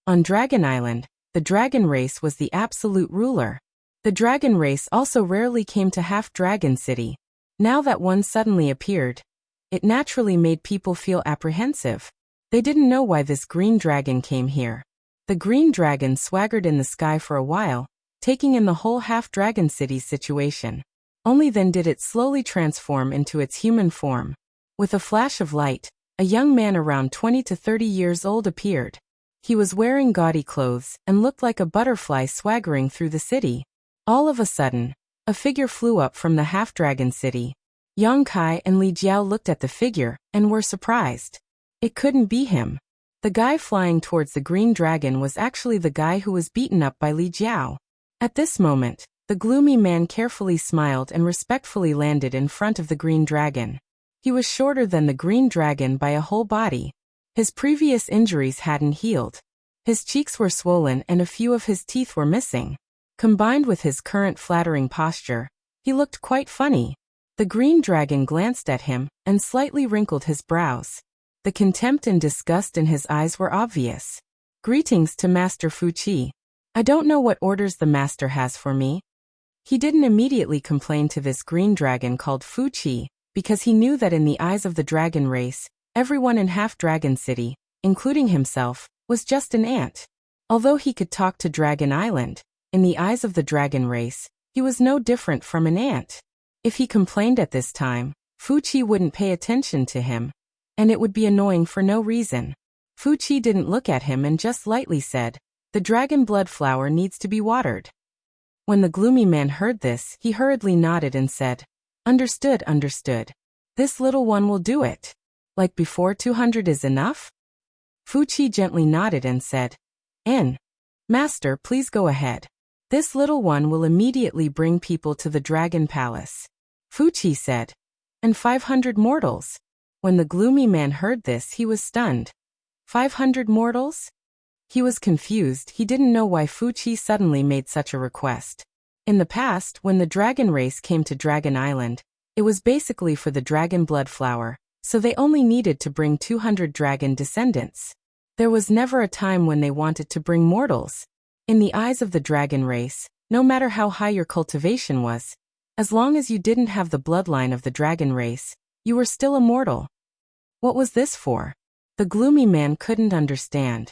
On Dragon Island, the dragon race was the absolute ruler. The dragon race also rarely came to Half-Dragon City. Now that one suddenly appeared, it naturally made people feel apprehensive. They didn't know why this green dragon came here. The green dragon swaggered in the sky for a while, taking in the whole Half-Dragon City's situation. Only then did it slowly transform into its human form. With a flash of light, a young man around 20 to 30 years old appeared. He was wearing gaudy clothes and looked like a butterfly swaggering through the city. All of a sudden, a figure flew up from the Half-Dragon City. Yang Kai and Li Jiao looked at the figure and were surprised. It couldn't be him. The guy flying towards the green dragon was actually the guy who was beaten up by Li Jiao. At this moment, the gloomy man carefully smiled and respectfully landed in front of the green dragon. He was shorter than the green dragon by a whole body. His previous injuries hadn't healed. His cheeks were swollen and a few of his teeth were missing. Combined with his current flattering posture, he looked quite funny. The green dragon glanced at him and slightly wrinkled his brows. The contempt and disgust in his eyes were obvious. Greetings to Master Fu Qi. I don't know what orders the master has for me. He didn't immediately complain to this green dragon called Fu Qi, because he knew that in the eyes of the dragon race, everyone in Half-Dragon City, including himself, was just an ant. Although he could talk to Dragon Island, in the eyes of the dragon race, he was no different from an ant. If he complained at this time, Fu Qi wouldn't pay attention to him, and it would be annoying for no reason. Fu Qi didn't look at him and just lightly said, "The dragon blood flower needs to be watered." When the gloomy man heard this, he hurriedly nodded and said, "Understood, understood. This little one will do it. Like before, 200 is enough?" Fu Qi gently nodded and said, Master, please go ahead. This little one will immediately bring people to the dragon palace." Fu Qi said, "And 500 mortals?" When the gloomy man heard this, he was stunned. 500 mortals? He was confused. He didn't know why Fu Qi suddenly made such a request. In the past, when the dragon race came to Dragon Island, it was basically for the dragon blood flower, so they only needed to bring 200 dragon descendants. There was never a time when they wanted to bring mortals. In the eyes of the dragon race, no matter how high your cultivation was, as long as you didn't have the bloodline of the dragon race, you were still a mortal. What was this for? The gloomy man couldn't understand.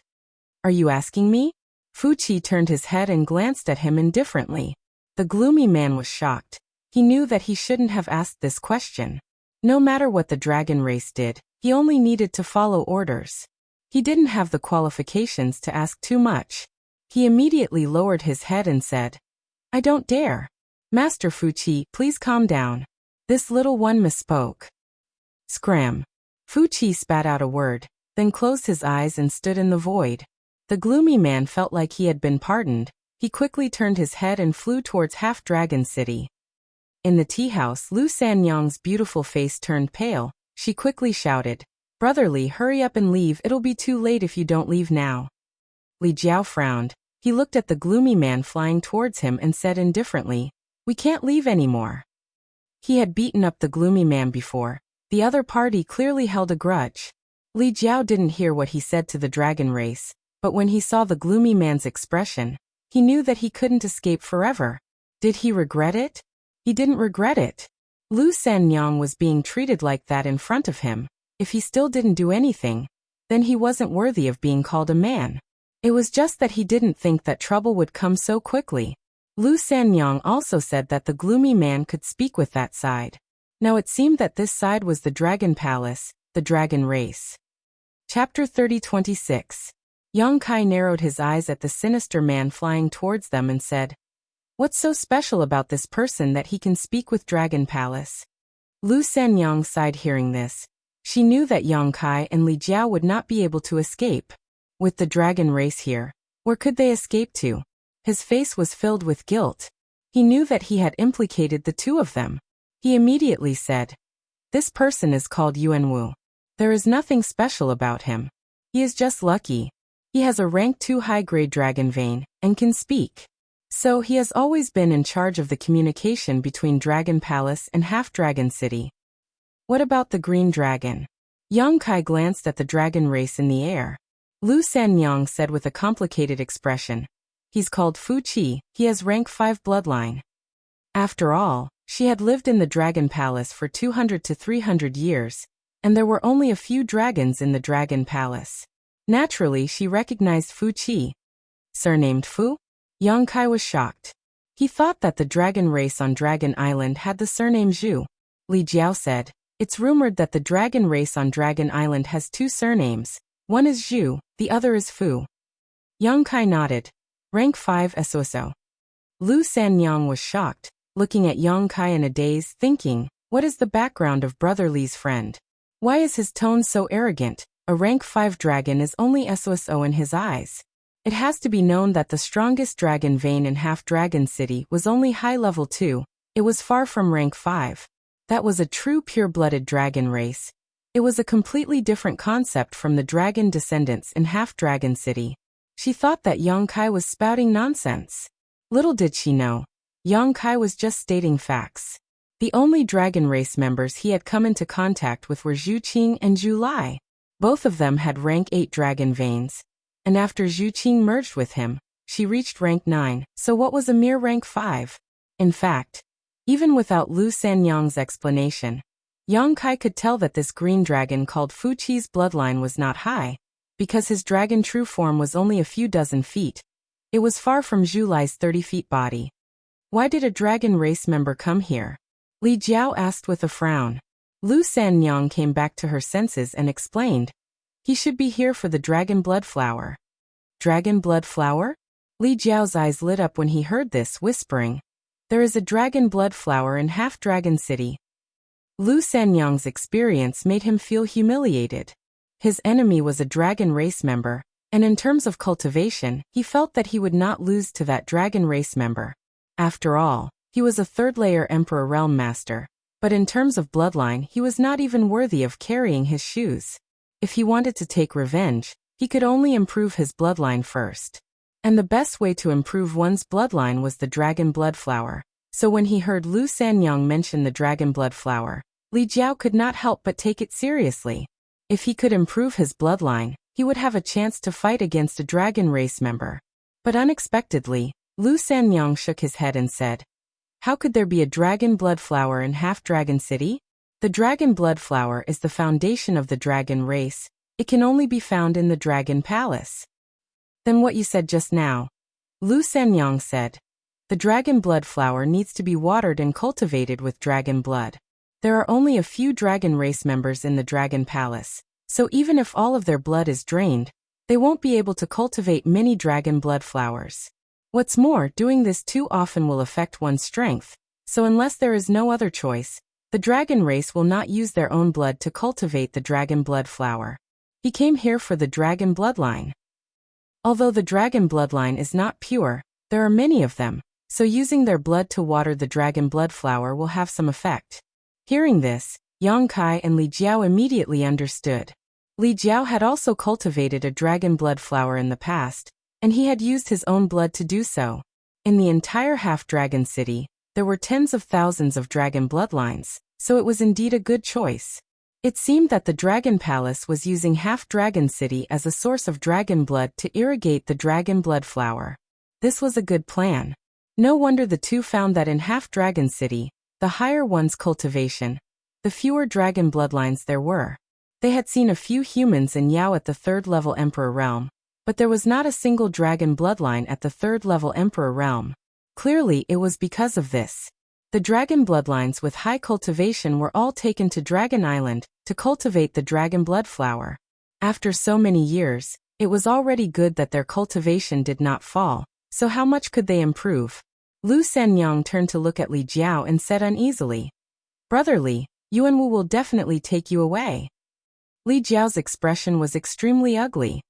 "Are you asking me?" Fu Qi turned his head and glanced at him indifferently. The gloomy man was shocked. He knew that he shouldn't have asked this question. No matter what the dragon race did, he only needed to follow orders. He didn't have the qualifications to ask too much. He immediately lowered his head and said, "I don't dare. Master Fu Qi, please calm down. This little one misspoke." Scram. Fu Qi spat out a word, then closed his eyes and stood in the void. The gloomy man felt like he had been pardoned. He quickly turned his head and flew towards Half-Dragon City. In the tea house, Lu Sanyang's beautiful face turned pale. She quickly shouted, "Brotherly, hurry up and leave. It'll be too late if you don't leave now." Li Jiao frowned. He looked at the gloomy man flying towards him and said indifferently, "We can't leave anymore." He had beaten up the gloomy man before. The other party clearly held a grudge. Li Jiao didn't hear what he said to the dragon race, but when he saw the gloomy man's expression, he knew that he couldn't escape forever. Did he regret it? He didn't regret it. Lu Sanyang was being treated like that in front of him. If he still didn't do anything, then he wasn't worthy of being called a man. It was just that he didn't think that trouble would come so quickly. Lu Sanyang also said that the gloomy man could speak with that side. Now it seemed that this side was the dragon palace, the dragon race. Chapter 30-26. Yang Kai narrowed his eyes at the sinister man flying towards them and said, What's so special about this person that he can speak with Dragon Palace? Lu Sanyang sighed hearing this. She knew that Yang Kai and Li Jiao would not be able to escape. With the dragon race here, where could they escape to? His face was filled with guilt. He knew that he had implicated the two of them. He immediately said, "This person is called Yuan Wu. There is nothing special about him. He is just lucky. He has a rank 2 high-grade dragon vein, and can speak. So he has always been in charge of the communication between Dragon Palace and Half-Dragon City." What about the green dragon? Yang Kai glanced at the dragon race in the air. Lu Sanyang said with a complicated expression, "He's called Fu Qi, he has rank 5 bloodline." After all, she had lived in the Dragon Palace for 200 to 300 years, and there were only a few dragons in the Dragon Palace. Naturally, she recognized Fu Qi. Surnamed Fu? Yang Kai was shocked. He thought that the dragon race on Dragon Island had the surname Zhu. Li Jiao said, "It's rumored that the dragon race on Dragon Island has 2 surnames. One is Zhu, the other is Fu." Yang Kai nodded. Rank 5 SOSO. Lu Sanyang was shocked, looking at Yang Kai in a daze, thinking, what is the background of Brother Li's friend? Why is his tone so arrogant? A rank 5 dragon is only SOSO in his eyes. It has to be known that the strongest dragon vein in Half-Dragon City was only high level 2. It was far from rank 5. That was a true pure-blooded dragon race. It was a completely different concept from the dragon descendants in Half-Dragon City. She thought that Yang Kai was spouting nonsense. Little did she know, Yang Kai was just stating facts. The only dragon race members he had come into contact with were Zhu Qing and Zhu Lai. Both of them had rank 8 dragon veins. And after Zhu Qing merged with him, she reached rank 9, so what was a mere rank 5? In fact, even without Lu Sanyang's explanation, Yang Kai could tell that this green dragon called Fu Qi's bloodline was not high, because his dragon true form was only a few dozen feet. It was far from Zhu Lai's 30 feet body. Why did a dragon race member come here? Li Jiao asked with a frown. Lu Sanyang came back to her senses and explained, "He should be here for the dragon blood flower." Dragon blood flower? Li Jiao's eyes lit up when he heard this, whispering, "There is a dragon blood flower in Half-Dragon City." Lu Sanyang's experience made him feel humiliated. His enemy was a dragon race member, and in terms of cultivation, he felt that he would not lose to that dragon race member. After all, he was a third-layer Emperor Realm Master, but in terms of bloodline he was not even worthy of carrying his shoes. If he wanted to take revenge, he could only improve his bloodline first. And the best way to improve one's bloodline was the dragon blood flower. So when he heard Lu Sanyang mention the dragon blood flower, Li Jiao could not help but take it seriously. If he could improve his bloodline, he would have a chance to fight against a dragon race member. But unexpectedly, Lu Sanyang shook his head and said, "How could there be a dragon blood flower in Half-Dragon City? The dragon blood flower is the foundation of the dragon race. It can only be found in the Dragon Palace." "Then what you said just now?" Lu Sanyang said. "The dragon blood flower needs to be watered and cultivated with dragon blood. There are only a few dragon race members in the Dragon Palace, so even if all of their blood is drained, they won't be able to cultivate many dragon blood flowers. What's more, doing this too often will affect one's strength, so unless there is no other choice, the dragon race will not use their own blood to cultivate the dragon blood flower. He came here for the dragon bloodline. Although the dragon bloodline is not pure, there are many of them, so using their blood to water the dragon blood flower will have some effect." Hearing this, Yang Kai and Li Jiao immediately understood. Li Jiao had also cultivated a dragon blood flower in the past, and he had used his own blood to do so. In the entire Half-Dragon City, there were tens of thousands of dragon bloodlines, so it was indeed a good choice. It seemed that the Dragon Palace was using Half-Dragon City as a source of dragon blood to irrigate the dragon blood flower. This was a good plan. No wonder the two found that in Half-Dragon City, the higher one's cultivation, the fewer dragon bloodlines there were. They had seen a few humans in Yao at the 3rd level Emperor Realm, but there was not a single dragon bloodline at the 3rd level Emperor Realm. Clearly it was because of this. The dragon bloodlines with high cultivation were all taken to Dragon Island to cultivate the dragon blood flower. After so many years, it was already good that their cultivation did not fall, so how much could they improve? Lu Sanyang turned to look at Li Jiao and said uneasily, "Brother Li, Yuanwu will definitely take you away." Li Jiao's expression was extremely ugly.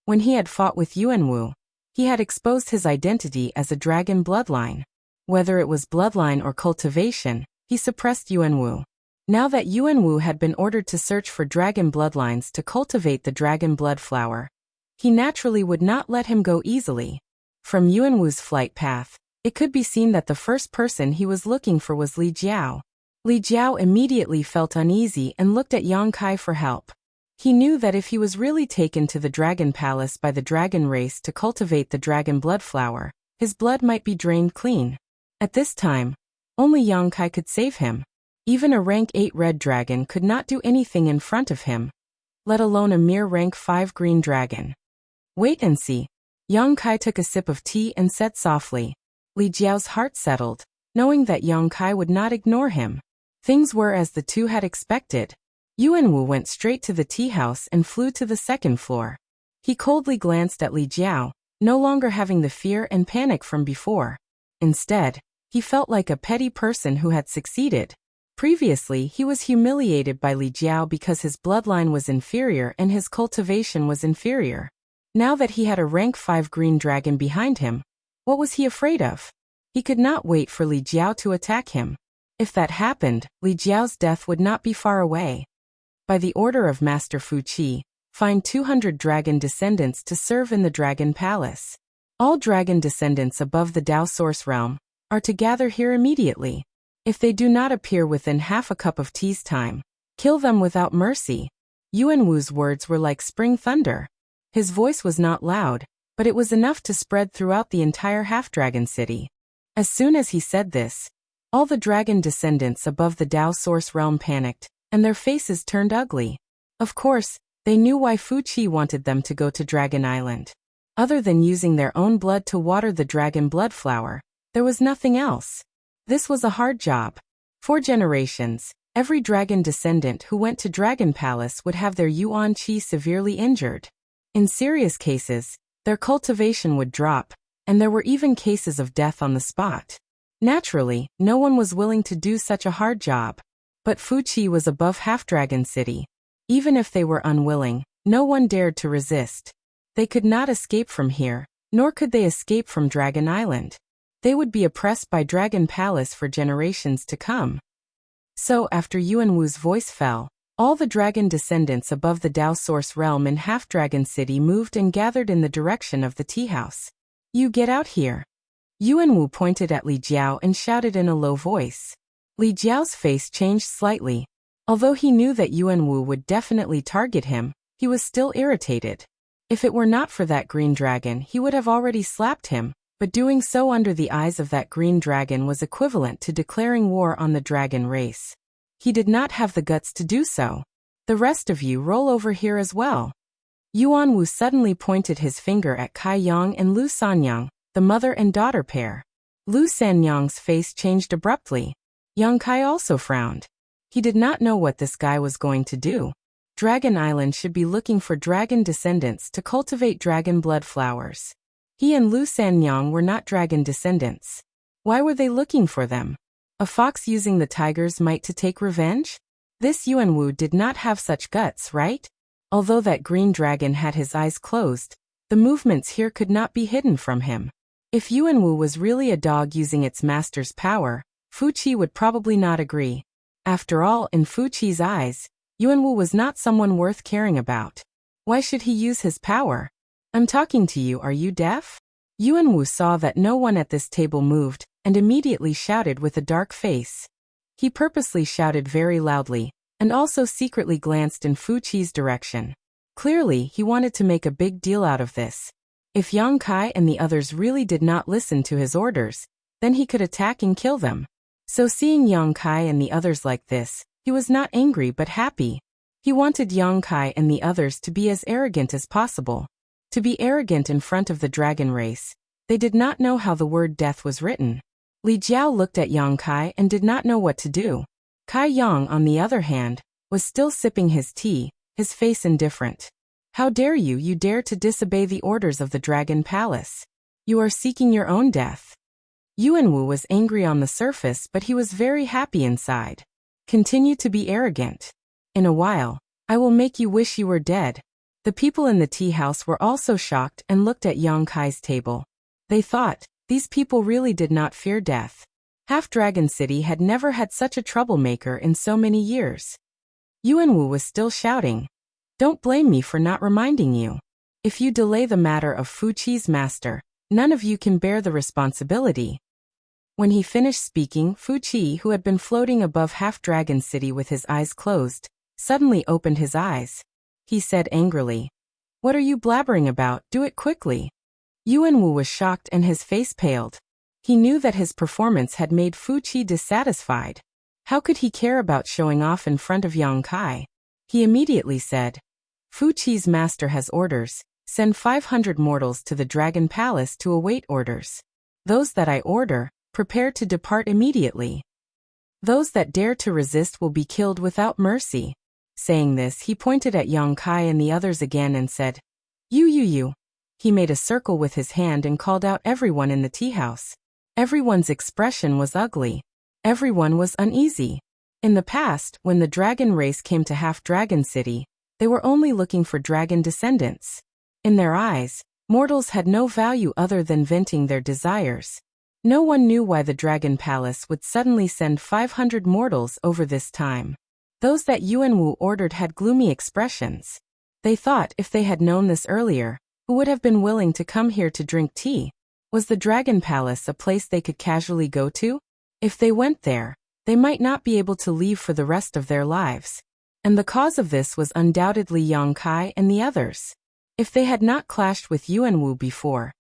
When he had fought with Yuanwu, he had exposed his identity as a dragon bloodline. Whether it was bloodline or cultivation, he suppressed Yuanwu. Now that Yuanwu had been ordered to search for dragon bloodlines to cultivate the dragon blood flower, he naturally would not let him go easily. From Yuanwu's flight path, it could be seen that the first person he was looking for was Li Jiao. Li Jiao immediately felt uneasy and looked at Yang Kai for help. He knew that if he was really taken to the dragon palace by the dragon race to cultivate the dragon blood flower, his blood might be drained clean. At this time, only Yang Kai could save him. Even a rank 8 red dragon could not do anything in front of him, let alone a mere rank 5 green dragon. "Wait and see." Yang Kai took a sip of tea and said softly. Li Jiao's heart settled, knowing that Yang Kai would not ignore him. Things were as the two had expected. Yuanwu went straight to the tea house and flew to the second floor. He coldly glanced at Li Jiao, no longer having the fear and panic from before. Instead, he felt like a petty person who had succeeded. Previously, he was humiliated by Li Jiao because his bloodline was inferior and his cultivation was inferior. Now that he had a rank 5 green dragon behind him, what was he afraid of? He could not wait for Li Jiao to attack him. If that happened, Li Jiao's death would not be far away. By the order of Master Fu Qi, find 200 dragon descendants to serve in the dragon palace. All dragon descendants above the Dao source realm are to gather here immediately. If they do not appear within half a cup of tea's time, kill them without mercy. Yuanwu's words were like spring thunder. His voice was not loud, but it was enough to spread throughout the entire half-dragon city. As soon as he said this, all the dragon descendants above the Dao source realm panicked, and their faces turned ugly. Of course, they knew why Fu Qi wanted them to go to Dragon Island. Other than using their own blood to water the dragon blood flower, there was nothing else. This was a hard job. For generations, every dragon descendant who went to Dragon Palace would have their Yuan Qi severely injured. In serious cases, their cultivation would drop, and there were even cases of death on the spot. Naturally, no one was willing to do such a hard job. But Fu Qi was above Half-Dragon City. Even if they were unwilling, no one dared to resist. They could not escape from here, nor could they escape from Dragon Island. They would be oppressed by Dragon Palace for generations to come. So after Yuanwu's voice fell, all the dragon descendants above the Dao source realm in Half-Dragon City moved and gathered in the direction of the tea house. "You get out here." Yuanwu pointed at Li Jiao and shouted in a low voice. Li Jiao's face changed slightly. Although he knew that Yuanwu would definitely target him, he was still irritated. If it were not for that green dragon, he would have already slapped him, but doing so under the eyes of that green dragon was equivalent to declaring war on the dragon race. He did not have the guts to do so. "The rest of you roll over here as well." Yuanwu suddenly pointed his finger at Kai Yang and Lu Sanyang, the mother and daughter pair. Lu Sanyang's face changed abruptly. Yang Kai also frowned. He did not know what this guy was going to do. Dragon Island should be looking for dragon descendants to cultivate dragon blood flowers. He and Lu Sanyang were not dragon descendants. Why were they looking for them? A fox using the tiger's might to take revenge? This Yuanwu did not have such guts, right? Although that green dragon had his eyes closed, the movements here could not be hidden from him. If Yuanwu was really a dog using its master's power, Fu Qi would probably not agree. After all, in Fu Qi's eyes, Yuanwu was not someone worth caring about. Why should he use his power? "I'm talking to you, are you deaf?" Yuanwu saw that no one at this table moved, and immediately shouted with a dark face. He purposely shouted very loudly, and also secretly glanced in Fu Qi's direction. Clearly, he wanted to make a big deal out of this. If Yang Kai and the others really did not listen to his orders, then he could attack and kill them. So seeing Yang Kai and the others like this, he was not angry but happy. He wanted Yang Kai and the others to be as arrogant as possible. To be arrogant in front of the dragon race. They did not know how the word death was written. Li Jiao looked at Yang Kai and did not know what to do. Kai Yang, on the other hand, was still sipping his tea, his face indifferent. "How dare you? You dare to disobey the orders of the Dragon Palace. You are seeking your own death." Yuanwu was angry on the surface, but he was very happy inside. Continue to be arrogant. In a while, I will make you wish you were dead. The people in the tea house were also shocked and looked at Yang Kai's table. They thought, these people really did not fear death. Half-Dragon City had never had such a troublemaker in so many years. Yuanwu was still shouting. Don't blame me for not reminding you. If you delay the matter of Fu Qi's master, none of you can bear the responsibility. When he finished speaking, Fu Qi, who had been floating above Half-Dragon City with his eyes closed, suddenly opened his eyes. He said angrily, "What are you blabbering about? Do it quickly." Yuanwu was shocked and his face paled. He knew that his performance had made Fu Qi dissatisfied. How could he care about showing off in front of Yang Kai? He immediately said, "Fu Qi's master has orders. Send 500 mortals to the Dragon Palace to await orders. Those that I order, prepare to depart immediately. Those that dare to resist will be killed without mercy." Saying this, he pointed at Yang Kai and the others again and said, You. He made a circle with his hand and called out everyone in the tea house. Everyone's expression was ugly. Everyone was uneasy. In the past, when the dragon race came to Half-Dragon City, they were only looking for dragon descendants. In their eyes, mortals had no value other than venting their desires. No one knew why the Dragon Palace would suddenly send 500 mortals over this time. Those that Yuanwu ordered had gloomy expressions. They thought if they had known this earlier, who would have been willing to come here to drink tea? Was the Dragon Palace a place they could casually go to? If they went there, they might not be able to leave for the rest of their lives. And the cause of this was undoubtedly Yang Kai and the others. If they had not clashed with Yuanwu before,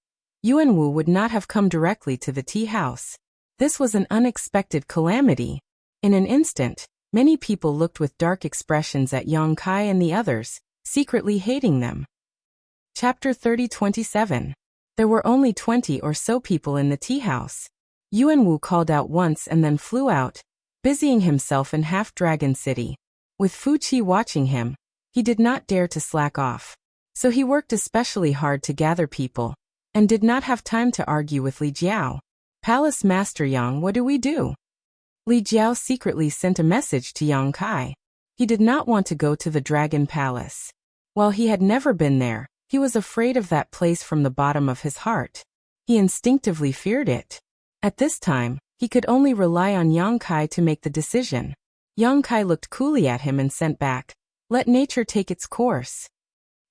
Yuanwu would not have come directly to the tea house. This was an unexpected calamity. In an instant, many people looked with dark expressions at Yang Kai and the others, secretly hating them. Chapter 30:27. There were only 20 or so people in the tea house. Yuanwu called out once and then flew out, busying himself in Half-Dragon City. With Fu Qi watching him, he did not dare to slack off. So he worked especially hard to gather people, and did not have time to argue with Li Jiao. "Palace Master Yang, what do we do?" Li Jiao secretly sent a message to Yang Kai. He did not want to go to the Dragon Palace. While he had never been there, he was afraid of that place from the bottom of his heart. He instinctively feared it. At this time, he could only rely on Yang Kai to make the decision. Yang Kai looked coolly at him and sent back, "Let nature take its course."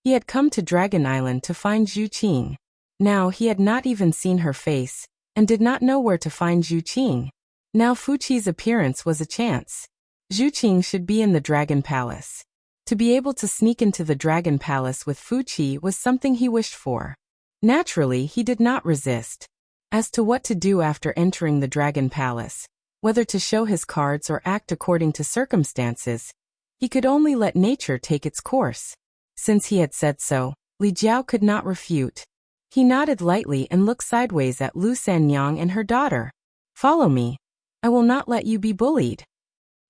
He had come to Dragon Island to find Zhu Qing. Now he had not even seen her face, and did not know where to find Zhu Qing. Now Fu Qi's appearance was a chance. Zhu Qing should be in the Dragon Palace. To be able to sneak into the Dragon Palace with Fu Qi was something he wished for. Naturally, he did not resist. As to what to do after entering the Dragon Palace, whether to show his cards or act according to circumstances, he could only let nature take its course. Since he had said so, Li Jiao could not refute. He nodded lightly and looked sideways at Lu Sanyang and her daughter. "Follow me. I will not let you be bullied."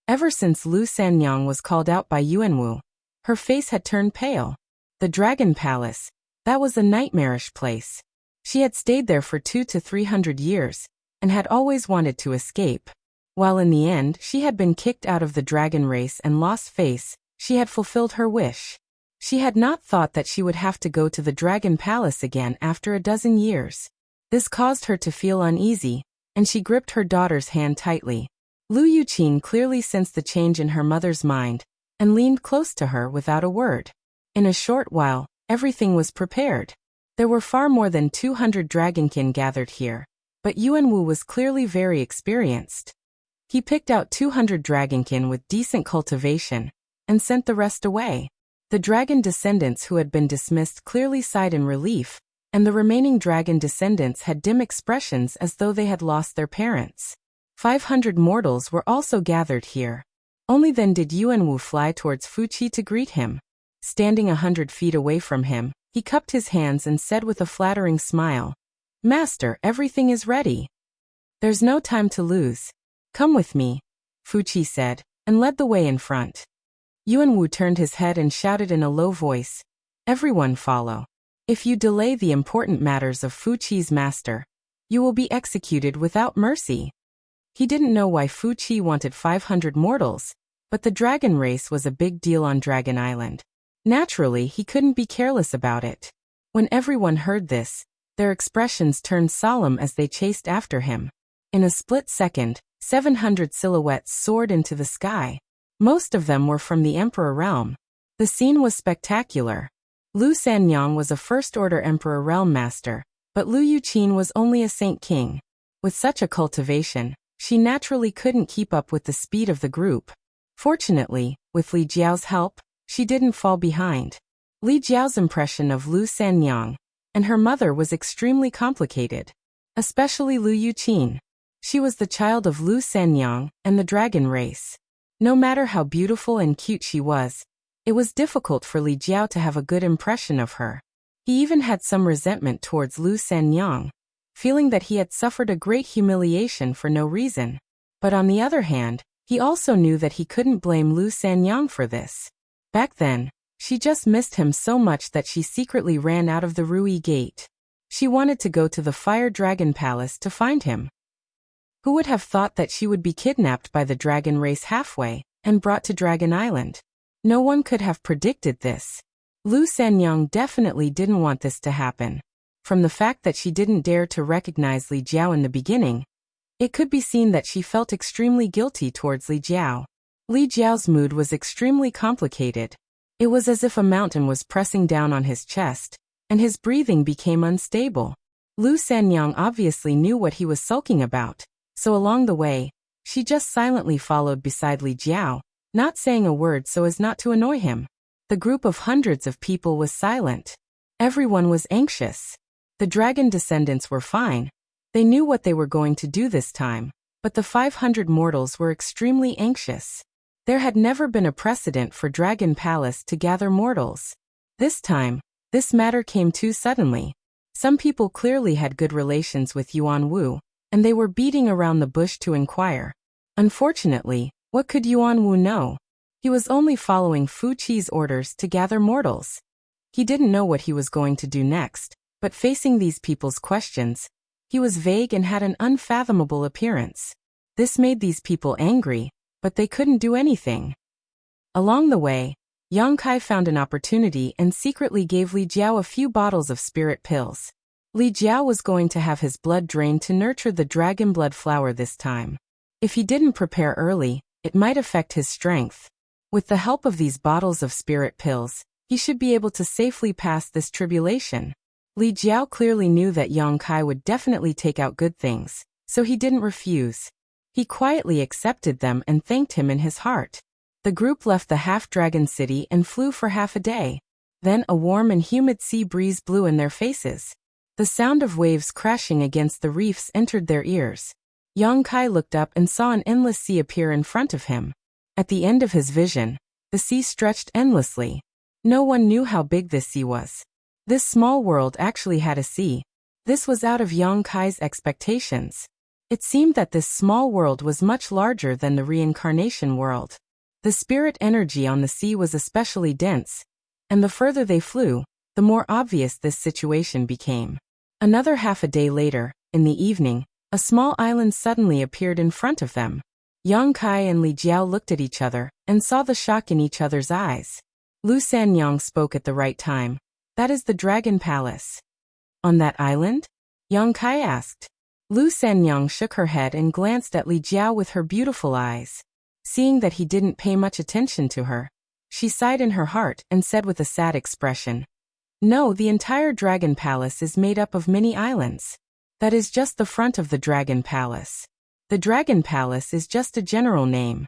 Ever since Lu Sanyang was called out by Yuanwu, her face had turned pale. The Dragon Palace, that was a nightmarish place. She had stayed there for 200 to 300 years, and had always wanted to escape. While in the end she had been kicked out of the dragon race and lost face, she had fulfilled her wish. She had not thought that she would have to go to the Dragon Palace again after a dozen years. This caused her to feel uneasy, and she gripped her daughter's hand tightly. Lu Yuqing clearly sensed the change in her mother's mind, and leaned close to her without a word. In a short while, everything was prepared. There were far more than 200 dragonkin gathered here, but Yuanwu was clearly very experienced. He picked out 200 dragonkin with decent cultivation, and sent the rest away. The dragon descendants who had been dismissed clearly sighed in relief, and the remaining dragon descendants had dim expressions as though they had lost their parents. 500 mortals were also gathered here. Only then did Yuanwu fly towards Fu Qi to greet him. Standing 100 feet away from him, he cupped his hands and said with a flattering smile, "Master, everything is ready. There's no time to lose. Come with me," Fu Qi said, and led the way in front. Yuanwu turned his head and shouted in a low voice, "Everyone follow. If you delay the important matters of Fu Qi's master, You will be executed without mercy. He didn't know why Fu Qi wanted 500 mortals, but the dragon race was a big deal on Dragon Island. Naturally, he couldn't be careless about it. When everyone heard this, their expressions turned solemn as they chased after him. In a split second, 700 silhouettes soared into the sky. Most of them were from the Emperor realm. The scene was spectacular. Lu Sanyang was a First-Order Emperor realm master, but Lu Yuqin was only a Saint King. With such a cultivation, she naturally couldn't keep up with the speed of the group. Fortunately, with Li Jiao's help, she didn't fall behind. Li Jiao's impression of Lu Sanyang and her mother was extremely complicated, especially Lu Yuqin. She was the child of Lu Sanyang and the dragon race. No matter how beautiful and cute she was, it was difficult for Li Jiao to have a good impression of her. He even had some resentment towards Lu Sanyang, feeling that he had suffered a great humiliation for no reason. But on the other hand, he also knew that he couldn't blame Lu Sanyang for this. Back then, she just missed him so much that she secretly ran out of the Rui Gate. She wanted to go to the Fire Dragon Palace to find him. Who would have thought that she would be kidnapped by the dragon race halfway and brought to Dragon Island? No one could have predicted this. Lu Sanyang definitely didn't want this to happen. From the fact that she didn't dare to recognize Li Jiao in the beginning, it could be seen that she felt extremely guilty towards Li Jiao. Li Jiao's mood was extremely complicated. It was as if a mountain was pressing down on his chest, and his breathing became unstable. Lu Sanyang obviously knew what he was sulking about, so along the way, she just silently followed beside Li Jiao, not saying a word so as not to annoy him. The group of hundreds of people was silent. Everyone was anxious. The dragon descendants were fine. They knew what they were going to do this time, but the 500 mortals were extremely anxious. There had never been a precedent for Dragon Palace to gather mortals. This time, this matter came too suddenly. Some people clearly had good relations with Yuan Wu, and they were beating around the bush to inquire. Unfortunately, what could Yuan Wu know? He was only following Fu Qi's orders to gather mortals. He didn't know what he was going to do next, but facing these people's questions, he was vague and had an unfathomable appearance. This made these people angry, but they couldn't do anything. Along the way, Yang Kai found an opportunity and secretly gave Li Jiao a few bottles of spirit pills. Li Jiao was going to have his blood drained to nurture the dragon blood flower this time. If he didn't prepare early, it might affect his strength. With the help of these bottles of spirit pills, he should be able to safely pass this tribulation. Li Jiao clearly knew that Yang Kai would definitely take out good things, so he didn't refuse. He quietly accepted them and thanked him in his heart. The group left the half-dragon city and flew for half a day. Then a warm and humid sea breeze blew in their faces. The sound of waves crashing against the reefs entered their ears. Yang Kai looked up and saw an endless sea appear in front of him. At the end of his vision, the sea stretched endlessly. No one knew how big this sea was. This small world actually had a sea. This was out of Yang Kai's expectations. It seemed that this small world was much larger than the reincarnation world. The spirit energy on the sea was especially dense, and the further they flew, the more obvious this situation became. Another half a day later, in the evening, a small island suddenly appeared in front of them. Yang Kai and Li Jiao looked at each other and saw the shock in each other's eyes. Lu Sanyang spoke at the right time. That is the Dragon Palace. On that island? Yang Kai asked. Lu Sanyang shook her head and glanced at Li Jiao with her beautiful eyes. Seeing that he didn't pay much attention to her, she sighed in her heart and said with a sad expression, "No, the entire Dragon Palace is made up of many islands. That is just the front of the Dragon Palace. The Dragon Palace is just a general name.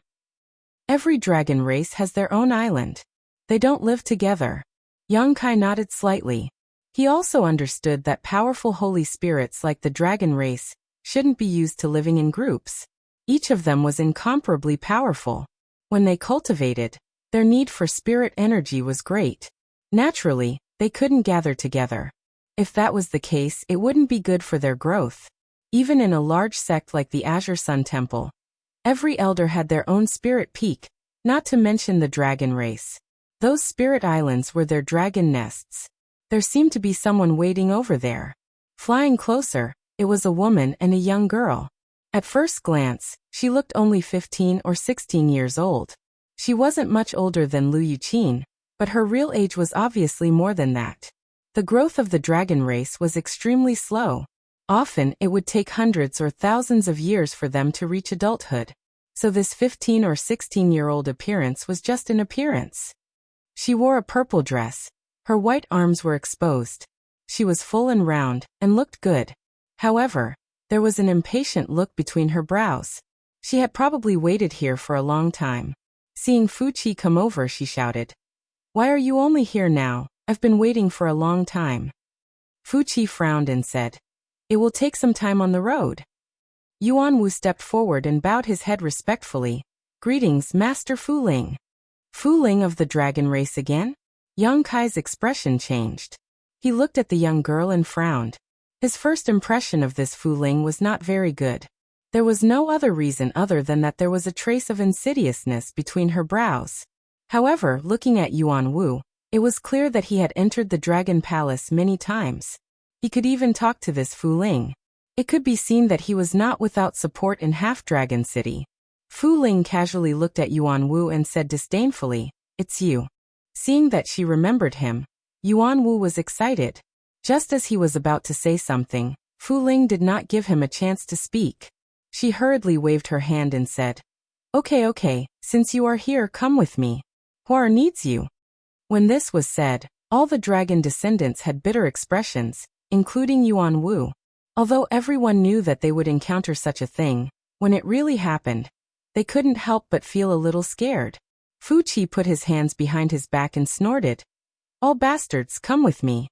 Every dragon race has their own island. They don't live together." Yang Kai nodded slightly. He also understood that powerful holy spirits like the dragon race shouldn't be used to living in groups. Each of them was incomparably powerful. When they cultivated, their need for spirit energy was great. Naturally, they couldn't gather together. If that was the case, it wouldn't be good for their growth. Even in a large sect like the Azure Sun Temple, every elder had their own spirit peak, not to mention the dragon race. Those spirit islands were their dragon nests. There seemed to be someone waiting over there. Flying closer, It was a woman and a young girl. At first glance, she looked only 15 or 16 years old. She wasn't much older than Lu Yuqin, but her real age was obviously more than that. The growth of the dragon race was extremely slow. Often, it would take hundreds or thousands of years for them to reach adulthood. So this 15 or 16-year-old appearance was just an appearance. She wore a purple dress. Her white arms were exposed. She was full and round, and looked good. However, there was an impatient look between her brows. She had probably waited here for a long time. Seeing Fu Qi come over, she shouted, "Why are you only here now? I've been waiting for a long time." Fu Qi frowned and said, "It will take some time on the road." Yuan Wu stepped forward and bowed his head respectfully. "Greetings, Master Fu Ling." "Fu Ling of the dragon race again?" Yang Kai's expression changed. He looked at the young girl and frowned. His first impression of this Fu Ling was not very good. There was no other reason other than that there was a trace of insidiousness between her brows. However, looking at Yuan Wu, it was clear that he had entered the Dragon Palace many times. He could even talk to this Fu Ling. It could be seen that he was not without support in Half-Dragon City. Fu Ling casually looked at Yuan Wu and said disdainfully, "It's you." Seeing that she remembered him, Yuan Wu was excited. Just as he was about to say something, Fu Ling did not give him a chance to speak. She hurriedly waved her hand and said, Okay, since you are here, come with me. Huar needs you." When this was said, all the dragon descendants had bitter expressions, including Yuan Wu. Although everyone knew that they would encounter such a thing, when it really happened, they couldn't help but feel a little scared. Fu Qi put his hands behind his back and snorted, "All bastards, come with me."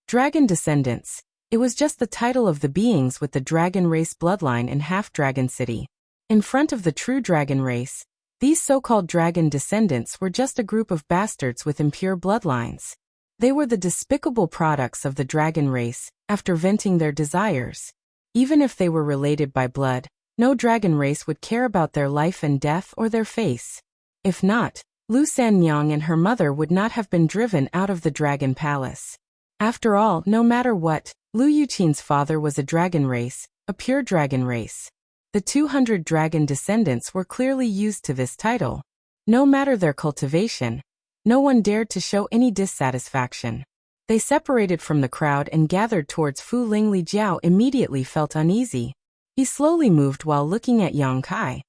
Dragon descendants. It was just the title of the beings with the dragon race bloodline in Half-Dragon City. In front of the true dragon race, these so-called dragon descendants were just a group of bastards with impure bloodlines. They were the despicable products of the dragon race, after venting their desires. Even if they were related by blood, no dragon race would care about their life and death or their face. If not, Lu Sanyang and her mother would not have been driven out of the Dragon Palace. After all, no matter what, Lu Yuqin's father was a dragon race, a pure dragon race. The 200 dragon descendants were clearly used to this title. No matter their cultivation, no one dared to show any dissatisfaction. They separated from the crowd and gathered towards Fu Ling. Li Jiao immediately felt uneasy. He slowly moved while looking at Yang Kai.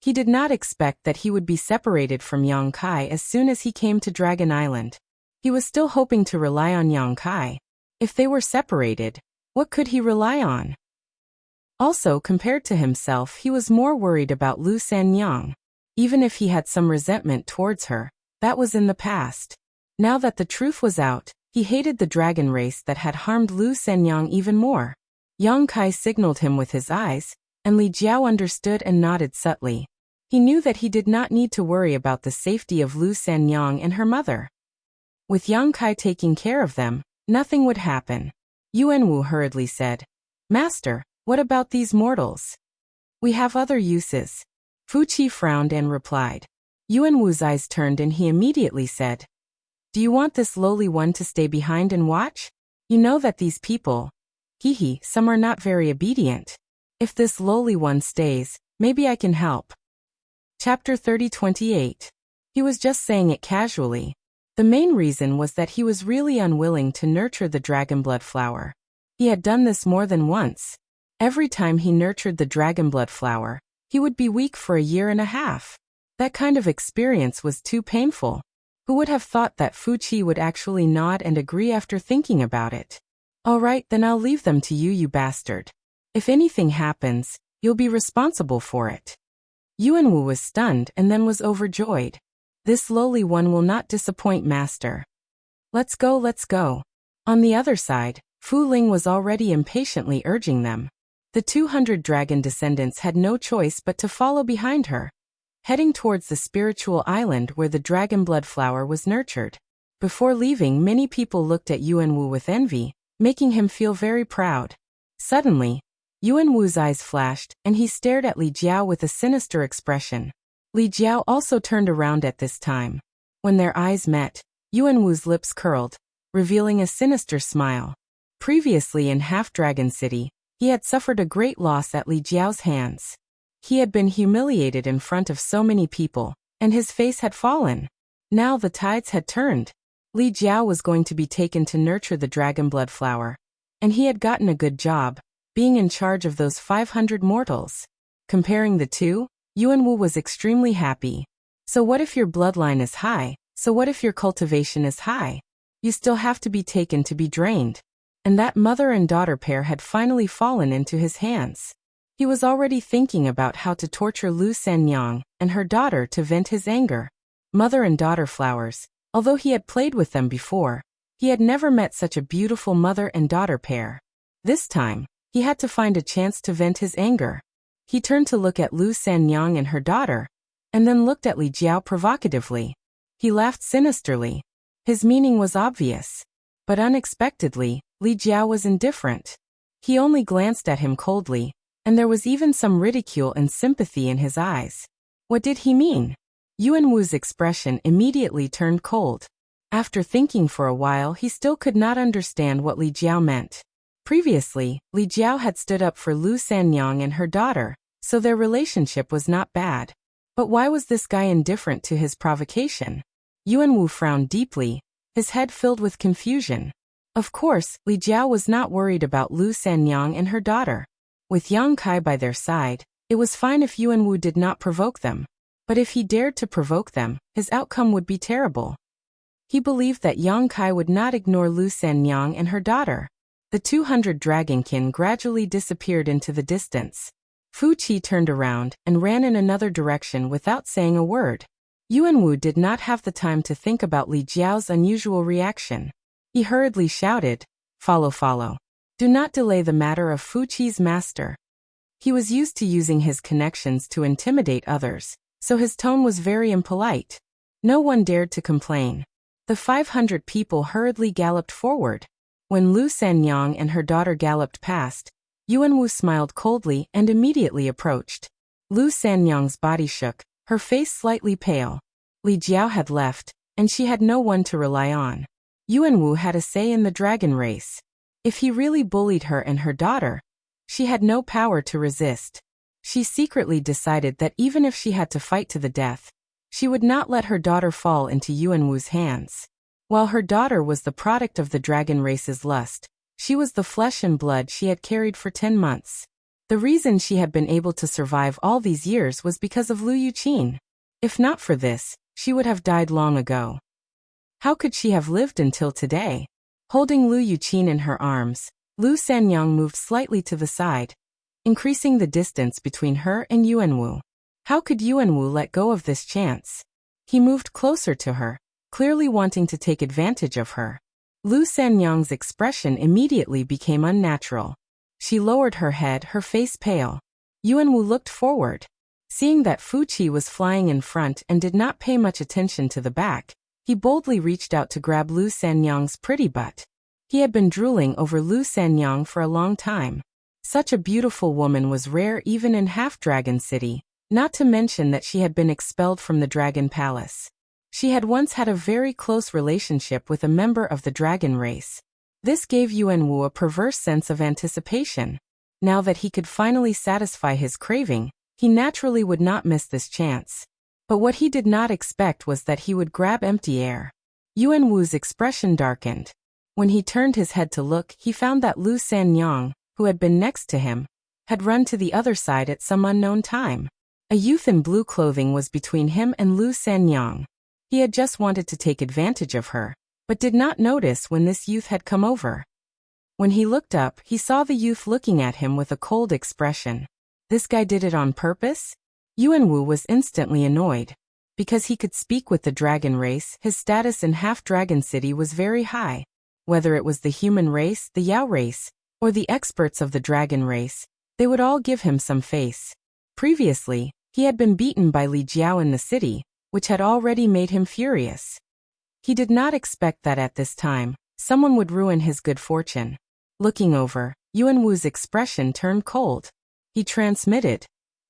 He did not expect that he would be separated from Yang Kai as soon as he came to Dragon Island. He was still hoping to rely on Yang Kai. If they were separated, what could he rely on? Also, compared to himself, he was more worried about Lu Sanyang. Even if he had some resentment towards her, that was in the past. Now that the truth was out, he hated the dragon race that had harmed Lu Sanyang even more. Yang Kai signaled him with his eyes, and Li Jiao understood and nodded subtly. He knew that he did not need to worry about the safety of Lu Sanyang and her mother. With Yang Kai taking care of them, nothing would happen. Yuan Wu hurriedly said, "Master, what about these mortals? We have other uses." Fu Qi frowned and replied. Yuan Wu's eyes turned and he immediately said, "Do you want this lowly one to stay behind and watch? You know that these people, some are not very obedient. If this lowly one stays, maybe I can help." Chapter 30:28. He was just saying it casually. The main reason was that he was really unwilling to nurture the dragon blood flower. He had done this more than once. Every time he nurtured the dragon blood flower, he would be weak for a year and a half. That kind of experience was too painful. Who would have thought that Fu Qi would actually nod and agree after thinking about it? "All right, then I'll leave them to you, you bastard. If anything happens, you'll be responsible for it." Yuan Wu was stunned and then was overjoyed. "This lowly one will not disappoint, master. Let's go. On the other side, Fu Ling was already impatiently urging them. The 200 dragon descendants had no choice but to follow behind her, heading towards the spiritual island where the dragon blood flower was nurtured. Before leaving, many people looked at Yuan Wu with envy, making him feel very proud. Suddenly, Yuan Wu's eyes flashed, and he stared at Li Jiao with a sinister expression. Li Jiao also turned around at this time. When their eyes met, Yuan Wu's lips curled, revealing a sinister smile. Previously in Half-Dragon City, He had suffered a great loss at Li Jiao's hands. He had been humiliated in front of so many people, and his face had fallen. Now the tides had turned. Li Jiao was going to be taken to nurture the dragon blood flower. And he had gotten a good job, being in charge of those 500 mortals. Comparing the two, Yuanwu was extremely happy. So what if your bloodline is high? So what if your cultivation is high? You still have to be taken to be drained. And that mother and daughter pair had finally fallen into his hands. He was already thinking about how to torture Lu Sanyang and her daughter to vent his anger. Mother and daughter flowers, although he had played with them before, he had never met such a beautiful mother and daughter pair. This time, he had to find a chance to vent his anger. He turned to look at Lu Sanyang and her daughter, and then looked at Li Jiao provocatively. He laughed sinisterly. His meaning was obvious. But unexpectedly, Li Jiao was indifferent. He only glanced at him coldly, and there was even some ridicule and sympathy in his eyes. What did he mean? Yuanwu's expression immediately turned cold. After thinking for a while, he still could not understand what Li Jiao meant. Previously, Li Jiao had stood up for Lu Sanyang and her daughter, so their relationship was not bad. But why was this guy indifferent to his provocation? Yuanwu frowned deeply, his head filled with confusion. Of course, Li Jiao was not worried about Lu Sanyang and her daughter. With Yang Kai by their side, it was fine if Yuanwu did not provoke them. But if he dared to provoke them, his outcome would be terrible. He believed that Yang Kai would not ignore Lu Sanyang and her daughter. The 200 dragonkin gradually disappeared into the distance. Fu Qi turned around and ran in another direction without saying a word. Yuanwu did not have the time to think about Li Jiao's unusual reaction. He hurriedly shouted, "Follow, follow. Do not delay the matter of Fu Qi's master." He was used to using his connections to intimidate others, so his tone was very impolite. No one dared to complain. The 500 people hurriedly galloped forward. When Lu Sanyang and her daughter galloped past, Yuanwu smiled coldly and immediately approached. Lu Sanyang's body shook, her face slightly pale. Li Jiao had left, and she had no one to rely on. Yuanwu had a say in the dragon race. If he really bullied her and her daughter, she had no power to resist. She secretly decided that even if she had to fight to the death, she would not let her daughter fall into Yuanwu's hands. While her daughter was the product of the dragon race's lust, she was the flesh and blood she had carried for 10 months. The reason she had been able to survive all these years was because of Lu Yuqin. If not for this, she would have died long ago. How could she have lived until today? Holding Lu Yuqin in her arms, Lu Sanyang moved slightly to the side, increasing the distance between her and Yuanwu. How could Yuanwu let go of this chance? He moved closer to her, clearly wanting to take advantage of her. Lu Sanyang's expression immediately became unnatural. She lowered her head, her face pale. Yuanwu looked forward. Seeing that Fu Qi was flying in front and did not pay much attention to the back, he boldly reached out to grab Lu Sanyang's pretty butt. He had been drooling over Lu Sanyang for a long time. Such a beautiful woman was rare even in Half-Dragon City, not to mention that she had been expelled from the Dragon Palace. She had once had a very close relationship with a member of the dragon race. This gave Yuanwu a perverse sense of anticipation. Now that he could finally satisfy his craving, he naturally would not miss this chance. But what he did not expect was that he would grab empty air. Yuanwu's expression darkened. When he turned his head to look, he found that Lu Sanyang, who had been next to him, had run to the other side at some unknown time. A youth in blue clothing was between him and Lu Sanyang. He had just wanted to take advantage of her, but did not notice when this youth had come over. When he looked up, he saw the youth looking at him with a cold expression. This guy did it on purpose? Yuanwu was instantly annoyed. Because he could speak with the dragon race, his status in Half-Dragon City was very high. Whether it was the human race, the Yao race, or the experts of the dragon race, they would all give him some face. Previously, he had been beaten by Li Jiao in the city, which had already made him furious. He did not expect that at this time, someone would ruin his good fortune. Looking over, Yuanwu's expression turned cold. He transmitted,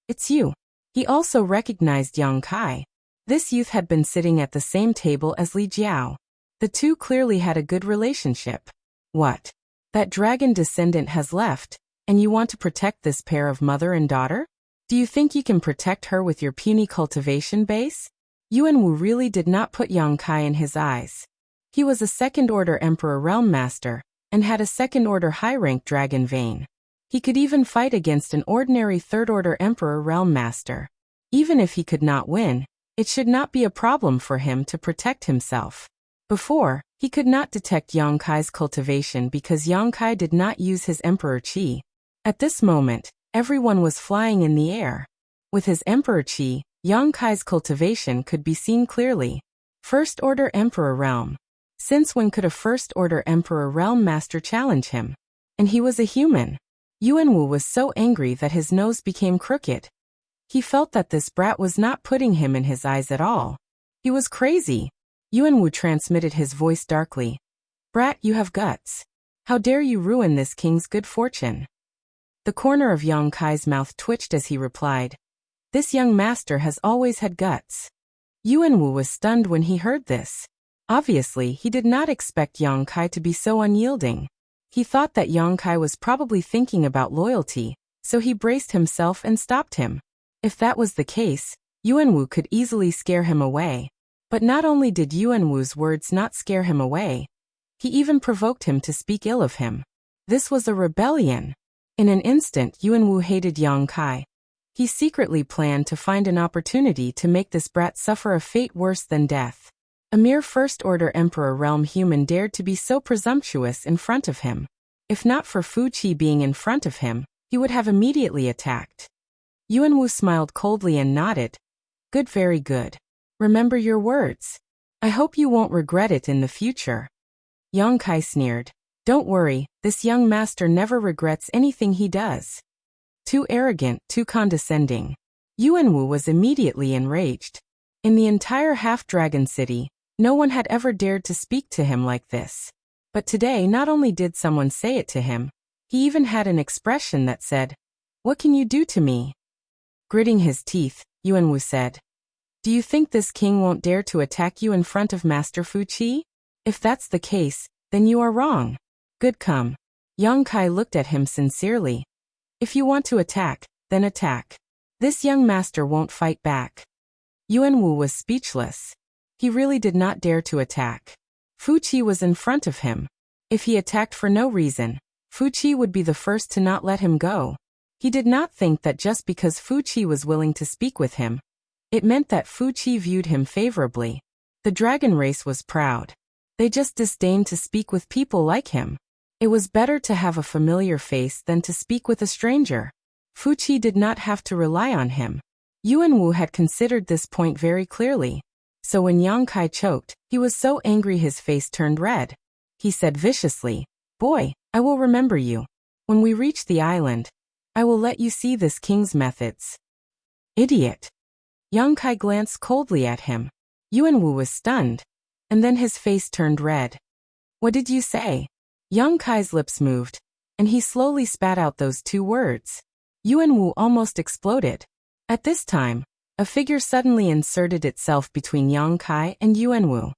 "It's you." He also recognized Yang Kai. This youth had been sitting at the same table as Li Jiao. The two clearly had a good relationship. What? That dragon descendant has left. And you want to protect this pair of mother and daughter? Do you think you can protect her with your puny cultivation base? Yuan Wu really did not put Yang Kai in his eyes. He was a second-order Emperor Realm Master, and had a second-order high-rank dragon vein. He could even fight against an ordinary third-order Emperor Realm Master. Even if he could not win, it should not be a problem for him to protect himself. Before, he could not detect Yang Kai's cultivation because Yang Kai did not use his Emperor Qi. At this moment, everyone was flying in the air. With his Emperor Qi, Yang Kai's cultivation could be seen clearly. First-order Emperor Realm. Since when could a first-order Emperor Realm Master challenge him? And he was a human. Yuan Wu was so angry that his nose became crooked. He felt that this brat was not putting him in his eyes at all. He was crazy. Yuan Wu transmitted his voice darkly. Brat, you have guts. How dare you ruin this king's good fortune? The corner of Yang Kai's mouth twitched as he replied. This young master has always had guts. Yuan Wu was stunned when he heard this. Obviously, he did not expect Yang Kai to be so unyielding. He thought that Yang Kai was probably thinking about loyalty, so he braced himself and stopped him. If that was the case, Yuan Wu could easily scare him away. But not only did Yuan Wu's words not scare him away, he even provoked him to speak ill of him. This was a rebellion. In an instant, Yuan Wu hated Yang Kai. He secretly planned to find an opportunity to make this brat suffer a fate worse than death. A mere first-order Emperor Realm human dared to be so presumptuous in front of him. If not for Fu Qi being in front of him, he would have immediately attacked. Yuan Wu smiled coldly and nodded. Good, very good. Remember your words. I hope you won't regret it in the future. Yang Kai sneered. Don't worry, this young master never regrets anything he does. Too arrogant, too condescending. Yuan Wu was immediately enraged. In the entire half-dragon city, no one had ever dared to speak to him like this. But today not only did someone say it to him, he even had an expression that said, What can you do to me? Gritting his teeth, Yuan Wu said, Do you think this king won't dare to attack you in front of Master Fu Qi? If that's the case, then you are wrong. Good, come. Yang Kai looked at him sincerely. If you want to attack, then attack. This young master won't fight back. Yuan Wu was speechless. He really did not dare to attack. Fu Qi was in front of him. If he attacked for no reason, Fu Qi would be the first to not let him go. He did not think that just because Fu Qi was willing to speak with him, it meant that Fu Qi viewed him favorably. The dragon race was proud. They just disdained to speak with people like him. It was better to have a familiar face than to speak with a stranger. Fu Qi did not have to rely on him. Yuan Wu had considered this point very clearly. So when Yang Kai choked, he was so angry his face turned red. He said viciously, Boy, I will remember you. When we reach the island, I will let you see this king's methods. Idiot. Yang Kai glanced coldly at him. Yuan Wu was stunned, and then his face turned red. What did you say? Yang Kai's lips moved, and he slowly spat out those two words. Yuan Wu almost exploded. At this time, a figure suddenly inserted itself between Yang Kai and Yuan Wu.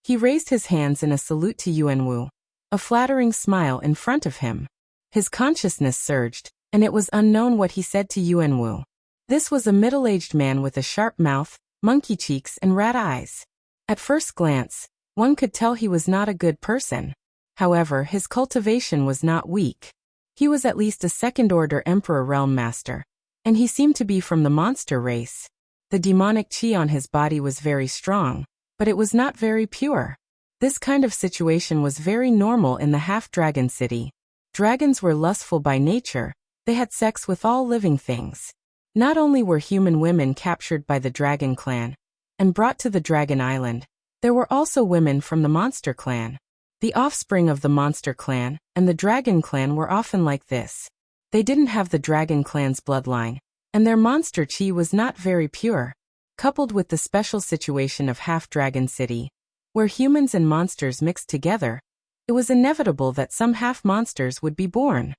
He raised his hands in a salute to Yuan Wu, a flattering smile in front of him. His consciousness surged, and it was unknown what he said to Yuan Wu. This was a middle-aged man with a sharp mouth, monkey cheeks and rat eyes. At first glance, one could tell he was not a good person. However, his cultivation was not weak. He was at least a second-order Emperor Realm Master, and he seemed to be from the monster race. The demonic qi on his body was very strong, but it was not very pure. This kind of situation was very normal in the half-dragon city. Dragons were lustful by nature. They had sex with all living things. Not only were human women captured by the dragon clan and brought to the dragon island, there were also women from the monster clan. The offspring of the monster clan and the dragon clan were often like this. They didn't have the dragon clan's bloodline, and their monster chi was not very pure. Coupled with the special situation of half-dragon city, where humans and monsters mixed together, it was inevitable that some half-monsters would be born.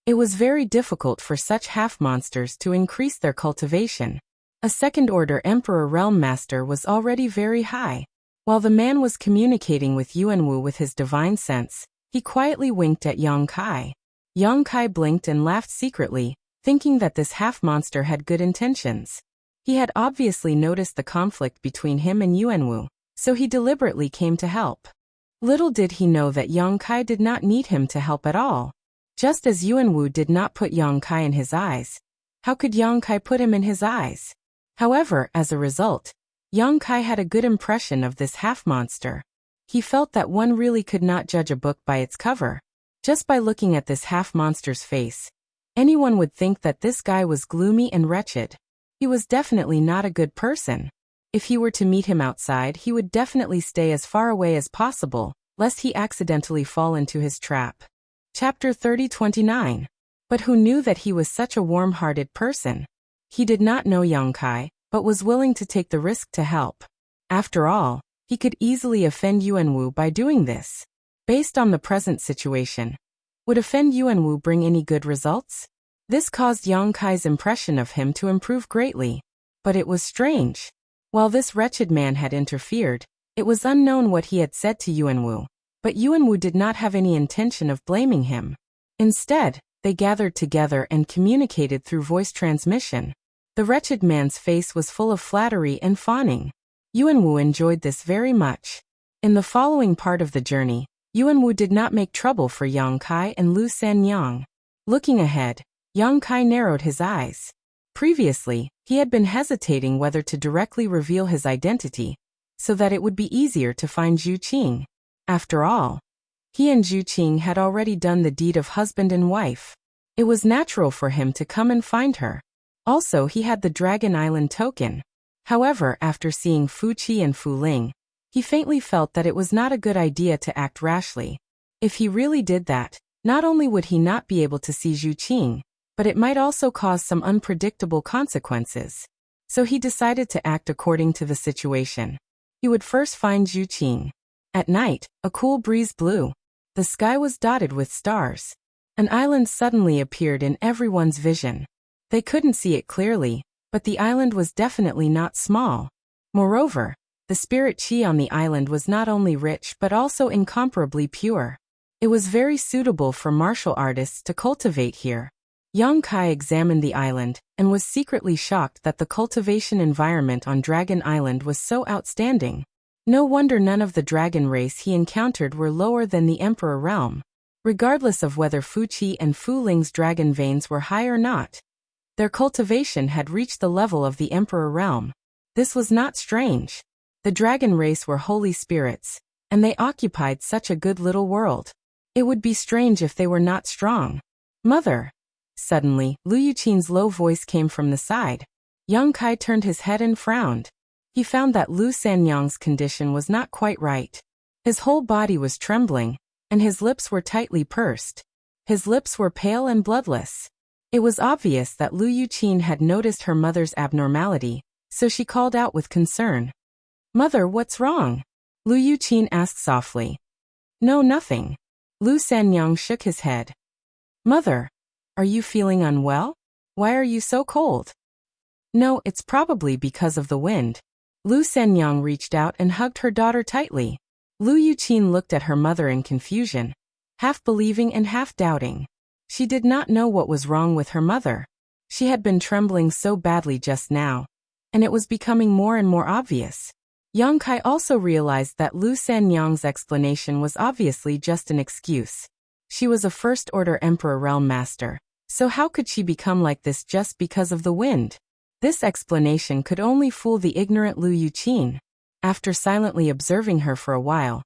It was very difficult for such half-monsters to increase their cultivation. A second-order Emperor Realm Master was already very high. While the man was communicating with Yuan Wu with his divine sense, he quietly winked at Yang Kai. Yang Kai blinked and laughed secretly, thinking that this half-monster had good intentions. He had obviously noticed the conflict between him and Yuanwu, so he deliberately came to help. Little did he know that Yang Kai did not need him to help at all. Just as Yuanwu did not put Yang Kai in his eyes, how could Yang Kai put him in his eyes? However, as a result, Yang Kai had a good impression of this half-monster. He felt that one really could not judge a book by its cover. Just by looking at this half-monster's face, anyone would think that this guy was gloomy and wretched. He was definitely not a good person. If he were to meet him outside, he would definitely stay as far away as possible, lest he accidentally fall into his trap. Chapter 30-29. But who knew that he was such a warm-hearted person? He did not know Yang Kai, but was willing to take the risk to help. After all, he could easily offend Yuanwu by doing this. Based on the present situation, would offend Yuanwu bring any good results? This caused Yang Kai's impression of him to improve greatly. But it was strange. While this wretched man had interfered, it was unknown what he had said to Yuanwu. But Yuanwu did not have any intention of blaming him. Instead, they gathered together and communicated through voice transmission. The wretched man's face was full of flattery and fawning. Yuanwu enjoyed this very much. In the following part of the journey, Yuanwu did not make trouble for Yang Kai and Lu Sanyang. Looking ahead, Yang Kai narrowed his eyes. Previously, he had been hesitating whether to directly reveal his identity, so that it would be easier to find Zhu Qing. After all, he and Zhu Qing had already done the deed of husband and wife. It was natural for him to come and find her. Also, he had the Dragon Island token. However, after seeing Fu Qi and Fu Ling, he faintly felt that it was not a good idea to act rashly. If he really did that, not only would he not be able to see Zhu Qing, but it might also cause some unpredictable consequences. So he decided to act according to the situation. He would first find Zhu Qing. At night, a cool breeze blew. The sky was dotted with stars. An island suddenly appeared in everyone's vision. They couldn't see it clearly, but the island was definitely not small. Moreover, the spirit qi on the island was not only rich but also incomparably pure. It was very suitable for martial artists to cultivate here. Yang Kai examined the island and was secretly shocked that the cultivation environment on Dragon Island was so outstanding. No wonder none of the dragon race he encountered were lower than the Emperor realm. Regardless of whether Fu Qi and Fu Ling's dragon veins were high or not, their cultivation had reached the level of the Emperor realm. This was not strange. The dragon race were holy spirits, and they occupied such a good little world. It would be strange if they were not strong. Mother! Suddenly, Lu Yuqin's low voice came from the side. Yang Kai turned his head and frowned. He found that Lu Sanyang's condition was not quite right. His whole body was trembling, and his lips were tightly pursed. His lips were pale and bloodless. It was obvious that Lu Yuqin had noticed her mother's abnormality, so she called out with concern. Mother, what's wrong? Lu Yuqin asked softly. No, nothing. Lu Sanyang shook his head. Mother, are you feeling unwell? Why are you so cold? No, it's probably because of the wind. Lu Sanyang reached out and hugged her daughter tightly. Lu Yuqin looked at her mother in confusion, half believing and half doubting. She did not know what was wrong with her mother. She had been trembling so badly just now, and it was becoming more and more obvious. Yang Kai also realized that Lu Sanyang's explanation was obviously just an excuse. She was a first-order Emperor Realm Master, so how could she become like this just because of the wind? This explanation could only fool the ignorant Lu Yuqin. After silently observing her for a while,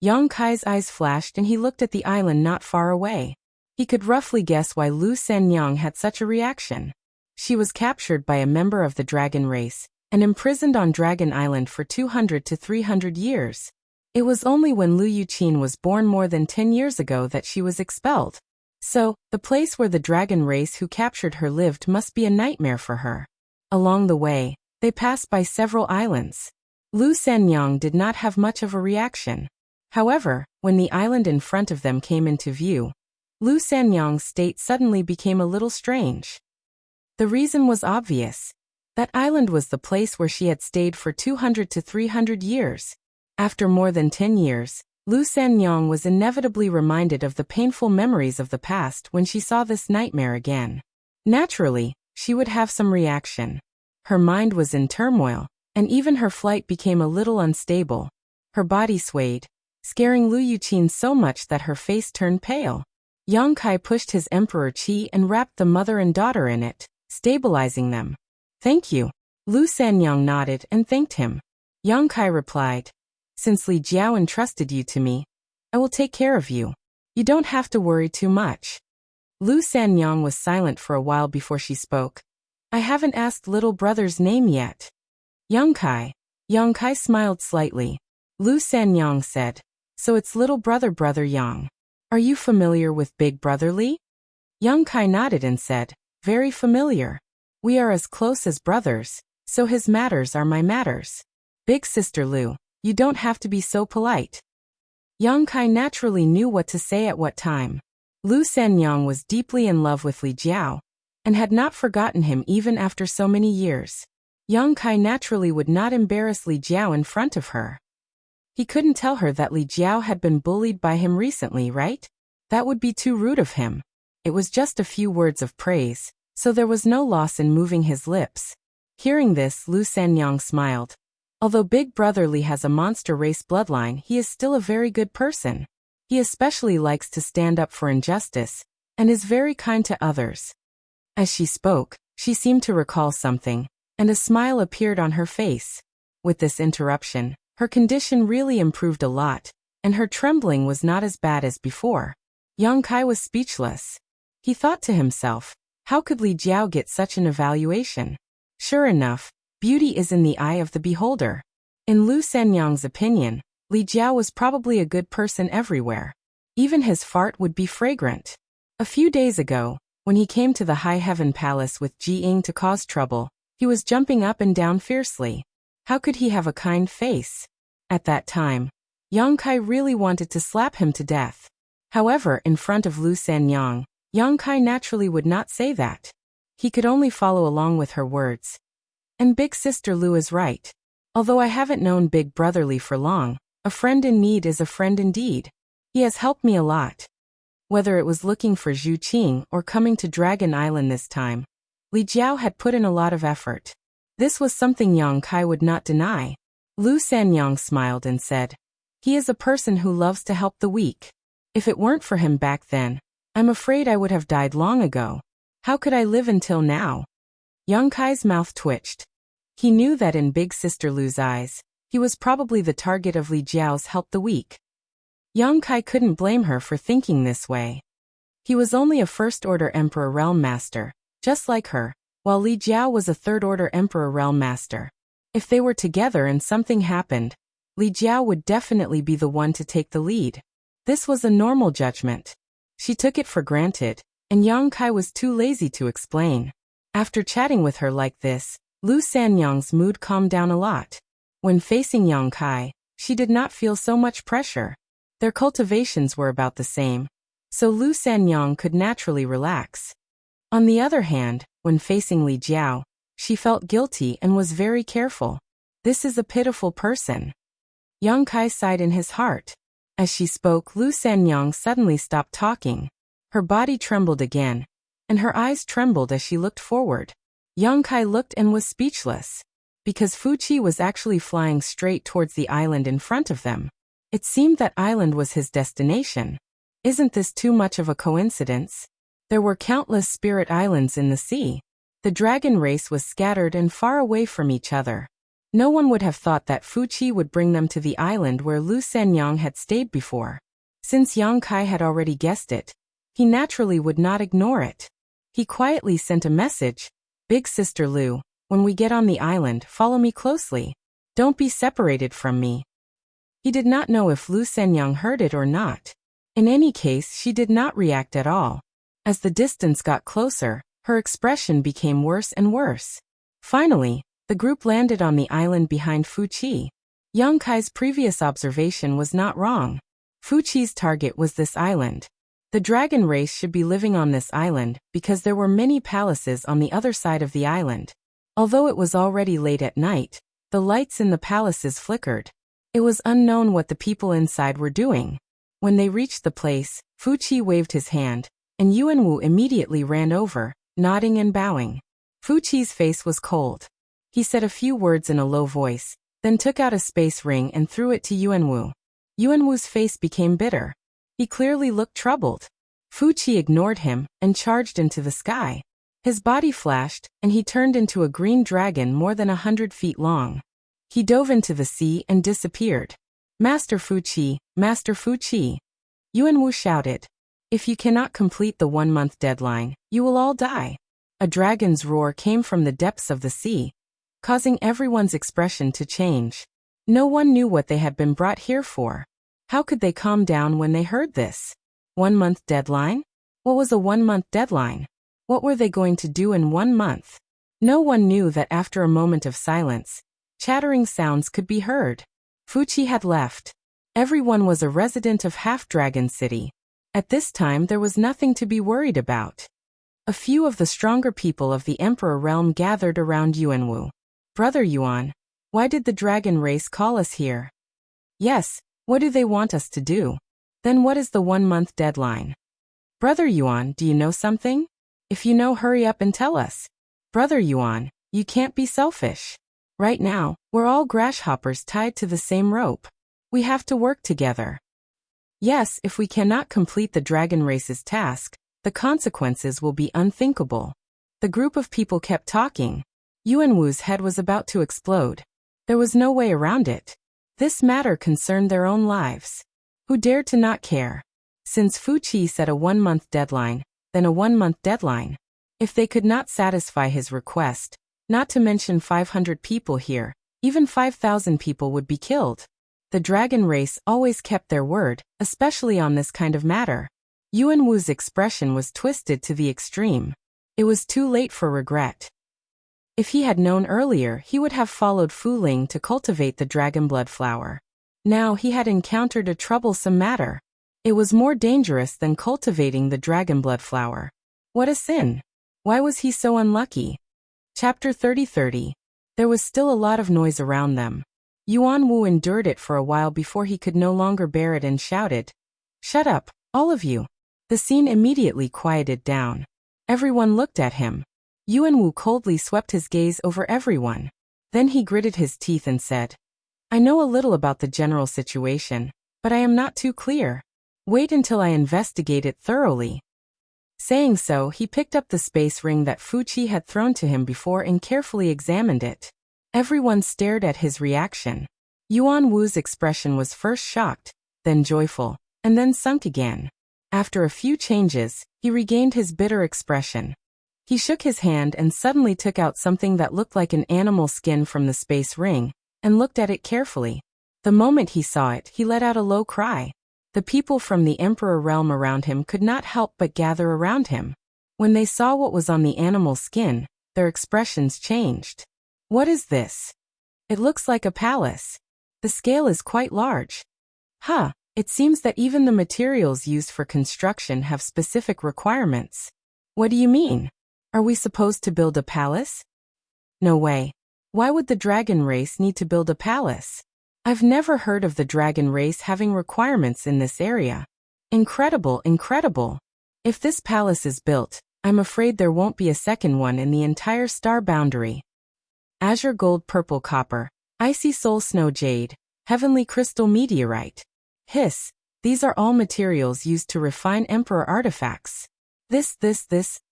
Yang Kai's eyes flashed and he looked at the island not far away. He could roughly guess why Lu Sanyang had such a reaction. She was captured by a member of the dragon race and imprisoned on Dragon Island for 200 to 300 years. It was only when Lu Yuqin was born more than 10 years ago that she was expelled. So, the place where the dragon race who captured her lived must be a nightmare for her. Along the way, they passed by several islands. Lu Sanyang did not have much of a reaction. However, when the island in front of them came into view, Lu Sanyang's state suddenly became a little strange. The reason was obvious. That island was the place where she had stayed for 200 to 300 years. After more than 10 years, Lu Sanyong was inevitably reminded of the painful memories of the past when she saw this nightmare again. Naturally, she would have some reaction. Her mind was in turmoil, and even her flight became a little unstable. Her body swayed, scaring Lu Yuqin so much that her face turned pale. Yang Kai pushed his emperor qi and wrapped the mother and daughter in it, stabilizing them. "Thank you." Lu Sanyong nodded and thanked him. Yang Kai replied, "Since Li Jiao entrusted you to me, I will take care of you. You don't have to worry too much." Lu Sanyong was silent for a while before she spoke. "I haven't asked little brother's name yet." "Yang Kai." Yang Kai smiled slightly. Lu Sanyong said, "So it's little brother Yang. Are you familiar with big brother Li?" Yang Kai nodded and said, "Very familiar. We are as close as brothers, so his matters are my matters. Big sister Lu, you don't have to be so polite." Yang Kai naturally knew what to say at what time. Lu Sanyong was deeply in love with Li Jiao, and had not forgotten him even after so many years. Yang Kai naturally would not embarrass Li Jiao in front of her. He couldn't tell her that Li Jiao had been bullied by him recently, right? That would be too rude of him. It was just a few words of praise, so there was no loss in moving his lips. Hearing this, Lu Sanyong smiled. Although Big Brother Li has a monster race bloodline, he is still a very good person. He especially likes to stand up for injustice, and is very kind to others. As she spoke, she seemed to recall something, and a smile appeared on her face. With this interruption, her condition really improved a lot, and her trembling was not as bad as before. Yang Kai was speechless. He thought to himself, how could Li Jiao get such an evaluation? Sure enough, beauty is in the eye of the beholder. In Lu Sanyong's opinion, Li Jiao was probably a good person everywhere. Even his fart would be fragrant. A few days ago, when he came to the High Heaven Palace with Ji Ying to cause trouble, he was jumping up and down fiercely. How could he have a kind face? At that time, Yang Kai really wanted to slap him to death. However, in front of Lu Sanyong, Yang Kai naturally would not say that. He could only follow along with her words. And Big Sister Lu is right. Although I haven't known Big Brother Li for long, a friend in need is a friend indeed. He has helped me a lot. Whether it was looking for Zhu Qing or coming to Dragon Island this time, Li Jiao had put in a lot of effort. This was something Yang Kai would not deny. Lu Sanyong smiled and said, "He is a person who loves to help the weak. If it weren't for him back then, I'm afraid I would have died long ago. How could I live until now?" Yang Kai's mouth twitched. He knew that in Big Sister Lu's eyes, he was probably the target of Li Jiao's help the weak. Yang Kai couldn't blame her for thinking this way. He was only a first-order Emperor Realm Master, just like her, while Li Jiao was a third-order Emperor Realm Master. If they were together and something happened, Li Jiao would definitely be the one to take the lead. This was a normal judgment. She took it for granted, and Yang Kai was too lazy to explain. After chatting with her like this, Lu Sanyong's mood calmed down a lot. When facing Yang Kai, she did not feel so much pressure. Their cultivations were about the same, so Lu Sanyong could naturally relax. On the other hand, when facing Li Jiao, she felt guilty and was very careful. This is a pitiful person. Yang Kai sighed in his heart. As she spoke, Lu Sanyong suddenly stopped talking. Her body trembled again, and her eyes trembled as she looked forward. Yang Kai looked and was speechless, because Fuqi was actually flying straight towards the island in front of them. It seemed that island was his destination. Isn't this too much of a coincidence? There were countless spirit islands in the sea. The dragon race was scattered and far away from each other. No one would have thought that Fuqi would bring them to the island where Lu Sanyong had stayed before. Since Yang Kai had already guessed it, he naturally would not ignore it. He quietly sent a message, "Big Sister Lu, when we get on the island, follow me closely. Don't be separated from me." He did not know if Lu Sanyong heard it or not. In any case, she did not react at all. As the distance got closer, her expression became worse and worse. Finally, the group landed on the island behind Fuqi. Yang Kai's previous observation was not wrong. Fuqi's target was this island. The dragon race should be living on this island because there were many palaces on the other side of the island. Although it was already late at night, the lights in the palaces flickered. It was unknown what the people inside were doing. When they reached the place, Fuqi waved his hand, and Yuanwu immediately ran over, nodding and bowing. Fuqi's face was cold. He said a few words in a low voice, then took out a space ring and threw it to Yuanwu. Yuanwu's face became bitter. He clearly looked troubled. Fuqi ignored him and charged into the sky. His body flashed, and he turned into a green dragon more than 100 feet long. He dove into the sea and disappeared. Master Fuqi, Master Fuqi! Yuanwu shouted. If you cannot complete the 1-month deadline, you will all die. A dragon's roar came from the depths of the sea, causing everyone's expression to change. No one knew what they had been brought here for. How could they calm down when they heard this? 1-month deadline? What was a 1-month deadline? What were they going to do in 1 month? No one knew that after a moment of silence, chattering sounds could be heard. Fuqi had left. Everyone was a resident of Half-Dragon City. At this time there was nothing to be worried about. A few of the stronger people of the Emperor realm gathered around Yuanwu. Brother Yuan, why did the dragon race call us here? Yes, what do they want us to do? Then what is the 1-month deadline? Brother Yuan, do you know something? If you know, hurry up and tell us. Brother Yuan, you can't be selfish. Right now, we're all grasshoppers tied to the same rope. We have to work together. Yes, if we cannot complete the dragon race's task, the consequences will be unthinkable. The group of people kept talking. Yuanwu's head was about to explode. There was no way around it. This matter concerned their own lives. Who dared to not care? Since Fuqi set a 1-month deadline, then a 1-month deadline. If they could not satisfy his request, not to mention 500 people here, even 5,000 people would be killed. The dragon race always kept their word, especially on this kind of matter. Yuanwu's expression was twisted to the extreme. It was too late for regret. If he had known earlier, he would have followed Fu Ling to cultivate the dragon blood flower. Now he had encountered a troublesome matter. It was more dangerous than cultivating the dragon blood flower. What a sin! Why was he so unlucky? Chapter 30:30. There was still a lot of noise around them. Yuanwu endured it for a while before he could no longer bear it and shouted, "Shut up, all of you!" The scene immediately quieted down. Everyone looked at him. Yuanwu coldly swept his gaze over everyone. Then he gritted his teeth and said, "I know a little about the general situation, but I am not too clear. Wait until I investigate it thoroughly." Saying so, he picked up the space ring that Fuqi had thrown to him before and carefully examined it. Everyone stared at his reaction. Yuanwu's expression was first shocked, then joyful, and then sunk again. After a few changes, he regained his bitter expression. He shook his hand and suddenly took out something that looked like an animal skin from the space ring, and looked at it carefully. The moment he saw it, he let out a low cry. The people from the Emperor realm around him could not help but gather around him. When they saw what was on the animal skin, their expressions changed. What is this? It looks like a palace. The scale is quite large. It seems that even the materials used for construction have specific requirements. What do you mean? Are we supposed to build a palace? No way. Why would the dragon race need to build a palace? I've never heard of the dragon race having requirements in this area. Incredible, incredible. If this palace is built, I'm afraid there won't be a second one in the entire star boundary. Azure gold, purple copper, icy soul snow jade, heavenly crystal meteorite. Hiss, these are all materials used to refine emperor artifacts.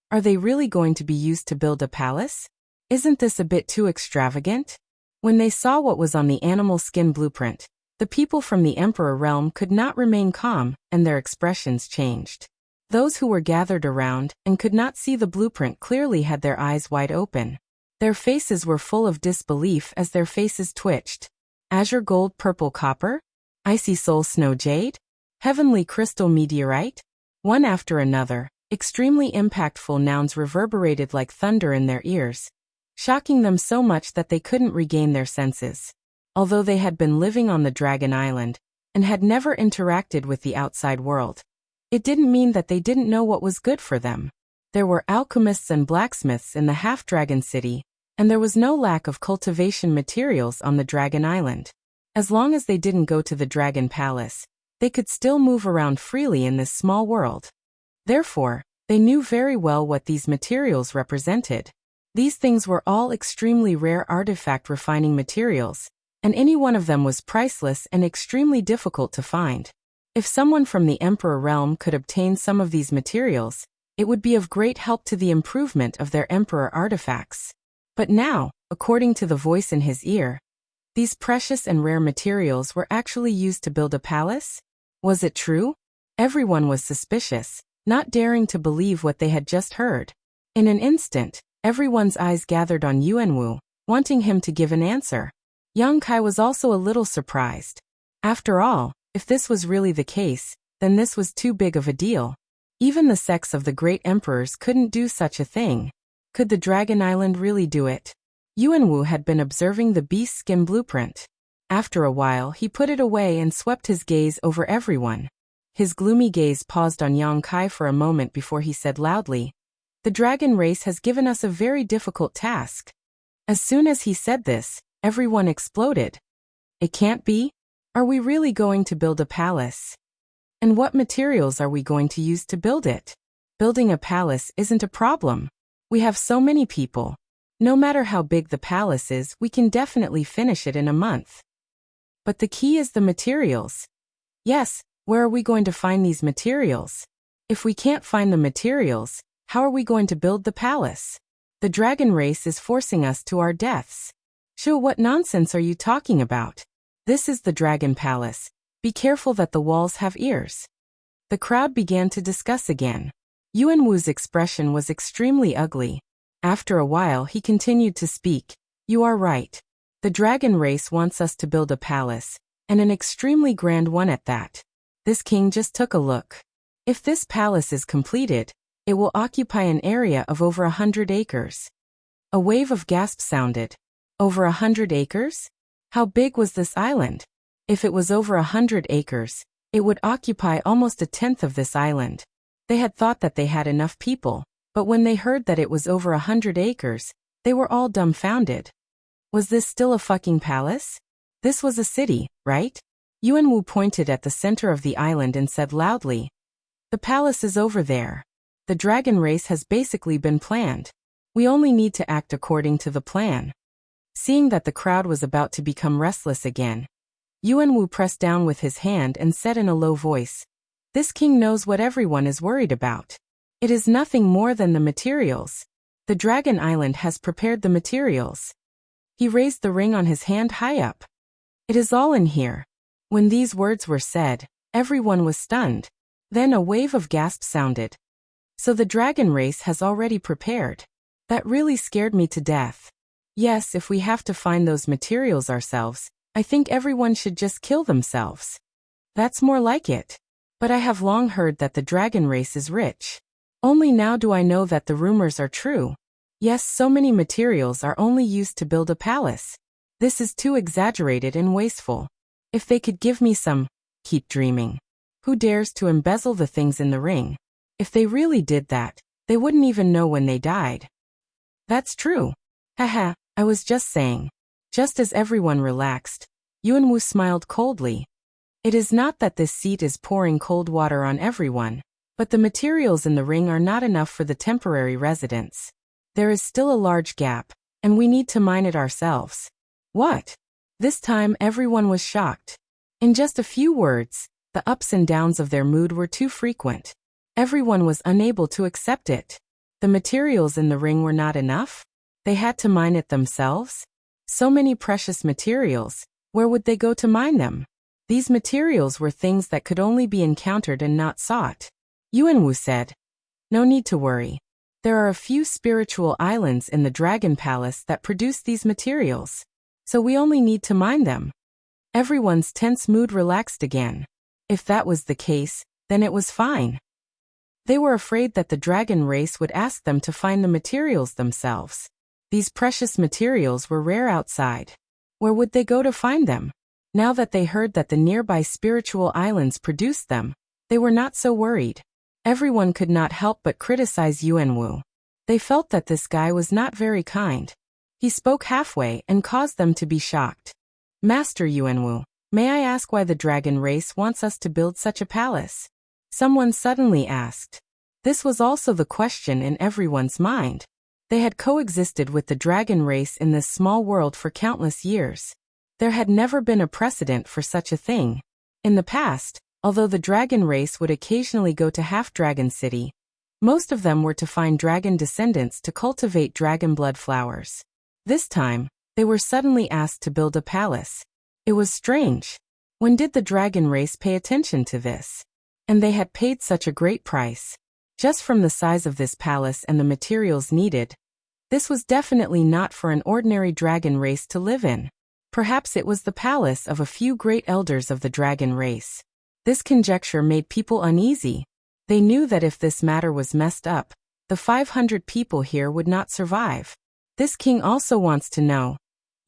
Are they really going to be used to build a palace? Isn't this a bit too extravagant? When they saw what was on the animal skin blueprint, the people from the Emperor realm could not remain calm, and their expressions changed. Those who were gathered around and could not see the blueprint clearly had their eyes wide open. Their faces were full of disbelief as their faces twitched. Azure gold, purple copper? Icy soul snow jade? Heavenly crystal meteorite? One after another, extremely impactful nouns reverberated like thunder in their ears, shocking them so much that they couldn't regain their senses. Although they had been living on the Dragon Island and had never interacted with the outside world, it didn't mean that they didn't know what was good for them. There were alchemists and blacksmiths in the Half-Dragon City, and there was no lack of cultivation materials on the Dragon Island. As long as they didn't go to the Dragon Palace, they could still move around freely in this small world. Therefore, they knew very well what these materials represented. These things were all extremely rare artifact refining materials, and any one of them was priceless and extremely difficult to find. If someone from the Emperor realm could obtain some of these materials, it would be of great help to the improvement of their Emperor artifacts. But now, according to the voice in his ear, these precious and rare materials were actually used to build a palace? Was it true? Everyone was suspicious, not daring to believe what they had just heard. In an instant, everyone's eyes gathered on Yuanwu, wanting him to give an answer. Yang Kai was also a little surprised. After all, if this was really the case, then this was too big of a deal. Even the sects of the great emperors couldn't do such a thing. Could the Dragon Island really do it? Yuanwu had been observing the beast skin blueprint. After a while, he put it away and swept his gaze over everyone. His gloomy gaze paused on Yang Kai for a moment before he said loudly, "The dragon race has given us a very difficult task." As soon as he said this, everyone exploded. It can't be? Are we really going to build a palace? And what materials are we going to use to build it? Building a palace isn't a problem. We have so many people. No matter how big the palace is, we can definitely finish it in a month. But the key is the materials. Yes, where are we going to find these materials? If we can't find the materials, how are we going to build the palace? The dragon race is forcing us to our deaths. Shu, what nonsense are you talking about? This is the Dragon Palace. Be careful that the walls have ears. The crowd began to discuss again. Yuanwu's expression was extremely ugly. After a while he continued to speak. You are right. The dragon race wants us to build a palace, and an extremely grand one at that. This king just took a look. If this palace is completed, it will occupy an area of over 100 acres. A wave of gasps sounded. Over 100 acres? How big was this island? If it was over 100 acres, it would occupy almost a tenth of this island. They had thought that they had enough people, but when they heard that it was over 100 acres, they were all dumbfounded. Was this still a fucking palace? This was a city, right? Yuanwu pointed at the center of the island and said loudly, "The palace is over there. The dragon race has basically been planned. We only need to act according to the plan." Seeing that the crowd was about to become restless again, Yuanwu pressed down with his hand and said in a low voice, "This king knows what everyone is worried about. It is nothing more than the materials. The Dragon Island has prepared the materials." He raised the ring on his hand high up. "It is all in here." When these words were said, everyone was stunned. Then a wave of gasps sounded. So the dragon race has already prepared. That really scared me to death. Yes, if we have to find those materials ourselves, I think everyone should just kill themselves. That's more like it. But I have long heard that the dragon race is rich. Only now do I know that the rumors are true. Yes, so many materials are only used to build a palace. This is too exaggerated and wasteful. If they could give me some, keep dreaming. Who dares to embezzle the things in the ring? If they really did that, they wouldn't even know when they died. That's true. Haha, I was just saying. Just as everyone relaxed, Yuanwu smiled coldly. It is not that this seat is pouring cold water on everyone, but the materials in the ring are not enough for the temporary residents. There is still a large gap, and we need to mine it ourselves. What? This time everyone was shocked. In just a few words, the ups and downs of their mood were too frequent. Everyone was unable to accept it. The materials in the ring were not enough? They had to mine it themselves? So many precious materials, where would they go to mine them? These materials were things that could only be encountered and not sought. Yuanwu said, "No need to worry. There are a few spiritual islands in the Dragon Palace that produce these materials. So we only need to mine them." Everyone's tense mood relaxed again. If that was the case, then it was fine. They were afraid that the dragon race would ask them to find the materials themselves. These precious materials were rare outside. Where would they go to find them? Now that they heard that the nearby spiritual islands produced them, they were not so worried. Everyone could not help but criticize Yuanwu. They felt that this guy was not very kind. He spoke halfway and caused them to be shocked. Master Yuanwu, may I ask why the dragon race wants us to build such a palace? Someone suddenly asked. This was also the question in everyone's mind. They had coexisted with the dragon race in this small world for countless years. There had never been a precedent for such a thing. In the past, although the dragon race would occasionally go to Half-Dragon City, most of them were to find dragon descendants to cultivate dragon blood flowers. This time, they were suddenly asked to build a palace. It was strange. When did the dragon race pay attention to this? And they had paid such a great price. Just from the size of this palace and the materials needed, this was definitely not for an ordinary dragon race to live in. Perhaps it was the palace of a few great elders of the dragon race. This conjecture made people uneasy. They knew that if this matter was messed up, the 500 people here would not survive. This king also wants to know,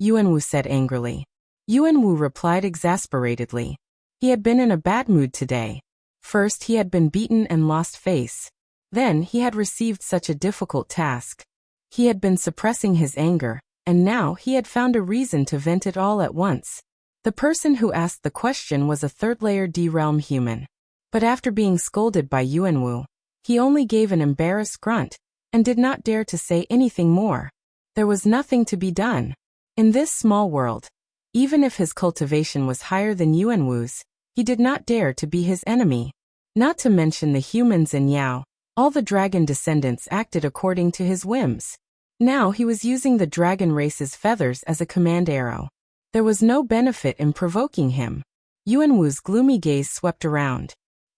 Yuanwu said angrily. Yuanwu replied exasperatedly. He had been in a bad mood today. First he had been beaten and lost face. Then he had received such a difficult task. He had been suppressing his anger, and now he had found a reason to vent it all at once. The person who asked the question was a third-layer D-realm human. But after being scolded by Yuanwu, he only gave an embarrassed grunt, and did not dare to say anything more. There was nothing to be done. In this small world, even if his cultivation was higher than Yuanwu's, he did not dare to be his enemy. Not to mention the humans and Yao, all the dragon descendants acted according to his whims. Now he was using the dragon race's feathers as a command arrow. There was no benefit in provoking him. Yuanwu's gloomy gaze swept around.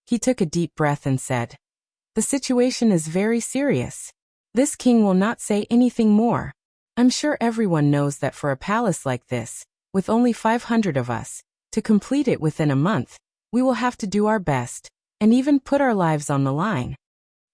He took a deep breath and said, "The situation is very serious. This king will not say anything more. I'm sure everyone knows that for a palace like this, with only 500 of us, to complete it within a month, we will have to do our best, and even put our lives on the line."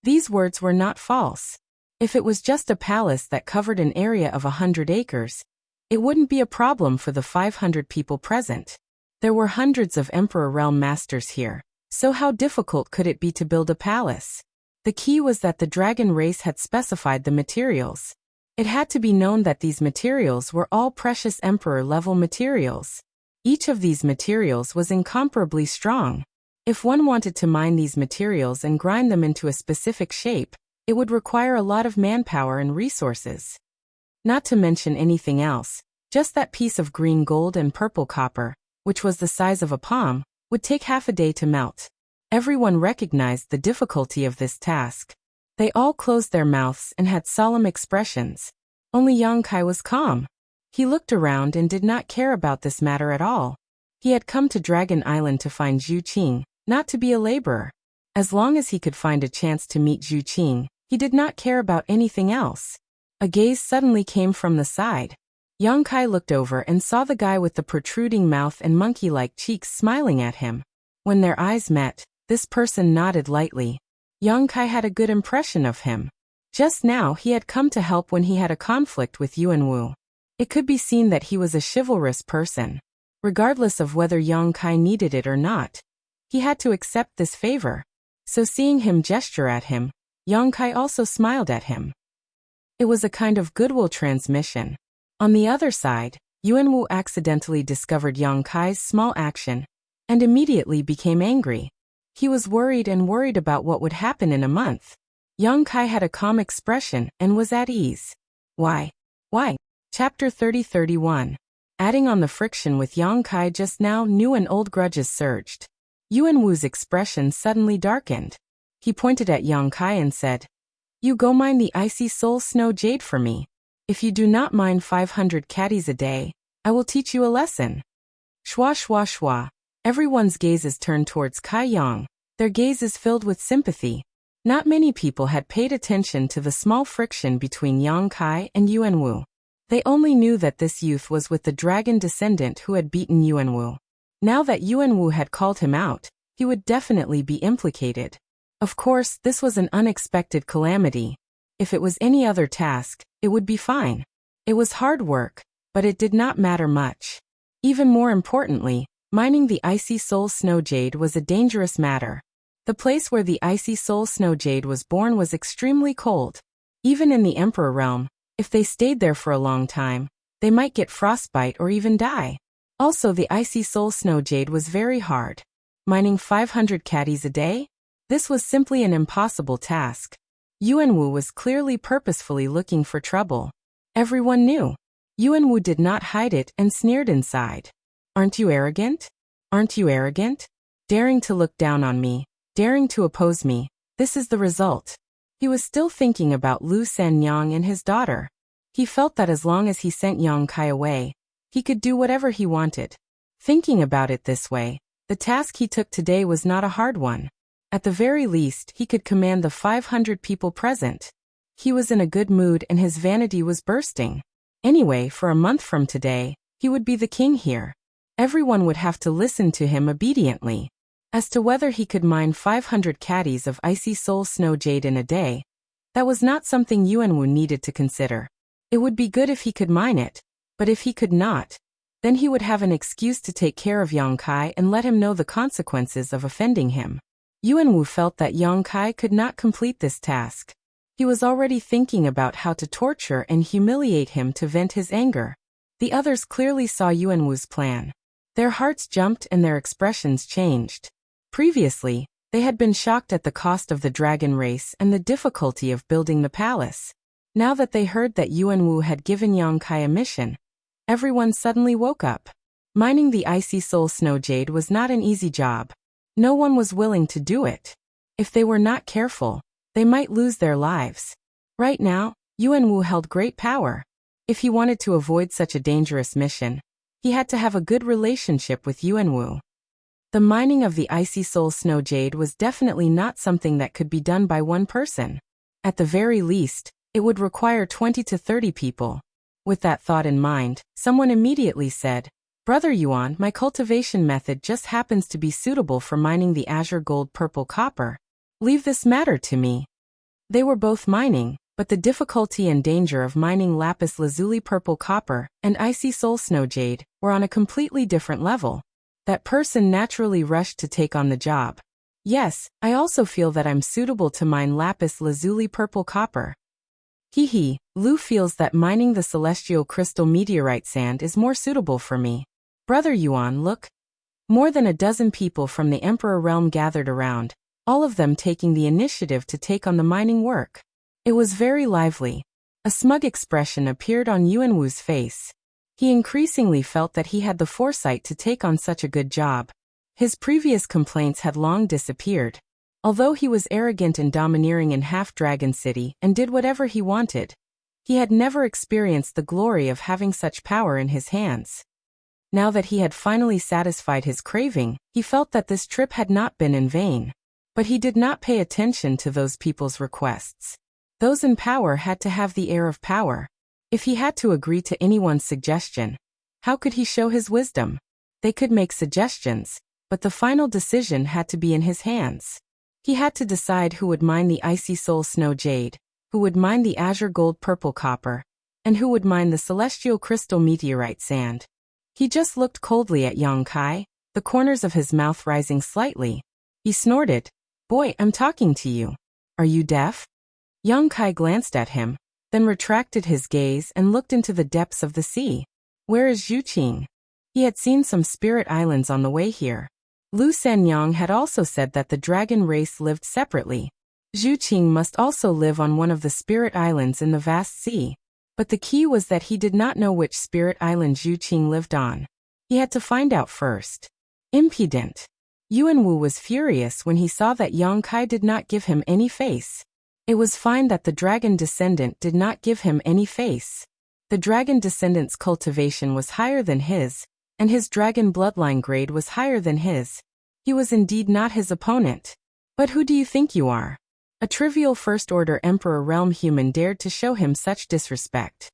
These words were not false. If it was just a palace that covered an area of 100 acres, it wouldn't be a problem for the 500 people present. There were hundreds of Emperor Realm masters here, so how difficult could it be to build a palace? The key was that the dragon race had specified the materials. It had to be known that these materials were all precious Emperor-level materials. Each of these materials was incomparably strong. If one wanted to mine these materials and grind them into a specific shape, it would require a lot of manpower and resources. Not to mention anything else, just that piece of green gold and purple copper, which was the size of a palm, would take half a day to melt. Everyone recognized the difficulty of this task. They all closed their mouths and had solemn expressions. Only Yang Kai was calm. He looked around and did not care about this matter at all. He had come to Dragon Island to find Zhu Qing, not to be a laborer. As long as he could find a chance to meet Zhu Qing, he did not care about anything else. A gaze suddenly came from the side. Yang Kai looked over and saw the guy with the protruding mouth and monkey-like cheeks smiling at him. When their eyes met, this person nodded lightly. Yang Kai had a good impression of him. Just now he had come to help when he had a conflict with Yuanwu. It could be seen that he was a chivalrous person. Regardless of whether Yang Kai needed it or not, he had to accept this favor. So seeing him gesture at him, Yang Kai also smiled at him. It was a kind of goodwill transmission. On the other side, Yuanwu accidentally discovered Yang Kai's small action, and immediately became angry. He was worried about what would happen in a month. Yang Kai had a calm expression and was at ease. Why? Chapter 30-31. Adding on the friction with Yang Kai just now, new and old grudges surged. Yuanwu's expression suddenly darkened. He pointed at Yang Kai and said, "You go mine the icy soul snow jade for me. If you do not mine 500 caddies a day, I will teach you a lesson." Shwa shwa shwa. Everyone's gazes turned towards Kai Yang. Their gazes filled with sympathy. Not many people had paid attention to the small friction between Yang Kai and Yuanwu. They only knew that this youth was with the dragon descendant who had beaten Yuanwu. Now that Yuanwu had called him out, he would definitely be implicated. Of course, this was an unexpected calamity. If it was any other task, it would be fine. It was hard work, but it did not matter much. Even more importantly, mining the icy soul snow jade was a dangerous matter. The place where the icy soul snow jade was born was extremely cold. Even in the Emperor realm, if they stayed there for a long time, they might get frostbite or even die. Also, the icy soul snow jade was very hard. Mining 500 caddies a day? This was simply an impossible task. Yuanwu was clearly purposefully looking for trouble. Everyone knew. Yuanwu did not hide it and sneered inside. Aren't you arrogant? Aren't you arrogant? Daring to look down on me, daring to oppose me, this is the result. He was still thinking about Lu Sanyang and his daughter. He felt that as long as he sent Yang Kai away, he could do whatever he wanted. Thinking about it this way, the task he took today was not a hard one. At the very least, he could command the 500 people present. He was in a good mood and his vanity was bursting. Anyway, for a month from today, he would be the king here. Everyone would have to listen to him obediently. As to whether he could mine 500 caddies of icy soul snow jade in a day, that was not something Yuanwu needed to consider. It would be good if he could mine it, but if he could not, then he would have an excuse to take care of Yang Kai and let him know the consequences of offending him. Yuanwu felt that Yang Kai could not complete this task. He was already thinking about how to torture and humiliate him to vent his anger. The others clearly saw Yuanwu's plan. Their hearts jumped and their expressions changed. Previously, they had been shocked at the cost of the dragon race and the difficulty of building the palace. Now that they heard that Yuanwu had given Yang Kai a mission, everyone suddenly woke up. Mining the icy soul snow jade was not an easy job. No one was willing to do it. If they were not careful, they might lose their lives. Right now, Yuanwu held great power. If he wanted to avoid such a dangerous mission, he had to have a good relationship with Yuanwu. The mining of the icy soul snow jade was definitely not something that could be done by one person. At the very least, it would require 20 to 30 people. With that thought in mind, someone immediately said, "Brother Yuan, my cultivation method just happens to be suitable for mining the azure gold purple copper. Leave this matter to me." They were both mining, but the difficulty and danger of mining lapis lazuli purple copper and icy soul snow jade were on a completely different level. That person naturally rushed to take on the job. "Yes, I also feel that I'm suitable to mine lapis lazuli purple copper." Lu feels that mining the celestial crystal meteorite sand is more suitable for me. "Brother Yuan, look." More than a dozen people from the Emperor realm gathered around, all of them taking the initiative to take on the mining work. It was very lively. A smug expression appeared on Yuanwu's face. He increasingly felt that he had the foresight to take on such a good job. His previous complaints had long disappeared. Although he was arrogant and domineering in Half-Dragon City and did whatever he wanted, he had never experienced the glory of having such power in his hands. Now that he had finally satisfied his craving, he felt that this trip had not been in vain. But he did not pay attention to those people's requests. Those in power had to have the air of power. If he had to agree to anyone's suggestion, how could he show his wisdom? They could make suggestions, but the final decision had to be in his hands. He had to decide who would mine the icy soul snow jade, who would mine the azure gold purple copper, and who would mine the celestial crystal meteorite sand. He just looked coldly at Yang Kai, the corners of his mouth rising slightly. He snorted, "Boy, I'm talking to you. Are you deaf?" Yang Kai glanced at him, then retracted his gaze and looked into the depths of the sea. "Where is Zhuqing?" He had seen some spirit islands on the way here. Lu Sanyang had also said that the dragon race lived separately. Zhuqing must also live on one of the spirit islands in the vast sea. But the key was that he did not know which spirit island Zhuqing lived on. He had to find out first. Impudent. Yuanwu was furious when he saw that Yang Kai did not give him any face. It was fine that the dragon descendant did not give him any face. The dragon descendant's cultivation was higher than his, and his dragon bloodline grade was higher than his. He was indeed not his opponent. But who do you think you are? A trivial first-order Emperor realm human dared to show him such disrespect.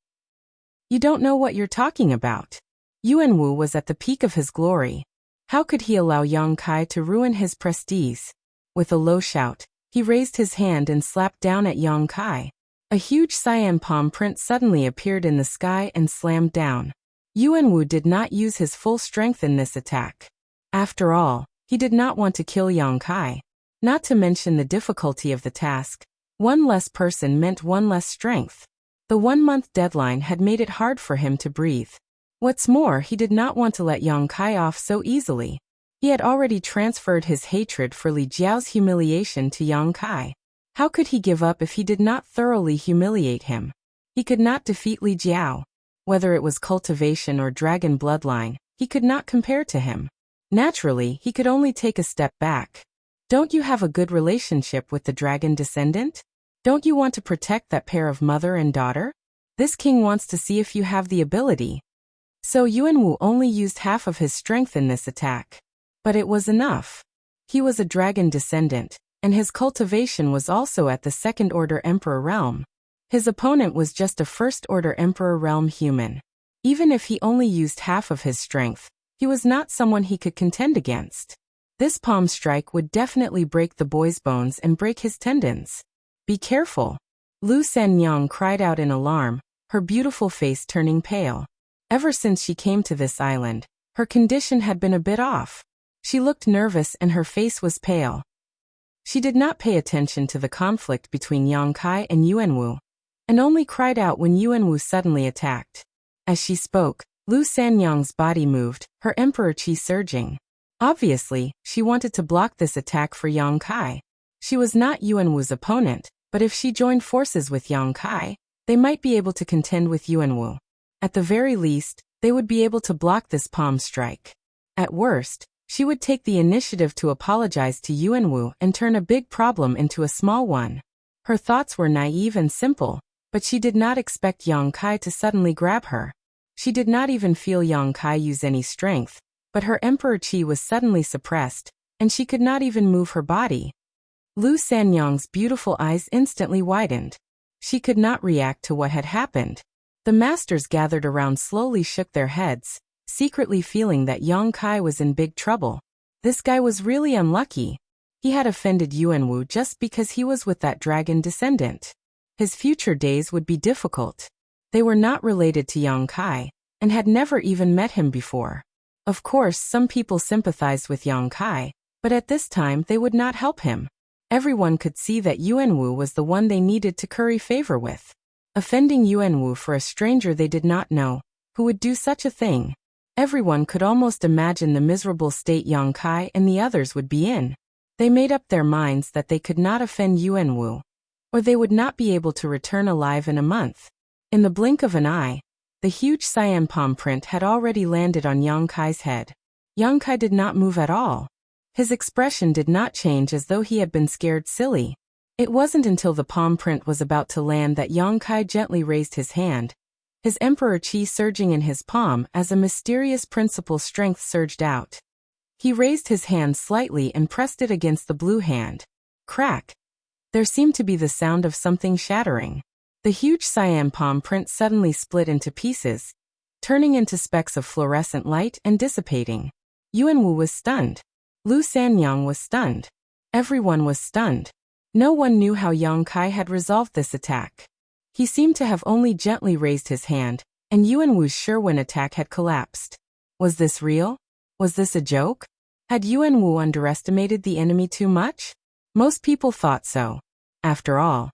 You don't know what you're talking about. Yuanwu was at the peak of his glory. How could he allow Yang Kai to ruin his prestige? With a low shout, he raised his hand and slapped down at Yang Kai. A huge cyan palm print suddenly appeared in the sky and slammed down. Yuanwu did not use his full strength in this attack. After all, he did not want to kill Yang Kai. Not to mention the difficulty of the task. One less person meant one less strength. The 1-month deadline had made it hard for him to breathe. What's more, he did not want to let Yang Kai off so easily. He had already transferred his hatred for Li Jiao's humiliation to Yang Kai. How could he give up if he did not thoroughly humiliate him? He could not defeat Li Jiao. Whether it was cultivation or dragon bloodline, he could not compare to him. Naturally, he could only take a step back. Don't you have a good relationship with the dragon descendant? Don't you want to protect that pair of mother and daughter? This king wants to see if you have the ability. So Yuanwu only used half of his strength in this attack. But it was enough. He was a dragon descendant, and his cultivation was also at the second-order Emperor realm. His opponent was just a first-order Emperor realm human. Even if he only used half of his strength, he was not someone he could contend against. This palm strike would definitely break the boy's bones and break his tendons. Be careful. Lu Sanyang cried out in alarm, her beautiful face turning pale. Ever since she came to this island, her condition had been a bit off. She looked nervous and her face was pale. She did not pay attention to the conflict between Yang Kai and Yuanwu, and only cried out when Yuanwu suddenly attacked. As she spoke, Lu Sanyang's body moved, her emperor chi surging. Obviously, she wanted to block this attack for Yang Kai. She was not Yuanwu's opponent, but if she joined forces with Yang Kai, they might be able to contend with Yuanwu. At the very least, they would be able to block this palm strike. At worst, she would take the initiative to apologize to Yuanwu and turn a big problem into a small one. Her thoughts were naive and simple, but she did not expect Yang Kai to suddenly grab her. She did not even feel Yang Kai use any strength, but her emperor chi was suddenly suppressed, and she could not even move her body. Lu Sanyang's beautiful eyes instantly widened. She could not react to what had happened. The masters gathered around slowly shook their heads, secretly feeling that Yang Kai was in big trouble. This guy was really unlucky. He had offended Yuanwu just because he was with that dragon descendant. His future days would be difficult. They were not related to Yang Kai, and had never even met him before. Of course, some people sympathized with Yang Kai, but at this time they would not help him. Everyone could see that Yuanwu was the one they needed to curry favor with. Offending Yuanwu for a stranger they did not know, who would do such a thing. Everyone could almost imagine the miserable state Yang Kai and the others would be in. They made up their minds that they could not offend Yuanwu, or they would not be able to return alive in a month. In the blink of an eye, the huge cyan palm print had already landed on Yang Kai's head. Yang Kai did not move at all. His expression did not change as though he had been scared silly. It wasn't until the palm print was about to land that Yang Kai gently raised his hand, his emperor chi surging in his palm as a mysterious principal strength surged out. He raised his hand slightly and pressed it against the blue hand. Crack! There seemed to be the sound of something shattering. The huge cyan palm print suddenly split into pieces, turning into specks of fluorescent light and dissipating. Yuanwu was stunned. Lu Sanyang was stunned. Everyone was stunned. No one knew how Yang Kai had resolved this attack. He seemed to have only gently raised his hand, and Yuanwu's Sherwin attack had collapsed. Was this real? Was this a joke? Had Yuanwu underestimated the enemy too much? Most people thought so. After all,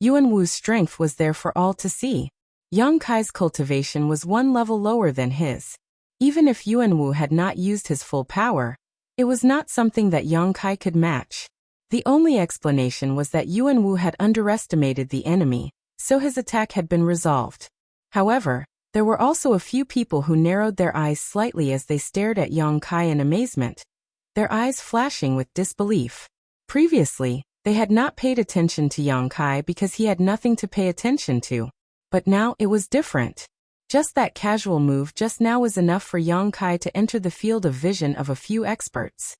Yuanwu's strength was there for all to see. Yang Kai's cultivation was one level lower than his. Even if Yuanwu had not used his full power, it was not something that Yang Kai could match. The only explanation was that Yuanwu had underestimated the enemy, so his attack had been resolved. However, there were also a few people who narrowed their eyes slightly as they stared at Yang Kai in amazement, their eyes flashing with disbelief. Previously, they had not paid attention to Yang Kai because he had nothing to pay attention to. But now it was different. Just that casual move just now was enough for Yang Kai to enter the field of vision of a few experts.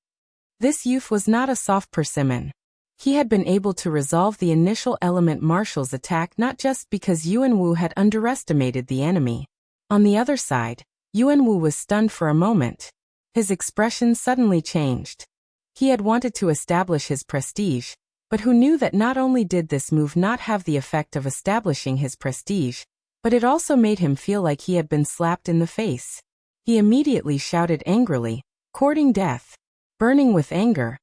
This youth was not a soft persimmon. He had been able to resolve the initial element marshal's attack not just because Yuanwu had underestimated the enemy. On the other side, Yuanwu was stunned for a moment. His expression suddenly changed. He had wanted to establish his prestige, but who knew that not only did this move not have the effect of establishing his prestige, but it also made him feel like he had been slapped in the face. He immediately shouted angrily, courting death. Burning with anger,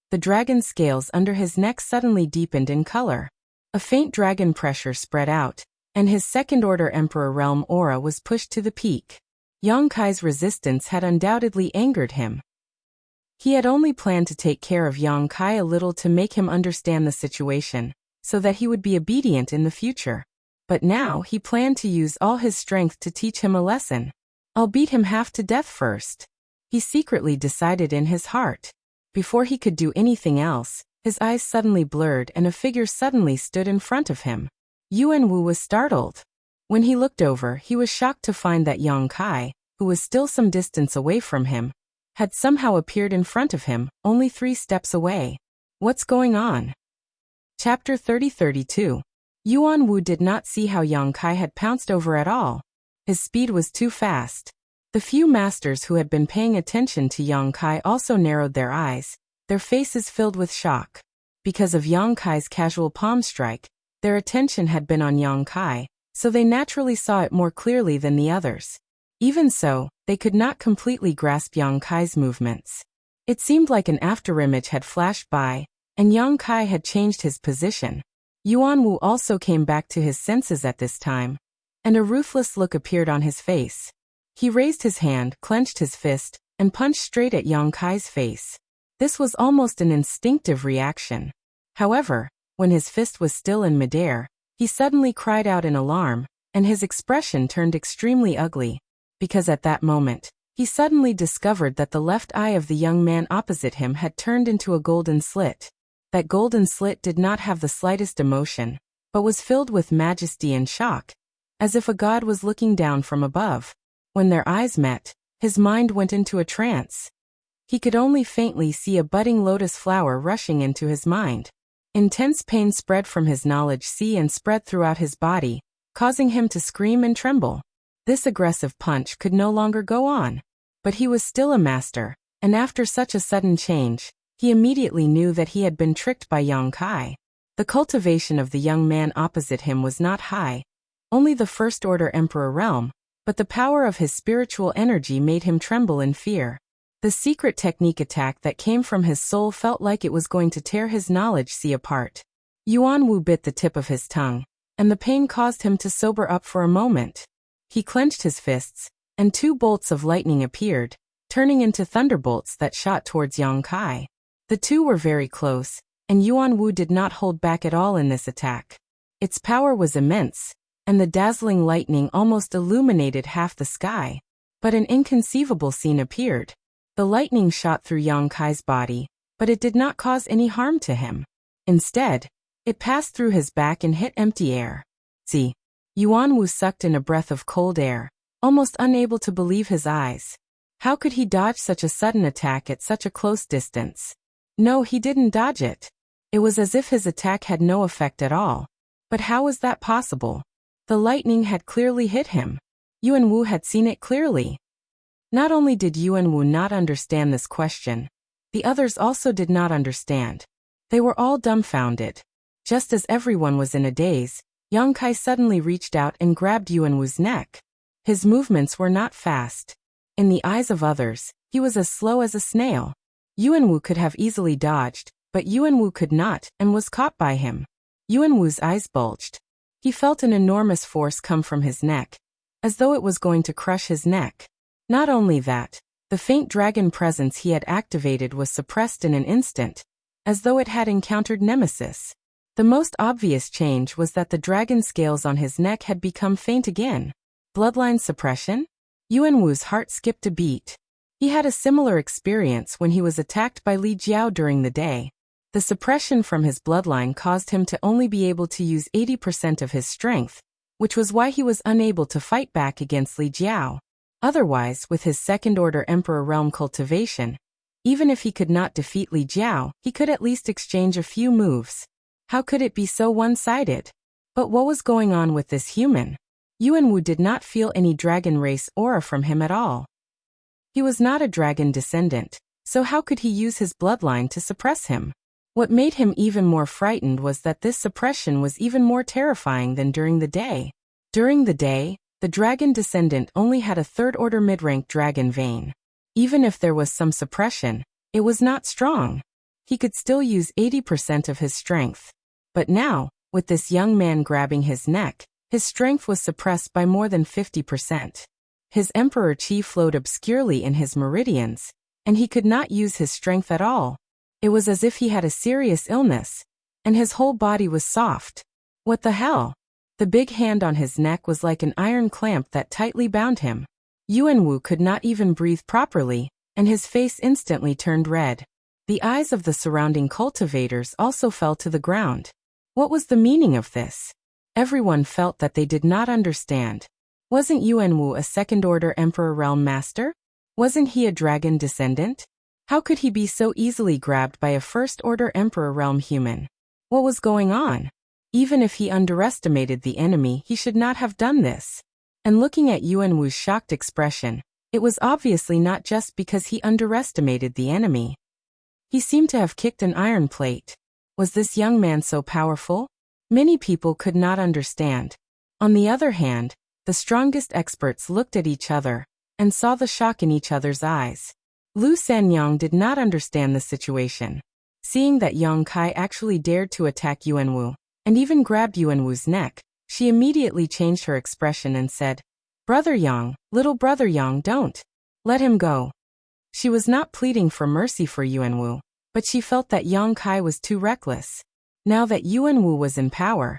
the dragon scales under his neck suddenly deepened in color. A faint dragon pressure spread out, and his second-order Emperor Realm aura was pushed to the peak. Yang Kai's resistance had undoubtedly angered him. He had only planned to take care of Yang Kai a little to make him understand the situation, so that he would be obedient in the future. But now he planned to use all his strength to teach him a lesson. I'll beat him half to death first, he secretly decided in his heart. Before he could do anything else, his eyes suddenly blurred and a figure suddenly stood in front of him. Yuan Wu was startled. When he looked over, he was shocked to find that Yang Kai, who was still some distance away from him, had somehow appeared in front of him, only 3 steps away. What's going on? Chapter 30-32. Yuan Wu did not see how Yang Kai had pounced over at all. His speed was too fast. The few masters who had been paying attention to Yang Kai also narrowed their eyes, their faces filled with shock. Because of Yang Kai's casual palm strike, their attention had been on Yang Kai, so they naturally saw it more clearly than the others. Even so, they could not completely grasp Yang Kai's movements. It seemed like an afterimage had flashed by, and Yang Kai had changed his position. Yuan Wu also came back to his senses at this time, and a ruthless look appeared on his face. He raised his hand, clenched his fist, and punched straight at Yang Kai's face. This was almost an instinctive reaction. However, when his fist was still in midair, he suddenly cried out in alarm, and his expression turned extremely ugly. Because at that moment, he suddenly discovered that the left eye of the young man opposite him had turned into a golden slit. That golden slit did not have the slightest emotion, but was filled with majesty and shock, as if a god was looking down from above. When their eyes met, his mind went into a trance. He could only faintly see a budding lotus flower rushing into his mind. Intense pain spread from his knowledge sea and spread throughout his body, causing him to scream and tremble. This aggressive punch could no longer go on. But he was still a master, and after such a sudden change, he immediately knew that he had been tricked by Yang Kai. The cultivation of the young man opposite him was not high, only the first-order emperor realm, but the power of his spiritual energy made him tremble in fear. The secret technique attack that came from his soul felt like it was going to tear his knowledge sea apart. Yuan Wu bit the tip of his tongue, and the pain caused him to sober up for a moment. He clenched his fists, and 2 bolts of lightning appeared, turning into thunderbolts that shot towards Yang Kai. The 2 were very close, and Yuan Wu did not hold back at all in this attack. Its power was immense, and the dazzling lightning almost illuminated half the sky. But an inconceivable scene appeared. The lightning shot through Yang Kai's body, but it did not cause any harm to him. Instead, it passed through his back and hit empty air. See. Yuan Wu sucked in a breath of cold air, almost unable to believe his eyes. How could he dodge such a sudden attack at such a close distance? No, he didn't dodge it. It was as if his attack had no effect at all. But how was that possible? The lightning had clearly hit him. Yuan Wu had seen it clearly. Not only did Yuan Wu not understand this question, the others also did not understand. They were all dumbfounded. Just as everyone was in a daze, Yang Kai suddenly reached out and grabbed Yuan Wu's neck. His movements were not fast. In the eyes of others, he was as slow as a snail. Yuan Wu could have easily dodged, but Yuan Wu could not and was caught by him. Yuan Wu's eyes bulged. He felt an enormous force come from his neck, as though it was going to crush his neck. Not only that, the faint dragon presence he had activated was suppressed in an instant, as though it had encountered nemesis. The most obvious change was that the dragon scales on his neck had become faint again. Bloodline suppression? Yuan Wu's heart skipped a beat. He had a similar experience when he was attacked by Li Jiao during the day. The suppression from his bloodline caused him to only be able to use 80% of his strength, which was why he was unable to fight back against Li Jiao. Otherwise, with his second-order Emperor Realm cultivation, even if he could not defeat Li Jiao, he could at least exchange a few moves. How could it be so one-sided? But what was going on with this human? Yuan Wu did not feel any dragon race aura from him at all. He was not a dragon descendant, so how could he use his bloodline to suppress him? What made him even more frightened was that this suppression was even more terrifying than during the day. During the day, the dragon descendant only had a third-order mid-rank dragon vein. Even if there was some suppression, it was not strong. He could still use 80% of his strength. But now, with this young man grabbing his neck, his strength was suppressed by more than 50%. His emperor chi flowed obscurely in his meridians, and he could not use his strength at all. It was as if he had a serious illness, and his whole body was soft. What the hell? The big hand on his neck was like an iron clamp that tightly bound him. Yuanwu could not even breathe properly, and his face instantly turned red. The eyes of the surrounding cultivators also fell to the ground. What was the meaning of this? Everyone felt that they did not understand. Wasn't Yuanwu a second-order Emperor Realm Master? Wasn't he a dragon descendant? How could he be so easily grabbed by a first-order Emperor Realm human? What was going on? Even if he underestimated the enemy, he should not have done this. And looking at Yuanwu's shocked expression, it was obviously not just because he underestimated the enemy. He seemed to have kicked an iron plate. Was this young man so powerful? Many people could not understand. On the other hand, the strongest experts looked at each other and saw the shock in each other's eyes. Lu Sanyang did not understand the situation. Seeing that Yang Kai actually dared to attack Yuanwu, and even grabbed Yuanwu's neck, she immediately changed her expression and said, "Brother Yang, little brother Yang, don't. Let him go." She was not pleading for mercy for Yuanwu, but she felt that Yang Kai was too reckless. Now that Yuanwu was in power,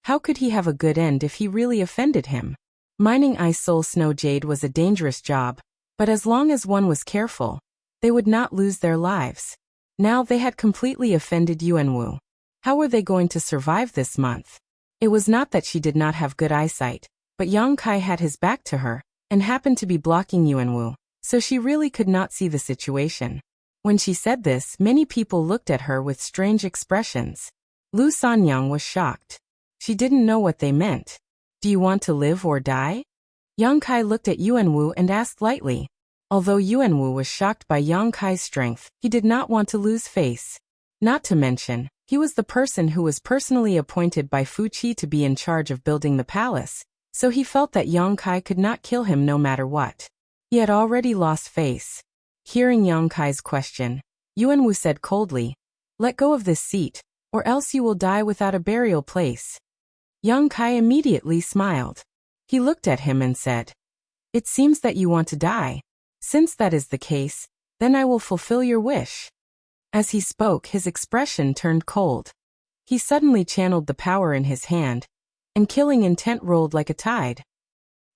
how could he have a good end if he really offended him? Mining ice soul snow jade was a dangerous job, but as long as one was careful, they would not lose their lives. Now they had completely offended Yuanwu. How were they going to survive this month? It was not that she did not have good eyesight, but Yang Kai had his back to her, and happened to be blocking Yuanwu, so she really could not see the situation. When she said this, many people looked at her with strange expressions. Lu Sanyang was shocked. She didn't know what they meant. Do you want to live or die? Yang Kai looked at Yuanwu and asked lightly. Although Yuanwu was shocked by Yang Kai's strength, he did not want to lose face. Not to mention, he was the person who was personally appointed by Fu Qi to be in charge of building the palace, so he felt that Yang Kai could not kill him no matter what. He had already lost face. Hearing Yang Kai's question, Yuanwu said coldly, "Let go of this seat, or else you will die without a burial place." Yang Kai immediately smiled. He looked at him and said, "It seems that you want to die. Since that is the case, then I will fulfill your wish." As he spoke, his expression turned cold. He suddenly channeled the power in his hand, and killing intent rolled like a tide.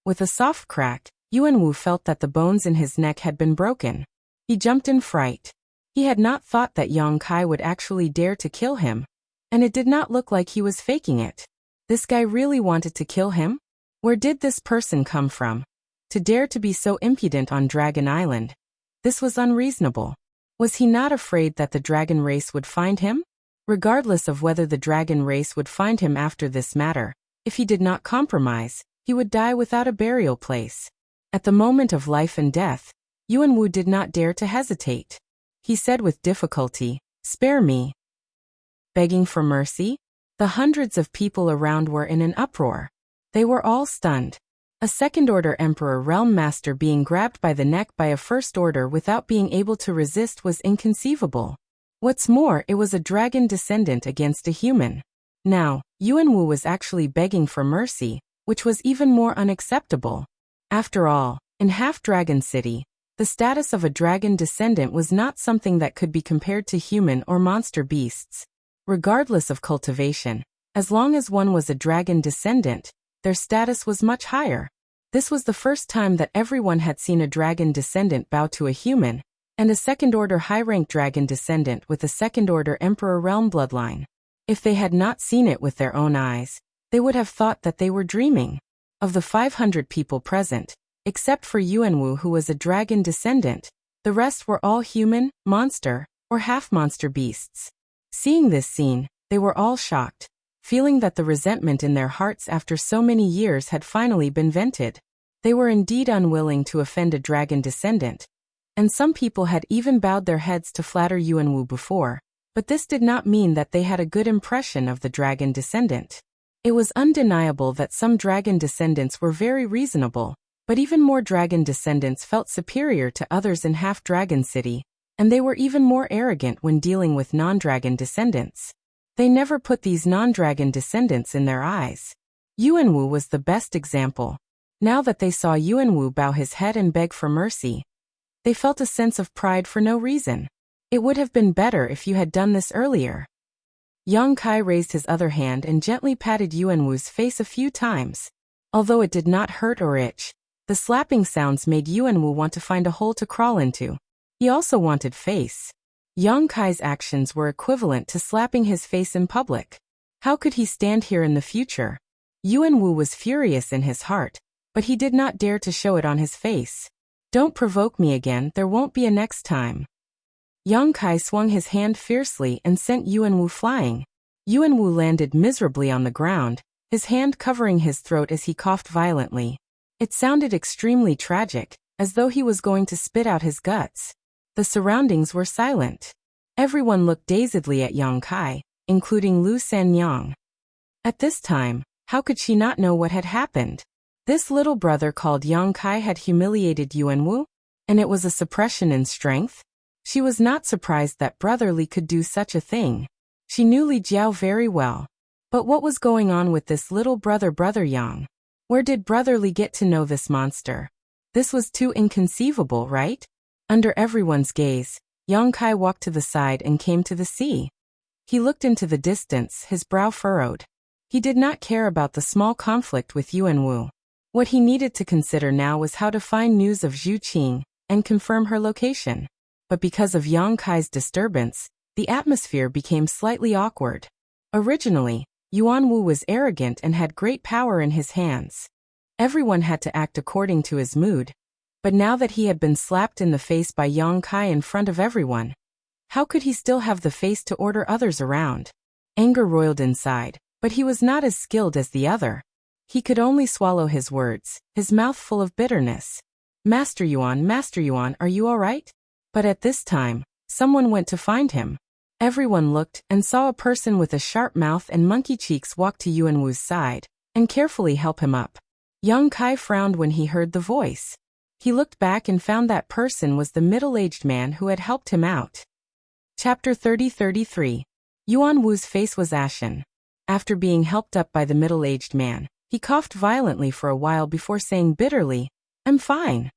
With a soft crack, Yuanwu felt that the bones in his neck had been broken. He jumped in fright. He had not thought that Yang Kai would actually dare to kill him, and it did not look like he was faking it. This guy really wanted to kill him? Where did this person come from? To dare to be so impudent on Dragon Island? This was unreasonable. Was he not afraid that the dragon race would find him? Regardless of whether the dragon race would find him after this matter, if he did not compromise, he would die without a burial place. At the moment of life and death, Yuanwu did not dare to hesitate. He said with difficulty, "Spare me." Begging for mercy? The hundreds of people around were in an uproar. They were all stunned. A second-order Emperor Realm Master being grabbed by the neck by a first-order without being able to resist was inconceivable. What's more, it was a dragon descendant against a human. Now, Yuanwu was actually begging for mercy, which was even more unacceptable. After all, in Half-Dragon City, the status of a dragon descendant was not something that could be compared to human or monster beasts. Regardless of cultivation, as long as one was a dragon descendant, their status was much higher. This was the first time that everyone had seen a dragon descendant bow to a human, and a second-order high-rank dragon descendant with a second-order Emperor Realm bloodline. If they had not seen it with their own eyes, they would have thought that they were dreaming. Of the 500 people present, except for Yuanwu who was a dragon descendant, the rest were all human, monster, or half-monster beasts. Seeing this scene, they were all shocked, feeling that the resentment in their hearts after so many years had finally been vented. They were indeed unwilling to offend a dragon descendant, and some people had even bowed their heads to flatter Yuanwu before, but this did not mean that they had a good impression of the dragon descendant. It was undeniable that some dragon descendants were very reasonable, but even more dragon descendants felt superior to others in Half-Dragon City, and they were even more arrogant when dealing with non-dragon descendants. They never put these non-dragon descendants in their eyes. Yuanwu was the best example. Now that they saw Yuanwu bow his head and beg for mercy, they felt a sense of pride for no reason. It would have been better if you had done this earlier. Yang Kai raised his other hand and gently patted Yuanwu's face a few times. Although it did not hurt or itch, the slapping sounds made Yuanwu want to find a hole to crawl into. He also wanted face. Yang Kai's actions were equivalent to slapping his face in public. How could he stand here in the future? Yuanwu was furious in his heart, but he did not dare to show it on his face. Don't provoke me again, there won't be a next time. Yang Kai swung his hand fiercely and sent Yuanwu flying. Yuanwu landed miserably on the ground, his hand covering his throat as he coughed violently. It sounded extremely tragic, as though he was going to spit out his guts. The surroundings were silent. Everyone looked dazedly at Yang Kai, including Lu Sanyang. At this time, how could she not know what had happened? This little brother called Yang Kai had humiliated Yuanwu, and it was a suppression in strength? She was not surprised that Brother Li could do such a thing. She knew Li Jiao very well. But what was going on with this little brother Yang? Where did Brother Li get to know this monster? This was too inconceivable, right? Under everyone's gaze, Yang Kai walked to the side and came to the sea. He looked into the distance, his brow furrowed. He did not care about the small conflict with Yuanwu. What he needed to consider now was how to find news of Zhu Qing and confirm her location. But because of Yang Kai's disturbance, the atmosphere became slightly awkward. Originally, Yuanwu was arrogant and had great power in his hands. Everyone had to act according to his mood. But now that he had been slapped in the face by Yang Kai in front of everyone, how could he still have the face to order others around? Anger roiled inside, but he was not as skilled as the other. He could only swallow his words, his mouth full of bitterness. Master Yuan, are you all right? But at this time, someone went to find him. Everyone looked and saw a person with a sharp mouth and monkey cheeks walk to Yuanwu's side and carefully help him up. Yang Kai frowned when he heard the voice. He looked back and found that person was the middle-aged man who had helped him out. Chapter 30-33. Yuanwu's face was ashen. After being helped up by the middle-aged man, he coughed violently for a while before saying bitterly, "I'm fine."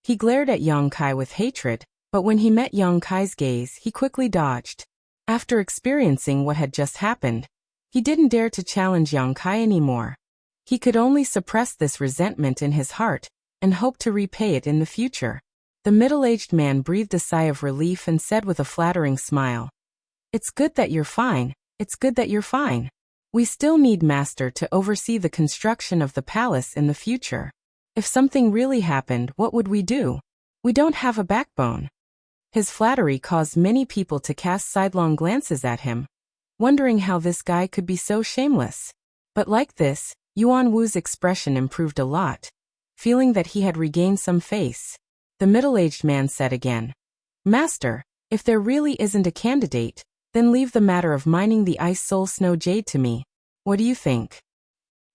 He glared at Yang Kai with hatred, but when he met Yang Kai's gaze, he quickly dodged. After experiencing what had just happened, he didn't dare to challenge Yang Kai anymore. He could only suppress this resentment in his heart and hope to repay it in the future. The middle-aged man breathed a sigh of relief and said with a flattering smile, "It's good that you're fine, it's good that you're fine. We still need Master to oversee the construction of the palace in the future. If something really happened, what would we do? We don't have a backbone." His flattery caused many people to cast sidelong glances at him, wondering how this guy could be so shameless. But like this, Yuanwu's expression improved a lot, feeling that he had regained some face. The middle-aged man said again, "Master, if there really isn't a candidate, then leave the matter of mining the ice soul snow jade to me. What do you think?"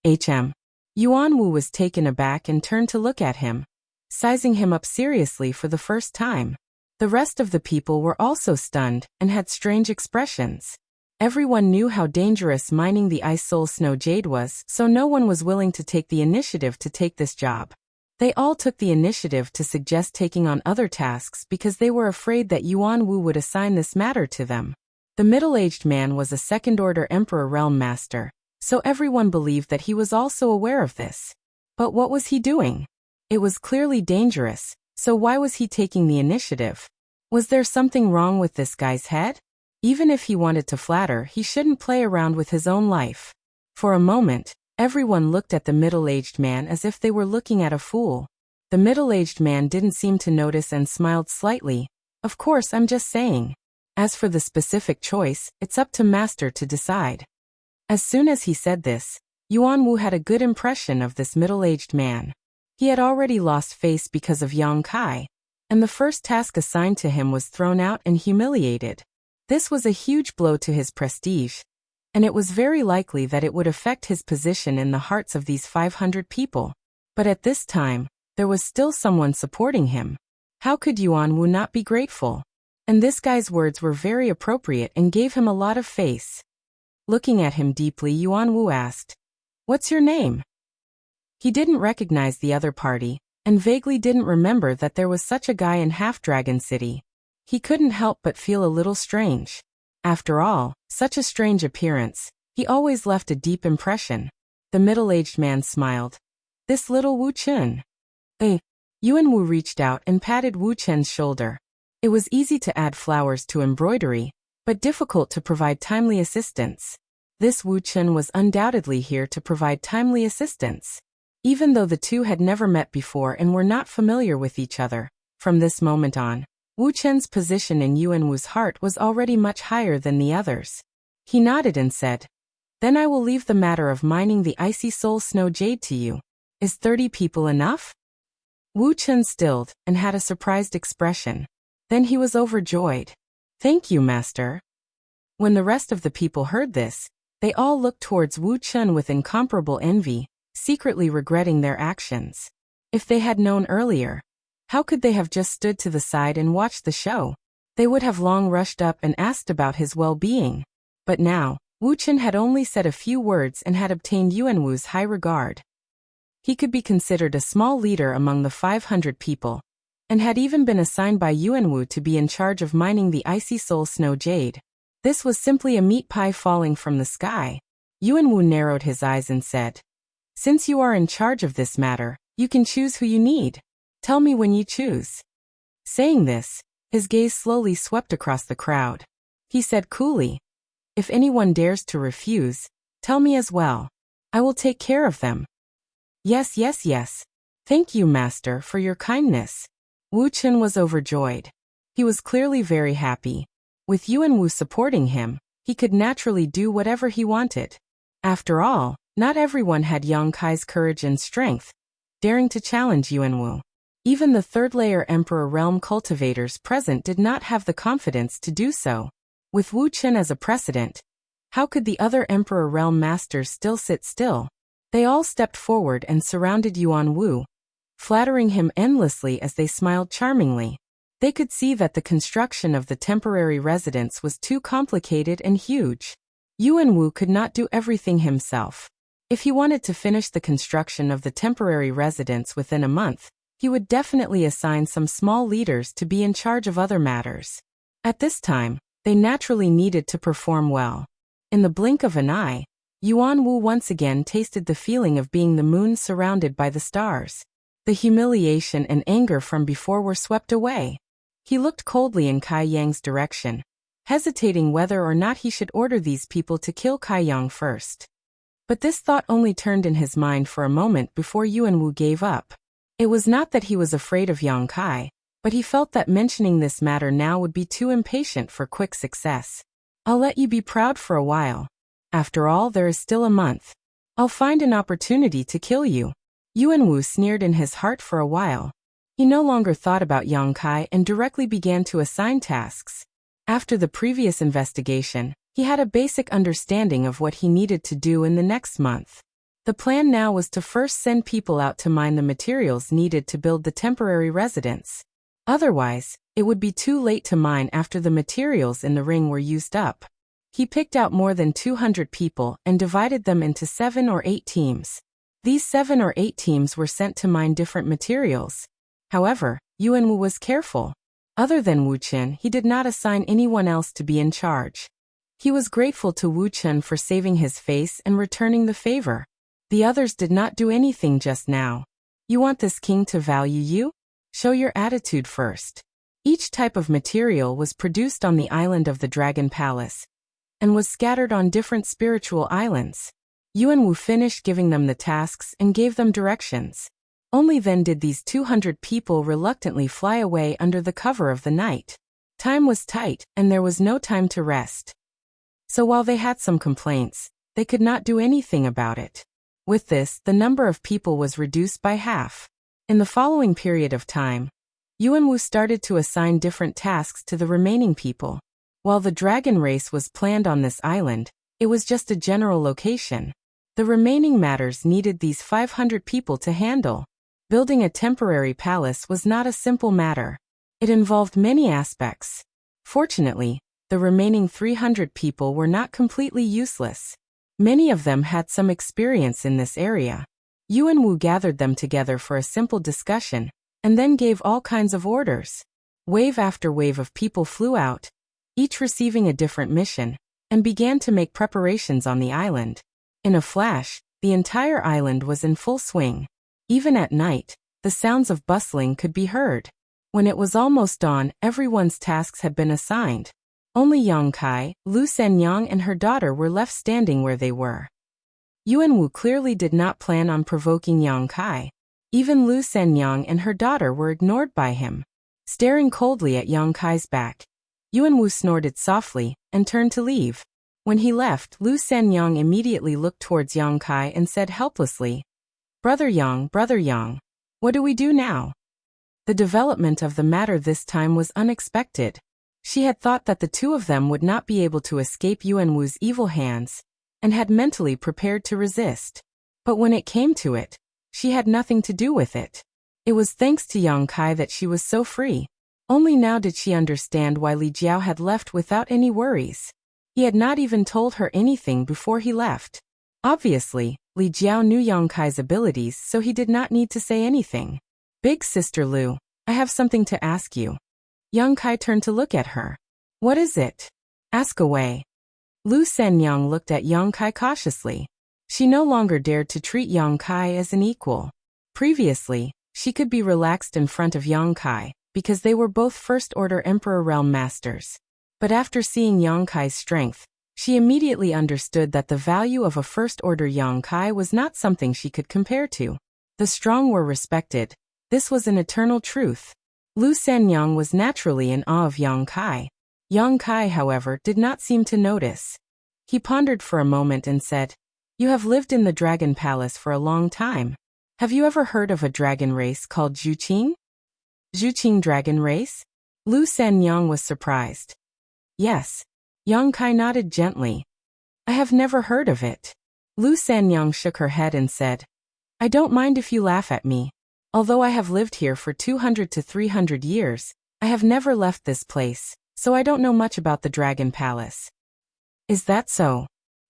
Yuanwu was taken aback and turned to look at him, sizing him up seriously for the first time. The rest of the people were also stunned and had strange expressions. Everyone knew how dangerous mining the ice soul snow jade was, so no one was willing to take the initiative to take this job. They all took the initiative to suggest taking on other tasks because they were afraid that Yuanwu would assign this matter to them. The middle-aged man was a second-order Emperor Realm Master, so everyone believed that he was also aware of this. But what was he doing? It was clearly dangerous, so why was he taking the initiative? Was there something wrong with this guy's head? Even if he wanted to flatter, he shouldn't play around with his own life. For a moment, everyone looked at the middle-aged man as if they were looking at a fool. The middle-aged man didn't seem to notice and smiled slightly. "Of course, I'm just saying. As for the specific choice, it's up to Master to decide." As soon as he said this, Yuanwu had a good impression of this middle-aged man. He had already lost face because of Yang Kai, and the first task assigned to him was thrown out and humiliated. This was a huge blow to his prestige, and it was very likely that it would affect his position in the hearts of these 500 people. But at this time, there was still someone supporting him. How could Yuanwu not be grateful? And this guy's words were very appropriate and gave him a lot of face. Looking at him deeply, Yuanwu asked, "What's your name?" He didn't recognize the other party, and vaguely didn't remember that there was such a guy in Half-Dragon City. He couldn't help but feel a little strange. After all, such a strange appearance, he always left a deep impression. The middle-aged man smiled. This little Wu Chen. Yuan Wu reached out and patted Wu Chen's shoulder. It was easy to add flowers to embroidery, but difficult to provide timely assistance. This Wu Chen was undoubtedly here to provide timely assistance. Even though the two had never met before and were not familiar with each other, from this moment on, Wu Chen's position in Yuan Wu's heart was already much higher than the others. He nodded and said, "Then I will leave the matter of mining the icy soul snow jade to you. Is 30 people enough?" Wu Chen stilled and had a surprised expression. Then he was overjoyed. "Thank you, master." When the rest of the people heard this, they all looked towards Wu Chen with incomparable envy, secretly regretting their actions. If they had known earlier, how could they have just stood to the side and watched the show? They would have long rushed up and asked about his well-being. But now, Wu Chen had only said a few words and had obtained Yuan Wu's high regard. He could be considered a small leader among the 500 people, and had even been assigned by Yuan Wu to be in charge of mining the icy soul snow jade. This was simply a meat pie falling from the sky. Yuan Wu narrowed his eyes and said, "Since you are in charge of this matter, you can choose who you need. Tell me when you choose." Saying this, his gaze slowly swept across the crowd. He said coolly, "If anyone dares to refuse, tell me as well. I will take care of them." Yes. Thank you, master, for your kindness." Wu Chen was overjoyed. He was clearly very happy. With Yuan Wu supporting him, he could naturally do whatever he wanted. After all, not everyone had Yang Kai's courage and strength, daring to challenge Yuan Wu. Even the third-layer Emperor Realm cultivators present did not have the confidence to do so. With Wu Chen as a precedent, how could the other Emperor Realm masters still sit still? They all stepped forward and surrounded Yuan Wu, flattering him endlessly as they smiled charmingly. They could see that the construction of the temporary residence was too complicated and huge. Yuan Wu could not do everything himself. If he wanted to finish the construction of the temporary residence within a month, he would definitely assign some small leaders to be in charge of other matters. At this time, they naturally needed to perform well. In the blink of an eye, Yuan Wu once again tasted the feeling of being the moon surrounded by the stars. The humiliation and anger from before were swept away. He looked coldly in Kai Yang's direction, hesitating whether or not he should order these people to kill Kai Yang first. But this thought only turned in his mind for a moment before Yuan Wu gave up. It was not that he was afraid of Yang Kai, but he felt that mentioning this matter now would be too impatient for quick success. "I'll let you be proud for a while. After all, there is still a month. I'll find an opportunity to kill you." Yuan Wu sneered in his heart for a while. He no longer thought about Yang Kai and directly began to assign tasks. After the previous investigation, he had a basic understanding of what he needed to do in the next month. The plan now was to first send people out to mine the materials needed to build the temporary residence. Otherwise, it would be too late to mine after the materials in the ring were used up. He picked out more than 200 people and divided them into 7 or 8 teams. These 7 or 8 teams were sent to mine different materials. However, Yuan Wu was careful. Other than Wu Chen, he did not assign anyone else to be in charge. He was grateful to Wu Chen for saving his face and returning the favor. The others did not do anything just now. You want this king to value you? Show your attitude first. Each type of material was produced on the island of the Dragon Palace and was scattered on different spiritual islands. Yuan Wu finished giving them the tasks and gave them directions. Only then did these 200 people reluctantly fly away under the cover of the night. Time was tight, and there was no time to rest. So while they had some complaints, they could not do anything about it. With this, the number of people was reduced by half. In the following period of time, Yuan Wu started to assign different tasks to the remaining people. While the dragon race was planned on this island, it was just a general location. The remaining matters needed these 500 people to handle. Building a temporary palace was not a simple matter. It involved many aspects. Fortunately, the remaining 300 people were not completely useless. Many of them had some experience in this area. Yuan Wu gathered them together for a simple discussion, and then gave all kinds of orders. Wave after wave of people flew out, each receiving a different mission, and began to make preparations on the island. In a flash, the entire island was in full swing. Even at night, the sounds of bustling could be heard. When it was almost dawn, everyone's tasks had been assigned. Only Yang Kai, Lu Sanyang and her daughter were left standing where they were. Yuan Wu clearly did not plan on provoking Yang Kai. Even Lu Sanyang and her daughter were ignored by him. Staring coldly at Yang Kai's back, Yuan Wu snorted softly and turned to leave. When he left, Lu Sanyang immediately looked towards Yang Kai and said helplessly, Brother Yang, what do we do now?" The development of the matter this time was unexpected. She had thought that the two of them would not be able to escape Yuan Wu's evil hands, and had mentally prepared to resist. But when it came to it, she had nothing to do with it. It was thanks to Yang Kai that she was so free. Only now did she understand why Li Jiao had left without any worries. He had not even told her anything before he left. Obviously, Li Jiao knew Yang Kai's abilities, so he did not need to say anything. "Big sister Lu, I have something to ask you." Yang Kai turned to look at her. "What is it?" "Ask away." Lu Sanyang looked at Yang Kai cautiously. She no longer dared to treat Yang Kai as an equal. Previously, she could be relaxed in front of Yang Kai, because they were both First-Order Emperor Realm Masters. But after seeing Yang Kai's strength, she immediately understood that the value of a First-Order Yang Kai was not something she could compare to. The strong were respected. This was an eternal truth. Lu Sanyang was naturally in awe of Yang Kai. Yang Kai, however, did not seem to notice. He pondered for a moment and said, "You have lived in the Dragon Palace for a long time. Have you ever heard of a dragon race called Zhuqing?" "Zhuqing dragon race?" Lu Sanyang was surprised. "Yes." Yang Kai nodded gently. "I have never heard of it." Lu Sanyang shook her head and said, "I don't mind if you laugh at me. Although I have lived here for 200 to 300 years, I have never left this place, so I don't know much about the Dragon Palace." "Is that so?"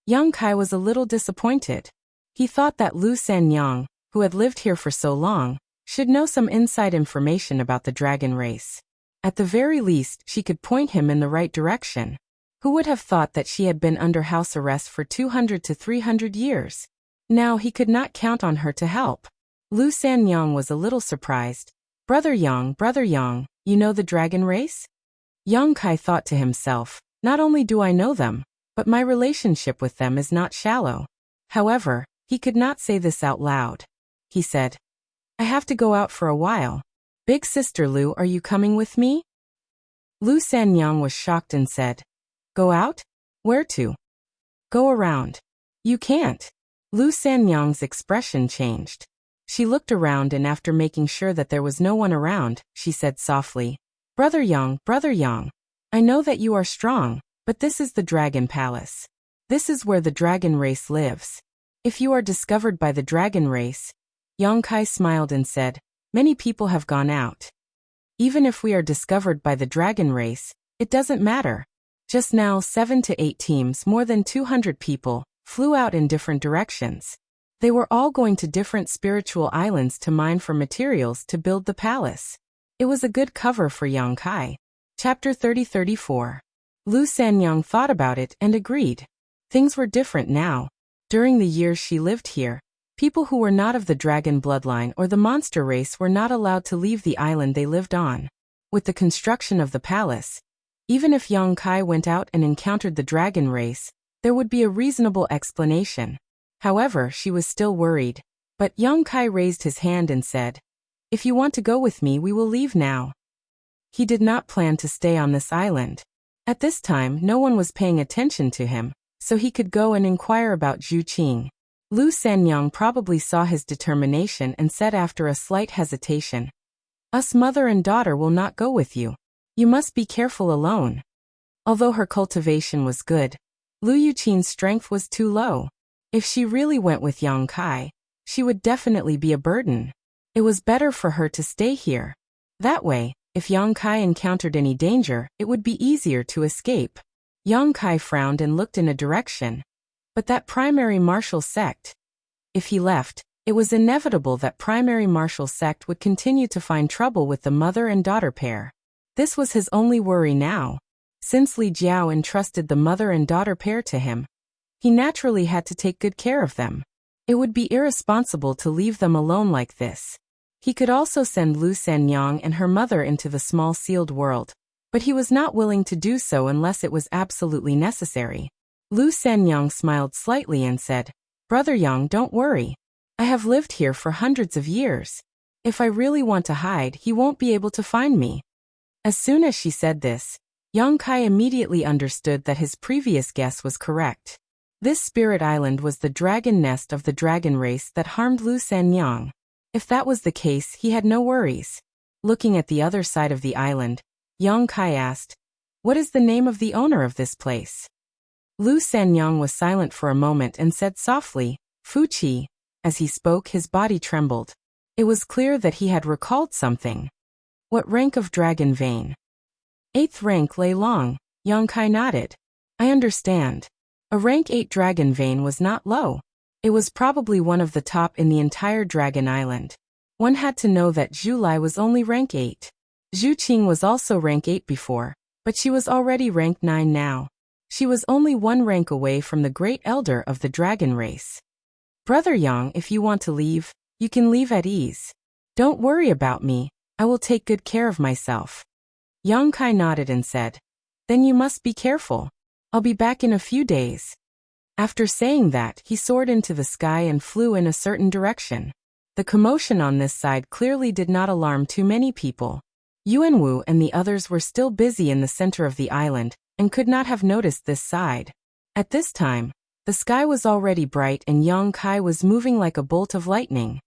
Yang Kai was a little disappointed. He thought that Lu Sanyang, who had lived here for so long, should know some inside information about the dragon race. At the very least, she could point him in the right direction. Who would have thought that she had been under house arrest for 200 to 300 years? Now he could not count on her to help. Lu Sanyang was a little surprised. Brother Yang, you know the dragon race?" Yang Kai thought to himself, "Not only do I know them, but my relationship with them is not shallow." However, he could not say this out loud. He said, "I have to go out for a while. Big sister Lu, are you coming with me?" Lu Sanyang was shocked and said, "Go out? Where to?" "Go around." "You can't." Lu Sanyang's expression changed. She looked around and after making sure that there was no one around, she said softly, Brother Yang, I know that you are strong, but this is the Dragon Palace. This is where the dragon race lives. If you are discovered by the dragon race," Yang Kai smiled and said, "Many people have gone out. Even if we are discovered by the dragon race, it doesn't matter." Just now 7 to 8 teams, more than 200 people, flew out in different directions. They were all going to different spiritual islands to mine for materials to build the palace. It was a good cover for Yang Kai. Chapter 30-34. Lu Sanyang thought about it and agreed. Things were different now. During the years she lived here, people who were not of the dragon bloodline or the monster race were not allowed to leave the island they lived on. With the construction of the palace, even if Yang Kai went out and encountered the dragon race, there would be a reasonable explanation. However, she was still worried. But Yang Kai raised his hand and said, "If you want to go with me, we will leave now." He did not plan to stay on this island. At this time, no one was paying attention to him, so he could go and inquire about Zhuqing. Lu Sanyang probably saw his determination and said after a slight hesitation, "Us mother and daughter will not go with you. You must be careful alone." Although her cultivation was good, Lu Yuqing's strength was too low. If she really went with Yang Kai, she would definitely be a burden. It was better for her to stay here. That way, if Yang Kai encountered any danger, it would be easier to escape. Yang Kai frowned and looked in a direction. But that primary martial sect. If he left, It was inevitable that primary martial sect would continue to find trouble with the mother and daughter pair. This was his only worry now. Since Li Jiao entrusted the mother and daughter pair to him, he naturally had to take good care of them. It would be irresponsible to leave them alone like this. He could also send Lu Sanyang and her mother into the small sealed world, but he was not willing to do so unless it was absolutely necessary. Lu Sanyang smiled slightly and said, "Brother Yang, don't worry. I have lived here for hundreds of years. If I really want to hide, he won't be able to find me." As soon as she said this, Yang Kai immediately understood that his previous guess was correct. This spirit island was the dragon nest of the dragon race that harmed Lu Sanyang. If that was the case, he had no worries. Looking at the other side of the island, Yang Kai asked, "What is the name of the owner of this place?" Lu Sanyang was silent for a moment and said softly, "Fu Qi." As he spoke, his body trembled. It was clear that he had recalled something. "What rank of dragon vein?" "8th rank Lei Long," Yang Kai nodded. "I understand. A rank 8 dragon vein was not low. It was probably one of the top in the entire Dragon Island. One had to know that Zhu Lai was only rank 8. Zhu Qing was also rank 8 before, but she was already rank 9 now. She was only one rank away from the great elder of the dragon race. "Brother Yang, if you want to leave, you can leave at ease. Don't worry about me, I will take good care of myself." Yang Kai nodded and said, "Then you must be careful. I'll be back in a few days." After saying that, he soared into the sky and flew in a certain direction. The commotion on this side clearly did not alarm too many people. Yuanwu and the others were still busy in the center of the island, and could not have noticed this side. At this time, the sky was already bright and Yang Kai was moving like a bolt of lightning.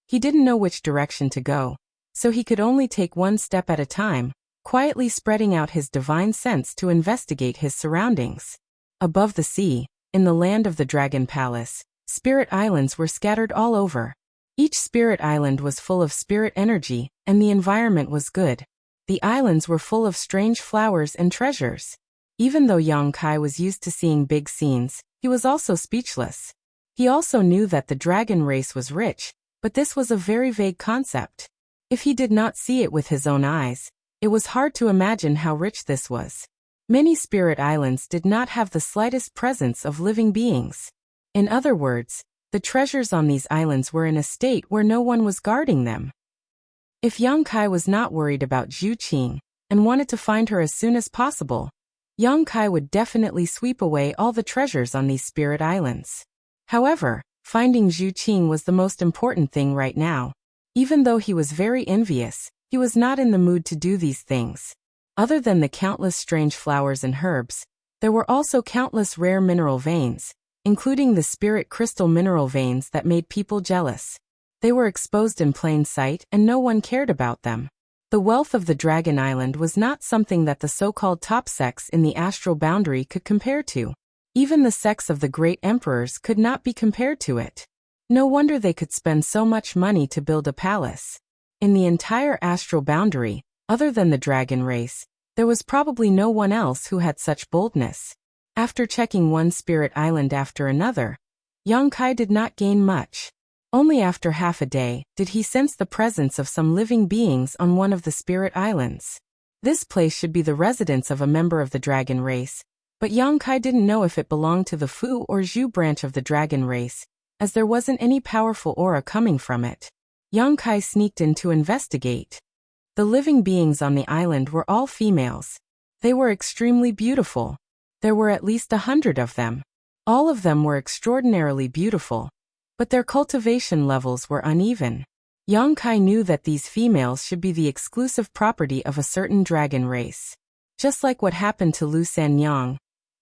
He didn't know which direction to go, so he could only take one step at a time, quietly spreading out his divine sense to investigate his surroundings. Above the sea, in the land of the Dragon Palace, spirit islands were scattered all over. Each spirit island was full of spirit energy, and the environment was good. The islands were full of strange flowers and treasures. Even though Yang Kai was used to seeing big scenes, he was also speechless. He also knew that the dragon race was rich, but this was a very vague concept. If he did not see it with his own eyes, it was hard to imagine how rich this was. Many spirit islands did not have the slightest presence of living beings. In other words, the treasures on these islands were in a state where no one was guarding them. If Yang Kai was not worried about Zhu Qing, and wanted to find her as soon as possible, Yang Kai would definitely sweep away all the treasures on these spirit islands. However, finding Zhu Qing was the most important thing right now. Even though he was very envious, he was not in the mood to do these things. Other than the countless strange flowers and herbs, there were also countless rare mineral veins, including the spirit crystal mineral veins that made people jealous. They were exposed in plain sight and no one cared about them. The wealth of the Dragon Island was not something that the so-called top sects in the astral boundary could compare to. Even the sects of the great emperors could not be compared to it. No wonder they could spend so much money to build a palace. In the entire astral boundary, other than the dragon race, there was probably no one else who had such boldness. After checking one spirit island after another, Yang Kai did not gain much. Only after half a day did he sense the presence of some living beings on one of the spirit islands. This place should be the residence of a member of the dragon race, but Yang Kai didn't know if it belonged to the Fu or Zhu branch of the dragon race, as there wasn't any powerful aura coming from it. Yang Kai sneaked in to investigate. The living beings on the island were all females. They were extremely beautiful. There were at least 100 of them. All of them were extraordinarily beautiful, but their cultivation levels were uneven. Yang Kai knew that these females should be the exclusive property of a certain dragon race. Just like what happened to Lu Sanyang,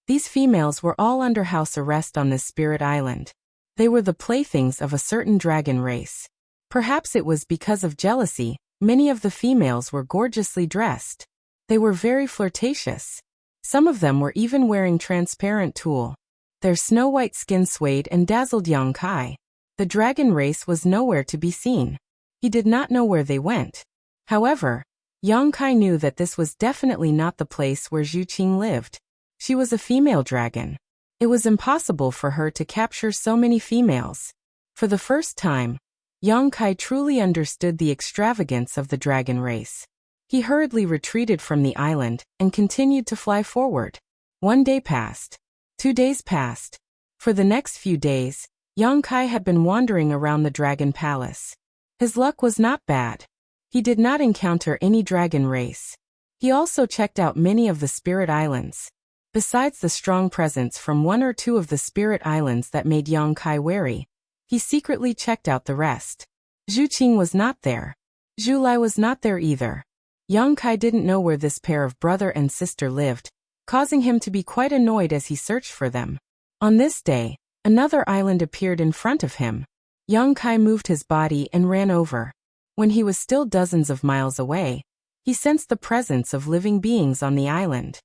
these females were all under house arrest on this spirit island. They were the playthings of a certain dragon race. Perhaps it was because of jealousy, many of the females were gorgeously dressed. They were very flirtatious. Some of them were even wearing transparent tulle. Their snow-white skin swayed and dazzled Yang Kai. The dragon race was nowhere to be seen. He did not know where they went. However, Yang Kai knew that this was definitely not the place where Zhu Qing lived. She was a female dragon. It was impossible for her to capture so many females. For the first time, Yang Kai truly understood the extravagance of the dragon race. He hurriedly retreated from the island and continued to fly forward. 1 day passed. 2 days passed. For the next few days, Yang Kai had been wandering around the dragon palace. His luck was not bad. He did not encounter any dragon race. He also checked out many of the spirit islands. Besides the strong presence from 1 or 2 of the spirit islands that made Yang Kai wary, he secretly checked out the rest. Zhu Qing was not there. Zhu Lai was not there either. Yang Kai didn't know where this pair of brother and sister lived, causing him to be quite annoyed as he searched for them. On this day, another island appeared in front of him. Yang Kai moved his body and ran over. When he was still dozens of miles away, he sensed the presence of living beings on the island.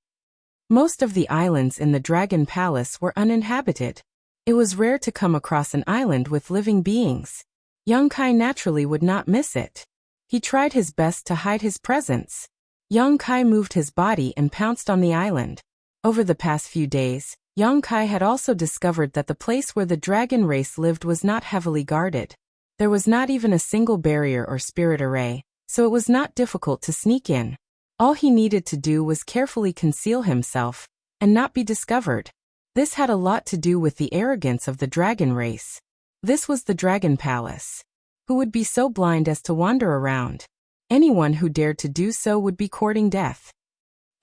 Most of the islands in the Dragon Palace were uninhabited. It was rare to come across an island with living beings. Yang Kai naturally would not miss it. He tried his best to hide his presence. Yang Kai moved his body and pounced on the island. Over the past few days, Yang Kai had also discovered that the place where the dragon race lived was not heavily guarded. There was not even a single barrier or spirit array, so it was not difficult to sneak in. All he needed to do was carefully conceal himself and not be discovered. This had a lot to do with the arrogance of the dragon race. This was the Dragon Palace. Who would be so blind as to wander around? Anyone who dared to do so would be courting death.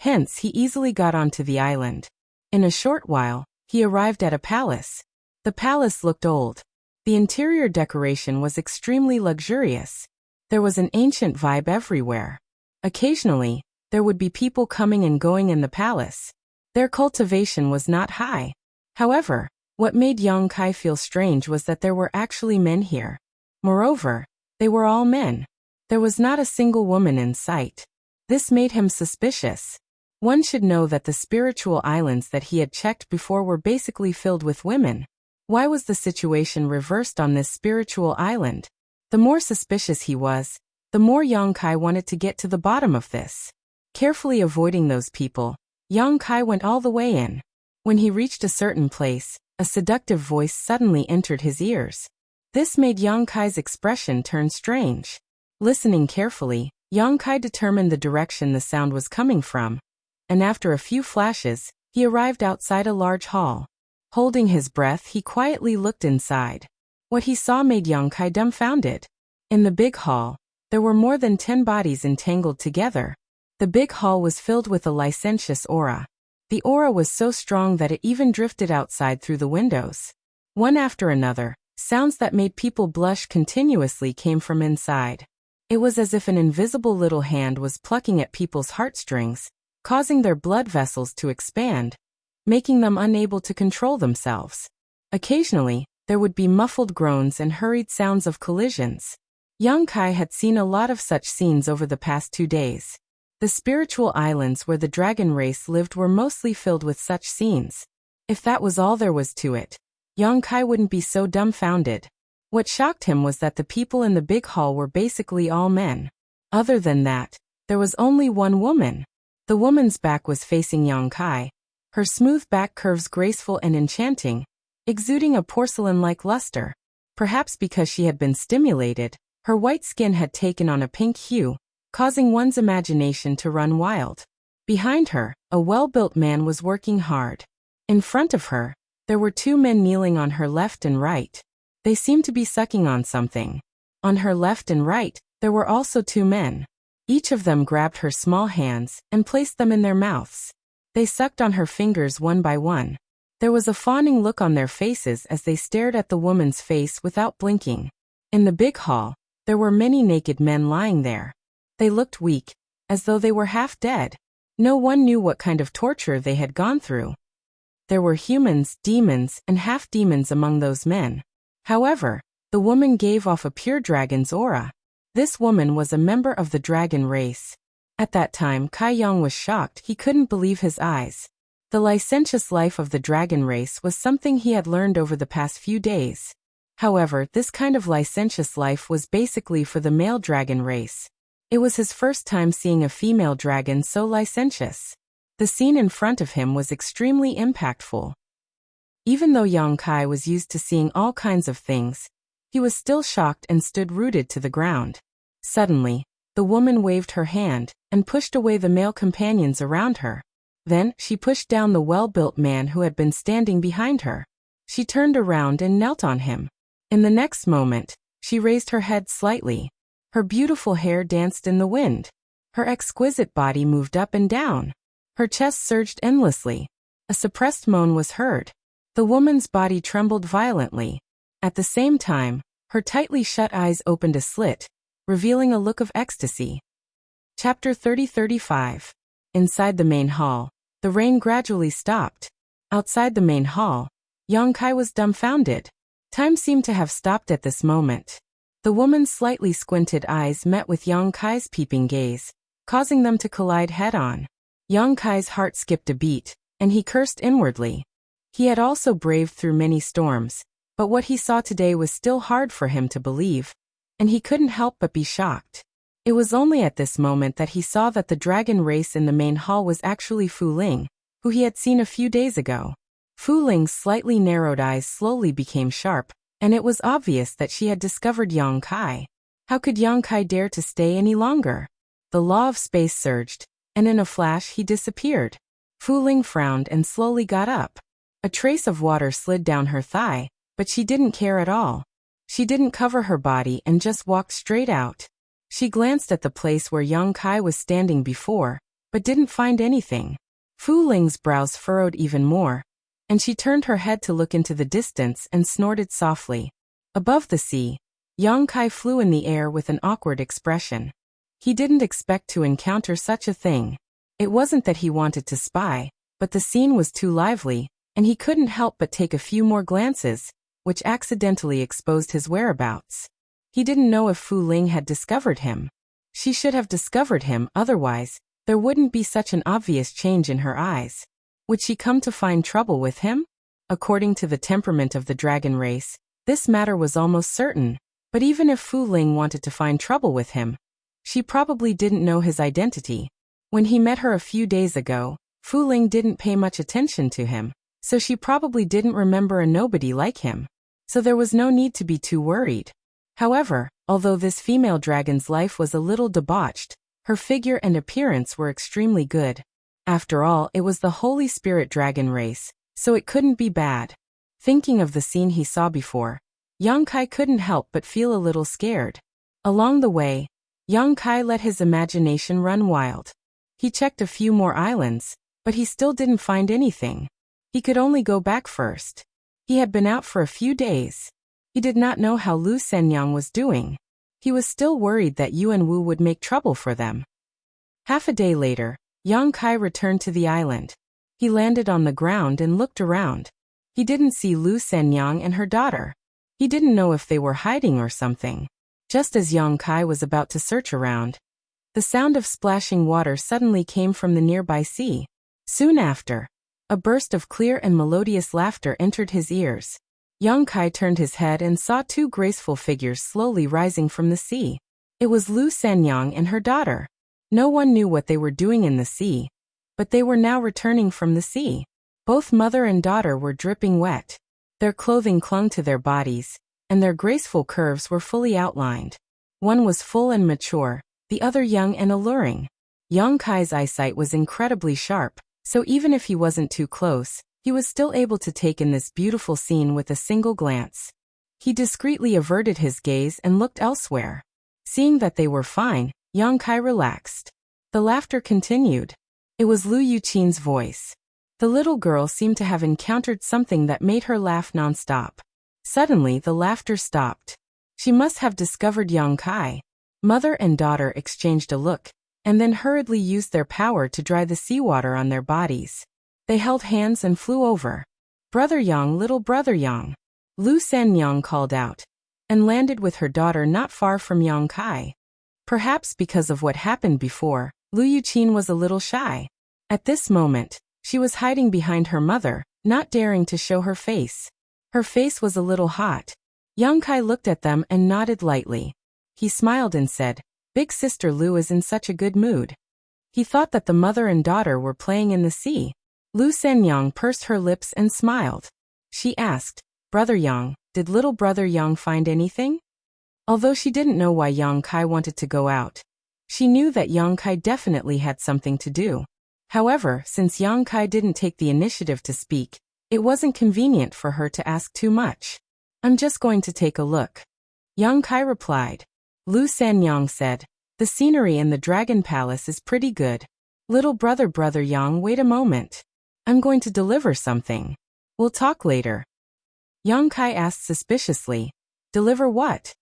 Hence, he easily got onto the island. In a short while, he arrived at a palace. The palace looked old. The interior decoration was extremely luxurious. There was an ancient vibe everywhere. Occasionally, there would be people coming and going in the palace. Their cultivation was not high. However, what made Yang Kai feel strange was that there were actually men here. Moreover, they were all men. There was not a single woman in sight. This made him suspicious. One should know that the spiritual islands that he had checked before were basically filled with women. Why was the situation reversed on this spiritual island? The more suspicious he was, the more Yang Kai wanted to get to the bottom of this. Carefully avoiding those people, Yang Kai went all the way in. When he reached a certain place, a seductive voice suddenly entered his ears. This made Yang Kai's expression turn strange. Listening carefully, Yang Kai determined the direction the sound was coming from, and after a few flashes, he arrived outside a large hall. Holding his breath, he quietly looked inside. What he saw made Yang Kai dumbfounded. In the big hall, there were more than 10 bodies entangled together. The big hall was filled with a licentious aura. The aura was so strong that it even drifted outside through the windows. One after another, sounds that made people blush continuously came from inside. It was as if an invisible little hand was plucking at people's heartstrings, causing their blood vessels to expand, making them unable to control themselves. Occasionally, there would be muffled groans and hurried sounds of collisions. Yang Kai had seen a lot of such scenes over the past 2 days. The spiritual islands where the dragon race lived were mostly filled with such scenes. If that was all there was to it, Yang Kai wouldn't be so dumbfounded. What shocked him was that the people in the big hall were basically all men. Other than that, there was only one woman. The woman's back was facing Yang Kai. Her smooth back curves graceful and enchanting, exuding a porcelain-like luster. Perhaps because she had been stimulated, her white skin had taken on a pink hue, causing one's imagination to run wild. Behind her, a well-built man was working hard. In front of her, there were 2 men kneeling on her left and right. They seemed to be sucking on something. On her left and right, there were also 2 men. Each of them grabbed her small hands and placed them in their mouths. They sucked on her fingers one by one. There was a fawning look on their faces as they stared at the woman's face without blinking. In the big hall, there were many naked men lying there. They looked weak, as though they were half dead. No one knew what kind of torture they had gone through. There were humans, demons, and half-demons among those men. However, the woman gave off a pure dragon's aura. This woman was a member of the dragon race. At that time, Kai Yang was shocked. He couldn't believe his eyes. The licentious life of the dragon race was something he had learned over the past few days. However, this kind of licentious life was basically for the male dragon race. It was his first time seeing a female dragon so licentious. The scene in front of him was extremely impactful. Even though Yang Kai was used to seeing all kinds of things, He was still shocked and stood rooted to the ground. Suddenly, the woman waved her hand and pushed away the male companions around her. Then, she pushed down the well-built man who had been standing behind her. She turned around and knelt on him. In the next moment, she raised her head slightly. Her beautiful hair danced in the wind. Her exquisite body moved up and down. Her chest surged endlessly. A suppressed moan was heard. The woman's body trembled violently. At the same time, her tightly shut eyes opened a slit, revealing a look of ecstasy. Chapter 30-35. Inside the main hall, the rain gradually stopped. Outside the main hall, Yang Kai was dumbfounded. Time seemed to have stopped at this moment. The woman's slightly squinted eyes met with Yang Kai's peeping gaze, causing them to collide head-on. Yang Kai's heart skipped a beat, and he cursed inwardly. He had also braved through many storms, but what he saw today was still hard for him to believe, and he couldn't help but be shocked. It was only at this moment that he saw that the dragon race in the main hall was actually Fu Ling, who he had seen a few days ago. Fu Ling's slightly narrowed eyes slowly became sharp, and it was obvious that she had discovered Yang Kai. How could Yang Kai dare to stay any longer? The law of space surged, and in a flash he disappeared. Fu Ling frowned and slowly got up. A trace of water slid down her thigh, but she didn't care at all. She didn't cover her body and just walked straight out. She glanced at the place where Yang Kai was standing before, but didn't find anything. Fu Ling's brows furrowed even more, and she turned her head to look into the distance and snorted softly. Above the sea, Yang Kai flew in the air with an awkward expression. He didn't expect to encounter such a thing. It wasn't that he wanted to spy, but the scene was too lively, and he couldn't help but take a few more glances, which accidentally exposed his whereabouts. He didn't know if Fu Ling had discovered him. She should have discovered him, otherwise, there wouldn't be such an obvious change in her eyes. Would she come to find trouble with him? According to the temperament of the dragon race, this matter was almost certain, but even if Fu Ling wanted to find trouble with him, she probably didn't know his identity. When he met her a few days ago, Fu Ling didn't pay much attention to him, so she probably didn't remember a nobody like him. So there was no need to be too worried. However, although this female dragon's life was a little debauched, her figure and appearance were extremely good. After all, it was the Holy Spirit dragon race, so it couldn't be bad. Thinking of the scene he saw before, Yang Kai couldn't help but feel a little scared. Along the way, Yang Kai let his imagination run wild. He checked a few more islands, but he still didn't find anything. He could only go back first. He had been out for a few days. He did not know how Lu Shenyang was doing. He was still worried that Yuan Wu would make trouble for them. Half a day later, Yang Kai returned to the island. He landed on the ground and looked around. He didn't see Lu Shenyang and her daughter. He didn't know if they were hiding or something. Just as Yang Kai was about to search around, the sound of splashing water suddenly came from the nearby sea. Soon after, a burst of clear and melodious laughter entered his ears. Yang Kai turned his head and saw two graceful figures slowly rising from the sea. It was Lu Shenyang and her daughter. No one knew what they were doing in the sea, but they were now returning from the sea. Both mother and daughter were dripping wet. Their clothing clung to their bodies, and their graceful curves were fully outlined. One was full and mature, the other young and alluring. Yang Kai's eyesight was incredibly sharp, so even if he wasn't too close, he was still able to take in this beautiful scene with a single glance. He discreetly averted his gaze and looked elsewhere. Seeing that they were fine, Yang Kai relaxed. The laughter continued. It was Lu Yuqin's voice. The little girl seemed to have encountered something that made her laugh nonstop. Suddenly, the laughter stopped. She must have discovered Yang Kai. Mother and daughter exchanged a look, and then hurriedly used their power to dry the seawater on their bodies. They held hands and flew over. "Brother Yang, little brother Yang," Lu Shenyang called out, and landed with her daughter not far from Yang Kai. Perhaps because of what happened before, Lu Yuqin was a little shy. At this moment, she was hiding behind her mother, not daring to show her face. Her face was a little hot. Yang Kai looked at them and nodded lightly. He smiled and said, "Big sister Lu is in such a good mood." He thought that the mother and daughter were playing in the sea. Lu Shenyang pursed her lips and smiled. She asked, "Brother Yang, Did little brother Yang find anything? Although she didn't know why Yang Kai wanted to go out, she knew that Yang Kai definitely had something to do. However, since Yang Kai didn't take the initiative to speak, it wasn't convenient for her to ask too much. I'm just going to take a look. Yang Kai replied. Lu Sanyang said, the scenery in the Dragon Palace is pretty good. Little brother Yang, wait a moment. I'm going to deliver something. We'll talk later. Yang Kai asked suspiciously, deliver what?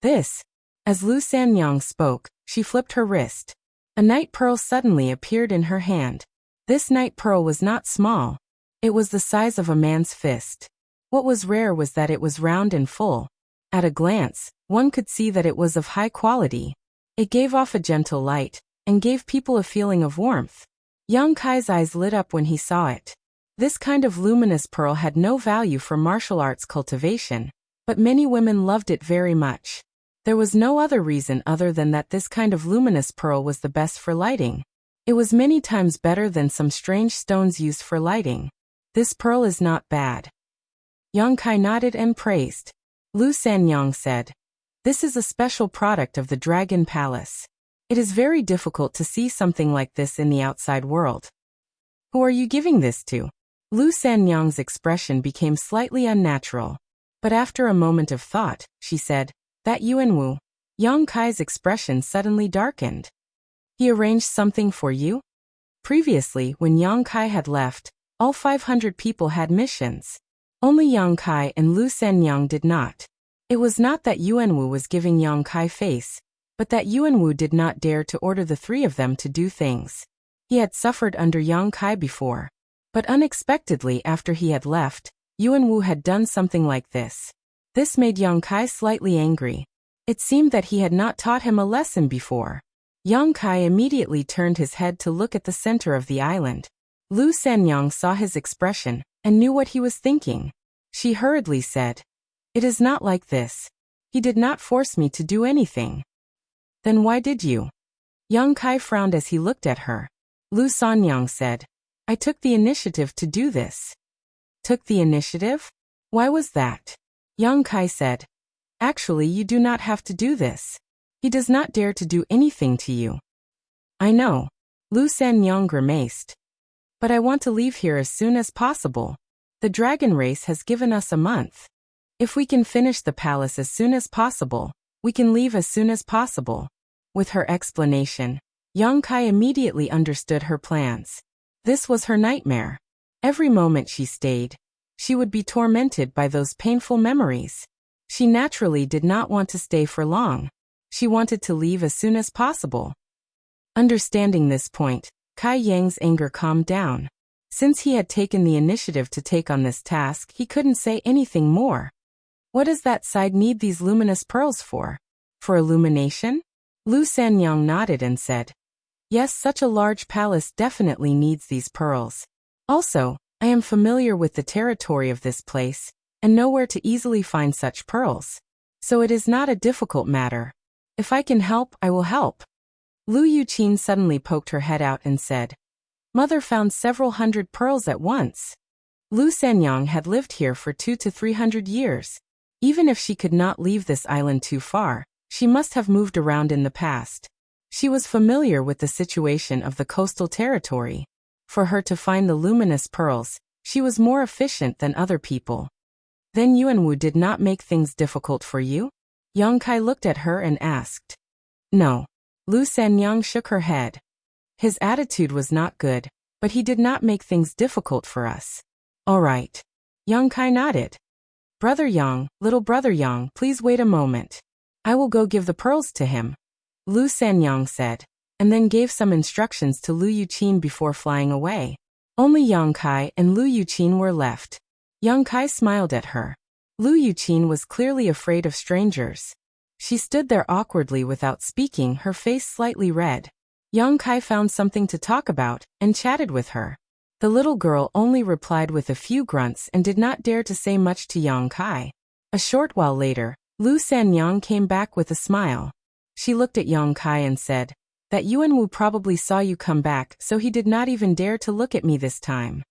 This. As Lu Sanyang spoke, she flipped her wrist. A night pearl suddenly appeared in her hand. This night pearl was not small. It was the size of a man's fist. What was rare was that it was round and full. At a glance, one could see that it was of high quality. It gave off a gentle light, and gave people a feeling of warmth. Yang Kai's eyes lit up when he saw it. This kind of luminous pearl had no value for martial arts cultivation, but many women loved it very much. There was no other reason other than that this kind of luminous pearl was the best for lighting. It was many times better than some strange stones used for lighting. This pearl is not bad. Yang Kai nodded and praised. Lu Sanyang said, this is a special product of the Dragon Palace. It is very difficult to see something like this in the outside world. Who are you giving this to? Lu Sanyang's expression became slightly unnatural. But after a moment of thought, she said, that Yuanwu. Yang Kai's expression suddenly darkened. He arranged something for you? Previously, when Yang Kai had left, all 500 people had missions. Only Yang Kai and Lu Sanyang did not. It was not that Yuanwu was giving Yang Kai face, but that Yuanwu did not dare to order the three of them to do things. He had suffered under Yang Kai before. But unexpectedly after he had left, Yuanwu had done something like this. This made Yang Kai slightly angry. It seemed that he had not taught him a lesson before. Yang Kai immediately turned his head to look at the center of the island. Lu Sanyang saw his expression, and knew what he was thinking. She hurriedly said, it is not like this. He did not force me to do anything. Then why did you? Yang Kai frowned as he looked at her. Lu Sanyang said, I took the initiative to do this. Took the initiative? Why was that? Yang Kai said, actually you do not have to do this. He does not dare to do anything to you. I know. Lu Sanyang grimaced. But I want to leave here as soon as possible. The dragon race has given us a month. If we can finish the palace as soon as possible, we can leave as soon as possible. With her explanation, Yang Kai immediately understood her plans. This was her nightmare. Every moment she stayed, she would be tormented by those painful memories. She naturally did not want to stay for long. She wanted to leave as soon as possible. Understanding this point, Kai Yang's anger calmed down. Since he had taken the initiative to take on this task, he couldn't say anything more. What does that side need these luminous pearls for? For illumination? Lu Sanyang nodded and said, yes, such a large palace definitely needs these pearls. Also, I am familiar with the territory of this place, and know where to easily find such pearls. So it is not a difficult matter. If I can help, I will help. Lu Yuqin suddenly poked her head out and said, Mother found several hundred pearls at once. Lu Sanyang had lived here for 200 to 300 years. Even if she could not leave this island too far, she must have moved around in the past. She was familiar with the situation of the coastal territory. For her to find the luminous pearls, she was more efficient than other people. Then Yuanwu did not make things difficult for you? Yang Kai looked at her and asked. No. Lu Sanyang shook her head. His attitude was not good, but he did not make things difficult for us. All right. Yang Kai nodded. Brother Yang, little brother Yang, please wait a moment. I will go give the pearls to him. Lu Sanyang said, and then gave some instructions to Lu Yuqin before flying away. Only Yang Kai and Lu Yuqin were left. Yang Kai smiled at her. Lu Yuqin was clearly afraid of strangers. She stood there awkwardly without speaking, her face slightly red. Yang Kai found something to talk about, and chatted with her. The little girl only replied with a few grunts and did not dare to say much to Yang Kai. A short while later, Lu Sanyang came back with a smile. She looked at Yang Kai and said, that Yuanwu probably saw you come back, so he did not even dare to look at me this time.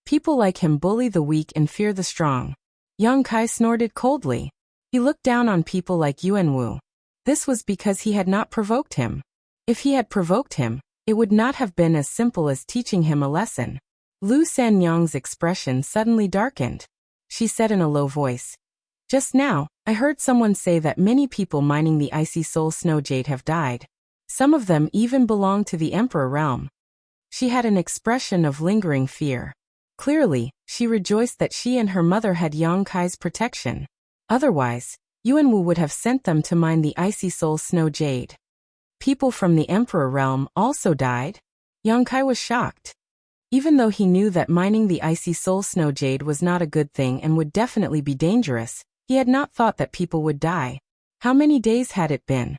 People like him bully the weak and fear the strong. Yang Kai snorted coldly. He looked down on people like Yuanwu. This was because he had not provoked him. If he had provoked him, it would not have been as simple as teaching him a lesson. Lu Sanyang's expression suddenly darkened. She said in a low voice, "Just now, I heard someone say that many people mining the icy soul snow jade have died. Some of them even belong to the Emperor realm." She had an expression of lingering fear. Clearly, she rejoiced that she and her mother had Yang Kai's protection. Otherwise, Yuanwu would have sent them to mine the icy soul snow jade. People from the Emperor realm also died? Yang Kai was shocked. Even though he knew that mining the icy soul snow jade was not a good thing and would definitely be dangerous, he had not thought that people would die. How many days had it been?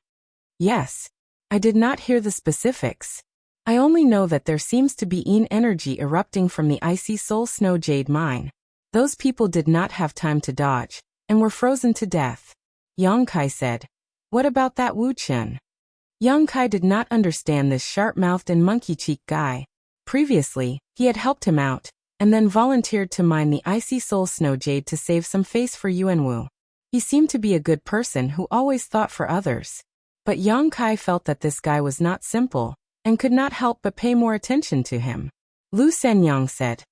Yes. I did not hear the specifics. I only know that there seems to be yin energy erupting from the icy soul snow jade mine. Those people did not have time to dodge, and were frozen to death. Yang Kai said, "What about that Wuxia?" Yang Kai did not understand this sharp-mouthed and monkey-cheeked guy. Previously, he had helped him out, and then volunteered to mine the icy soul snow jade to save some face for Yuanwu. He seemed to be a good person who always thought for others. But Yang Kai felt that this guy was not simple, and could not help but pay more attention to him. Lu Senyang said,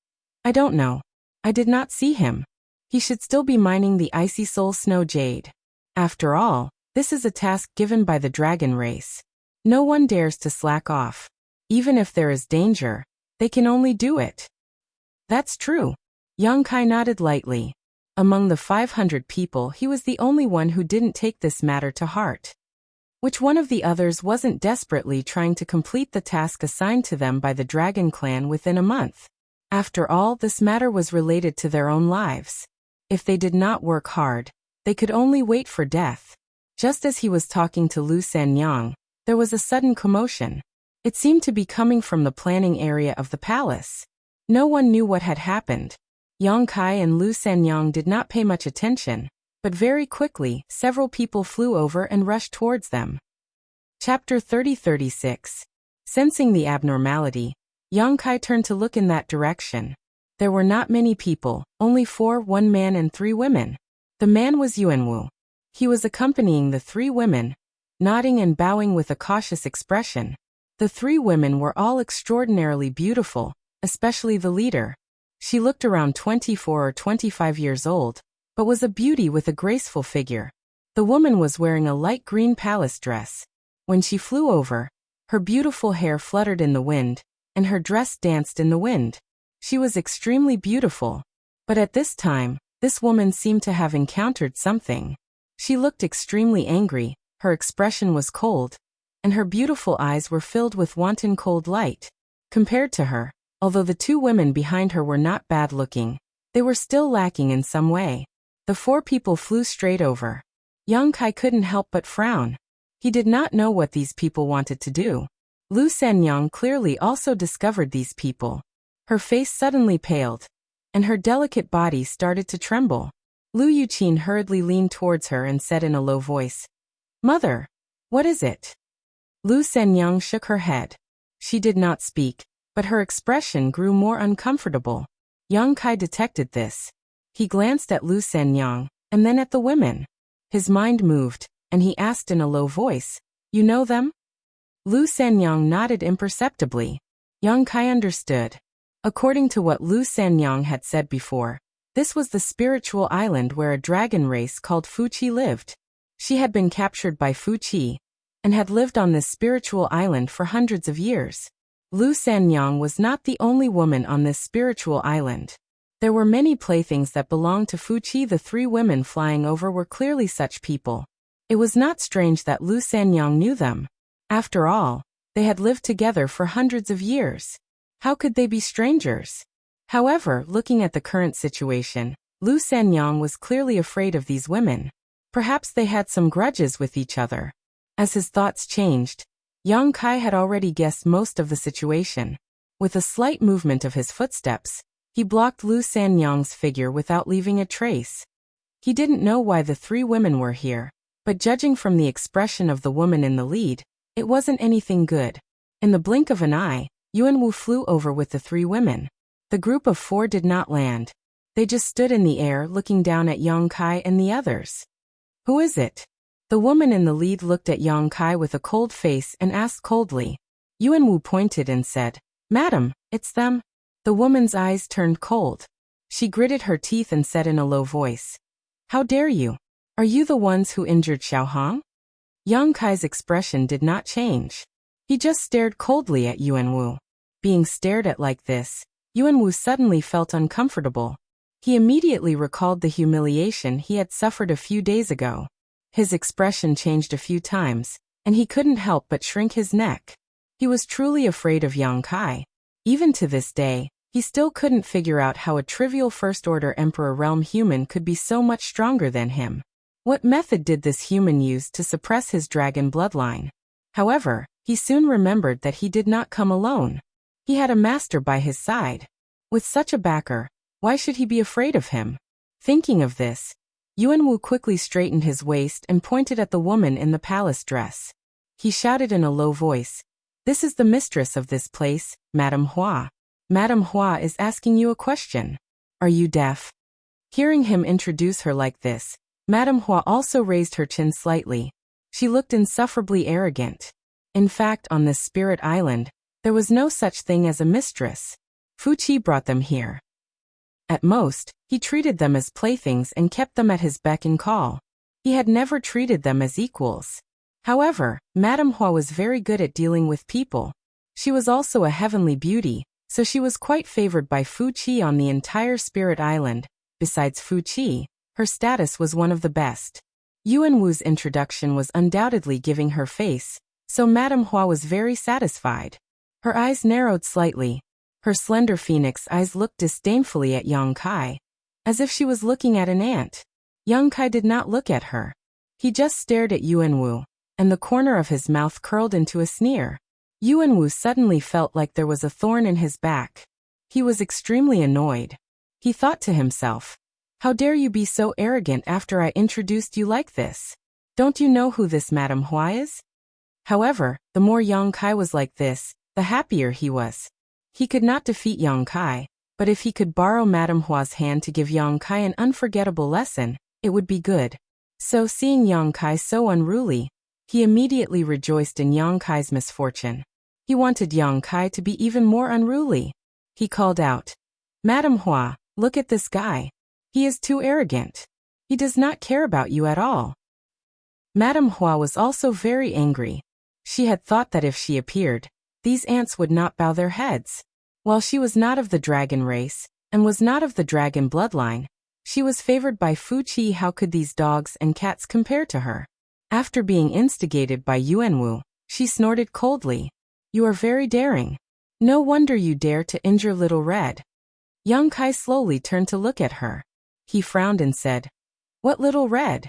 "I don't know. I did not see him. He should still be mining the icy soul snow jade. After all, this is a task given by the dragon race. No one dares to slack off. Even if there is danger, they can only do it." "That's true." Yang Kai nodded lightly. Among the 500 people, he was the only one who didn't take this matter to heart. Which one of the others wasn't desperately trying to complete the task assigned to them by the Dragon Clan within a month? After all, this matter was related to their own lives. If they did not work hard, they could only wait for death. Just as he was talking to Lu Sanyang, there was a sudden commotion. It seemed to be coming from the planning area of the palace. No one knew what had happened. Yang Kai and Lu Sanyang did not pay much attention, but very quickly, several people flew over and rushed towards them. Chapter 30-36. Sensing the abnormality, Yang Kai turned to look in that direction. There were not many people, only 4, 1 man and 3 women. The man was Yuanwu. He was accompanying the 3 women, nodding and bowing with a cautious expression. The 3 women were all extraordinarily beautiful, especially the leader. She looked around 24 or 25 years old, but was a beauty with a graceful figure. The woman was wearing a light green palace dress. When she flew over, her beautiful hair fluttered in the wind, and her dress danced in the wind. She was extremely beautiful. But at this time, this woman seemed to have encountered something. She looked extremely angry, her expression was cold, and her beautiful eyes were filled with wanton cold light. Compared to her, although the 2 women behind her were not bad-looking, they were still lacking in some way. The 4 people flew straight over. Yang Kai couldn't help but frown. He did not know what these people wanted to do. Lu Sanyang clearly also discovered these people. Her face suddenly paled, and her delicate body started to tremble. Lu Yuqin hurriedly leaned towards her and said in a low voice, "Mother, what is it?" Lu Sanyang shook her head. She did not speak, but her expression grew more uncomfortable. Yang Kai detected this. He glanced at Lu Sanyang, and then at the women. His mind moved, and he asked in a low voice, "You know them?" Lu Sanyang nodded imperceptibly. Yang Kai understood. According to what Lu Sanyang had said before, this was the spiritual island where a dragon race called Fuqi lived. She had been captured by Fuqi, and had lived on this spiritual island for hundreds of years. Lu Sanyang was not the only woman on this spiritual island. There were many playthings that belonged to Fuqi. The 3 women flying over were clearly such people. It was not strange that Lu Sanyang knew them. After all, they had lived together for hundreds of years. How could they be strangers? However, looking at the current situation, Lu Sanyang was clearly afraid of these women. Perhaps they had some grudges with each other. As his thoughts changed, Yang Kai had already guessed most of the situation. With a slight movement of his footsteps, he blocked Lu Sanyang's figure without leaving a trace. He didn't know why the 3 women were here, but judging from the expression of the woman in the lead, it wasn't anything good. In the blink of an eye, Yuanwu flew over with the 3 women. The group of 4 did not land. They just stood in the air looking down at Yang Kai and the others. Who is it? The woman in the lead looked at Yang Kai with a cold face and asked coldly. Yuan Wu pointed and said, Madam, it's them. The woman's eyes turned cold. She gritted her teeth and said in a low voice, How dare you? Are you the ones who injured Xiaohong? Yang Kai's expression did not change. He just stared coldly at Yuan Wu. Being stared at like this, Yuan Wu suddenly felt uncomfortable. He immediately recalled the humiliation he had suffered a few days ago. His expression changed a few times, and he couldn't help but shrink his neck. He was truly afraid of Yang Kai. Even to this day, he still couldn't figure out how a trivial First-Order Emperor realm human could be so much stronger than him. What method did this human use to suppress his dragon bloodline? However, he soon remembered that he did not come alone. He had a master by his side. With such a backer, why should he be afraid of him? Thinking of this, Yuan Wu quickly straightened his waist and pointed at the woman in the palace dress. He shouted in a low voice, This is the mistress of this place, Madame Hua. Madame Hua is asking you a question. Are you deaf? Hearing him introduce her like this, Madame Hua also raised her chin slightly. She looked insufferably arrogant. In fact, on this spirit island, there was no such thing as a mistress. Fu Qi brought them here. At most, he treated them as playthings and kept them at his beck and call. He had never treated them as equals. However, Madame Hua was very good at dealing with people. She was also a heavenly beauty, so she was quite favored by Fu Qi on the entire spirit island. Besides Fu Qi, her status was one of the best. Yuan Wu's introduction was undoubtedly giving her face, so Madame Hua was very satisfied. Her eyes narrowed slightly. Her slender phoenix eyes looked disdainfully at Yang Kai, as if she was looking at an ant. Yang Kai did not look at her. He just stared at Yuan Wu, and the corner of his mouth curled into a sneer. Yuan Wu suddenly felt like there was a thorn in his back. He was extremely annoyed. He thought to himself, How dare you be so arrogant after I introduced you like this? Don't you know who this Madame Hua is? However, the more Yang Kai was like this, the happier he was. He could not defeat Yang Kai, but if he could borrow Madame Hua's hand to give Yang Kai an unforgettable lesson, it would be good. So seeing Yang Kai so unruly, he immediately rejoiced in Yang Kai's misfortune. He wanted Yang Kai to be even more unruly. He called out, Madame Hua, look at this guy. He is too arrogant. He does not care about you at all. Madame Hua was also very angry. She had thought that if she appeared, these ants would not bow their heads. While she was not of the dragon race, and was not of the dragon bloodline, she was favored by Fu Qi. How could these dogs and cats compare to her? After being instigated by Yuan Wu, she snorted coldly. You are very daring. No wonder you dare to injure Little Red. Yang Kai slowly turned to look at her. He frowned and said, What Little Red?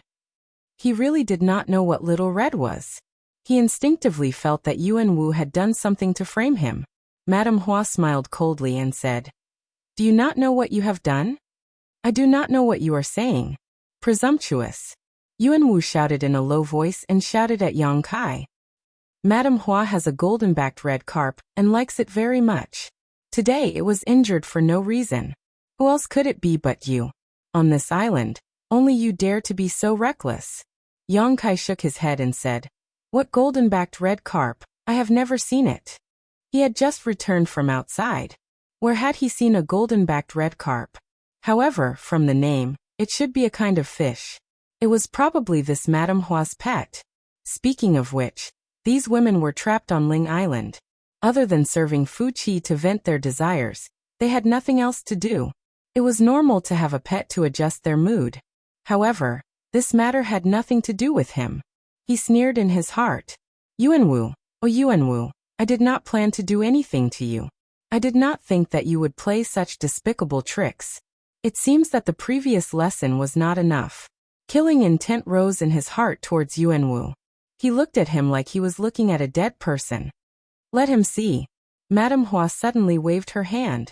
He really did not know what Little Red was. He instinctively felt that Yuan Wu had done something to frame him. Madame Hua smiled coldly and said, Do you not know what you have done? I do not know what you are saying. Presumptuous. Yuan Wu shouted in a low voice and shouted at Yang Kai. Madame Hua has a golden-backed red carp and likes it very much. Today it was injured for no reason. Who else could it be but you? On this island, only you dare to be so reckless. Yang Kai shook his head and said, What golden-backed red carp? I have never seen it. He had just returned from outside. Where had he seen a golden-backed red carp? However, from the name, it should be a kind of fish. It was probably this Madame Hua's pet. Speaking of which, these women were trapped on Ling Island. Other than serving Fu Qi to vent their desires, they had nothing else to do. It was normal to have a pet to adjust their mood. However, this matter had nothing to do with him. He sneered in his heart. Yuan Wu, oh Yuan Wu, I did not plan to do anything to you. I did not think that you would play such despicable tricks. It seems that the previous lesson was not enough. Killing intent rose in his heart towards Yuan Wu. He looked at him like he was looking at a dead person. Let him see. Madame Hua suddenly waved her hand.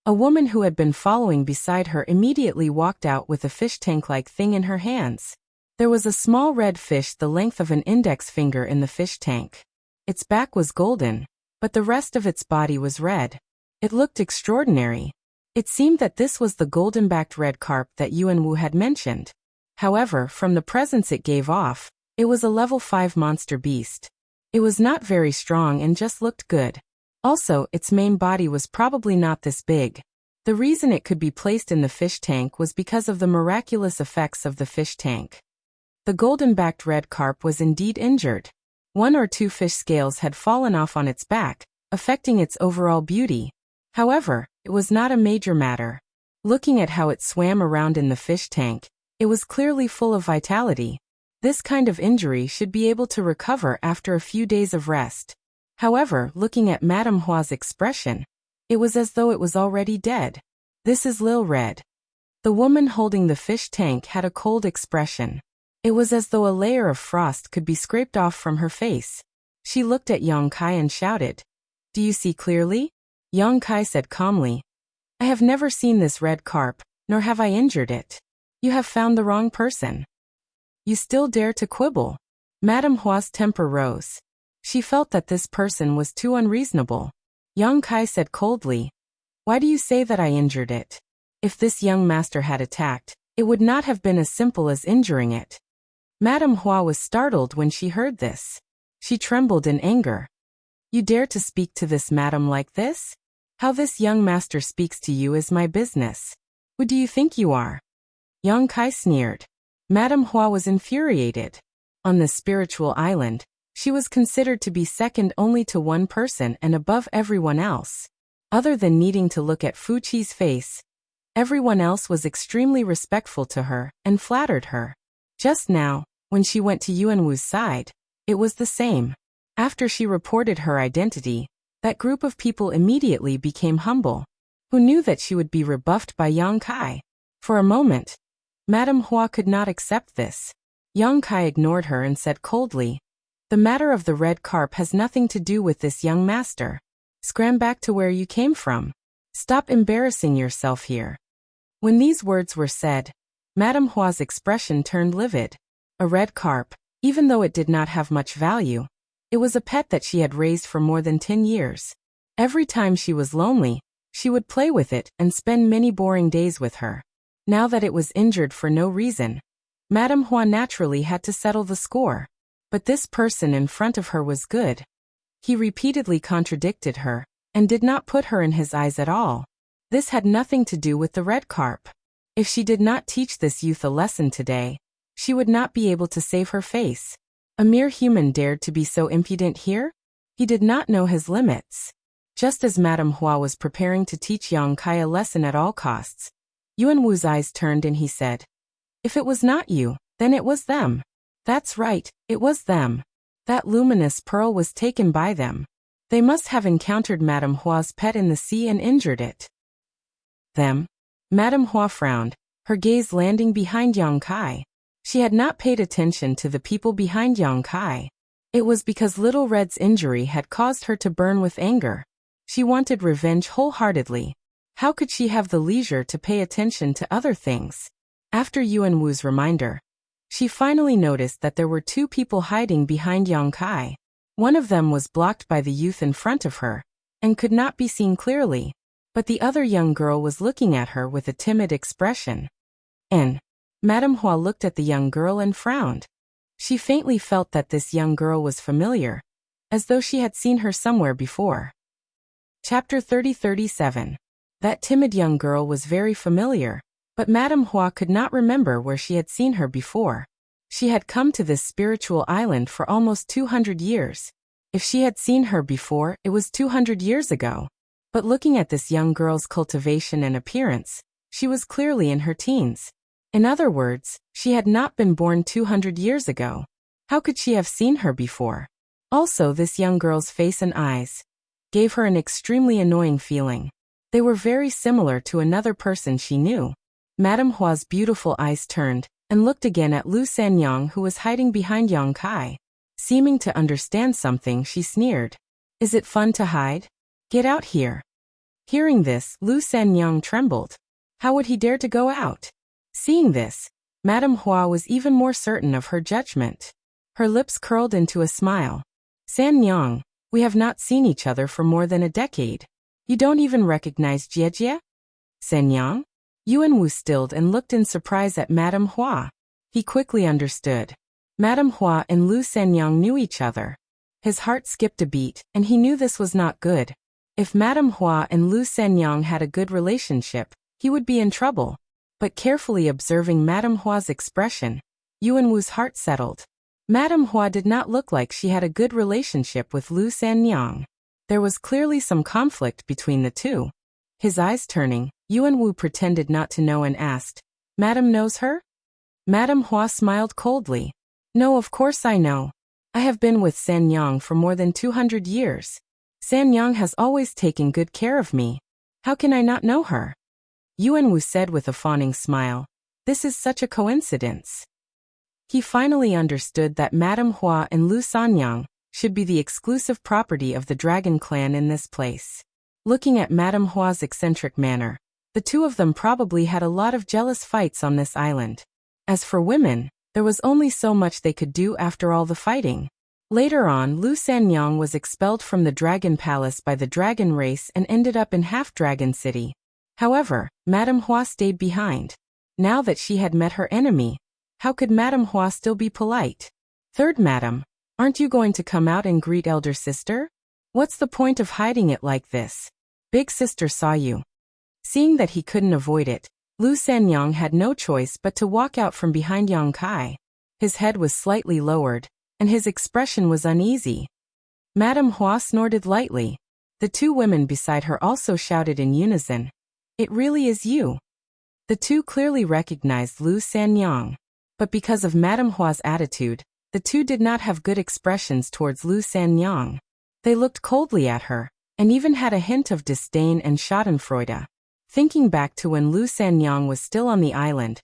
A woman who had been following beside her immediately walked out with a fish tank-like thing in her hands. There was a small red fish the length of an index finger in the fish tank. Its back was golden, but the rest of its body was red. It looked extraordinary. It seemed that this was the golden-backed red carp that Yuan Wu had mentioned. However, from the presence it gave off, it was a level 5 monster beast. It was not very strong and just looked good. Also, its main body was probably not this big. The reason it could be placed in the fish tank was because of the miraculous effects of the fish tank. The golden-backed red carp was indeed injured. 1 or 2 fish scales had fallen off on its back, affecting its overall beauty. However, it was not a major matter. Looking at how it swam around in the fish tank, it was clearly full of vitality. This kind of injury should be able to recover after a few days of rest. However, looking at Madame Hua's expression, it was as though it was already dead. This is Lil Red. The woman holding the fish tank had a cold expression. It was as though a layer of frost could be scraped off from her face. She looked at Yang Kai and shouted, "Do you see clearly?" Yang Kai said calmly, "I have never seen this red carp, nor have I injured it. You have found the wrong person. You still dare to quibble." Madame Hua's temper rose. She felt that this person was too unreasonable. Yang Kai said coldly, "Why do you say that I injured it? If this young master had attacked, it would not have been as simple as injuring it." Madame Hua was startled when she heard this. She trembled in anger. "You dare to speak to this madam like this? How this young master speaks to you is my business. Who do you think you are?" Yang Kai sneered. Madame Hua was infuriated. On the spiritual island, she was considered to be second only to one person and above everyone else. Other than needing to look at Fuqi's face, everyone else was extremely respectful to her and flattered her. Just now, when she went to Yuan Wu's side, it was the same. After she reported her identity, that group of people immediately became humble. Who knew that she would be rebuffed by Yang Kai? For a moment, Madame Hua could not accept this. Yang Kai ignored her and said coldly, "The matter of the red carp has nothing to do with this young master. Scram back to where you came from. Stop embarrassing yourself here." When these words were said, Madame Hua's expression turned livid. A red carp, even though it did not have much value, it was a pet that she had raised for more than 10 years. Every time she was lonely, she would play with it and spend many boring days with her. Now that it was injured for no reason, Madame Hua naturally had to settle the score. But this person in front of her was good. He repeatedly contradicted her, and did not put her in his eyes at all. This had nothing to do with the red carp. If she did not teach this youth a lesson today, she would not be able to save her face. A mere human dared to be so impudent here? He did not know his limits. Just as Madame Hua was preparing to teach Yang Kai a lesson at all costs, Yuan Wu's eyes turned and he said, "If it was not you, then it was them. That's right, it was them. That luminous pearl was taken by them. They must have encountered Madame Hua's pet in the sea and injured it." Them? Madame Hua frowned, her gaze landing behind Yang Kai. She had not paid attention to the people behind Yang Kai. It was because Little Red's injury had caused her to burn with anger. She wanted revenge wholeheartedly. How could she have the leisure to pay attention to other things? After Yuan Wu's reminder, she finally noticed that there were 2 people hiding behind Yang Kai. One of them was blocked by the youth in front of her, and could not be seen clearly, but the other young girl was looking at her with a timid expression. Madame Hua looked at the young girl and frowned. She faintly felt that this young girl was familiar, as though she had seen her somewhere before. Chapter 30-37. That timid young girl was very familiar, but Madame Hua could not remember where she had seen her before. She had come to this spiritual island for almost 200 years. If she had seen her before, it was 200 years ago. But looking at this young girl's cultivation and appearance, she was clearly in her teens. In other words, she had not been born 200 years ago. How could she have seen her before? Also, this young girl's face and eyes gave her an extremely annoying feeling. They were very similar to another person she knew. Madame Hua's beautiful eyes turned and looked again at Lu Sanyang, who was hiding behind Yang Kai. Seeming to understand something, she sneered. "Is it fun to hide? Get out here." Hearing this, Lu Sanyang trembled. How would he dare to go out? Seeing this, Madame Hua was even more certain of her judgment. Her lips curled into a smile. "Sanyang, we have not seen each other for more than a decade. You don't even recognize Jiejie?" Sanyang? Yuanwu stilled and looked in surprise at Madame Hua. He quickly understood. Madame Hua and Lu Sanyang knew each other. His heart skipped a beat, and he knew this was not good. If Madame Hua and Lu Sanyang had a good relationship, he would be in trouble. But carefully observing Madame Hua's expression, Yuanwu's heart settled. Madame Hua did not look like she had a good relationship with Lu Sanyang. There was clearly some conflict between the two. His eyes turning, Yuanwu pretended not to know and asked, "Madame knows her?" Madame Hua smiled coldly. "No, of course I know. I have been with Sanyang for more than 200 years. Sanyang has always taken good care of me. How can I not know her?" Yuanwu said with a fawning smile. "This is such a coincidence." He finally understood that Madame Hua and Lu Sanyang should be the exclusive property of the Dragon Clan in this place. Looking at Madame Hua's eccentric manner, the two of them probably had a lot of jealous fights on this island. As for women, there was only so much they could do after all the fighting. Later on, Lu Sanyang was expelled from the Dragon Palace by the dragon race and ended up in Half-Dragon City. However, Madame Hua stayed behind. Now that she had met her enemy, how could Madame Hua still be polite? "Third Madam, aren't you going to come out and greet elder sister? What's the point of hiding it like this? Big sister saw you." Seeing that he couldn't avoid it, Lu Sanyang had no choice but to walk out from behind Yang Kai. His head was slightly lowered, and his expression was uneasy. Madame Hua snorted lightly. The two women beside her also shouted in unison, "It really is you." The two clearly recognized Lu Sanyang. But because of Madame Hua's attitude, the two did not have good expressions towards Lu Sanyang. They looked coldly at her, and even had a hint of disdain and schadenfreude. Thinking back to when Lu Sanyang was still on the island,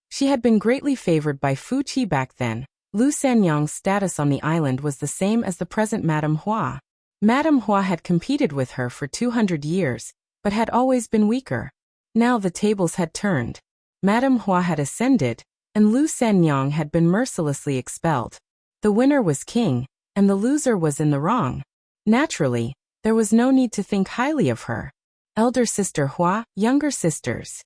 she had been greatly favored by Fu Qi back then. Lu Sanyang's status on the island was the same as the present Madame Hua. Madame Hua had competed with her for 200 years, but had always been weaker. Now the tables had turned. Madame Hua had ascended, and Lu Sanyang had been mercilessly expelled. The winner was king, and the loser was in the wrong. Naturally, there was no need to think highly of her. "Elder sister Hua, younger sisters."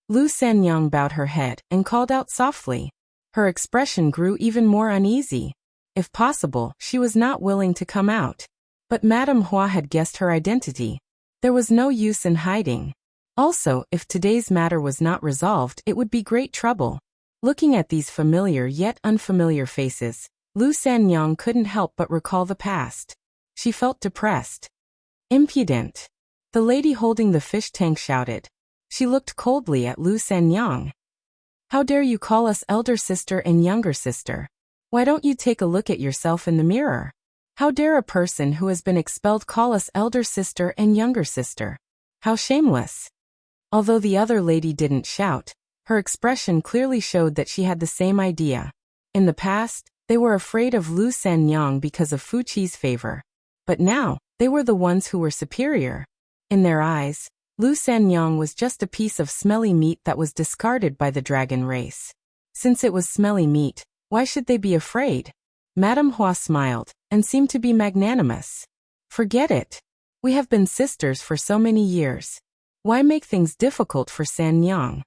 Lu Sanyang bowed her head and called out softly. Her expression grew even more uneasy. If possible, she was not willing to come out. But Madame Hua had guessed her identity. There was no use in hiding. Also, if today's matter was not resolved, it would be great trouble. Looking at these familiar yet unfamiliar faces, Lu Sanyang couldn't help but recall the past. She felt depressed. "Impudent!" The lady holding the fish tank shouted. She looked coldly at Lu Sanyang. "How dare you call us elder sister and younger sister? Why don't you take a look at yourself in the mirror? How dare a person who has been expelled call us elder sister and younger sister? How shameless!" Although the other lady didn't shout, her expression clearly showed that she had the same idea. In the past, they were afraid of Lu Sanyang because of Fu Qi's favor. But now, they were the ones who were superior. In their eyes, Lu Sanyang was just a piece of smelly meat that was discarded by the dragon race. Since it was smelly meat, why should they be afraid? Madame Hua smiled, and seemed to be magnanimous. "Forget it. We have been sisters for so many years. Why make things difficult for Sanyang?"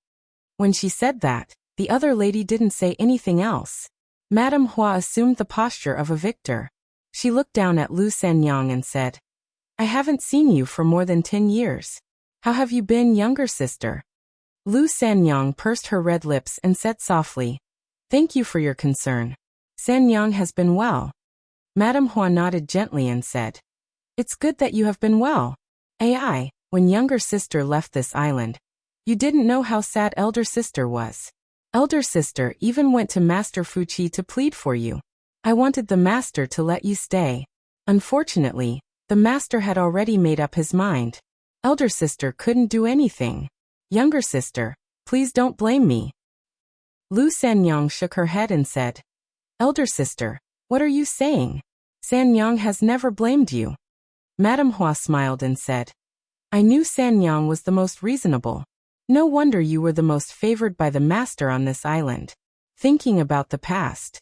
When she said that, the other lady didn't say anything else. Madame Hua assumed the posture of a victor. She looked down at Lu Sanyang and said, "I haven't seen you for more than 10 years. How have you been, younger sister?" Lu Sanyang pursed her red lips and said softly, "Thank you for your concern. Sanyang has been well." Madame Hua nodded gently and said, "It's good that you have been well. Ai, when younger sister left this island, you didn't know how sad elder sister was. Elder sister even went to Master Fu Qi to plead for you. I wanted the master to let you stay. Unfortunately, the master had already made up his mind. Elder sister couldn't do anything. Younger sister, please don't blame me." Lu Sanyang shook her head and said, "Elder sister, what are you saying? Sanyang has never blamed you." Madame Hua smiled and said, "I knew Sanyang was the most reasonable. No wonder you were the most favored by the master on this island." Thinking about the past.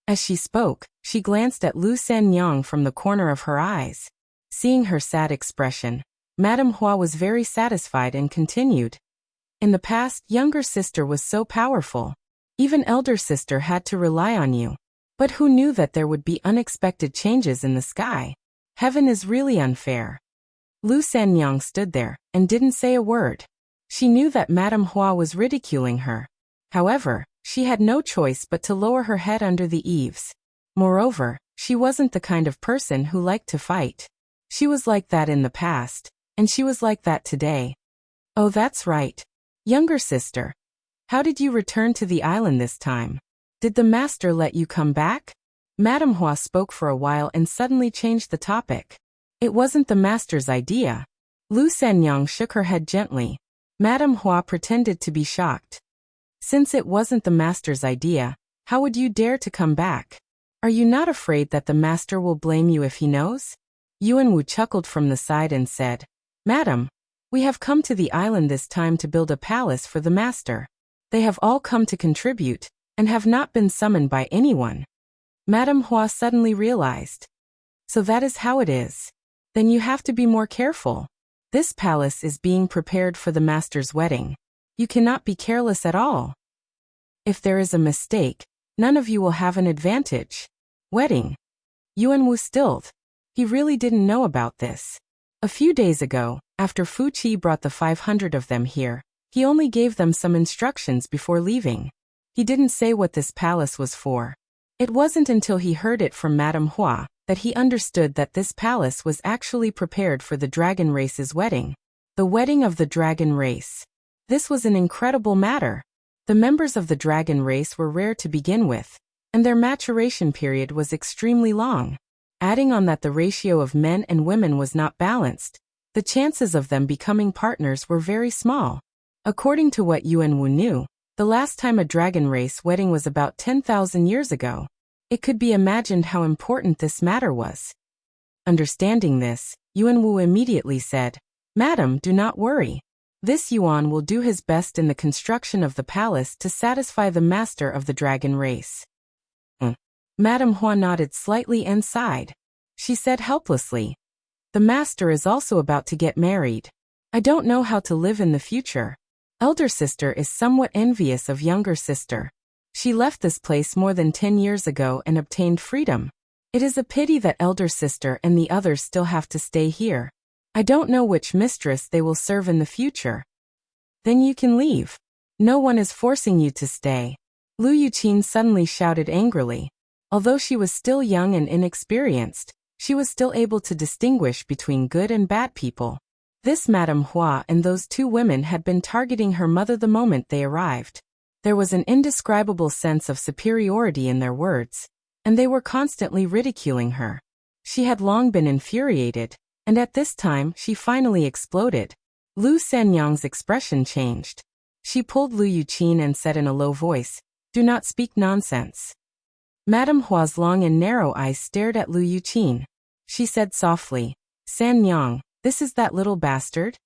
As she spoke, she glanced at Lu Sanyang from the corner of her eyes. Seeing her sad expression, Madame Hua was very satisfied and continued. In the past, younger sister was so powerful. Even elder sister had to rely on you. But who knew that there would be unexpected changes in the sky? Heaven is really unfair. Lu Sanyang stood there and didn't say a word. She knew that Madame Hua was ridiculing her. However, she had no choice but to lower her head under the eaves. Moreover, she wasn't the kind of person who liked to fight. She was like that in the past, and she was like that today. Oh, that's right. Younger sister. How did you return to the island this time? Did the master let you come back? Madame Hua spoke for a while and suddenly changed the topic. It wasn't the master's idea. Lu Sanyang shook her head gently. Madame Hua pretended to be shocked. Since it wasn't the master's idea, how would you dare to come back? Are you not afraid that the master will blame you if he knows? Yuan Wu chuckled from the side and said, Madam, we have come to the island this time to build a palace for the master. They have all come to contribute, and have not been summoned by anyone. Madame Hua suddenly realized. So that is how it is. Then you have to be more careful. This palace is being prepared for the master's wedding. You cannot be careless at all. If there is a mistake, none of you will have an advantage. Wedding. Yuan Wu stilled. He really didn't know about this. A few days ago, after Fu Qi brought the 500 of them here, he only gave them some instructions before leaving. He didn't say what this palace was for. It wasn't until he heard it from Madame Hua that he understood that this palace was actually prepared for the dragon race's wedding. The wedding of the dragon race. This was an incredible matter. The members of the dragon race were rare to begin with, and their maturation period was extremely long. Adding on that the ratio of men and women was not balanced, the chances of them becoming partners were very small. According to what Yuan Wu knew, the last time a dragon race wedding was about 10,000 years ago. It could be imagined how important this matter was. Understanding this, Yuan Wu immediately said, Madam, do not worry. This Yuan will do his best in the construction of the palace to satisfy the master of the dragon race. Madame Hua nodded slightly and sighed. She said helplessly, the master is also about to get married. I don't know how to live in the future. Elder sister is somewhat envious of younger sister. She left this place more than 10 years ago and obtained freedom. It is a pity that elder sister and the others still have to stay here. I don't know which mistress they will serve in the future. Then you can leave. No one is forcing you to stay. Lu Yuqin suddenly shouted angrily. Although she was still young and inexperienced, she was still able to distinguish between good and bad people. This Madame Hua and those two women had been targeting her mother the moment they arrived. There was an indescribable sense of superiority in their words, and they were constantly ridiculing her. She had long been infuriated, and at this time she finally exploded. Lu Sanyang's expression changed. She pulled Lu Yuqin and said in a low voice, Do not speak nonsense. Madame Hua's long and narrow eyes stared at Lu Yuqin. She said softly, Sanyang, this is that little bastard?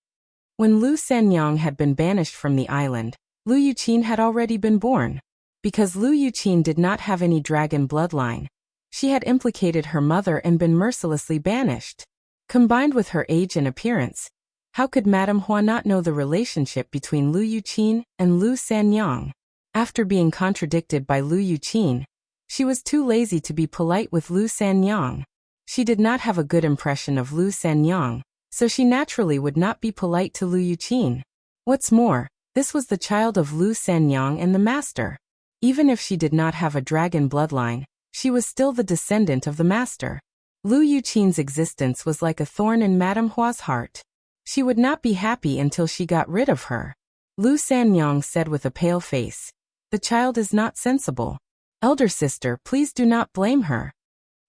When Lu Sanyang had been banished from the island, Lu Yuqin had already been born. Because Lu Yuqin did not have any dragon bloodline, she had implicated her mother and been mercilessly banished. Combined with her age and appearance, how could Madame Hua not know the relationship between Lu Yuqin and Lu Sanyang? After being contradicted by Lu Yuqin, she was too lazy to be polite with Lu Sanyang. She did not have a good impression of Lu Sanyang, so she naturally would not be polite to Lu Yuqin. What's more, this was the child of Lu Sanyang and the master. Even if she did not have a dragon bloodline, she was still the descendant of the master. Lu Yuqin's existence was like a thorn in Madame Hua's heart. She would not be happy until she got rid of her. Lu Sanyang said with a pale face, The child is not sensible. Elder sister, please do not blame her.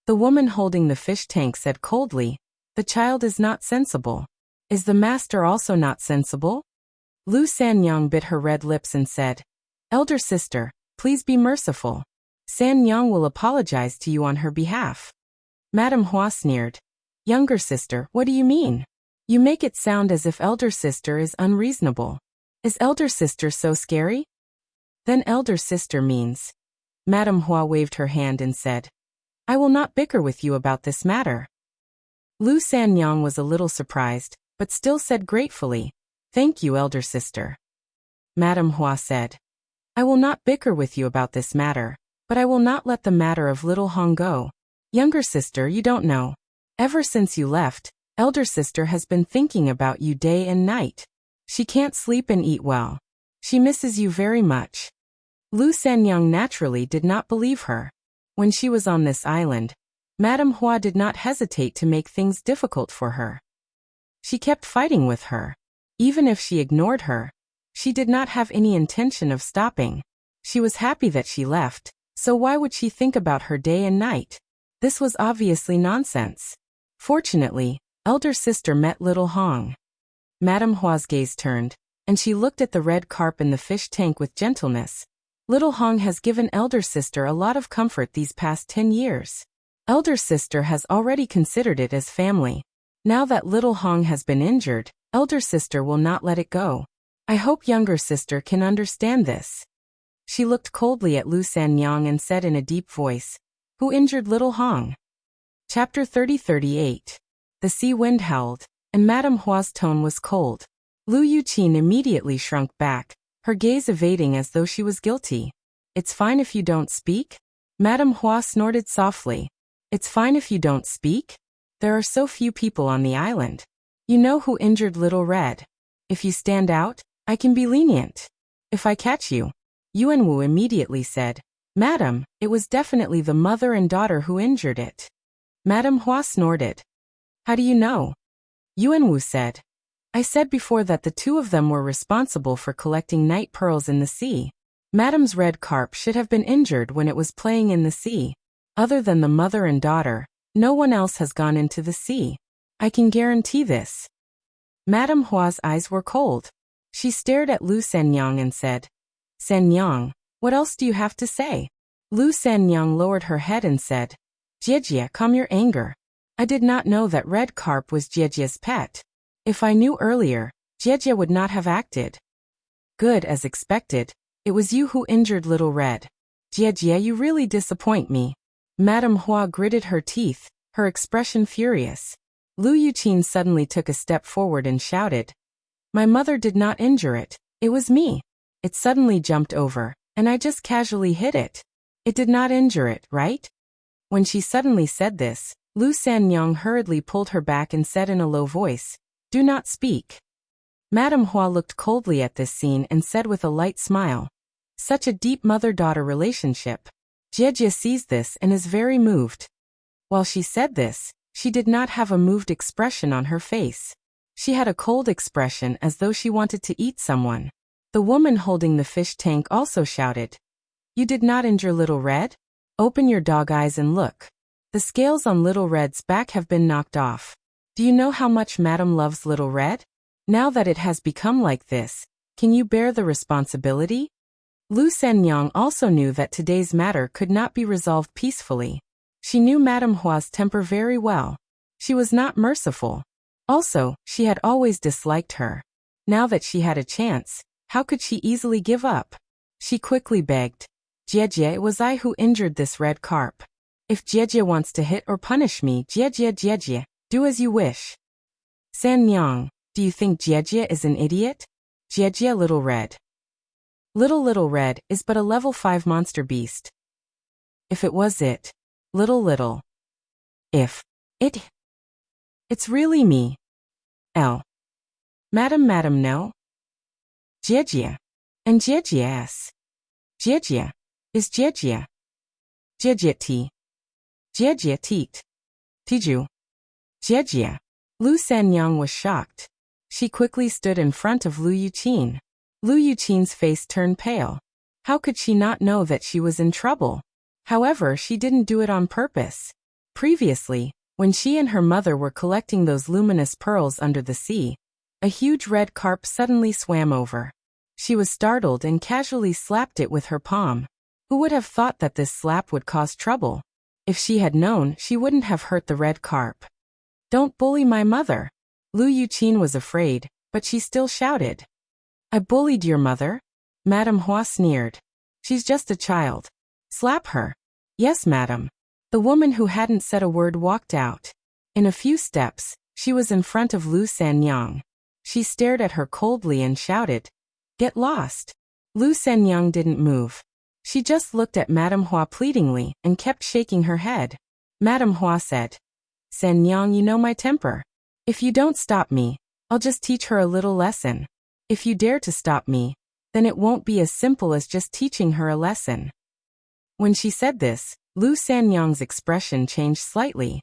The woman holding the fish tank said coldly, The child is not sensible. Is the master also not sensible? Lu Sanyang bit her red lips and said, Elder sister, please be merciful. Sanyang will apologize to you on her behalf. Madame Hua sneered. Younger sister, what do you mean? You make it sound as if elder sister is unreasonable. Is elder sister so scary? Then elder sister means. Madame Hua waved her hand and said, I will not bicker with you about this matter. Lu Sanyang was a little surprised, but still said gratefully, "Thank you, elder sister." Madame Hua said, "I will not bicker with you about this matter, but I will not let the matter of little Hong go. Younger sister, you don't know. Ever since you left, elder sister has been thinking about you day and night. She can't sleep and eat well. She misses you very much." Lu Sanyang naturally did not believe her. When she was on this island, Madame Hua did not hesitate to make things difficult for her. She kept fighting with her. Even if she ignored her, she did not have any intention of stopping. She was happy that she left, so why would she think about her day and night? This was obviously nonsense. Fortunately, elder sister met little Hong. Madame Hua's gaze turned, and she looked at the red carp in the fish tank with gentleness. Little Hong has given elder sister a lot of comfort these past 10 years. Elder sister has already considered it as family. Now that little Hong has been injured, elder sister will not let it go. I hope younger sister can understand this. She looked coldly at Lu Sanyang and said in a deep voice, "Who injured little Hong?" Chapter 30-38. The sea wind howled, and Madame Hua's tone was cold. Lu Yuqin immediately shrunk back, her gaze evading as though she was guilty. "It's fine if you don't speak?" Madame Hua snorted softly. "It's fine if you don't speak? There are so few people on the island. You know who injured Little Red. If you stand out, I can be lenient. If I catch you." Yuanwu immediately said, "Madam, it was definitely the mother and daughter who injured it." Madame Hua snorted. "How do you know?" Yuanwu said, "I said before that the two of them were responsible for collecting night pearls in the sea. Madame's red carp should have been injured when it was playing in the sea. Other than the mother and daughter, no one else has gone into the sea. I can guarantee this." Madame Hua's eyes were cold. She stared at Lu Sanyang and said, "Sanyang, what else do you have to say?" Lu Sanyang lowered her head and said, "Jiejie, calm your anger. I did not know that red carp was Jiejie's pet. If I knew earlier, Jiejie would not have acted." "Good, as expected. It was you who injured Little Red. Jiejie, you really disappoint me." Madame Hua gritted her teeth, her expression furious. Lu Yuqin suddenly took a step forward and shouted, "My mother did not injure it. It was me. It suddenly jumped over, and I just casually hit it. It did not injure it, right?" When she suddenly said this, Lu Sanyang hurriedly pulled her back and said in a low voice, "Do not speak." Madame Hua looked coldly at this scene and said with a light smile, "Such a deep mother-daughter relationship. Jiejie sees this and is very moved." While she said this, she did not have a moved expression on her face. She had a cold expression as though she wanted to eat someone. The woman holding the fish tank also shouted, "You did not injure Little Red? Open your dog eyes and look. The scales on Little Red's back have been knocked off. Do you know how much Madame loves Little Red? Now that it has become like this, can you bear the responsibility?" Lu Sanyang also knew that today's matter could not be resolved peacefully. She knew Madame Hua's temper very well. She was not merciful. Also, she had always disliked her. Now that she had a chance, how could she easily give up? She quickly begged, "Jiejie, it was I who injured this red carp. If Jiejie wants to hit or punish me, Jiejie, do as you wish." "Sanyang, do you think Jiejie is an idiot? Jiejie Little Red. Little Red is but a level 5 monster beast. If it was it. Little. If. It. It's really me. L. Madam, no. Jiejie. And Jiejie s. Jiejie. Is Jiejie. Jiejie ti. Jiejie teet. Tiju. Jiejie. Lu Sanyang was shocked. She quickly stood in front of Lu Yuqin. Lu Yuqin's face turned pale. How could she not know that she was in trouble? However, she didn't do it on purpose. Previously, when she and her mother were collecting those luminous pearls under the sea, a huge red carp suddenly swam over. She was startled and casually slapped it with her palm. Who would have thought that this slap would cause trouble? If she had known, she wouldn't have hurt the red carp. "Don't bully my mother." Lu Yuqin was afraid, but she still shouted, "I bullied your mother?" Madame Hua sneered. "She's just a child. Slap her." "Yes, madam." The woman who hadn't said a word walked out. In a few steps, She was in front of Lu Sanyang. She stared at her coldly and shouted, "Get lost!" Lu Sanyang didn't move. She just looked at Madame Hua pleadingly and kept shaking her head. Madame Hua said, "Sanyang, you know my temper. If you don't stop me, I'll just teach her a little lesson. If you dare to stop me, then it won't be as simple as just teaching her a lesson." When she said this, Lu Sanyang's expression changed slightly.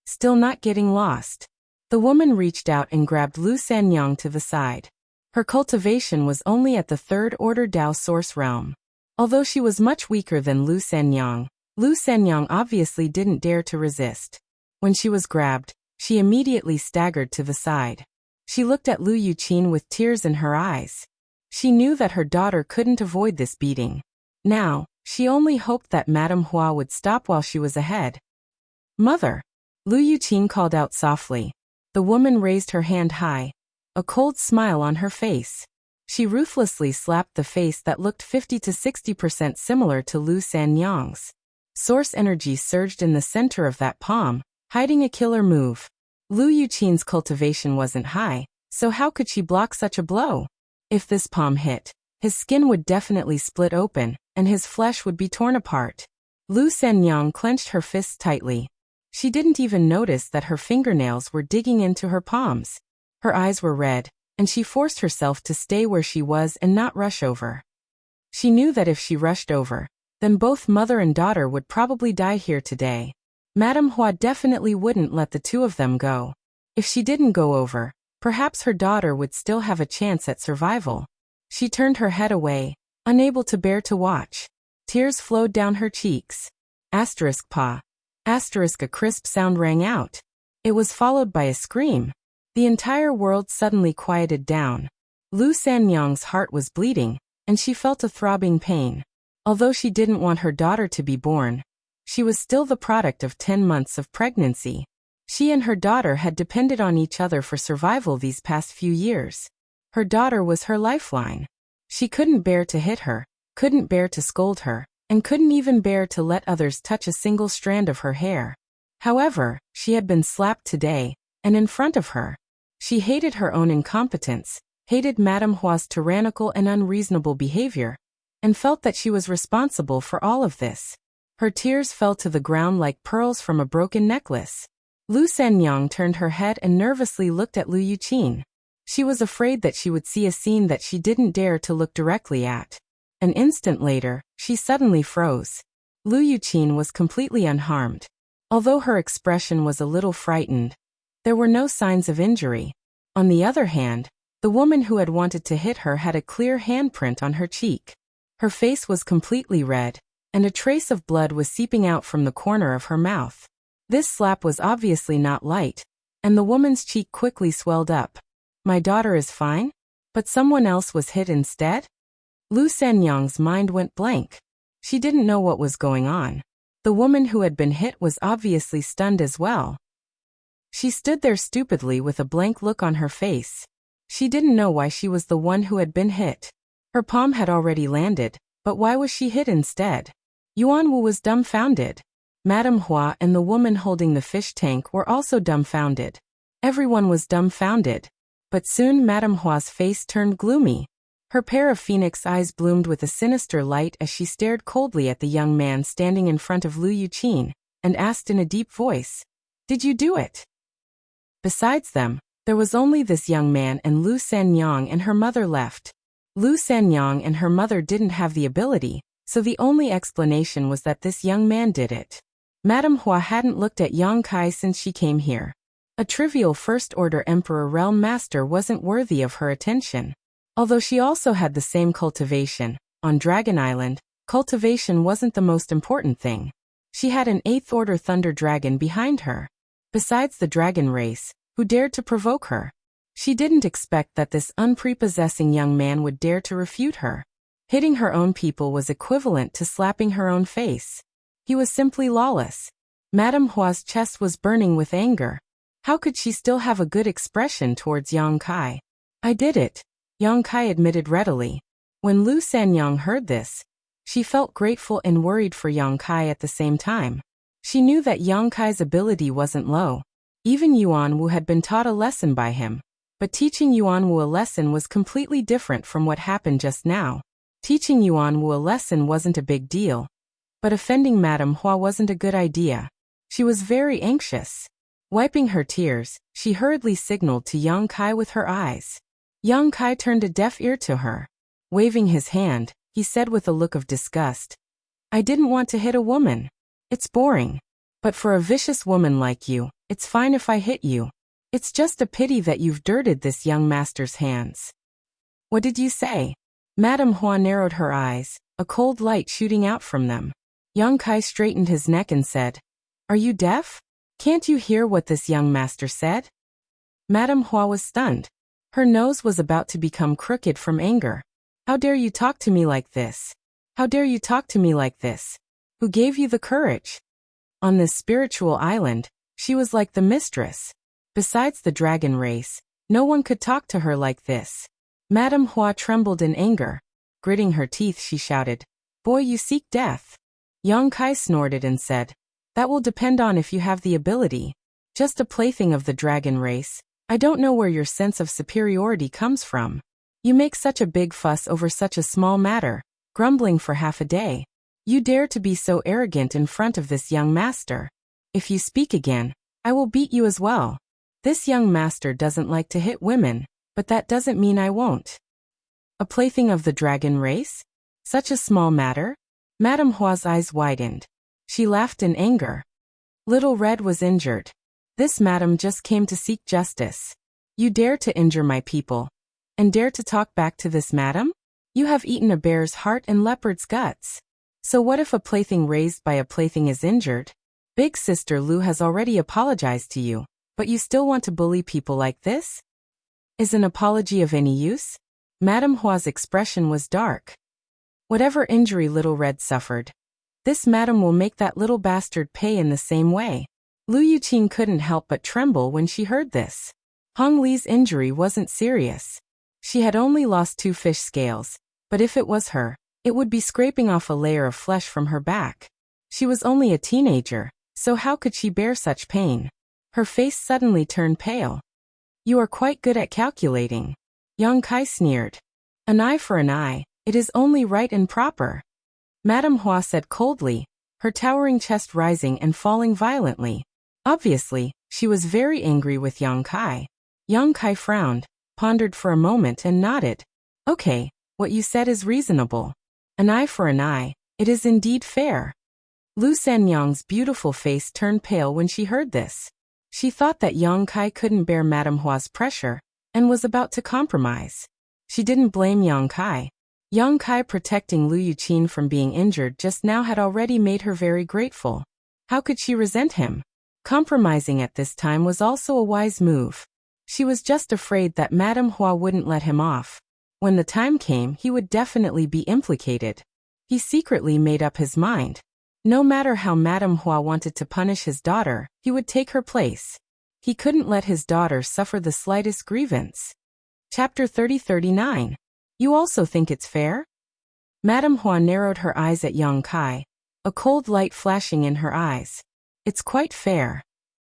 Still not getting lost. The woman reached out and grabbed Lu Sanyang to the side. Her cultivation was only at the third order Dao source realm. Although she was much weaker than Lu Sanyang obviously didn't dare to resist. When she was grabbed, she immediately staggered to the side. She looked at Lu Yuqin with tears in her eyes. She knew that her daughter couldn't avoid this beating. Now, she only hoped that Madame Hua would stop while she was ahead. "Mother!" Lu Yuqin called out softly. The woman raised her hand high, a cold smile on her face. She ruthlessly slapped the face that looked 50 to 60% similar to Lu Sanyang's. Source energy surged in the center of that palm, hiding a killer move. Lu Yuqin's cultivation wasn't high, so how could she block such a blow? If this palm hit, his skin would definitely split open, and his flesh would be torn apart. Lu Sanyang clenched her fists tightly. She didn't even notice that her fingernails were digging into her palms. Her eyes were red, and she forced herself to stay where she was and not rush over. She knew that if she rushed over, then both mother and daughter would probably die here today. Madame Hua definitely wouldn't let the two of them go. If she didn't go over, perhaps her daughter would still have a chance at survival. She turned her head away, unable to bear to watch. Tears flowed down her cheeks. Pa. A crisp sound rang out. It was followed by a scream. The entire world suddenly quieted down. Lu Sanyang's heart was bleeding, and she felt a throbbing pain. Although she didn't want her daughter to be born, she was still the product of 10 months of pregnancy. She and her daughter had depended on each other for survival these past few years. Her daughter was her lifeline. She couldn't bear to hit her, couldn't bear to scold her, and couldn't even bear to let others touch a single strand of her hair. However, she had been slapped today, and in front of her. She hated her own incompetence, hated Madame Hua's tyrannical and unreasonable behavior, and felt that she was responsible for all of this. Her tears fell to the ground like pearls from a broken necklace. Lu Sanyang turned her head and nervously looked at Lu Yuqin. She was afraid that she would see a scene that she didn't dare to look directly at. An instant later, she suddenly froze. Lu Yuqin was completely unharmed. Although her expression was a little frightened, there were no signs of injury. On the other hand, the woman who had wanted to hit her had a clear handprint on her cheek. Her face was completely red, and a trace of blood was seeping out from the corner of her mouth. This slap was obviously not light, and the woman's cheek quickly swelled up. "My daughter is fine? But someone else was hit instead?" Lu Sanyang's mind went blank. She didn't know what was going on. The woman who had been hit was obviously stunned as well. She stood there stupidly with a blank look on her face. She didn't know why she was the one who had been hit. Her palm had already landed, but why was she hit instead? Yuan Wu was dumbfounded. Madame Hua and the woman holding the fish tank were also dumbfounded. Everyone was dumbfounded. But soon Madame Hua's face turned gloomy. Her pair of phoenix eyes bloomed with a sinister light as she stared coldly at the young man standing in front of Lu Yuqin, and asked in a deep voice, "Did you do it?" Besides them, there was only this young man and Lu Sanyang and her mother left. Lu Sanyang and her mother didn't have the ability, so the only explanation was that this young man did it. Madame Hua hadn't looked at Yang Kai since she came here. A trivial first-order Emperor Realm Master wasn't worthy of her attention. Although she also had the same cultivation, on Dragon Island, cultivation wasn't the most important thing. She had an 8th-order Thunder Dragon behind her. Besides the dragon race, who dared to provoke her? She didn't expect that this unprepossessing young man would dare to refute her. Hitting her own people was equivalent to slapping her own face. He was simply lawless. Madame Hua's chest was burning with anger. How could she still have a good expression towards Yang Kai? "I did it," Yang Kai admitted readily. When Lu Sanyang heard this, she felt grateful and worried for Yang Kai at the same time. She knew that Yang Kai's ability wasn't low. Even Yuan Wu had been taught a lesson by him. But teaching Yuan Wu a lesson was completely different from what happened just now. Teaching Yuan Wu a lesson wasn't a big deal. But offending Madame Hua wasn't a good idea. She was very anxious. Wiping her tears, she hurriedly signaled to Yang Kai with her eyes. Yang Kai turned a deaf ear to her. Waving his hand, he said with a look of disgust, "I didn't want to hit a woman. It's boring. But for a vicious woman like you, it's fine if I hit you. It's just a pity that you've dirtied this young master's hands." "What did you say?" Madame Hua narrowed her eyes, a cold light shooting out from them. Yang Kai straightened his neck and said, "Are you deaf? Can't you hear what this young master said?" Madame Hua was stunned. Her nose was about to become crooked from anger. "How dare you talk to me like this? How dare you talk to me like this? Who gave you the courage?" On this spiritual island, she was like the mistress. Besides the dragon race, no one could talk to her like this. Madame Hua trembled in anger. Gritting her teeth, she shouted, "Boy, you seek death." Yang Kai snorted and said, "That will depend on if you have the ability. Just a plaything of the dragon race. I don't know where your sense of superiority comes from. You make such a big fuss over such a small matter, grumbling for half a day. You dare to be so arrogant in front of this young master. If you speak again, I will beat you as well. This young master doesn't like to hit women, but that doesn't mean I won't." A plaything of the dragon race? Such a small matter? Madame Hua's eyes widened. She laughed in anger. Little Red was injured. This madam just came to seek justice. You dare to injure my people, and dare to talk back to this madam? You have eaten a bear's heart and leopard's guts. So what if a plaything raised by a plaything is injured? Big Sister Lu has already apologized to you, but you still want to bully people like this? Is an apology of any use? Madame Hua's expression was dark. Whatever injury Little Red suffered, this madam will make that little bastard pay in the same way. Lu Yuqing couldn't help but tremble when she heard this. Hong Li's injury wasn't serious. She had only lost 2 fish scales, but if it was her, it would be scraping off a layer of flesh from her back. She was only a teenager, so how could she bear such pain? Her face suddenly turned pale. "You are quite good at calculating." Yang Kai sneered. "An eye for an eye, it is only right and proper," Madame Hua said coldly, her towering chest rising and falling violently. Obviously, she was very angry with Yang Kai. Yang Kai frowned, pondered for a moment and nodded. "Okay, what you said is reasonable. An eye for an eye, it is indeed fair." Lu Sanyang's beautiful face turned pale when she heard this. She thought that Yang Kai couldn't bear Madame Hua's pressure, and was about to compromise. She didn't blame Yang Kai. Yang Kai protecting Lu Yuqing from being injured just now had already made her very grateful. How could she resent him? Compromising at this time was also a wise move. She was just afraid that Madame Hua wouldn't let him off. When the time came, he would definitely be implicated. He secretly made up his mind. No matter how Madame Hua wanted to punish his daughter, he would take her place. He couldn't let his daughter suffer the slightest grievance. Chapter 30-39. You also think it's fair? Madame Hua narrowed her eyes at Yang Kai, a cold light flashing in her eyes. It's quite fair.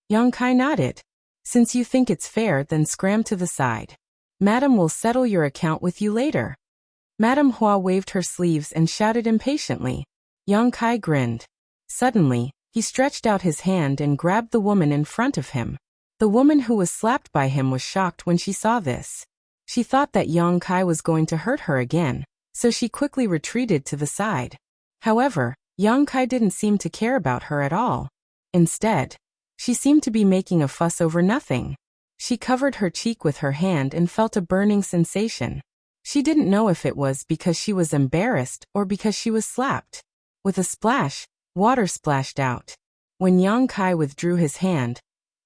Yang Kai nodded. Since you think it's fair, then scram to the side. Madame will settle your account with you later. Madame Hua waved her sleeves and shouted impatiently. Yang Kai grinned. Suddenly, he stretched out his hand and grabbed the woman in front of him. The woman who was slapped by him was shocked when she saw this. She thought that Yang Kai was going to hurt her again, so she quickly retreated to the side. However, Yang Kai didn't seem to care about her at all. Instead, she seemed to be making a fuss over nothing. She covered her cheek with her hand and felt a burning sensation. She didn't know if it was because she was embarrassed or because she was slapped. With a splash, water splashed out. When Yang Kai withdrew his hand,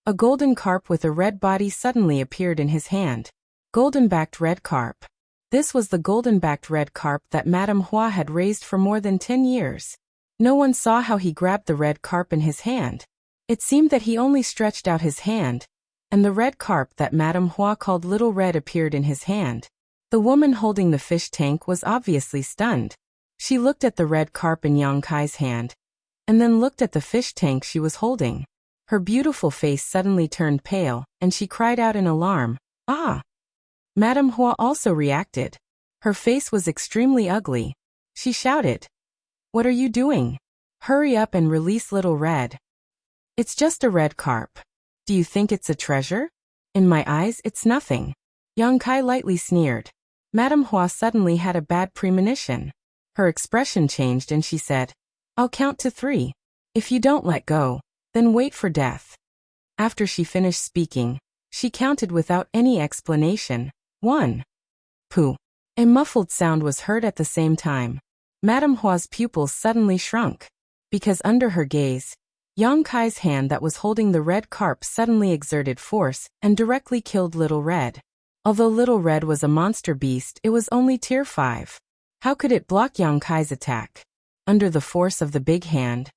a golden carp with a red body suddenly appeared in his hand. Golden-backed red carp. This was the golden-backed red carp that Madame Hua had raised for more than 10 years. No one saw how he grabbed the red carp in his hand. It seemed that he only stretched out his hand, and the red carp that Madame Hua called Little Red appeared in his hand. The woman holding the fish tank was obviously stunned. She looked at the red carp in Yang Kai's hand, and then looked at the fish tank she was holding. Her beautiful face suddenly turned pale, and she cried out in alarm, "Ah!" Madame Hua also reacted. Her face was extremely ugly. She shouted, "What are you doing? Hurry up and release Little Red. It's just a red carp. Do you think it's a treasure? In my eyes, it's nothing." Yang Kai lightly sneered. Madame Hua suddenly had a bad premonition. Her expression changed and she said, "I'll count to 3. If you don't let go, then wait for death." After she finished speaking, she counted without any explanation. 1. Pooh. A muffled sound was heard at the same time. Madame Hua's pupils suddenly shrunk. Because under her gaze, Yang Kai's hand that was holding the red carp suddenly exerted force and directly killed Little Red. Although Little Red was a monster beast, it was only tier 5. How could it block Yang Kai's attack? Under the force of the big hand,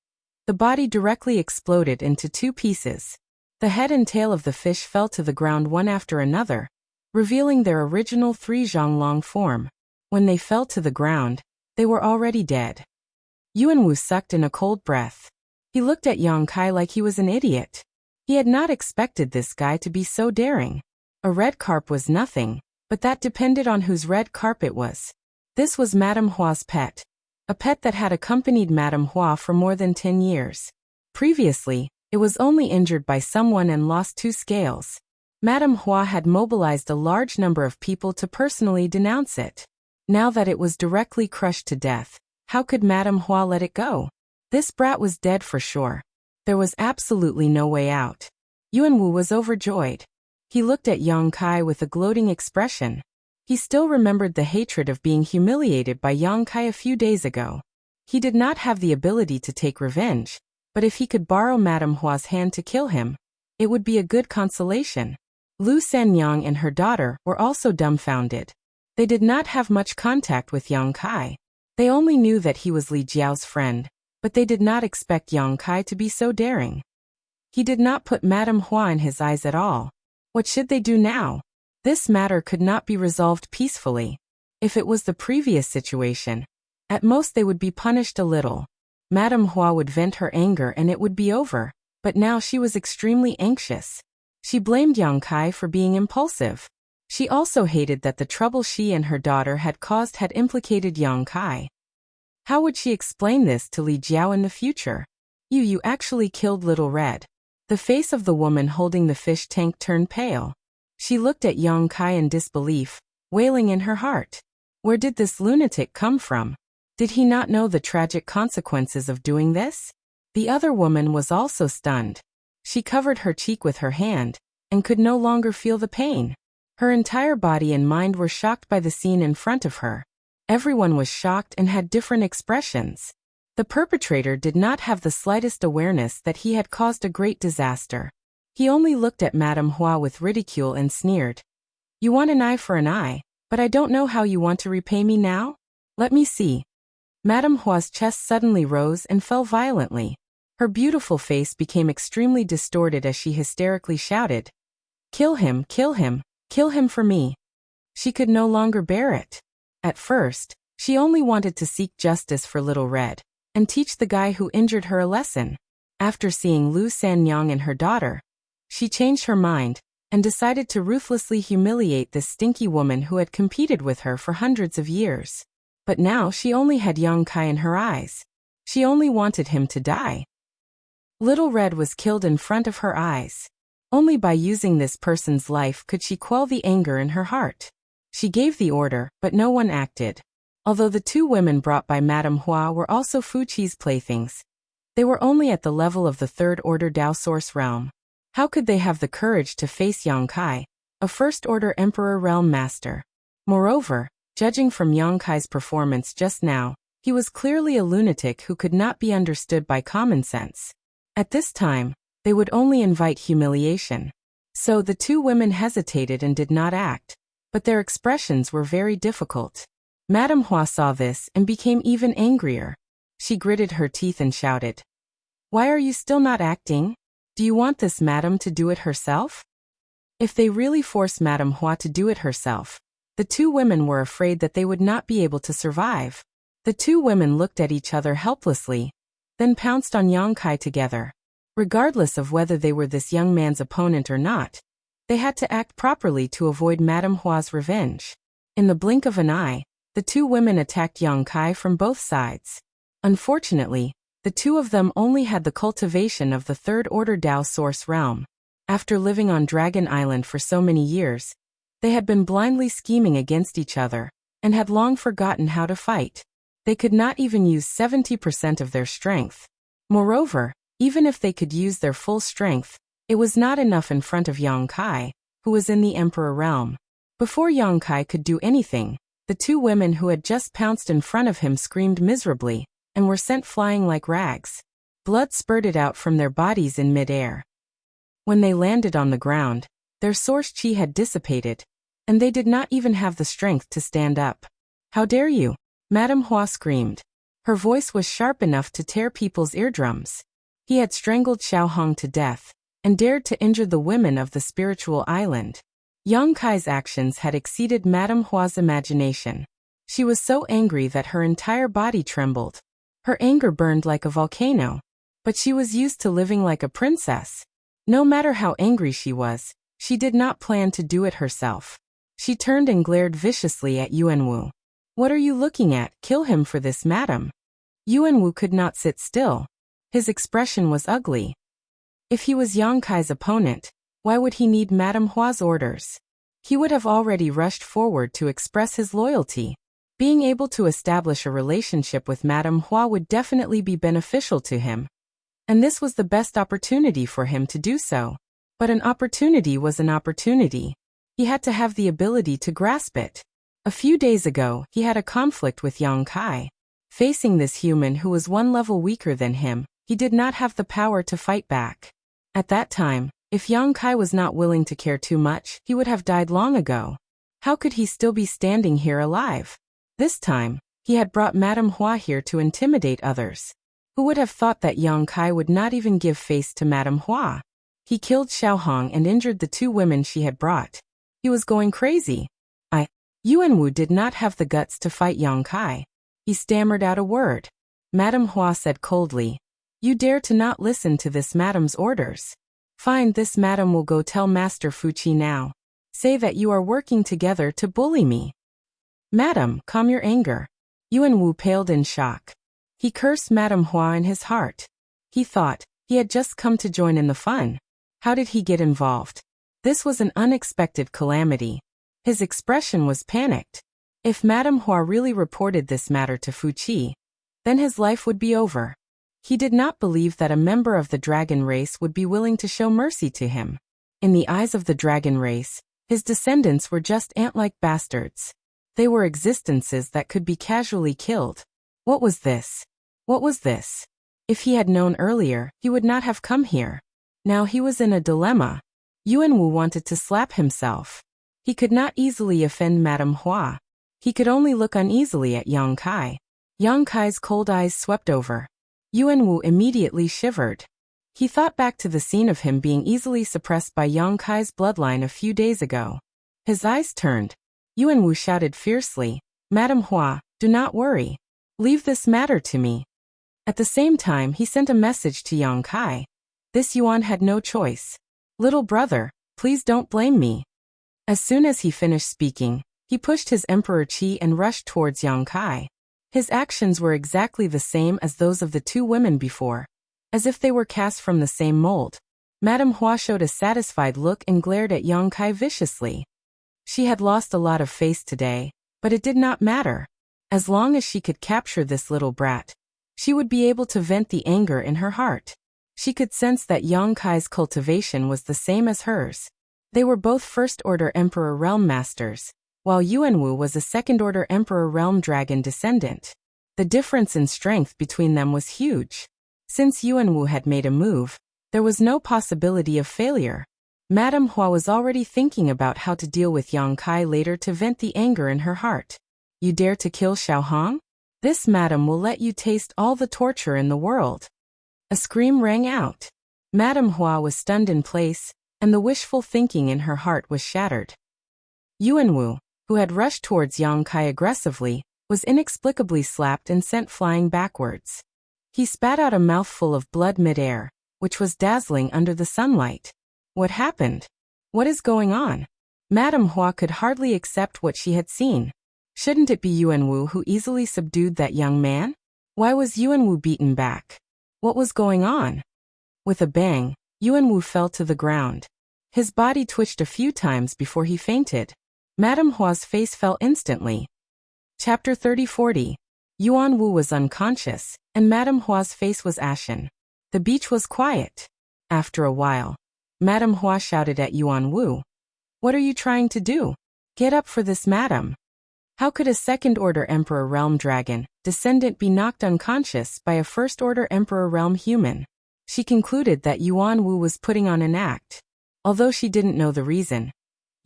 the body directly exploded into 2 pieces. The head and tail of the fish fell to the ground one after another, revealing their original 3 zhonglong form. When they fell to the ground, they were already dead. Yuanwu sucked in a cold breath. He looked at Yang Kai like he was an idiot. He had not expected this guy to be so daring. A red carp was nothing, but that depended on whose red carp it was. This was Madame Hua's pet. A pet that had accompanied Madame Hua for more than 10 years. Previously, it was only injured by someone and lost 2 scales. Madame Hua had mobilized a large number of people to personally denounce it. Now that it was directly crushed to death, how could Madame Hua let it go? This brat was dead for sure. There was absolutely no way out. Yuanwu was overjoyed. He looked at Yang Kai with a gloating expression. He still remembered the hatred of being humiliated by Yang Kai a few days ago. He did not have the ability to take revenge, but if he could borrow Madame Hua's hand to kill him, it would be a good consolation. Lu Sanyang and her daughter were also dumbfounded. They did not have much contact with Yang Kai. They only knew that he was Li Jiao's friend, but they did not expect Yang Kai to be so daring. He did not put Madame Hua in his eyes at all. What should they do now? This matter could not be resolved peacefully. If it was the previous situation, at most they would be punished a little. Madame Hua would vent her anger and it would be over, but now she was extremely anxious. She blamed Yang Kai for being impulsive. She also hated that the trouble she and her daughter had caused had implicated Yang Kai. How would she explain this to Li Jiao in the future? You actually killed Little Red. The face of the woman holding the fish tank turned pale. She looked at Yang Kai in disbelief, wailing in her heart. Where did this lunatic come from? Did he not know the tragic consequences of doing this? The other woman was also stunned. She covered her cheek with her hand, and could no longer feel the pain. Her entire body and mind were shocked by the scene in front of her. Everyone was shocked and had different expressions. The perpetrator did not have the slightest awareness that he had caused a great disaster. He only looked at Madame Hua with ridicule and sneered. "You want an eye for an eye, but I don't know how you want to repay me now? Let me see." Madame Hua's chest suddenly rose and fell violently. Her beautiful face became extremely distorted as she hysterically shouted, "Kill him, kill him, kill him for me." She could no longer bear it. At first, she only wanted to seek justice for Little Red, and teach the guy who injured her a lesson. After seeing Lu Sanyang and her daughter, she changed her mind, and decided to ruthlessly humiliate this stinky woman who had competed with her for hundreds of years. But now she only had Yang Kai in her eyes. She only wanted him to die. Little Red was killed in front of her eyes. Only by using this person's life could she quell the anger in her heart. She gave the order, but no one acted. Although the 2 women brought by Madame Hua were also Fu Qi's playthings, they were only at the level of the 3rd order Dao Source realm. How could they have the courage to face Yang Kai, a 1st order Emperor realm master? Moreover, judging from Yang Kai's performance just now, he was clearly a lunatic who could not be understood by common sense. At this time, they would only invite humiliation. So the 2 women hesitated and did not act, but their expressions were very difficult. Madame Hua saw this and became even angrier. She gritted her teeth and shouted, "Why are you still not acting? Do you want this madam to do it herself?" If they really forced Madame Hua to do it herself, the 2 women were afraid that they would not be able to survive. The 2 women looked at each other helplessly, then pounced on Yang Kai together. Regardless of whether they were this young man's opponent or not, they had to act properly to avoid Madame Hua's revenge. In the blink of an eye, the two women attacked Yang Kai from both sides. Unfortunately, the two of them only had the cultivation of the third-order Dao Source realm. After living on Dragon Island for so many years, they had been blindly scheming against each other, and had long forgotten how to fight. They could not even use 70% of their strength. Moreover, even if they could use their full strength, it was not enough in front of Yang Kai, who was in the Emperor realm. Before Yang Kai could do anything, the two women who had just pounced in front of him screamed miserably, and were sent flying like rags. Blood spurted out from their bodies in mid-air. When they landed on the ground, their source chi had dissipated, and they did not even have the strength to stand up. "How dare you?" Madame Hua screamed. Her voice was sharp enough to tear people's eardrums. He had strangled Xiao Hong to death, and dared to injure the women of the spiritual island. Yang Kai's actions had exceeded Madame Hua's imagination. She was so angry that her entire body trembled. Her anger burned like a volcano. But she was used to living like a princess. No matter how angry she was, she did not plan to do it herself. She turned and glared viciously at Yuanwu. "What are you looking at? Kill him for this, madam." Yuanwu could not sit still. His expression was ugly. If he was Yang Kai's opponent, why would he need Madame Hua's orders? He would have already rushed forward to express his loyalty. Being able to establish a relationship with Madame Hua would definitely be beneficial to him. And this was the best opportunity for him to do so. But an opportunity was an opportunity. He had to have the ability to grasp it. A few days ago, he had a conflict with Yang Kai. Facing this human who was one level weaker than him, he did not have the power to fight back. At that time, if Yang Kai was not willing to care too much, he would have died long ago. How could he still be standing here alive? This time, he had brought Madame Hua here to intimidate others. Who would have thought that Yang Kai would not even give face to Madame Hua? He killed Xiao Hong and injured the two women she had brought. He was going crazy. Yuanwu did not have the guts to fight Yang Kai. He stammered out a word. Madame Hua said coldly, "You dare to not listen to this madam's orders. Fine, this madam will go tell Master Fuqi now. Say that you are working together to bully me." "Madam, calm your anger." Yuanwu paled in shock. He cursed Madame Hua in his heart. He thought, he had just come to join in the fun. How did he get involved? This was an unexpected calamity. His expression was panicked. If Madame Hua really reported this matter to Fuqi, then his life would be over. He did not believe that a member of the dragon race would be willing to show mercy to him. In the eyes of the dragon race, his descendants were just ant-like bastards. They were existences that could be casually killed. What was this? What was this? If he had known earlier, he would not have come here. Now he was in a dilemma. Yuanwu wanted to slap himself. He could not easily offend Madame Hua. He could only look uneasily at Yang Kai. Yang Kai's cold eyes swept over. Yuanwu immediately shivered. He thought back to the scene of him being easily suppressed by Yang Kai's bloodline a few days ago. His eyes turned. Yuanwu shouted fiercely, "Madame Hua, do not worry. Leave this matter to me." At the same time, he sent a message to Yang Kai. This Yuan had no choice. "Little brother, please don't blame me." As soon as he finished speaking, he pushed his Emperor Qi and rushed towards Yang Kai. His actions were exactly the same as those of the two women before, as if they were cast from the same mold. Madame Hua showed a satisfied look and glared at Yang Kai viciously. She had lost a lot of face today, but it did not matter. As long as she could capture this little brat, she would be able to vent the anger in her heart. She could sense that Yang Kai's cultivation was the same as hers. They were both first-order Emperor Realm Masters, while Yuanwu was a second-order Emperor Realm Dragon descendant. The difference in strength between them was huge. Since Yuanwu had made a move, there was no possibility of failure. Madame Hua was already thinking about how to deal with Yang Kai later to vent the anger in her heart. "You dare to kill Xiao Hong? This madam will let you taste all the torture in the world." A scream rang out. Madame Hua was stunned in place, and the wishful thinking in her heart was shattered. Yuanwu, who had rushed towards Yang Kai aggressively, was inexplicably slapped and sent flying backwards. He spat out a mouthful of blood mid-air, which was dazzling under the sunlight. What happened? What is going on? Madame Hua could hardly accept what she had seen. Shouldn't it be Yuanwu who easily subdued that young man? Why was Yuanwu beaten back? What was going on? With a bang, Yuanwu fell to the ground. His body twitched a few times before he fainted. Madame Hua's face fell instantly. Chapter 30-40. Yuanwu was unconscious, and Madame Hua's face was ashen. The beach was quiet. After a while, Madame Hua shouted at Yuanwu. What are you trying to do? Get up for this, madam. How could a second-order Emperor Realm Dragon descendant be knocked unconscious by a first-order Emperor Realm human? She concluded that Yuanwu was putting on an act. Although she didn't know the reason,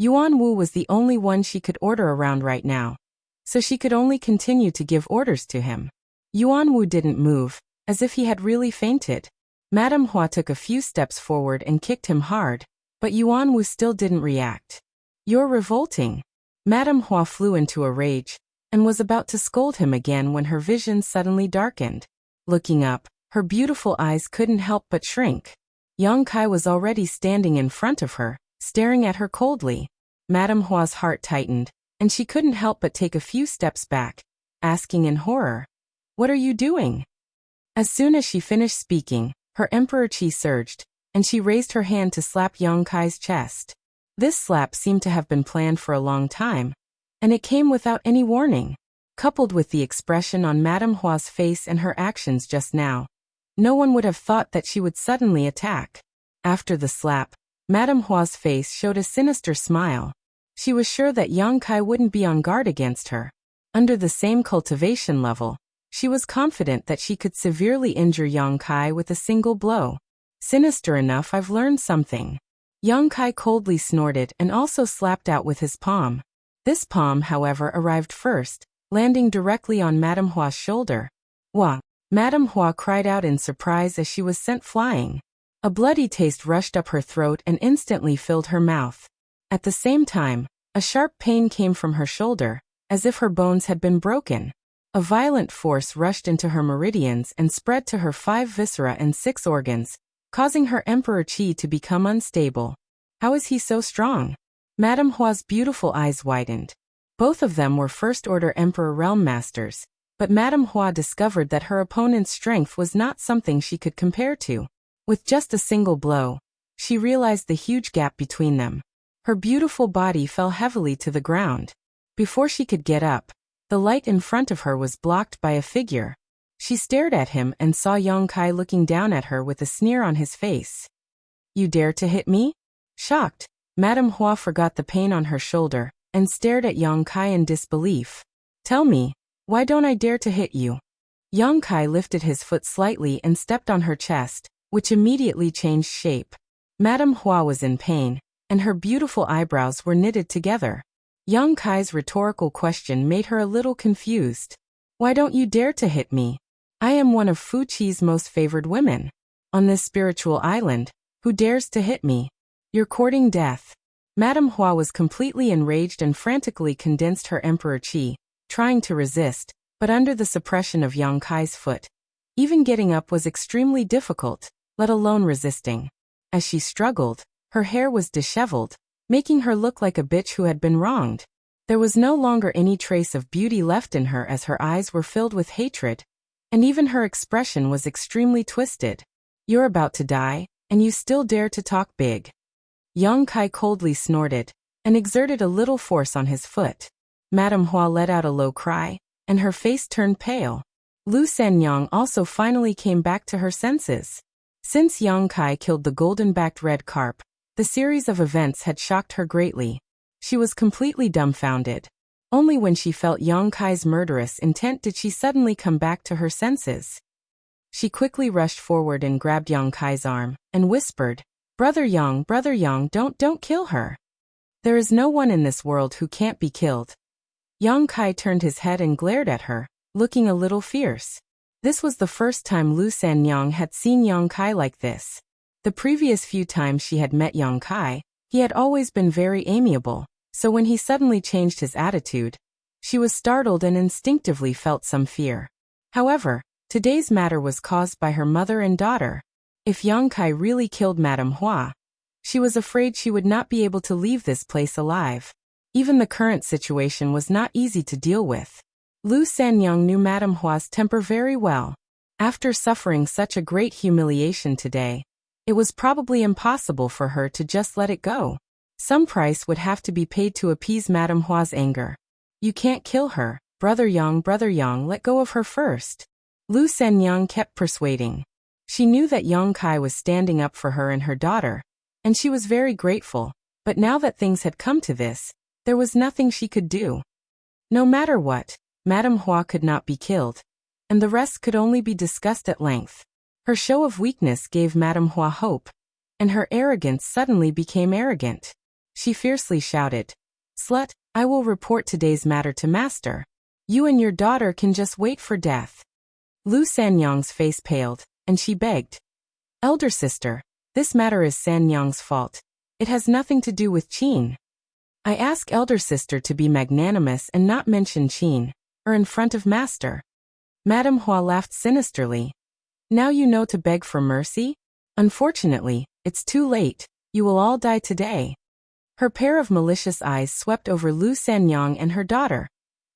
Yuanwu was the only one she could order around right now, so she could only continue to give orders to him. Yuanwu didn't move, as if he had really fainted. Madame Hua took a few steps forward and kicked him hard, but Yuanwu still didn't react. You're revolting. Madame Hua flew into a rage, and was about to scold him again when her vision suddenly darkened. Looking up, her beautiful eyes couldn't help but shrink. Yang Kai was already standing in front of her, staring at her coldly. Madame Hua's heart tightened, and she couldn't help but take a few steps back, asking in horror, "What are you doing?" As soon as she finished speaking, her emperor chi surged, and she raised her hand to slap Yang Kai's chest. This slap seemed to have been planned for a long time, and it came without any warning. Coupled with the expression on Madame Hua's face and her actions just now, no one would have thought that she would suddenly attack. After the slap, Madame Hua's face showed a sinister smile. She was sure that Yang Kai wouldn't be on guard against her. Under the same cultivation level, she was confident that she could severely injure Yang Kai with a single blow. Sinister enough, I've learned something. Yang Kai coldly snorted and also slapped out with his palm. This palm, however, arrived first, landing directly on Madame Hua's shoulder. Wah! Madame Hua cried out in surprise as she was sent flying. A bloody taste rushed up her throat and instantly filled her mouth. At the same time, a sharp pain came from her shoulder, as if her bones had been broken. A violent force rushed into her meridians and spread to her 5 viscera and 6 organs, causing her emperor chi to become unstable. How is he so strong? Madame Hua's beautiful eyes widened. Both of them were first-order Emperor Realm Masters, but Madame Hua discovered that her opponent's strength was not something she could compare to. With just a single blow, she realized the huge gap between them. Her beautiful body fell heavily to the ground. Before she could get up, the light in front of her was blocked by a figure. She stared at him and saw Yang Kai looking down at her with a sneer on his face. You dare to hit me? Shocked, Madame Hua forgot the pain on her shoulder and stared at Yang Kai in disbelief. Tell me, why don't I dare to hit you? Yang Kai lifted his foot slightly and stepped on her chest, which immediately changed shape. Madame Hua was in pain, and her beautiful eyebrows were knitted together. Yang Kai's rhetorical question made her a little confused. Why don't you dare to hit me? I am one of Fu Qi's most favored women. On this spiritual island, who dares to hit me? You're courting death. Madame Hua was completely enraged and frantically condensed her emperor chi, trying to resist, but under the suppression of Yang Kai's foot. Even getting up was extremely difficult, let alone resisting. As she struggled, her hair was disheveled, making her look like a bitch who had been wronged. There was no longer any trace of beauty left in her as her eyes were filled with hatred, and even her expression was extremely twisted. You're about to die, and you still dare to talk big. Yang Kai coldly snorted, and exerted a little force on his foot. Madame Hua let out a low cry, and her face turned pale. Lu Sanyang also finally came back to her senses. Since Yang Kai killed the golden-backed red carp, the series of events had shocked her greatly. She was completely dumbfounded. Only when she felt Yang Kai's murderous intent did she suddenly come back to her senses. She quickly rushed forward and grabbed Yang Kai's arm, and whispered, Brother Yang, don't kill her. There is no one in this world who can't be killed." Yang Kai turned his head and glared at her, looking a little fierce. This was the first time Lu Sanyang had seen Yang Kai like this. The previous few times she had met Yang Kai, he had always been very amiable, so when he suddenly changed his attitude, she was startled and instinctively felt some fear. However, today's matter was caused by her mother and daughter. If Yang Kai really killed Madame Hua, she was afraid she would not be able to leave this place alive. Even the current situation was not easy to deal with. Lu Sanyang knew Madame Hua's temper very well. After suffering such a great humiliation today, it was probably impossible for her to just let it go. Some price would have to be paid to appease Madame Hua's anger. You can't kill her, Brother Yang, let go of her first. Lu Sanyang kept persuading. She knew that Yang Kai was standing up for her and her daughter, and she was very grateful, but now that things had come to this, there was nothing she could do. No matter what, Madame Hua could not be killed, and the rest could only be discussed at length. Her show of weakness gave Madame Hua hope, and her arrogance suddenly became arrogant. She fiercely shouted, "Slut, I will report today's matter to Master. You and your daughter can just wait for death." Lu Sanyang's face paled, and she begged, "Elder sister, this matter is Sanyang's fault. It has nothing to do with Qin. I ask elder sister to be magnanimous and not mention Qin, or in front of Master." Madame Hua laughed sinisterly. "Now you know to beg for mercy? Unfortunately, it's too late. You will all die today." Her pair of malicious eyes swept over Lu Sanyang and her daughter.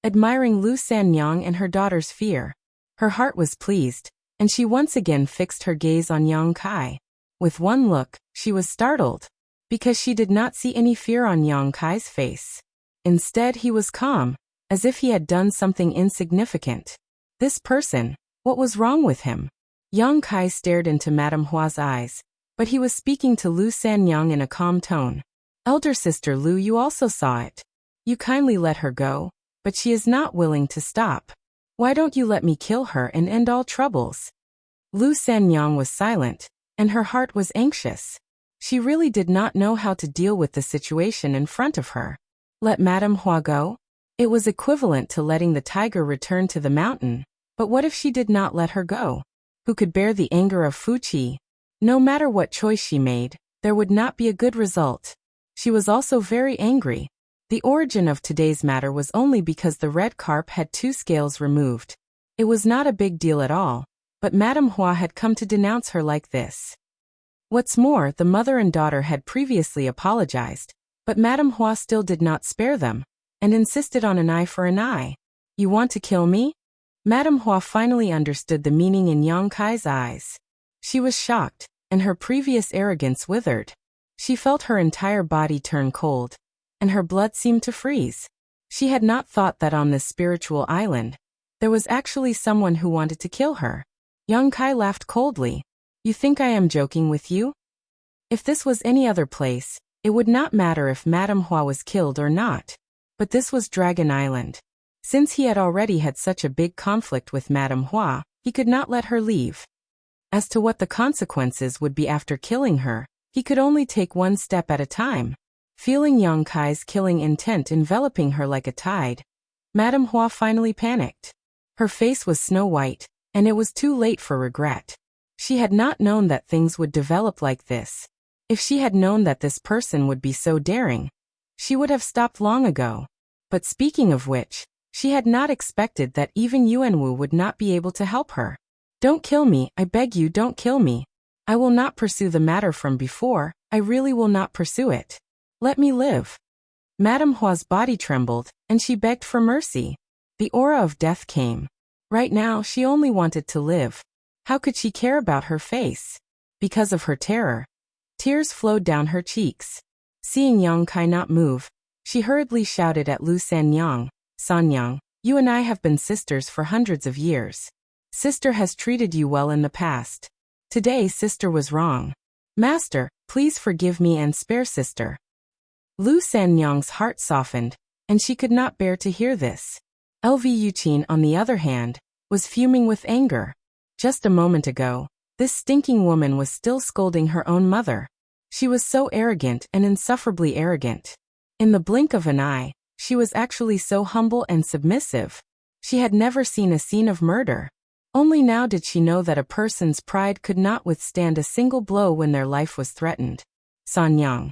Admiring Lu Sanyang and her daughter's fear, her heart was pleased, and she once again fixed her gaze on Yang Kai. With one look, she was startled, because she did not see any fear on Yang Kai's face. Instead, he was calm, as if he had done something insignificant. This person, what was wrong with him? Yang Kai stared into Madame Hua's eyes, but he was speaking to Lu Sanyang in a calm tone. "Elder sister Lu, you also saw it. You kindly let her go, but she is not willing to stop. Why don't you let me kill her and end all troubles?" Lu Sanyang was silent, and her heart was anxious. She really did not know how to deal with the situation in front of her. Let Madame Hua go? It was equivalent to letting the tiger return to the mountain, but what if she did not let her go? Who could bear the anger of Fuqi? No matter what choice she made, there would not be a good result. She was also very angry. The origin of today's matter was only because the red carp had 2 scales removed. It was not a big deal at all, but Madame Hua had come to denounce her like this. What's more, the mother and daughter had previously apologized, but Madame Hua still did not spare them, and insisted on an eye for an eye. "You want to kill me?" Madame Hua finally understood the meaning in Yang Kai's eyes. She was shocked, and her previous arrogance withered. She felt her entire body turn cold, and her blood seemed to freeze. She had not thought that on this spiritual island, there was actually someone who wanted to kill her. Yang Kai laughed coldly. "You think I am joking with you? If this was any other place, it would not matter if Madame Hua was killed or not. But this was Dragon Island. Since he had already had such a big conflict with Madame Hua, he could not let her leave. As to what the consequences would be after killing her, he could only take one step at a time." Feeling Yang Kai's killing intent enveloping her like a tide, Madame Hua finally panicked. Her face was snow white, and it was too late for regret. She had not known that things would develop like this. If she had known that this person would be so daring, she would have stopped long ago. But speaking of which, she had not expected that even Yuanwu would not be able to help her. "Don't kill me, I beg you, don't kill me. I will not pursue the matter from before, I really will not pursue it. Let me live." Madame Hua's body trembled, and she begged for mercy. The aura of death came. Right now, she only wanted to live. How could she care about her face? Because of her terror, tears flowed down her cheeks. Seeing Yang Kai not move, she hurriedly shouted at Lu Sanyang, "Sanyang, you and I have been sisters for hundreds of years. Sister has treated you well in the past. Today sister was wrong. Master, please forgive me and spare sister." Lu Sanyang's heart softened, and she could not bear to hear this. Lv Yuqin, on the other hand, was fuming with anger. Just a moment ago, this stinking woman was still scolding her own mother. She was so arrogant and insufferably arrogant. In the blink of an eye, she was actually so humble and submissive. She had never seen a scene of murder. Only now did she know that a person's pride could not withstand a single blow when their life was threatened. "Sanyang."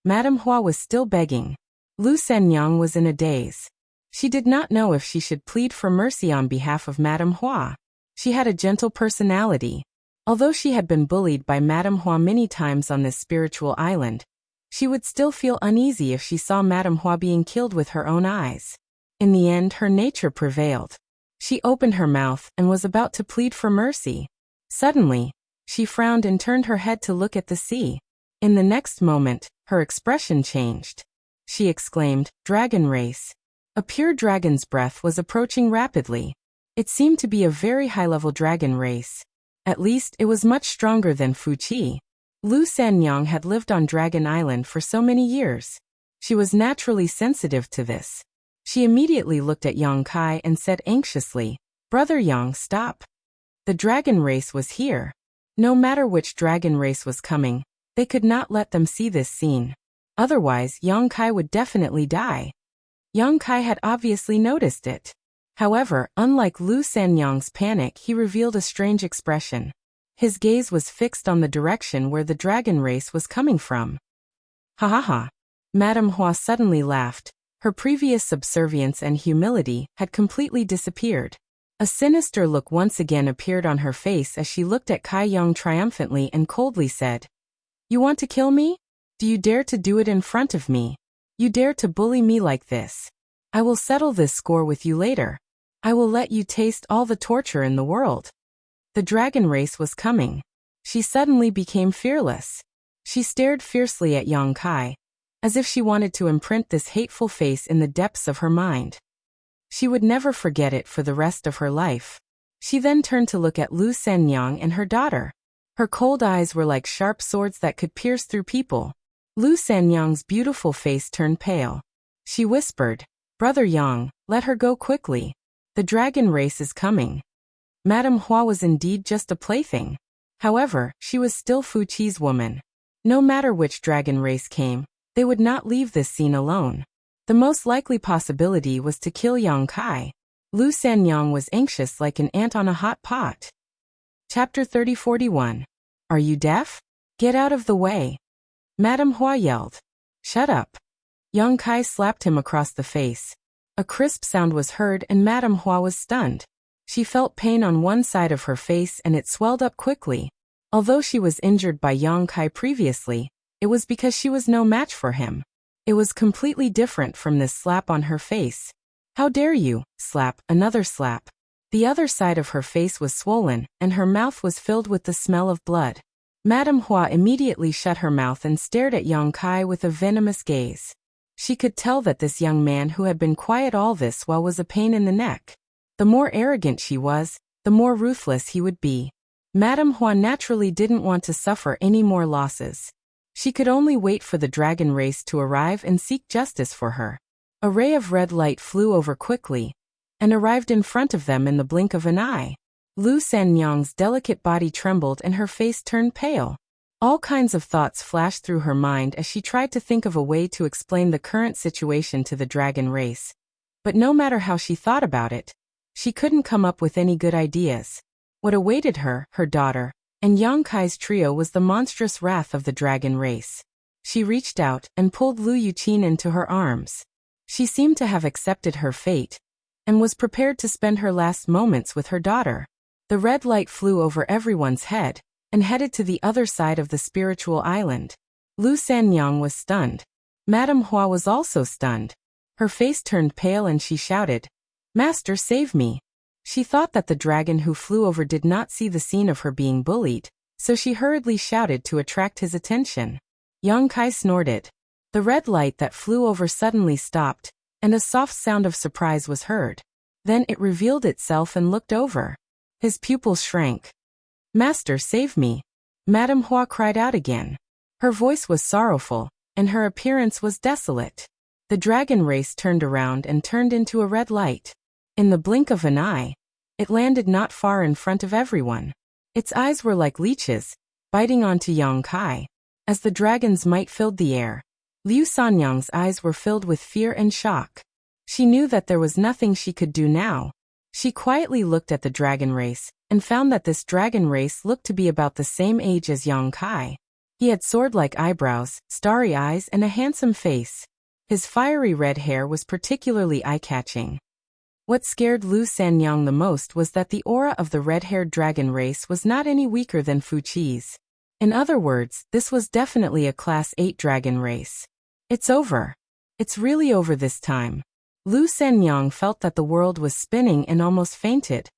Madame Hua was still begging. Lu Sanyang was in a daze. She did not know if she should plead for mercy on behalf of Madame Hua. She had a gentle personality. Although she had been bullied by Madame Hua many times on this spiritual island, she would still feel uneasy if she saw Madame Hua being killed with her own eyes. In the end, her nature prevailed. She opened her mouth and was about to plead for mercy. Suddenly, she frowned and turned her head to look at the sea. In the next moment, her expression changed. She exclaimed, "Dragon race." A pure dragon's breath was approaching rapidly. It seemed to be a very high-level dragon race. At least, it was much stronger than Fuqi. Lu Sanyang had lived on Dragon Island for so many years. She was naturally sensitive to this. She immediately looked at Yang Kai and said anxiously, "Brother Yang, stop." The dragon race was here. No matter which dragon race was coming, they could not let them see this scene. Otherwise, Yang Kai would definitely die. Yang Kai had obviously noticed it. However, unlike Lu Sanyang's panic, he revealed a strange expression. His gaze was fixed on the direction where the dragon race was coming from. Ha ha ha. Madame Hua suddenly laughed. Her previous subservience and humility had completely disappeared. A sinister look once again appeared on her face as she looked at Kai Yang triumphantly and coldly said, "You want to kill me? Do you dare to do it in front of me? You dare to bully me like this? I will settle this score with you later. I will let you taste all the torture in the world." The dragon race was coming. She suddenly became fearless. She stared fiercely at Yang Kai, as if she wanted to imprint this hateful face in the depths of her mind. She would never forget it for the rest of her life. She then turned to look at Lu Sanyang and her daughter. Her cold eyes were like sharp swords that could pierce through people. Lu Sanyang's beautiful face turned pale. She whispered, "Brother Yang, let her go quickly. The dragon race is coming." Madame Hua was indeed just a plaything. However, she was still Fuqi's woman. No matter which dragon race came, they would not leave this scene alone. The most likely possibility was to kill Yang Kai. Lu Sanyang was anxious like an ant on a hot pot. Chapter 30-41. Are you deaf? Get out of the way. Madame Hua yelled. Shut up. Yang Kai slapped him across the face. A crisp sound was heard and Madame Hua was stunned. She felt pain on one side of her face and it swelled up quickly. Although she was injured by Yang Kai previously, it was because she was no match for him. It was completely different from this slap on her face. How dare you, slap, another slap. The other side of her face was swollen, and her mouth was filled with the smell of blood. Madame Hua immediately shut her mouth and stared at Yang Kai with a venomous gaze. She could tell that this young man who had been quiet all this while was a pain in the neck. The more arrogant she was, the more ruthless he would be. Madame Hua naturally didn't want to suffer any more losses. She could only wait for the dragon race to arrive and seek justice for her. A ray of red light flew over quickly, and arrived in front of them in the blink of an eye. Lu Sanyang's delicate body trembled and her face turned pale. All kinds of thoughts flashed through her mind as she tried to think of a way to explain the current situation to the dragon race. But no matter how she thought about it, she couldn't come up with any good ideas. What awaited her, her daughter, and Yang Kai's trio was the monstrous wrath of the dragon race. She reached out and pulled Lu Yuqin into her arms. She seemed to have accepted her fate, and was prepared to spend her last moments with her daughter. The red light flew over everyone's head, and headed to the other side of the spiritual island. Lu Sanyang was stunned. Madame Hua was also stunned. Her face turned pale and she shouted, "Master, save me." She thought that the dragon who flew over did not see the scene of her being bullied, so she hurriedly shouted to attract his attention. Yang Kai snorted. The red light that flew over suddenly stopped, and a soft sound of surprise was heard. Then it revealed itself and looked over. His pupils shrank. "Master, save me." Madame Hua cried out again. Her voice was sorrowful, and her appearance was desolate. The dragon race turned around and turned into a red light. In the blink of an eye, it landed not far in front of everyone. Its eyes were like leeches, biting onto Yang Kai. As the dragon's might filled the air, Liu Sanyang's eyes were filled with fear and shock. She knew that there was nothing she could do now. She quietly looked at the dragon race, and found that this dragon race looked to be about the same age as Yang Kai. He had sword-like eyebrows, starry eyes and a handsome face. His fiery red hair was particularly eye-catching. What scared Lu Sanyang the most was that the aura of the red-haired dragon race was not any weaker than Fu Qi's. In other words, this was definitely a Class 8 dragon race. It's over. It's really over this time. Lu Sanyang felt that the world was spinning and almost fainted.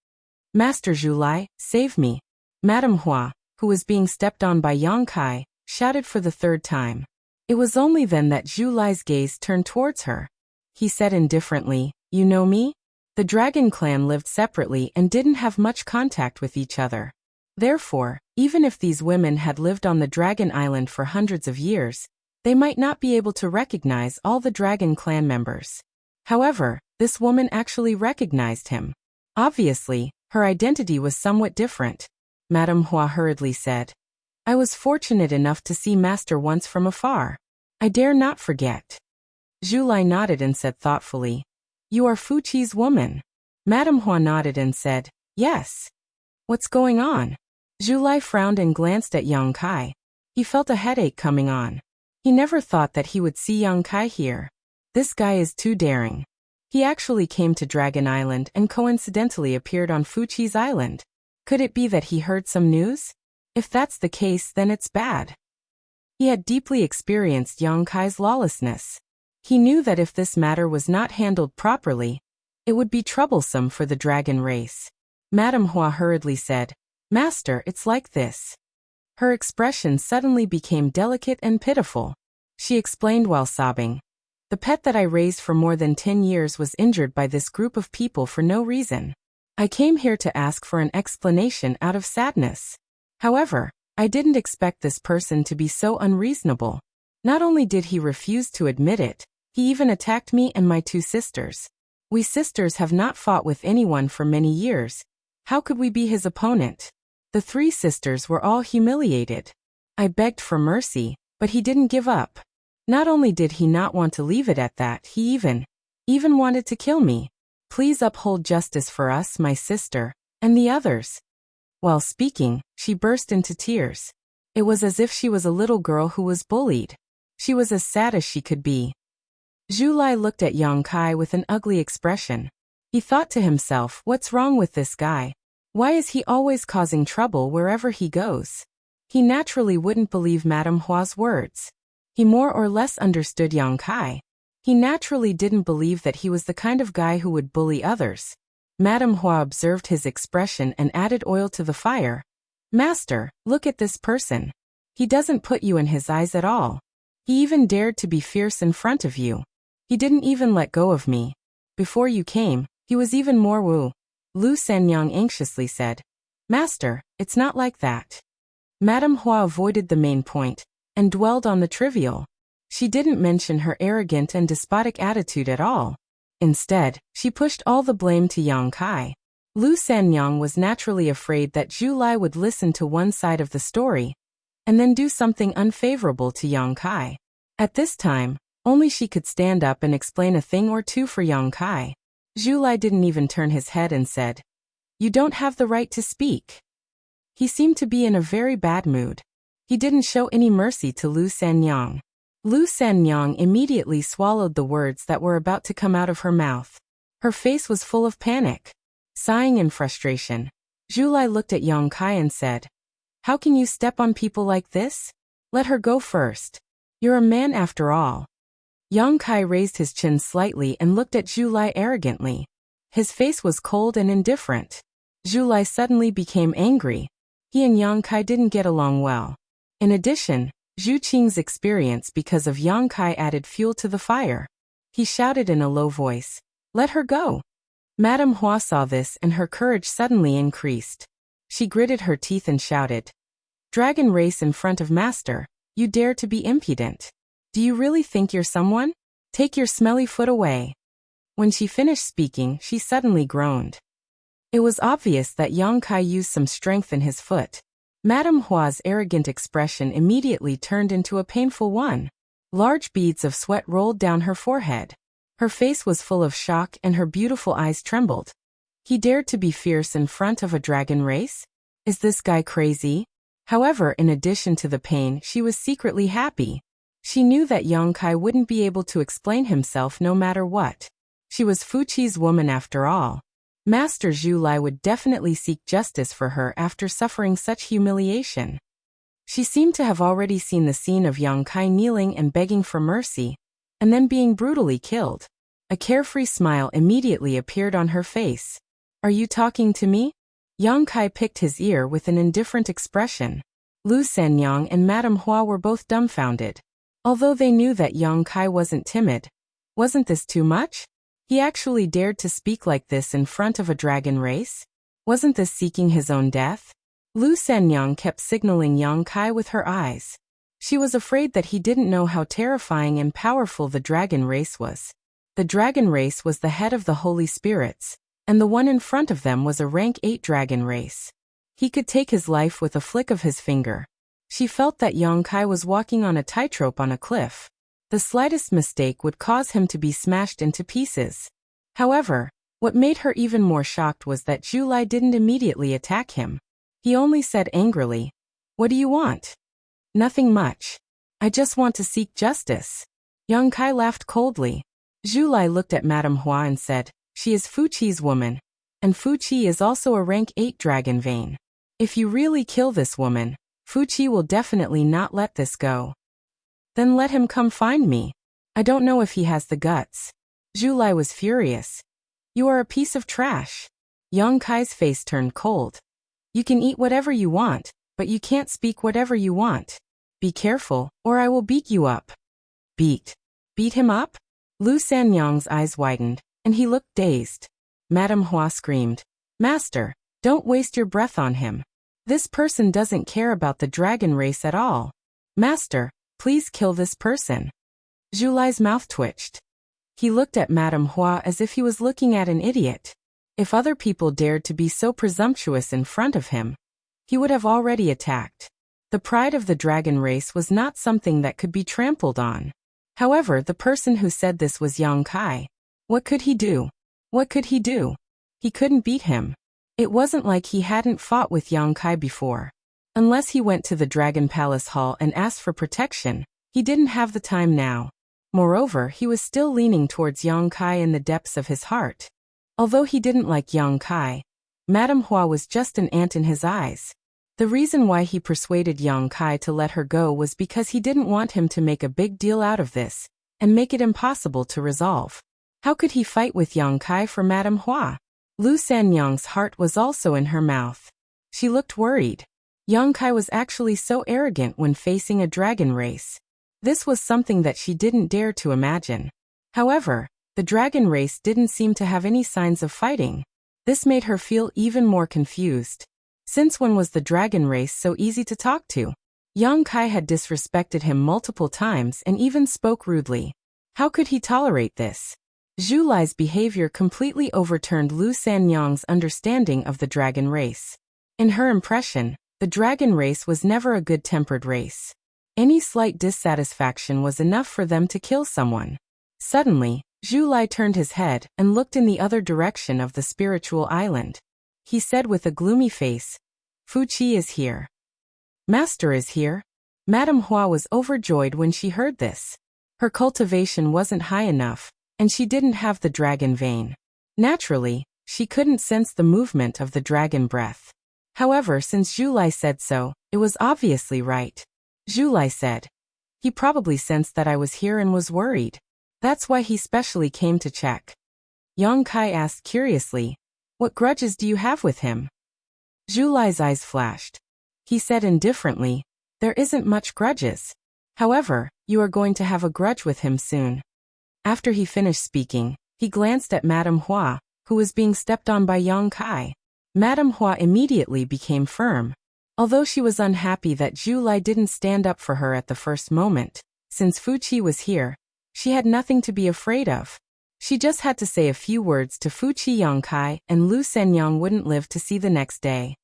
Master Zhulai, save me. Madame Hua, who was being stepped on by Yang Kai, shouted for the third time. It was only then that Zhulai's gaze turned towards her. He said indifferently, "You know me?" The dragon clan lived separately and didn't have much contact with each other. Therefore, even if these women had lived on the Dragon Island for hundreds of years, they might not be able to recognize all the dragon clan members. However, this woman actually recognized him. Obviously, her identity was somewhat different. Madame Hua hurriedly said, "I was fortunate enough to see Master once from afar. I dare not forget." Zhulai nodded and said thoughtfully, "You are Fu Qi's woman." Madame Hua nodded and said, "Yes." "What's going on?" Zhulai frowned and glanced at Yang Kai. He felt a headache coming on. He never thought that he would see Yang Kai here. This guy is too daring. He actually came to Dragon Island and coincidentally appeared on Fu Qi's island. Could it be that he heard some news? If that's the case, then it's bad. He had deeply experienced Yang Kai's lawlessness. He knew that if this matter was not handled properly, it would be troublesome for the dragon race. Madame Hua hurriedly said, "Master, it's like this." Her expression suddenly became delicate and pitiful. She explained while sobbing, "The pet that I raised for more than 10 years was injured by this group of people for no reason. I came here to ask for an explanation out of sadness. However, I didn't expect this person to be so unreasonable. Not only did he refuse to admit it, he even attacked me and my 2 sisters. We sisters have not fought with anyone for many years. How could we be his opponent?" The 3 sisters were all humiliated. I begged for mercy, but he didn't give up. Not only did he not want to leave it at that, he even wanted to kill me. Please uphold justice for us, my sister, and the others. While speaking, she burst into tears. It was as if she was a little girl who was bullied. She was as sad as she could be. Zhulai looked at Yang Kai with an ugly expression. He thought to himself, what's wrong with this guy? Why is he always causing trouble wherever he goes? He naturally wouldn't believe Madame Hua's words. He more or less understood Yang Kai. He naturally didn't believe that he was the kind of guy who would bully others. Madame Hua observed his expression and added oil to the fire. Master, look at this person. He doesn't put you in his eyes at all. He even dared to be fierce in front of you. He didn't even let go of me. Before you came, he was even more woo. Lu Sanyang anxiously said, Master, it's not like that. Madame Hua avoided the main point and dwelled on the trivial. She didn't mention her arrogant and despotic attitude at all. Instead, she pushed all the blame to Yang Kai. Lu Sanyang was naturally afraid that Zhulai would listen to one side of the story and then do something unfavorable to Yang Kai. At this time, only she could stand up and explain a thing or two for Yang Kai. Zhulai didn't even turn his head and said, You don't have the right to speak. He seemed to be in a very bad mood. He didn't show any mercy to Lu Sanyang. Lu Sanyang immediately swallowed the words that were about to come out of her mouth. Her face was full of panic. Sighing in frustration, Zhulai looked at Yang Kai and said, How can you step on people like this? Let her go first. You're a man after all. Yang Kai raised his chin slightly and looked at Zhulai arrogantly. His face was cold and indifferent. Zhulai suddenly became angry. He and Yang Kai didn't get along well. In addition, Zhu Qing's experience because of Yang Kai added fuel to the fire. He shouted in a low voice, Let her go. Madame Hua saw this and her courage suddenly increased. She gritted her teeth and shouted, Dragon race in front of Master, you dare to be impudent. Do you really think you're someone? Take your smelly foot away. When she finished speaking, she suddenly groaned. It was obvious that Yang Kai used some strength in his foot. Madame Hua's arrogant expression immediately turned into a painful one. Large beads of sweat rolled down her forehead. Her face was full of shock and her beautiful eyes trembled. He dared to be fierce in front of a dragon race? Is this guy crazy? However, in addition to the pain, she was secretly happy. She knew that Yang Kai wouldn't be able to explain himself no matter what. She was Fuqi's woman after all. Master Zhu Lai would definitely seek justice for her after suffering such humiliation. She seemed to have already seen the scene of Yang Kai kneeling and begging for mercy, and then being brutally killed. A carefree smile immediately appeared on her face. "Are you talking to me?" Yang Kai picked his ear with an indifferent expression. Lu Sanyang and Madame Hua were both dumbfounded. Although they knew that Yang Kai wasn't timid, wasn't this too much? He actually dared to speak like this in front of a dragon race? Wasn't this seeking his own death? Lu Sanyang kept signaling Yang Kai with her eyes. She was afraid that he didn't know how terrifying and powerful the dragon race was. The dragon race was the head of the holy spirits, and the one in front of them was a rank 8 dragon race. He could take his life with a flick of his finger. She felt that Yang Kai was walking on a tightrope on a cliff. The slightest mistake would cause him to be smashed into pieces. However, what made her even more shocked was that Zhu Lai didn't immediately attack him. He only said angrily, "What do you want?" "Nothing much. I just want to seek justice." Yang Kai laughed coldly. Zhu Lai looked at Madame Hua and said, "She is Fuqi's woman, and Fuqi is also a rank 8 dragon vein. If you really kill this woman, Fuqi will definitely not let this go. Then let him come find me. I don't know if he has the guts." Zhu Lai was furious. "You are a piece of trash." Yang Kai's face turned cold. "You can eat whatever you want, but you can't speak whatever you want. Be careful, or I will beat you up." "Beat? Beat him up?" Lu Sanyang's eyes widened, and he looked dazed. Madame Hua screamed, "Master, don't waste your breath on him. This person doesn't care about the dragon race at all. Master, please kill this person." Zhu Lai's mouth twitched. He looked at Madame Hua as if he was looking at an idiot. If other people dared to be so presumptuous in front of him, he would have already attacked. The pride of the dragon race was not something that could be trampled on. However, the person who said this was Yang Kai. What could he do? What could he do? He couldn't beat him. It wasn't like he hadn't fought with Yang Kai before. Unless he went to the Dragon Palace Hall and asked for protection, he didn't have the time now. Moreover, he was still leaning towards Yang Kai in the depths of his heart. Although he didn't like Yang Kai, Madame Hua was just an ant in his eyes. The reason why he persuaded Yang Kai to let her go was because he didn't want him to make a big deal out of this, and make it impossible to resolve. How could he fight with Yang Kai for Madame Hua? Lu Sanyang's heart was also in her mouth. She looked worried. Yang Kai was actually so arrogant when facing a dragon race. This was something that she didn't dare to imagine. However, the dragon race didn't seem to have any signs of fighting. This made her feel even more confused. Since when was the dragon race so easy to talk to? Yang Kai had disrespected him multiple times and even spoke rudely. How could he tolerate this? Zhu Lai's behavior completely overturned Lu Sanyang's understanding of the dragon race. In her impression, the dragon race was never a good-tempered race. Any slight dissatisfaction was enough for them to kill someone. Suddenly, Zhu Lai turned his head and looked in the other direction of the spiritual island. He said with a gloomy face, "Fuqi is here." "Master is here?" Madame Hua was overjoyed when she heard this. Her cultivation wasn't high enough, and she didn't have the dragon vein. Naturally, she couldn't sense the movement of the dragon breath. However, since Zhu Lai said so, it was obviously right. Zhu Lai said, "He probably sensed that I was here and was worried. That's why he specially came to check." Yang Kai asked curiously, "What grudges do you have with him?" Zhu Lai's eyes flashed. He said indifferently, "There isn't much grudges. However, you are going to have a grudge with him soon." After he finished speaking, he glanced at Madame Hua, who was being stepped on by Yang Kai. Madame Hua immediately became firm. Although she was unhappy that Zhu Lai didn't stand up for her at the first moment, since Fuqi was here, she had nothing to be afraid of. She just had to say a few words to Fuqi Yang Kai and Lu Senyang wouldn't live to see the next day.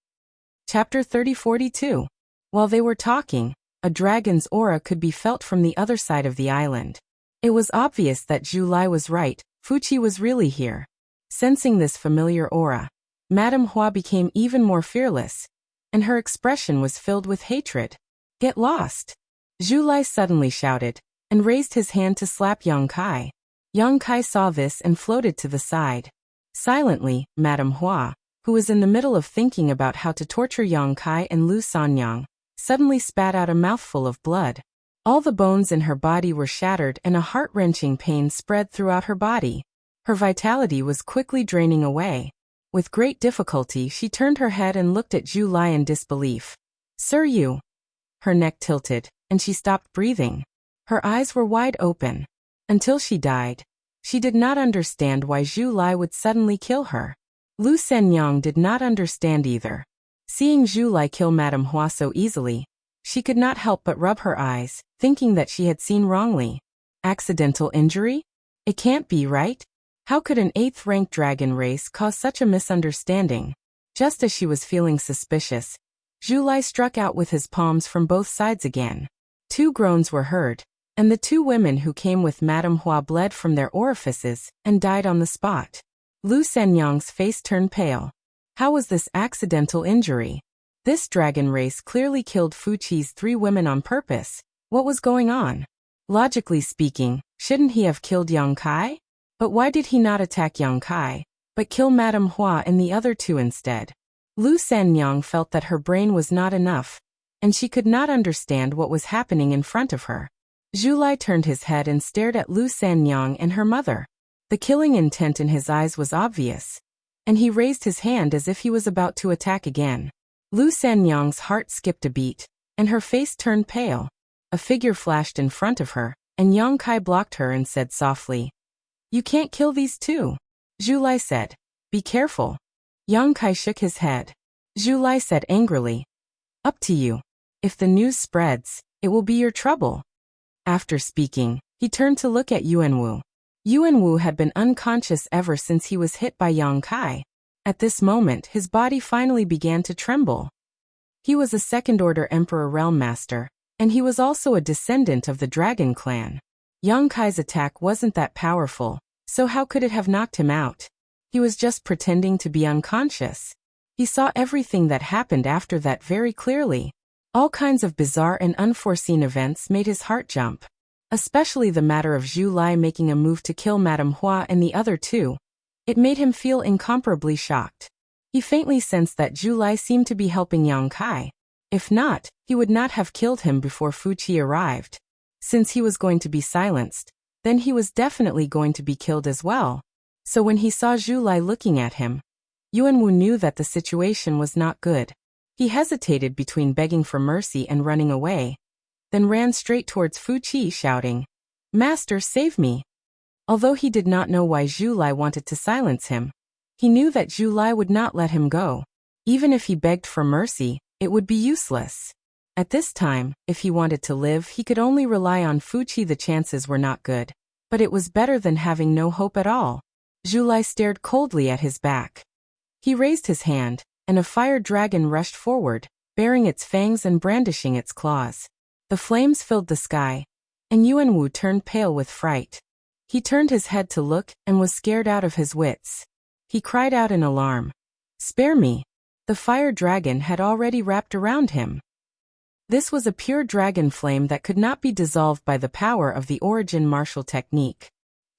Chapter 3042. While they were talking, a dragon's aura could be felt from the other side of the island. It was obvious that Zhu Lai was right, Fuqi was really here. Sensing this familiar aura, Madame Hua became even more fearless, and her expression was filled with hatred. "Get lost!" Zhu Lai suddenly shouted, and raised his hand to slap Yang Kai. Yang Kai saw this and floated to the side. Silently, Madame Hua, who was in the middle of thinking about how to torture Yang Kai and Lu Sanyang, suddenly spat out a mouthful of blood. All the bones in her body were shattered and a heart-wrenching pain spread throughout her body. Her vitality was quickly draining away. With great difficulty she turned her head and looked at Zhu Lai in disbelief. "Sir, you..." Her neck tilted, and she stopped breathing. Her eyes were wide open. Until she died, she did not understand why Zhu Lai would suddenly kill her. Lu Senyang did not understand either. Seeing Zhu Lai kill Madame Hua so easily, she could not help but rub her eyes, thinking that she had seen wrongly. Accidental injury? It can't be right. How could an 8th-ranked dragon race cause such a misunderstanding? Just as she was feeling suspicious, Zhu Lai struck out with his palms from both sides again. 2 groans were heard, and the 2 women who came with Madame Hua bled from their orifices and died on the spot. Lu Senyang's face turned pale. How was this accidental injury? This dragon race clearly killed Fu Qi's 3 women on purpose. What was going on? Logically speaking, shouldn't he have killed Yang Kai? But why did he not attack Yang Kai, but kill Madame Hua and the other 2 instead? Lu Sanyang felt that her brain was not enough, and she could not understand what was happening in front of her. Zhu Lai turned his head and stared at Lu Sanyang and her mother. The killing intent in his eyes was obvious, and he raised his hand as if he was about to attack again. Lu Sanyang's heart skipped a beat, and her face turned pale. A figure flashed in front of her, and Yang Kai blocked her and said softly, "You can't kill these 2. Zhu Lai said, "Be careful." Yang Kai shook his head. Zhu Lai said angrily, "Up to you. If the news spreads, it will be your trouble." After speaking, he turned to look at Yuanwu. Yuanwu had been unconscious ever since he was hit by Yang Kai. At this moment his body finally began to tremble. He was a second-order Emperor Realm Master, and he was also a descendant of the Dragon Clan. Yang Kai's attack wasn't that powerful, so how could it have knocked him out? He was just pretending to be unconscious. He saw everything that happened after that very clearly. All kinds of bizarre and unforeseen events made his heart jump. Especially the matter of Zhu Lai making a move to kill Madame Hua and the other 2. It made him feel incomparably shocked. He faintly sensed that Zhu Lai seemed to be helping Yang Kai. If not, he would not have killed him before Fu Qi arrived. Since he was going to be silenced, then he was definitely going to be killed as well. So when he saw Zhu Lai looking at him, Yuanwu knew that the situation was not good. He hesitated between begging for mercy and running away, then ran straight towards Fu Qi shouting, "Master, save me!" Although he did not know why Zhu Lai wanted to silence him, he knew that Zhu Lai would not let him go. Even if he begged for mercy, it would be useless. At this time, if he wanted to live, he could only rely on Fu Qi. The chances were not good, but it was better than having no hope at all. Zhu Lai stared coldly at his back. He raised his hand, and a fire dragon rushed forward, baring its fangs and brandishing its claws. The flames filled the sky, and Yuanwu turned pale with fright. He turned his head to look and was scared out of his wits. He cried out in alarm, "Spare me!" The fire dragon had already wrapped around him. This was a pure dragon flame that could not be dissolved by the power of the origin martial technique.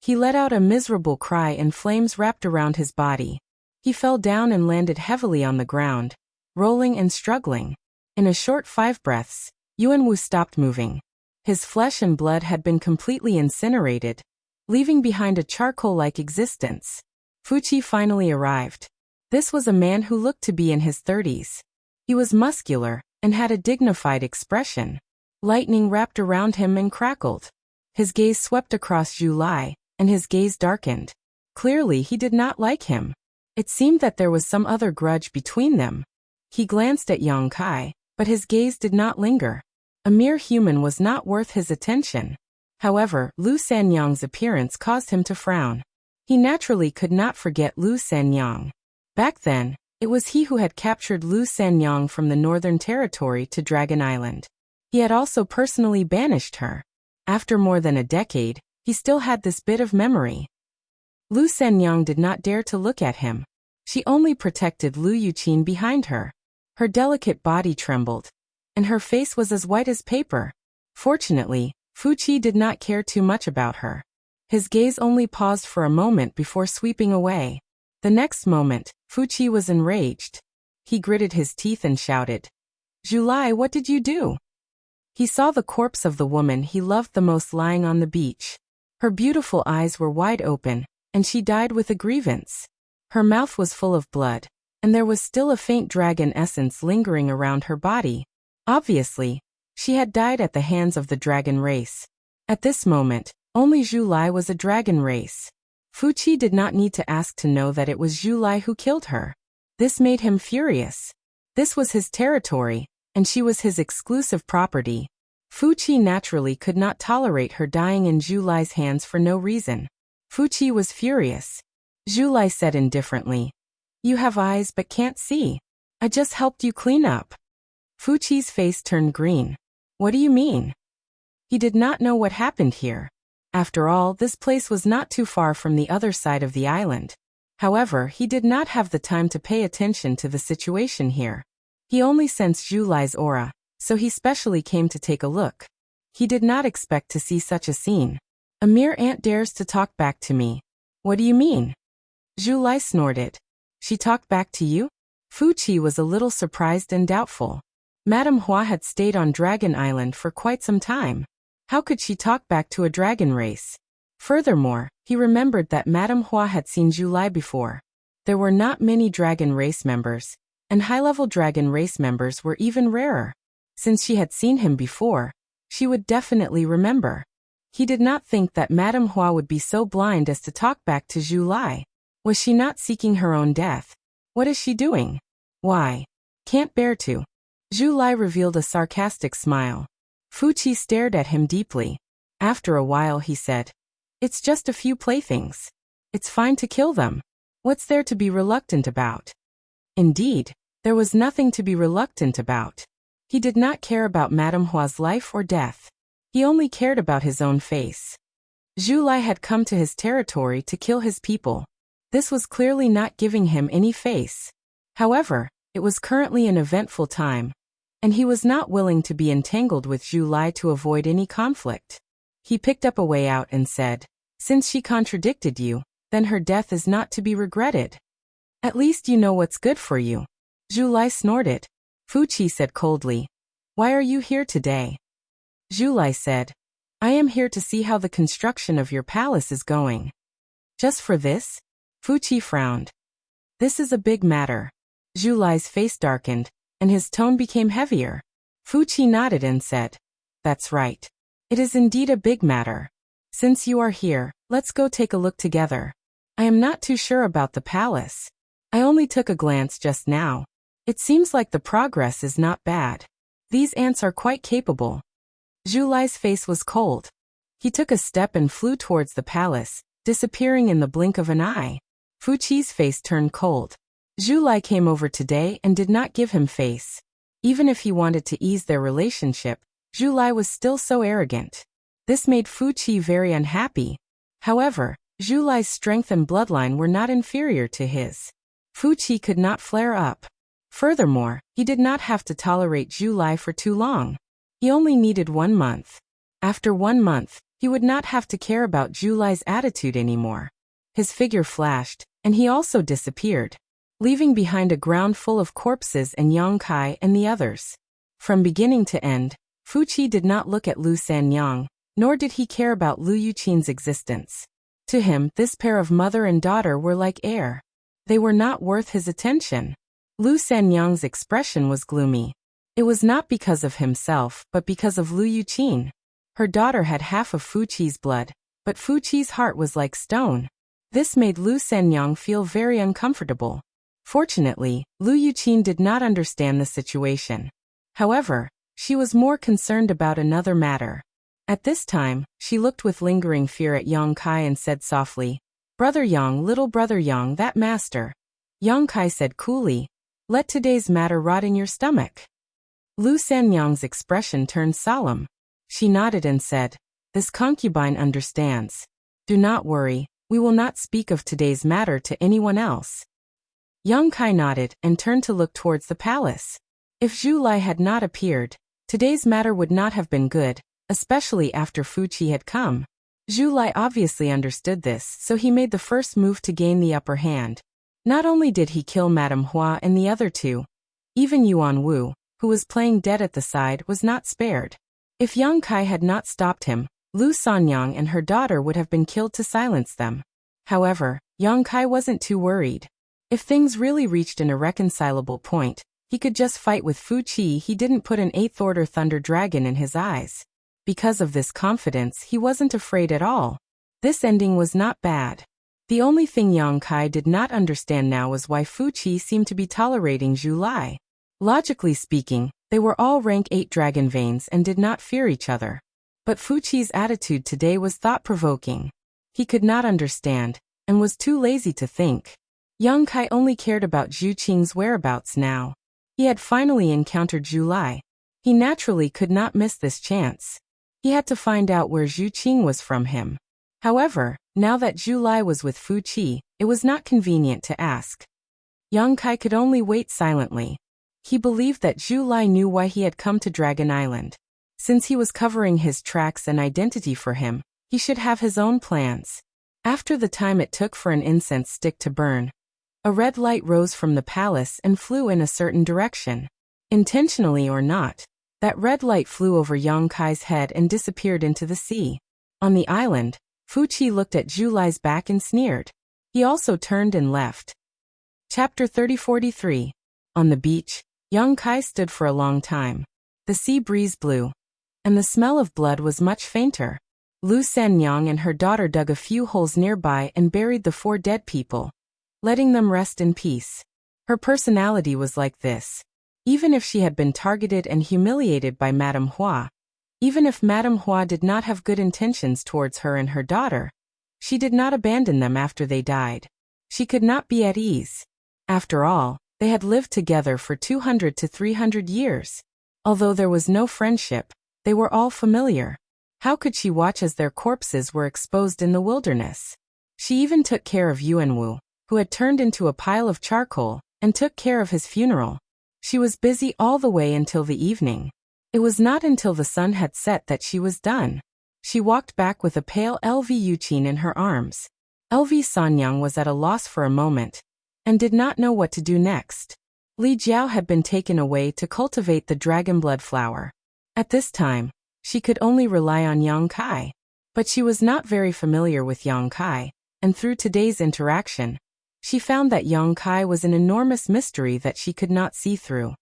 He let out a miserable cry and flames wrapped around his body. He fell down and landed heavily on the ground, rolling and struggling. In a short 5 breaths, Yuanwu stopped moving. His flesh and blood had been completely incinerated, leaving behind a charcoal-like existence. Fu Qi finally arrived. This was a man who looked to be in his 30s. He was muscular and had a dignified expression. Lightning wrapped around him and crackled. His gaze swept across Zhu Lai, and his gaze darkened. Clearly he did not like him. It seemed that there was some other grudge between them. He glanced at Yang Kai, but his gaze did not linger. A mere human was not worth his attention. However, Lu Sanyang's appearance caused him to frown. He naturally could not forget Lu Sanyang. Back then, it was he who had captured Lu Sanyang from the Northern Territory to Dragon Island. He had also personally banished her. After more than a decade, he still had this bit of memory. Lu Sanyang did not dare to look at him. She only protected Lu Yuqin behind her. Her delicate body trembled, and her face was as white as paper. Fortunately, Fu Qi did not care too much about her. His gaze only paused for a moment before sweeping away. The next moment, Fuqi was enraged. He gritted his teeth and shouted, "Julai, what did you do?" He saw the corpse of the woman he loved the most lying on the beach. Her beautiful eyes were wide open, and she died with a grievance. Her mouth was full of blood, and there was still a faint dragon essence lingering around her body. Obviously, she had died at the hands of the dragon race. At this moment, only Julai was a dragon race. Fuqi did not need to ask to know that it was Julai who killed her. This made him furious. This was his territory, and she was his exclusive property. Fuqi naturally could not tolerate her dying in Julai's hands for no reason. Fuqi was furious. Julai said indifferently, "You have eyes but can't see. I just helped you clean up." Fuqi's face turned green. "What do you mean?" He did not know what happened here. After all, this place was not too far from the other side of the island. However, he did not have the time to pay attention to the situation here. He only sensed Julai's aura, so he specially came to take a look. He did not expect to see such a scene. "A mere ant dares to talk back to me. What do you mean?" Julai snorted. "She talked back to you?" Fuqi was a little surprised and doubtful. Madame Hua had stayed on Dragon Island for quite some time. How could she talk back to a dragon race? Furthermore, he remembered that Madame Hua had seen Julai before. There were not many dragon race members, and high-level dragon race members were even rarer. Since she had seen him before, she would definitely remember. He did not think that Madame Hua would be so blind as to talk back to Julai. Was she not seeking her own death? What is she doing? Why? Can't bear to. Julai revealed a sarcastic smile. Fuqi stared at him deeply. After a while he said, "It's just a few playthings. It's fine to kill them. What's there to be reluctant about?" Indeed, there was nothing to be reluctant about. He did not care about Madame Hua's life or death. He only cared about his own face. Julai had come to his territory to kill his people. This was clearly not giving him any face. However, it was currently an eventful time, and he was not willing to be entangled with Julai to avoid any conflict. He picked up a way out and said, "Since she contradicted you, then her death is not to be regretted. At least you know what's good for you." Julai snorted. Fuqi said coldly, "Why are you here today?" Julai said, "I am here to see how the construction of your palace is going." "Just for this?" Fuqi frowned. "This is a big matter." Julai's face darkened, and his tone became heavier. Fuqi nodded and said, "That's right. It is indeed a big matter. Since you are here, let's go take a look together. I am not too sure about the palace. I only took a glance just now. It seems like the progress is not bad. These ants are quite capable." Julai's face was cold. He took a step and flew towards the palace, disappearing in the blink of an eye. Fuqi's face turned cold. Julai came over today and did not give him face. Even if he wanted to ease their relationship, Julai was still so arrogant. This made Fuqi very unhappy. However, Julai's strength and bloodline were not inferior to his. Fuqi could not flare up. Furthermore, he did not have to tolerate Julai for too long. He only needed 1 month. After 1 month, he would not have to care about Julai's attitude anymore. His figure flashed, and he also disappeared, leaving behind a ground full of corpses and Yongkai and the others. From beginning to end, Fuqi did not look at Lu Sanyang, nor did he care about Lu Yuqin's existence. To him, this pair of mother and daughter were like air. They were not worth his attention. Lu Sanyang's expression was gloomy. It was not because of himself, but because of Lu Yuqin. Her daughter had half of Fuqi's blood, but Fuqi's heart was like stone. This made Lu Sanyang feel very uncomfortable. Fortunately, Lu Yuqin did not understand the situation. However, she was more concerned about another matter. At this time, she looked with lingering fear at Yang Kai and said softly, "Brother Yang, little brother Yang, that master." Yang Kai said coolly, "Let today's matter rot in your stomach." Lu Sanyang's expression turned solemn. She nodded and said, "This concubine understands. Do not worry, we will not speak of today's matter to anyone else." Yang Kai nodded and turned to look towards the palace. If Julai had not appeared, today's matter would not have been good, especially after Fuqi had come. Zhu Lai obviously understood this, so he made the first move to gain the upper hand. Not only did he kill Madame Hua and the other two, even Yuan Wu, who was playing dead at the side, was not spared. If Yang Kai had not stopped him, Lu Sanyang and her daughter would have been killed to silence them. However, Yang Kai wasn't too worried. If things really reached an irreconcilable point, he could just fight with Fu Qi. He didn't put an 8th Order Thunder Dragon in his eyes. Because of this confidence, he wasn't afraid at all. This ending was not bad. The only thing Yang Kai did not understand now was why Fu Qi seemed to be tolerating Zhu Lai. Logically speaking, they were all rank 8 dragon veins and did not fear each other. But Fu Qi's attitude today was thought-provoking. He could not understand, and was too lazy to think. Yang Kai only cared about Zhu Qing's whereabouts now. He had finally encountered Zhu Lai. He naturally could not miss this chance. He had to find out where Zhu Qing was from him. However, now that Zhu Lai was with Fu Qi, it was not convenient to ask. Yang Kai could only wait silently. He believed that Zhu Lai knew why he had come to Dragon Island. Since he was covering his tracks and identity for him, he should have his own plans. After the time it took for an incense stick to burn, a red light rose from the palace and flew in a certain direction. Intentionally or not, that red light flew over Yang Kai's head and disappeared into the sea. On the island, Fu Qi looked at Zhu Lai's back and sneered. He also turned and left. Chapter 3043. On the beach, Yang Kai stood for a long time. The sea breeze blew, and the smell of blood was much fainter. Lu Sanyang and her daughter dug a few holes nearby and buried the 4 dead people, letting them rest in peace. Her personality was like this. Even if she had been targeted and humiliated by Madame Hua, even if Madame Hua did not have good intentions towards her and her daughter, she did not abandon them after they died. She could not be at ease. After all, they had lived together for 200 to 300 years. Although there was no friendship, they were all familiar. How could she watch as their corpses were exposed in the wilderness? She even took care of Yuanwu, who had turned into a pile of charcoal, and took care of his funeral. She was busy all the way until the evening. It was not until the sun had set that she was done. She walked back with a pale LV Yuqin in her arms. LV Sanyang was at a loss for a moment, and did not know what to do next. Li Jiao had been taken away to cultivate the dragon blood flower. At this time, she could only rely on Yang Kai. But she was not very familiar with Yang Kai, and through today's interaction, she found that Yang Kai was an enormous mystery that she could not see through.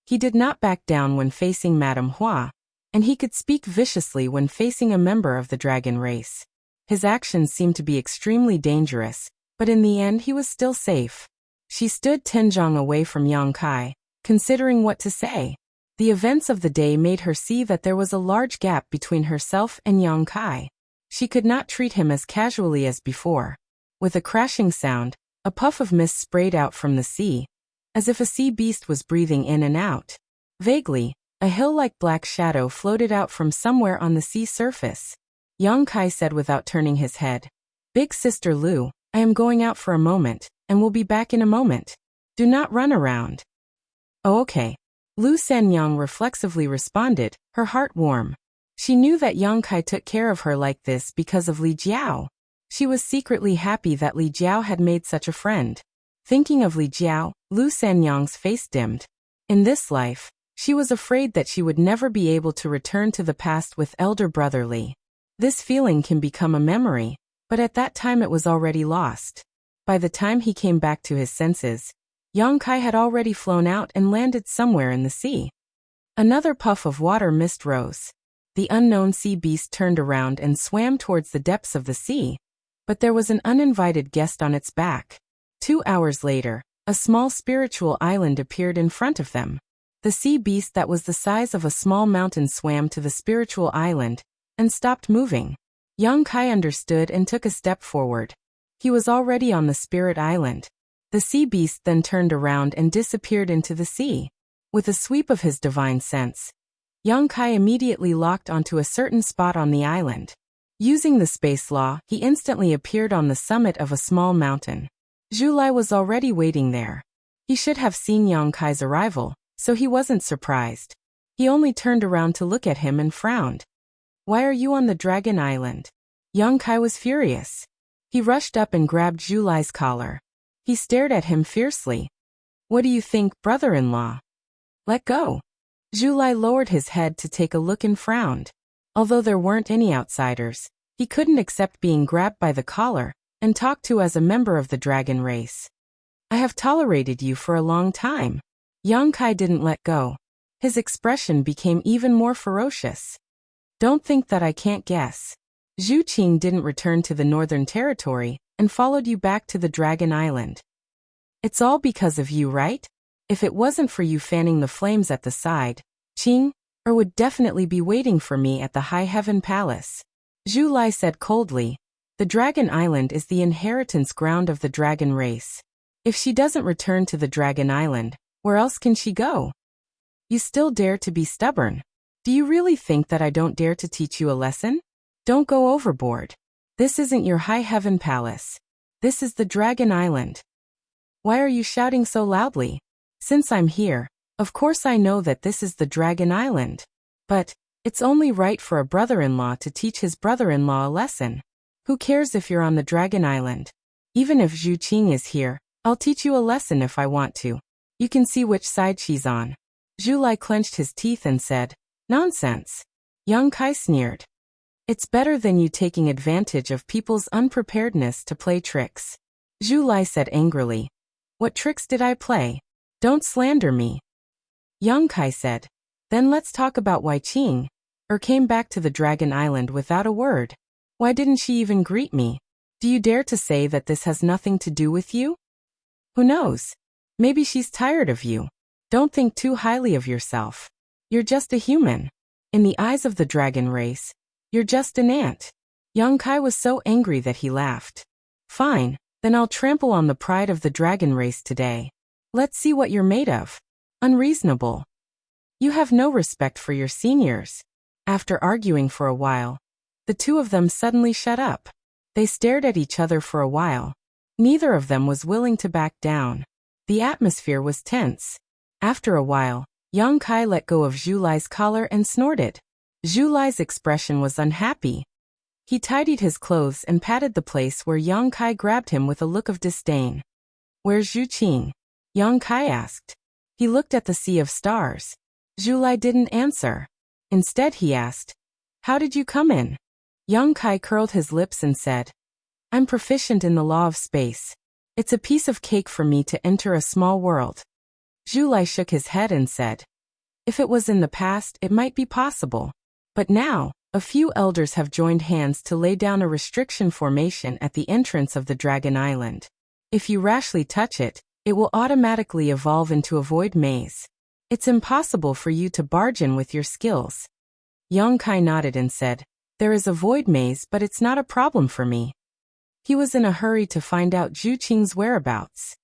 He did not back down when facing Madame Hua, and he could speak viciously when facing a member of the dragon race. His actions seemed to be extremely dangerous, but in the end he was still safe. She stood 10 zhang away from Yang Kai, considering what to say. The events of the day made her see that there was a large gap between herself and Yang Kai. She could not treat him as casually as before. With a crashing sound, a puff of mist sprayed out from the sea, as if a sea beast was breathing in and out. Vaguely, a hill-like black shadow floated out from somewhere on the sea surface. Yang Kai said without turning his head, "Big Sister Lu, I am going out for a moment, and will be back in a moment. Do not run around." "Oh, okay." Lu Sanyang reflexively responded, her heart warm. She knew that Yang Kai took care of her like this because of Li Jiao. She was secretly happy that Li Jiao had made such a friend. Thinking of Li Jiao, Lu Sanyang's face dimmed. In this life, she was afraid that she would never be able to return to the past with elder brother Li. This feeling can become a memory, but at that time it was already lost. By the time he came back to his senses, Yang Kai had already flown out and landed somewhere in the sea. Another puff of water mist rose. The unknown sea beast turned around and swam towards the depths of the sea, but there was an uninvited guest on its back. 2 hours later, a small spiritual island appeared in front of them. The sea beast that was the size of a small mountain swam to the spiritual island and stopped moving. Yang Kai understood and took a step forward. He was already on the spirit island. The sea beast then turned around and disappeared into the sea. With a sweep of his divine sense, Yang Kai immediately locked onto a certain spot on the island. Using the space law, he instantly appeared on the summit of a small mountain. Zhu Lai was already waiting there. He should have seen Yang Kai's arrival, so he wasn't surprised. He only turned around to look at him and frowned. "Why are you on the Dragon Island?" Yang Kai was furious. He rushed up and grabbed Zhu Lai's collar. He stared at him fiercely. What do you think, brother-in-law? Let go. Zhu Lai lowered his head to take a look and frowned. Although there weren't any outsiders, he couldn't accept being grabbed by the collar and talked to as a member of the dragon race. I have tolerated you for a long time. Yang Kai didn't let go. His expression became even more ferocious. Don't think that I can't guess. Zhu Qing didn't return to the Northern Territory and followed you back to the Dragon Island. It's all because of you, right? If it wasn't for you fanning the flames at the side, Qing would definitely be waiting for me at the High Heaven Palace. Zhu Lai said coldly. The Dragon Island is the inheritance ground of the dragon race. If she doesn't return to the Dragon Island, where else can she go? You still dare to be stubborn. Do you really think that I don't dare to teach you a lesson? Don't go overboard. This isn't your High Heaven Palace. This is the Dragon Island. Why are you shouting so loudly? Since I'm here, of course I know that this is the Dragon Island. But it's only right for a brother-in-law to teach his brother-in-law a lesson. Who cares if you're on the Dragon Island? Even if Zhu Qing is here, I'll teach you a lesson if I want to. You can see which side she's on. Zhu Lai clenched his teeth and said, Nonsense. Yang Kai sneered. It's better than you taking advantage of people's unpreparedness to play tricks. Zhu Lai said angrily. What tricks did I play? Don't slander me. Yang Kai said. Then let's talk about why Qing came back to the Dragon Island without a word. Why didn't she even greet me? Do you dare to say that this has nothing to do with you? Who knows? Maybe she's tired of you. Don't think too highly of yourself. You're just a human. In the eyes of the dragon race, you're just an ant. Yang Kai was so angry that he laughed. Fine, then I'll trample on the pride of the dragon race today. Let's see what you're made of. Unreasonable. You have no respect for your seniors. After arguing for a while, the two of them suddenly shut up. They stared at each other for a while. Neither of them was willing to back down. The atmosphere was tense. After a while, Yang Kai let go of Zhu Lai's collar and snorted. Zhu Lai's expression was unhappy. He tidied his clothes and patted the place where Yang Kai grabbed him with a look of disdain. Where's Zhu Qing? Yang Kai asked. He looked at the sea of stars. Zhu Lai didn't answer. Instead he asked, How did you come in? Yang Kai curled his lips and said, I'm proficient in the law of space. It's a piece of cake for me to enter a small world. Zhu Lai shook his head and said, If it was in the past, it might be possible. But now, a few elders have joined hands to lay down a restriction formation at the entrance of the Dragon Island. If you rashly touch it, it will automatically evolve into a void maze. It's impossible for you to barge in with your skills. Yang Kai nodded and said, There is a void maze, but it's not a problem for me. He was in a hurry to find out Zhu Qing's whereabouts.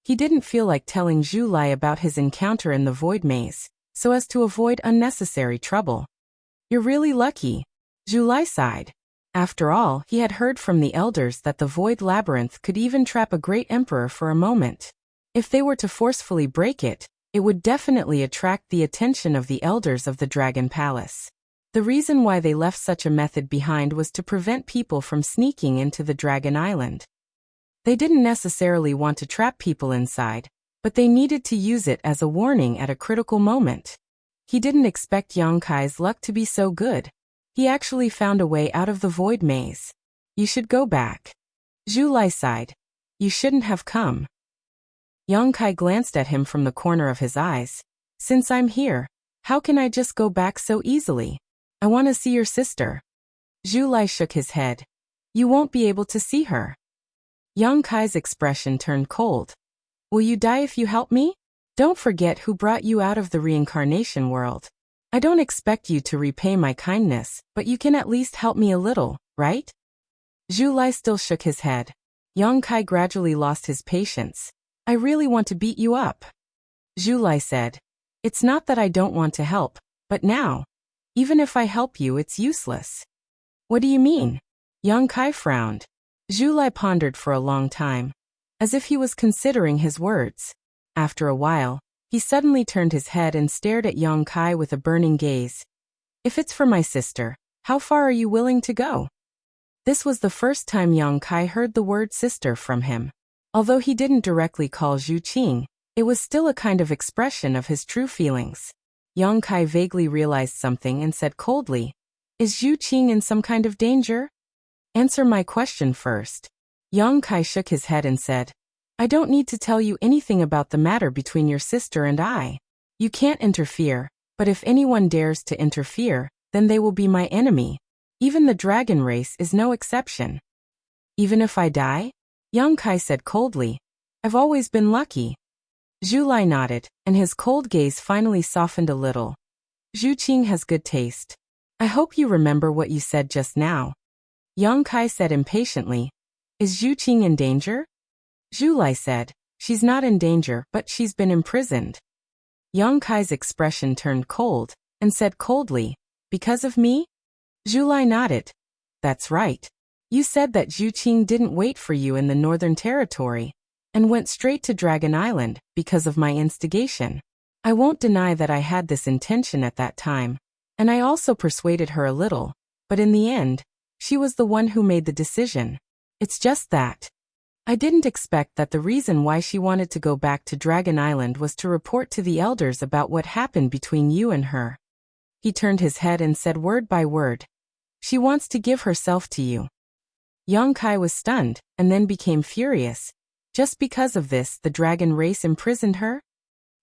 He didn't feel like telling Zhu Lai about his encounter in the void maze, so as to avoid unnecessary trouble. You're really lucky. Zhu Lai sighed. After all, he had heard from the elders that the void labyrinth could even trap a great emperor for a moment. If they were to forcefully break it, it would definitely attract the attention of the elders of the Dragon Palace. The reason why they left such a method behind was to prevent people from sneaking into the Dragon Island. They didn't necessarily want to trap people inside, but they needed to use it as a warning at a critical moment. He didn't expect Yang Kai's luck to be so good. He actually found a way out of the void maze. You should go back. Zhu Lai sighed. You shouldn't have come. Yang Kai glanced at him from the corner of his eyes. Since I'm here, how can I just go back so easily? I want to see your sister. Zhu Lai shook his head. You won't be able to see her. Yang Kai's expression turned cold. Will you die if you help me? Don't forget who brought you out of the reincarnation world. I don't expect you to repay my kindness, but you can at least help me a little, right? Zhu Lai still shook his head. Yang Kai gradually lost his patience. I really want to beat you up. Zhu Lai said. It's not that I don't want to help, but now, even if I help you, it's useless. What do you mean? Yang Kai frowned. Zhu Lai pondered for a long time, as if he was considering his words. After a while, he suddenly turned his head and stared at Yang Kai with a burning gaze. If it's for my sister, how far are you willing to go? This was the first time Yang Kai heard the word sister from him. Although he didn't directly call Zhu Qing, it was still a kind of expression of his true feelings. Yang Kai vaguely realized something and said coldly, "Is Zhu Qing in some kind of danger?" "Answer my question first." Yang Kai shook his head and said, "I don't need to tell you anything about the matter between your sister and I. You can't interfere, but if anyone dares to interfere, then they will be my enemy. Even the dragon race is no exception." "Even if I die?" Yang Kai said coldly. "I've always been lucky." Zhu Lai nodded, and his cold gaze finally softened a little. "Zhu Qing has good taste. I hope you remember what you said just now." Yang Kai said impatiently, "Is Zhu Qing in danger?" Zhu Lai said, "She's not in danger, but she's been imprisoned." Yang Kai's expression turned cold, and said coldly, "Because of me?" Zhu Lai nodded. "That's right. You said that Zhu Qing didn't wait for you in the Northern Territory, and went straight to Dragon Island, because of my instigation. I won't deny that I had this intention at that time, and I also persuaded her a little, but in the end, she was the one who made the decision. It's just that. I didn't expect that the reason why she wanted to go back to Dragon Island was to report to the elders about what happened between you and her." He turned his head and said word by word, "She wants to give herself to you." Yang Kai was stunned, and then became furious. Just because of this, the dragon race imprisoned her?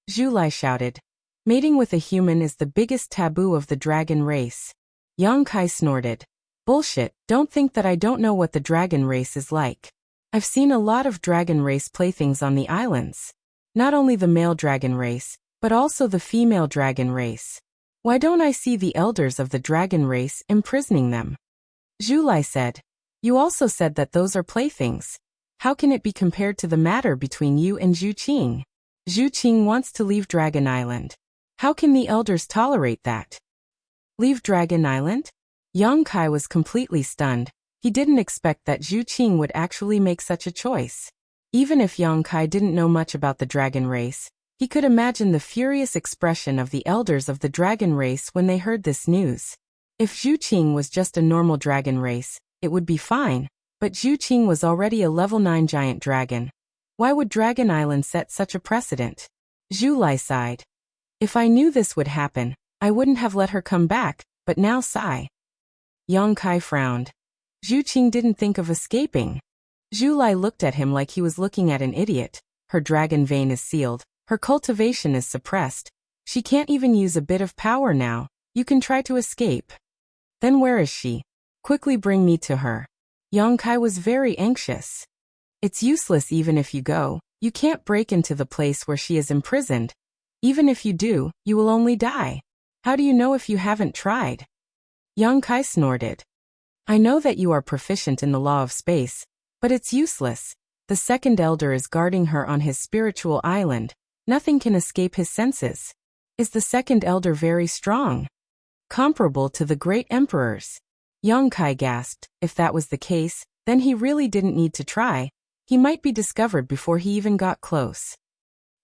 Zhu Lai shouted, "Mating with a human is the biggest taboo of the dragon race." Yang Kai snorted, "Bullshit, don't think that I don't know what the dragon race is like. I've seen a lot of dragon race playthings on the islands. Not only the male dragon race, but also the female dragon race. Why don't I see the elders of the dragon race imprisoning them?" Zhu Lai said, "You also said that those are playthings. How can it be compared to the matter between you and Zhu Qing? Zhu Qing wants to leave Dragon Island. How can the elders tolerate that?" "Leave Dragon Island?" Yang Kai was completely stunned. He didn't expect that Zhu Qing would actually make such a choice. Even if Yang Kai didn't know much about the dragon race, he could imagine the furious expression of the elders of the dragon race when they heard this news. If Zhu Qing was just a normal dragon race, it would be fine, but Zhu Qing was already a level 9 giant dragon. Why would Dragon Island set such a precedent? Zhu Lai sighed. "If I knew this would happen, I wouldn't have let her come back, but now sigh." Yang Kai frowned. Zhu Qing didn't think of escaping. Zhu Lai looked at him like he was looking at an idiot. Her dragon vein is sealed. Her cultivation is suppressed. She can't even use a bit of power now. You can try to escape. Then where is she? Quickly bring me to her. Yang Kai was very anxious. It's useless even if you go. You can't break into the place where she is imprisoned. Even if you do, you will only die. How do you know if you haven't tried? Yang Kai snorted. "I know that you are proficient in the law of space, but it's useless. The second elder is guarding her on his spiritual island. Nothing can escape his senses. Is the second elder very strong? Comparable to the great emperors?" Yang Kai gasped. If that was the case, then he really didn't need to try. He might be discovered before he even got close.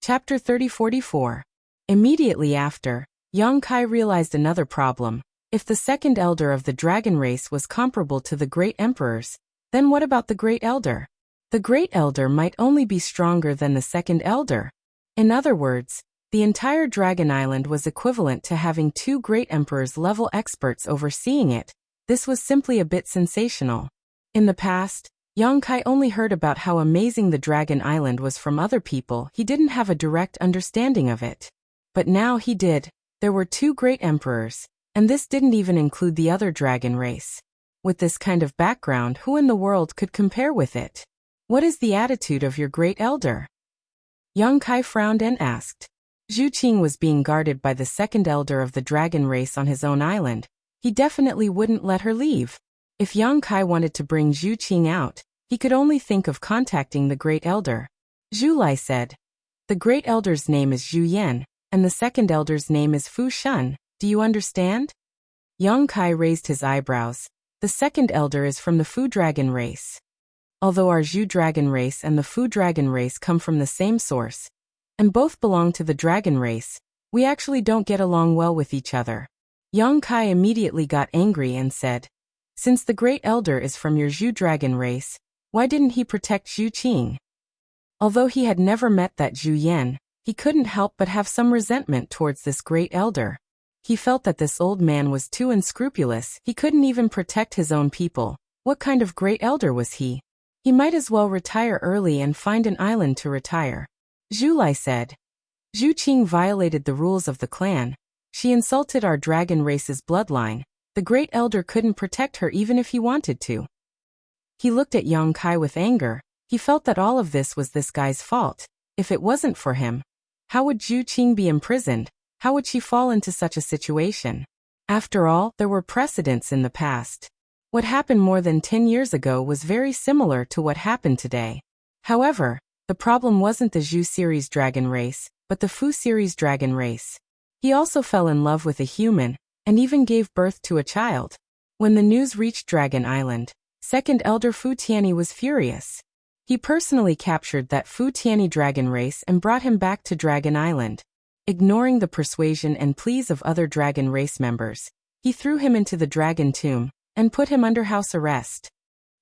Chapter 3044. Immediately after, Yang Kai realized another problem. If the second elder of the dragon race was comparable to the great emperors, then what about the great elder? The great elder might only be stronger than the second elder. In other words, the entire Dragon Island was equivalent to having two great emperors-level experts overseeing it. This was simply a bit sensational. In the past, Yang Kai only heard about how amazing the Dragon Island was from other people. He didn't have a direct understanding of it. But now he did. There were two great emperors, and this didn't even include the other dragon race. With this kind of background, who in the world could compare with it? What is the attitude of your great elder? Yang Kai frowned and asked. Zhu Qing was being guarded by the second elder of the dragon race on his own island. He definitely wouldn't let her leave. If Yang Kai wanted to bring Zhu Qing out, he could only think of contacting the great elder. Zhu Lai said, "The great elder's name is Zhu Yan, and the second elder's name is Fu Shun. Do you understand?" Yang Kai raised his eyebrows. The second elder is from the Fu dragon race. Although our Zhu dragon race and the Fu dragon race come from the same source, and both belong to the dragon race, we actually don't get along well with each other. Yang Kai immediately got angry and said, Since the Great Elder is from your Zhu dragon race, why didn't he protect Zhu Qing? Although he had never met that Zhu Yan, he couldn't help but have some resentment towards this Great Elder. He felt that this old man was too unscrupulous, he couldn't even protect his own people. What kind of Great Elder was he? He might as well retire early and find an island to retire. Zhu Lai said. Zhu Qing violated the rules of the clan. She insulted our dragon race's bloodline. The Great Elder couldn't protect her even if he wanted to. He looked at Yang Kai with anger. He felt that all of this was this guy's fault. If it wasn't for him, how would Zhu Qing be imprisoned? How would she fall into such a situation? After all, there were precedents in the past. What happened more than 10 years ago was very similar to what happened today. However, the problem wasn't the Zhu series dragon race, but the Fu series dragon race. He also fell in love with a human, and even gave birth to a child. When the news reached Dragon Island, Second Elder Fu Tianyi was furious. He personally captured that Fu Tianyi dragon race and brought him back to Dragon Island. Ignoring the persuasion and pleas of other dragon race members, he threw him into the dragon tomb and put him under house arrest.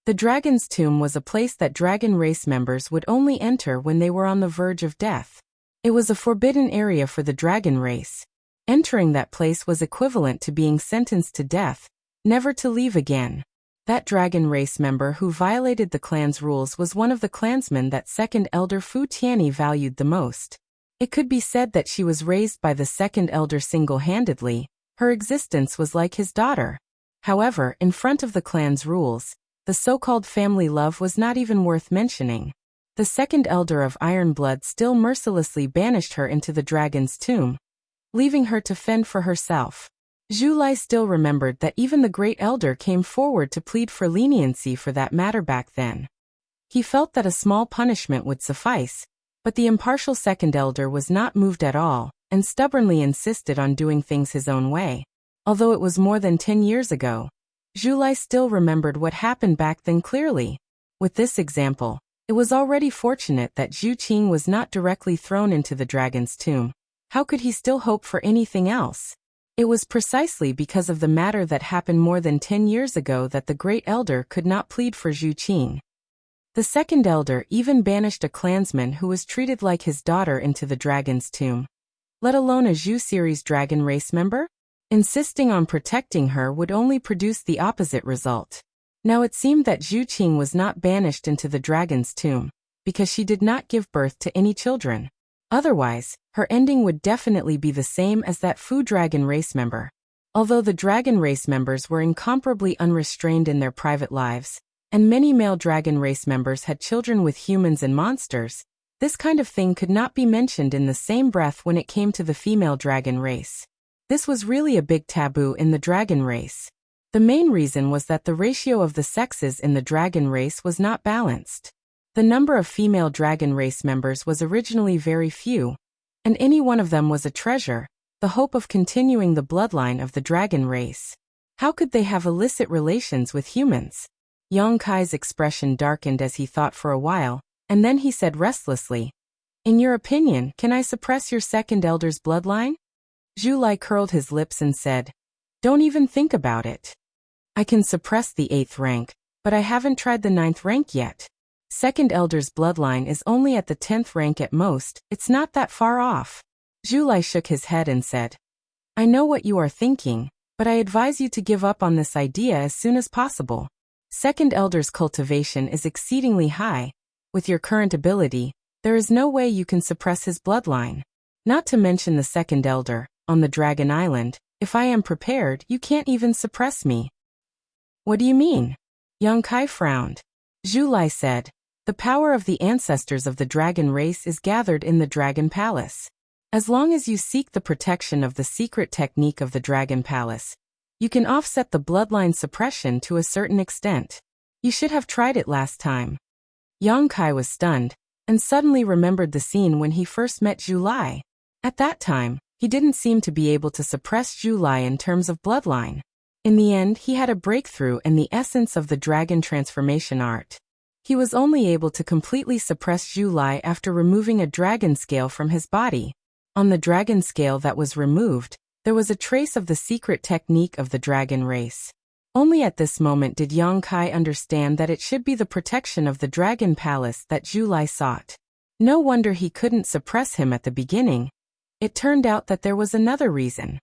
The dragon's tomb was a place that dragon race members would only enter when they were on the verge of death. It was a forbidden area for the dragon race. Entering that place was equivalent to being sentenced to death, never to leave again. That dragon race member who violated the clan's rules was one of the clansmen that Second Elder Fu Tianyi valued the most. It could be said that she was raised by the Second Elder single-handedly. Her existence was like his daughter. However, in front of the clan's rules, the so-called family love was not even worth mentioning. The Second Elder of Ironblood still mercilessly banished her into the dragon's tomb, leaving her to fend for herself. Zhu Lai still remembered that even the Great Elder came forward to plead for leniency for that matter back then. He felt that a small punishment would suffice, but the impartial Second Elder was not moved at all, and stubbornly insisted on doing things his own way. Although it was more than 10 years ago, Zhu Lai still remembered what happened back then clearly. With this example, it was already fortunate that Zhu Qing was not directly thrown into the dragon's tomb. How could he still hope for anything else? It was precisely because of the matter that happened more than 10 years ago that the Great Elder could not plead for Zhu Qing. The Second Elder even banished a clansman who was treated like his daughter into the dragon's tomb, let alone a Zhu series dragon race member? Insisting on protecting her would only produce the opposite result. Now it seemed that Zhu Qing was not banished into the dragon's tomb, because she did not give birth to any children. Otherwise, her ending would definitely be the same as that Fu dragon race member. Although the dragon race members were incomparably unrestrained in their private lives, and many male dragon race members had children with humans and monsters, this kind of thing could not be mentioned in the same breath when it came to the female dragon race. This was really a big taboo in the dragon race. The main reason was that the ratio of the sexes in the dragon race was not balanced. The number of female dragon race members was originally very few, and any one of them was a treasure, the hope of continuing the bloodline of the dragon race. How could they have illicit relations with humans? Yang Kai's expression darkened as he thought for a while, and then he said restlessly, "In your opinion, can I suppress your Second Elder's bloodline?" Zhu Lai curled his lips and said, "Don't even think about it. I can suppress the 8th rank, but I haven't tried the 9th rank yet. Second Elder's bloodline is only at the 10th rank at most, it's not that far off." Zhu Lai shook his head and said, "I know what you are thinking, but I advise you to give up on this idea as soon as possible. Second Elder's cultivation is exceedingly high. With your current ability, there is no way you can suppress his bloodline. Not to mention the Second Elder, on the Dragon Island, if I am prepared, you can't even suppress me." "What do you mean?" Yang Kai frowned. Zhu Lai said, "The power of the ancestors of the dragon race is gathered in the Dragon Palace. As long as you seek the protection of the secret technique of the Dragon Palace, you can offset the bloodline suppression to a certain extent. You should have tried it last time." Yang Kai was stunned, and suddenly remembered the scene when he first met Zhu Lai. At that time, he didn't seem to be able to suppress Zhu Lai in terms of bloodline. In the end, he had a breakthrough in the essence of the dragon transformation art. He was only able to completely suppress Zhu Lai after removing a dragon scale from his body. On the dragon scale that was removed, there was a trace of the secret technique of the dragon race. Only at this moment did Yang Kai understand that it should be the protection of the Dragon Palace that Zhu Lai sought. No wonder he couldn't suppress him at the beginning. It turned out that there was another reason.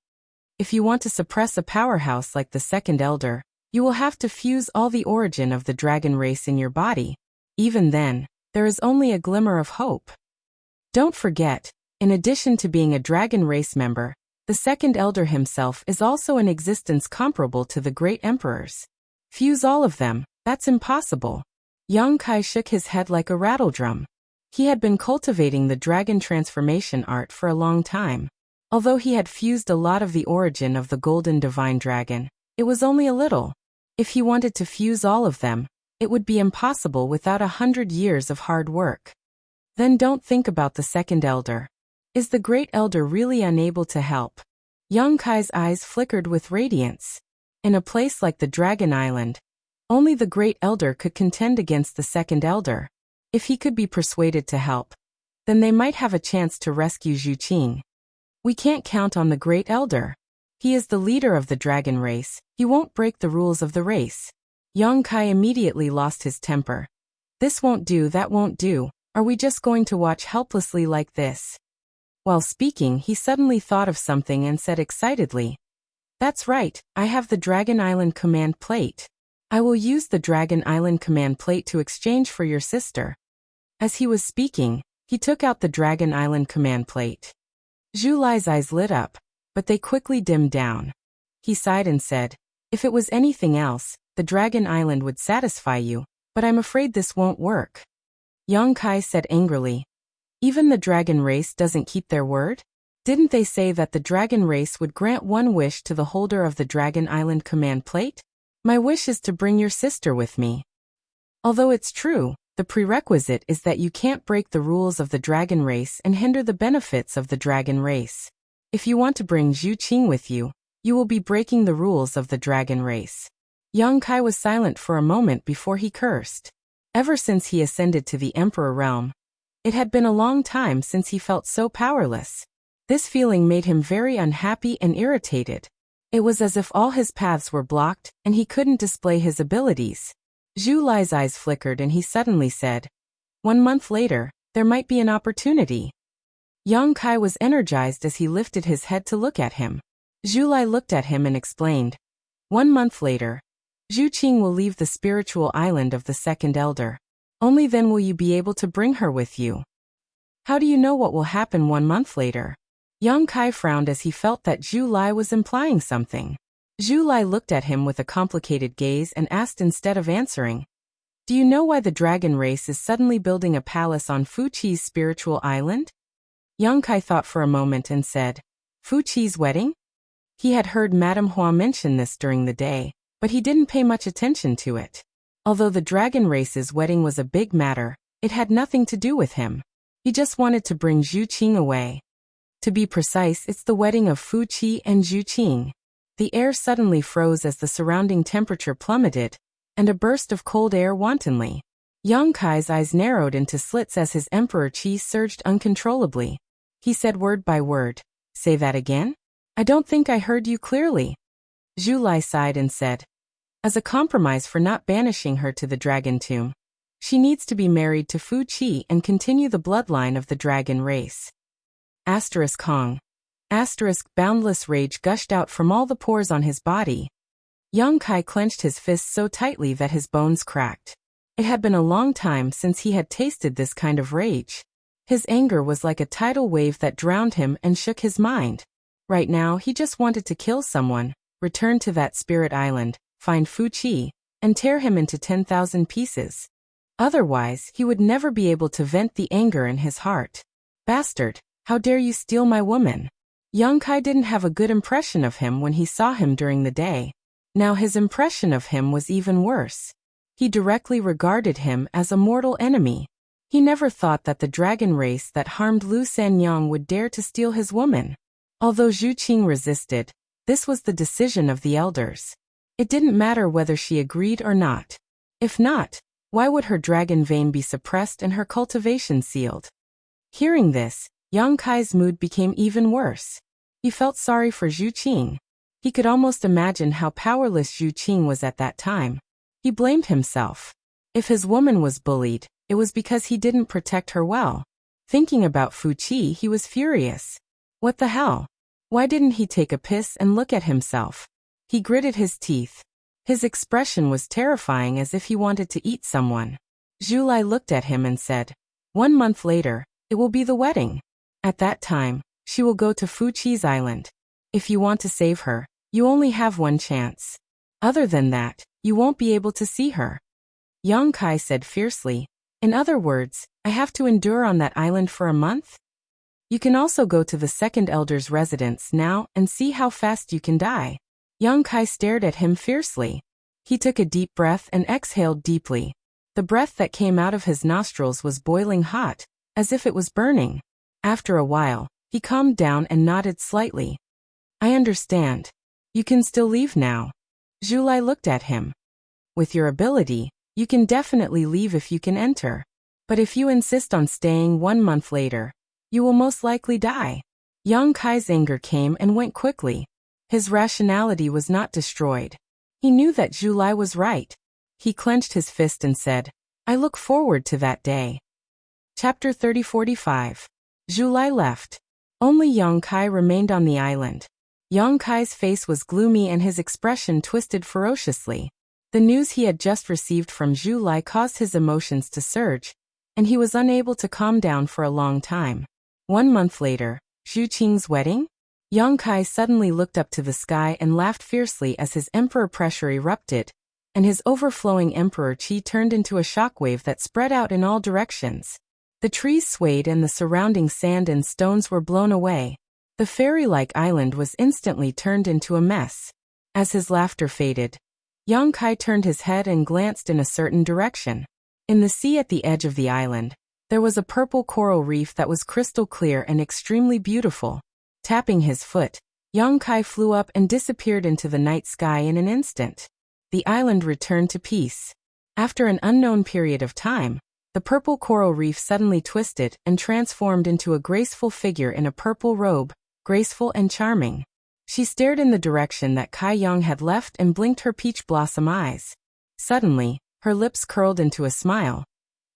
If you want to suppress a powerhouse like the Second Elder, you will have to fuse all the origin of the dragon race in your body. Even then, there is only a glimmer of hope. Don't forget, in addition to being a dragon race member, the Second Elder himself is also in existence comparable to the great emperors. Fuse all of them, that's impossible. Yang Kai shook his head like a rattledrum. He had been cultivating the dragon transformation art for a long time. Although he had fused a lot of the origin of the golden divine dragon, it was only a little. If he wanted to fuse all of them, it would be impossible without 100 years of hard work. Then don't think about the Second Elder. Is the Great Elder really unable to help? Yang Kai's eyes flickered with radiance. In a place like the Dragon Island, only the Great Elder could contend against the Second Elder. If he could be persuaded to help, then they might have a chance to rescue Zhu Qing. We can't count on the Great Elder. He is the leader of the dragon race. He won't break the rules of the race. Yang Kai immediately lost his temper. This won't do, that won't do. Are we just going to watch helplessly like this? While speaking, he suddenly thought of something and said excitedly, "That's right, I have the Dragon Island command plate. I will use the Dragon Island command plate to exchange for your sister." As he was speaking, he took out the Dragon Island command plate. Zhu Lai's eyes lit up, but they quickly dimmed down. He sighed and said, "If it was anything else, the Dragon Island would satisfy you, but I'm afraid this won't work." Yang Kai said angrily, "Even the dragon race doesn't keep their word? Didn't they say that the dragon race would grant one wish to the holder of the Dragon Island command plate? My wish is to bring your sister with me. Although it's true, the prerequisite is that you can't break the rules of the dragon race and hinder the benefits of the dragon race. If you want to bring Zhu Qing with you, you will be breaking the rules of the dragon race." Yang Kai was silent for a moment before he cursed. Ever since he ascended to the Emperor realm, it had been a long time since he felt so powerless. This feeling made him very unhappy and irritated. It was as if all his paths were blocked and he couldn't display his abilities. Zhu Lai's eyes flickered and he suddenly said, "1 month later, there might be an opportunity." Yang Kai was energized as he lifted his head to look at him. Zhu Lai looked at him and explained, "1 month later, Zhu Qing will leave the spiritual island of the Second Elder. Only then will you be able to bring her with you." "How do you know what will happen 1 month later?" Yang Kai frowned as he felt that Zhu Lai was implying something. Zhu Lai looked at him with a complicated gaze and asked instead of answering, "Do you know why the dragon race is suddenly building a palace on Fu Qi's spiritual island?" Yang Kai thought for a moment and said, "Fu Qi's wedding?" He had heard Madame Hua mention this during the day, but he didn't pay much attention to it. Although the dragon race's wedding was a big matter, it had nothing to do with him. He just wanted to bring Zhu Qing away. To be precise, it's the wedding of Fu Qi and Zhu Qing. The air suddenly froze as the surrounding temperature plummeted, and a burst of cold air wantonly. Yang Kai's eyes narrowed into slits as his emperor qi surged uncontrollably. He said word by word, "Say that again? I don't think I heard you clearly." Zhu Lai sighed and said, "As a compromise for not banishing her to the dragon tomb, she needs to be married to Fu Qi and continue the bloodline of the dragon race." Asterisk Hong. Asterisk boundless rage gushed out from all the pores on his body. Yang Kai clenched his fists so tightly that his bones cracked. It had been a long time since he had tasted this kind of rage. His anger was like a tidal wave that drowned him and shook his mind. Right now he just wanted to kill someone, return to that spirit island, find Fu Qi, and tear him into 10,000 pieces. Otherwise, he would never be able to vent the anger in his heart. "Bastard, how dare you steal my woman?" Yang Kai didn't have a good impression of him when he saw him during the day. Now his impression of him was even worse. He directly regarded him as a mortal enemy. He never thought that the dragon race that harmed Lu Sanyang would dare to steal his woman. Although Zhu Qing resisted, this was the decision of the elders. It didn't matter whether she agreed or not. If not, why would her dragon vein be suppressed and her cultivation sealed? Hearing this, Yang Kai's mood became even worse. He felt sorry for Zhu Qing. He could almost imagine how powerless Zhu Qing was at that time. He blamed himself. If his woman was bullied, it was because he didn't protect her well. Thinking about Fu Qi, he was furious. What the hell? Why didn't he take a piss and look at himself? He gritted his teeth. His expression was terrifying, as if he wanted to eat someone. Zhu Lai looked at him and said, "1 month later, it will be the wedding. At that time, she will go to Fu Qi's island. If you want to save her, you only have one chance. Other than that, you won't be able to see her." Yang Kai said fiercely, "In other words, I have to endure on that island for a month? You can also go to the second elder's residence now and see how fast you can die." Yang Kai stared at him fiercely. He took a deep breath and exhaled deeply. The breath that came out of his nostrils was boiling hot, as if it was burning. After a while, he calmed down and nodded slightly. "I understand. You can still leave now." Zhu Lai looked at him. "With your ability, you can definitely leave if you can enter. But if you insist on staying 1 month later, you will most likely die." Yang Kai's anger came and went quickly. His rationality was not destroyed. He knew that Zhu Lai was right. He clenched his fist and said, "I look forward to that day." Chapter 30:45. Zhu Lai left. Only Yang Kai remained on the island. Yang Kai's face was gloomy and his expression twisted ferociously. The news he had just received from Zhu Lai caused his emotions to surge, and he was unable to calm down for a long time. 1 month later, Zhu Qing's wedding? Yang Kai suddenly looked up to the sky and laughed fiercely as his emperor pressure erupted, and his overflowing emperor qi turned into a shockwave that spread out in all directions. The trees swayed and the surrounding sand and stones were blown away. The fairy-like island was instantly turned into a mess. As his laughter faded, Yang Kai turned his head and glanced in a certain direction. In the sea at the edge of the island, there was a purple coral reef that was crystal clear and extremely beautiful. Tapping his foot, Yang Kai flew up and disappeared into the night sky in an instant. The island returned to peace. After an unknown period of time, the purple coral reef suddenly twisted and transformed into a graceful figure in a purple robe, graceful and charming. She stared in the direction that Kai Yang had left and blinked her peach blossom eyes. Suddenly, her lips curled into a smile.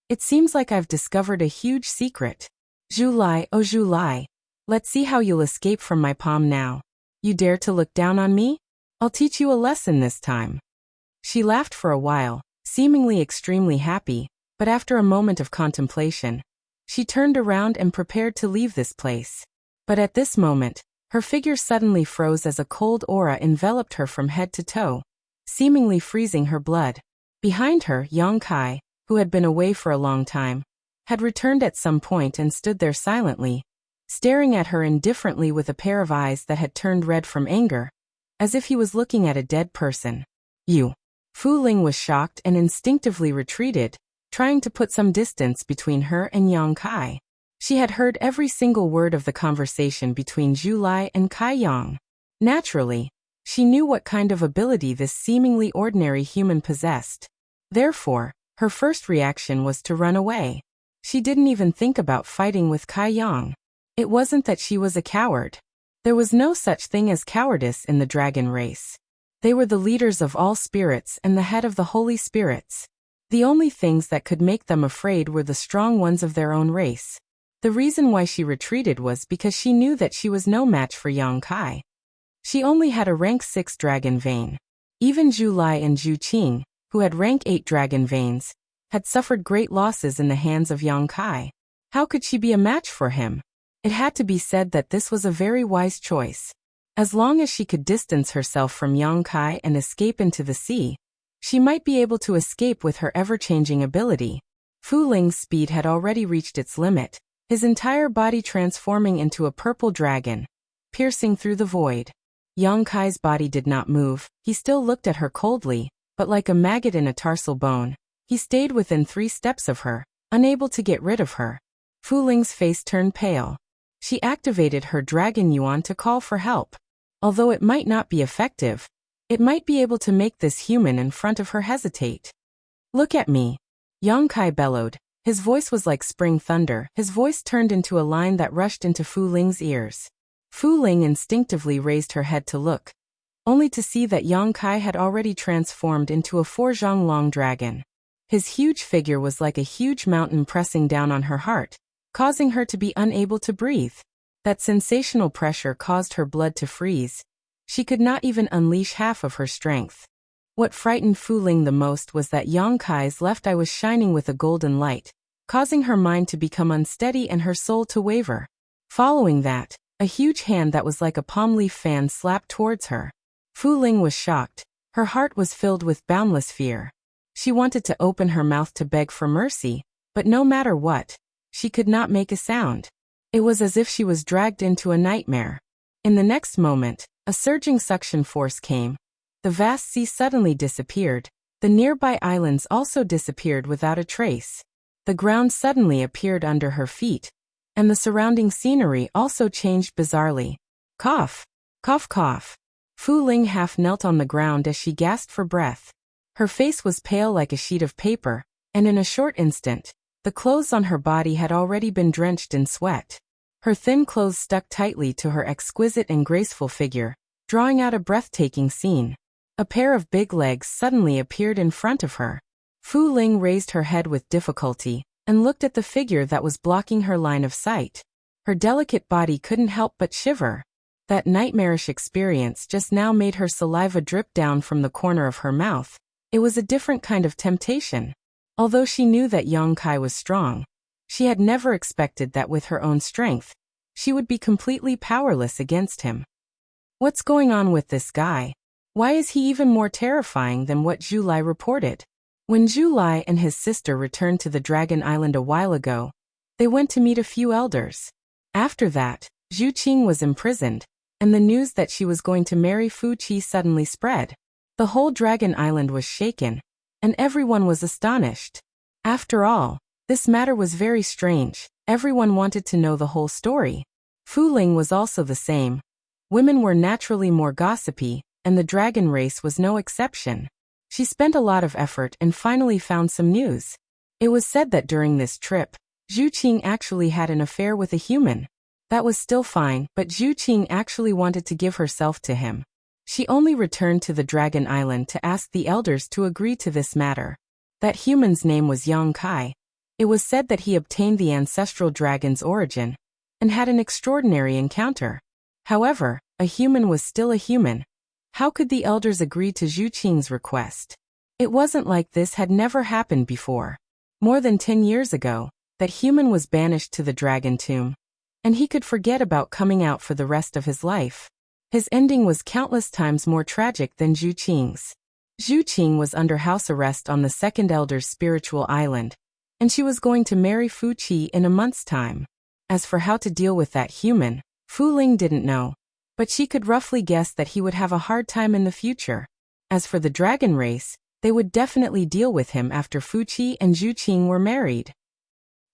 "It seems like I've discovered a huge secret. Zhu Lai, oh Zhu Lai. Let's see how you'll escape from my palm now. You dare to look down on me? I'll teach you a lesson this time." She laughed for a while, seemingly extremely happy, but after a moment of contemplation, she turned around and prepared to leave this place. But at this moment, her figure suddenly froze as a cold aura enveloped her from head to toe, seemingly freezing her blood. Behind her, Yang Kai, who had been away for a long time, had returned at some point and stood there silently, staring at her indifferently with a pair of eyes that had turned red from anger, as if he was looking at a dead person. "You." Fu Ling was shocked and instinctively retreated, trying to put some distance between her and Yang Kai. She had heard every single word of the conversation between Zhu Lai and Kai Yang. Naturally, she knew what kind of ability this seemingly ordinary human possessed. Therefore, her first reaction was to run away. She didn't even think about fighting with Kai Yang. It wasn't that she was a coward. There was no such thing as cowardice in the dragon race. They were the leaders of all spirits and the head of the holy spirits. The only things that could make them afraid were the strong ones of their own race. The reason why she retreated was because she knew that she was no match for Yang Kai. She only had a rank 6 dragon vein. Even Zhu Lai and Zhu Qing, who had rank 8 dragon veins, had suffered great losses in the hands of Yang Kai. How could she be a match for him? It had to be said that this was a very wise choice. As long as she could distance herself from Yang Kai and escape into the sea, she might be able to escape with her ever-changing ability. Fu Ling's speed had already reached its limit, his entire body transforming into a purple dragon, piercing through the void. Yang Kai's body did not move. He still looked at her coldly, but like a maggot in a tarsal bone, he stayed within 3 steps of her, unable to get rid of her. Fu Ling's face turned pale. She activated her dragon yuan to call for help. Although it might not be effective, it might be able to make this human in front of her hesitate. "Look at me," Yang Kai bellowed. His voice was like spring thunder. His voice turned into a line that rushed into Fu Ling's ears. Fu Ling instinctively raised her head to look. only to see that Yang Kai had already transformed into a 4-zhang-long dragon. His huge figure was like a huge mountain pressing down on her heart, causing her to be unable to breathe. That sensational pressure caused her blood to freeze. She could not even unleash half of her strength. What frightened Fu Ling the most was that Yang Kai's left eye was shining with a golden light, causing her mind to become unsteady and her soul to waver. Following that, a huge hand that was like a palm leaf fan slapped towards her. Fu Ling was shocked. Her heart was filled with boundless fear. She wanted to open her mouth to beg for mercy, but no matter what, she could not make a sound. It was as if she was dragged into a nightmare. In the next moment, a surging suction force came. The vast sea suddenly disappeared. The nearby islands also disappeared without a trace. The ground suddenly appeared under her feet, and the surrounding scenery also changed bizarrely. Cough! Cough cough! Fu Ling half knelt on the ground as she gasped for breath. Her face was pale like a sheet of paper, and in a short instant, the clothes on her body had already been drenched in sweat. Her thin clothes stuck tightly to her exquisite and graceful figure, drawing out a breathtaking scene. A pair of big legs suddenly appeared in front of her. Fu Ling raised her head with difficulty and looked at the figure that was blocking her line of sight. Her delicate body couldn't help but shiver. That nightmarish experience just now made her saliva drip down from the corner of her mouth. It was a different kind of temptation. Although she knew that Yang Kai was strong, she had never expected that with her own strength, she would be completely powerless against him. What's going on with this guy? Why is he even more terrifying than what Zhu Lai reported? When Zhu Lai and his sister returned to the Dragon Island a while ago, they went to meet a few elders. After that, Zhu Qing was imprisoned, and the news that she was going to marry Fu Qi suddenly spread. The whole Dragon Island was shaken, and everyone was astonished. After all, this matter was very strange. Everyone wanted to know the whole story. Fu Ling was also the same. Women were naturally more gossipy, and the dragon race was no exception. She spent a lot of effort and finally found some news. It was said that during this trip, Zhu Qing actually had an affair with a human. That was still fine, but Zhu Qing actually wanted to give herself to him. She only returned to the Dragon Island to ask the elders to agree to this matter. That human's name was Yang Kai. It was said that he obtained the ancestral dragon's origin and had an extraordinary encounter. However, a human was still a human. How could the elders agree to Zhu Qing's request? It wasn't like this had never happened before. More than 10 years ago, that human was banished to the dragon tomb, and he could forget about coming out for the rest of his life. His ending was countless times more tragic than Zhu Qing's. Zhu Qing was under house arrest on the second elder's spiritual island, and she was going to marry Fu Qi in a month's time. As for how to deal with that human, Fu Ling didn't know, but she could roughly guess that he would have a hard time in the future. As for the dragon race, they would definitely deal with him after Fu Qi and Zhu Qing were married.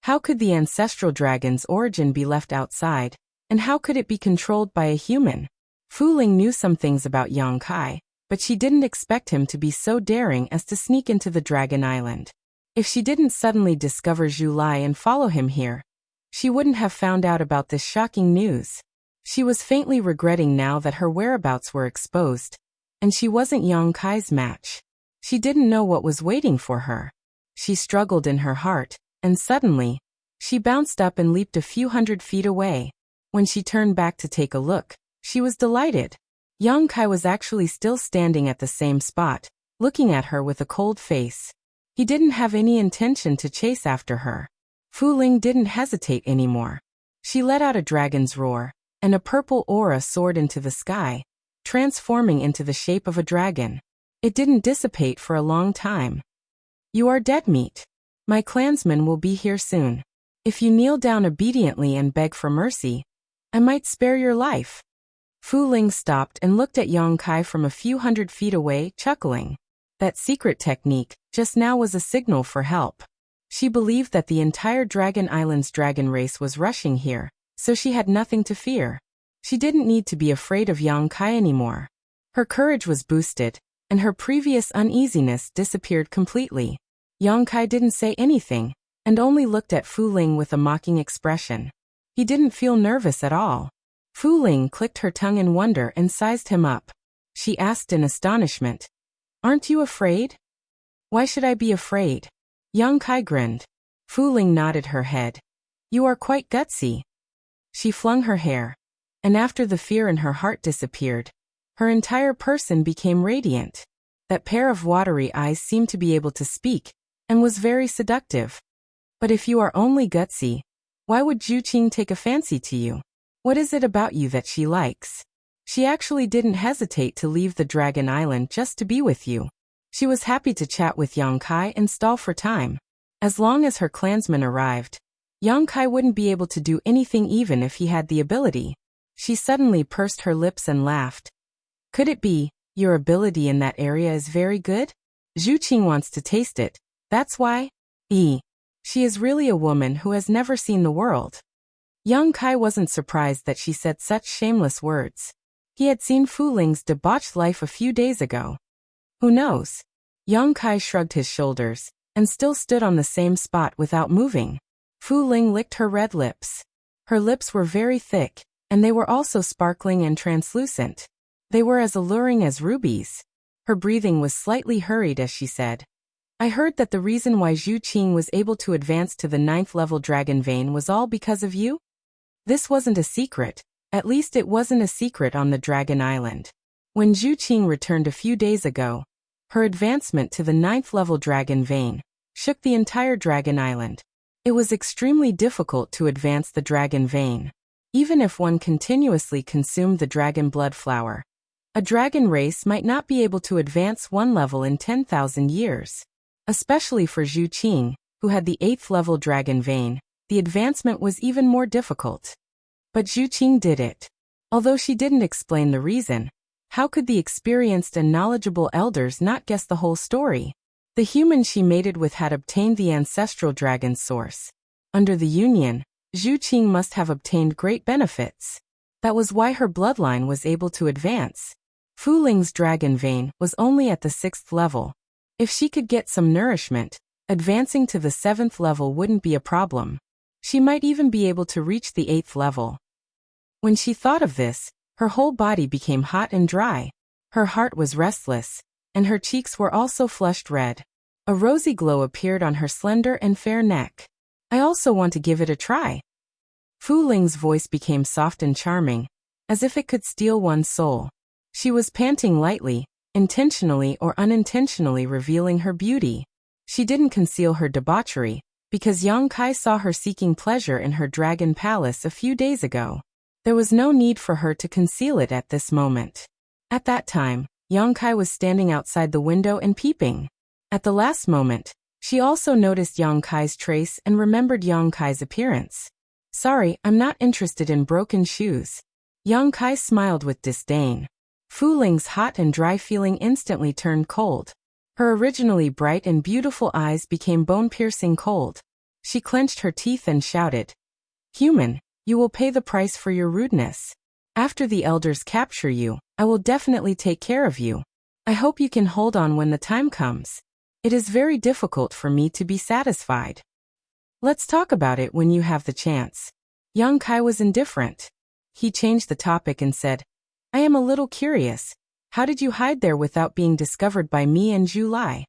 How could the ancestral dragon's origin be left outside, and how could it be controlled by a human? Fu Ling knew some things about Yang Kai, but she didn't expect him to be so daring as to sneak into the Dragon Island. If she didn't suddenly discover Zhu Lai and follow him here, she wouldn't have found out about this shocking news. She was faintly regretting now that her whereabouts were exposed, and she wasn't Yang Kai's match. She didn't know what was waiting for her. She struggled in her heart, and suddenly, she bounced up and leaped a few hundred feet away. When she turned back to take a look, she was delighted. Yang Kai was actually still standing at the same spot, looking at her with a cold face. He didn't have any intention to chase after her. Fu Ling didn't hesitate anymore. She let out a dragon's roar, and a purple aura soared into the sky, transforming into the shape of a dragon. It didn't dissipate for a long time. "You are dead meat. My clansmen will be here soon. If you kneel down obediently and beg for mercy, I might spare your life." Fu Ling stopped and looked at Yang Kai from a few hundred feet away, chuckling. That secret technique just now was a signal for help. She believed that the entire Dragon Island's dragon race was rushing here, so she had nothing to fear. She didn't need to be afraid of Yang Kai anymore. Her courage was boosted, and her previous uneasiness disappeared completely. Yang Kai didn't say anything, and only looked at Fu Ling with a mocking expression. He didn't feel nervous at all. Fu Ling clicked her tongue in wonder and sized him up. she asked in astonishment. Aren't you afraid? Why should I be afraid? Young Kai grinned. Fu Ling nodded her head. You are quite gutsy. She flung her hair. And after the fear in her heart disappeared, her entire person became radiant. That pair of watery eyes seemed to be able to speak, and was very seductive. But if you are only gutsy, why would Zhu Qing take a fancy to you? What is it about you that she likes? She actually didn't hesitate to leave the Dragon Island just to be with you. She was happy to chat with Yang Kai and stall for time. As long as her clansmen arrived, Yang Kai wouldn't be able to do anything even if he had the ability. She suddenly pursed her lips and laughed. Could it be, your ability in that area is very good? Zhu Qing wants to taste it, that's why? She is really a woman who has never seen the world. Young Kai wasn't surprised that she said such shameless words. He had seen Fu Ling's debauched life a few days ago. Who knows? Young Kai shrugged his shoulders, and still stood on the same spot without moving. Fu Ling licked her red lips. Her lips were very thick, and they were also sparkling and translucent. They were as alluring as rubies. Her breathing was slightly hurried as she said, I heard that the reason why Zhu Qing was able to advance to the 9th level dragon vein was all because of you? This wasn't a secret, at least it wasn't a secret on the Dragon Island. When Zhu Qing returned a few days ago, her advancement to the 9th level dragon vein shook the entire Dragon Island. It was extremely difficult to advance the dragon vein, even if one continuously consumed the dragon blood flower. A dragon race might not be able to advance one level in 10,000 years. Especially for Zhu Qing, who had the 8th level dragon vein, the advancement was even more difficult. But Zhu Qing did it. Although she didn't explain the reason, how could the experienced and knowledgeable elders not guess the whole story? The human she mated with had obtained the ancestral dragon source. Under the union, Zhu Qing must have obtained great benefits. That was why her bloodline was able to advance. Fu Ling's dragon vein was only at the 6th level. If she could get some nourishment, advancing to the 7th level wouldn't be a problem. She might even be able to reach the 8th level. When she thought of this, her whole body became hot and dry. Her heart was restless, and her cheeks were also flushed red. A rosy glow appeared on her slender and fair neck. I also want to give it a try. Fu Ling's voice became soft and charming, as if it could steal one's soul. She was panting lightly, intentionally or unintentionally revealing her beauty. She didn't conceal her debauchery, because Yang Kai saw her seeking pleasure in her dragon palace a few days ago. There was no need for her to conceal it at this moment. At that time, Yang Kai was standing outside the window and peeping. At the last moment, she also noticed Yang Kai's trace and remembered Yang Kai's appearance. Sorry, I'm not interested in broken shoes. Yang Kai smiled with disdain. Fu Ling's hot and dry feeling instantly turned cold. Her originally bright and beautiful eyes became bone-piercing cold. She clenched her teeth and shouted, Human, you will pay the price for your rudeness. After the elders capture you, I will definitely take care of you. I hope you can hold on when the time comes. It is very difficult for me to be satisfied. Let's talk about it when you have the chance. Yang Kai was indifferent. He changed the topic and said, I am a little curious. How did you hide there without being discovered by me and Zhu Lai?